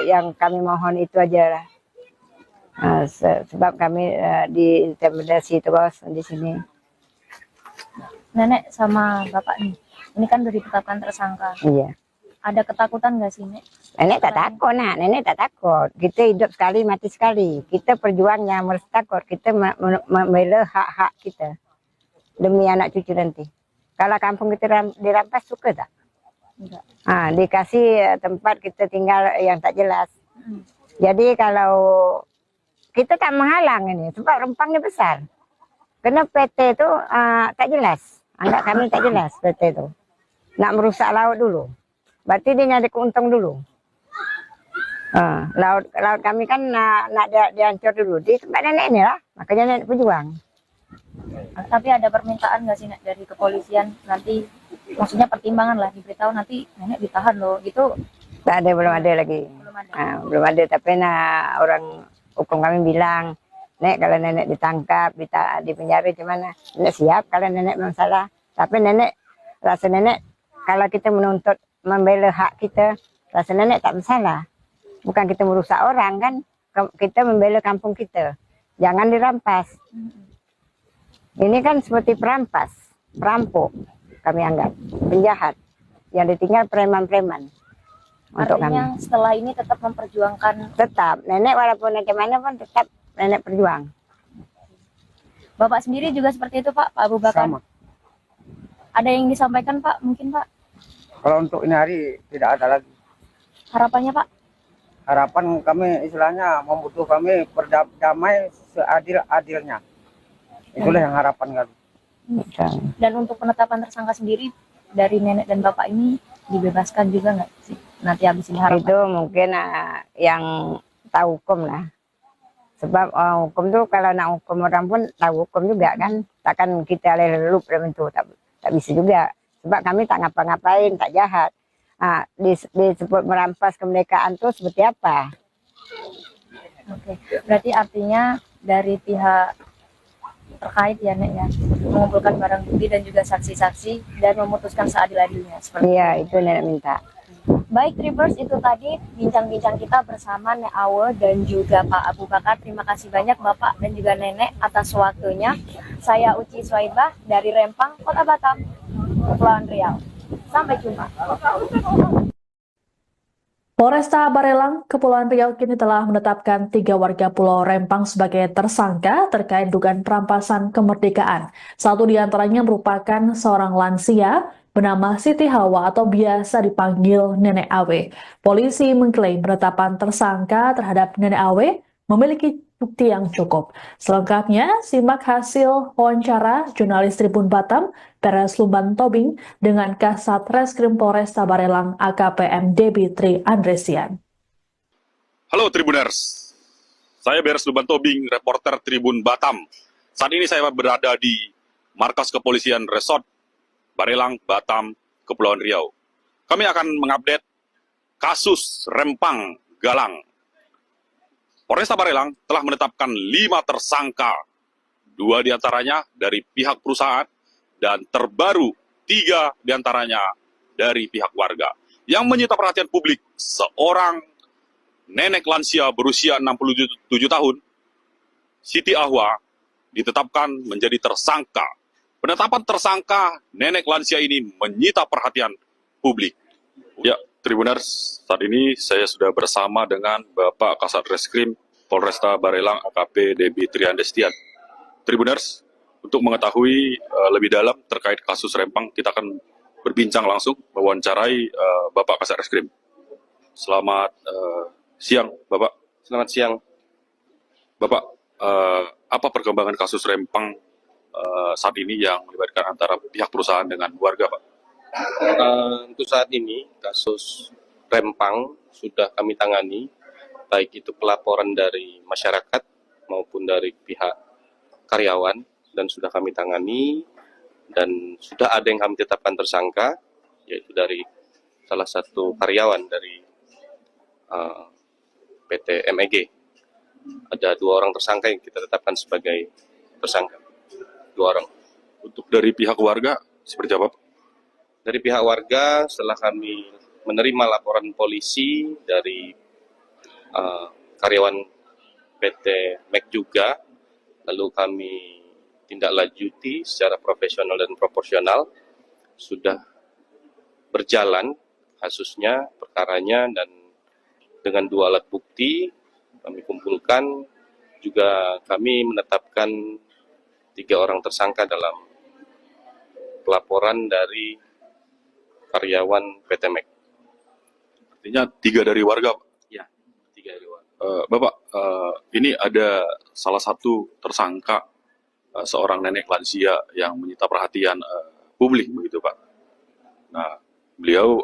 Speaker 3: Yang kami mohon itu aja lah. Sebab kami diintimidasi terus di sini.
Speaker 2: Nenek sama Bapak nih, ini kan udah ditetapkan tersangka.
Speaker 3: Iya.
Speaker 2: Ada ketakutan nggak sih, Nek?
Speaker 3: Nenek tak takut, nah. Nenek tak takut. Kita hidup sekali, mati sekali. Kita perjuangnya harus takut. Kita membela hak-hak kita demi anak cucu nanti. Kalau kampung kita dirampas, suka tak?
Speaker 2: Enggak.
Speaker 3: Dikasih tempat kita tinggal yang tak jelas. Jadi kalau kita tak menghalang ini, sebab Rempangnya besar. Karena PT itu tak jelas. Anggap kami tak jelas PT itu. Nak merusak laut dulu. Berarti dia nyari keuntung dulu. Laut kami kan nak dihancur dulu. Di tempat nenek ini lah. Makanya nenek berjuang.
Speaker 2: Tapi ada permintaan nggak sih, Nek, dari kepolisian nanti, maksudnya pertimbangan lah, diberitahu nanti nenek ditahan loh, gitu?
Speaker 3: Tak ada, belum ada lagi.
Speaker 2: Belum ada.
Speaker 3: Belum ada, tapi orang hukum kami bilang, Nek, kalau nenek ditangkap, di penjara gimana? Nenek siap kalau nenek memang salah. Tapi nenek, rasa nenek, kalau kita menuntut membela hak kita, rasa nenek tak bersalah. Bukan kita merusak orang kan, kita membela kampung kita. Jangan dirampas. Ini kan seperti perampas, perampok kami anggap, penjahat. Yang ditinggal preman-preman. Untuk
Speaker 2: Artinya
Speaker 3: kami.
Speaker 2: setelah ini tetap memperjuangkan.
Speaker 3: Tetap, nenek walaupun bagaimana pun tetap nenek berjuang.
Speaker 2: Bapak sendiri juga seperti itu, Pak Abu Bakar?
Speaker 4: Sama.
Speaker 2: Ada yang disampaikan, Pak, mungkin, Pak?
Speaker 4: Kalau untuk ini hari tidak ada lagi.
Speaker 2: Harapannya, Pak?
Speaker 4: Harapan kami istilahnya membutuh kami berdamai seadil-adilnya. Itulah yang harapan kami.
Speaker 2: Dan untuk penetapan tersangka sendiri dari nenek dan bapak ini dibebaskan juga nggak sih? Nanti habis ini harapan.
Speaker 3: Itu mungkin yang tahu hukum lah. Sebab hukum tuh kalau nak hukum orang pun tahu hukum juga kan. Takkan kita lelup dalam itu, tak bisa juga. Sebab kami tak ngapa-ngapain, tak jahat. Disebut merampas kemerdekaan tuh seperti apa?
Speaker 2: Oke. Berarti artinya dari pihak terkait ya, Nek, ya, mengumpulkan barang bukti dan juga saksi-saksi dan memutuskan seadil-adilnya.
Speaker 3: Iya, itu nenek minta.
Speaker 2: Baik, Tribers, itu tadi bincang-bincang kita bersama Nek Awe dan juga Pak Abu Bakar. Terima kasih banyak Bapak dan juga Nenek atas waktunya. Saya Uci Swaibah dari Rempang, Kota Batam, Kepulauan Riau. Sampai jumpa.
Speaker 1: Polresta Barelang, Kepulauan Riau kini telah menetapkan 3 warga Pulau Rempang sebagai tersangka terkait dugaan perampasan kemerdekaan. Satu di antaranya merupakan seorang lansia bernama Siti Hawa atau biasa dipanggil Nenek Awe. Polisi mengklaim penetapan tersangka terhadap Nenek Awe memiliki bukti yang cukup. Selengkapnya, simak hasil wawancara jurnalis Tribun Batam, Beres Lumban Tobing, dengan Kasat Reskrim Polresta Barelang AKPM Debi Tri Andresian.
Speaker 5: Halo Tribuners, saya Beres Lumban Tobing, reporter Tribun Batam. Saat ini saya berada di markas kepolisian Resort Barelang, Batam, Kepulauan Riau. Kami akan mengupdate kasus Rempang Galang. Polresta Barelang telah menetapkan 5 tersangka, 2 diantaranya dari pihak perusahaan, dan terbaru 3 diantaranya dari pihak warga. Yang menyita perhatian publik, seorang nenek lansia berusia 67 tahun, Siti Ahwa, ditetapkan menjadi tersangka. Penetapan tersangka nenek lansia ini menyita perhatian publik. Ya, Tribuners, saat ini saya sudah bersama dengan Bapak Kasat Reskrim Polresta Barelang AKP Debi Tri Andresian. Tribuners, untuk mengetahui lebih dalam terkait kasus Rempang, kita akan berbincang langsung mewawancarai Bapak Kasat Reskrim. Selamat siang, Bapak.
Speaker 6: Selamat siang.
Speaker 5: Bapak, apa perkembangan kasus Rempang saat ini yang melibatkan antara pihak perusahaan dengan warga, Pak?
Speaker 6: Untuk saat ini, kasus Rempang sudah kami tangani, baik itu pelaporan dari masyarakat maupun dari pihak karyawan, dan sudah kami tangani, dan sudah ada yang kami tetapkan tersangka, yaitu dari salah satu karyawan dari PT MEG. Ada 2 orang tersangka yang kita tetapkan sebagai tersangka. 2 orang.
Speaker 5: Untuk dari pihak warga, seperti apa, Pak?
Speaker 6: Dari pihak warga, setelah kami menerima laporan polisi dari karyawan PT MEG juga, lalu kami tindak lanjuti secara profesional dan proporsional, sudah berjalan kasusnya, perkaranya, dan dengan 2 alat bukti kami kumpulkan, juga kami menetapkan 3 orang tersangka dalam pelaporan dari karyawan PT Mek.
Speaker 5: Artinya 3 dari warga, Pak.
Speaker 6: Ya, 3 dari warga.
Speaker 5: Bapak, ini ada salah satu tersangka, seorang nenek lansia yang menyita perhatian publik, begitu Pak. Nah, beliau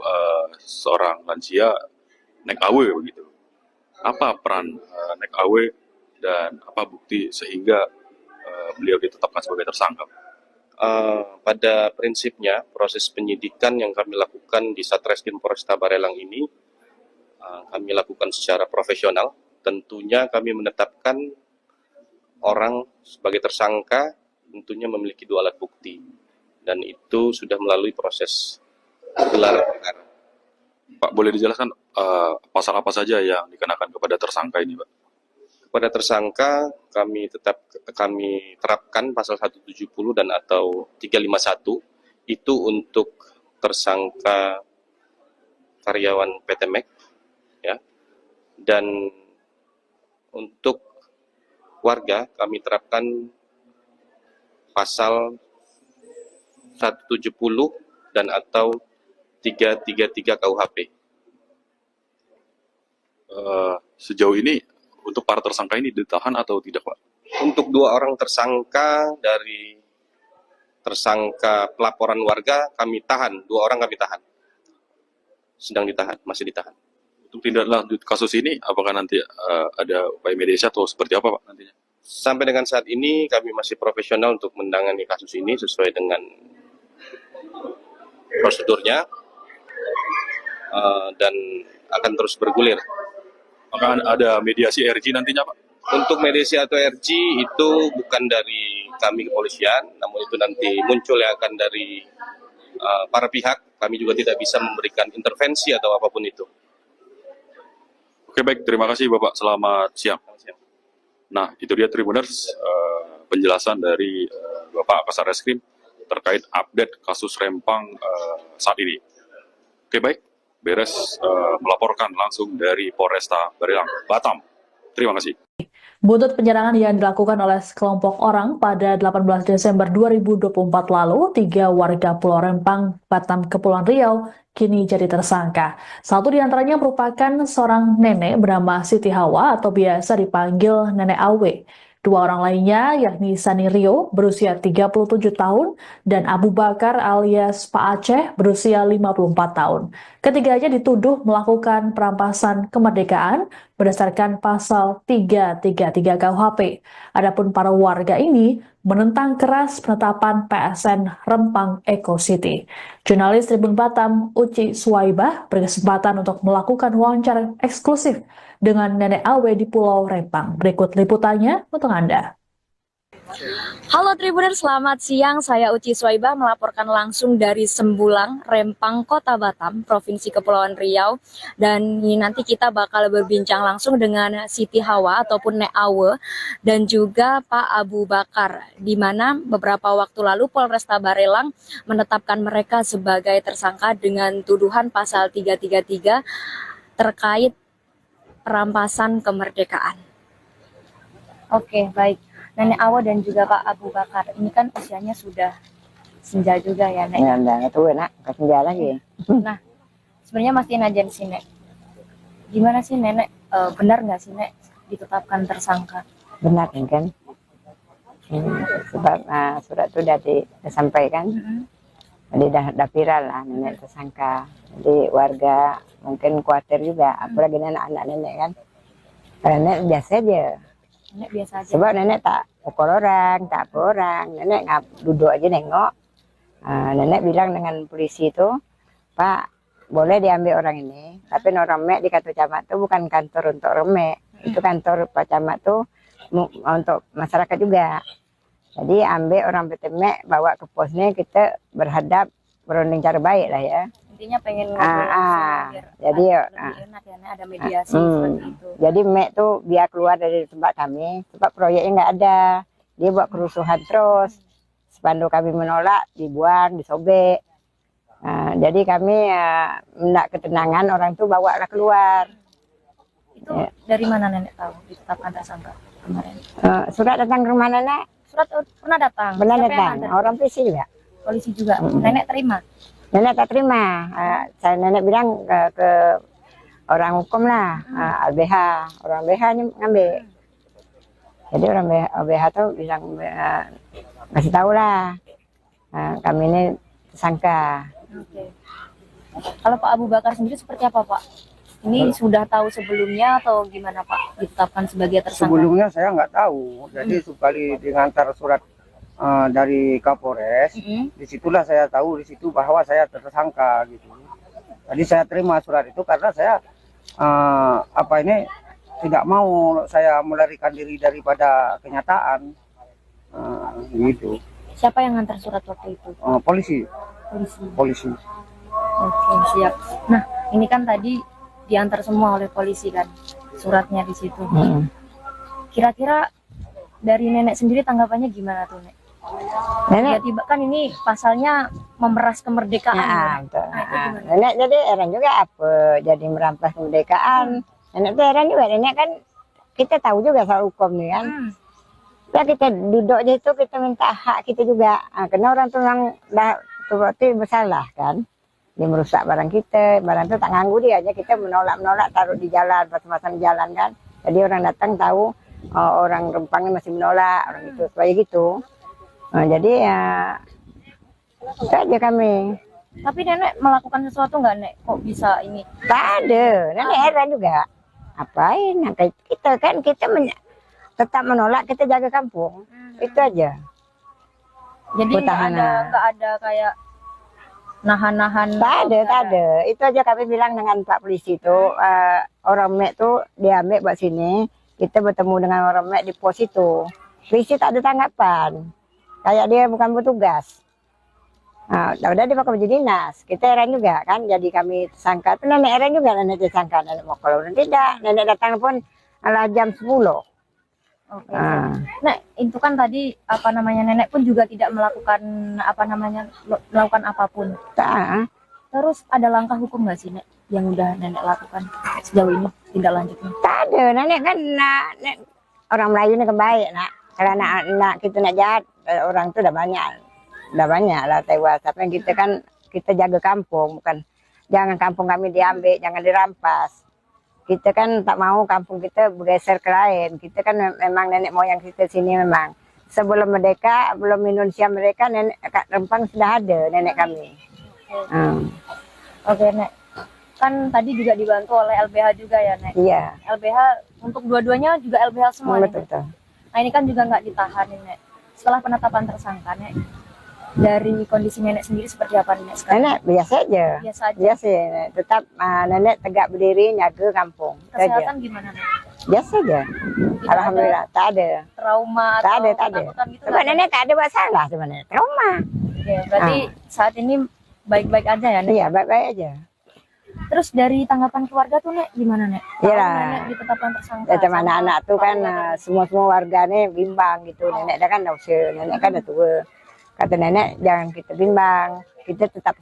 Speaker 5: seorang lansia nek awe, begitu. Apa peran nek awe dan apa bukti sehingga beliau ditetapkan sebagai tersangka?
Speaker 6: Pada prinsipnya, proses penyidikan yang kami lakukan di Satreskrim Polresta Barelang ini kami lakukan secara profesional. Tentunya kami menetapkan orang sebagai tersangka, tentunya memiliki 2 alat bukti, dan itu sudah melalui proses gelar perkara.
Speaker 5: Pak, boleh dijelaskan pasal apa saja yang dikenakan kepada tersangka ini, Pak?
Speaker 6: Kepada tersangka kami terapkan pasal 170 dan atau 351 itu untuk tersangka karyawan PT Mek, ya. Dan untuk warga kami terapkan pasal 170 dan atau 333 KUHP.
Speaker 5: Sejauh ini untuk para tersangka ini ditahan atau tidak, Pak?
Speaker 6: Untuk 2 orang tersangka dari tersangka pelaporan warga kami tahan, 2 orang kami tahan. Sedang ditahan, masih ditahan.
Speaker 5: Untuk tindak lanjut kasus ini, apakah nanti ada upaya mediasi atau seperti apa, Pak, nantinya?
Speaker 6: Sampai dengan saat ini kami masih profesional untuk menangani kasus ini sesuai dengan prosedurnya dan akan terus bergulir.
Speaker 5: Apakah ada mediasi RG nantinya, Pak?
Speaker 6: Untuk mediasi atau RG itu bukan dari kami kepolisian, namun itu nanti muncul yang akan dari para pihak. Kami juga tidak bisa memberikan intervensi atau apapun itu.
Speaker 5: Oke, baik. Terima kasih, Bapak. Selamat siang. Nah, itu dia Tribuners, penjelasan dari Bapak Kasareskrim terkait update kasus Rempang saat ini. Oke, baik. Beres melaporkan langsung dari Polresta Barelang, Batam. Terima kasih.
Speaker 1: Buntut penyerangan yang dilakukan oleh sekelompok orang pada 18 Desember 2024 lalu, 3 warga Pulau Rempang, Batam, Kepulauan Riau, kini jadi tersangka. Satu di antaranya merupakan seorang nenek bernama Siti Hawa atau biasa dipanggil Nenek Awe. 2 orang lainnya yakni Sani Rio berusia 37 tahun dan Abu Bakar alias Pak Aceh berusia 54 tahun. Ketiganya dituduh melakukan perampasan kemerdekaan berdasarkan pasal 333 KUHP. Adapun para warga ini menentang keras penetapan PSN Rempang Eco City. Jurnalis Tribun Batam Uci Suwaibah berkesempatan untuk melakukan wawancara eksklusif dengan Nenek Awe di Pulau Rempang. Berikut liputannya untuk Anda.
Speaker 2: Halo Tribuners, selamat siang. Saya Uci Suwaibah melaporkan langsung dari Sembulang, Rempang, Kota Batam, Provinsi Kepulauan Riau. Dan nanti kita bakal berbincang langsung dengan Siti Hawa ataupun Nek Awe dan juga Pak Abu Bakar, di mana beberapa waktu lalu Polresta Barelang menetapkan mereka sebagai tersangka dengan tuduhan pasal 333 terkait perampasan kemerdekaan. Oke, baik. Nenek Awa dan juga Pak Abu Bakar, ini kan usianya sudah senja juga ya, Nek?
Speaker 3: Ya, udah tua nak, nggak senja lagi.
Speaker 2: Nah, sebenarnya masih najan sih, Nek. Gimana sih, Nenek? Benar nggak sih, Nek, ditetapkan tersangka?
Speaker 3: Benar kan? Sebab surat itu sudah disampaikan, jadi dah viral lah nenek tersangka. Jadi warga mungkin khawatir juga, apalagi anak-anak nenek kan. Karena nenek biasa aja.
Speaker 2: Nenek biasa aja.
Speaker 3: Sebab nenek tak pukul orang, tak apa orang. Nenek duduk aja nengok. Nenek bilang dengan polisi itu, Pak, boleh diambil orang ini, tapi orang Mek di kantor camat itu bukan kantor untuk orang Mek. Itu kantor Pak Camat tuh untuk masyarakat juga. Jadi ambil orang PT Mek, bawa ke posnya, kita berunding cara baik lah ya.
Speaker 2: Intinya pengen ngobrol
Speaker 3: jadi
Speaker 2: lebih enak ya, Nek, ada mediasi seperti itu.
Speaker 3: Jadi Mek tuh biar keluar dari tempat kami, sebab proyeknya nggak ada. Dia buat kerusuhan terus. Spanduk kami menolak, dibuang, disobek. Jadi kami hendak ketenangan orang itu bawa lah keluar.
Speaker 2: Itu dari mana nenek tahu ditetapkan tersangka kemarin?
Speaker 3: Surat datang ke rumah nenek,
Speaker 2: Surat pernah datang?
Speaker 3: benar
Speaker 2: Siapa yang
Speaker 3: datang.
Speaker 2: antar?
Speaker 3: Orang polisi juga.
Speaker 2: Polisi juga. Nenek terima?
Speaker 3: Nenek tak terima. Nenek bilang ke orang hukum lah, LBH. Orang LBH ini ngambil. Jadi orang LBH tuh bilang kasih tahu lah, kami ini tersangka.
Speaker 2: Oke. Kalau Pak Abu Bakar sendiri seperti apa Pak? Ini sudah tahu sebelumnya atau gimana Pak ditetapkan sebagai tersangka?
Speaker 4: Sebelumnya saya nggak tahu. Jadi sekali diantar surat dari Kapolres, disitulah saya tahu di situ bahwa saya tersangka gitu. Jadi saya terima surat itu karena saya tidak mau saya melarikan diri daripada kenyataan gitu.
Speaker 2: Siapa yang ngantar surat waktu itu?
Speaker 4: Polisi.
Speaker 2: Polisi. Oke, siap. Nah, ini kan tadi diantar semua oleh polisi kan suratnya di situ. Kira-kira dari nenek sendiri tanggapannya gimana tuh, Nek?
Speaker 3: Nenek,
Speaker 2: Tiba-tiba kan ini pasalnya memeras kemerdekaan.
Speaker 3: nah,
Speaker 2: Nek.
Speaker 3: betul.
Speaker 2: Nah, itu gimana?
Speaker 3: Nenek jadi heran juga apa jadi merampas kemerdekaan. Nenek tuh heran juga. Nenek kan kita tahu juga soal hukum nih kan. Ya kita duduk aja itu kita minta hak kita juga. Karena orang tuh yang dah berarti bersalah kan. Dia merusak barang kita, barang itu tak nganggu dia aja, kita menolak taruh di jalan, pasang-pasang di jalan kan. Jadi orang datang tahu orang Rempangnya masih menolak, orang itu supaya gitu. Jadi ya itu aja kami.
Speaker 2: Tapi nenek melakukan sesuatu nggak, Nek? Kok bisa ini?
Speaker 3: Tak ada, nenek heran juga. Apain? Kita kan tetap menolak, kita jaga kampung. Itu aja.
Speaker 2: Jadi nggak ada kayak nahan-nahan.
Speaker 3: Tak ada. Itu aja kami bilang dengan Pak Polisi itu, orang Mek tuh diambil buat sini, kita bertemu dengan orang Mek di pos itu. Polisi tak ada tanggapan, kayak dia bukan bertugas. Udah dia pakai baju dinas, kita heran juga kan, jadi kami tersangka. Itu nenek heran juga, nenek tersangka. Nenek mau kalau tidak, nenek datang pun ala jam 10.
Speaker 2: Oke. Nek, itu kan tadi nenek pun juga tidak melakukan melakukan apapun.
Speaker 3: Tak.
Speaker 2: Terus ada langkah hukum nggak sih, Nek, yang udah nenek lakukan sejauh ini tindak lanjutnya?
Speaker 3: Tak ada, nenek kan orang Melayu ini kan baik nak. Kalau anak kita nak jahat, orang itu udah banyak lah tewas. Tapi kita kan kita jaga kampung, bukan jangan kampung kami diambil, jangan dirampas. Kita kan tak mau kampung kita bergeser ke lain. Kita kan memang nenek moyang kita sini memang. Sebelum merdeka, belum Indonesia mereka, nenek Rempang sudah ada nenek kami.
Speaker 2: Oke, Nek. Kan tadi juga dibantu oleh LBH juga ya, Nek?
Speaker 3: Iya.
Speaker 2: LBH untuk dua-duanya juga LBH semua, Nek?
Speaker 3: Betul.
Speaker 2: Nah, ini kan juga nggak ditahan, Nek. Setelah penetapan tersangka, Nek, dari kondisi nenek sendiri seperti apa, Nek, sekarang?
Speaker 3: Nenek biasa aja. Biasa ya, Nek. Tetap nenek tegak berdiri, jaga kampung.
Speaker 2: Kesehatan gimana, Nek?
Speaker 3: Biasa aja. Alhamdulillah, tak ada.
Speaker 2: Trauma
Speaker 3: Tak
Speaker 2: atau
Speaker 3: ada.
Speaker 2: ketakutan gitu?
Speaker 3: Sebab nenek tak ada masalah sebenarnya. Trauma.
Speaker 2: Oke, berarti saat ini baik-baik aja ya, Nek?
Speaker 3: Iya, baik-baik aja.
Speaker 2: Terus dari tanggapan keluarga tuh, Nek, gimana, Nek?
Speaker 3: Iya.
Speaker 2: Nenek ditetapkan tersangka.
Speaker 3: Macam anak-anak tuh kan semua warga nih bimbang gitu. Nenek dah kan dah usia, nenek kan dah tua. Kata nenek jangan kita bimbang, kita tetap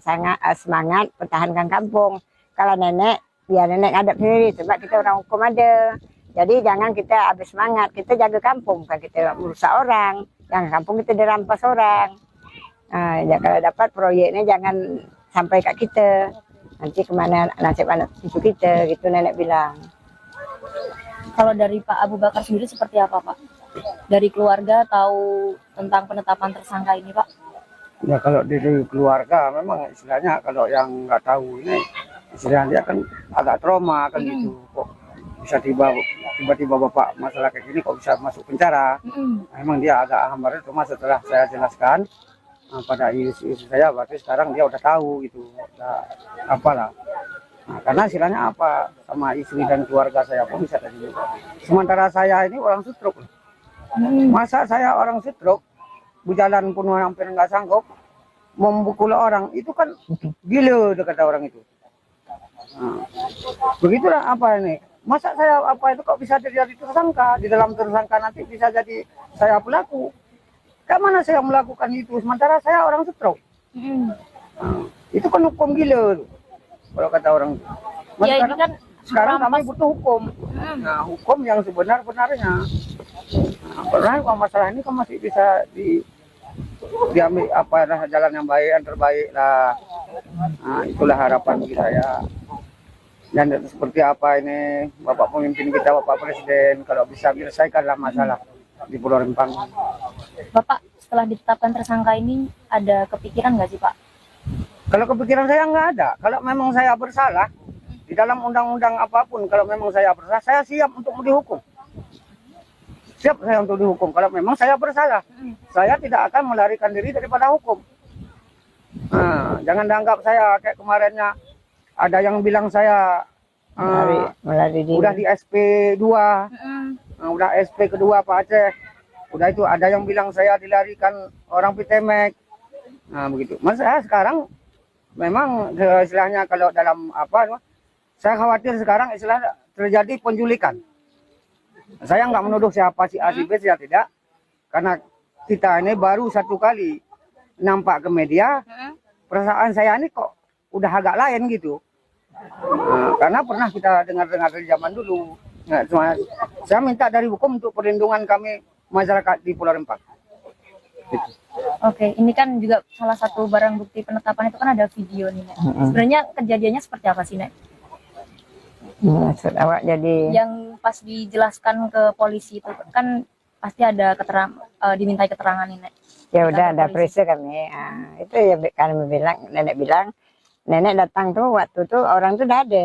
Speaker 3: semangat pertahankan kampung. Kalau nenek, biar nenek ngadap sendiri sebab kita orang hukum ada. Jadi jangan kita habis semangat, kita jaga kampung, bukan kita merusak orang. Jangan kampung kita dirampas orang. Ya kalau dapat proyeknya jangan sampai kat kita. Nanti kemana nasib anak cucu kita, gitu nenek bilang.
Speaker 2: Kalau dari Pak Abu Bakar sendiri seperti apa, Pak? Dari keluarga tahu tentang penetapan tersangka ini, Pak?
Speaker 4: Ya kalau dari keluarga memang istilahnya kalau yang nggak tahu ini istilahnya dia kan agak trauma kan gitu. Kok bisa tiba-tiba bapak masalah kayak gini kok bisa masuk penjara? Memang dia agak hambar cuma setelah saya jelaskan pada istri saya berarti sekarang dia udah tahu gitu. Udah apalah. Nah, karena istilahnya apa sama istri dan keluarga saya pun bisa tadi. Sementara saya ini orang stroke. Masa saya orang stroke berjalan pun hampir nggak sanggup memukul orang itu kan gila kata orang itu. Nah, begitulah apa ini. Masa saya apa itu kok bisa jadi tersangka, di dalam tersangka nanti bisa jadi saya pelaku. Kemana saya melakukan itu sementara saya orang stroke. Itu kan hukum gila tuh, kalau kata orang. Mas,
Speaker 2: Ya ini kan
Speaker 4: sekarang kami
Speaker 2: merampas.
Speaker 4: butuh hukum. Nah, hukum yang sebenar-benarnya. Nah, karena kalau masalah ini kan masih bisa diambil apa jalan yang baik, yang terbaik lah. Nah, itulah harapan bagi saya. Dan seperti apa ini Bapak pemimpin kita, Bapak Presiden, kalau bisa menyelesaikanlah masalah di Pulau Rempang.
Speaker 2: Bapak setelah ditetapkan tersangka ini ada kepikiran nggak sih Pak?
Speaker 4: Kalau kepikiran saya nggak ada. Kalau memang saya bersalah, di dalam undang-undang apapun, kalau memang saya bersalah, saya siap untuk dihukum. Siap saya untuk dihukum. Kalau memang saya bersalah, saya tidak akan melarikan diri daripada hukum. Nah, jangan dianggap saya kayak kemarinnya, ada yang bilang saya
Speaker 3: melari diri.
Speaker 4: udah di SP2, udah SP kedua Pak Aceh. Udah itu ada yang bilang saya dilarikan orang Pitemek. Nah begitu. Mas saya sekarang memang istilahnya kalau dalam apa, saya khawatir sekarang istilah terjadi penculikan. Saya nggak menuduh siapa si A si B ya tidak, karena kita ini baru satu kali nampak ke media. Perasaan saya ini kok udah agak lain gitu. Nah, karena pernah kita dengar-dengar dari zaman dulu. Nah, saya minta dari hukum untuk perlindungan kami masyarakat di Pulau Rempang. Gitu.
Speaker 2: Oke, ini kan juga salah satu barang bukti penetapan itu kan ada video nih, Nek. Sebenarnya kejadiannya seperti apa sih, Nek?
Speaker 3: Maksud awak jadi
Speaker 2: Yang pas dijelaskan ke polisi itu kan pasti ada dimintai keterangan nih, Nek.
Speaker 3: ya udah
Speaker 2: Kata
Speaker 3: ada
Speaker 2: polisi.
Speaker 3: periksa kami. Itu ya kami bilang, nenek bilang, nenek datang tuh waktu tuh orang tuh udah ada.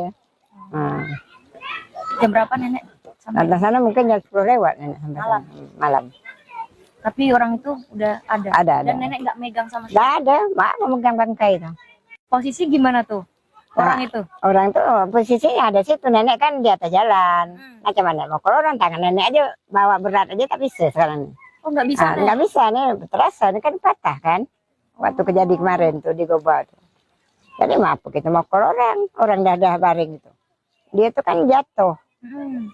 Speaker 2: Jam berapa, Nenek? Sampai
Speaker 3: Datang sana mungkin jam 10 lewat nenek sampai
Speaker 2: Malam.
Speaker 3: sana. Malam.
Speaker 2: tapi orang itu udah ada.
Speaker 3: Ada.
Speaker 2: Dan Nenek nggak megang sama sekali.
Speaker 3: Nggak ada, mak memegang bangkai itu.
Speaker 2: Posisi gimana tuh orang itu?
Speaker 3: Orang tuh posisinya ada situ, nenek kan di atas jalan. Macam mana mau keluar tangan nenek aja bawa berat aja tak bisa sekarang.
Speaker 2: Oh nggak bisa, Nek?
Speaker 3: Nggak bisa nih, terasa ini kan patah kan. Waktu kejadian kemarin tuh di Goba tuh. Jadi maaf kita mau keluar orang dah baring itu. Dia tuh kan jatuh.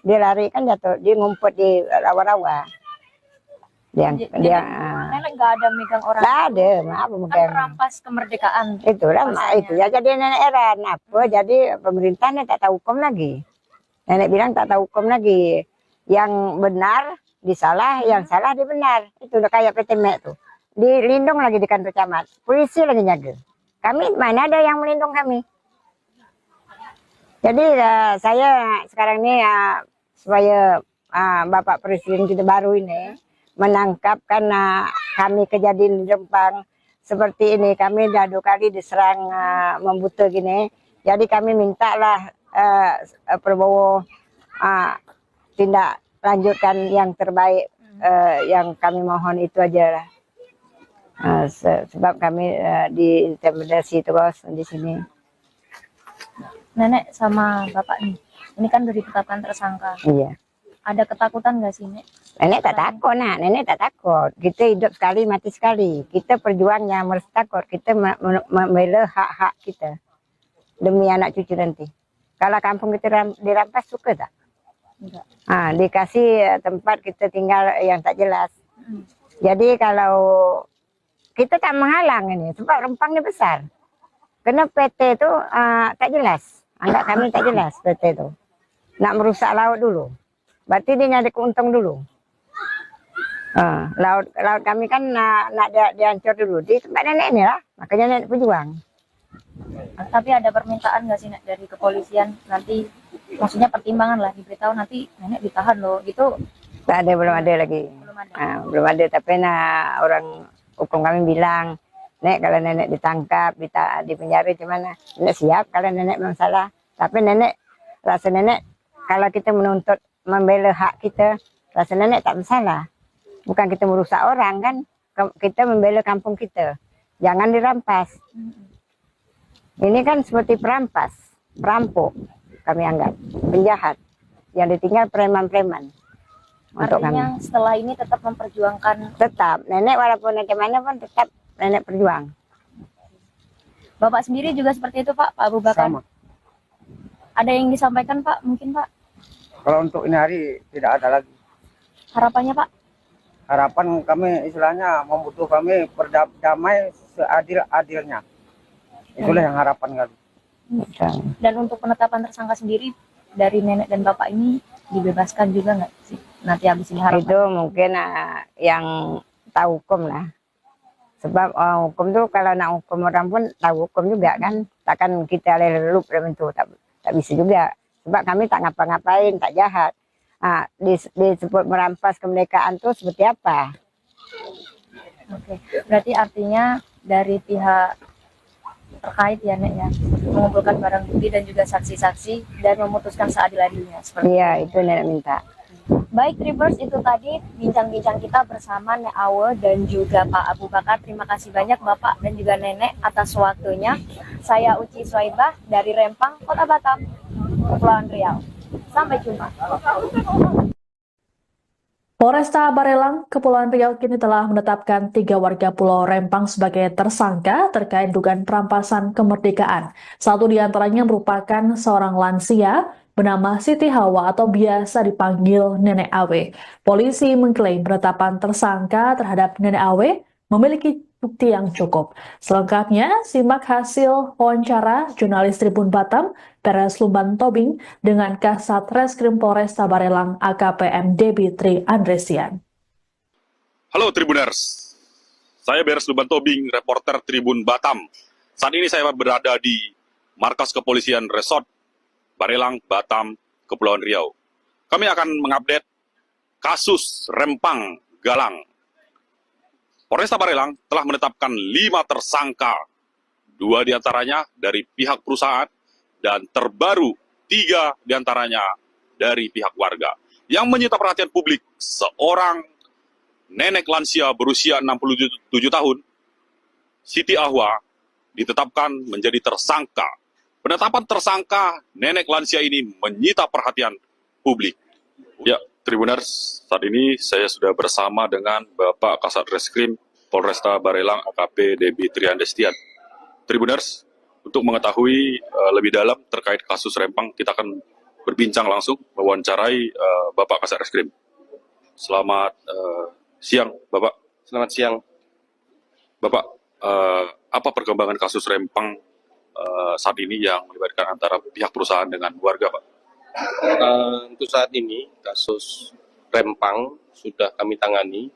Speaker 3: Dia lari kan jatuh, dia ngumpet di rawa-rawa.
Speaker 2: Nenek nggak ada megang orang.
Speaker 3: Nggak ada, maaf
Speaker 2: Kan
Speaker 3: megang.
Speaker 2: merampas kemerdekaan.
Speaker 3: Itulah
Speaker 2: Rasanya.
Speaker 3: itu ya jadi nenek heran apa jadi pemerintahnya tak tahu hukum lagi. Nenek bilang tak tahu hukum lagi. Yang benar disalah, yang salah dibenar. Itu udah kayak Pitemek tuh. Dilindung lagi di kantor camat. Polisi lagi jaga. Kami mana ada yang melindung kami. Jadi saya sekarang ini supaya Bapak Presiden kita baru ini menangkap karena kami kejadian di Rempang seperti ini. Kami dah 2 kali diserang membuta gini. Jadi kami mintalah Prabowo tindak lanjutkan yang terbaik. Yang kami mohon itu aja lah. Sebab kami diintimidasi terus di sini.
Speaker 2: Nenek sama Bapak nih, ini kan udah ditetapkan tersangka.
Speaker 3: Iya.
Speaker 2: Ada ketakutan nggak sih, Nek?
Speaker 3: Nenek tak takut, nenek tak takut. Kita hidup sekali, mati sekali. Kita perjuangnya harus takut. Kita membela hak-hak kita demi anak cucu nanti. Kalau kampung kita dirampas suka tak?
Speaker 2: Enggak.
Speaker 3: Dikasih tempat kita tinggal yang tak jelas. Jadi kalau kita tak menghalang ini, sebab Rempang ini besar. Karena PT itu tak jelas. Anggap kami tak jelas PT itu. Nak merusak laut dulu. Berarti dia nyari keuntung dulu. Laut kami kan nak dihancur dulu. Di tempat nenek ini lah. Makanya nenek berjuang.
Speaker 2: Tapi ada permintaan nggak sih, Nek, dari kepolisian nanti? Maksudnya pertimbangan lah, diberitahu nanti nenek ditahan loh, gitu.
Speaker 3: Tak ada, belum ada lagi.
Speaker 2: Belum ada.
Speaker 3: Belum ada, tapi orang hukum kami bilang, Nek kalau nenek ditangkap, di penjara gimana? Nenek siap kalau nenek memang salah. Tapi nenek, rasa nenek kalau kita menuntut membela hak kita, rasa nenek tak bersalah. Bukan kita merusak orang kan, kita membela kampung kita. Jangan dirampas. Ini kan seperti perampas, perampok kami anggap, penjahat. Yang ditinggal preman-preman. Untuk kami.
Speaker 2: Artinya setelah ini tetap memperjuangkan.
Speaker 3: Tetap, nenek walaupun bagaimana pun tetap nenek berjuang.
Speaker 2: Bapak sendiri juga seperti itu, Pak Abu Bakar.
Speaker 4: Sama.
Speaker 2: Ada yang disampaikan, Pak? Mungkin, Pak?
Speaker 4: Kalau untuk ini hari tidak ada lagi.
Speaker 2: Harapannya, Pak?
Speaker 4: Harapan kami istilahnya membutuhkan kami berdamai seadil-adilnya. Itulah yang harapan kami.
Speaker 2: Dan untuk penetapan tersangka sendiri dari nenek dan bapak ini dibebaskan juga nggak sih? Nanti habis ini harapan.
Speaker 3: Itu mungkin yang tahu hukum lah. Sebab hukum tuh kalau nak hukum orang pun tahu hukum juga kan. Takkan kita lelup dalam itu, tak bisa juga. Sebab kami tak ngapa-ngapain, tak jahat. Disebut merampas kemerdekaan tuh seperti apa?
Speaker 2: Oke, berarti artinya dari pihak terkait ya Nek ya, mengumpulkan barang bukti dan juga saksi-saksi dan memutuskan seadil-adilnya.
Speaker 3: Iya, itu nenek minta.
Speaker 2: Baik Tribers, itu tadi bincang-bincang kita bersama Nek Awe dan juga Pak Abu Bakar. Terima kasih banyak Bapak dan juga Nenek atas waktunya. Saya Uci Swaibah dari Rempang, Kota Batam, Kepulauan Riau. Sampai jumpa.
Speaker 1: Polresta Barelang, Kepulauan Riau kini telah menetapkan 3 warga Pulau Rempang sebagai tersangka terkait dugaan perampasan kemerdekaan. Satu di antaranya merupakan seorang lansia bernama Siti Hawa atau biasa dipanggil Nenek Awe. Polisi mengklaim penetapan tersangka terhadap Nenek Awe memiliki bukti yang cukup. Selengkapnya, simak hasil wawancara jurnalis Tribun Batam, Peres Lumban Tobing, dengan Kasat Reskrim Polresta Barelang AKPM Debitri Andresian.
Speaker 5: Halo Tribuners, saya Beres Lumban Tobing, reporter Tribun Batam. Saat ini saya berada di markas kepolisian Resort Barelang, Batam, Kepulauan Riau. Kami akan mengupdate kasus Rempang Galang. Polresta Barelang telah menetapkan 5 tersangka, 2 diantaranya dari pihak perusahaan, dan terbaru 3 diantaranya dari pihak warga. Yang menyita perhatian publik, seorang nenek lansia berusia 67 tahun, Siti Ahwa, ditetapkan menjadi tersangka. Penetapan tersangka nenek lansia ini menyita perhatian publik. Ya, Tribuners, saat ini saya sudah bersama dengan Bapak Kasat Reskrim Polresta Barelang AKP Debitri Andresian. Tribuners, untuk mengetahui lebih dalam terkait kasus Rempang, kita akan berbincang langsung mewawancarai Bapak Kasat Reskrim. Selamat siang, Bapak.
Speaker 6: Selamat siang.
Speaker 5: Bapak, apa perkembangan kasus Rempang saat ini yang melibatkan antara pihak perusahaan dengan warga, Pak?
Speaker 6: Untuk saat ini, kasus Rempang sudah kami tangani,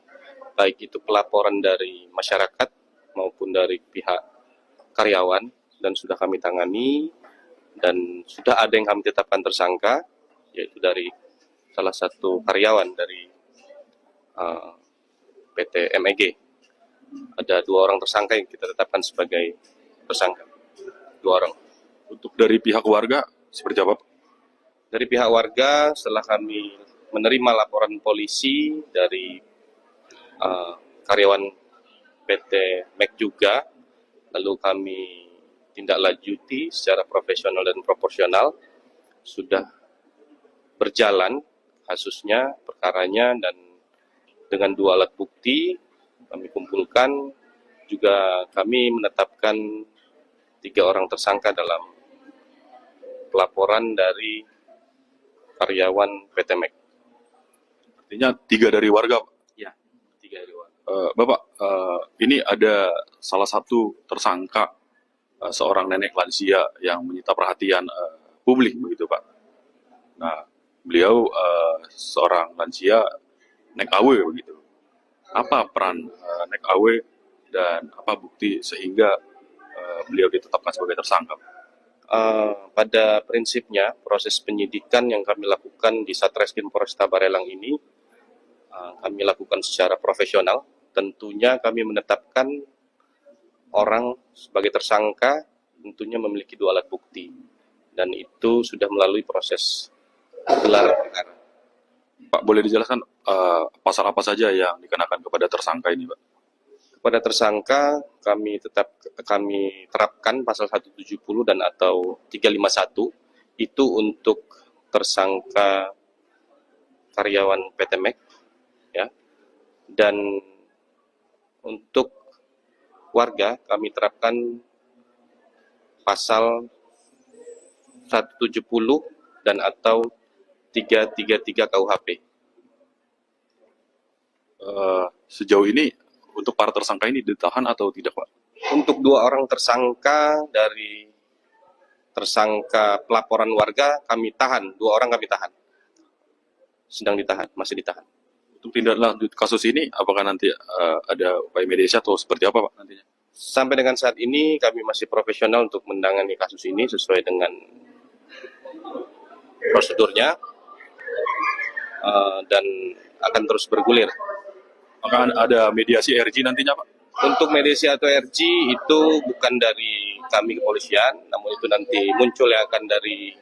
Speaker 6: baik itu pelaporan dari masyarakat maupun dari pihak karyawan, dan sudah kami tangani, dan sudah ada yang kami tetapkan tersangka, yaitu dari salah satu karyawan dari PT MEG. Ada 2 orang tersangka yang kita tetapkan sebagai tersangka. 2 orang.
Speaker 5: Untuk dari pihak warga, seperti apa, Pak?
Speaker 6: Dari pihak warga, setelah kami menerima laporan polisi dari karyawan PT MEG juga, lalu kami tindak lanjuti secara profesional dan proporsional, sudah berjalan kasusnya, perkaranya, dan dengan 2 alat bukti kami kumpulkan, juga kami menetapkan 3 orang tersangka dalam pelaporan dari karyawan PT MEG.
Speaker 5: Artinya 3 dari warga, Pak?
Speaker 6: Ya, 3 dari warga.
Speaker 5: Bapak, ini ada salah satu tersangka, seorang nenek lansia yang menyita perhatian publik, begitu Pak. Nah, beliau seorang lansia Nek Awe, begitu. Apa peran Nek Awe dan apa bukti sehingga beliau ditetapkan sebagai tersangka?
Speaker 6: Pada prinsipnya, proses penyidikan yang kami lakukan di Satreskrim Polresta Barelang ini, kami lakukan secara profesional. Tentunya kami menetapkan orang sebagai tersangka, tentunya memiliki 2 alat bukti. Dan itu sudah melalui proses gelar perkara.
Speaker 5: Pak, boleh dijelaskan pasal apa saja yang dikenakan kepada tersangka ini, Pak?
Speaker 6: Kepada tersangka kami terapkan pasal 170 dan atau 351, itu untuk tersangka karyawan PT MEG, ya. Dan untuk warga kami terapkan pasal 170 dan atau 333 KUHP.
Speaker 5: Sejauh ini untuk para tersangka ini ditahan atau tidak, Pak?
Speaker 6: Untuk 2 orang tersangka dari tersangka pelaporan warga kami tahan, 2 orang kami tahan, sedang ditahan, masih ditahan.
Speaker 5: Untuk tindak lanjut kasus ini, apakah nanti ada upaya mediasi atau seperti apa Pak nantinya?
Speaker 6: Sampai dengan saat ini kami masih profesional untuk menangani kasus ini sesuai dengan prosedurnya dan akan terus bergulir.
Speaker 5: Apakah ada mediasi RG nantinya Pak?
Speaker 6: Untuk mediasi atau RG itu bukan dari kami kepolisian, namun itu nanti muncul yang akan dari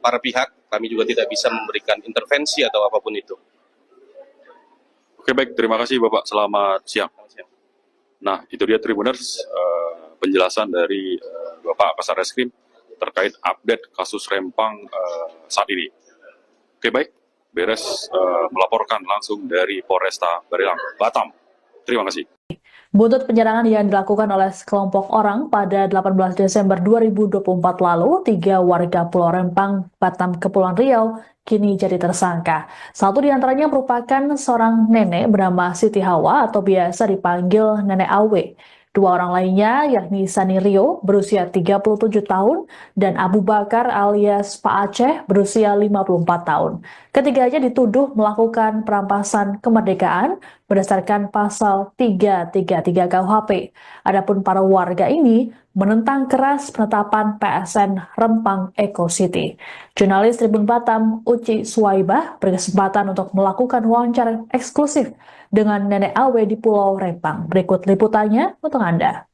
Speaker 6: para pihak. Kami juga tidak bisa memberikan intervensi atau apapun itu.
Speaker 5: Oke baik, terima kasih Bapak. Selamat siang. Nah, itu dia Tribuners penjelasan dari Bapak Kasat Reskrim terkait update kasus Rempang saat ini. Oke baik, beres melaporkan langsung dari Polresta Barelang, Batam. Terima kasih.
Speaker 1: Buntut penyerangan yang dilakukan oleh sekelompok orang pada 18 Desember 2024 lalu, 3 warga Pulau Rempang, Batam, Kepulauan Riau, kini jadi tersangka. Satu di antaranya merupakan seorang nenek bernama Siti Hawa atau biasa dipanggil Nenek Awe. 2 orang lainnya yakni Sani Rio berusia 37 tahun dan Abu Bakar alias Pak Aceh berusia 54 tahun. Ketiganya dituduh melakukan perampasan kemerdekaan berdasarkan pasal 333 KUHP. Adapun para warga ini menentang keras penetapan PSN Rempang Eco City. Jurnalis Tribun Batam Uci Suwaibah berkesempatan untuk melakukan wawancara eksklusif dengan Nenek Awe di Pulau Rempang. Berikut liputannya untuk Anda.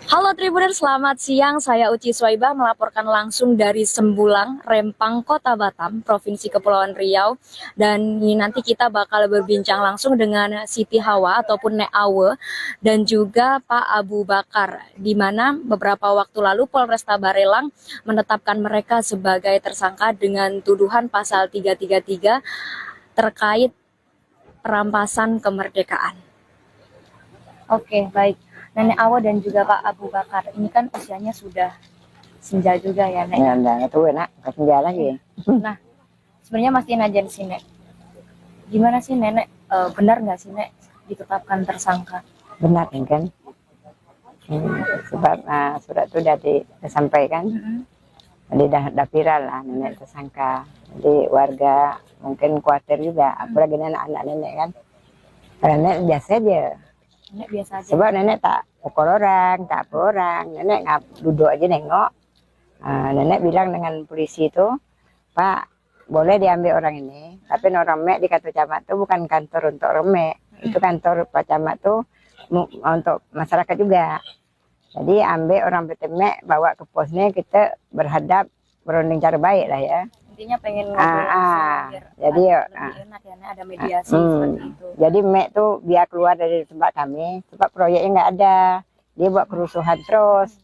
Speaker 2: Halo Tribuners, selamat siang. Saya Uci Suwaibah melaporkan langsung dari Sembulang, Rempang, Kota Batam, Provinsi Kepulauan Riau. Dan ini nanti kita bakal berbincang langsung dengan Siti Hawa ataupun Nek Awe dan juga Pak Abu Bakar, di mana beberapa waktu lalu Polresta Barelang menetapkan mereka sebagai tersangka dengan tuduhan pasal 333 terkait perampasan kemerdekaan. Oke, baik. Nenek Awe dan juga Pak Abu Bakar, ini kan usianya sudah senja juga ya, Nek?
Speaker 3: Ya, udah tua nak, kerja lagi.
Speaker 2: Nah, sebenarnya mastiin aja sih, Nek. Gimana sih, Nenek? Benar nggak sih, Nek, ditetapkan tersangka?
Speaker 3: Benar kan? Sebab surat itu sudah disampaikan. Jadi dah viral lah nenek tersangka. Jadi warga mungkin khawatir juga, apalagi anak-anak nenek kan. Karena nenek biasa aja.
Speaker 2: Nenek biasa aja.
Speaker 3: Sebab nenek tak pukul orang, tak apa orang. Nenek duduk aja nengok. Nenek bilang dengan polisi itu, Pak, boleh diambil orang ini. Tapi orang mek di kantor camat itu bukan kantor untuk orang mek. Itu kantor Pak Camat tuh untuk masyarakat juga. Jadi ambil orang Betemek, bawa ke posnya, kita berhadap berunding cara baik lah ya.
Speaker 2: Intinya pengen ngobrol
Speaker 3: jadi
Speaker 2: lebih enak ya, Nek, ada mediasi seperti itu.
Speaker 3: Jadi Mek tuh biar keluar dari tempat kami, sebab proyeknya nggak ada. Dia buat kerusuhan terus.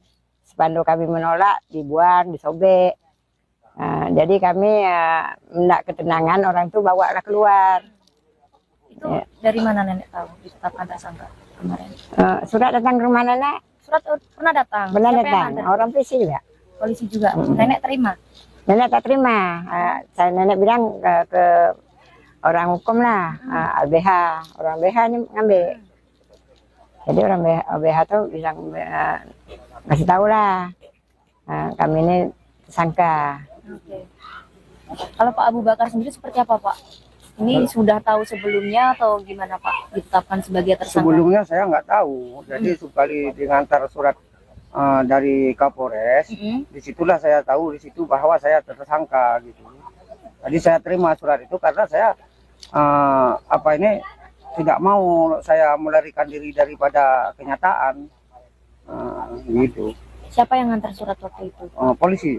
Speaker 3: Spanduk kami menolak, dibuang, disobek. Jadi kami hendak ketenangan, orang tuh bawa lah keluar.
Speaker 2: Itu dari mana Nenek tahu ditetapkan tersangka kemarin?
Speaker 3: Surat datang ke rumah nenek?
Speaker 2: Surat pernah datang?
Speaker 3: Benar
Speaker 2: Siapa yang
Speaker 3: datang,
Speaker 2: nganter?
Speaker 3: orang polisi juga.
Speaker 2: Polisi juga. Nenek terima?
Speaker 3: Nenek tak terima. Nenek bilang ke orang hukum lah, LBH. Orang LBH ini ngambil. Jadi orang LBH tuh bilang, kasih tahu lah, kami ini tersangka.
Speaker 2: Oke. Kalau Pak Abu Bakar sendiri seperti apa, Pak? Ini sudah tahu sebelumnya atau gimana, Pak, ditetapkan sebagai tersangka?
Speaker 4: Sebelumnya saya nggak tahu. Jadi sekali diantar surat dari Kapolres, disitulah saya tahu di situ bahwa saya tersangka gitu. Jadi saya terima surat itu karena saya tidak mau saya melarikan diri daripada kenyataan gitu.
Speaker 2: Siapa yang ngantar surat waktu itu?
Speaker 4: Polisi.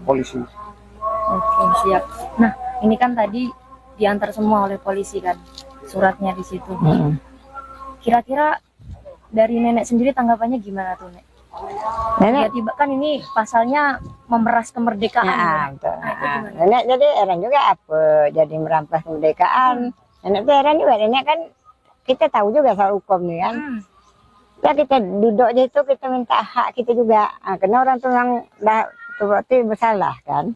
Speaker 2: Polisi. Oke, siap. Nah, ini kan tadi diantar semua oleh polisi kan suratnya di situ. Kira-kira dari nenek sendiri tanggapannya gimana tuh, Nek?
Speaker 3: Nenek
Speaker 2: Tiba-tiba kan ini pasalnya memeras kemerdekaan.
Speaker 3: betul.
Speaker 2: Nah, itu gimana?
Speaker 3: Nenek jadi heran juga apa jadi merampas kemerdekaan. Nenek tuh heran juga. Nenek kan kita tahu juga soal hukum nih kan. Ya kita duduk aja itu kita minta hak kita juga. Karena orang tuh yang berarti bersalah kan.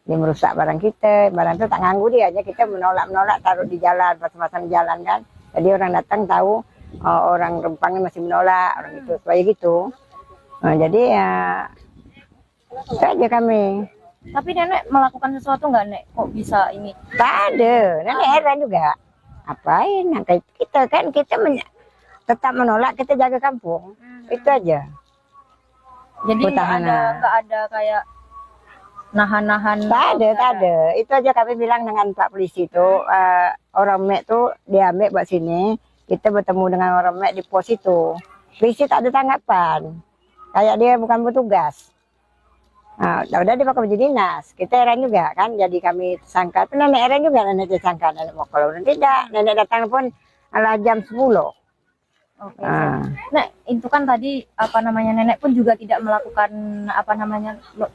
Speaker 3: Dia merusak barang kita, barang itu tak nganggu dia aja, kita menolak taruh di jalan, pasang-pasang di jalan kan. Jadi orang datang tahu orang Rempang masih menolak orang itu supaya gitu. Nah, jadi ya itu aja kami.
Speaker 2: Tapi nenek melakukan sesuatu nggak, Nek? Kok bisa ini?
Speaker 3: Tak ada, nenek heran juga. Apain? Nah, kayak kita kan tetap menolak, kita jaga kampung. Itu aja.
Speaker 2: Jadi
Speaker 3: Pertahanan.
Speaker 2: nggak ada kayak nahan-nahan.
Speaker 3: Tak ada. Itu aja kami bilang dengan Pak Polisi itu, orang Mek tuh diambil buat sini, kita bertemu dengan orang Mek di pos itu. Polisi tak ada tanggapan, kayak dia bukan petugas. Nah, udah dipakai baju dinas, kita heran juga kan, jadi kami tersangka. Tapi nenek heran juga, nenek tersangka, nenek mau kalau tidak, nenek datang pun ala jam 10.
Speaker 2: Oke. Nek, itu kan tadi apa namanya nenek pun juga tidak melakukan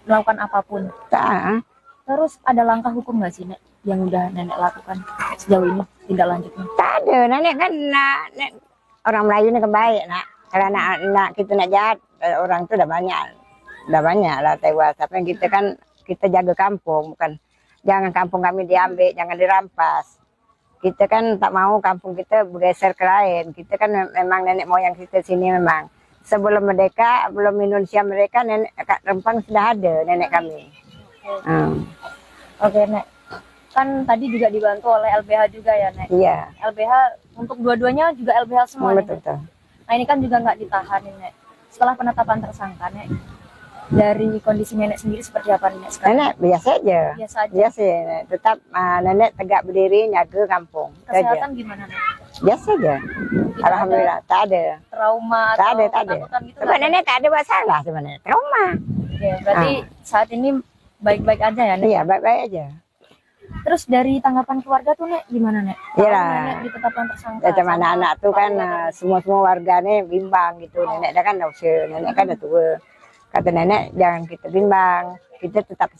Speaker 2: melakukan apapun.
Speaker 3: Tak.
Speaker 2: Terus ada langkah hukum nggak sih, Nek, yang udah nenek lakukan sejauh ini tidak lanjutnya?
Speaker 3: Tak ada, nenek kan orang Melayu ini kan baik nak. Kalau anak kita nak jahat, orang itu udah banyak lah tewas. Tapi kita kan kita jaga kampung, bukan jangan kampung kami diambil, jangan dirampas. Kita kan tak mau kampung kita bergeser ke lain. Kita kan memang nenek moyang kita sini memang. Sebelum merdeka, belum Indonesia mereka, nenek Rempang sudah ada nenek kami.
Speaker 2: Oke, Nek. Kan tadi juga dibantu oleh LBH juga ya, Nek?
Speaker 3: Iya.
Speaker 2: LBH untuk dua-duanya juga LBH semua, Nek?
Speaker 3: Betul.
Speaker 2: Nah, ini kan juga nggak ditahan, Nek. Setelah penetapan tersangka, Nek, dari kondisi nenek sendiri seperti apa, Nek, sekarang?
Speaker 3: Nenek biasa aja.
Speaker 2: Biasa aja.
Speaker 3: Biasa, tetap nenek tegak berdiri jaga kampung. Itu aja.
Speaker 2: Kesehatan gimana, Nek?
Speaker 3: Biasa aja.
Speaker 2: Tidak
Speaker 3: Alhamdulillah, tak ada.
Speaker 2: Trauma
Speaker 3: Tak
Speaker 2: atau
Speaker 3: ada.
Speaker 2: ketakutan gitu?
Speaker 3: Sebab nenek tak ada masalah sebenarnya. Trauma.
Speaker 2: Oke, berarti saat ini baik-baik aja ya, Nek?
Speaker 3: Iya, baik-baik aja.
Speaker 2: Terus dari tanggapan keluarga tuh, Nek, gimana, Nek?
Speaker 3: Iya.
Speaker 2: Kalau nenek ditetapkan tersangka.
Speaker 3: Macam
Speaker 2: sama
Speaker 3: anak-anak tuh kan
Speaker 2: keluarga.
Speaker 3: semua warganya bimbang gitu. Nenek dah kan dah usia, nenek kan dah tua. Kata nenek jangan kita bimbang, kita tetap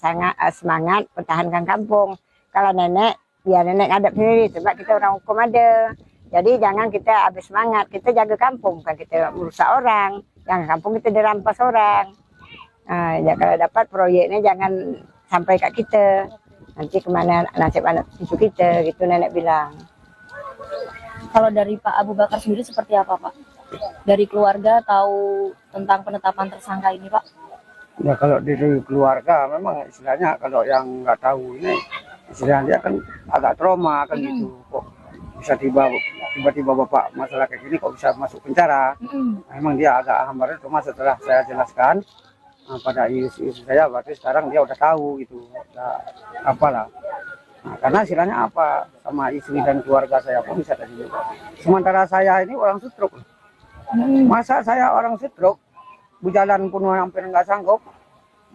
Speaker 3: semangat pertahankan kampung. Kalau nenek, biar nenek ngadap sendiri sebab kita orang hukum ada. Jadi jangan kita habis semangat, kita jaga kampung, bukan kita merusak orang. Jangan kampung kita dirampas orang. Nah, ya kalau dapat proyeknya jangan sampai kat kita. Nanti kemana nasib anak cucu kita, gitu nenek bilang.
Speaker 2: Kalau dari Pak Abu Bakar sendiri seperti apa, Pak? Dari keluarga tahu tentang penetapan tersangka ini, Pak?
Speaker 4: Ya kalau dari keluarga memang istilahnya kalau yang nggak tahu ini istilahnya kan agak trauma kan gitu. Kok bisa tiba-tiba bapak masalah kayak gini kok bisa masuk penjara? Memang dia agak hambar, cuma setelah saya jelaskan pada istri saya, berarti sekarang dia udah tahu gitu, udah apalah. Nah, karena istilahnya apa sama istri dan keluarga saya pun bisa tadi juga. Sementara saya ini orang stroke. Masa saya orang stroke, berjalan pun hampir nggak sanggup,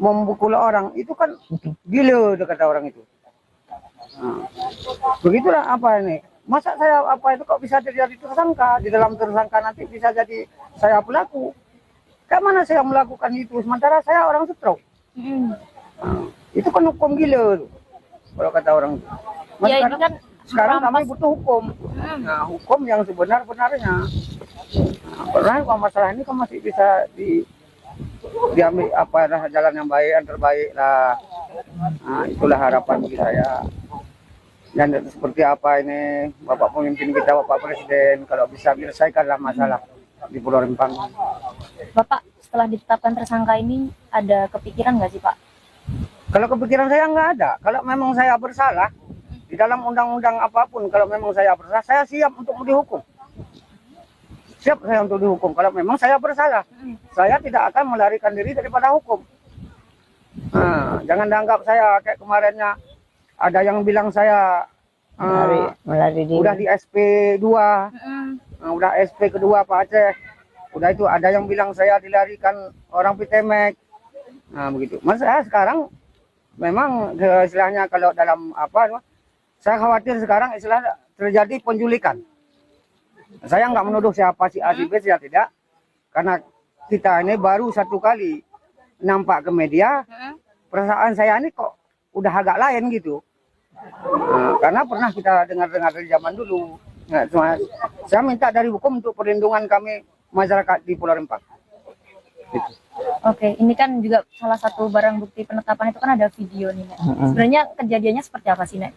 Speaker 4: memukul orang itu kan gila kata orang itu. Nah, begitulah apa ini. Masa saya apa itu kok bisa terjadi tersangka, di dalam tersangka nanti bisa jadi saya pelaku. Kayak mana saya melakukan itu sementara saya orang stroke. Nah, itu kan hukum gila tuh, kalau kata orang itu.
Speaker 2: Ya, ini kan
Speaker 4: sekarang kami
Speaker 2: merampas.
Speaker 4: butuh hukum. Nah, hukum yang sebenar-benarnya. Nah, karena masalah ini kan masih bisa diambil apa jalan yang baik, yang terbaik lah. Nah, itulah harapan bagi saya. Dan seperti apa ini Bapak pemimpin kita, Bapak Presiden, kalau bisa menyelesaikanlah masalah di Pulau Rempang.
Speaker 2: Bapak setelah ditetapkan tersangka ini ada kepikiran nggak sih, Pak?
Speaker 4: Kalau kepikiran saya nggak ada. Kalau memang saya bersalah di dalam undang-undang apapun, kalau memang saya bersalah, saya siap untuk dihukum. Siap saya untuk dihukum. Kalau memang saya bersalah, saya tidak akan melarikan diri daripada hukum. Nah, jangan dianggap saya kayak kemarinnya ada yang bilang saya
Speaker 3: melari diri.
Speaker 4: udah di SP2, udah SP kedua Pak Aceh. Udah itu ada yang bilang saya dilarikan orang Pitemek. Nah begitu. Mas saya sekarang memang istilahnya kalau dalam apa, saya khawatir sekarang istilah terjadi penculikan. Saya nggak menuduh siapa si A si B, saya tidak. Karena kita ini baru satu kali nampak ke media, perasaan saya ini kok udah agak lain gitu. Nah, karena pernah kita dengar-dengar dari zaman dulu. Nah, saya minta dari hukum untuk perlindungan kami masyarakat di Pulau Rempang. Gitu.
Speaker 2: Oke, ini kan juga salah satu barang bukti penetapan itu kan ada video nih, Nek. Sebenarnya kejadiannya seperti apa sih, Nek?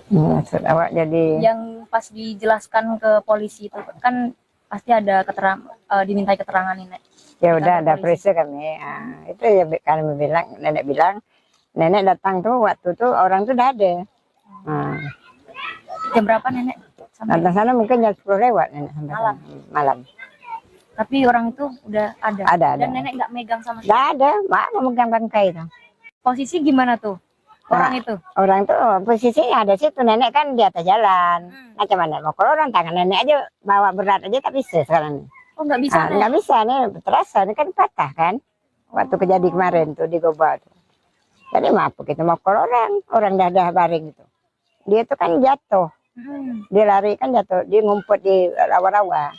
Speaker 3: Maksud awak jadi
Speaker 2: Yang pas dijelaskan ke polisi itu kan pasti ada dimintai keterangan Nenek.
Speaker 3: ya
Speaker 2: Di
Speaker 3: udah
Speaker 2: kantor
Speaker 3: ada
Speaker 2: polisi.
Speaker 3: periksa kami. Itu ya kami bilang, nenek datang tuh waktu tuh orang tuh udah ada.
Speaker 2: Jam berapa Nenek sampai?
Speaker 3: Datang sana mungkin jam 10 lewat nenek sampai
Speaker 2: Malam.
Speaker 3: sana. Malam.
Speaker 2: Tapi orang itu udah ada.
Speaker 3: Ada.
Speaker 2: Dan Nenek nggak megang sama sekali.
Speaker 3: Nggak ada, mak memegang bangkai itu.
Speaker 2: Posisi gimana tuh orang itu?
Speaker 3: Orang tuh posisinya ada situ, nenek kan di atas jalan. Macam mana mau orang tangan nenek aja bawa berat aja tak bisa sekarang.
Speaker 2: Oh nggak bisa Nek.
Speaker 3: Nggak bisa nih, terasa ini kan patah kan. Waktu kejadian kemarin tuh di Goba tuh. Jadi maaf kita mau orang dah baring itu. Dia tuh kan jatuh, dia lari kan jatuh, dia ngumpet di rawa-rawa.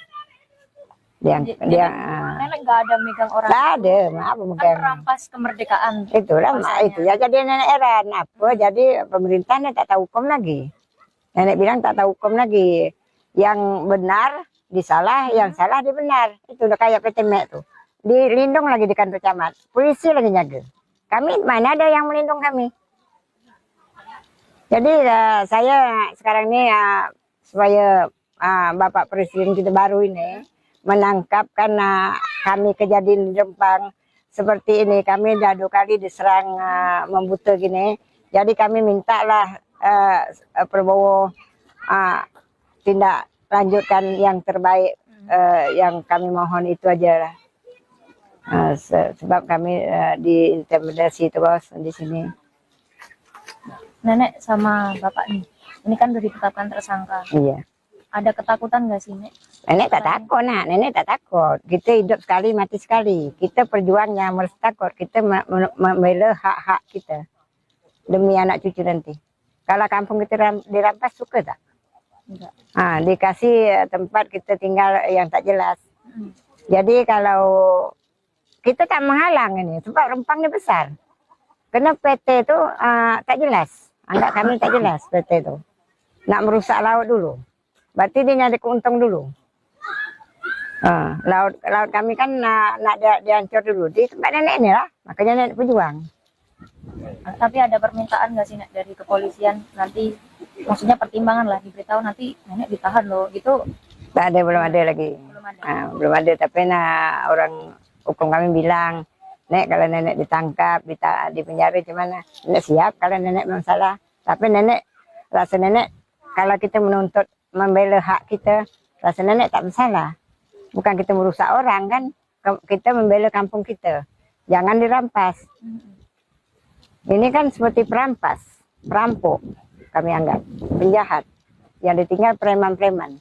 Speaker 2: Nenek nggak ada megang orang.
Speaker 3: Nggak ada, maaf
Speaker 2: Kan
Speaker 3: memegang.
Speaker 2: merampas kemerdekaan.
Speaker 3: Itulah
Speaker 2: Rasanya.
Speaker 3: itu ya jadi nenek heran apa jadi pemerintahnya tak tahu hukum lagi. Nenek bilang tak tahu hukum lagi. Yang benar disalah, yang salah dibenar. Itu udah kayak PT Mek tuh. Dilindung lagi di kantor camat. Polisi lagi jaga. Kami mana ada yang melindung kami. Jadi saya sekarang ini supaya Bapak Presiden kita baru ini menangkap karena kami kejadian di Rempang seperti ini, kami dah 2 kali diserang membuta gini. Jadi kami mintalah Prabowo tindak lanjutkan yang terbaik, yang kami mohon itu aja lah. Sebab kami diintimidasi terus di sini.
Speaker 2: Nenek sama bapak nih, ini kan udah ditetapkan tersangka.
Speaker 3: Iya.
Speaker 2: Ada ketakutan nggak sih Nek?
Speaker 3: Nenek tak takut, nenek tak takut. Kita hidup sekali, mati sekali. Kita perjuangnya harus takut. Kita membela hak-hak kita demi anak cucu nanti. Kalau kampung kita dirampas suka tak?
Speaker 2: Enggak.
Speaker 3: Dikasih tempat kita tinggal yang tak jelas. Jadi kalau kita tak menghalang ini, sebab Rempang ini besar. Karena PT itu tak jelas. Anggap kami tak jelas PT itu. Nak merusak laut dulu. Berarti dia nyari keuntung dulu. Laut kami kan nak dihancur dulu. Di tempat nenek ini lah. Makanya nenek berjuang.
Speaker 2: Tapi ada permintaan nggak sih Nek dari kepolisian nanti, maksudnya pertimbangan lah diberitahu nanti nenek ditahan loh gitu?
Speaker 3: Tak ada, belum ada lagi.
Speaker 2: Belum ada.
Speaker 3: Belum ada, tapi orang hukum kami bilang, Nek kalau nenek ditangkap, di penjara gimana? Nenek siap kalau nenek memang salah. Tapi nenek, rasa nenek kalau kita menuntut membela hak kita, rasa nenek tak bersalah. Bukan kita merusak orang kan, kita membela kampung kita. Jangan dirampas. Ini kan seperti perampas, perampok kami anggap, penjahat. Yang ditinggal preman-preman.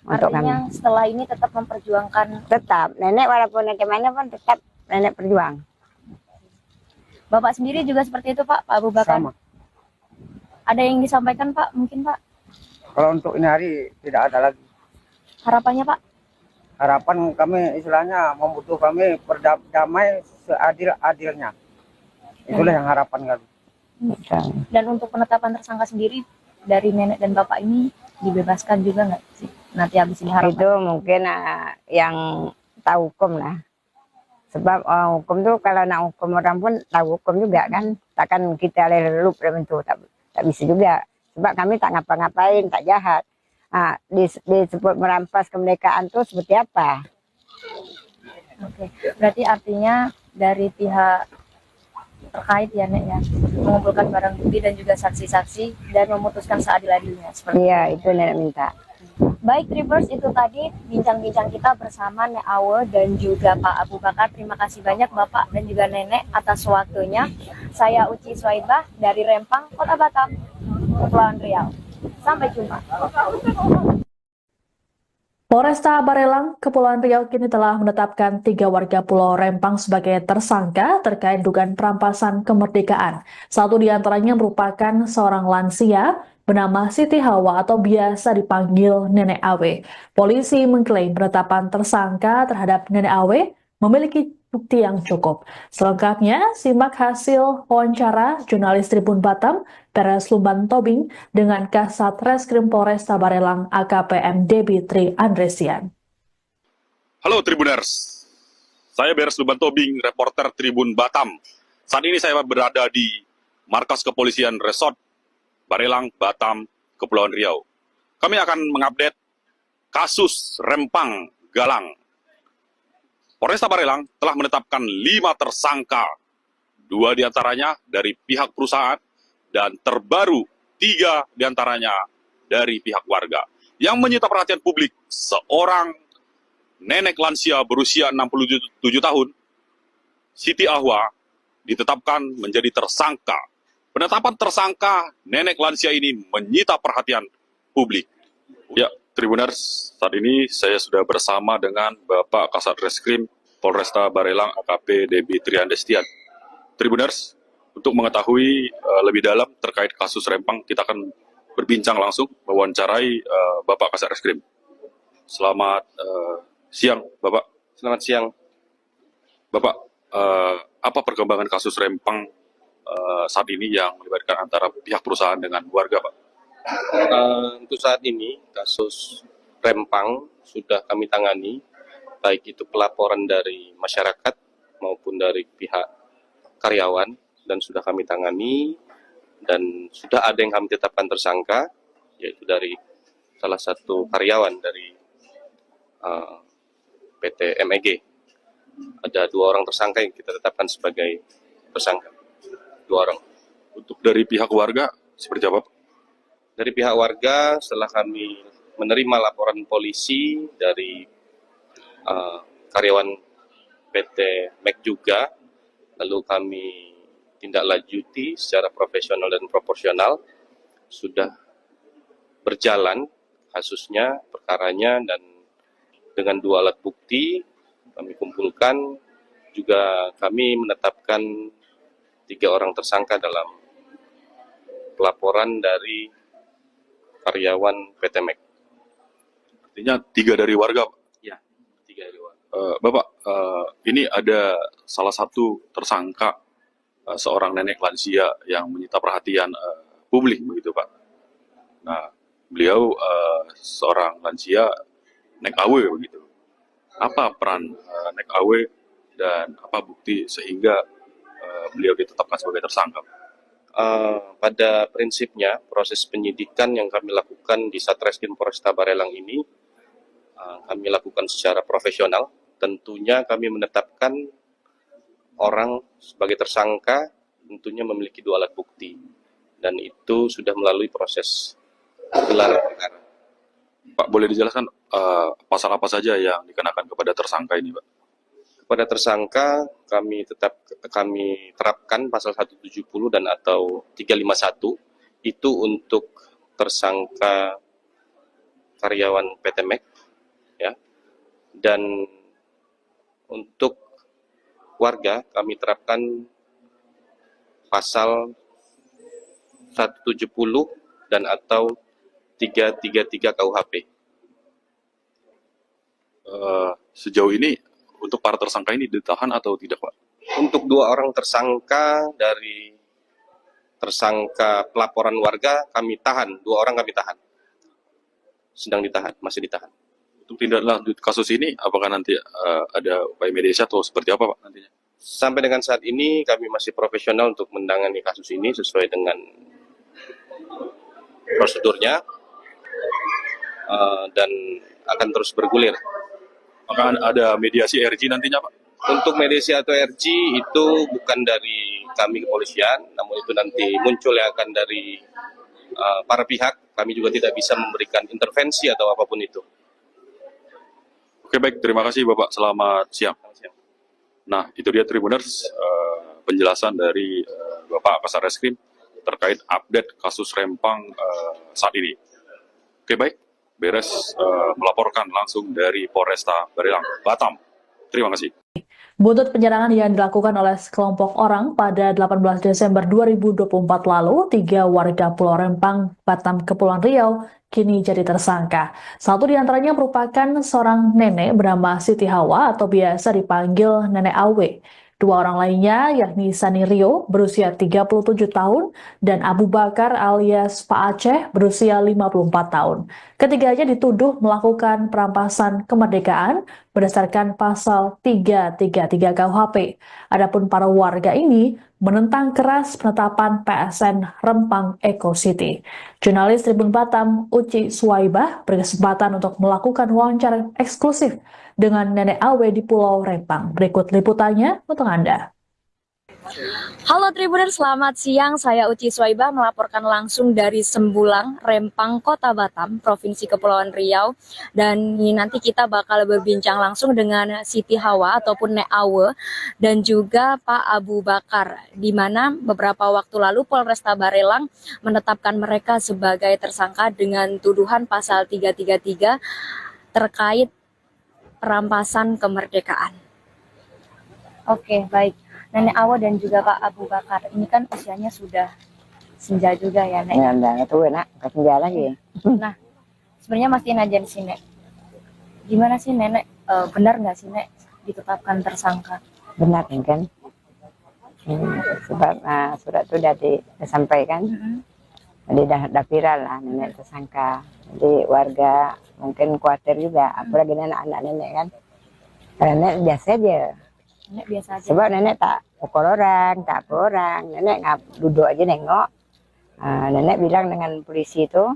Speaker 3: Untuk kami.
Speaker 2: Artinya setelah ini tetap memperjuangkan.
Speaker 3: Tetap, nenek walaupun bagaimana pun tetap nenek berjuang.
Speaker 2: Bapak sendiri juga seperti itu Pak Abu Bakar?
Speaker 4: Sama.
Speaker 2: Ada yang disampaikan Pak, mungkin Pak?
Speaker 4: Kalau untuk ini hari tidak ada lagi.
Speaker 2: Harapannya Pak?
Speaker 4: Harapan kami istilahnya membutuhkan kami berdamai seadil-adilnya. Itulah yang harapan kami.
Speaker 2: Dan untuk penetapan tersangka sendiri dari nenek dan bapak ini dibebaskan juga nggak sih? Nanti habis ini harapan.
Speaker 3: Itu mungkin yang tahu hukum lah. Sebab hukum tuh kalau nak hukum orang pun tahu hukum juga kan. Takkan kita lelup itu tak bisa juga. Sebab kami tak ngapa-ngapain, tak jahat. Disebut merampas kemerdekaan tuh seperti apa?
Speaker 2: Oke, berarti artinya dari pihak terkait ya Nek ya, mengumpulkan barang bukti dan juga saksi-saksi dan memutuskan seadil-adilnya.
Speaker 3: Iya, itu nenek minta.
Speaker 2: Baik Tribers, itu tadi bincang-bincang kita bersama Nek Awe dan juga Pak Abu Bakar. Terima kasih banyak Bapak dan juga Nenek atas waktunya. Saya Uci Swaibah dari Rempang, Kota Batam, Kepulauan Riau. Sampai jumpa.
Speaker 1: Polresta Barelang, Kepulauan Riau kini telah menetapkan 3 warga Pulau Rempang sebagai tersangka terkait dugaan perampasan kemerdekaan. Satu di antaranya merupakan seorang lansia bernama Siti Hawa atau biasa dipanggil Nenek Awe. Polisi mengklaim penetapan tersangka terhadap Nenek Awe memiliki bukti yang cukup. Selengkapnya, simak hasil wawancara jurnalis Tribun Batam, Peres Lumban Tobing, dengan Kasat Reskrim Polresta Barelang AKPM Debi Tri Andresian.
Speaker 5: Halo Tribuners, saya Beres Lumban Tobing, reporter Tribun Batam. Saat ini saya berada di markas kepolisian Resort Barelang, Batam, Kepulauan Riau. Kami akan mengupdate kasus Rempang Galang. Polresta Barelang telah menetapkan 5 tersangka, 2 diantaranya dari pihak perusahaan, dan terbaru 3 diantaranya dari pihak warga. Yang menyita perhatian publik, seorang nenek lansia berusia 67 tahun, Siti Ahwa, ditetapkan menjadi tersangka. Penetapan tersangka nenek lansia ini menyita perhatian publik. Ya, Tribuners, saat ini saya sudah bersama dengan Bapak Kasat Reskrim Polresta Barelang AKP Debi Triandestian. Tribuners, untuk mengetahui lebih dalam terkait kasus Rempang, kita akan berbincang langsung mewawancarai Bapak Kasat Reskrim. Selamat siang, Bapak.
Speaker 6: Selamat siang.
Speaker 5: Bapak, apa perkembangan kasus Rempang saat ini yang melibatkan antara pihak perusahaan dengan warga, Pak?
Speaker 6: Untuk saat ini, kasus Rempang sudah kami tangani, baik itu pelaporan dari masyarakat maupun dari pihak karyawan, dan sudah kami tangani, dan sudah ada yang kami tetapkan tersangka, yaitu dari salah satu karyawan dari PT MEG. Ada 2 orang tersangka yang kita tetapkan sebagai tersangka. 2 orang.
Speaker 5: Untuk dari pihak warga, seperti apa, Pak?
Speaker 6: Dari pihak warga, setelah kami menerima laporan polisi dari karyawan PT MEG juga, lalu kami tindak lanjuti secara profesional dan proporsional, sudah berjalan kasusnya, perkaranya, dan dengan 2 alat bukti kami kumpulkan, juga kami menetapkan 3 orang tersangka dalam pelaporan dari karyawan PT MEG.
Speaker 5: Artinya 3 dari warga, Pak?
Speaker 6: Ya, 3 dari warga.
Speaker 5: Bapak, ini ada salah satu tersangka, seorang nenek lansia yang menyita perhatian publik, begitu, Pak. Nah, beliau seorang lansia nek awe, begitu. Apa peran nek awe dan apa bukti sehingga beliau ditetapkan sebagai tersangka?
Speaker 6: Pada prinsipnya, proses penyidikan yang kami lakukan di Satreskrim Polresta Barelang ini, kami lakukan secara profesional. Tentunya kami menetapkan orang sebagai tersangka, tentunya memiliki 2 alat bukti, dan itu sudah melalui proses gelar perkara.
Speaker 5: Pak, boleh dijelaskan pasal apa saja yang dikenakan kepada tersangka ini, Pak?
Speaker 6: Kepada tersangka kami terapkan pasal 170 dan atau 351, itu untuk tersangka karyawan PT MEG, ya. Dan untuk warga kami terapkan pasal 170 dan atau 333 KUHP.
Speaker 5: Sejauh ini untuk para tersangka ini ditahan atau tidak, Pak?
Speaker 6: Untuk 2 orang tersangka dari tersangka pelaporan warga kami tahan, 2 orang kami tahan. Sedang ditahan, masih ditahan.
Speaker 5: Untuk tindak lanjut kasus ini, apakah nanti ada upaya mediasi atau seperti apa, Pak, nantinya?
Speaker 6: Sampai dengan saat ini kami masih profesional untuk menangani kasus ini sesuai dengan prosedurnya, dan akan terus bergulir.
Speaker 5: Apakah ada mediasi RG nantinya, Pak?
Speaker 6: Untuk mediasi atau RG itu bukan dari kami kepolisian, namun itu nanti muncul yang akan dari para pihak. Kami juga tidak bisa memberikan intervensi atau apapun itu.
Speaker 5: Oke, baik. Terima kasih, Bapak. Selamat siang. Nah, itu dia Tribuners, penjelasan dari Bapak Kasat Reskrim terkait update kasus Rempang saat ini. Oke, baik. Beres melaporkan langsung dari Polresta Barelang, Batam. Terima kasih.
Speaker 1: Buntut penyerangan yang dilakukan oleh sekelompok orang pada 18 Desember 2024 lalu, 3 warga Pulau Rempang, Batam, Kepulauan Riau, kini jadi tersangka. Satu di antaranya merupakan seorang nenek bernama Siti Hawa atau biasa dipanggil Nenek Awe. Dua orang lainnya yakni Sani Rio berusia 37 tahun dan Abu Bakar alias Pak Aceh berusia 54 tahun. Ketiganya dituduh melakukan perampasan kemerdekaan berdasarkan pasal 333 KUHP. Adapun para warga ini menentang keras penetapan PSN Rempang Eco City. Jurnalis Tribun Batam Uci Suwaibah berkesempatan untuk melakukan wawancara eksklusif dengan Nenek Awe di Pulau Rempang. Berikut liputannya untuk Anda.
Speaker 2: Halo Tribuners, selamat siang. Saya Uci Suwaibah melaporkan langsung dari Sembulang, Rempang, Kota Batam, Provinsi Kepulauan Riau. Dan nanti kita bakal berbincang langsung dengan Siti Hawa ataupun Nek Awe dan juga Pak Abu Bakar, di mana beberapa waktu lalu Polresta Barelang menetapkan mereka sebagai tersangka dengan tuduhan pasal 333 terkait perampasan kemerdekaan. Oke, baik. Nenek Awa dan juga Pak Abu Bakar, ini kan usianya sudah senja juga ya, Nek?
Speaker 3: Ya, udah tua nak, nggak senja lagi.
Speaker 2: Nah, sebenarnya masih najan sih, Nek. Gimana sih, Nenek? Benar nggak sih, Nek, ditetapkan tersangka?
Speaker 3: Benar kan? Sebab surat itu sudah disampaikan, jadi dah viral lah nenek tersangka. Jadi warga mungkin khawatir juga, apalagi anak-anak nenek kan. Karena nenek biasa aja.
Speaker 2: Nenek biasa aja.
Speaker 3: Sebab nenek tak pukul orang, tak apa orang. Nenek duduk aja nengok. Nenek bilang dengan polisi itu,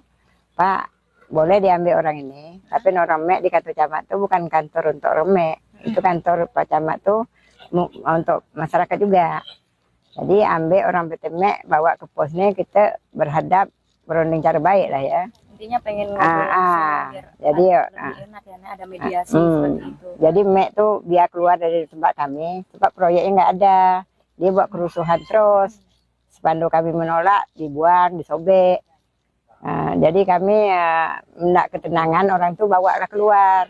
Speaker 3: Pak, boleh diambil orang ini, tapi orang mek di kantor camat itu bukan kantor untuk orang mek. Itu kantor Pak Camat tuh untuk masyarakat juga. Jadi ambil orang PT Mek, bawa ke posnya, kita berhadap berunding cara baik lah ya.
Speaker 2: Intinya pengen ngobrol langsung, biar
Speaker 3: jadi
Speaker 2: lebih enak ya, Nek, ada mediasi seperti itu.
Speaker 3: Jadi Mek tuh biar keluar dari tempat kami, sebab proyeknya nggak ada. Dia buat kerusuhan terus. Spanduk kami menolak, dibuang, disobek. Jadi kami hendak ketenangan, orang tuh bawa lah keluar.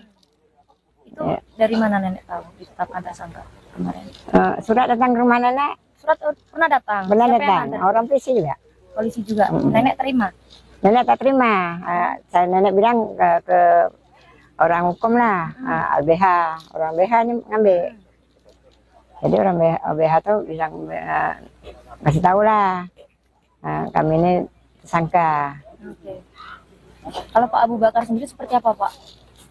Speaker 2: Itu dari mana Nenek tahu ditetapkan tersangka kemarin?
Speaker 3: Surat datang ke rumah nenek?
Speaker 2: Surat pernah datang?
Speaker 3: Benar
Speaker 2: Siapa yang
Speaker 3: datang,
Speaker 2: nganter?
Speaker 3: orang polisi juga.
Speaker 2: Polisi juga. Nenek terima?
Speaker 3: Nenek tak terima. Saya nenek bilang ke orang hukum lah, LBH. Orang LBH ini ngambil. Jadi orang LBH tuh bilang kasih tahu lah, kami ini tersangka.
Speaker 2: Oke. Kalau Pak Abu Bakar sendiri seperti apa, Pak?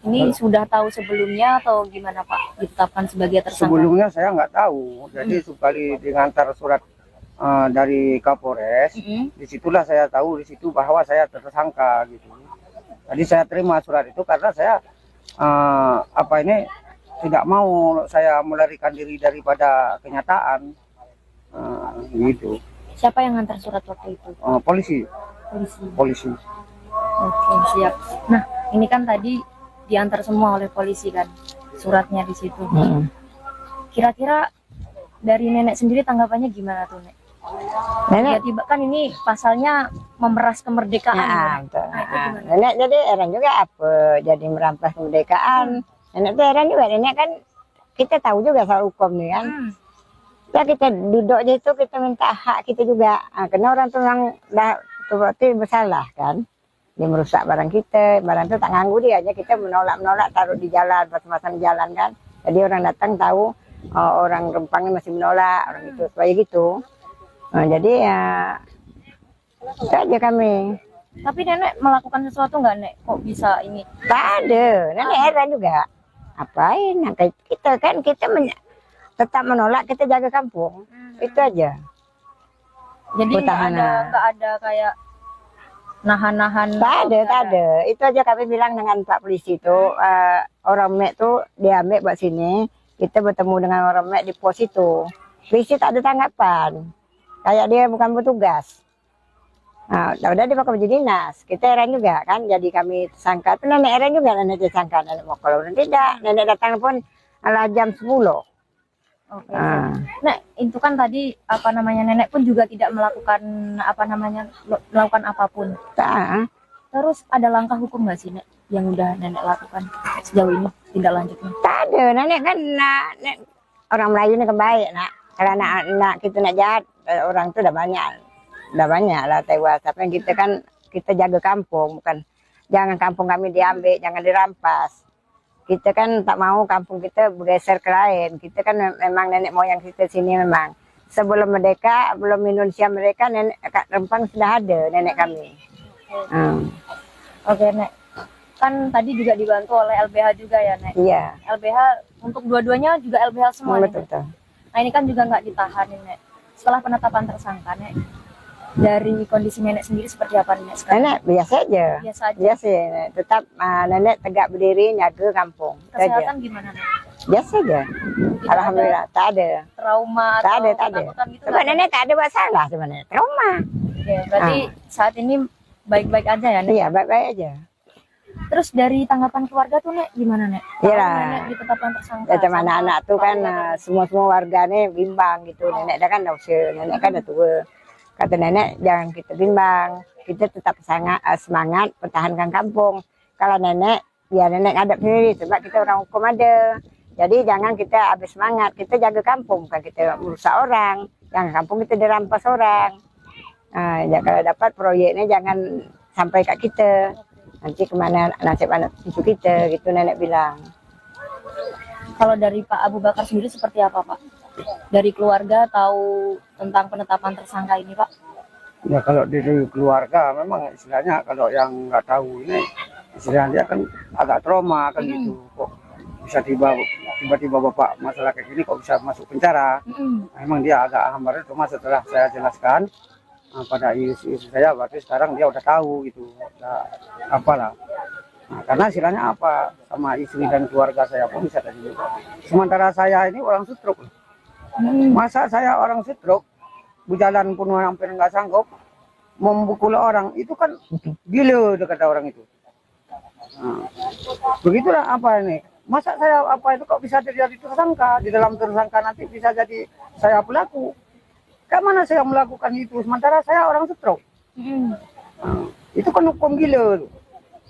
Speaker 2: Ini sudah tahu sebelumnya atau gimana, Pak, ditetapkan sebagai tersangka?
Speaker 4: Sebelumnya saya nggak tahu. Jadi sekali diantar surat dari Kapolres, disitulah saya tahu di situ bahwa saya tersangka gitu. Jadi saya terima surat itu karena saya tidak mau saya melarikan diri daripada kenyataan gitu.
Speaker 2: Siapa yang ngantar surat waktu itu?
Speaker 4: Polisi.
Speaker 2: Polisi. Oke, siap. Nah, ini kan tadi diantar semua oleh polisi kan, suratnya di situ. Kira-kira dari Nenek sendiri tanggapannya gimana tuh, Nek?
Speaker 3: Nenek,
Speaker 2: Tiba-tiba kan ini pasalnya memeras kemerdekaan. Nek.
Speaker 3: betul.
Speaker 2: Nah, itu gimana?
Speaker 3: Nenek jadi heran juga apa jadi merampas kemerdekaan. Nenek tuh heran juga. Nenek kan kita tahu juga soal hukum nih kan. Ya kita duduk aja itu kita minta hak kita juga. Karena orang tuh yang dah berarti bersalah kan. Dia merusak barang kita, barang itu tak nganggu dia aja, kita menolak taruh di jalan, pasang-pasang di jalan kan. Jadi orang datang tahu orang Rempangnya masih menolak orang itu supaya gitu. Jadi ya itu aja kami.
Speaker 2: Tapi Nenek melakukan sesuatu nggak, Nek? Kok bisa ini?
Speaker 3: Tak ada, nenek heran juga. Apain? Nah, kita kan tetap menolak, kita jaga kampung. Itu aja.
Speaker 2: Jadi nggak ada kayak nahan-nahan.
Speaker 3: Tak ada. Itu aja kami bilang dengan Pak Polisi itu, orang Mek tuh diambil buat sini, kita bertemu dengan orang Mek di pos itu. Polisi tak ada tanggapan, kayak dia bukan petugas. Nah, udah dibawa ke dinas, kita heran juga kan, jadi kami tersangka. Tapi nenek heran juga, nenek tersangka, nenek mau kalau tidak, nenek datang pun ala jam 10.
Speaker 2: Oke. Nek, itu kan tadi Nenek pun juga tidak melakukan melakukan apapun.
Speaker 3: Tak.
Speaker 2: Terus ada langkah hukum nggak sih, Nek, yang udah Nenek lakukan sejauh ini tindak lanjutnya?
Speaker 3: Tak ada, nenek kan orang Melayu ini kebaik nak. Kalau anak kita nak jahat, orang itu udah banyak lah tewas. Tapi kita kan kita jaga kampung, bukan jangan kampung kami diambil, jangan dirampas. Kita kan tak mau kampung kita bergeser ke lain. Kita kan memang nenek moyang kita sini memang. Sebelum merdeka, belum Indonesia mereka, nenek Kak Rempang sudah ada nenek kami.
Speaker 2: Oke, Nek. Kan tadi juga dibantu oleh LBH juga ya, Nek?
Speaker 3: Iya.
Speaker 2: LBH untuk dua-duanya juga LBH semua, Nek?
Speaker 3: Betul.
Speaker 2: Nah, ini kan juga nggak ditahan, Nek. Setelah penetapan tersangka, Nek, dari kondisi nenek sendiri seperti apa, Nek, sekarang?
Speaker 3: Nenek biasa aja.
Speaker 2: Biasa aja.
Speaker 3: Biasa, Nenek. Tetap nenek tegak berdiri, jaga kampung. Itu aja.
Speaker 2: Kesehatan gimana, Nek?
Speaker 3: Biasa aja. Alhamdulillah, tak ada.
Speaker 2: Trauma
Speaker 3: Tak
Speaker 2: atau
Speaker 3: ada, tak ada.
Speaker 2: ketakutan gitu
Speaker 3: Sebab
Speaker 2: nggak, Nek?
Speaker 3: nenek tak ada masalah sebenarnya. Trauma.
Speaker 2: Oke, berarti saat ini baik-baik aja ya, Nek?
Speaker 3: Iya, baik-baik aja.
Speaker 2: Terus dari tanggapan keluarga tuh, Nek, gimana, Nek?
Speaker 3: Iya.
Speaker 2: Kalau Nenek ditetapkan tersangka.
Speaker 3: Ya, teman
Speaker 2: sama
Speaker 3: anak tuh kan
Speaker 2: keluarga
Speaker 3: semua warganya bimbang gitu. Nenek dah kan dah usia, nenek kan dah tua. Kata nenek jangan kita bimbang, kita tetap semangat pertahankan kampung. Kalau nenek, biar nenek ngadap sendiri sebab kita orang hukum ada. Jadi jangan kita habis semangat, kita jaga kampung, bukan kita merusak orang. Jangan kampung kita dirampas orang. Ya, kalau dapat proyeknya jangan sampai kat kita. Nanti kemana nasib anak cucu kita, gitu nenek bilang.
Speaker 2: Kalau dari Pak Abu Bakar sendiri seperti apa, Pak? Dari keluarga tahu tentang penetapan tersangka ini, Pak?
Speaker 4: Ya kalau dari keluarga memang istilahnya kalau yang nggak tahu ini istilahnya dia kan agak trauma kan gitu. Kok bisa tiba-tiba bapak masalah kayak gini kok bisa masuk penjara? Memang dia agak hambar. Cuma setelah saya jelaskan pada istri saya, berarti sekarang dia udah tahu gitu, udah apalah. Nah, karena istilahnya apa sama istri dan keluarga saya pun bisa tadi. Sementara saya ini orang stroke. Masa saya orang stroke, berjalan pun hampir nggak sanggup, memukul orang, itu kan gila kata orang itu. Nah, begitulah apa ini. Masa saya apa itu kok bisa terjadi tersangka, di dalam tersangka nanti bisa jadi saya pelaku. Mana saya melakukan itu, sementara saya orang stroke. Nah, itu kan hukum gila tuh,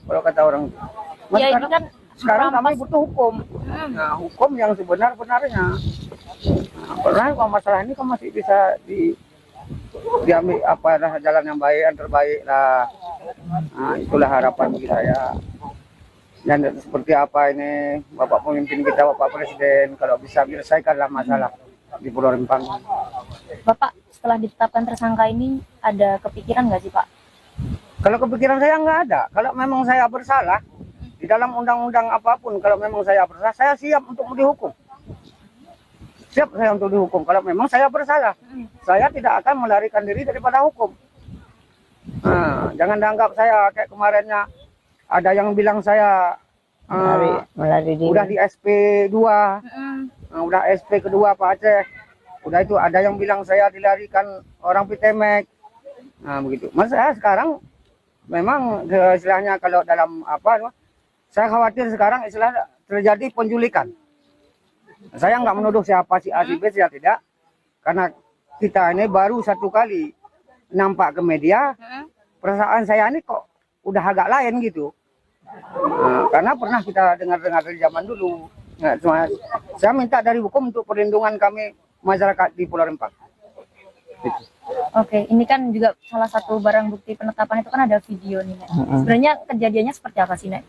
Speaker 4: kalau kata orang itu.
Speaker 2: Ya, ini kan
Speaker 4: sekarang kami butuh hukum. Nah, hukum yang sebenar-benarnya. Nah, karena kalau masalah ini kan masih bisa diambil apa jalan yang baik, yang terbaik lah. Nah, itulah harapan bagi saya. Dan seperti apa ini Bapak pemimpin kita, Bapak Presiden, kalau bisa menyelesaikanlah masalah di Pulau Rempang.
Speaker 2: Bapak setelah ditetapkan tersangka ini ada kepikiran nggak sih, Pak?
Speaker 4: Kalau kepikiran saya nggak ada. Kalau memang saya bersalah di dalam undang-undang apapun, kalau memang saya bersalah, saya siap untuk dihukum. Siap saya untuk dihukum. Kalau memang saya bersalah, saya tidak akan melarikan diri daripada hukum. Nah, jangan dianggap saya kayak kemarinnya ada yang bilang saya
Speaker 3: melari diri.
Speaker 4: udah di SP2, udah SP kedua Pak Aceh. Udah itu ada yang bilang saya dilarikan orang Pitemek. Nah begitu. Mas saya sekarang memang istilahnya kalau dalam apa, saya khawatir sekarang istilah terjadi penculikan. Saya nggak menuduh siapa si A si B, saya tidak. Karena kita ini baru satu kali nampak ke media, perasaan saya ini kok udah agak lain gitu. Nah, karena pernah kita dengar-dengar dari zaman dulu. Nah, cuma saya minta dari hukum untuk perlindungan kami masyarakat di Pulau Rempang.
Speaker 2: Oke, ini kan juga salah satu barang bukti penetapan itu kan ada video nih, Nek. Sebenarnya kejadiannya seperti apa sih, Nek?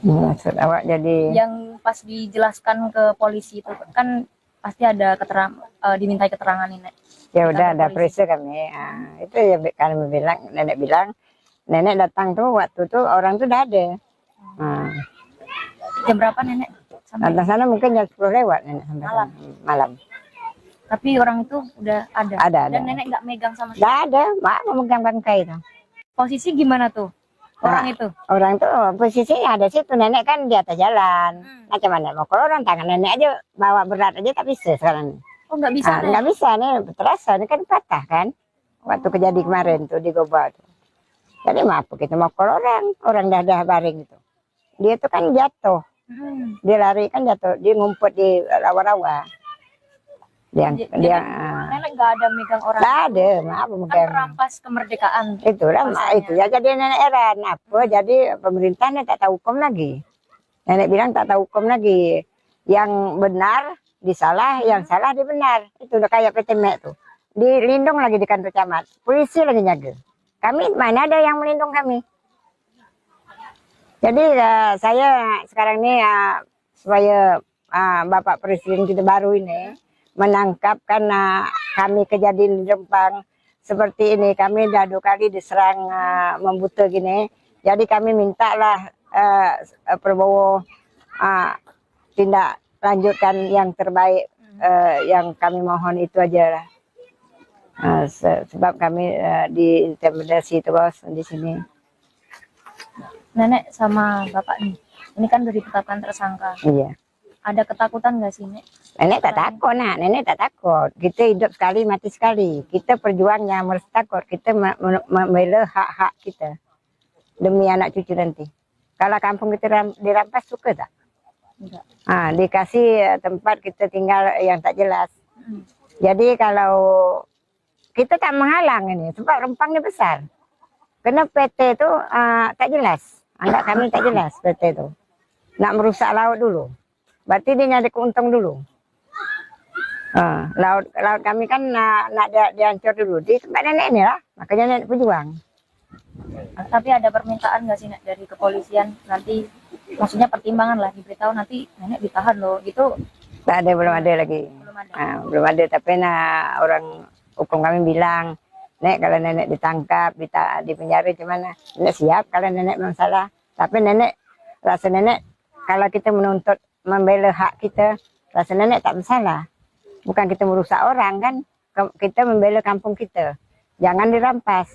Speaker 3: Maksud awak jadi
Speaker 2: Yang pas dijelaskan ke polisi itu kan pasti ada dimintai keterangan nih, Nek.
Speaker 3: ya udah
Speaker 2: Kata
Speaker 3: ada
Speaker 2: polisi.
Speaker 3: periksa kami. Itu ya kami bilang, nenek datang tuh waktu tuh orang tuh udah ada.
Speaker 2: Jam berapa, Nenek? Sampai
Speaker 3: Datang sana mungkin jam 10 lewat nenek sampai
Speaker 2: Malam.
Speaker 3: sana. Malam.
Speaker 2: tapi orang itu udah ada.
Speaker 3: Ada.
Speaker 2: Dan Nenek nggak megang sama sekali.
Speaker 3: Nggak ada, mak memegang bangkai itu.
Speaker 2: Posisi gimana tuh orang itu?
Speaker 3: Orang tuh posisinya ada situ, nenek kan di atas jalan. Macam mana mau kalau orang tangan nenek aja bawa berat aja tak bisa sekarang.
Speaker 2: Oh, nggak bisa, Nek?
Speaker 3: Nggak bisa nih, terasa ini kan patah kan. Waktu kejadian kemarin tuh di Goba tuh. Jadi maaf kita mau kalau orang dah baring itu. Dia tuh kan jatuh. Dia lari kan jatuh, dia ngumpet di rawa-rawa.
Speaker 2: Jadi Nenek nggak ada megang orang.
Speaker 3: nggak ada, maaf
Speaker 2: Kan
Speaker 3: megang.
Speaker 2: merampas kemerdekaan.
Speaker 3: Itu lah,
Speaker 2: Rasanya.
Speaker 3: itu ya jadi nenek heran. Apa jadi pemerintahnya tak tahu hukum lagi. Nenek bilang tak tahu hukum lagi. Yang benar disalah, yang salah dibenar. Itu udah kayak Pitemek tuh. Dilindung lagi di kantor camat. Polisi lagi jaga. Kami mana ada yang melindung kami. Jadi saya sekarang ini supaya Bapak Presiden kita baru ini menangkap karena kami kejadian di Rempang seperti ini. Kami dah 2 kali diserang membuta gini. Jadi kami mintalah Prabowo tindak lanjutkan yang terbaik. Yang kami mohon itu aja lah. Sebab kami diintimidasi terus di sini.
Speaker 2: Nenek sama bapak nih, ini kan udah ditetapkan tersangka.
Speaker 3: Iya.
Speaker 2: Ada ketakutan nggak sih, Nek?
Speaker 3: Nenek tak takut, nak. Nenek tak takut. Kita hidup sekali, mati sekali. Kita perjuangnya harus takut. Kita membela hak-hak kita demi anak cucu nanti. Kalau kampung kita dirampas, suka tak?
Speaker 2: Enggak.
Speaker 3: Dikasih tempat kita tinggal yang tak jelas. Jadi kalau kita tak menghalang ini, sebab Rempang ini besar. Karena PT itu tak jelas. Anggap kami tak jelas PT itu. Nak merusak laut dulu. Berarti dia nyari keuntung dulu. Laut kami kan nak dihancur dulu. Di tempat nenek ini lah. Makanya nenek berjuang.
Speaker 2: Tapi ada permintaan nggak sih, Nek, dari kepolisian nanti, maksudnya pertimbangan lah, diberitahu nanti nenek ditahan loh, gitu?
Speaker 3: Tak ada, belum ada lagi.
Speaker 2: Belum ada.
Speaker 3: Belum ada, tapi orang hukum kami bilang, Nek, kalau nenek ditangkap, di penjara gimana? Nenek siap kalau nenek memang salah. Tapi nenek, rasa nenek, kalau kita menuntut membela hak kita, rasa nenek tak bersalah. Bukan kita merusak orang kan, kita membela kampung kita. Jangan dirampas.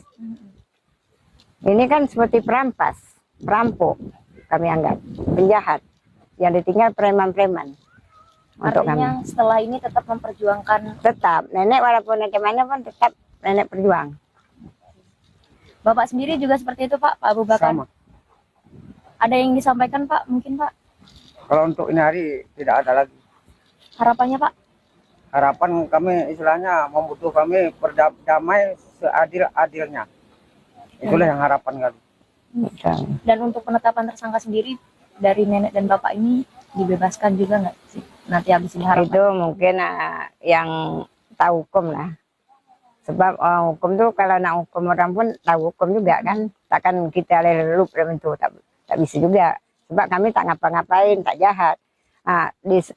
Speaker 3: Ini kan seperti perampas, perampok kami anggap, penjahat. Yang ditinggal preman-preman. Untuk
Speaker 2: Artinya
Speaker 3: kami.
Speaker 2: setelah ini tetap memperjuangkan.
Speaker 3: Tetap, nenek walaupun bagaimana pun tetap nenek berjuang.
Speaker 2: Bapak sendiri juga seperti itu, Pak Abu Bakar?
Speaker 4: Sama.
Speaker 2: Ada yang disampaikan, Pak? Mungkin, Pak?
Speaker 4: Kalau untuk ini hari tidak ada lagi.
Speaker 2: Harapannya, Pak?
Speaker 4: Harapan kami istilahnya membutuh kami berdamai seadil-adilnya. Itulah yang harapan kami.
Speaker 2: Dan untuk penetapan tersangka sendiri dari nenek dan bapak ini dibebaskan juga nggak sih? Nanti habis ini harapan.
Speaker 3: Itu mungkin yang tahu hukum lah. Sebab hukum tuh kalau nak hukum orang pun tahu hukum juga kan. Takkan kita lelup dalam itu, tak bisa juga. Sebab kami tak ngapa-ngapain, tak jahat.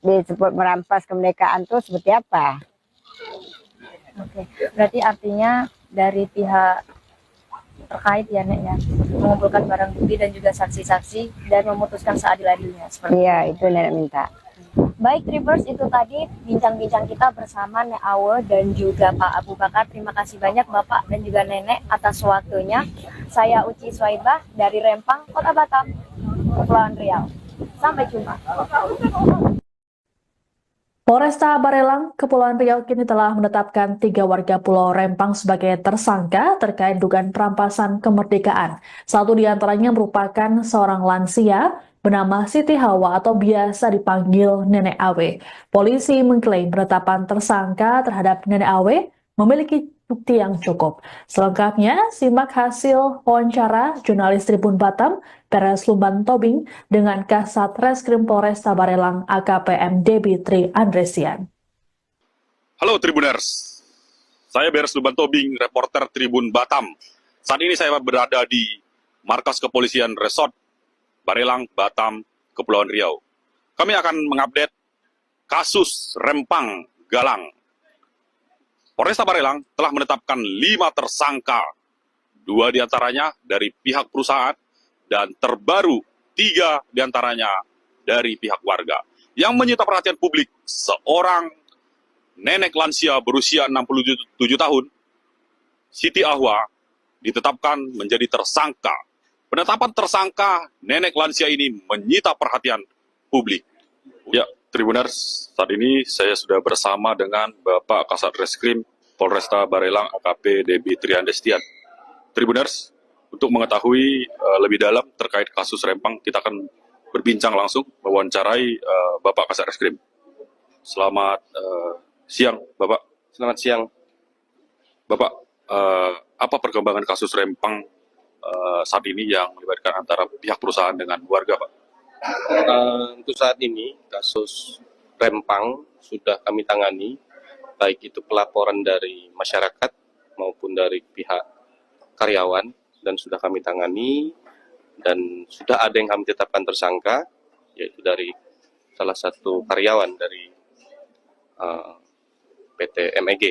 Speaker 3: Disebut merampas kemerdekaan tuh seperti apa?
Speaker 2: Oke, berarti artinya dari pihak terkait ya, Nek, ya, mengumpulkan barang bukti dan juga saksi-saksi dan memutuskan seadil-adilnya.
Speaker 3: Iya, itu nenek minta.
Speaker 2: Baik, Tribers, itu tadi bincang-bincang kita bersama Nek Awe dan juga Pak Abu Bakar. Terima kasih banyak Bapak dan juga Nenek atas waktunya. Saya Uci Swaibah dari Rempang, Kota Batam, Kepulauan Riau. Sampai jumpa.
Speaker 1: Polresta Barelang, Kepulauan Riau kini telah menetapkan 3 warga Pulau Rempang sebagai tersangka terkait dugaan perampasan kemerdekaan. Satu di antaranya merupakan seorang lansia bernama Siti Hawa atau biasa dipanggil Nenek Awe. Polisi mengklaim penetapan tersangka terhadap Nenek Awe memiliki bukti yang cukup. Selengkapnya, simak hasil wawancara jurnalis Tribun Batam, Peres Lumban Tobing, dengan Kasat Reskrim Polresta Barelang AKPM Debitri Andresian.
Speaker 5: Halo Tribuners, saya Beres Lumban Tobing, reporter Tribun Batam. Saat ini saya berada di markas kepolisian Resort Barelang, Batam, Kepulauan Riau. Kami akan mengupdate kasus Rempang Galang. Polresta Barelang telah menetapkan 5 tersangka, 2 diantaranya dari pihak perusahaan dan terbaru 3 diantaranya dari pihak warga. Yang menyita perhatian publik, seorang nenek lansia berusia 67 tahun, Siti Ahwa, ditetapkan menjadi tersangka. Penetapan tersangka nenek lansia ini menyita perhatian publik. Ya, Tribuners, saat ini saya sudah bersama dengan Bapak Kasat Reskrim Polresta Barelang AKP Debitri Andresian. Tribuners, untuk mengetahui lebih dalam terkait kasus Rempang, kita akan berbincang langsung mewawancarai Bapak Kasat Reskrim. Selamat siang, Bapak.
Speaker 6: Selamat siang.
Speaker 5: Bapak, apa perkembangan kasus Rempang saat ini yang melibatkan antara pihak perusahaan dengan warga, Pak?
Speaker 6: Untuk saat ini, kasus Rempang sudah kami tangani, baik itu pelaporan dari masyarakat maupun dari pihak karyawan, dan sudah kami tangani. dan sudah ada yang kami tetapkan tersangka, yaitu dari salah satu karyawan dari PT MEG.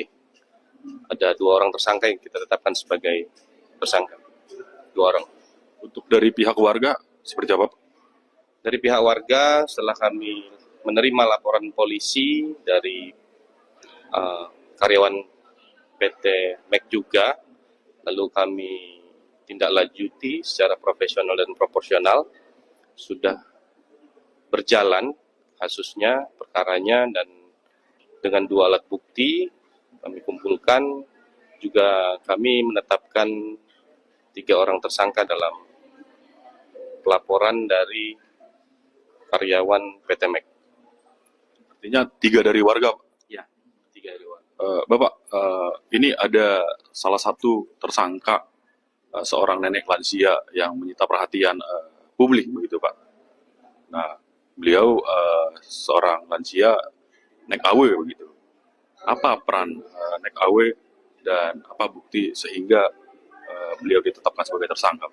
Speaker 6: Ada 2 orang tersangka yang kita tetapkan sebagai tersangka, 2 orang.
Speaker 5: Untuk dari pihak warga seperti apa, Pak?
Speaker 6: Dari pihak warga, setelah kami menerima laporan polisi dari karyawan PT MEG juga, lalu kami tindak lanjuti secara profesional dan proporsional, sudah berjalan kasusnya, perkaranya, dan dengan 2 alat bukti kami kumpulkan, juga kami menetapkan 3 orang tersangka dalam pelaporan dari karyawan PT MEG.
Speaker 5: Artinya 3 dari warga, Pak?
Speaker 6: Ya, 3 dari warga.
Speaker 5: Bapak, ini ada salah satu tersangka, seorang nenek lansia yang menyita perhatian publik, begitu Pak. Nah, beliau seorang lansia naik AW, begitu. Apa peran naik AW dan apa bukti sehingga beliau ditetapkan sebagai tersangka?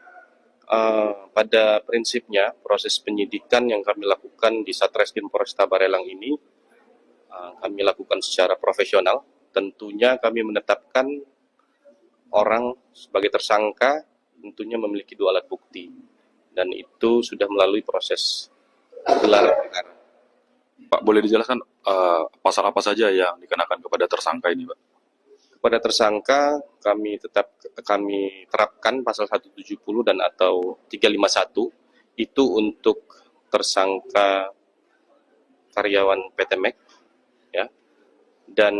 Speaker 6: Pada prinsipnya, proses penyidikan yang kami lakukan di Satreskrim Polresta Barelang ini, kami lakukan secara profesional. Tentunya kami menetapkan orang sebagai tersangka, tentunya memiliki 2 alat bukti. Dan itu sudah melalui proses gelar perkara.
Speaker 5: Pak, boleh dijelaskan pasal apa saja yang dikenakan kepada tersangka ini, Pak?
Speaker 6: Kepada tersangka kami terapkan pasal 170 dan atau 351 itu untuk tersangka karyawan PT MEG, ya. Dan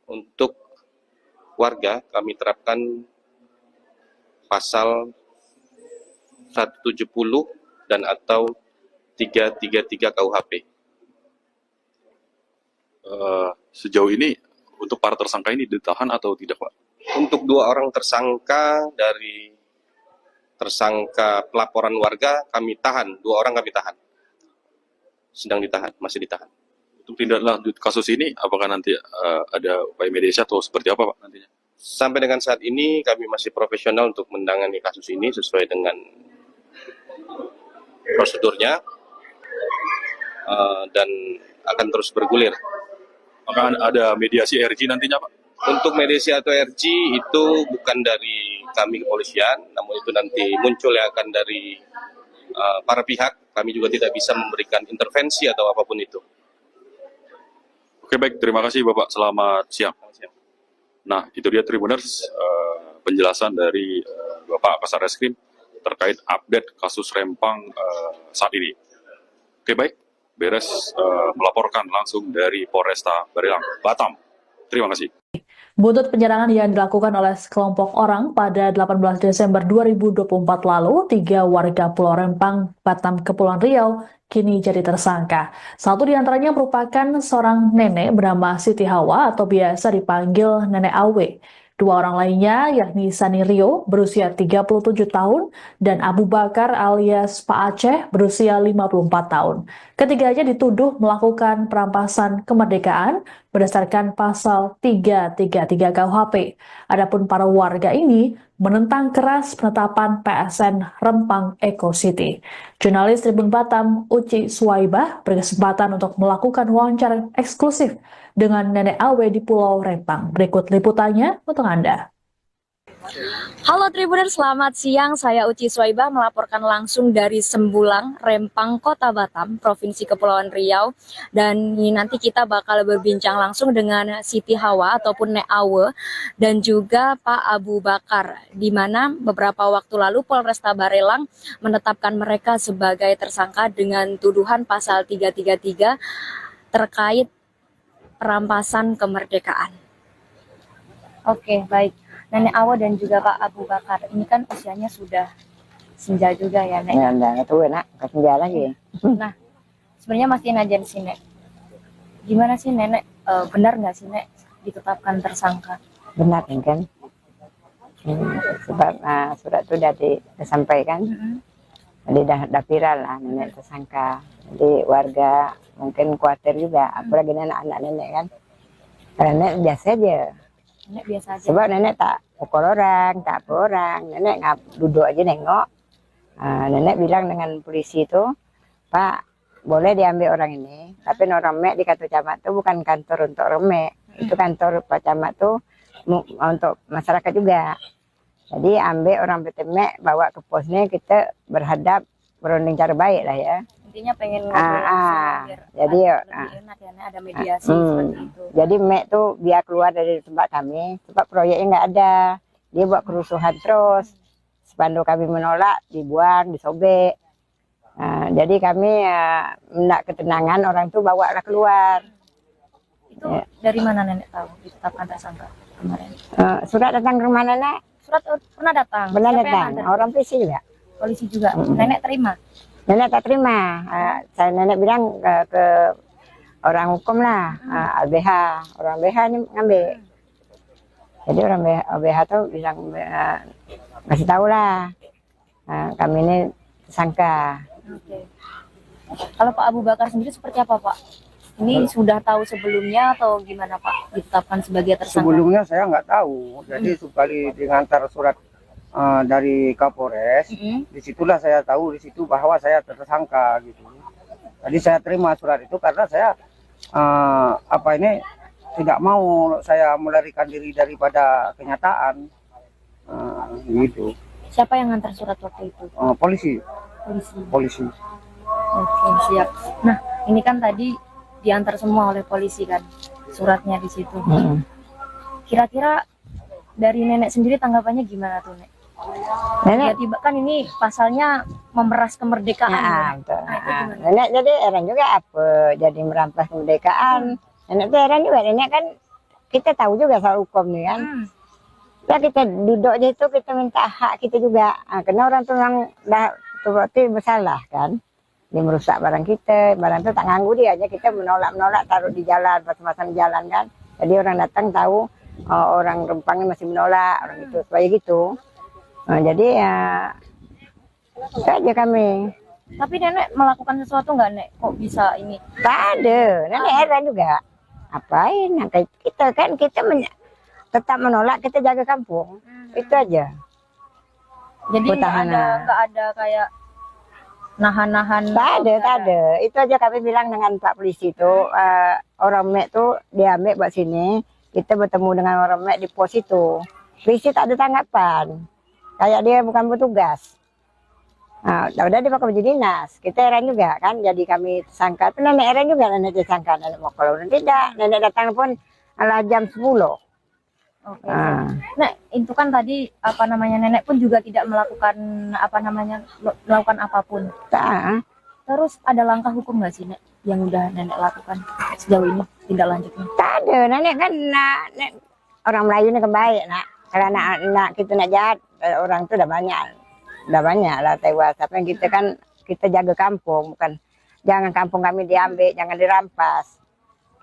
Speaker 6: untuk warga kami terapkan pasal 170 dan atau 333 KUHP.
Speaker 5: Sejauh ini untuk para tersangka ini ditahan atau tidak, Pak?
Speaker 6: Untuk 2 orang tersangka dari tersangka pelaporan warga kami tahan, 2 orang kami tahan. Sedang ditahan, masih ditahan.
Speaker 5: Untuk tindak lanjut kasus ini, apakah nanti ada upaya mediasi atau seperti apa, Pak, nantinya?
Speaker 6: Sampai dengan saat ini kami masih profesional untuk menangani kasus ini sesuai dengan prosedurnya, dan akan terus bergulir.
Speaker 5: Apakah ada mediasi RG nantinya, Pak?
Speaker 6: Untuk mediasi atau RG itu bukan dari kami kepolisian, namun itu nanti muncul yang akan dari para pihak. Kami juga tidak bisa memberikan intervensi atau apapun itu.
Speaker 5: Oke, baik. Terima kasih, Bapak. Selamat siang. Nah, itu dia Tribuners, penjelasan dari Bapak Kasareskrim terkait update kasus Rempang saat ini. Oke, baik. Beres melaporkan langsung dari Polresta Barelang, Batam. Terima kasih.
Speaker 1: Buntut penyerangan yang dilakukan oleh sekelompok orang pada 18 Desember 2024 lalu, 3 warga Pulau Rempang, Batam, Kepulauan Riau, kini jadi tersangka. Satu di antaranya merupakan seorang nenek bernama Siti Hawa atau biasa dipanggil Nenek Awe. 2 orang lainnya yakni Sani Rio berusia 37 tahun dan Abu Bakar alias Pak Aceh berusia 54 tahun. Ketiganya dituduh melakukan perampasan kemerdekaan berdasarkan pasal 333 KUHP. Adapun para warga ini menentang keras penetapan PSN Rempang Eco City. Jurnalis Tribun Batam Uci Suwaibah berkesempatan untuk melakukan wawancara eksklusif dengan Nenek Awe di Pulau Rempang. Berikut liputannya untuk Anda.
Speaker 2: Halo Tribuner, selamat siang. Saya Uci Suwaibah melaporkan langsung dari Sembulang, Rempang, Kota Batam, Provinsi Kepulauan Riau. Dan nanti kita bakal berbincang langsung dengan Siti Hawa ataupun Nek Awe dan juga Pak Abu Bakar, di mana beberapa waktu lalu Polresta Barelang menetapkan mereka sebagai tersangka dengan tuduhan pasal 333 terkait perampasan kemerdekaan. Oke, baik. Nenek Awe dan juga Pak Abu Bakar, ini kan usianya sudah senja juga ya, Nek?
Speaker 3: Ya, udah tua nak, ke senja lagi.
Speaker 2: Nah, sebenarnya masih najan sih, Nek. Gimana sih, Nenek? Benar nggak sih, Nek, ditetapkan tersangka?
Speaker 3: Benar kan? Sebab surat itu sudah disampaikan. Jadi dah viral lah nenek tersangka. Jadi warga mungkin khawatir juga, apalagi anak-anak nenek kan. Karena nenek biasa aja.
Speaker 2: Nenek biasa aja.
Speaker 3: Sebab nenek tak pukul orang, tak apa orang. Nenek duduk aja nengok. Nenek bilang dengan polisi itu, Pak, boleh diambil orang ini, tapi orang mek di kantor camat itu bukan kantor untuk remek, itu kantor Pak Camat tuh untuk masyarakat juga. Jadi ambil orang Betemek, bawa ke posnya, kita berhadap berunding cara baik lah ya.
Speaker 2: Intinya pengen ngobrol langsung biar
Speaker 3: jadi
Speaker 2: lebih enak ya, Nek, ada mediasi seperti itu.
Speaker 3: Jadi mek tuh biar keluar dari tempat kami, tempat proyeknya nggak ada, dia buat kerusuhan terus. Spanduk kami menolak, dibuang, disobek. Jadi kami hendak ketenangan, orang tuh bawalah keluar.
Speaker 2: Itu dari mana Nenek tahu ditetapkan tersangka kemarin?
Speaker 3: Surat datang ke rumah nenek,
Speaker 2: Surat pernah datang?
Speaker 3: benar
Speaker 2: Siapa yang
Speaker 3: datang,
Speaker 2: nganter?
Speaker 3: orang polisi juga.
Speaker 2: Polisi juga. Nenek terima?
Speaker 3: Nenek tak terima, nenek bilang ke orang hukum lah, LBH, orang LBH ini ngambil. Jadi orang LBH tuh bilang, ngasih tahu lah, kami ini tersangka.
Speaker 2: Oke. Kalau Pak Abu Bakar sendiri seperti apa Pak? Ini sudah tahu sebelumnya atau gimana Pak ditetapkan sebagai tersangka?
Speaker 4: Sebelumnya saya nggak tahu, jadi sekali diantar surat dari Kapolres, disitulah saya tahu di situ bahwa saya tersangka gitu. Jadi saya terima surat itu karena saya tidak mau saya melarikan diri daripada kenyataan gitu.
Speaker 2: Siapa yang ngantar surat waktu itu?
Speaker 4: Polisi.
Speaker 2: Polisi. Oke, siap. Nah, ini kan tadi diantar semua oleh polisi kan suratnya di situ. Kira-kira dari Nenek sendiri tanggapannya gimana tuh, Nek?
Speaker 3: Nenek,
Speaker 2: Tiba kan ini pasalnya memeras kemerdekaan.
Speaker 3: betul.
Speaker 2: Nah, itu gimana?
Speaker 3: Nenek jadi heran juga apa jadi merampas kemerdekaan. Nenek tuh heran juga, nenek kan kita tahu juga soal hukum nih kan. Ya kita duduk aja itu kita minta hak kita juga. Karena orang tuh yang dah berarti bersalah kan. Dia merusak barang kita, barang itu tak nganggu dia aja, kita menolak taruh di jalan, pasang-pasang di jalan kan. Jadi orang datang tahu orang Rempang ini masih menolak, orang itu supaya gitu. Jadi ya itu aja kami.
Speaker 2: Tapi Nenek melakukan sesuatu nggak, Nek? Kok bisa ini?
Speaker 3: Tak ada, nenek heran juga. Apain? Kita kan tetap menolak, kita jaga kampung. Itu aja.
Speaker 2: Jadi nggak ada kayak nahan-nahan.
Speaker 3: Tak ada. Itu aja kami bilang dengan Pak Polisi itu, orang mek tuh diambil buat sini, kita bertemu dengan orang mek di pos itu. Polisi tak ada tanggapan, kayak dia bukan petugas. Udah dia pakai baju dinas, kita heran juga kan, jadi kami tersangka. Tapi nenek heran juga, nenek tersangka, nenek mau kalau tidak, nenek datang pun ala jam 10.
Speaker 2: Oke. Nah, itu kan tadi Nenek pun juga tidak melakukan melakukan apapun.
Speaker 3: Tak.
Speaker 2: Terus ada langkah hukum nggak sih, Nek, yang udah Nenek lakukan sejauh ini tindak lanjutnya?
Speaker 3: Tak ada, nenek kan orang Melayu ini kebaik nak. Kalau anak kita nak jahat, orang itu udah banyak lah tewas. Tapi kita kan kita jaga kampung, bukan jangan kampung kami diambil, jangan dirampas.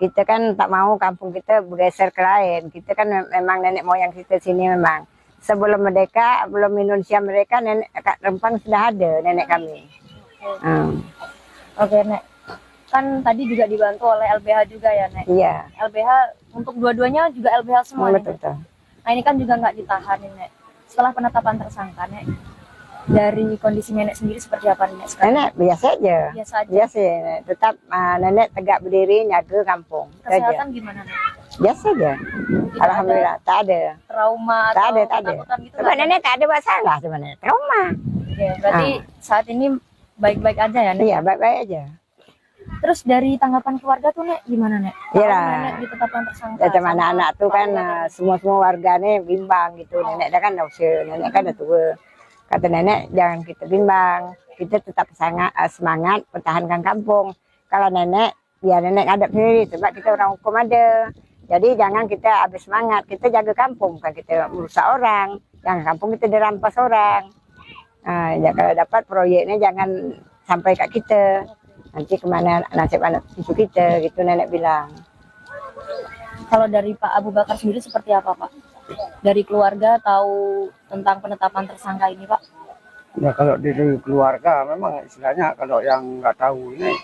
Speaker 3: Kita kan tak mau kampung kita bergeser ke lain. Kita kan memang nenek moyang kita sini memang. Sebelum merdeka, belum Indonesia mereka, nenek Rempang sudah ada nenek kami.
Speaker 2: Oke, Nek. Kan tadi juga dibantu oleh LBH juga ya, Nek?
Speaker 3: Iya.
Speaker 2: LBH untuk dua-duanya juga LBH semua, Nek?
Speaker 3: Betul.
Speaker 2: Nah, ini kan juga nggak ditahan, Nek. Setelah penetapan tersangka, Nek, dari kondisi Nenek sendiri seperti apa, Nek, sekarang?
Speaker 3: Nenek biasa aja. Biasa ya, Nek. Tetap nenek tegak berdiri, jaga kampung.
Speaker 2: Kesehatan gimana, Nek?
Speaker 3: Biasa aja. Alhamdulillah, tak ada.
Speaker 2: Trauma
Speaker 3: Tak
Speaker 2: atau
Speaker 3: ada.
Speaker 2: ketakutan gitu?
Speaker 3: Sebab nenek tak ada masalah sebenarnya. Trauma.
Speaker 2: Oke, berarti saat ini baik-baik aja ya, Nek?
Speaker 3: Iya, baik-baik aja.
Speaker 2: Terus dari tanggapan keluarga tuh, Nek, gimana, Nek?
Speaker 3: Iya.
Speaker 2: Kalau Nenek ditetapkan tersangka.
Speaker 3: Macam anak-anak tuh kan semua warga nih bimbang gitu. Nenek dah kan dah usia, nenek kan dah tua. Kata nenek jangan kita bimbang, kita tetap semangat pertahankan kampung. Kalau nenek, biar nenek hadap sendiri sebab kita orang hukum ada. Jadi jangan kita habis semangat, kita jaga kampung, bukan kita merusak orang. Jangan kampung kita dirampas orang. Ya, kalau dapat proyeknya jangan sampai kat kita. Nanti kemana nasib anak cucu kita, gitu nenek bilang.
Speaker 2: Kalau dari Pak Abu Bakar sendiri seperti apa, Pak? Dari keluarga tahu tentang penetapan tersangka ini, Pak?
Speaker 4: Ya kalau dari keluarga memang istilahnya kalau yang nggak tahu ini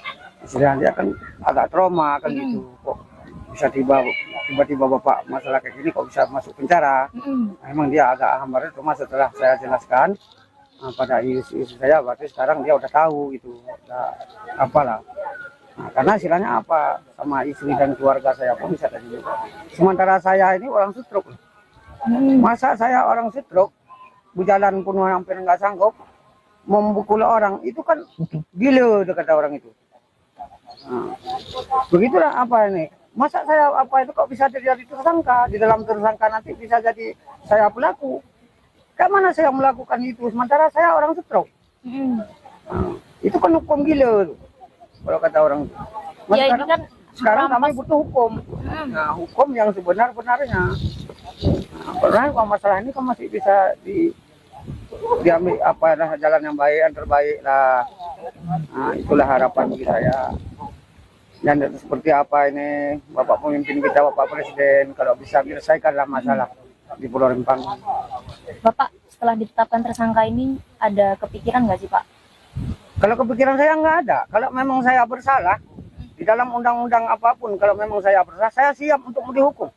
Speaker 4: istilahnya dia kan agak trauma kan gitu. Kok bisa tiba-tiba bapak masalah kayak gini kok bisa masuk penjara? Memang dia agak hambar, cuma setelah saya jelaskan pada istri saya, berarti sekarang dia udah tahu gitu, udah apalah. Nah, karena istilahnya apa, sama istri dan keluarga saya pun bisa tadi juga. Sementara saya ini orang stroke. Masa saya orang stroke, berjalan pun hampir nggak sanggup, memukul orang, itu kan gila kata orang itu. Nah, begitulah apa ini. Masa saya apa itu kok bisa terjadi tersangka, di dalam tersangka nanti bisa jadi saya pelaku. Kayak mana saya melakukan itu, sementara saya orang stroke. Nah, itu kan hukum gila kalau kata orang itu.
Speaker 2: Ya ini kan
Speaker 4: Sekarang kami
Speaker 2: merampas.
Speaker 4: butuh hukum. Nah, hukum yang sebenar-benarnya. Nah, karena kalau masalah ini kan masih bisa diambil apa jalan yang baik, yang terbaik lah. Nah, itulah harapan bagi saya. Dan seperti apa ini Bapak pemimpin kita, Bapak Presiden, kalau bisa menyelesaikanlah masalah di Pulau Rempang.
Speaker 2: Bapak setelah ditetapkan tersangka ini ada kepikiran nggak sih Pak?
Speaker 4: Kalau kepikiran saya nggak ada. Kalau memang saya bersalah, di dalam undang-undang apapun, kalau memang saya bersalah, saya siap untuk dihukum.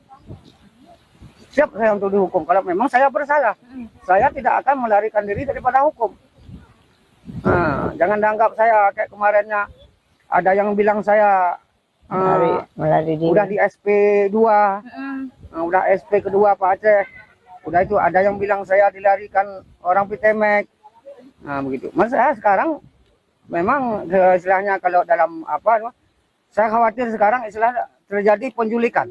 Speaker 4: Siap saya untuk dihukum. Kalau memang saya bersalah, saya tidak akan melarikan diri daripada hukum. Nah, jangan dianggap saya kayak kemarinnya, ada yang bilang saya
Speaker 3: melari diri.
Speaker 4: udah di SP 2, udah SP kedua Pak Aceh. Udah itu ada yang bilang saya dilarikan orang Pitemek. Nah begitu. Mas saya sekarang memang istilahnya kalau dalam apa, saya khawatir sekarang istilah terjadi penculikan.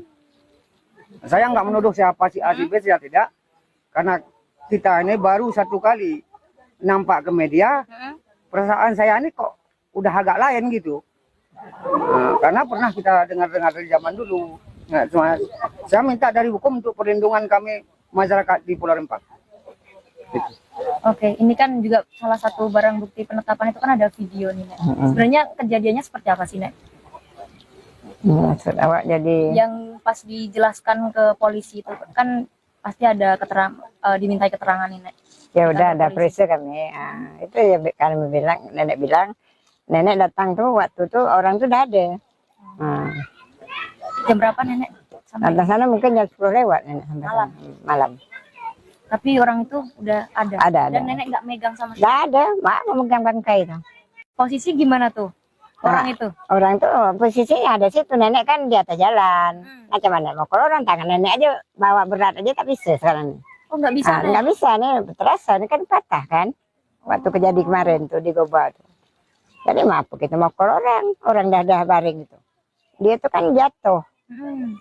Speaker 4: Saya nggak menuduh siapa si A si B, saya tidak. Karena kita ini baru satu kali nampak ke media, perasaan saya ini kok udah agak lain gitu. Nah, karena pernah kita dengar-dengar dari zaman dulu. Nah, cuma saya minta dari hukum untuk perlindungan kami masyarakat di Pulau Rempang. Gitu.
Speaker 2: Oke, ini kan juga salah satu barang bukti penetapan itu kan ada video nih, Nek. Sebenarnya kejadiannya seperti apa sih, Nek?
Speaker 3: Maksud awak jadi
Speaker 2: Yang pas dijelaskan ke polisi itu kan pasti ada dimintai keterangan nih, Nek.
Speaker 3: ya udah ada
Speaker 2: polisi.
Speaker 3: periksa kami. Itu ya kami bilang, nenek bilang, nenek datang tuh waktu tuh orang tuh udah ada.
Speaker 2: Jam berapa Nenek? Sampai
Speaker 3: Datang sana mungkin jam 10 lewat nenek sampai
Speaker 2: Malam.
Speaker 3: sana. Malam.
Speaker 2: tapi orang itu udah ada.
Speaker 3: Ada.
Speaker 2: Dan Nenek nggak megang sama sekali.
Speaker 3: Nggak ada, mak memegang bangkai itu.
Speaker 2: Posisi gimana tuh orang itu?
Speaker 3: Orang tuh posisinya ada situ, nenek kan di atas jalan. Macam mana mau kalau orang tangan nenek aja bawa berat aja tak bisa sekarang.
Speaker 2: Oh nggak bisa, Nek?
Speaker 3: Nggak bisa nih, terasa ini kan patah kan. Waktu kejadian kemarin tuh di Goba tuh. Jadi maaf kita mau kalau orang dah baring itu. Dia tuh kan jatuh.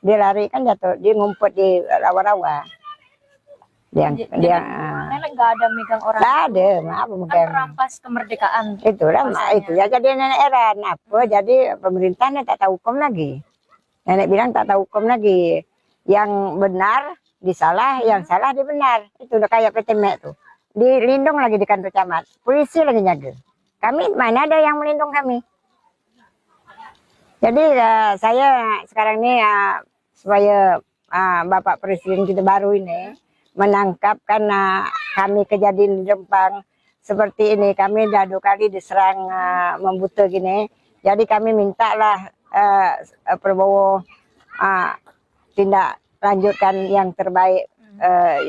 Speaker 3: Dia lari kan jatuh, dia ngumpet di rawa-rawa.
Speaker 2: Jadi, Nenek nggak ada megang orang.
Speaker 3: Nggak ada, maaf
Speaker 2: Kan
Speaker 3: megang.
Speaker 2: merampas kemerdekaan.
Speaker 3: Itulah mak
Speaker 2: Rasanya.
Speaker 3: itu ya jadi nenek heran apa jadi pemerintahnya tak tahu hukum lagi. Nenek bilang tak tahu hukum lagi. Yang benar disalah, yang salah dibenar. Itu udah kayak PT Mek tuh. Dilindung lagi di kantor camat. Polisi lagi jaga. Kami mana ada yang melindung kami. Jadi saya sekarang ini supaya Bapak Presiden kita baru ini menangkap karena kami kejadian di Rempang seperti ini. Kami dah 2 kali diserang membuta gini. Jadi kami mintalah Prabowo tindak lanjutkan yang terbaik.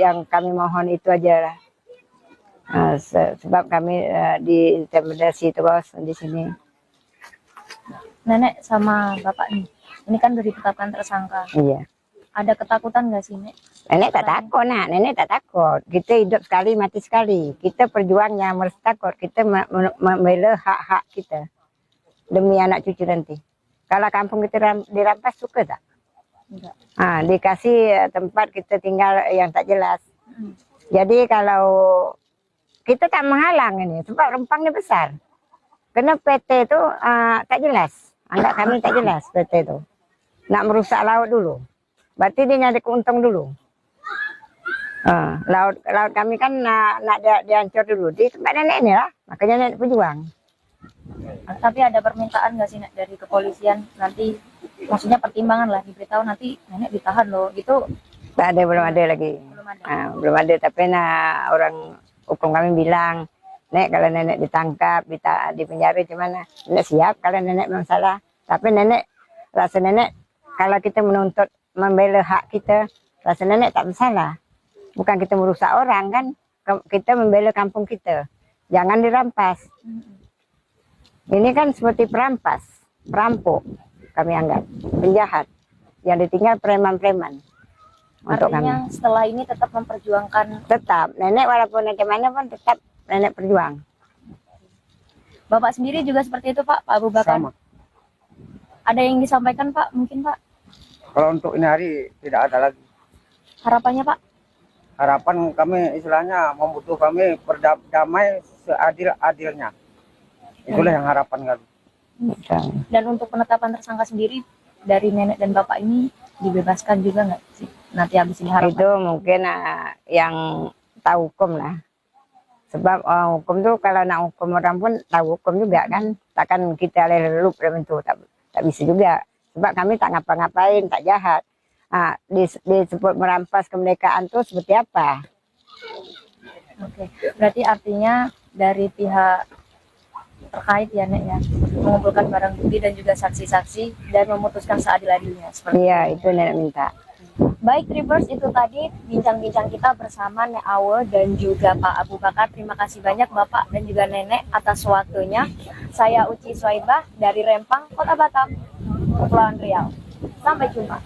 Speaker 3: Yang kami mohon itu aja lah. Sebab kami diintimidasi terus di sini.
Speaker 2: Nenek sama Bapak nih, ini kan udah ditetapkan tersangka.
Speaker 3: Iya.
Speaker 2: Ada ketakutan nggak sih, Nek?
Speaker 3: Nenek tak takut, nenek tak takut. Kita hidup sekali, mati sekali. Kita perjuangnya harus takut. Kita membela hak-hak kita demi anak cucu nanti. Kalau kampung kita dirampas suka tak?
Speaker 2: Enggak.
Speaker 3: Dikasih tempat kita tinggal yang tak jelas. Jadi kalau kita tak menghalang ini, sebab Rempang ini besar. Karena PT itu tak jelas. Anggap kami tak jelas PT itu. Nak merusak laut dulu. Berarti dia nyari keuntung dulu. Laut kami kan nak dihancur dulu. Di tempat nenek ini lah. Makanya nenek berjuang.
Speaker 2: Tapi ada permintaan nggak sih, Nek, dari kepolisian nanti? Maksudnya pertimbangan lah, diberitahu nanti nenek ditahan loh. Itu
Speaker 3: Tak ada, belum ada lagi.
Speaker 2: belum ada.
Speaker 3: Belum ada. Tapi orang hukum kami bilang, Nek kalau nenek ditangkap, di penjara gimana? Nenek siap kalau nenek memang salah. Tapi nenek, rasa nenek kalau kita menuntut membela hak kita, rasa nenek tak bersalah. Bukan kita merusak orang kan, kita membela kampung kita. jangan dirampas. Ini kan seperti perampas, perampok kami anggap, penjahat. Yang ditinggal preman-preman. Untuk kami.
Speaker 2: Artinya setelah ini tetap memperjuangkan.
Speaker 3: Tetap, nenek walaupun nenek mana pun tetap nenek berjuang.
Speaker 2: Bapak sendiri juga seperti itu Pak, Pak Abu Bakar.
Speaker 4: Sama.
Speaker 2: Ada yang disampaikan Pak, mungkin Pak?
Speaker 4: Kalau untuk ini hari tidak ada lagi.
Speaker 2: Harapannya Pak?
Speaker 4: Harapan kami istilahnya membutuhkan kami berdamai seadil-adilnya. Itulah yang harapan kami.
Speaker 2: Dan untuk penetapan tersangka sendiri dari nenek dan bapak ini dibebaskan juga nggak sih? Nanti habis ini harapan.
Speaker 3: Itu mungkin yang tahu hukum lah. Sebab hukum tuh kalau nak hukum orang pun tahu hukum juga kan. Takkan kita lelup itu tak bisa juga. Sebab kami tak ngapa-ngapain, tak jahat. Disebut merampas kemerdekaan tuh seperti apa?
Speaker 2: Oke, berarti artinya dari pihak terkait ya Nek ya, mengumpulkan barang bukti dan juga saksi-saksi dan memutuskan seadil-adilnya.
Speaker 3: Iya, itu nenek minta.
Speaker 2: Baik Tribers, itu tadi bincang-bincang kita bersama Nek Awe dan juga Pak Abu Bakar. Terima kasih banyak Bapak dan juga Nenek atas waktunya. Saya Uci Swaibah dari Rempang, Kota Batam, Kepulauan Riau. Sampai jumpa.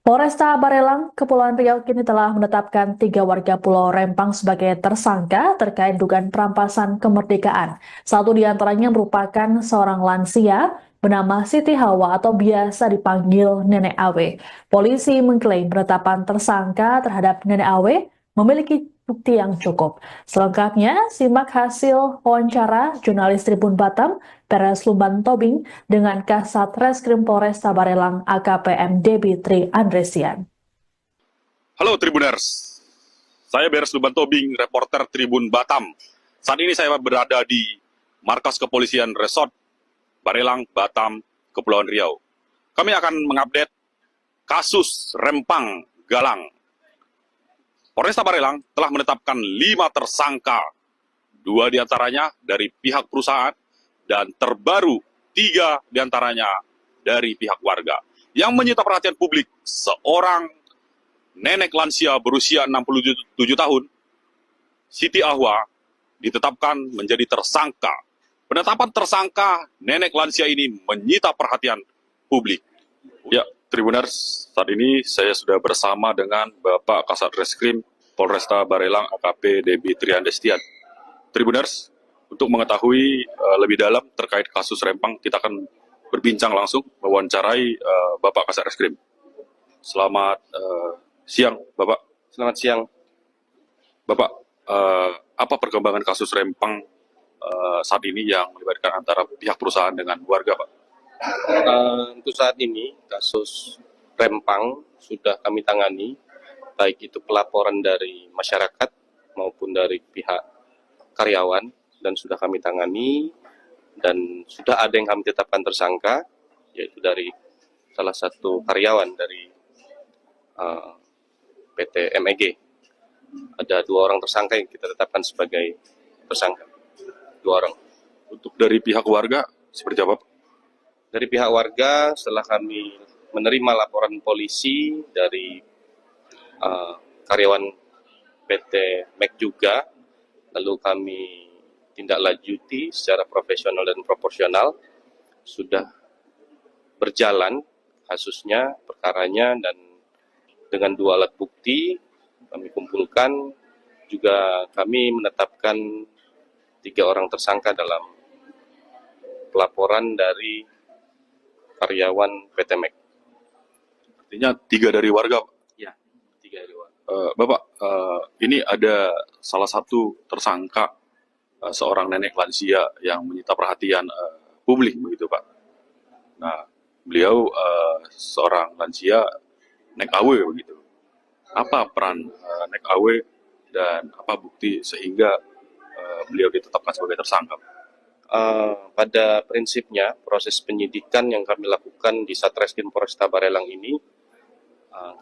Speaker 1: Polresta Barelang, Kepulauan Riau kini telah menetapkan 3 warga Pulau Rempang sebagai tersangka terkait dugaan perampasan kemerdekaan. Satu di antaranya merupakan seorang lansia bernama Siti Hawa atau biasa dipanggil Nenek Awe. Polisi mengklaim penetapan tersangka terhadap Nenek Awe memiliki bukti yang cukup. Selengkapnya, simak hasil wawancara jurnalis Tribun Batam, Peres Lumban Tobing, dengan Kasat Reskrim Polresta Barelang AKPM Debi Tri Andresian.
Speaker 5: Halo Tribuners, saya Beres Lumban Tobing, reporter Tribun Batam. Saat ini saya berada di markas kepolisian Resort Barelang, Batam, Kepulauan Riau. Kami akan mengupdate kasus Rempang Galang. Polresta Barelang telah menetapkan 5 tersangka, 2 diantaranya dari pihak perusahaan, dan terbaru 3 diantaranya dari pihak warga. Yang menyita perhatian publik, seorang nenek lansia berusia 67 tahun, Siti Ahwa, ditetapkan menjadi tersangka. Penetapan tersangka nenek lansia ini menyita perhatian publik. Ya, Tribuners, saat ini saya sudah bersama dengan Bapak Kasat Reskrim Polresta Barelang AKP Debi Tri Andresian. Tribuners, untuk mengetahui lebih dalam terkait kasus Rempang, kita akan berbincang langsung mewawancarai Bapak Kasat Reskrim. Selamat siang, Bapak.
Speaker 6: Selamat siang.
Speaker 5: Bapak, apa perkembangan kasus Rempang saat ini yang melibatkan antara pihak perusahaan dengan warga, Pak?
Speaker 6: Untuk saat ini, kasus Rempang sudah kami tangani, baik itu pelaporan dari masyarakat maupun dari pihak karyawan, dan sudah kami tangani, dan sudah ada yang kami tetapkan tersangka, yaitu dari salah satu karyawan dari PT MEG. Ada 2 orang tersangka yang kita tetapkan sebagai tersangka. 2 orang.
Speaker 5: Untuk dari pihak warga, seperti apa, Pak?
Speaker 6: Dari pihak warga, setelah kami menerima laporan polisi dari karyawan PT MEG juga, lalu kami tindak lanjuti secara profesional dan proporsional, sudah berjalan kasusnya, perkaranya, dan dengan 2 alat bukti kami kumpulkan, juga kami menetapkan 3 orang tersangka dalam pelaporan dari karyawan PT MEG.
Speaker 5: Artinya 3 dari warga, Pak?
Speaker 6: Ya, 3 dari warga.
Speaker 5: Bapak, ini ada salah satu tersangka, seorang nenek lansia yang menyita perhatian publik, begitu Pak. Nah, beliau seorang lansia, Nek Awe, begitu. Apa peran Nek Awe dan apa bukti sehingga beliau ditetapkan sebagai tersangka?
Speaker 6: Pada prinsipnya, proses penyidikan yang kami lakukan di Satreskrim Polresta Barelang ini,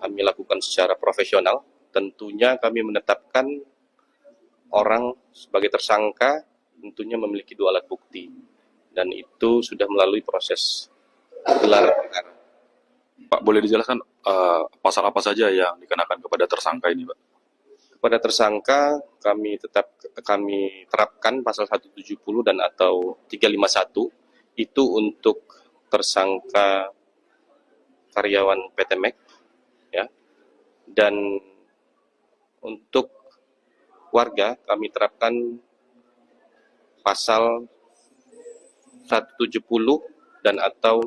Speaker 6: kami lakukan secara profesional. Tentunya kami menetapkan orang sebagai tersangka, tentunya memiliki 2 alat bukti. Dan itu sudah melalui proses gelar perkara.
Speaker 5: Pak, boleh dijelaskan pasal apa saja yang dikenakan kepada tersangka ini, Pak?
Speaker 6: Pada tersangka kami terapkan pasal 170 dan atau 351 itu untuk tersangka karyawan PT Mek, ya. Dan untuk warga kami terapkan pasal 170 dan atau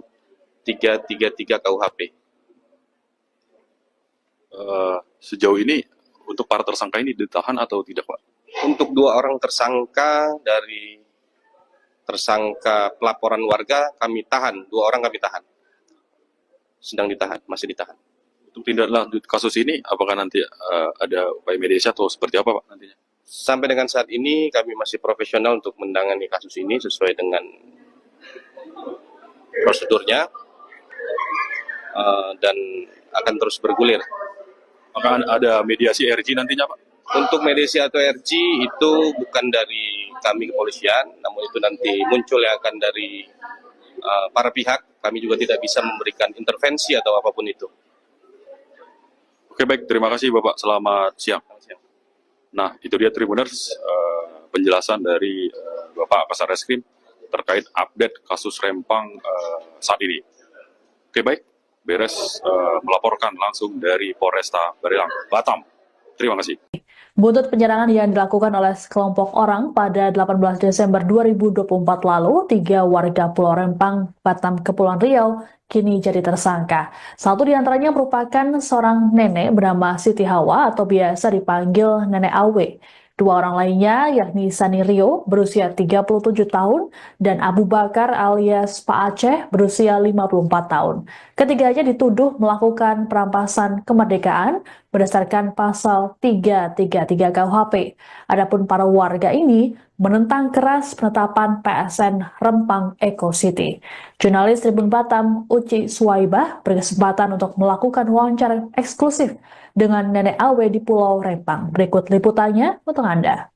Speaker 6: 333 KUHP.
Speaker 5: Sejauh ini untuk para tersangka ini ditahan atau tidak, Pak?
Speaker 6: Untuk 2 orang tersangka dari tersangka pelaporan warga kami tahan, 2 orang kami tahan. Sedang ditahan, masih ditahan.
Speaker 5: Untuk tindak lanjut kasus ini, apakah nanti ada upaya mediasi atau seperti apa, Pak, nantinya?
Speaker 6: Sampai dengan saat ini kami masih profesional untuk menangani kasus ini sesuai dengan prosedurnya dan akan terus bergulir.
Speaker 5: Apakah ada mediasi RG nantinya, Pak?
Speaker 6: Untuk mediasi atau RG itu bukan dari kami kepolisian, namun itu nanti muncul yang akan dari para pihak. Kami juga tidak bisa memberikan intervensi atau apapun itu.
Speaker 5: Oke, baik. Terima kasih, Bapak. Selamat siang. Nah, itu dia Tribuners, penjelasan dari Bapak Kasat Reskrim terkait update kasus Rempang saat ini. Oke, baik. Beres melaporkan langsung dari Polresta Barelang, Batam. Terima kasih.
Speaker 1: Buntut penyerangan yang dilakukan oleh sekelompok orang pada 18 Desember 2024 lalu, 3 warga Pulau Rempang, Batam, Kepulauan Riau, kini jadi tersangka. Satu di antaranya merupakan seorang nenek bernama Siti Hawa atau biasa dipanggil Nenek Awe. 2 orang lainnya yakni Sani Rio berusia 37 tahun dan Abu Bakar alias Pak Aceh berusia 54 tahun. Ketiganya dituduh melakukan perampasan kemerdekaan berdasarkan pasal 333 KUHP. Adapun para warga ini menentang keras penetapan PSN Rempang Eco City. Jurnalis Tribun Batam Uci Suwaibah berkesempatan untuk melakukan wawancara eksklusif dengan Nenek Awe di Pulau Rempang. Berikut liputannya untuk Anda.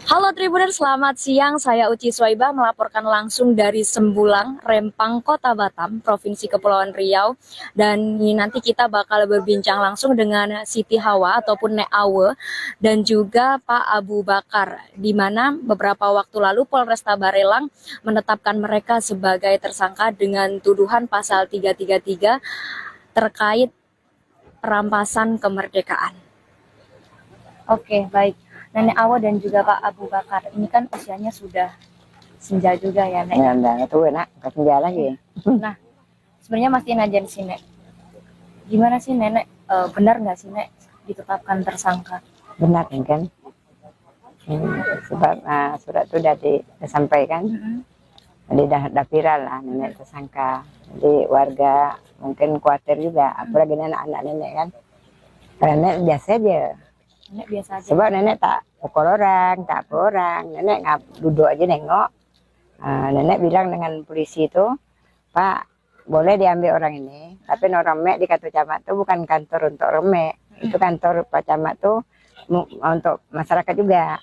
Speaker 2: Halo Tribuners, selamat siang. Saya Uci Suwaibah melaporkan langsung dari Sembulang, Rempang, Kota Batam, Provinsi Kepulauan Riau. Dan ini nanti kita bakal berbincang langsung dengan Siti Hawa ataupun Nek Awe dan juga Pak Abu Bakar, di mana beberapa waktu lalu Polresta Barelang menetapkan mereka sebagai tersangka dengan tuduhan pasal 333 terkait perampasan kemerdekaan. Oke, baik. Nenek Awe dan juga Pak Abu Bakar, ini kan usianya sudah senja juga ya, Nek?
Speaker 3: Ya, udah tua, Nak. Nggak senja lagi.
Speaker 2: Nah, sebenarnya masih najan sih, Nek. Gimana sih, Nenek? Benar nggak sih, Nek, ditetapkan tersangka?
Speaker 3: Benar kan? Sebab surat itu sudah disampaikan. Jadi dah viral lah nenek tersangka. Jadi warga mungkin khawatir juga, apalagi anak-anak nenek kan. Karena nenek biasa aja.
Speaker 2: Nenek biasa aja.
Speaker 3: Sebab nenek tak pukul orang, tak apa orang. Nenek duduk aja nengok. Nenek bilang dengan polisi itu, Pak, boleh diambil orang ini. Tapi orang Mek di kantor camat itu bukan kantor untuk orang Mek. Itu kantor Pak Camat itu untuk masyarakat juga.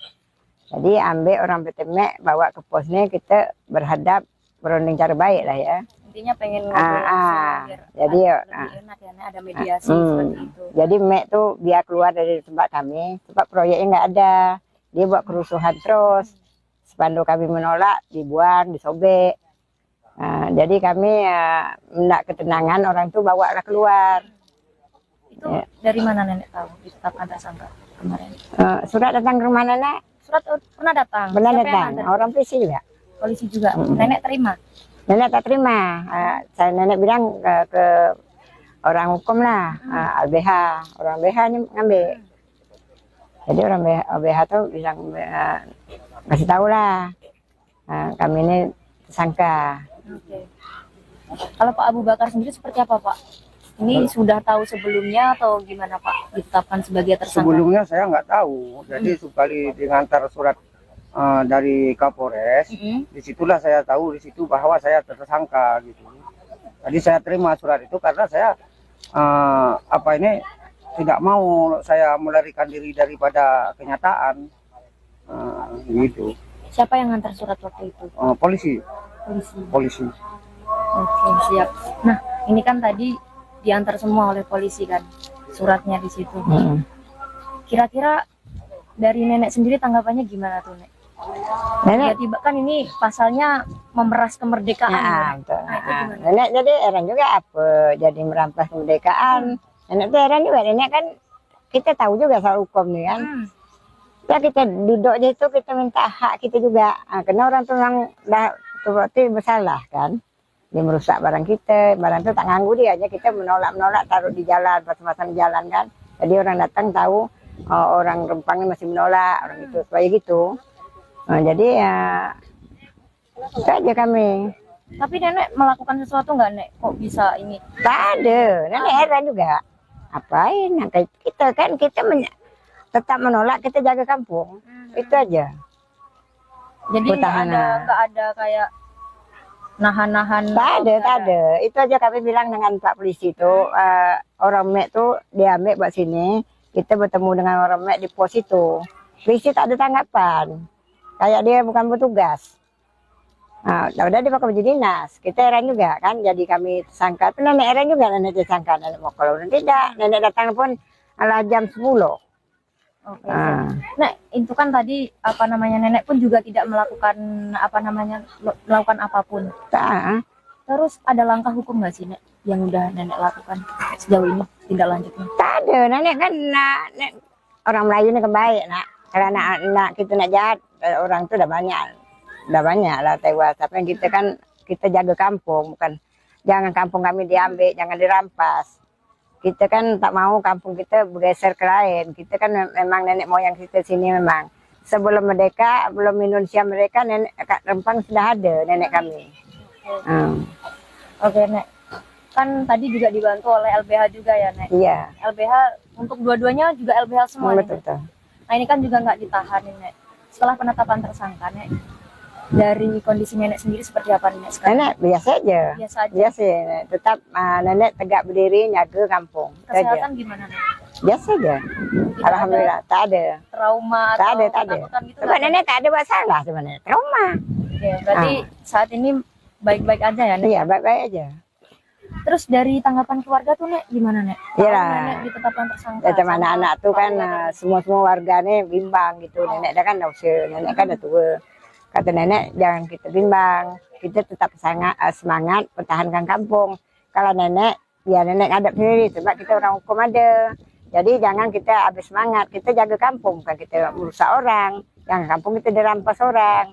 Speaker 3: Jadi ambil orang PT Mek, bawa ke posnya, kita berhadap berunding cara baik lah ya.
Speaker 2: Intinya pengen ngobrol
Speaker 3: jadi
Speaker 2: lebih enak ya, Nek, ada mediasi seperti itu.
Speaker 3: Jadi Mek tuh biar keluar dari tempat kami, sebab proyeknya nggak ada. Dia buat kerusuhan terus. Spanduk kami menolak, dibuang, disobek. Jadi kami hendak ketenangan, orang tuh bawa keluar.
Speaker 2: Itu dari mana Nenek tahu ditetapkan tersangka kemarin?
Speaker 3: Surat datang ke rumah Nenek?
Speaker 2: Surat pernah datang?
Speaker 3: Benar
Speaker 2: Siapa yang
Speaker 3: datang,
Speaker 2: nganter?
Speaker 3: orang polisi juga.
Speaker 2: Polisi juga. Nenek terima?
Speaker 3: Nenek tak terima. Saya nenek bilang ke orang hukum lah, LBH. Orang LBH ini ngambil. Jadi orang LBH tuh bilang kasih tahu lah, kami ini tersangka.
Speaker 2: Oke. Kalau Pak Abu Bakar sendiri seperti apa, Pak? Ini sudah tahu sebelumnya atau gimana, Pak, ditetapkan sebagai tersangka?
Speaker 4: Sebelumnya saya nggak tahu. Jadi sekali diantar surat dari Kapolres, disitulah saya tahu di situ bahwa saya tersangka gitu. Jadi saya terima surat itu karena saya tidak mau saya melarikan diri daripada kenyataan gitu.
Speaker 2: Siapa yang ngantar surat waktu itu?
Speaker 4: Polisi.
Speaker 2: Polisi. Oke, siap. Nah, ini kan tadi diantar semua oleh polisi kan suratnya di situ. Kira-kira dari nenek sendiri tanggapannya gimana tuh, Nek?
Speaker 3: Nenek,
Speaker 2: Tiba-tiba kan ini pasalnya memeras kemerdekaan.
Speaker 3: ya,
Speaker 2: ya.
Speaker 3: betul.
Speaker 2: Nah, itu gimana?
Speaker 3: Nenek jadi heran juga apa jadi merampas kemerdekaan. Nenek tuh heran juga, nenek kan kita tahu juga soal hukum nih kan. Ya kita duduk aja itu kita minta hak kita juga. Karena orang tuh yang dah berarti bersalah kan. Dia merusak barang kita, barang itu tak nganggu dia aja, kita menolak taruh di jalan, pasang-pasang di jalan kan. Jadi orang datang tahu orang Rempang masih menolak orang itu supaya gitu. Jadi ya itu aja kami.
Speaker 2: Tapi nenek melakukan sesuatu nggak, Nek? Kok bisa ini?
Speaker 3: Tak ada, nenek heran juga. Apain? Nah, kayak kita kan tetap menolak, kita jaga kampung. Itu aja.
Speaker 2: Jadi nggak ada kayak nahan-nahan.
Speaker 3: Tak ada. Itu aja kami bilang dengan Pak Polisi itu, orang Mek tuh diambil buat sini. Kita bertemu dengan orang Mek di pos itu. Polisi tak ada tanggapan. Kayak dia bukan petugas. Nah, udah dia pakai baju dinas. Kita heran juga kan, jadi kami tersangka. Tapi nenek heran juga, nenek tersangka. Nenek mau kalau tidak, nenek datang pun ala jam 10.
Speaker 2: Oke. Nek, itu kan tadi apa namanya nenek pun juga tidak melakukan melakukan apapun.
Speaker 3: Tak.
Speaker 2: Terus ada langkah hukum nggak sih, Nek, yang udah nenek lakukan sejauh ini tindak lanjutnya?
Speaker 3: Tak ada, nenek kan orang Melayu ini kebaik nak. Kalau anak kita nak jahat, orang itu udah banyak lah tewas. Tapi kita kan kita jaga kampung, bukan jangan kampung kami diambil, jangan dirampas. Kita kan tak mau kampung kita bergeser ke lain. Kita kan memang nenek moyang kita sini memang. Sebelum merdeka, belum Indonesia mereka, nenek Rempang sudah ada nenek kami.
Speaker 2: Oke, Nek. Kan tadi juga dibantu oleh LBH juga ya, Nek?
Speaker 3: Iya.
Speaker 2: LBH untuk dua-duanya juga LBH semua, Nek?
Speaker 3: Betul.
Speaker 2: Nah, ini kan juga nggak ditahan, Nek. Setelah penetapan tersangka, Nek, dari kondisi nenek sendiri seperti apa, Nek, sekarang?
Speaker 3: Nenek biasa aja. Biasa, Nek. Tetap nenek tegak berdiri, jaga kampung.
Speaker 2: Kesehatan gimana, Nek?
Speaker 3: Biasa aja. Alhamdulillah, tak ada.
Speaker 2: Trauma
Speaker 3: Tak
Speaker 2: atau
Speaker 3: ada.
Speaker 2: ketakutan gitu?
Speaker 3: Sebab nenek tak ada buat salah sebenarnya. Trauma.
Speaker 2: Oke, berarti saat ini baik-baik aja ya, Nek?
Speaker 3: Iya, baik-baik aja.
Speaker 2: Terus dari tanggapan keluarga tuh, Nek, gimana, Nek?
Speaker 3: Iya.
Speaker 2: Nenek ditetapkan tersangka.
Speaker 3: Ya, teman anak-anak tuh kan semua warganya bimbang gitu. Nenek dah kan dah usia, nenek kan dah tua. Kata nenek jangan kita bimbang, kita tetap semangat pertahankan kampung. Kalau nenek, ya nenek ngadap sendiri sebab kita orang hukum ada. Jadi jangan kita habis semangat, kita jaga kampung, bukan kita merusak orang. Jangan kampung kita dirampas orang.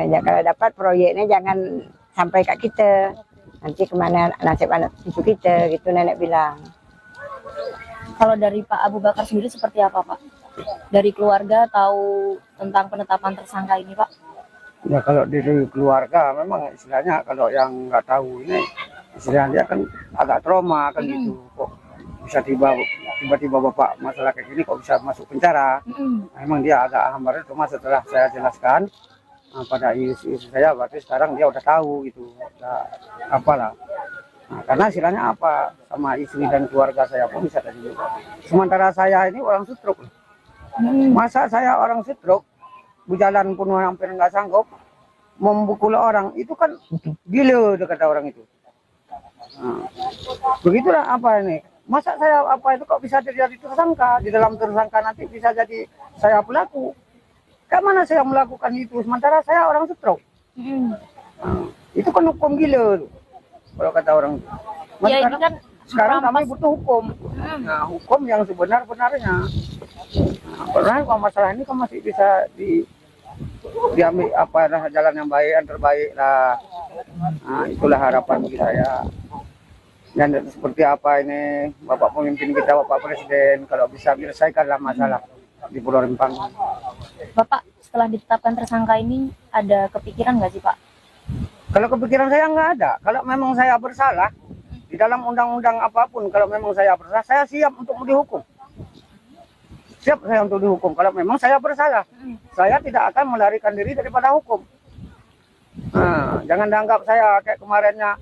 Speaker 3: Ya, kalau dapat proyeknya jangan sampai kat kita. Nanti kemana nasib anak cucu kita, gitu nenek bilang.
Speaker 2: Kalau dari Pak Abu Bakar sendiri seperti apa, Pak? Dari keluarga tahu tentang penetapan tersangka ini, Pak?
Speaker 4: Ya kalau dari keluarga memang istilahnya kalau yang nggak tahu ini istilahnya kan agak trauma kan gitu. Kok bisa tiba-tiba bapak masalah kayak gini kok bisa masuk penjara? Memang dia agak hambar, cuma setelah saya jelaskan pada istri saya, berarti sekarang dia udah tahu gitu, udah apalah. Nah, karena istilahnya apa sama istri dan keluarga saya pun bisa tadi juga. Sementara saya ini orang stroke. Masa saya orang stroke, berjalan pun hampir nggak sanggup, membukul orang itu kan gila kata orang itu. Nah, begitulah apa ini. Masa saya apa itu kok bisa terjadi tersangka, di dalam tersangka nanti bisa jadi saya pelaku. Kemana saya melakukan itu sementara saya orang stroke? Nah, itu kan hukum gila tuh, kalau kata orang itu.
Speaker 2: Ya, ini kan
Speaker 4: sekarang kami butuh hukum. Nah, hukum yang sebenar-benarnya. Nah, karena kalau masalah ini kan masih bisa diambil apa jalan yang baik, yang terbaik lah. Nah, itulah harapan bagi saya. Dan seperti apa ini Bapak pemimpin kita, Bapak Presiden, kalau bisa menyelesaikanlah masalah di Pulau Rempang.
Speaker 2: Bapak setelah ditetapkan tersangka ini ada kepikiran nggak sih, Pak?
Speaker 4: Kalau kepikiran saya nggak ada. Kalau memang saya bersalah di dalam undang-undang apapun, kalau memang saya bersalah, saya siap untuk dihukum. Siap saya untuk dihukum. Kalau memang saya bersalah, saya tidak akan melarikan diri daripada hukum. Nah, jangan dianggap saya kayak kemarinnya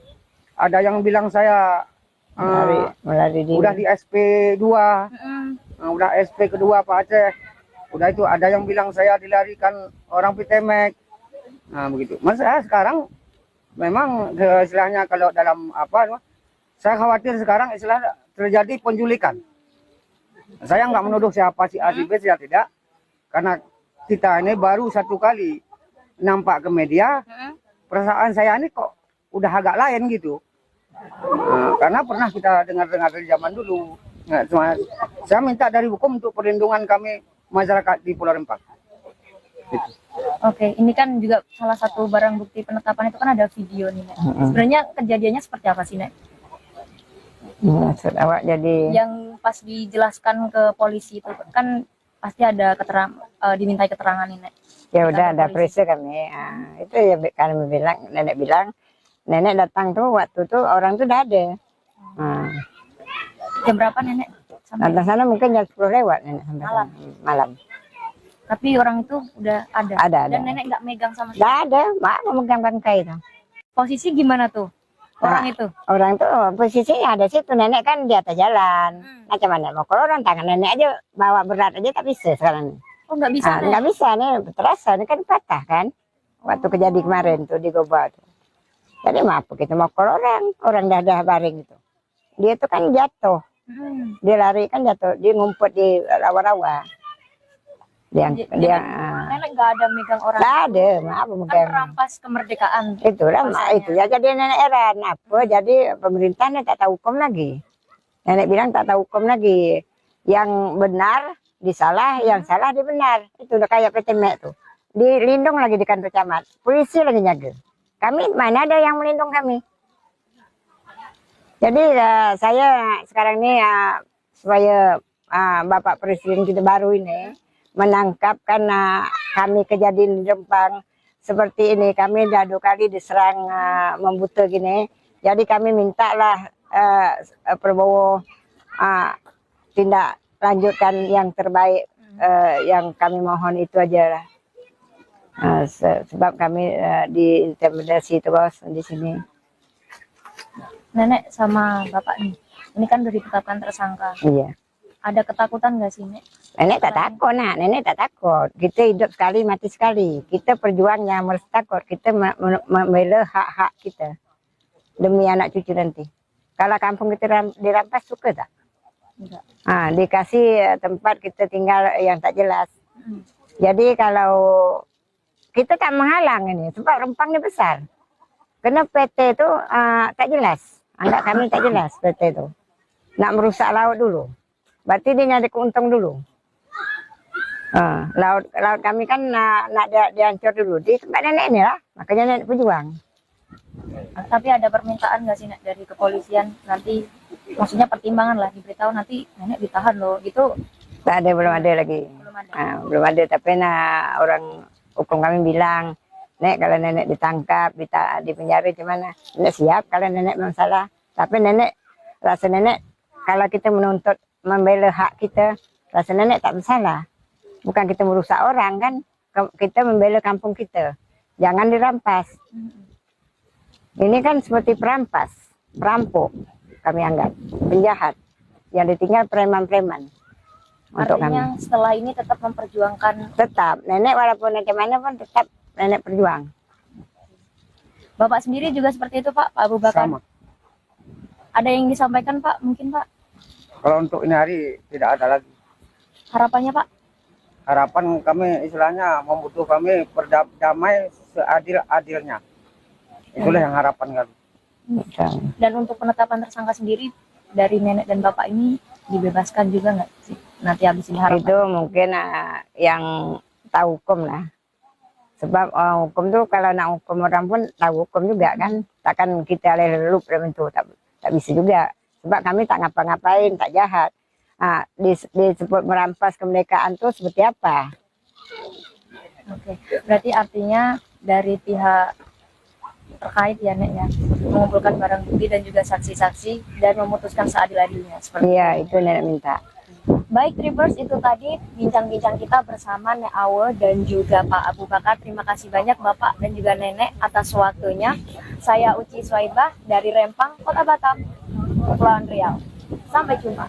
Speaker 4: ada yang bilang saya udah di SP2, udah SP kedua Pak Aceh. Udah itu ada yang bilang saya dilarikan orang Pitemek. Nah begitu. Mas saya sekarang memang istilahnya kalau dalam apa, saya khawatir sekarang istilah terjadi penculikan. Saya nggak menuduh siapa si A si B, saya tidak, karena kita ini baru satu kali nampak ke media. Perasaan saya ini kok udah agak lain gitu. Karena pernah kita dengar-dengar dari zaman dulu. Nah, saya minta dari hukum untuk perlindungan kami masyarakat di Pulau Rempang. Gitu.
Speaker 2: Oke, ini kan juga salah satu barang bukti penetapan itu kan ada video nih, Nek. Sebenarnya kejadiannya seperti apa sih, Nek?
Speaker 3: Maksud awak jadi
Speaker 2: Yang pas dijelaskan ke polisi itu kan pasti ada dimintai keterangan nih, Nek.
Speaker 3: ya
Speaker 2: Kita
Speaker 3: udah
Speaker 2: ke
Speaker 3: ada
Speaker 2: polisi.
Speaker 3: periksa kami. Itu ya kami bilang, nenek datang tuh waktu tuh orang tuh udah ada.
Speaker 2: Jam berapa, Nenek? Sampai
Speaker 3: Datang sana mungkin jam 10 lewat nenek sampai
Speaker 2: Malam.
Speaker 3: sana. Malam.
Speaker 2: tapi orang itu udah ada.
Speaker 3: Ada.
Speaker 2: Dan Nenek nggak megang sama sekali.
Speaker 3: Nggak ada, mak memegang bangkai itu.
Speaker 2: Posisi gimana tuh orang itu?
Speaker 3: Orang tuh posisinya ada situ, nenek kan di atas jalan. Macam mana mau orang tangan nenek aja bawa berat aja tak bisa sekarang.
Speaker 2: Oh, nggak bisa, Nek.
Speaker 3: Nggak bisa nih, terasa ini kan patah kan. Waktu kejadian kemarin tuh di Goba tuh. Jadi maaf kita mau orang dah baring itu. Dia tuh kan jatuh, dia lari kan jatuh, dia ngumpet di rawa-rawa.
Speaker 2: Nenek nggak ada megang orang.
Speaker 3: Nggak ada, maaf
Speaker 2: Kan
Speaker 3: megang.
Speaker 2: merampas kemerdekaan.
Speaker 3: Itulah
Speaker 2: Rasanya.
Speaker 3: itu ya jadi nenek heran apa jadi pemerintahnya tak tahu hukum lagi. Nenek bilang tak tahu hukum lagi. Yang benar disalah, yang salah dibenar. Itu udah kayak PT Mek tuh. Dilindung lagi di kantor camat. Polisi lagi jaga. Kami mana ada yang melindung kami. Jadi saya sekarang ini supaya Bapak Presiden kita baru ini menangkap karena kami kejadian di Rempang seperti ini. Kami dah 2 kali diserang membuta gini. Jadi kami mintalah Prabowo tindak lanjutkan yang terbaik. Yang kami mohon itu aja lah. Sebab kami diintimidasi terus di sini.
Speaker 2: Nenek sama bapak nih, ini kan udah ditetapkan tersangka.
Speaker 3: Iya.
Speaker 2: Ada ketakutan nggak sih, Nek?
Speaker 3: Nenek tak takut, nenek tak takut. Kita hidup sekali, mati sekali. Kita perjuangnya harus takut. Kita membela hak-hak kita demi anak cucu nanti. Kalau kampung kita dirampas suka tak?
Speaker 2: Enggak.
Speaker 3: Dikasih tempat kita tinggal yang tak jelas. Jadi kalau kita tak menghalang ini, sebab Rempang ini besar. Karena PT itu tak jelas. Anggap kami tak jelas PT itu. Nak merusak laut dulu. Berarti dia nyari keuntung dulu. Laut kami kan nak dihancur dulu. Di tempat nenek ini lah. Makanya nenek berjuang.
Speaker 2: Tapi ada permintaan nggak sih, Nek, dari kepolisian nanti? Maksudnya pertimbangan lah, diberitahu nanti nenek ditahan loh, gitu.
Speaker 3: Tak ada, belum ada lagi.
Speaker 2: Belum ada.
Speaker 3: Belum ada, tapi orang hukum kami bilang, Nek kalau nenek ditangkap, di penjara gimana? Nenek siap kalau nenek memang salah. Tapi nenek, rasa nenek kalau kita menuntut membela hak kita, rasa nenek tak bersalah. Bukan kita merusak orang kan, kita membela kampung kita. Jangan dirampas. Ini kan seperti perampas, perampok kami anggap, penjahat. Yang ditinggal preman-preman. Untuk kami.
Speaker 2: Artinya setelah ini tetap memperjuangkan.
Speaker 3: Tetap, nenek walaupun nanti mana pun tetap nenek berjuang.
Speaker 2: Bapak sendiri juga seperti itu, Pak Abu Bakar?
Speaker 4: Sama.
Speaker 2: Ada yang disampaikan, Pak? Mungkin, Pak?
Speaker 4: Kalau untuk ini hari tidak ada lagi.
Speaker 2: Harapannya, Pak?
Speaker 4: Harapan kami istilahnya membutuh kami berdamai seadil-adilnya. Itulah yang harapan kami.
Speaker 3: Betul.
Speaker 2: Dan untuk penetapan tersangka sendiri dari nenek dan bapak ini dibebaskan juga nggak sih? Nanti habis ini harapan.
Speaker 3: Itu mungkin yang tahu hukum lah. Sebab hukum tuh kalau nak hukum orang pun tahu hukum juga kan. Takkan kita lelup itu tak bisa juga. Sebab kami tak ngapa-ngapain, tak jahat. Disebut merampas kemerdekaan tuh seperti apa?
Speaker 2: Oke, berarti artinya dari pihak terkait ya, Nek, ya, mengumpulkan barang bukti dan juga saksi-saksi dan memutuskan seadil-adilnya.
Speaker 3: Iya, itu nenek minta.
Speaker 2: Baik, Tribers, itu tadi bincang-bincang kita bersama Nek Awe dan juga Pak Abu Bakar. Terima kasih banyak Bapak dan juga Nenek atas waktunya. Saya Uci Swaibah dari Rempang, Kota Batam, Kepulauan Riau. Sampai jumpa.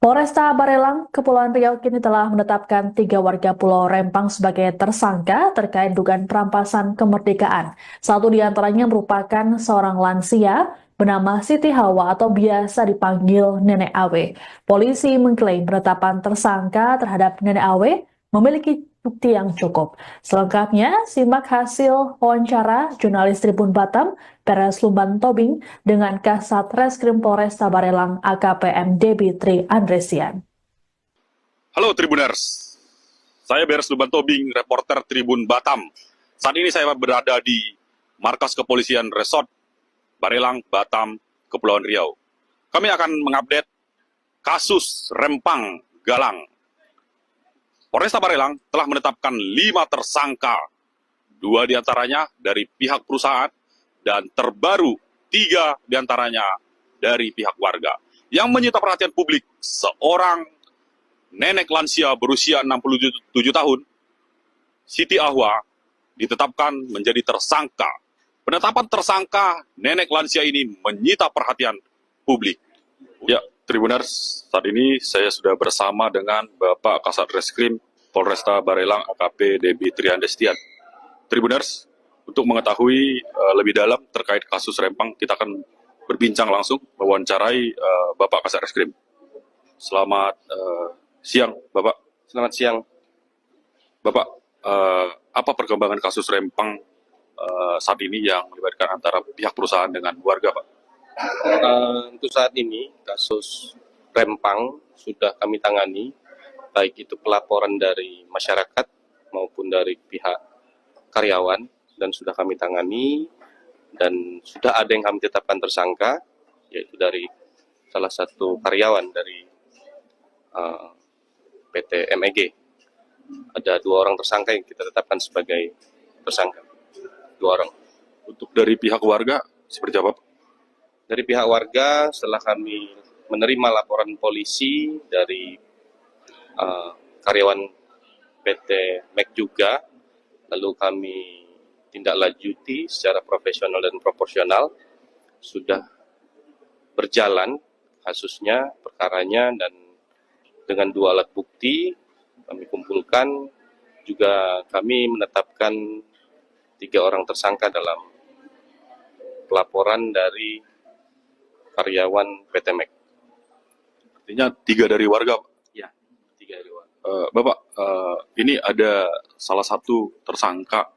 Speaker 1: Polresta Barelang, Kepulauan Riau kini telah menetapkan 3 warga Pulau Rempang sebagai tersangka terkait dugaan perampasan kemerdekaan. Satu di antaranya merupakan seorang lansia bernama Siti Hawa atau biasa dipanggil Nenek Awe. Polisi mengklaim penetapan tersangka terhadap Nenek Awe memiliki bukti yang cukup. Selengkapnya, simak hasil wawancara jurnalis Tribun Batam, Beres Lumban Tobing, dengan Kasat Reskrim Polresta Barelang AKP M. Debi Tri Andresian.
Speaker 5: Halo Tribuners, saya Beres Lumban Tobing, reporter Tribun Batam. Saat ini saya berada di markas kepolisian Resort Barelang, Batam, Kepulauan Riau. Kami akan mengupdate kasus Rempang Galang. Polresta Barelang telah menetapkan 5 tersangka, 2 diantaranya dari pihak perusahaan, dan terbaru 3 diantaranya dari pihak warga. Yang menyita perhatian publik, seorang nenek lansia berusia 67 tahun, Siti Ahwa, ditetapkan menjadi tersangka. Penetapan tersangka nenek lansia ini menyita perhatian publik. Ya, Tribuners, saat ini saya sudah bersama dengan Bapak Kasat Reskrim Polresta Barelang AKP Debi Tri Andresian. Tribuners, untuk mengetahui lebih dalam terkait kasus Rempang, kita akan berbincang langsung mewawancarai Bapak Kasat Reskrim. Selamat siang, Bapak.
Speaker 6: Selamat siang.
Speaker 5: Bapak, apa perkembangan kasus Rempang saat ini yang melibatkan antara pihak perusahaan dengan warga, Pak?
Speaker 6: Untuk saat ini, kasus Rempang sudah kami tangani, baik itu pelaporan dari masyarakat maupun dari pihak karyawan, dan sudah kami tangani, dan sudah ada yang kami tetapkan tersangka, yaitu dari salah satu karyawan dari PT MEG. Ada 2 orang tersangka yang kita tetapkan sebagai tersangka. 2 orang.
Speaker 5: Untuk dari pihak warga, seperti apa, Pak?
Speaker 6: Dari pihak warga, setelah kami menerima laporan polisi dari karyawan PT MEG juga, lalu kami tindak lanjuti secara profesional dan proporsional, sudah berjalan kasusnya, perkaranya, dan dengan 2 alat bukti kami kumpulkan, juga kami menetapkan 3 orang tersangka dalam pelaporan dari karyawan PT MEG.
Speaker 5: Artinya 3 dari warga, Pak?
Speaker 6: Ya, 3 dari warga.
Speaker 5: Bapak, ini ada salah satu tersangka,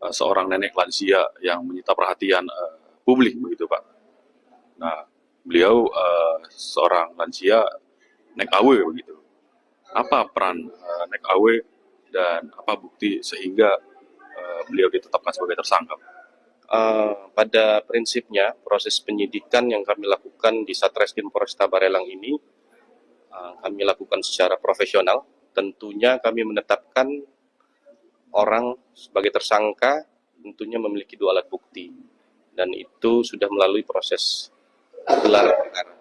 Speaker 5: seorang nenek lansia yang menyita perhatian publik, begitu, Pak. Nah, beliau seorang lansia Nek Awe, begitu. Apa peran Nek Awe dan apa bukti sehingga beliau ditetapkan sebagai tersangka?
Speaker 6: Pada prinsipnya, proses penyidikan yang kami lakukan di Satreskrim Polresta Barelang ini, kami lakukan secara profesional. Tentunya kami menetapkan orang sebagai tersangka, tentunya memiliki 2 alat bukti. Dan itu sudah melalui proses gelar perkara.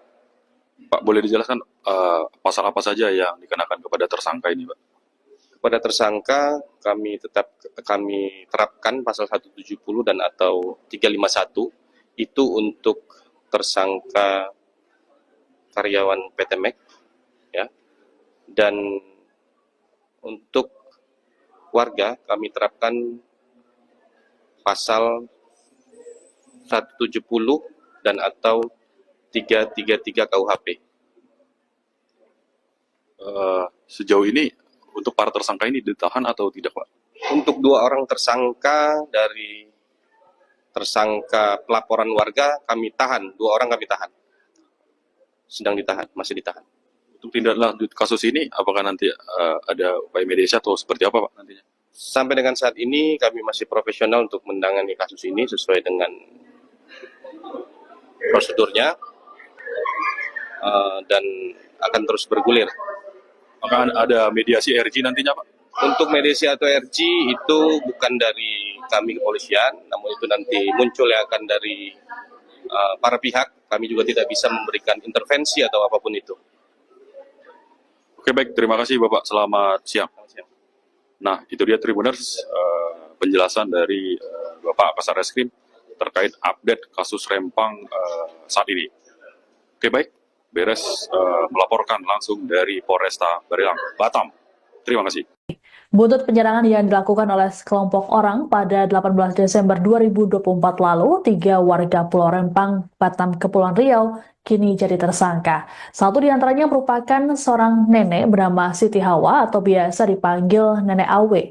Speaker 5: Pak, boleh dijelaskan pasal apa saja yang dikenakan kepada tersangka ini, Pak?
Speaker 6: Kepada tersangka kami terapkan pasal 170 dan atau 351, itu untuk tersangka karyawan PT MEG, ya. Dan untuk warga kami terapkan pasal 170 dan atau 333 KUHP.
Speaker 5: Sejauh ini untuk para tersangka ini ditahan atau tidak, Pak?
Speaker 6: Untuk 2 orang tersangka dari tersangka pelaporan warga kami tahan, 2 orang kami tahan. Sedang ditahan, masih ditahan.
Speaker 5: Untuk tindak lanjut kasus ini, apakah nanti ada upaya mediasi atau seperti apa, Pak, nantinya?
Speaker 6: Sampai dengan saat ini kami masih profesional untuk menangani kasus ini sesuai dengan prosedurnya, dan akan terus bergulir.
Speaker 5: Apakah ada mediasi RG nantinya, Pak?
Speaker 6: Untuk mediasi atau RG itu bukan dari kami kepolisian, namun itu nanti muncul yang akan dari para pihak. Kami juga tidak bisa memberikan intervensi atau apapun itu.
Speaker 5: Oke, baik. Terima kasih, Bapak. Selamat siang. Nah, itu dia Tribuners, penjelasan dari Bapak Kasat Reskrim terkait update kasus Rempang saat ini. Oke, baik. Beres melaporkan langsung dari Polresta Barelang, Batam. Terima kasih.
Speaker 1: Buntut penyerangan yang dilakukan oleh sekelompok orang pada 18 Desember 2024 lalu, 3 warga Pulau Rempang, Batam, Kepulauan Riau kini jadi tersangka. Satu di antaranya merupakan seorang nenek bernama Siti Hawa atau biasa dipanggil Nenek Awe.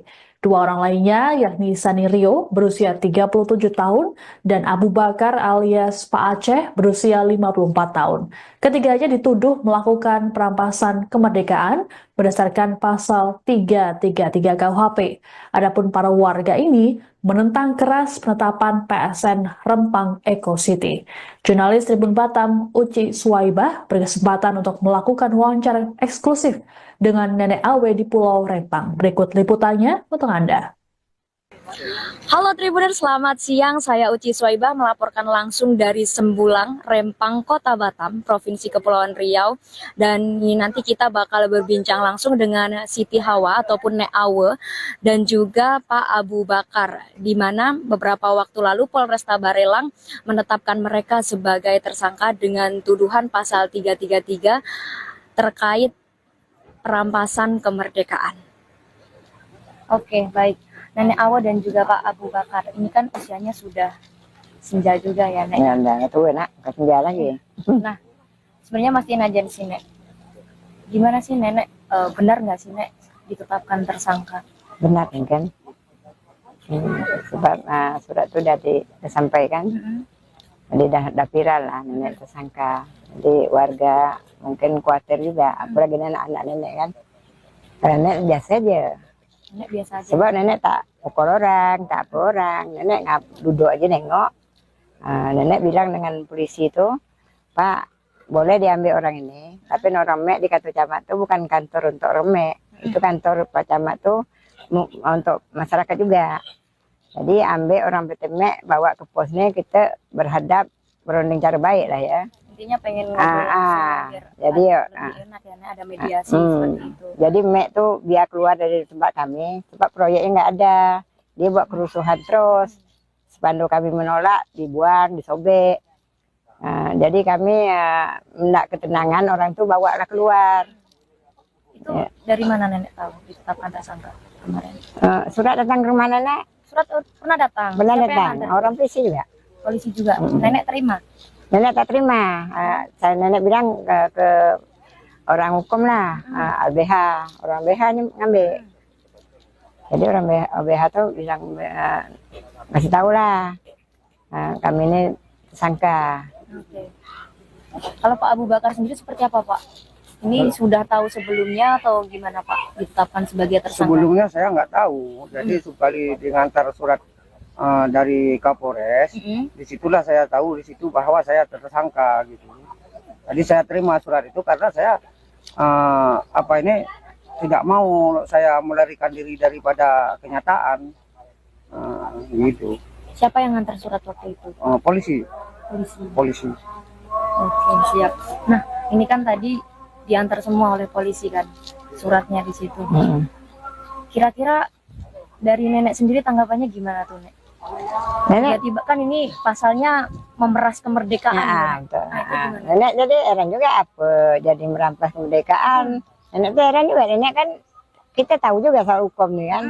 Speaker 1: Dua orang lainnya yakni Sani Rio berusia 37 tahun dan Abu Bakar alias Pak Aceh berusia 54 tahun. Ketiganya dituduh melakukan perampasan kemerdekaan berdasarkan pasal 333 KUHP. Adapun para warga ini menentang keras penetapan PSN Rempang Eco City. Jurnalis Tribun Batam Uci Suwaibah berkesempatan untuk melakukan wawancara eksklusif dengan Nenek Awe di Pulau Rempang. Berikut liputannya untuk Anda.
Speaker 2: Halo Tribuners, selamat siang. Saya Uci Suwaibah melaporkan langsung dari Sembulang, Rempang, Kota Batam, Provinsi Kepulauan Riau. Dan nanti kita bakal berbincang langsung dengan Siti Hawa ataupun Nek Awe dan juga Pak Abu Bakar, di mana beberapa waktu lalu Polresta Barelang menetapkan mereka sebagai tersangka dengan tuduhan pasal 333 terkait perampasan kemerdekaan. Oke, baik. Nenek Awe dan juga Pak Abu Bakar, ini kan usianya sudah senja juga ya, Nek?
Speaker 3: Ya, udah tua nak, ke senja lagi.
Speaker 2: Nah, sebenarnya masih najan sih, Nek. Gimana sih, Nenek? Benar nggak sih, Nek, ditetapkan tersangka?
Speaker 3: Benar kan? Sebab surat itu sudah disampaikan, jadi dah viral lah nenek tersangka. Jadi warga mungkin khawatir juga, apalagi anak-anak nenek kan. Karena nenek biasa aja.
Speaker 2: Nenek biasa aja.
Speaker 3: Sebab nenek tak pukul orang, tak apa orang. Nenek duduk aja nengok. Nenek bilang dengan polisi itu, Pak, boleh diambil orang ini, tapi orang mek di kantor camat itu bukan kantor untuk orang mek. Itu kantor Pak Camat tuh untuk masyarakat juga. Jadi ambil orang PTMek, bawa ke posnya, kita berunding cara baik lah ya.
Speaker 2: Intinya pengen ngobrol langsung, biar
Speaker 3: jadi
Speaker 2: lebih enak ya, Nek, ada mediasi seperti itu.
Speaker 3: Jadi mek tuh biar keluar dari tempat kami, tempat proyeknya nggak ada. Dia buat kerusuhan terus. Spanduk kami menolak, dibuang, disobek. Jadi kami hendak ketenangan, orang tuh bawa lah keluar.
Speaker 2: Itu dari mana Nenek tahu ditetapkan tersangka kemarin?
Speaker 3: Surat datang ke rumah nenek?
Speaker 2: Surat pernah datang?
Speaker 3: Benar
Speaker 2: Siapa yang
Speaker 3: datang,
Speaker 2: antar?
Speaker 3: orang polisi juga.
Speaker 2: Polisi juga. Nenek terima?
Speaker 3: Nenek tak terima. Saya nenek bilang ke orang hukum lah, LBH. Orang LBH ini ngambil. Jadi orang LBH tuh bilang kasih tahu lah, kami ini tersangka.
Speaker 2: Oke. Kalau Pak Abu Bakar sendiri seperti apa, Pak? Ini sudah tahu sebelumnya atau gimana, Pak, ditetapkan sebagai tersangka?
Speaker 4: Sebelumnya saya nggak tahu. Jadi sekali diantar surat dari Kapolres, disitulah saya tahu di situ bahwa saya tersangka gitu. Jadi saya terima surat itu karena saya tidak mau saya melarikan diri daripada kenyataan gitu.
Speaker 2: Siapa yang ngantar surat waktu itu?
Speaker 4: Polisi.
Speaker 2: Polisi. Oke, siap. Nah, ini kan tadi diantar semua oleh polisi kan, suratnya di situ. Kira-kira dari Nenek sendiri tanggapannya gimana tuh, Nek?
Speaker 3: Nenek,
Speaker 2: Tiba-tiba kan ini pasalnya memeras kemerdekaan.
Speaker 3: betul.
Speaker 2: Nah, itu gimana?
Speaker 3: Nenek jadi heran juga apa jadi merampas kemerdekaan. Nenek tuh heran juga. Nenek kan kita tahu juga soal hukum nih kan.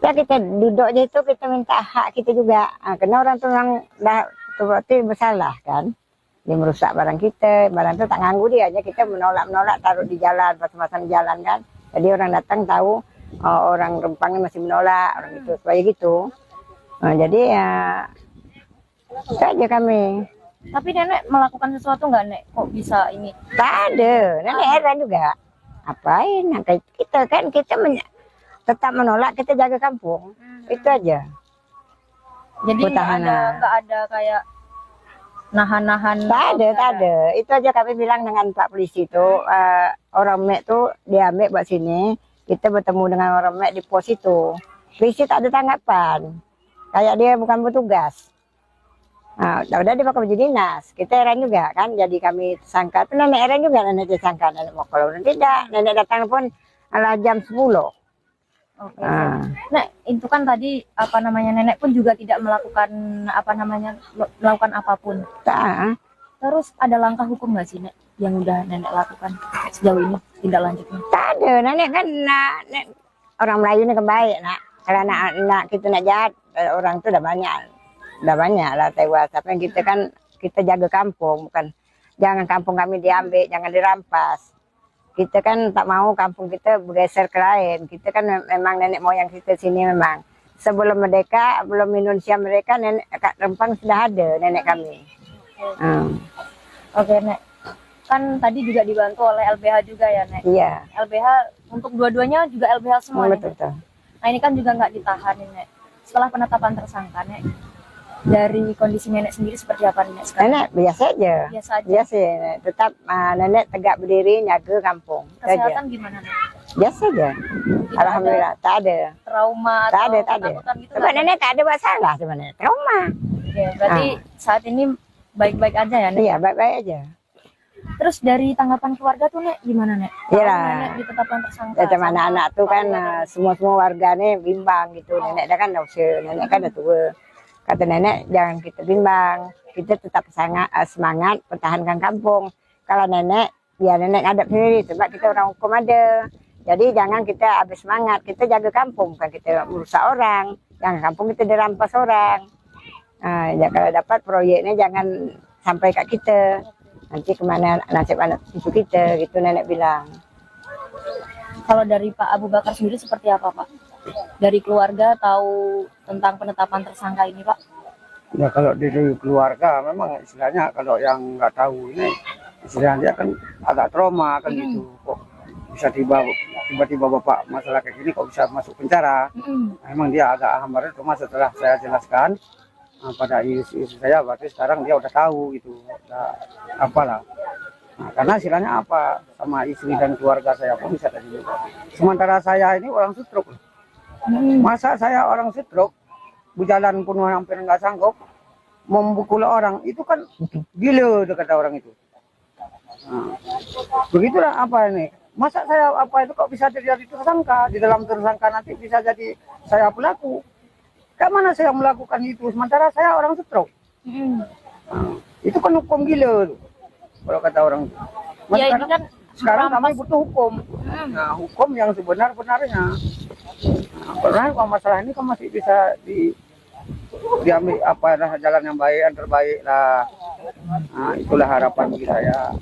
Speaker 3: Ya kita duduk aja itu kita minta hak kita juga. Karena orang tuh yang dah berarti bersalah kan. Dia merusak barang kita, barang itu tak nganggu dia aja, kita menolak taruh di jalan, pasang-pasang di jalan kan. Jadi orang datang tahu orang Rempangnya masih menolak orang itu supaya gitu. Jadi ya itu aja kami.
Speaker 2: Tapi Nenek melakukan sesuatu nggak, Nek? Kok bisa ini?
Speaker 3: Tak ada, nenek heran juga. Apain? Kita kan tetap menolak, kita jaga kampung. Itu aja.
Speaker 2: Jadi nggak ada kayak nahan-nahan.
Speaker 3: Tak ada. Itu aja kami bilang dengan Pak Polisi itu, orang mek tuh diambil buat sini, kita bertemu dengan orang mek di pos itu. Polisi tak ada tanggapan, kayak dia bukan petugas. Udah dia pakai baju dinas, kita heran juga kan, jadi kami tersangka. Itu nenek heran juga, nenek tersangka. Nenek mau kalau tidak, nenek datang pun ala jam 10.
Speaker 2: Oke. Nek, itu kan tadi Nenek pun juga tidak melakukan melakukan apapun.
Speaker 3: Tak.
Speaker 2: Terus ada langkah hukum nggak sih, Nek, yang udah Nenek lakukan sejauh ini tindak lanjutnya?
Speaker 3: Tak ada, nenek kan orang Melayu ini kan baik nak. Kalau anak kita nak jahat, orang tuh udah banyak lah tewas. Tapi kita kan kita jaga kampung, bukan jangan kampung kami diambil, jangan dirampas. Kita kan tak mau kampung kita bergeser ke lain. Kita kan memang nenek moyang kita sini memang. Sebelum merdeka, belum Indonesia mereka, nenek Kak Rempang sudah ada nenek kami.
Speaker 2: Oke, Nek. Kan tadi juga dibantu oleh LBH juga ya, Nek?
Speaker 3: Iya.
Speaker 2: LBH untuk dua-duanya juga LBH semua, Nek?
Speaker 3: Betul.
Speaker 2: Nah, ini kan juga nggak ditahan, Nek. Setelah penetapan tersangka, Nek, dari kondisi nenek sendiri seperti apa, Nek, sekarang?
Speaker 3: Nenek biasa aja.
Speaker 2: Biasa aja.
Speaker 3: Biasa, tetap nenek tegak berdiri, jaga kampung.
Speaker 2: Kesehatan gimana, Nek?
Speaker 3: Biasa aja.
Speaker 2: Tidak
Speaker 3: Alhamdulillah, tak ada.
Speaker 2: Trauma
Speaker 3: Tak
Speaker 2: atau
Speaker 3: ada.
Speaker 2: ketakutan gitu?
Speaker 3: Sebab nenek tak ada masalah sebenarnya. Trauma.
Speaker 2: Ya, berarti saat ini baik-baik aja ya, Nek?
Speaker 3: Iya, baik-baik aja.
Speaker 2: Terus dari tanggapan keluarga tuh, Nek, gimana, Nek?
Speaker 3: Iya
Speaker 2: Kalau
Speaker 3: lah.
Speaker 2: Nenek ditetapkan tersangka.
Speaker 3: Macam
Speaker 2: sama
Speaker 3: anak-anak tuh kan
Speaker 2: keluarga,
Speaker 3: semua warganya bimbang gitu. Nenek dah kan dah usia, nenek kan dah tua. Kata nenek jangan kita bimbang, kita tetap semangat pertahankan kampung. Kalau nenek, biar nenek ngadap sendiri sebab kita orang hukum ada. Jadi jangan kita habis semangat, kita jaga kampung, bukan kita merusak orang. Jangan kampung kita dirampas orang. Ya, kalau dapat proyeknya jangan sampai kat kita. Nanti kemana nasib anak cucu kita, gitu nenek bilang.
Speaker 2: Kalau dari Pak Abu Bakar sendiri seperti apa, Pak? Dari keluarga tahu tentang penetapan tersangka ini, Pak?
Speaker 4: Ya kalau dari keluarga memang istilahnya kalau yang nggak tahu ini istilahnya dia kan agak trauma kan gitu. Kok bisa tiba-tiba bapak masalah kayak gini kok bisa masuk penjara? Memang dia agak hambar, cuma setelah saya jelaskan pada istri saya, berarti sekarang dia udah tahu gitu, udah apalah. Nah, karena istilahnya apa sama istri dan keluarga saya pun bisa tadi. Sementara saya ini orang stroke. Masa saya orang stroke, berjalan pun hampir nggak sanggup, memukul orang itu kan gila kata orang itu. Nah, begitulah apa ini. Masa saya apa itu kok bisa terjadi tersangka, di dalam tersangka nanti bisa jadi saya pelaku. Kayak mana saya melakukan itu sementara saya orang stroke. Nah, itu kan hukum gila tuh, kalau kata orang itu.
Speaker 2: Ya, ini kan
Speaker 4: sekarang kami butuh hukum. Nah, hukum yang sebenar-benarnya. Nah, karena kalau masalah ini kan masih bisa diambil apa jalan yang baik, yang terbaik lah. Nah, itulah harapan bagi saya.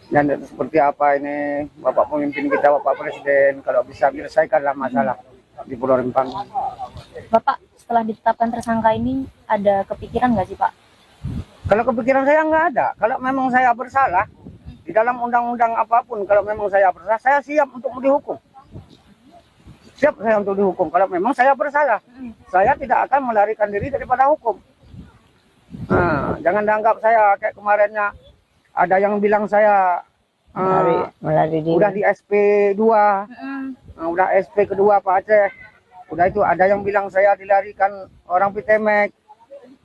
Speaker 4: Dan seperti apa ini Bapak pemimpin kita, Bapak Presiden, kalau bisa menyelesaikanlah masalah di Pulau Rempang.
Speaker 2: Bapak setelah ditetapkan tersangka ini ada kepikiran nggak sih, Pak?
Speaker 4: Kalau kepikiran saya nggak ada. Kalau memang saya bersalah di dalam undang-undang apapun, kalau memang saya bersalah, saya siap untuk dihukum. Siap saya untuk dihukum. Kalau memang saya bersalah, saya tidak akan melarikan diri daripada hukum. Nah, jangan dianggap saya kayak kemarinnya ada yang bilang saya
Speaker 3: melari diri.
Speaker 4: udah di SP2, udah SP kedua Pak Aceh. Udah itu ada yang bilang saya dilarikan orang Pitemek.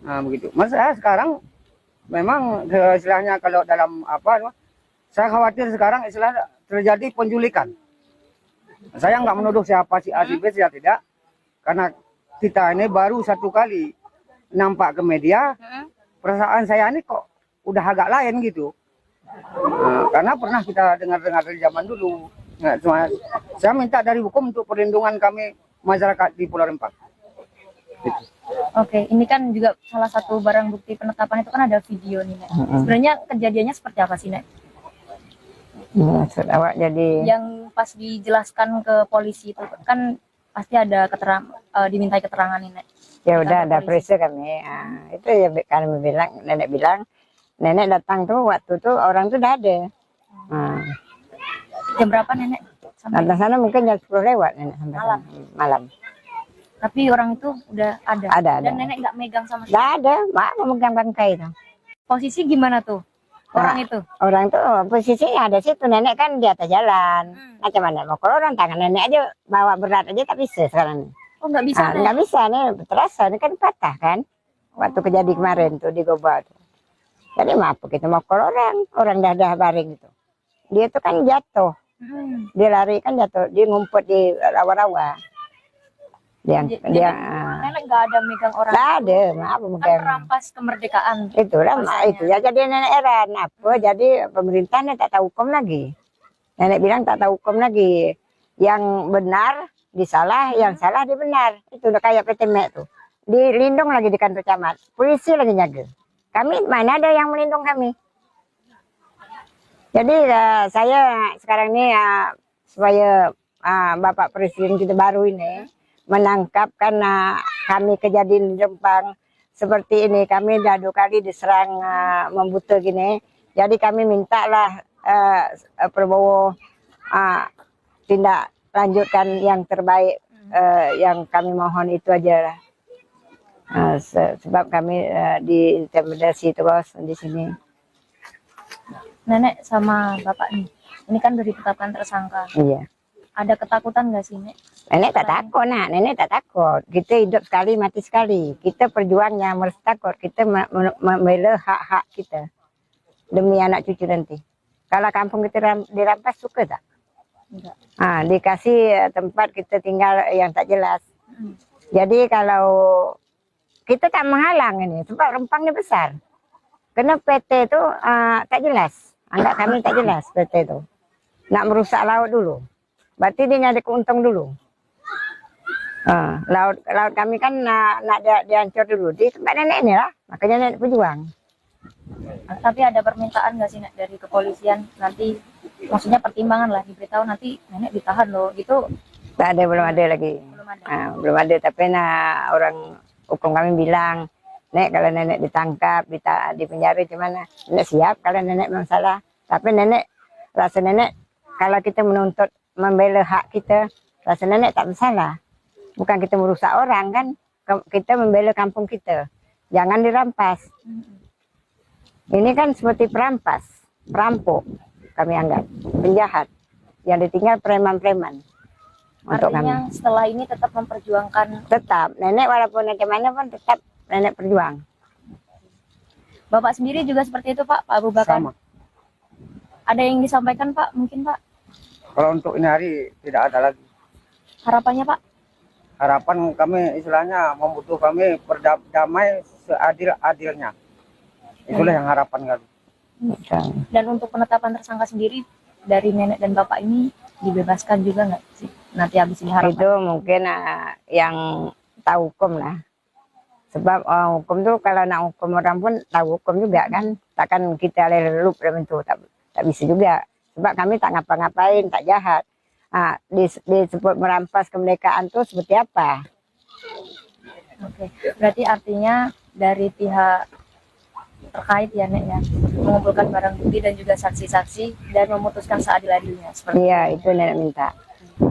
Speaker 4: Nah begitu. Mas saya sekarang memang istilahnya kalau dalam apa, saya khawatir sekarang istilah terjadi penculikan. Saya nggak menuduh siapa si A si B, ya tidak. Karena kita ini baru satu kali nampak ke media, perasaan saya ini kok udah agak lain gitu. Nah, karena pernah kita dengar-dengar dari zaman dulu. Nah, cuma saya minta dari hukum untuk perlindungan kami masyarakat di Pulau Rempang. Gitu.
Speaker 2: Oke, ini kan juga salah satu barang bukti penetapan itu kan ada video nih, Nek. Sebenarnya kejadiannya seperti apa sih, Nek?
Speaker 3: Maksud awak jadi
Speaker 2: Yang pas dijelaskan ke polisi itu kan pasti ada dimintai keterangan nih, Nek.
Speaker 3: ya udah ada
Speaker 2: Polisi.
Speaker 3: periksa kami. Itu ya kami bilang, nenek datang tuh waktu tuh orang tuh udah ada.
Speaker 2: Jam berapa, Nenek? Sampai
Speaker 3: Datang sana mungkin jam 10 lewat nenek sampai
Speaker 2: Malam.
Speaker 3: sana. Malam.
Speaker 2: tapi orang itu udah ada.
Speaker 3: Ada.
Speaker 2: Dan Nenek nggak megang sama sekali.
Speaker 3: Nggak ada, mak memegang bangkai itu.
Speaker 2: Posisi gimana tuh orang itu?
Speaker 3: Orang tuh posisinya ada situ, nenek kan di atas jalan. Macam mana mau kalau orang tangan nenek aja bawa berat aja tak bisa sekarang.
Speaker 2: Oh, nggak bisa, Nek?
Speaker 3: Nggak bisa nih, terasa ini kan patah kan. Waktu kejadian kemarin tuh di Goba tuh. Jadi maaf kita mau kalau orang dah baring gitu. Dia tuh kan jatuh. Dia lari kan jatuh, dia ngumpet di rawa-rawa.
Speaker 2: Nenek nggak ada megang orang.
Speaker 3: Nggak ada, maaf
Speaker 2: Kan
Speaker 3: megang.
Speaker 2: merampas kemerdekaan.
Speaker 3: Itulah
Speaker 2: Rasanya.
Speaker 3: itu ya jadi nenek heran apa jadi pemerintahnya tak tahu hukum lagi. Nenek bilang tak tahu hukum lagi. Yang benar disalah, yang salah dia benar. Itu udah kayak PT Mek tuh. Dilindung lagi di kantor camat, polisi lagi jaga. Kami mana ada yang melindung kami. Jadi saya sekarang ini supaya Bapak Presiden kita baru ini menangkap karena kami kejadian di Rempang seperti ini. Kami dah 2 kali diserang membuta gini. Jadi kami mintalah Prabowo tindak lanjutkan yang terbaik. Yang kami mohon itu aja lah. Sebab kami diintimidasi terus di sini.
Speaker 2: Nenek sama bapak nih, ini kan udah ditetapkan tersangka.
Speaker 3: Iya.
Speaker 2: Ada ketakutan nggak sih, Nek?
Speaker 3: Nenek tak takut, nak. Nenek tak takut. Kita hidup sekali, mati sekali. Kita perjuangnya harus takut. Kita membela hak-hak kita demi anak cucu nanti. Kalau kampung kita dirampas, suka tak?
Speaker 2: Enggak.
Speaker 3: Dikasih tempat kita tinggal yang tak jelas. Jadi kalau kita tak menghalang ini, sebab Rempang ini besar. Karena PT itu tak jelas. Anggap kami tak jelas PT itu. Nak merusak laut dulu. Berarti dia nyari keuntung dulu. Laut kami kan nak dihancur dulu. Di tempat nenek ini lah. Makanya nenek berjuang.
Speaker 2: Tapi ada permintaan nggak sih, Nek, dari kepolisian nanti, maksudnya pertimbangan lah, diberitahu nanti nenek ditahan loh, gitu?
Speaker 3: Tak ada, belum ada lagi.
Speaker 2: Belum ada.
Speaker 3: Belum ada, tapi orang hukum kami bilang, Nek, kalau nenek ditangkap, di penjara gimana? Nenek siap kalau nenek memang salah. Tapi nenek, rasa nenek, kalau kita menuntut membela hak kita, rasa nenek tak bersalah. Bukan kita merusak orang kan, kita membela kampung kita. Jangan dirampas. Ini kan seperti perampas, perampok kami anggap, penjahat. Yang ditinggal preman-preman. Untuk
Speaker 2: Artinya
Speaker 3: kami.
Speaker 2: setelah ini tetap memperjuangkan.
Speaker 3: Tetap, nenek walaupun bagaimana pun tetap nenek berjuang.
Speaker 2: Bapak sendiri juga seperti itu, Pak Abu Bakar?
Speaker 4: Sama.
Speaker 2: Ada yang disampaikan, Pak? Mungkin, Pak?
Speaker 4: Kalau untuk ini hari tidak ada lagi.
Speaker 2: Harapannya, Pak?
Speaker 4: Harapan kami istilahnya membutuh kami berdamai seadil-adilnya. Itulah yang harapan kami.
Speaker 2: Dan untuk penetapan tersangka sendiri dari nenek dan bapak ini dibebaskan juga nggak sih? Nanti habis ini harapan.
Speaker 3: Itu mungkin yang tahu hukum lah. Sebab hukum tuh kalau nak hukum orang pun tahu hukum juga kan. Takkan kita lelup dalam itu. Tak bisa juga. Sebab kami tak ngapa-ngapain, tak jahat. Disebut merampas kemerdekaan tuh seperti apa?
Speaker 2: Oke. Berarti artinya dari pihak terkait ya, Nek, ya, mengumpulkan barang bukti dan juga saksi-saksi dan memutuskan seadil-adilnya.
Speaker 3: Iya, itu nenek minta.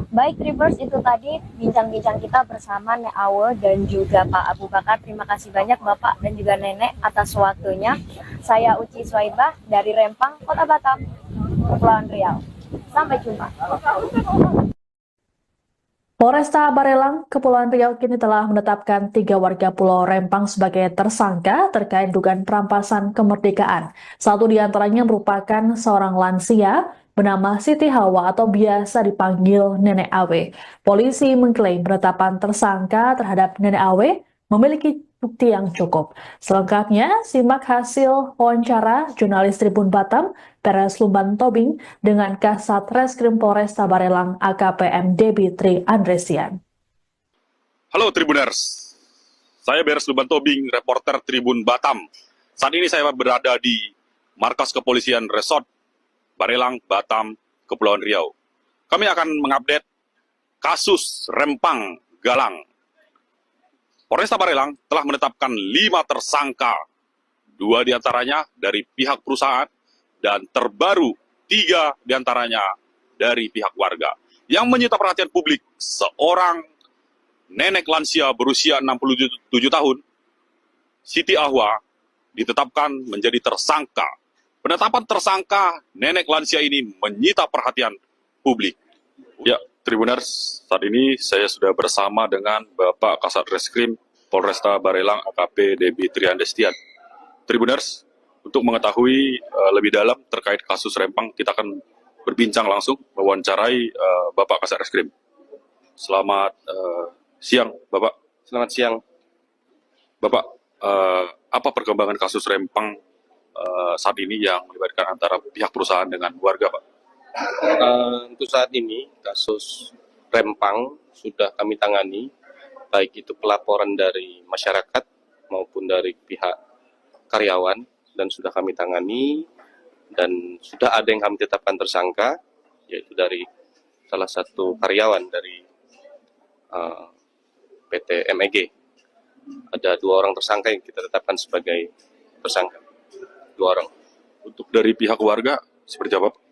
Speaker 2: Baik, Tribers, itu tadi bincang-bincang kita bersama Nek Awe dan juga Pak Abu Bakar. Terima kasih banyak Bapak dan juga Nenek atas waktunya. Saya Uci Swaibah dari Rempang, Kota Batam, Kepulauan Riau. Sampai jumpa.
Speaker 1: Polresta Barelang, Kepulauan Riau kini telah menetapkan 3 warga Pulau Rempang sebagai tersangka terkait dugaan perampasan kemerdekaan. Satu di antaranya merupakan seorang lansia bernama Siti Hawa atau biasa dipanggil Nenek Awe. Polisi mengklaim penetapan tersangka terhadap Nenek Awe memiliki bukti yang cukup. Selengkapnya, simak hasil wawancara jurnalis Tribun Batam, Peres Lumban Tobing, dengan Kasat Reskrim Polresta Barelang AKPM Debi Tri Andresian.
Speaker 5: Halo Tribuners, saya Beres Lumban Tobing, reporter Tribun Batam. Saat ini saya berada di markas kepolisian Resort Barelang, Batam, Kepulauan Riau. Kami akan mengupdate kasus Rempang Galang. Polresta Barelang telah menetapkan 5 tersangka, 2 diantaranya dari pihak perusahaan, dan terbaru 3 diantaranya dari pihak warga. Yang menyita perhatian publik, seorang nenek lansia berusia 67 tahun, Siti Ahwa, ditetapkan menjadi tersangka. Penetapan tersangka nenek lansia ini menyita perhatian publik. Ya, Tribuners, saat ini saya sudah bersama dengan Bapak Kasat Reskrim Polresta Barelang AKP Debi Tri Andresian. Tribuners, untuk mengetahui lebih dalam terkait kasus Rempang, kita akan berbincang langsung mewawancarai Bapak Kasat Reskrim. Selamat siang, Bapak.
Speaker 6: Selamat siang.
Speaker 5: Bapak, apa perkembangan kasus Rempang saat ini yang melibatkan antara pihak perusahaan dengan warga, Pak?
Speaker 6: Untuk saat ini, kasus Rempang sudah kami tangani, baik itu pelaporan dari masyarakat maupun dari pihak karyawan, dan sudah kami tangani, dan sudah ada yang kami tetapkan tersangka, yaitu dari salah satu karyawan dari PT MEG. Ada 2 orang tersangka yang kita tetapkan sebagai tersangka, 2 orang.
Speaker 5: Untuk dari pihak warga seperti apa, Pak?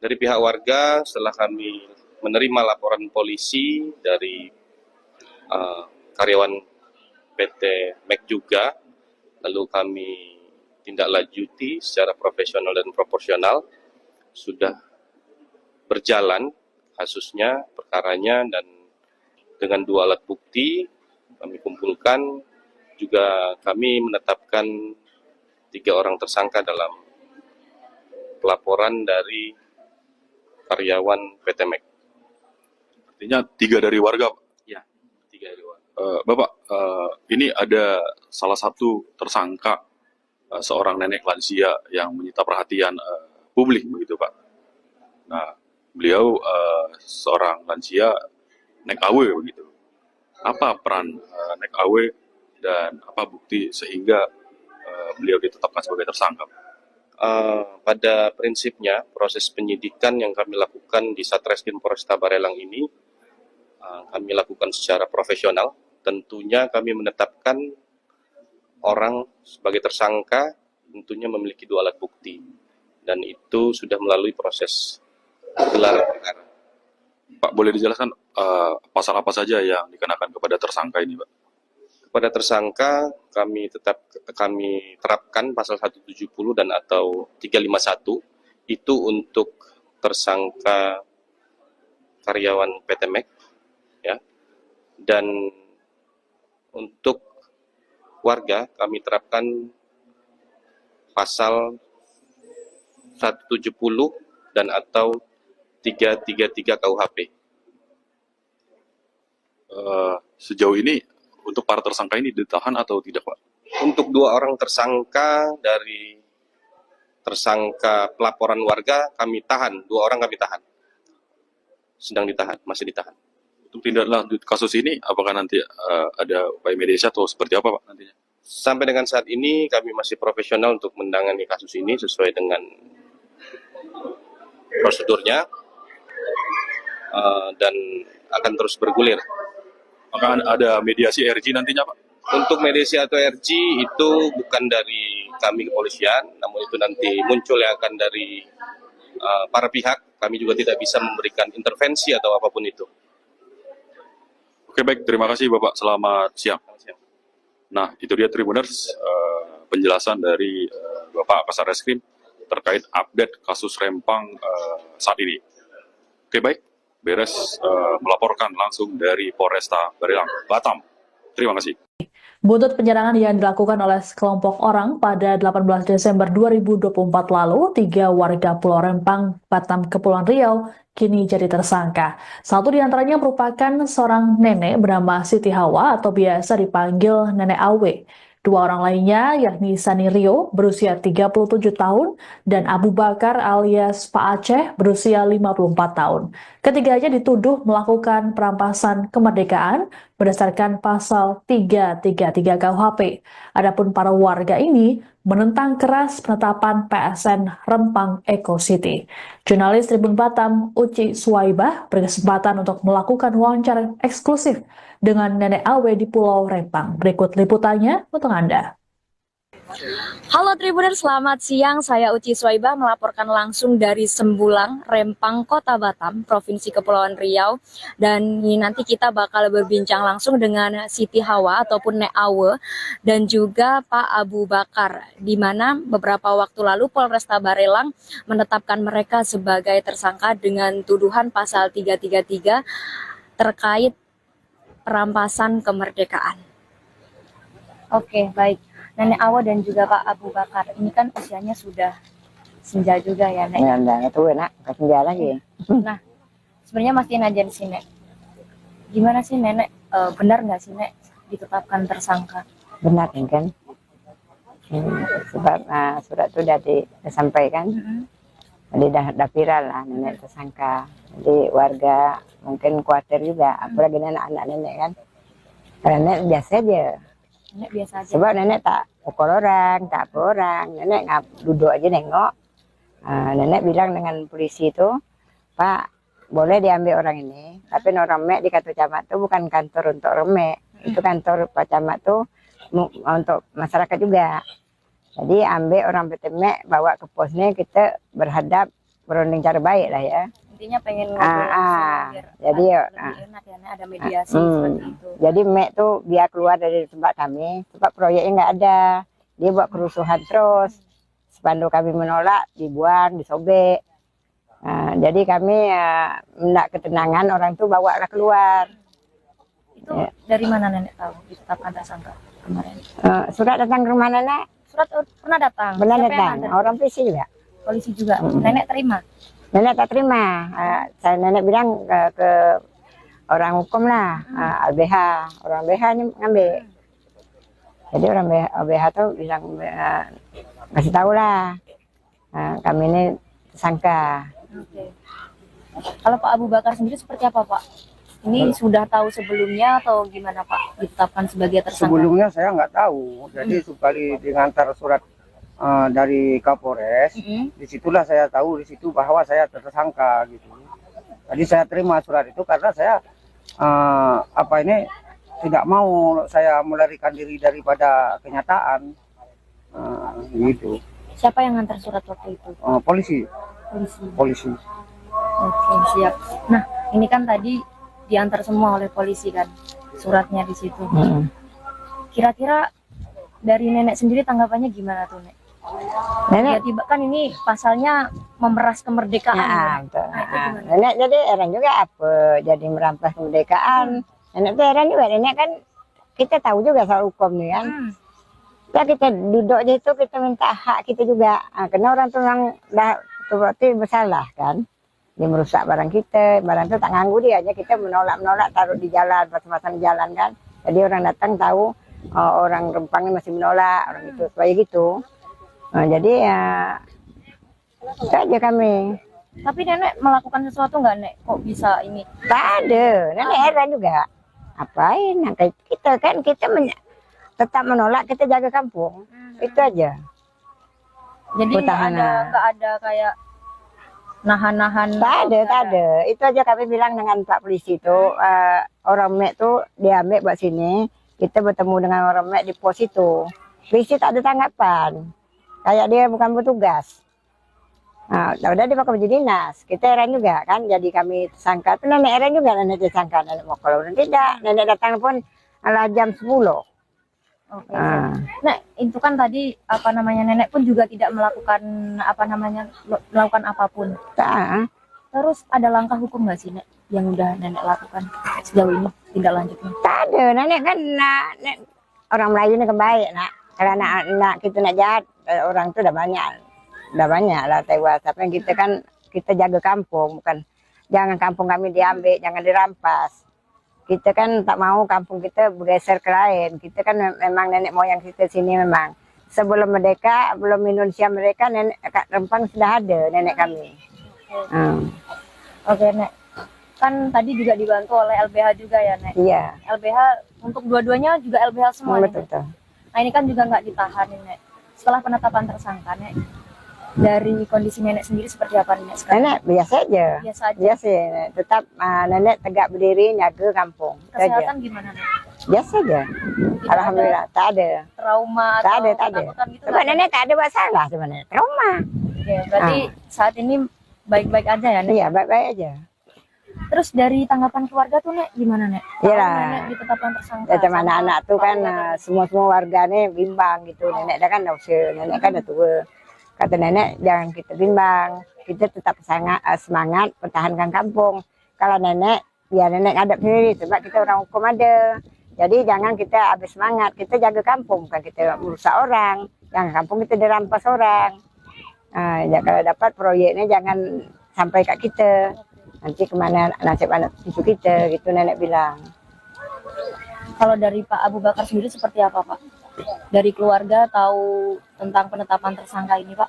Speaker 6: Dari pihak warga, setelah kami menerima laporan polisi dari karyawan PT MEG juga, lalu kami tindak lanjuti secara profesional dan proporsional, sudah berjalan kasusnya, perkaranya, dan dengan 2 alat bukti kami kumpulkan, juga kami menetapkan 3 orang tersangka dalam pelaporan dari karyawan PT MEG.
Speaker 5: Artinya 3 dari warga, Pak?
Speaker 6: Ya, 3 dari warga.
Speaker 5: Bapak, ini ada salah satu tersangka, seorang nenek lansia yang menyita perhatian publik, begitu Pak. Nah, beliau seorang lansia nek AW, begitu. Apa peran nek AW dan apa bukti sehingga beliau ditetapkan sebagai tersangka?
Speaker 6: Pada prinsipnya, proses penyidikan yang kami lakukan di Satreskrim Polresta Barelang ini, kami lakukan secara profesional. Tentunya kami menetapkan orang sebagai tersangka, tentunya memiliki 2 alat bukti, dan itu sudah melalui proses gelar perkara.
Speaker 5: Pak, boleh dijelaskan pasal apa saja yang dikenakan kepada tersangka ini, Pak?
Speaker 6: Kepada tersangka kami terapkan pasal 170 dan atau 351, itu untuk tersangka karyawan PT MEG, ya. Dan untuk warga kami terapkan pasal 170 dan atau 333 KUHP.
Speaker 5: Sejauh ini untuk para tersangka ini ditahan atau tidak, Pak?
Speaker 6: Untuk 2 orang tersangka dari tersangka pelaporan warga kami tahan, 2 orang kami tahan, sedang ditahan, masih ditahan.
Speaker 5: Untuk tindak lanjut kasus ini, apakah nanti ada upaya mediasi atau seperti apa, Pak, nantinya?
Speaker 6: Sampai dengan saat ini kami masih profesional untuk menangani kasus ini sesuai dengan prosedurnya, dan akan terus bergulir.
Speaker 5: Apakah ada mediasi RG nantinya, Pak?
Speaker 6: Untuk mediasi atau RG itu bukan dari kami kepolisian, namun itu nanti muncul yang akan dari para pihak. Kami juga tidak bisa memberikan intervensi atau apapun itu.
Speaker 5: Oke, baik. Terima kasih, Bapak. Selamat siang. Nah, itu dia Tribuners, penjelasan dari Bapak Kasareskrim terkait update kasus Rempang saat ini. Oke, baik. Beres melaporkan langsung dari Polresta Barelang, Batam. Terima kasih.
Speaker 1: Buntut penyerangan yang dilakukan oleh sekelompok orang pada 18 Desember 2024 lalu, 3 warga Pulau Rempang, Batam, Kepulauan Riau, kini jadi tersangka. Satu di antaranya merupakan seorang nenek bernama Siti Hawa atau biasa dipanggil Nenek Awe. 2 orang lainnya yakni Sani Rio berusia 37 tahun dan Abu Bakar alias Pak Aceh berusia 54 tahun. Ketiganya dituduh melakukan perampasan kemerdekaan berdasarkan pasal 333 KUHP. Adapun para warga ini menentang keras penetapan PSN Rempang Eco City. Jurnalis Tribun Batam Uci Suwaibah berkesempatan untuk melakukan wawancara eksklusif dengan Nenek Awe di Pulau Rempang. Berikut liputannya untuk Anda.
Speaker 2: Halo Tribuners, selamat siang. Saya Uci Suwaibah melaporkan langsung dari Sembulang, Rempang, Kota Batam, Provinsi Kepulauan Riau. Dan ini nanti kita bakal berbincang langsung dengan Siti Hawa ataupun Nek Awe dan juga Pak Abu Bakar, di mana beberapa waktu lalu Polresta Barelang menetapkan mereka sebagai tersangka dengan tuduhan pasal 333 terkait perampasan kemerdekaan. Oke, baik. Nenek Awa dan juga Pak Abu Bakar, ini kan usianya sudah senja juga ya, Nek?
Speaker 3: Ya, enggak tahu nak, kasih dia lagi.
Speaker 2: Nah, sebenarnya masih najan sih, Nek. Gimana sih, Nenek? Benar nggak sih, Nek, ditetapkan tersangka?
Speaker 3: Benar kan? Sebab surat itu sudah disampaikan. Jadi dah viral lah nenek tersangka. Jadi warga mungkin khawatir juga, apalagi anak-anak nenek kan. Karena nenek biasa aja.
Speaker 2: Nenek biasa aja.
Speaker 3: Sebab nenek tak pukul orang, tak apa orang. Nenek duduk aja nengok. Nenek bilang dengan polisi itu, Pak, boleh diambil orang ini, tapi orang mek di kantor camat itu bukan kantor untuk orang mek. Itu kantor Pak Camat tuh untuk masyarakat juga. Jadi ambil orang Betemek bawa ke posnya, kita berhadap berunding cara baik lah ya.
Speaker 2: Intinya pengen ngobrol langsung biar
Speaker 3: jadi
Speaker 2: lebih enak ya, Nek, ada mediasi seperti itu.
Speaker 3: Jadi Mek tuh biar keluar dari tempat kami, tempat proyeknya nggak ada, dia buat kerusuhan terus. Spanduk kami menolak, dibuang, disobek. Jadi kami hendak ketenangan, orang tuh bawa keluar.
Speaker 2: Itu dari mana Nenek tahu ditetapkan tersangka kemarin?
Speaker 3: Surat datang ke rumah nenek.
Speaker 2: Surat pernah datang?
Speaker 3: Benar
Speaker 2: Siapa yang
Speaker 3: datang,
Speaker 2: nganter?
Speaker 3: orang polisi juga.
Speaker 2: Polisi juga. Nenek terima?
Speaker 3: Nenek tak terima. Saya nenek bilang ke orang hukum lah, LBH. Orang LBH ini ngambil. Jadi orang LBH tuh bilang kasih tahu lah, kami ini tersangka.
Speaker 2: Oke. Kalau Pak Abu Bakar sendiri seperti apa Pak? Ini sudah tahu sebelumnya atau gimana Pak ditetapkan sebagai tersangka?
Speaker 4: Sebelumnya saya nggak tahu, jadi sekali diantar surat dari Kapolres, disitulah saya tahu di situ bahwa saya tersangka gitu. Jadi saya terima surat itu karena saya tidak mau saya melarikan diri daripada kenyataan gitu.
Speaker 2: Siapa yang ngantar surat waktu itu?
Speaker 4: Polisi.
Speaker 2: Polisi. Oke, siap. Nah, ini kan tadi diantar semua oleh polisi kan suratnya di situ. Kira-kira dari nenek sendiri tanggapannya gimana tuh, Nek?
Speaker 3: Nenek
Speaker 2: Tiba kan ini pasalnya memeras kemerdekaan.
Speaker 3: Nah,
Speaker 2: ya.
Speaker 3: betul.
Speaker 2: Nah, itu gimana?
Speaker 3: Nenek jadi heran juga apa jadi merampas kemerdekaan. Nenek tuh heran juga, nenek kan kita tahu juga soal hukum nih kan. Ya kita duduk aja itu kita minta hak kita juga. Karena orang tuh yang dah berarti bersalah kan. Dia merusak barang kita, barang itu tak nganggu dia aja, kita menolak taruh di jalan, pasang-pasang di jalan kan. Jadi orang datang tahu orang Rempangnya masih menolak, orang itu supaya gitu. Jadi ya itu aja kami.
Speaker 2: Tapi nenek melakukan sesuatu nggak, Nek? Kok bisa ini?
Speaker 3: Tak ada, nenek heran juga. Apain? Nah, kayak kita kan tetap menolak, kita jaga kampung. Itu aja.
Speaker 2: Jadi nggak ada kayak nahan-nahan.
Speaker 3: Tak ada. Itu aja kami bilang dengan Pak Polisi itu, orang Mek tuh diambil buat sini, kita bertemu dengan orang Mek di pos itu. Polisi tak ada tanggapan, kayak dia bukan petugas. Udah dipakai baju dinas, kita heran juga kan, jadi kami tersangka. Itu nenek heran juga, nenek tersangka. Nenek mau kalau tidak, nenek datang pun jam 10.
Speaker 2: Oke. Nah, itu kan tadi nenek pun juga tidak melakukan melakukan apapun. Terus ada langkah hukum nggak sih, Nek, yang udah nenek lakukan sejauh ini tindak lanjutnya?
Speaker 3: Tak ada, nenek kan orang Melayu ini kebaik nak. Kalau anak kita nak jahat, orang itu udah banyak lah tewas. Tapi kita kan kita jaga kampung, bukan jangan kampung kami diambil, jangan dirampas. Kita kan tak mau kampung kita bergeser ke lain. Kita kan memang nenek moyang kita sini memang. Sebelum merdeka, belum Indonesia mereka, nenek Rempang sudah ada nenek kami.
Speaker 2: Oke, Nek. Kan tadi juga dibantu oleh LBH juga ya, Nek?
Speaker 3: Iya.
Speaker 2: LBH untuk dua-duanya juga LBH semua, Nek?
Speaker 3: Betul.
Speaker 2: Nah, ini kan juga nggak ditahan, Nek. Setelah penetapan tersangka, Nek, dari kondisi nenek sendiri seperti apa, Nek, sekarang?
Speaker 3: Nenek biasa aja. Biasa. Tetap nenek tegak berdiri, jaga kampung.
Speaker 2: Kesehatan gimana, Nek?
Speaker 3: Biasa aja. Alhamdulillah, tak ada.
Speaker 2: Trauma
Speaker 3: Tak
Speaker 2: atau
Speaker 3: ada.
Speaker 2: ketakutan gitu?
Speaker 3: Sebab nenek tak ada buat salah sebenarnya. Trauma.
Speaker 2: Oke, berarti saat ini baik-baik aja ya, Nek?
Speaker 3: Iya, baik-baik aja.
Speaker 2: Terus dari tanggapan keluarga tuh, Nek, gimana, Nek?
Speaker 3: Iya.
Speaker 2: Nenek ditetapkan tersangka.
Speaker 3: Ya, teman anak-anak tuh kan semua warganya bimbang gitu. Nenek dah kan dah usia, nenek kan dah tua. Kata nenek jangan kita bimbang, kita tetap semangat pertahankan kampung. Kalau nenek, biar nenek ngadap sendiri sebab kita orang hukum ada. Jadi jangan kita habis semangat, kita jaga kampung, bukan kita merusak orang. Jangan kampung kita dirampas orang. Ya, kalau dapat proyeknya jangan sampai kat kita. Nanti kemana nasib anak cucu kita, gitu nenek bilang.
Speaker 2: Kalau dari Pak Abu Bakar sendiri seperti apa, Pak? Dari keluarga tahu tentang penetapan tersangka ini, Pak?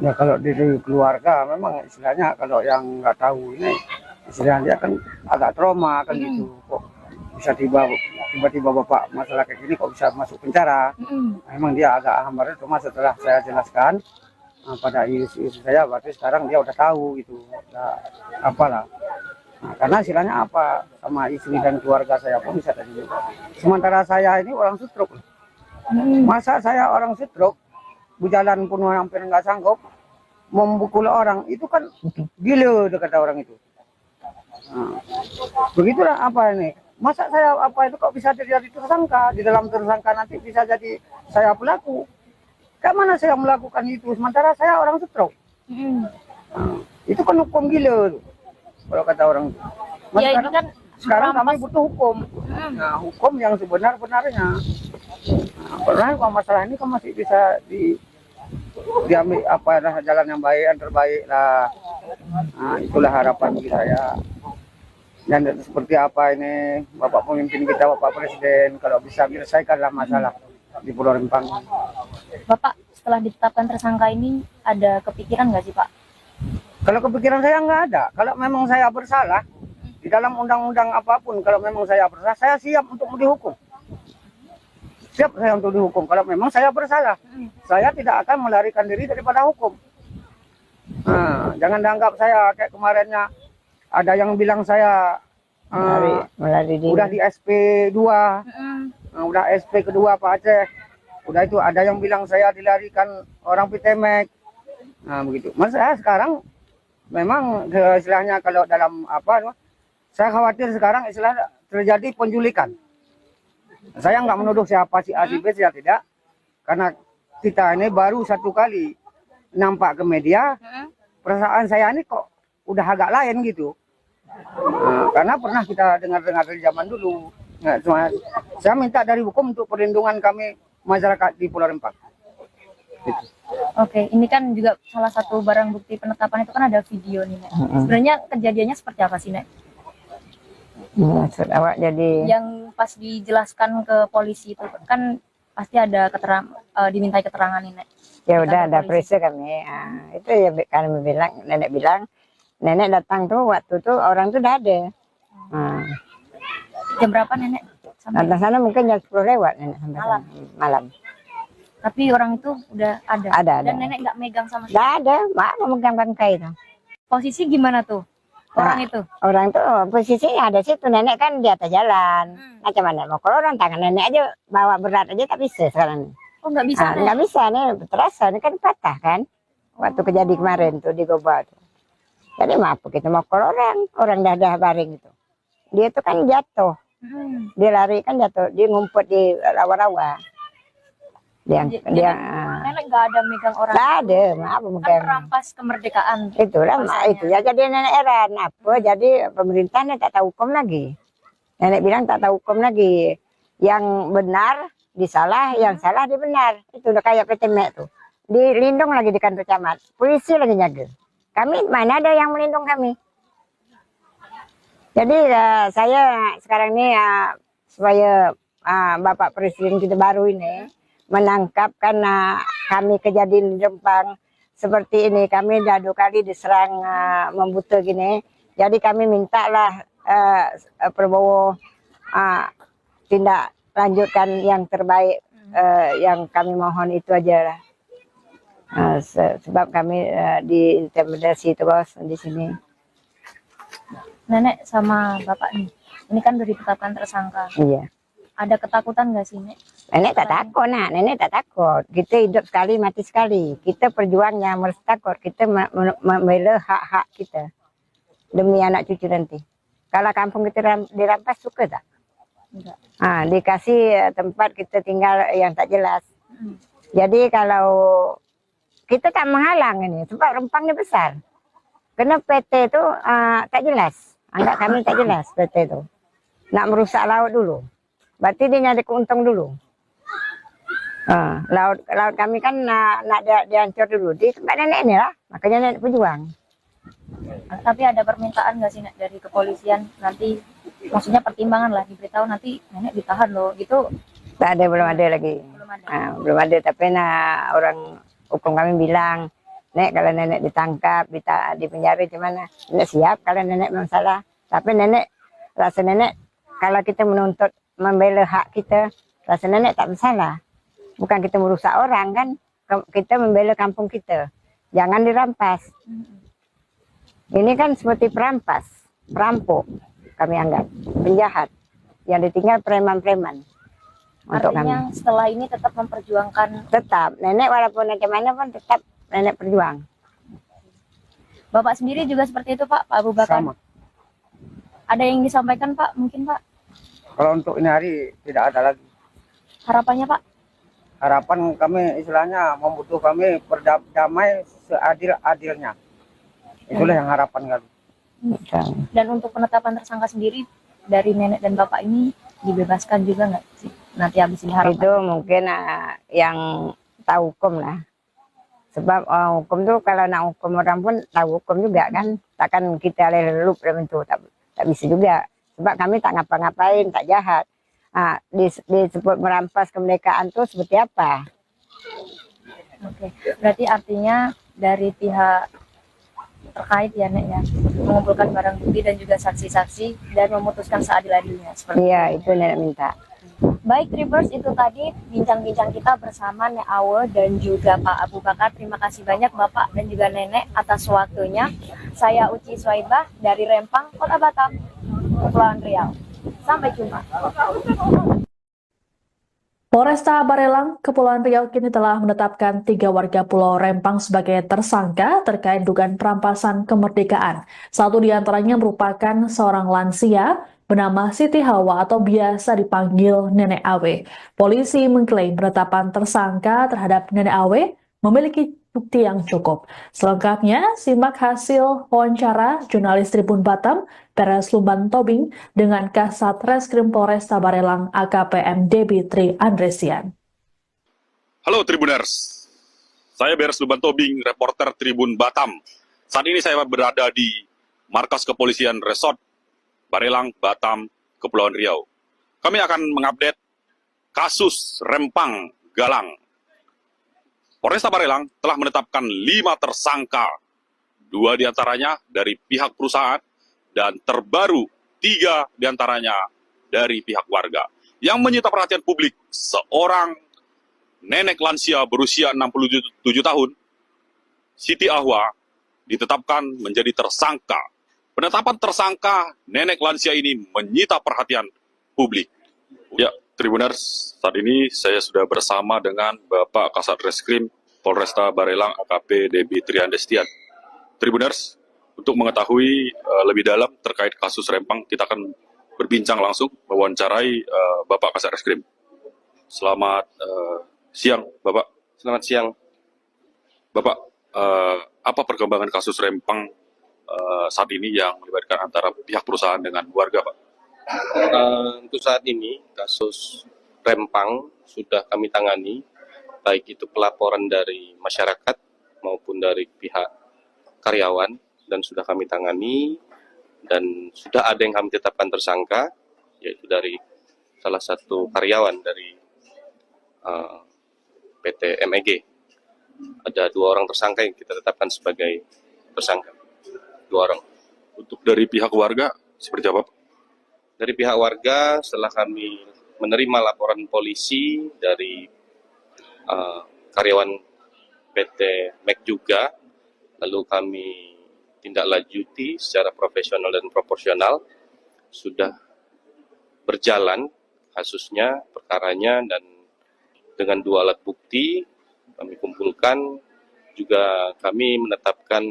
Speaker 4: Ya kalau dari keluarga memang istilahnya kalau yang nggak tahu ini istilahnya kan agak trauma kan gitu. Kok bisa tiba-tiba bapak masalah kayak gini kok bisa masuk penjara. Memang dia agak hambar, cuma setelah saya jelaskan pada istri saya, berarti sekarang dia udah tahu gitu, udah apalah. Nah, karena istilahnya apa sama istri dan keluarga saya pun bisa tadi juga. Sementara saya ini orang stroke. Masa saya orang stroke, berjalan pun hampir nggak sanggup, memukul orang itu kan gila kata orang itu. Nah, begitulah apa ini. Masa saya apa itu kok bisa terjadi tersangka, di dalam tersangka nanti bisa jadi saya pelaku. Kayak mana saya melakukan itu sementara saya orang stroke. Nah, itu kan hukum gila tuh, kalau kata orang itu.
Speaker 2: Ya ini kan
Speaker 4: Sekarang kami
Speaker 2: merampas.
Speaker 4: butuh hukum. Nah, hukum yang sebenar-benarnya. Nah, karena kalau masalah ini kan masih bisa diambil apa jalan yang baik, yang terbaik lah. Nah, itulah harapan bagi saya. Dan seperti apa ini Bapak pemimpin kita, Bapak Presiden, kalau bisa menyelesaikanlah masalah di Pulau Rempang.
Speaker 2: Bapak setelah ditetapkan tersangka ini ada kepikiran nggak sih Pak?
Speaker 4: Kalau kepikiran saya nggak ada. Kalau memang saya bersalah di dalam undang-undang apapun, kalau memang saya bersalah, saya siap untuk dihukum. Siap saya untuk dihukum. Kalau memang saya bersalah, saya tidak akan melarikan diri daripada hukum. Nah, jangan dianggap saya kayak kemarinnya ada yang bilang saya
Speaker 3: melari diri.
Speaker 4: udah di SP 2, udah SP kedua Pak Aceh. Udah itu ada yang bilang saya dilarikan orang Pitemek. Nah begitu. Mas saya sekarang memang istilahnya kalau dalam apa, saya khawatir sekarang istilahnya terjadi penculikan. Saya nggak menuduh siapa si A si B, saya tidak. Karena kita ini baru satu kali nampak ke media, perasaan saya ini kok udah agak lain gitu. Nah, karena pernah kita dengar-dengar dari zaman dulu. Nah, cuma saya minta dari hukum untuk perlindungan kami masyarakat di Pulau Rempang. Gitu.
Speaker 2: Oke, ini kan juga salah satu barang bukti penetapan itu kan ada video nih, Nek. Sebenarnya kejadiannya seperti apa sih, Nek?
Speaker 3: Maksud awak jadi
Speaker 2: Yang pas dijelaskan ke polisi itu kan pasti ada dimintai keterangan nih, Nek.
Speaker 3: ya udah
Speaker 2: Kita
Speaker 3: ada
Speaker 2: ke polisi.
Speaker 3: periksa kami. Itu ya kami bilang, nenek datang tuh waktu tuh orang tuh udah ada.
Speaker 2: Jam berapa, Nenek? Sampai
Speaker 3: Datang sana mungkin jam 10 lewat nenek sampai
Speaker 2: Malam.
Speaker 3: sana. Malam.
Speaker 2: tapi orang itu udah ada.
Speaker 3: Ada.
Speaker 2: Dan Nenek nggak megang sama sekali.
Speaker 3: Nggak ada, mak memegang bangkai itu.
Speaker 2: Posisi gimana tuh orang itu?
Speaker 3: Orang tuh posisinya ada situ, nenek kan di atas jalan. Macam mana mau orang tangan nenek aja bawa berat aja tak bisa sekarang.
Speaker 2: Oh nggak bisa, Nek.
Speaker 3: Nggak bisa nih, terasa ini kan patah kan. Waktu kejadian kemarin tuh di Goba tuh. Jadi maaf kita mau orang dah baring itu. Dia tuh kan jatuh, dia lari kan jatuh, dia ngumpet di rawa-rawa.
Speaker 2: Jadi Nenek nggak ada megang orang.
Speaker 3: Nggak ada, maaf
Speaker 2: Kan
Speaker 3: megang.
Speaker 2: merampas kemerdekaan.
Speaker 3: Itulah
Speaker 2: Rasanya.
Speaker 3: itu ya jadi nenek heran apa jadi pemerintahnya tak tahu hukum lagi. Nenek bilang tak tahu hukum lagi. Yang benar disalah, yang salah dibenar. Itu udah kayak Pitemek tuh. Dilindung lagi di kantor camat. Polisi lagi jaga. Kami mana ada yang melindung kami. Jadi saya sekarang ini supaya Bapak Presiden kita baru ini menangkap karena kami kejadian di Rempang seperti ini, kami dah 2 kali diserang membuta gini. Jadi kami mintalah Prabowo tindak lanjutkan yang terbaik, yang kami mohon itu aja lah. Sebab kami diintimidasi terus di sini.
Speaker 2: Nenek sama Bapak nih, ini kan udah ditetapkan tersangka.
Speaker 3: Iya.
Speaker 2: Ada ketakutan nggak sih, Nek?
Speaker 3: Nenek tak takut, nenek tak takut. Kita hidup sekali, mati sekali. Kita perjuangnya harus takut. Kita membela hak-hak kita demi anak cucu nanti. Kalau kampung kita dirampas suka tak?
Speaker 2: Enggak.
Speaker 3: Dikasih tempat kita tinggal yang tak jelas. Jadi kalau kita tak menghalang ini, sebab Rempang ini besar. Karena PT itu tak jelas. Anggap kami tak jelas PT itu. Nak merusak laut dulu. Berarti dia nyari keuntung dulu. Laut kami kan nak dihancur dulu. Di tempat nenek ini lah. Makanya nenek berjuang.
Speaker 2: Tapi ada permintaan nggak sih, Nek, dari kepolisian nanti, maksudnya pertimbangan lah, diberitahu nanti Nenek ditahan loh, gitu?
Speaker 3: Tak ada, belum ada lagi.
Speaker 2: Belum ada.
Speaker 3: Belum ada, tapi orang hukum kami bilang Nek kalau nenek ditangkap, di penjara gimana? Nenek siap kalau nenek memang salah. Tapi rasa nenek kalau kita menuntut membela hak kita, rasa nenek tak bersalah. Bukan kita merusak orang kan, kita membela kampung kita. Jangan dirampas. Ini kan seperti perampas, perampok kami anggap, penjahat. Yang ditinggal preman-preman. Untuk kami.
Speaker 2: Artinya setelah ini tetap memperjuangkan.
Speaker 3: Tetap, nenek walaupun bagaimana pun tetap nenek berjuang.
Speaker 2: Bapak sendiri juga seperti itu Pak, Pak Abu Bakar.
Speaker 4: Sama.
Speaker 2: Ada yang disampaikan Pak, mungkin Pak?
Speaker 4: Kalau untuk ini hari tidak ada lagi.
Speaker 2: Harapannya Pak?
Speaker 4: Harapan kami istilahnya membutuh kami berdamai seadil-adilnya. Itulah yang harapan kami.
Speaker 2: Dan untuk penetapan tersangka sendiri dari nenek dan bapak ini dibebaskan juga nggak sih? Nanti habis ini harapan.
Speaker 3: Itu mungkin yang tahu hukum lah. Sebab hukum tuh kalau nak hukum orang pun tahu hukum juga kan. Takkan kita lelup dalam itu, tak bisa juga. Sebab kami tak ngapa-ngapain, tak jahat. Disebut merampas kemerdekaan tuh seperti apa?
Speaker 2: Oke, berarti artinya dari pihak terkait ya Nek ya, mengumpulkan barang bukti dan juga saksi-saksi dan memutuskan seadil-adilnya.
Speaker 3: Iya, itu nenek minta.
Speaker 2: Baik Tribers, itu tadi bincang-bincang kita bersama Nek Awe dan juga Pak Abu Bakar. Terima kasih banyak Bapak dan juga Nenek atas waktunya. Saya Uci Swaibah dari Rempang, Kota Batam, Kepulauan Riau. Sampai jumpa.
Speaker 1: Polresta Barelang, Kepulauan Riau kini telah menetapkan 3 warga Pulau Rempang sebagai tersangka terkait dugaan perampasan kemerdekaan. Satu di antaranya merupakan seorang lansia bernama Siti Hawa atau biasa dipanggil Nenek Awe. Polisi mengklaim penetapan tersangka terhadap Nenek Awe memiliki bukti yang cukup. Selengkapnya, simak hasil wawancara jurnalis Tribun Batam, Peres Lumban Tobing, dengan Kasat Reskrim Polresta Barelang AKPM Debi Tri Andresian.
Speaker 5: Halo Tribuners, saya Beres Lumban Tobing, reporter Tribun Batam. Saat ini saya berada di markas kepolisian Resort Barelang, Batam, Kepulauan Riau. Kami akan mengupdate kasus Rempang Galang. Polresta Barelang telah menetapkan 5 tersangka, 2 diantaranya dari pihak perusahaan, dan terbaru 3 diantaranya dari pihak warga. Yang menyita perhatian publik, seorang nenek lansia berusia 67 tahun, Siti Ahwa, ditetapkan menjadi tersangka. Penetapan tersangka nenek lansia ini menyita perhatian publik. Ya, Tribuners, saat ini saya sudah bersama dengan Bapak Kasat Reskrim Polresta Barelang AKP Debi Tri Andresian. Tribuners, untuk mengetahui lebih dalam terkait kasus Rempang, kita akan berbincang langsung mewawancarai Bapak Kasat Reskrim. Selamat siang, Bapak.
Speaker 6: Selamat siang.
Speaker 5: Bapak, apa perkembangan kasus Rempang saat ini yang melibatkan antara pihak perusahaan dengan warga, Pak?
Speaker 6: Untuk saat ini, kasus Rempang sudah kami tangani, baik itu pelaporan dari masyarakat maupun dari pihak karyawan, dan sudah kami tangani, dan sudah ada yang kami tetapkan tersangka, yaitu dari salah satu karyawan dari PT MEG. Ada 2 orang tersangka yang kita tetapkan sebagai tersangka. 2 orang.
Speaker 5: Untuk dari pihak warga, seperti apa, Pak?
Speaker 6: Dari pihak warga, setelah kami menerima laporan polisi dari karyawan PT MEG juga, lalu kami tindak lanjuti secara profesional dan proporsional, sudah berjalan kasusnya, perkaranya, dan dengan 2 alat bukti kami kumpulkan, juga kami menetapkan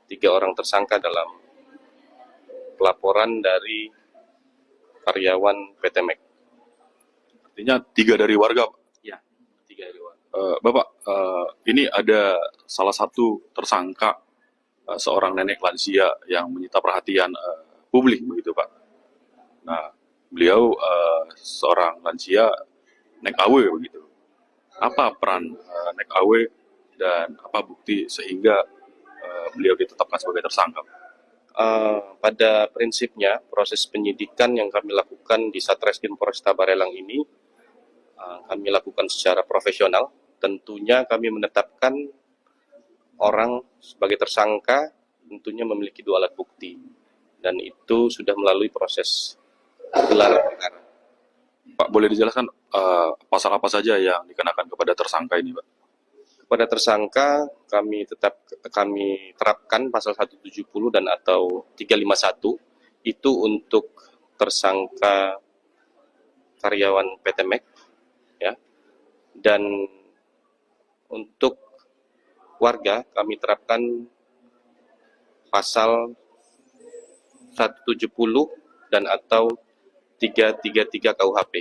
Speaker 6: 3 orang tersangka dalam pelaporan dari karyawan PT MEG.
Speaker 5: Artinya 3 dari warga, Pak?
Speaker 6: Ya, 3 dari warga.
Speaker 5: Bapak, ini ada salah satu tersangka, seorang nenek lansia yang menyita perhatian publik, begitu Pak. Nah, beliau seorang lansia Nek Awe, begitu. Apa peran Nek Awe dan apa bukti sehingga beliau ditetapkan sebagai tersangka?
Speaker 6: Pada prinsipnya, proses penyidikan yang kami lakukan di Satreskrim Polresta Barelang ini, kami lakukan secara profesional. Tentunya kami menetapkan orang sebagai tersangka tentunya memiliki 2 alat bukti dan itu sudah melalui proses gelar perkara.
Speaker 5: Pak, boleh dijelaskan pasal apa saja yang dikenakan kepada tersangka ini, Pak?
Speaker 6: Kepada tersangka kami terapkan pasal 170 dan atau 351 itu untuk tersangka karyawan PT MEK ya. Dan untuk warga kami terapkan pasal 170 dan atau 333 KUHP.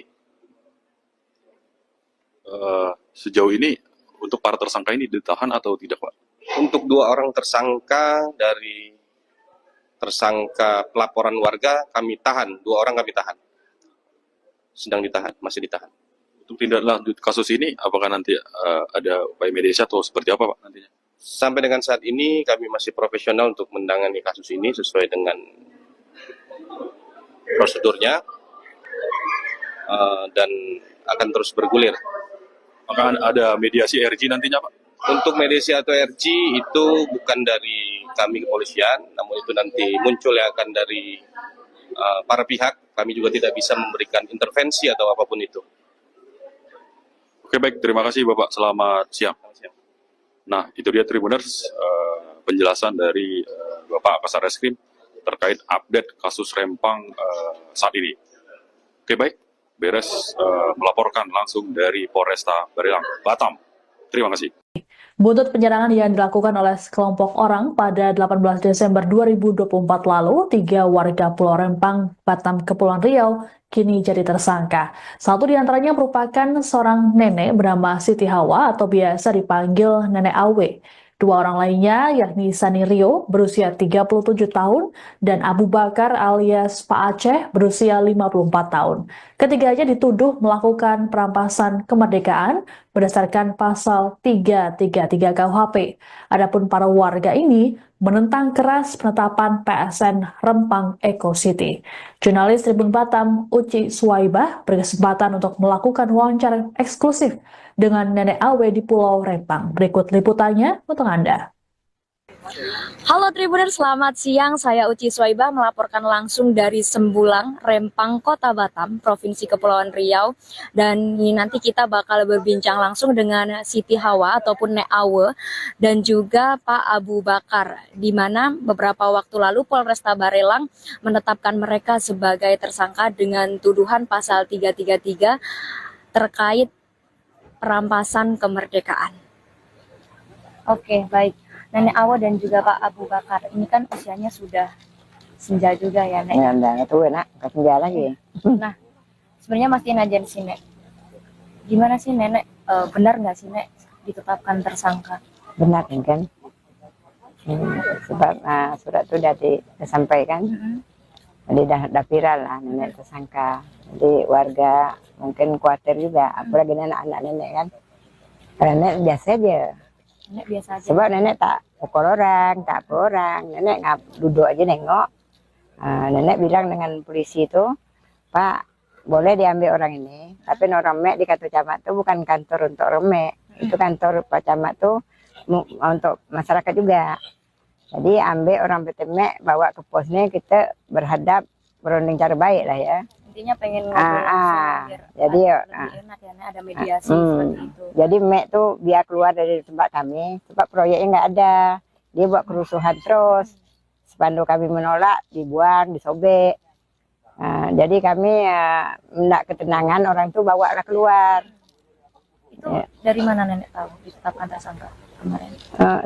Speaker 5: Sejauh ini untuk para tersangka ini ditahan atau tidak, Pak?
Speaker 6: Untuk 2 orang tersangka dari tersangka pelaporan warga kami tahan, 2 orang kami tahan. Sedang ditahan, masih ditahan.
Speaker 5: Untuk tindak lanjut kasus ini, apakah nanti ada upaya mediasi atau seperti apa, Pak, nantinya?
Speaker 6: Sampai dengan saat ini kami masih profesional untuk menangani kasus ini sesuai dengan prosedurnya dan akan terus bergulir.
Speaker 5: Apakah ada mediasi RG nantinya, Pak?
Speaker 6: Untuk mediasi atau RG itu bukan dari kami kepolisian, namun itu nanti muncul yang akan dari para pihak. Kami juga tidak bisa memberikan intervensi atau apapun itu.
Speaker 5: Oke, baik. Terima kasih, Bapak. Selamat siang. Nah, itu dia Tribuners, penjelasan dari Bapak Kasarreskrim terkait update kasus Rempang saat ini. Oke, baik. Beres melaporkan langsung dari Polresta Barelang, Batam. Terima kasih.
Speaker 1: Buntut penyerangan yang dilakukan oleh sekelompok orang pada 18 Desember 2024 lalu, 3 warga Pulau Rempang, Batam, Kepulauan Riau, kini jadi tersangka. Satu di antaranya merupakan seorang nenek bernama Siti Hawa atau biasa dipanggil Nenek Awe. 2 orang lainnya yakni Sani Rio berusia 37 tahun dan Abu Bakar alias Pak Aceh berusia 54 tahun. Ketiganya dituduh melakukan perampasan kemerdekaan berdasarkan pasal 333 KUHP. Adapun para warga ini menentang keras penetapan PSN Rempang Eco City. Jurnalis Tribun Batam Uci Suwaibah berkesempatan untuk melakukan wawancara eksklusif dengan Nenek Awe di Pulau Rempang. Berikut liputannya untuk Anda.
Speaker 2: Halo Tribuners, selamat siang. Saya Uci Suwaibah melaporkan langsung dari Sembulang, Rempang, Kota Batam, Provinsi Kepulauan Riau. Dan nanti kita bakal berbincang langsung dengan Siti Hawa ataupun Nek Awe dan juga Pak Abu Bakar, di mana beberapa waktu lalu Polresta Barelang menetapkan mereka sebagai tersangka dengan tuduhan pasal 333 terkait perampasan kemerdekaan. Oke, baik. Nenek Awe dan juga Pak Abu Bakar, ini kan usianya sudah senja juga ya, Nek?
Speaker 3: Ya, udah tua nak, nggak senja lagi.
Speaker 2: Nah, sebenarnya masih najan sih, Nek. Gimana sih, Nenek? Benar nggak sih, Nek, ditetapkan tersangka?
Speaker 3: Benar kan? Sebab surat itu sudah disampaikan, jadi dah viral lah nenek tersangka. Jadi warga mungkin khawatir juga, apalagi anak-anak nenek kan. Karena nenek biasa aja.
Speaker 2: Nenek biasa aja.
Speaker 3: Sebab nenek tak pukul orang, tak apa orang. Nenek duduk aja nengok. Nenek bilang dengan polisi itu, Pak, boleh diambil orang ini, tapi orang Mek di kantor camat itu bukan kantor untuk orang Mek. Itu kantor Pak Camat tuh untuk masyarakat juga. Jadi ambil orang PT Mek, bawa ke posnya, kita berhadap berunding cara baik lah ya.
Speaker 2: Intinya pengen ngobrol
Speaker 3: jadi
Speaker 2: lebih enak ya, Nek, ada mediasi seperti itu.
Speaker 3: Jadi Mek tuh biar keluar dari tempat kami, sebab proyeknya nggak ada, dia buat kerusuhan terus. Spanduk kami menolak, dibuang, disobek. Jadi kami hendak ketenangan, orang tuh bawa lah keluar.
Speaker 2: Itu dari mana Nenek tahu ditetapkan tersangka kemarin?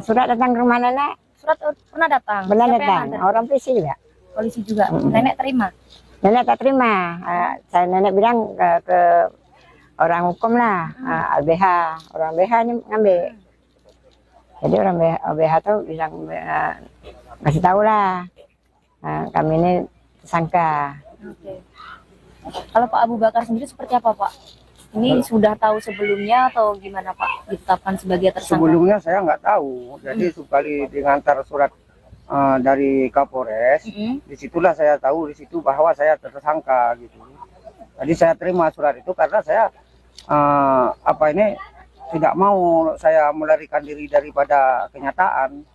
Speaker 3: Surat datang ke rumah nenek.
Speaker 2: Surat pernah datang?
Speaker 3: Benar
Speaker 2: Siapa yang
Speaker 3: datang,
Speaker 2: antar?
Speaker 3: orang polisi juga.
Speaker 2: Polisi juga. Nenek terima?
Speaker 3: Nenek tak terima. Saya nenek bilang ke orang hukum lah, LBH. Orang LBH ngambil. Jadi orang LBH tuh bilang kasih tahu lah, kami ini tersangka.
Speaker 2: Oke. Kalau Pak Abu Bakar sendiri seperti apa, Pak? Ini sudah tahu sebelumnya atau gimana, Pak, ditetapkan sebagai tersangka?
Speaker 4: Sebelumnya saya nggak tahu. Jadi sekali diantar surat dari Kapolres, disitulah saya tahu di situ bahwa saya tersangka gitu. Jadi saya terima surat itu karena saya tidak mau saya melarikan diri daripada kenyataan.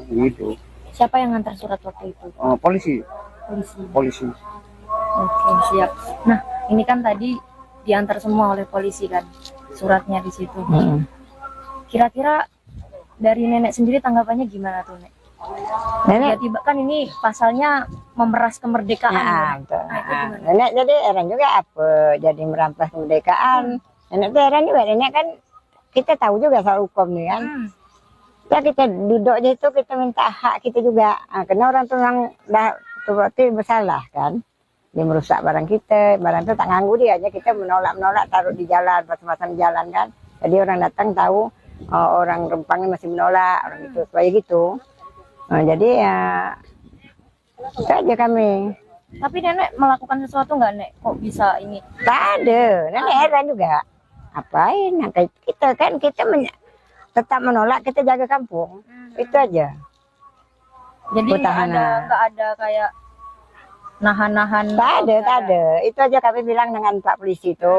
Speaker 4: Gitu.
Speaker 2: Siapa yang ngantar surat waktu itu?
Speaker 4: Polisi.
Speaker 2: Polisi. Oke, siap. Nah, ini kan tadi diantar semua oleh polisi kan, suratnya di situ. Kira-kira dari nenek sendiri tanggapannya gimana tuh, Nek?
Speaker 3: Nenek,
Speaker 2: Tiba-tiba kan ini pasalnya memeras kemerdekaan.
Speaker 3: nah,
Speaker 2: Nek.
Speaker 3: betul.
Speaker 2: Nah, itu
Speaker 3: Nah,
Speaker 2: gimana?
Speaker 3: nenek jadi heran juga apa jadi merampas kemerdekaan. Nenek tuh heran juga, nenek kan kita tahu juga soal hukum nih kan. Ya kita duduk aja itu kita minta hak kita juga. Karena orang tuh yang dah berarti bersalah kan. Dia merusak barang kita, barang itu tak ganggu dia aja, kita menolak taruh di jalan, pasang-pasang di jalan kan. Jadi orang datang tahu orang Rempangnya masih menolak, orang itu supaya gitu. Jadi ya itu aja kami.
Speaker 2: Tapi nenek melakukan sesuatu nggak, Nek? Kok bisa ini?
Speaker 3: Tak ada, nenek heran juga. Apain? Nah, kita kan tetap menolak, kita jaga kampung. Itu aja.
Speaker 2: Jadi nggak
Speaker 3: Pertahanan.
Speaker 2: ada kayak nahan-nahan.
Speaker 3: Tak ada. Itu aja kami bilang dengan Pak Polisi itu,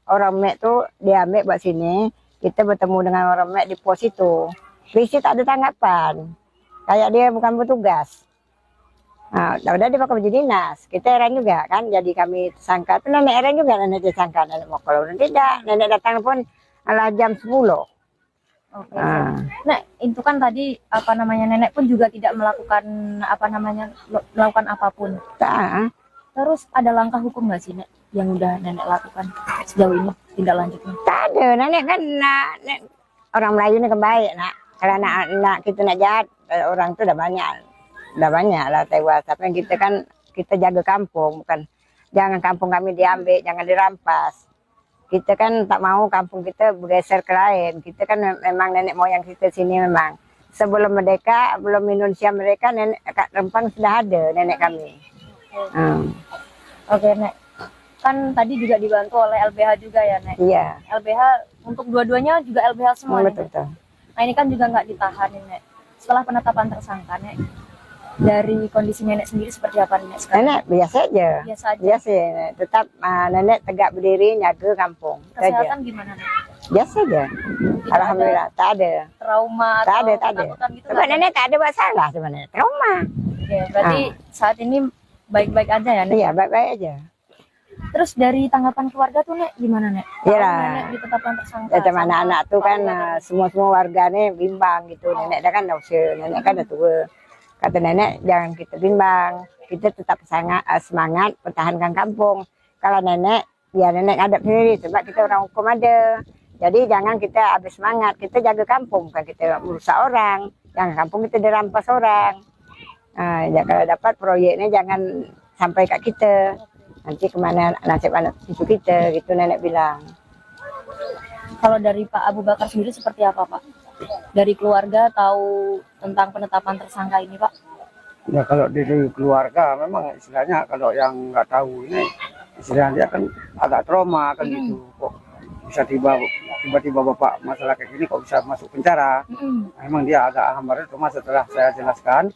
Speaker 3: orang Mek tuh diambil buat sini, kita bertemu dengan orang Mek di pos itu. Polisi tak ada tanggapan, kayak dia bukan petugas. Nah, udah dia pakai baju dinas, kita heran juga kan, jadi kami tersangka. Tapi nenek heran juga, nenek disangka, nenek mau kalau tidak, nenek datang pun ala jam 10.
Speaker 2: Oke. Nek, itu kan tadi apa namanya, nenek pun juga tidak melakukan melakukan apapun.
Speaker 3: Tak,
Speaker 2: Terus ada langkah hukum nggak sih, Nek, yang udah nenek lakukan sejauh ini tindak lanjutnya?
Speaker 3: tak ada, nenek kan orang Melayu ini kebaik nak. Kalau nak kita nak jahat, orang itu udah banyak lah tewas. Tapi kita kan kita jaga kampung, bukan jangan kampung kami diambil, jangan dirampas. Kita kan tak mau kampung kita bergeser ke lain. Kita kan memang nenek moyang kita sini memang. Sebelum merdeka, belum Indonesia mereka, nenek Kak Rempang sudah ada nenek kami.
Speaker 2: Oke, Nek. Kan tadi juga dibantu oleh LBH juga ya, Nek?
Speaker 3: Iya,
Speaker 2: LBH untuk dua-duanya juga LBH semua, Nek?
Speaker 3: betul.
Speaker 2: Nah, ini kan juga nggak ditahan, Nek. Setelah penetapan tersangka, Nek, dari kondisi nenek sendiri seperti apa, Nek, sekarang?
Speaker 3: Nenek biasa aja.
Speaker 2: Biasa aja.
Speaker 3: Biasa, tetap nenek tegak berdiri, jaga kampung. Itu aja.
Speaker 2: Kesehatan gimana, Nek?
Speaker 3: Biasa aja. Alhamdulillah, tak ada.
Speaker 2: Trauma
Speaker 3: Tak
Speaker 2: atau
Speaker 3: ada.
Speaker 2: ketakutan gitu
Speaker 3: Sebab
Speaker 2: nggak, Nek?
Speaker 3: nenek tak ada masalah sebenarnya. Trauma.
Speaker 2: Oke, berarti saat ini baik-baik aja ya, Nek?
Speaker 3: Iya, baik-baik aja.
Speaker 2: Terus dari tanggapan keluarga tuh, Nek, gimana, Nek?
Speaker 3: Iya
Speaker 2: Kalau
Speaker 3: lah.
Speaker 2: nenek ditetapkan tersangka.
Speaker 3: Ya, sama
Speaker 2: sama
Speaker 3: anak-anak tuh kan
Speaker 2: keluarga
Speaker 3: semua warga nih bimbang gitu. Nenek dah kan dah usia, nenek kan dah tua. Kata nenek jangan kita bimbang, kita tetap semangat pertahankan kampung. Kalau nenek, biar nenek hadap sendiri sebab kita orang hukum ada. Jadi jangan kita habis semangat, kita jaga kampung, bukan kita merusak orang. Jangan kampung kita dirampas orang. Ya, kalau dapat proyeknya jangan sampai kat kita. Nanti kemana nasib anak cucu kita, gitu nenek bilang.
Speaker 2: Kalau dari Pak Abu Bakar sendiri seperti apa, Pak? Dari keluarga tahu tentang penetapan tersangka ini, Pak?
Speaker 4: Ya kalau dari keluarga memang istilahnya kalau yang nggak tahu ini istilahnya dia kan agak trauma kan gitu. Kok bisa tiba-tiba bapak masalah kayak gini kok bisa masuk penjara? Memang dia agak hambar, cuma setelah saya jelaskan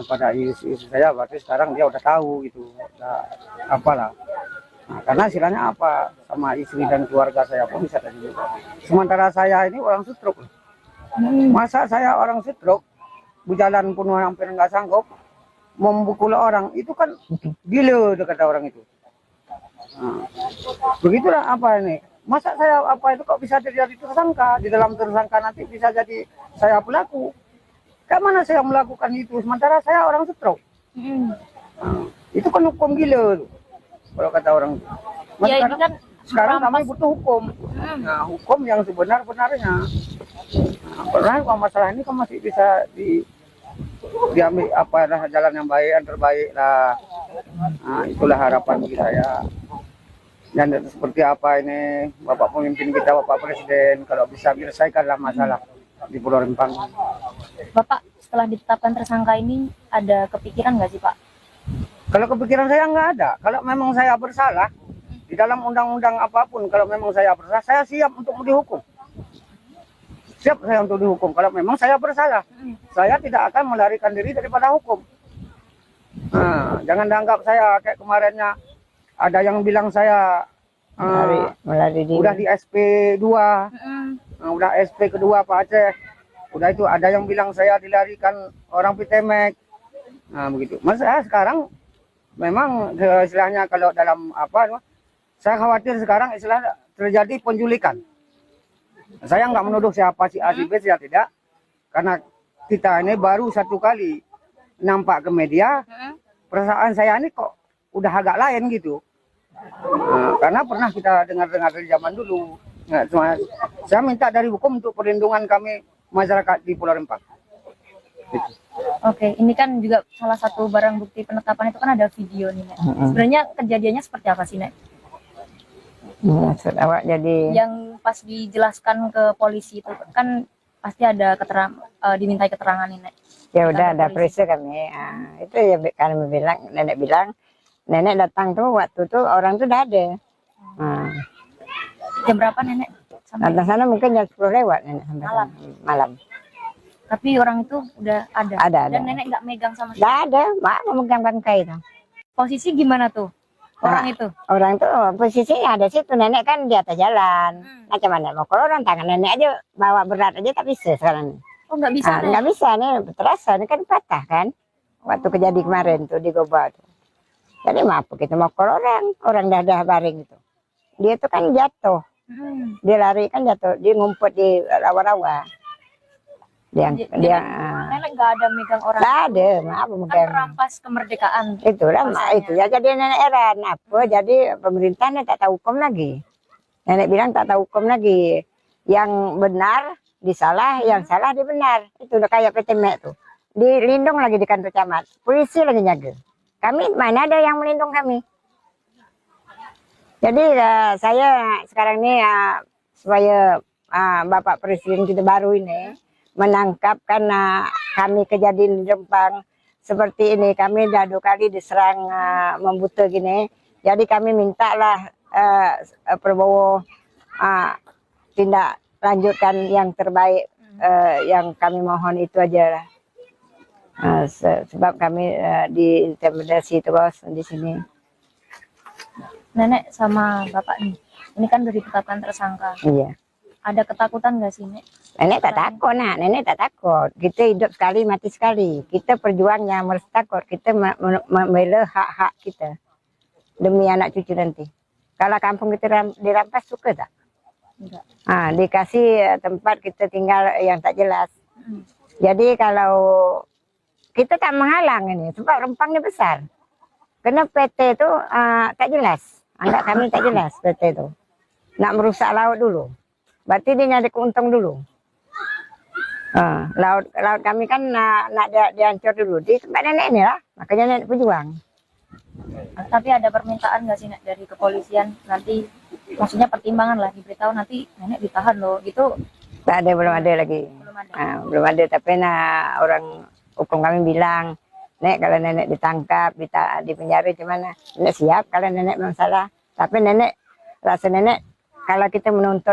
Speaker 4: pada istri saya, berarti sekarang dia udah tahu gitu, udah apalah. Nah, karena istilahnya apa sama istri dan keluarga saya pun bisa tadi. Sementara saya ini orang stroke. Masa saya orang stroke, berjalan pun hampir nggak sanggup, membukul orang, itu kan gila kata orang itu. Nah, begitulah apa ini. Masa saya apa itu kok bisa jadi tersangka, di dalam tersangka nanti bisa jadi saya pelaku. Mana saya melakukan itu, sementara saya orang stroke. Nah, itu kan hukum gila tuh, kalau kata orang.
Speaker 2: Ya, ini kan
Speaker 4: Sekarang kami
Speaker 2: merampas.
Speaker 4: butuh hukum. Nah, hukum yang sebenar-benarnya. Nah, karena masalah ini kan masih bisa diambil apa jalan yang baik, yang terbaik lah. Nah, itulah harapan kita ya. Dan seperti apa ini Bapak pemimpin kita, Bapak Presiden, kalau bisa menyelesaikanlah masalah di Pulau Rempang.
Speaker 2: Bapak setelah ditetapkan tersangka ini ada kepikiran nggak sih, Pak?
Speaker 4: Kalau kepikiran saya nggak ada. Kalau memang saya bersalah di dalam undang-undang apapun, kalau memang saya bersalah, saya siap untuk dihukum. Siap saya untuk dihukum. Kalau memang saya bersalah, saya tidak akan melarikan diri daripada hukum. Nah, jangan dianggap saya kayak kemarinnya ada yang bilang saya
Speaker 3: Melari di.
Speaker 4: udah di SP2, udah SP kedua Pak Aceh. Udah itu ada yang bilang saya dilarikan orang Pitemek. Nah begitu. Mas saya sekarang memang istilahnya kalau dalam apa, saya khawatir sekarang istilah terjadi penculikan. Saya nggak menuduh siapa si A si B, saya tidak. Karena kita ini baru satu kali nampak ke media, perasaan saya ini kok udah agak lain gitu. Nah, karena pernah kita dengar-dengar dari zaman dulu. Nah, saya minta dari hukum untuk perlindungan kami masyarakat di Pulau Rempang.
Speaker 2: Oke, ini kan juga salah satu barang bukti penetapan itu kan ada video nih, Nek. Sebenarnya kejadiannya seperti apa sih, Nek?
Speaker 3: Maksud awak jadi
Speaker 2: Yang pas dijelaskan ke polisi itu kan pasti ada dimintai keterangan nih, Nek.
Speaker 3: ya udah ada
Speaker 2: polisi.
Speaker 3: periksa kami. Itu ya kami bilang, nenek datang tuh waktu tuh orang tuh udah ada.
Speaker 2: Jam berapa, Nenek? Sampai
Speaker 3: Datang sana mungkin jam 10 lewat nenek sampai
Speaker 2: Malam.
Speaker 3: sana. Malam.
Speaker 2: tapi orang itu udah ada.
Speaker 3: Ada.
Speaker 2: Dan Nenek nggak megang sama sekali.
Speaker 3: Nggak ada, mak memegang bangkai itu.
Speaker 2: Posisi gimana tuh orang itu?
Speaker 3: Orang tuh posisinya ada situ, nenek kan di atas jalan. Macam mana mau orang tangan nenek aja bawa berat aja tak bisa sekarang.
Speaker 2: Oh, nggak bisa, Nek.
Speaker 3: Nggak bisa nih, terasa ini kan patah kan. Waktu kejadian kemarin tuh di Goba tuh. Jadi maaf kita mau orang dah baring itu. Dia tuh kan jatuh. Dia lari kan jatuh, dia ngumpet di rawa-rawa.
Speaker 2: Jadi Nenek nggak ada megang orang.
Speaker 3: Nggak ada, maaf
Speaker 2: Kan
Speaker 3: megang.
Speaker 2: merampas kemerdekaan.
Speaker 3: Itulah
Speaker 2: Rasanya.
Speaker 3: itu ya jadi nenek heran apa jadi pemerintahnya tak tahu hukum lagi. Nenek bilang tak tahu hukum lagi. Yang benar disalah, yang salah dibenar. Itu udah kayak Pitemek tuh. Dilindung lagi di kantor camat. Polisi lagi jaga. Kami mana ada yang melindung kami. Jadi saya sekarang ini supaya Bapak Presiden kita baru ini menangkap karena kami kejadian di Rempang seperti ini. Kami dah 2 kali diserang membuta gini. Jadi kami mintalah Prabowo tindak lanjutkan yang terbaik. Yang kami mohon itu aja lah. Sebab kami diintimidasi terus di sini.
Speaker 2: Nenek sama Bapak nih, ini kan udah ditetapkan tersangka.
Speaker 3: Iya.
Speaker 2: Ada ketakutan nggak sih, Nek?
Speaker 3: Nenek tak takut, nenek tak takut. Kita hidup sekali, mati sekali. Kita perjuangnya harus takut. Kita membela hak-hak kita demi anak cucu nanti. Kalau kampung kita dirampas suka tak?
Speaker 2: Enggak.
Speaker 3: Dikasih tempat kita tinggal yang tak jelas. Jadi kalau kita tak menghalang ini, sebab Rempangnya besar. Karena PT itu tak jelas. Anggap kami tak jelas PT itu. Nak merusak laut dulu. Berarti dia nyari keuntung dulu. Laut kami kan nak dihancur dulu. Di tempat nenek ini lah. Makanya nenek berjuang.
Speaker 2: Tapi ada permintaan nggak sih, Nek, dari kepolisian nanti, maksudnya pertimbangan lah, diberitahu nanti nenek ditahan loh, gitu?
Speaker 3: Tak ada, belum ada lagi.
Speaker 2: Belum ada.
Speaker 3: Belum ada, tapi orang hukum kami bilang, Nek kalau nenek ditangkap, di penjara gimana? Nenek siap kalau nenek memang salah. Tapi nenek, rasa nenek kalau kita menuntut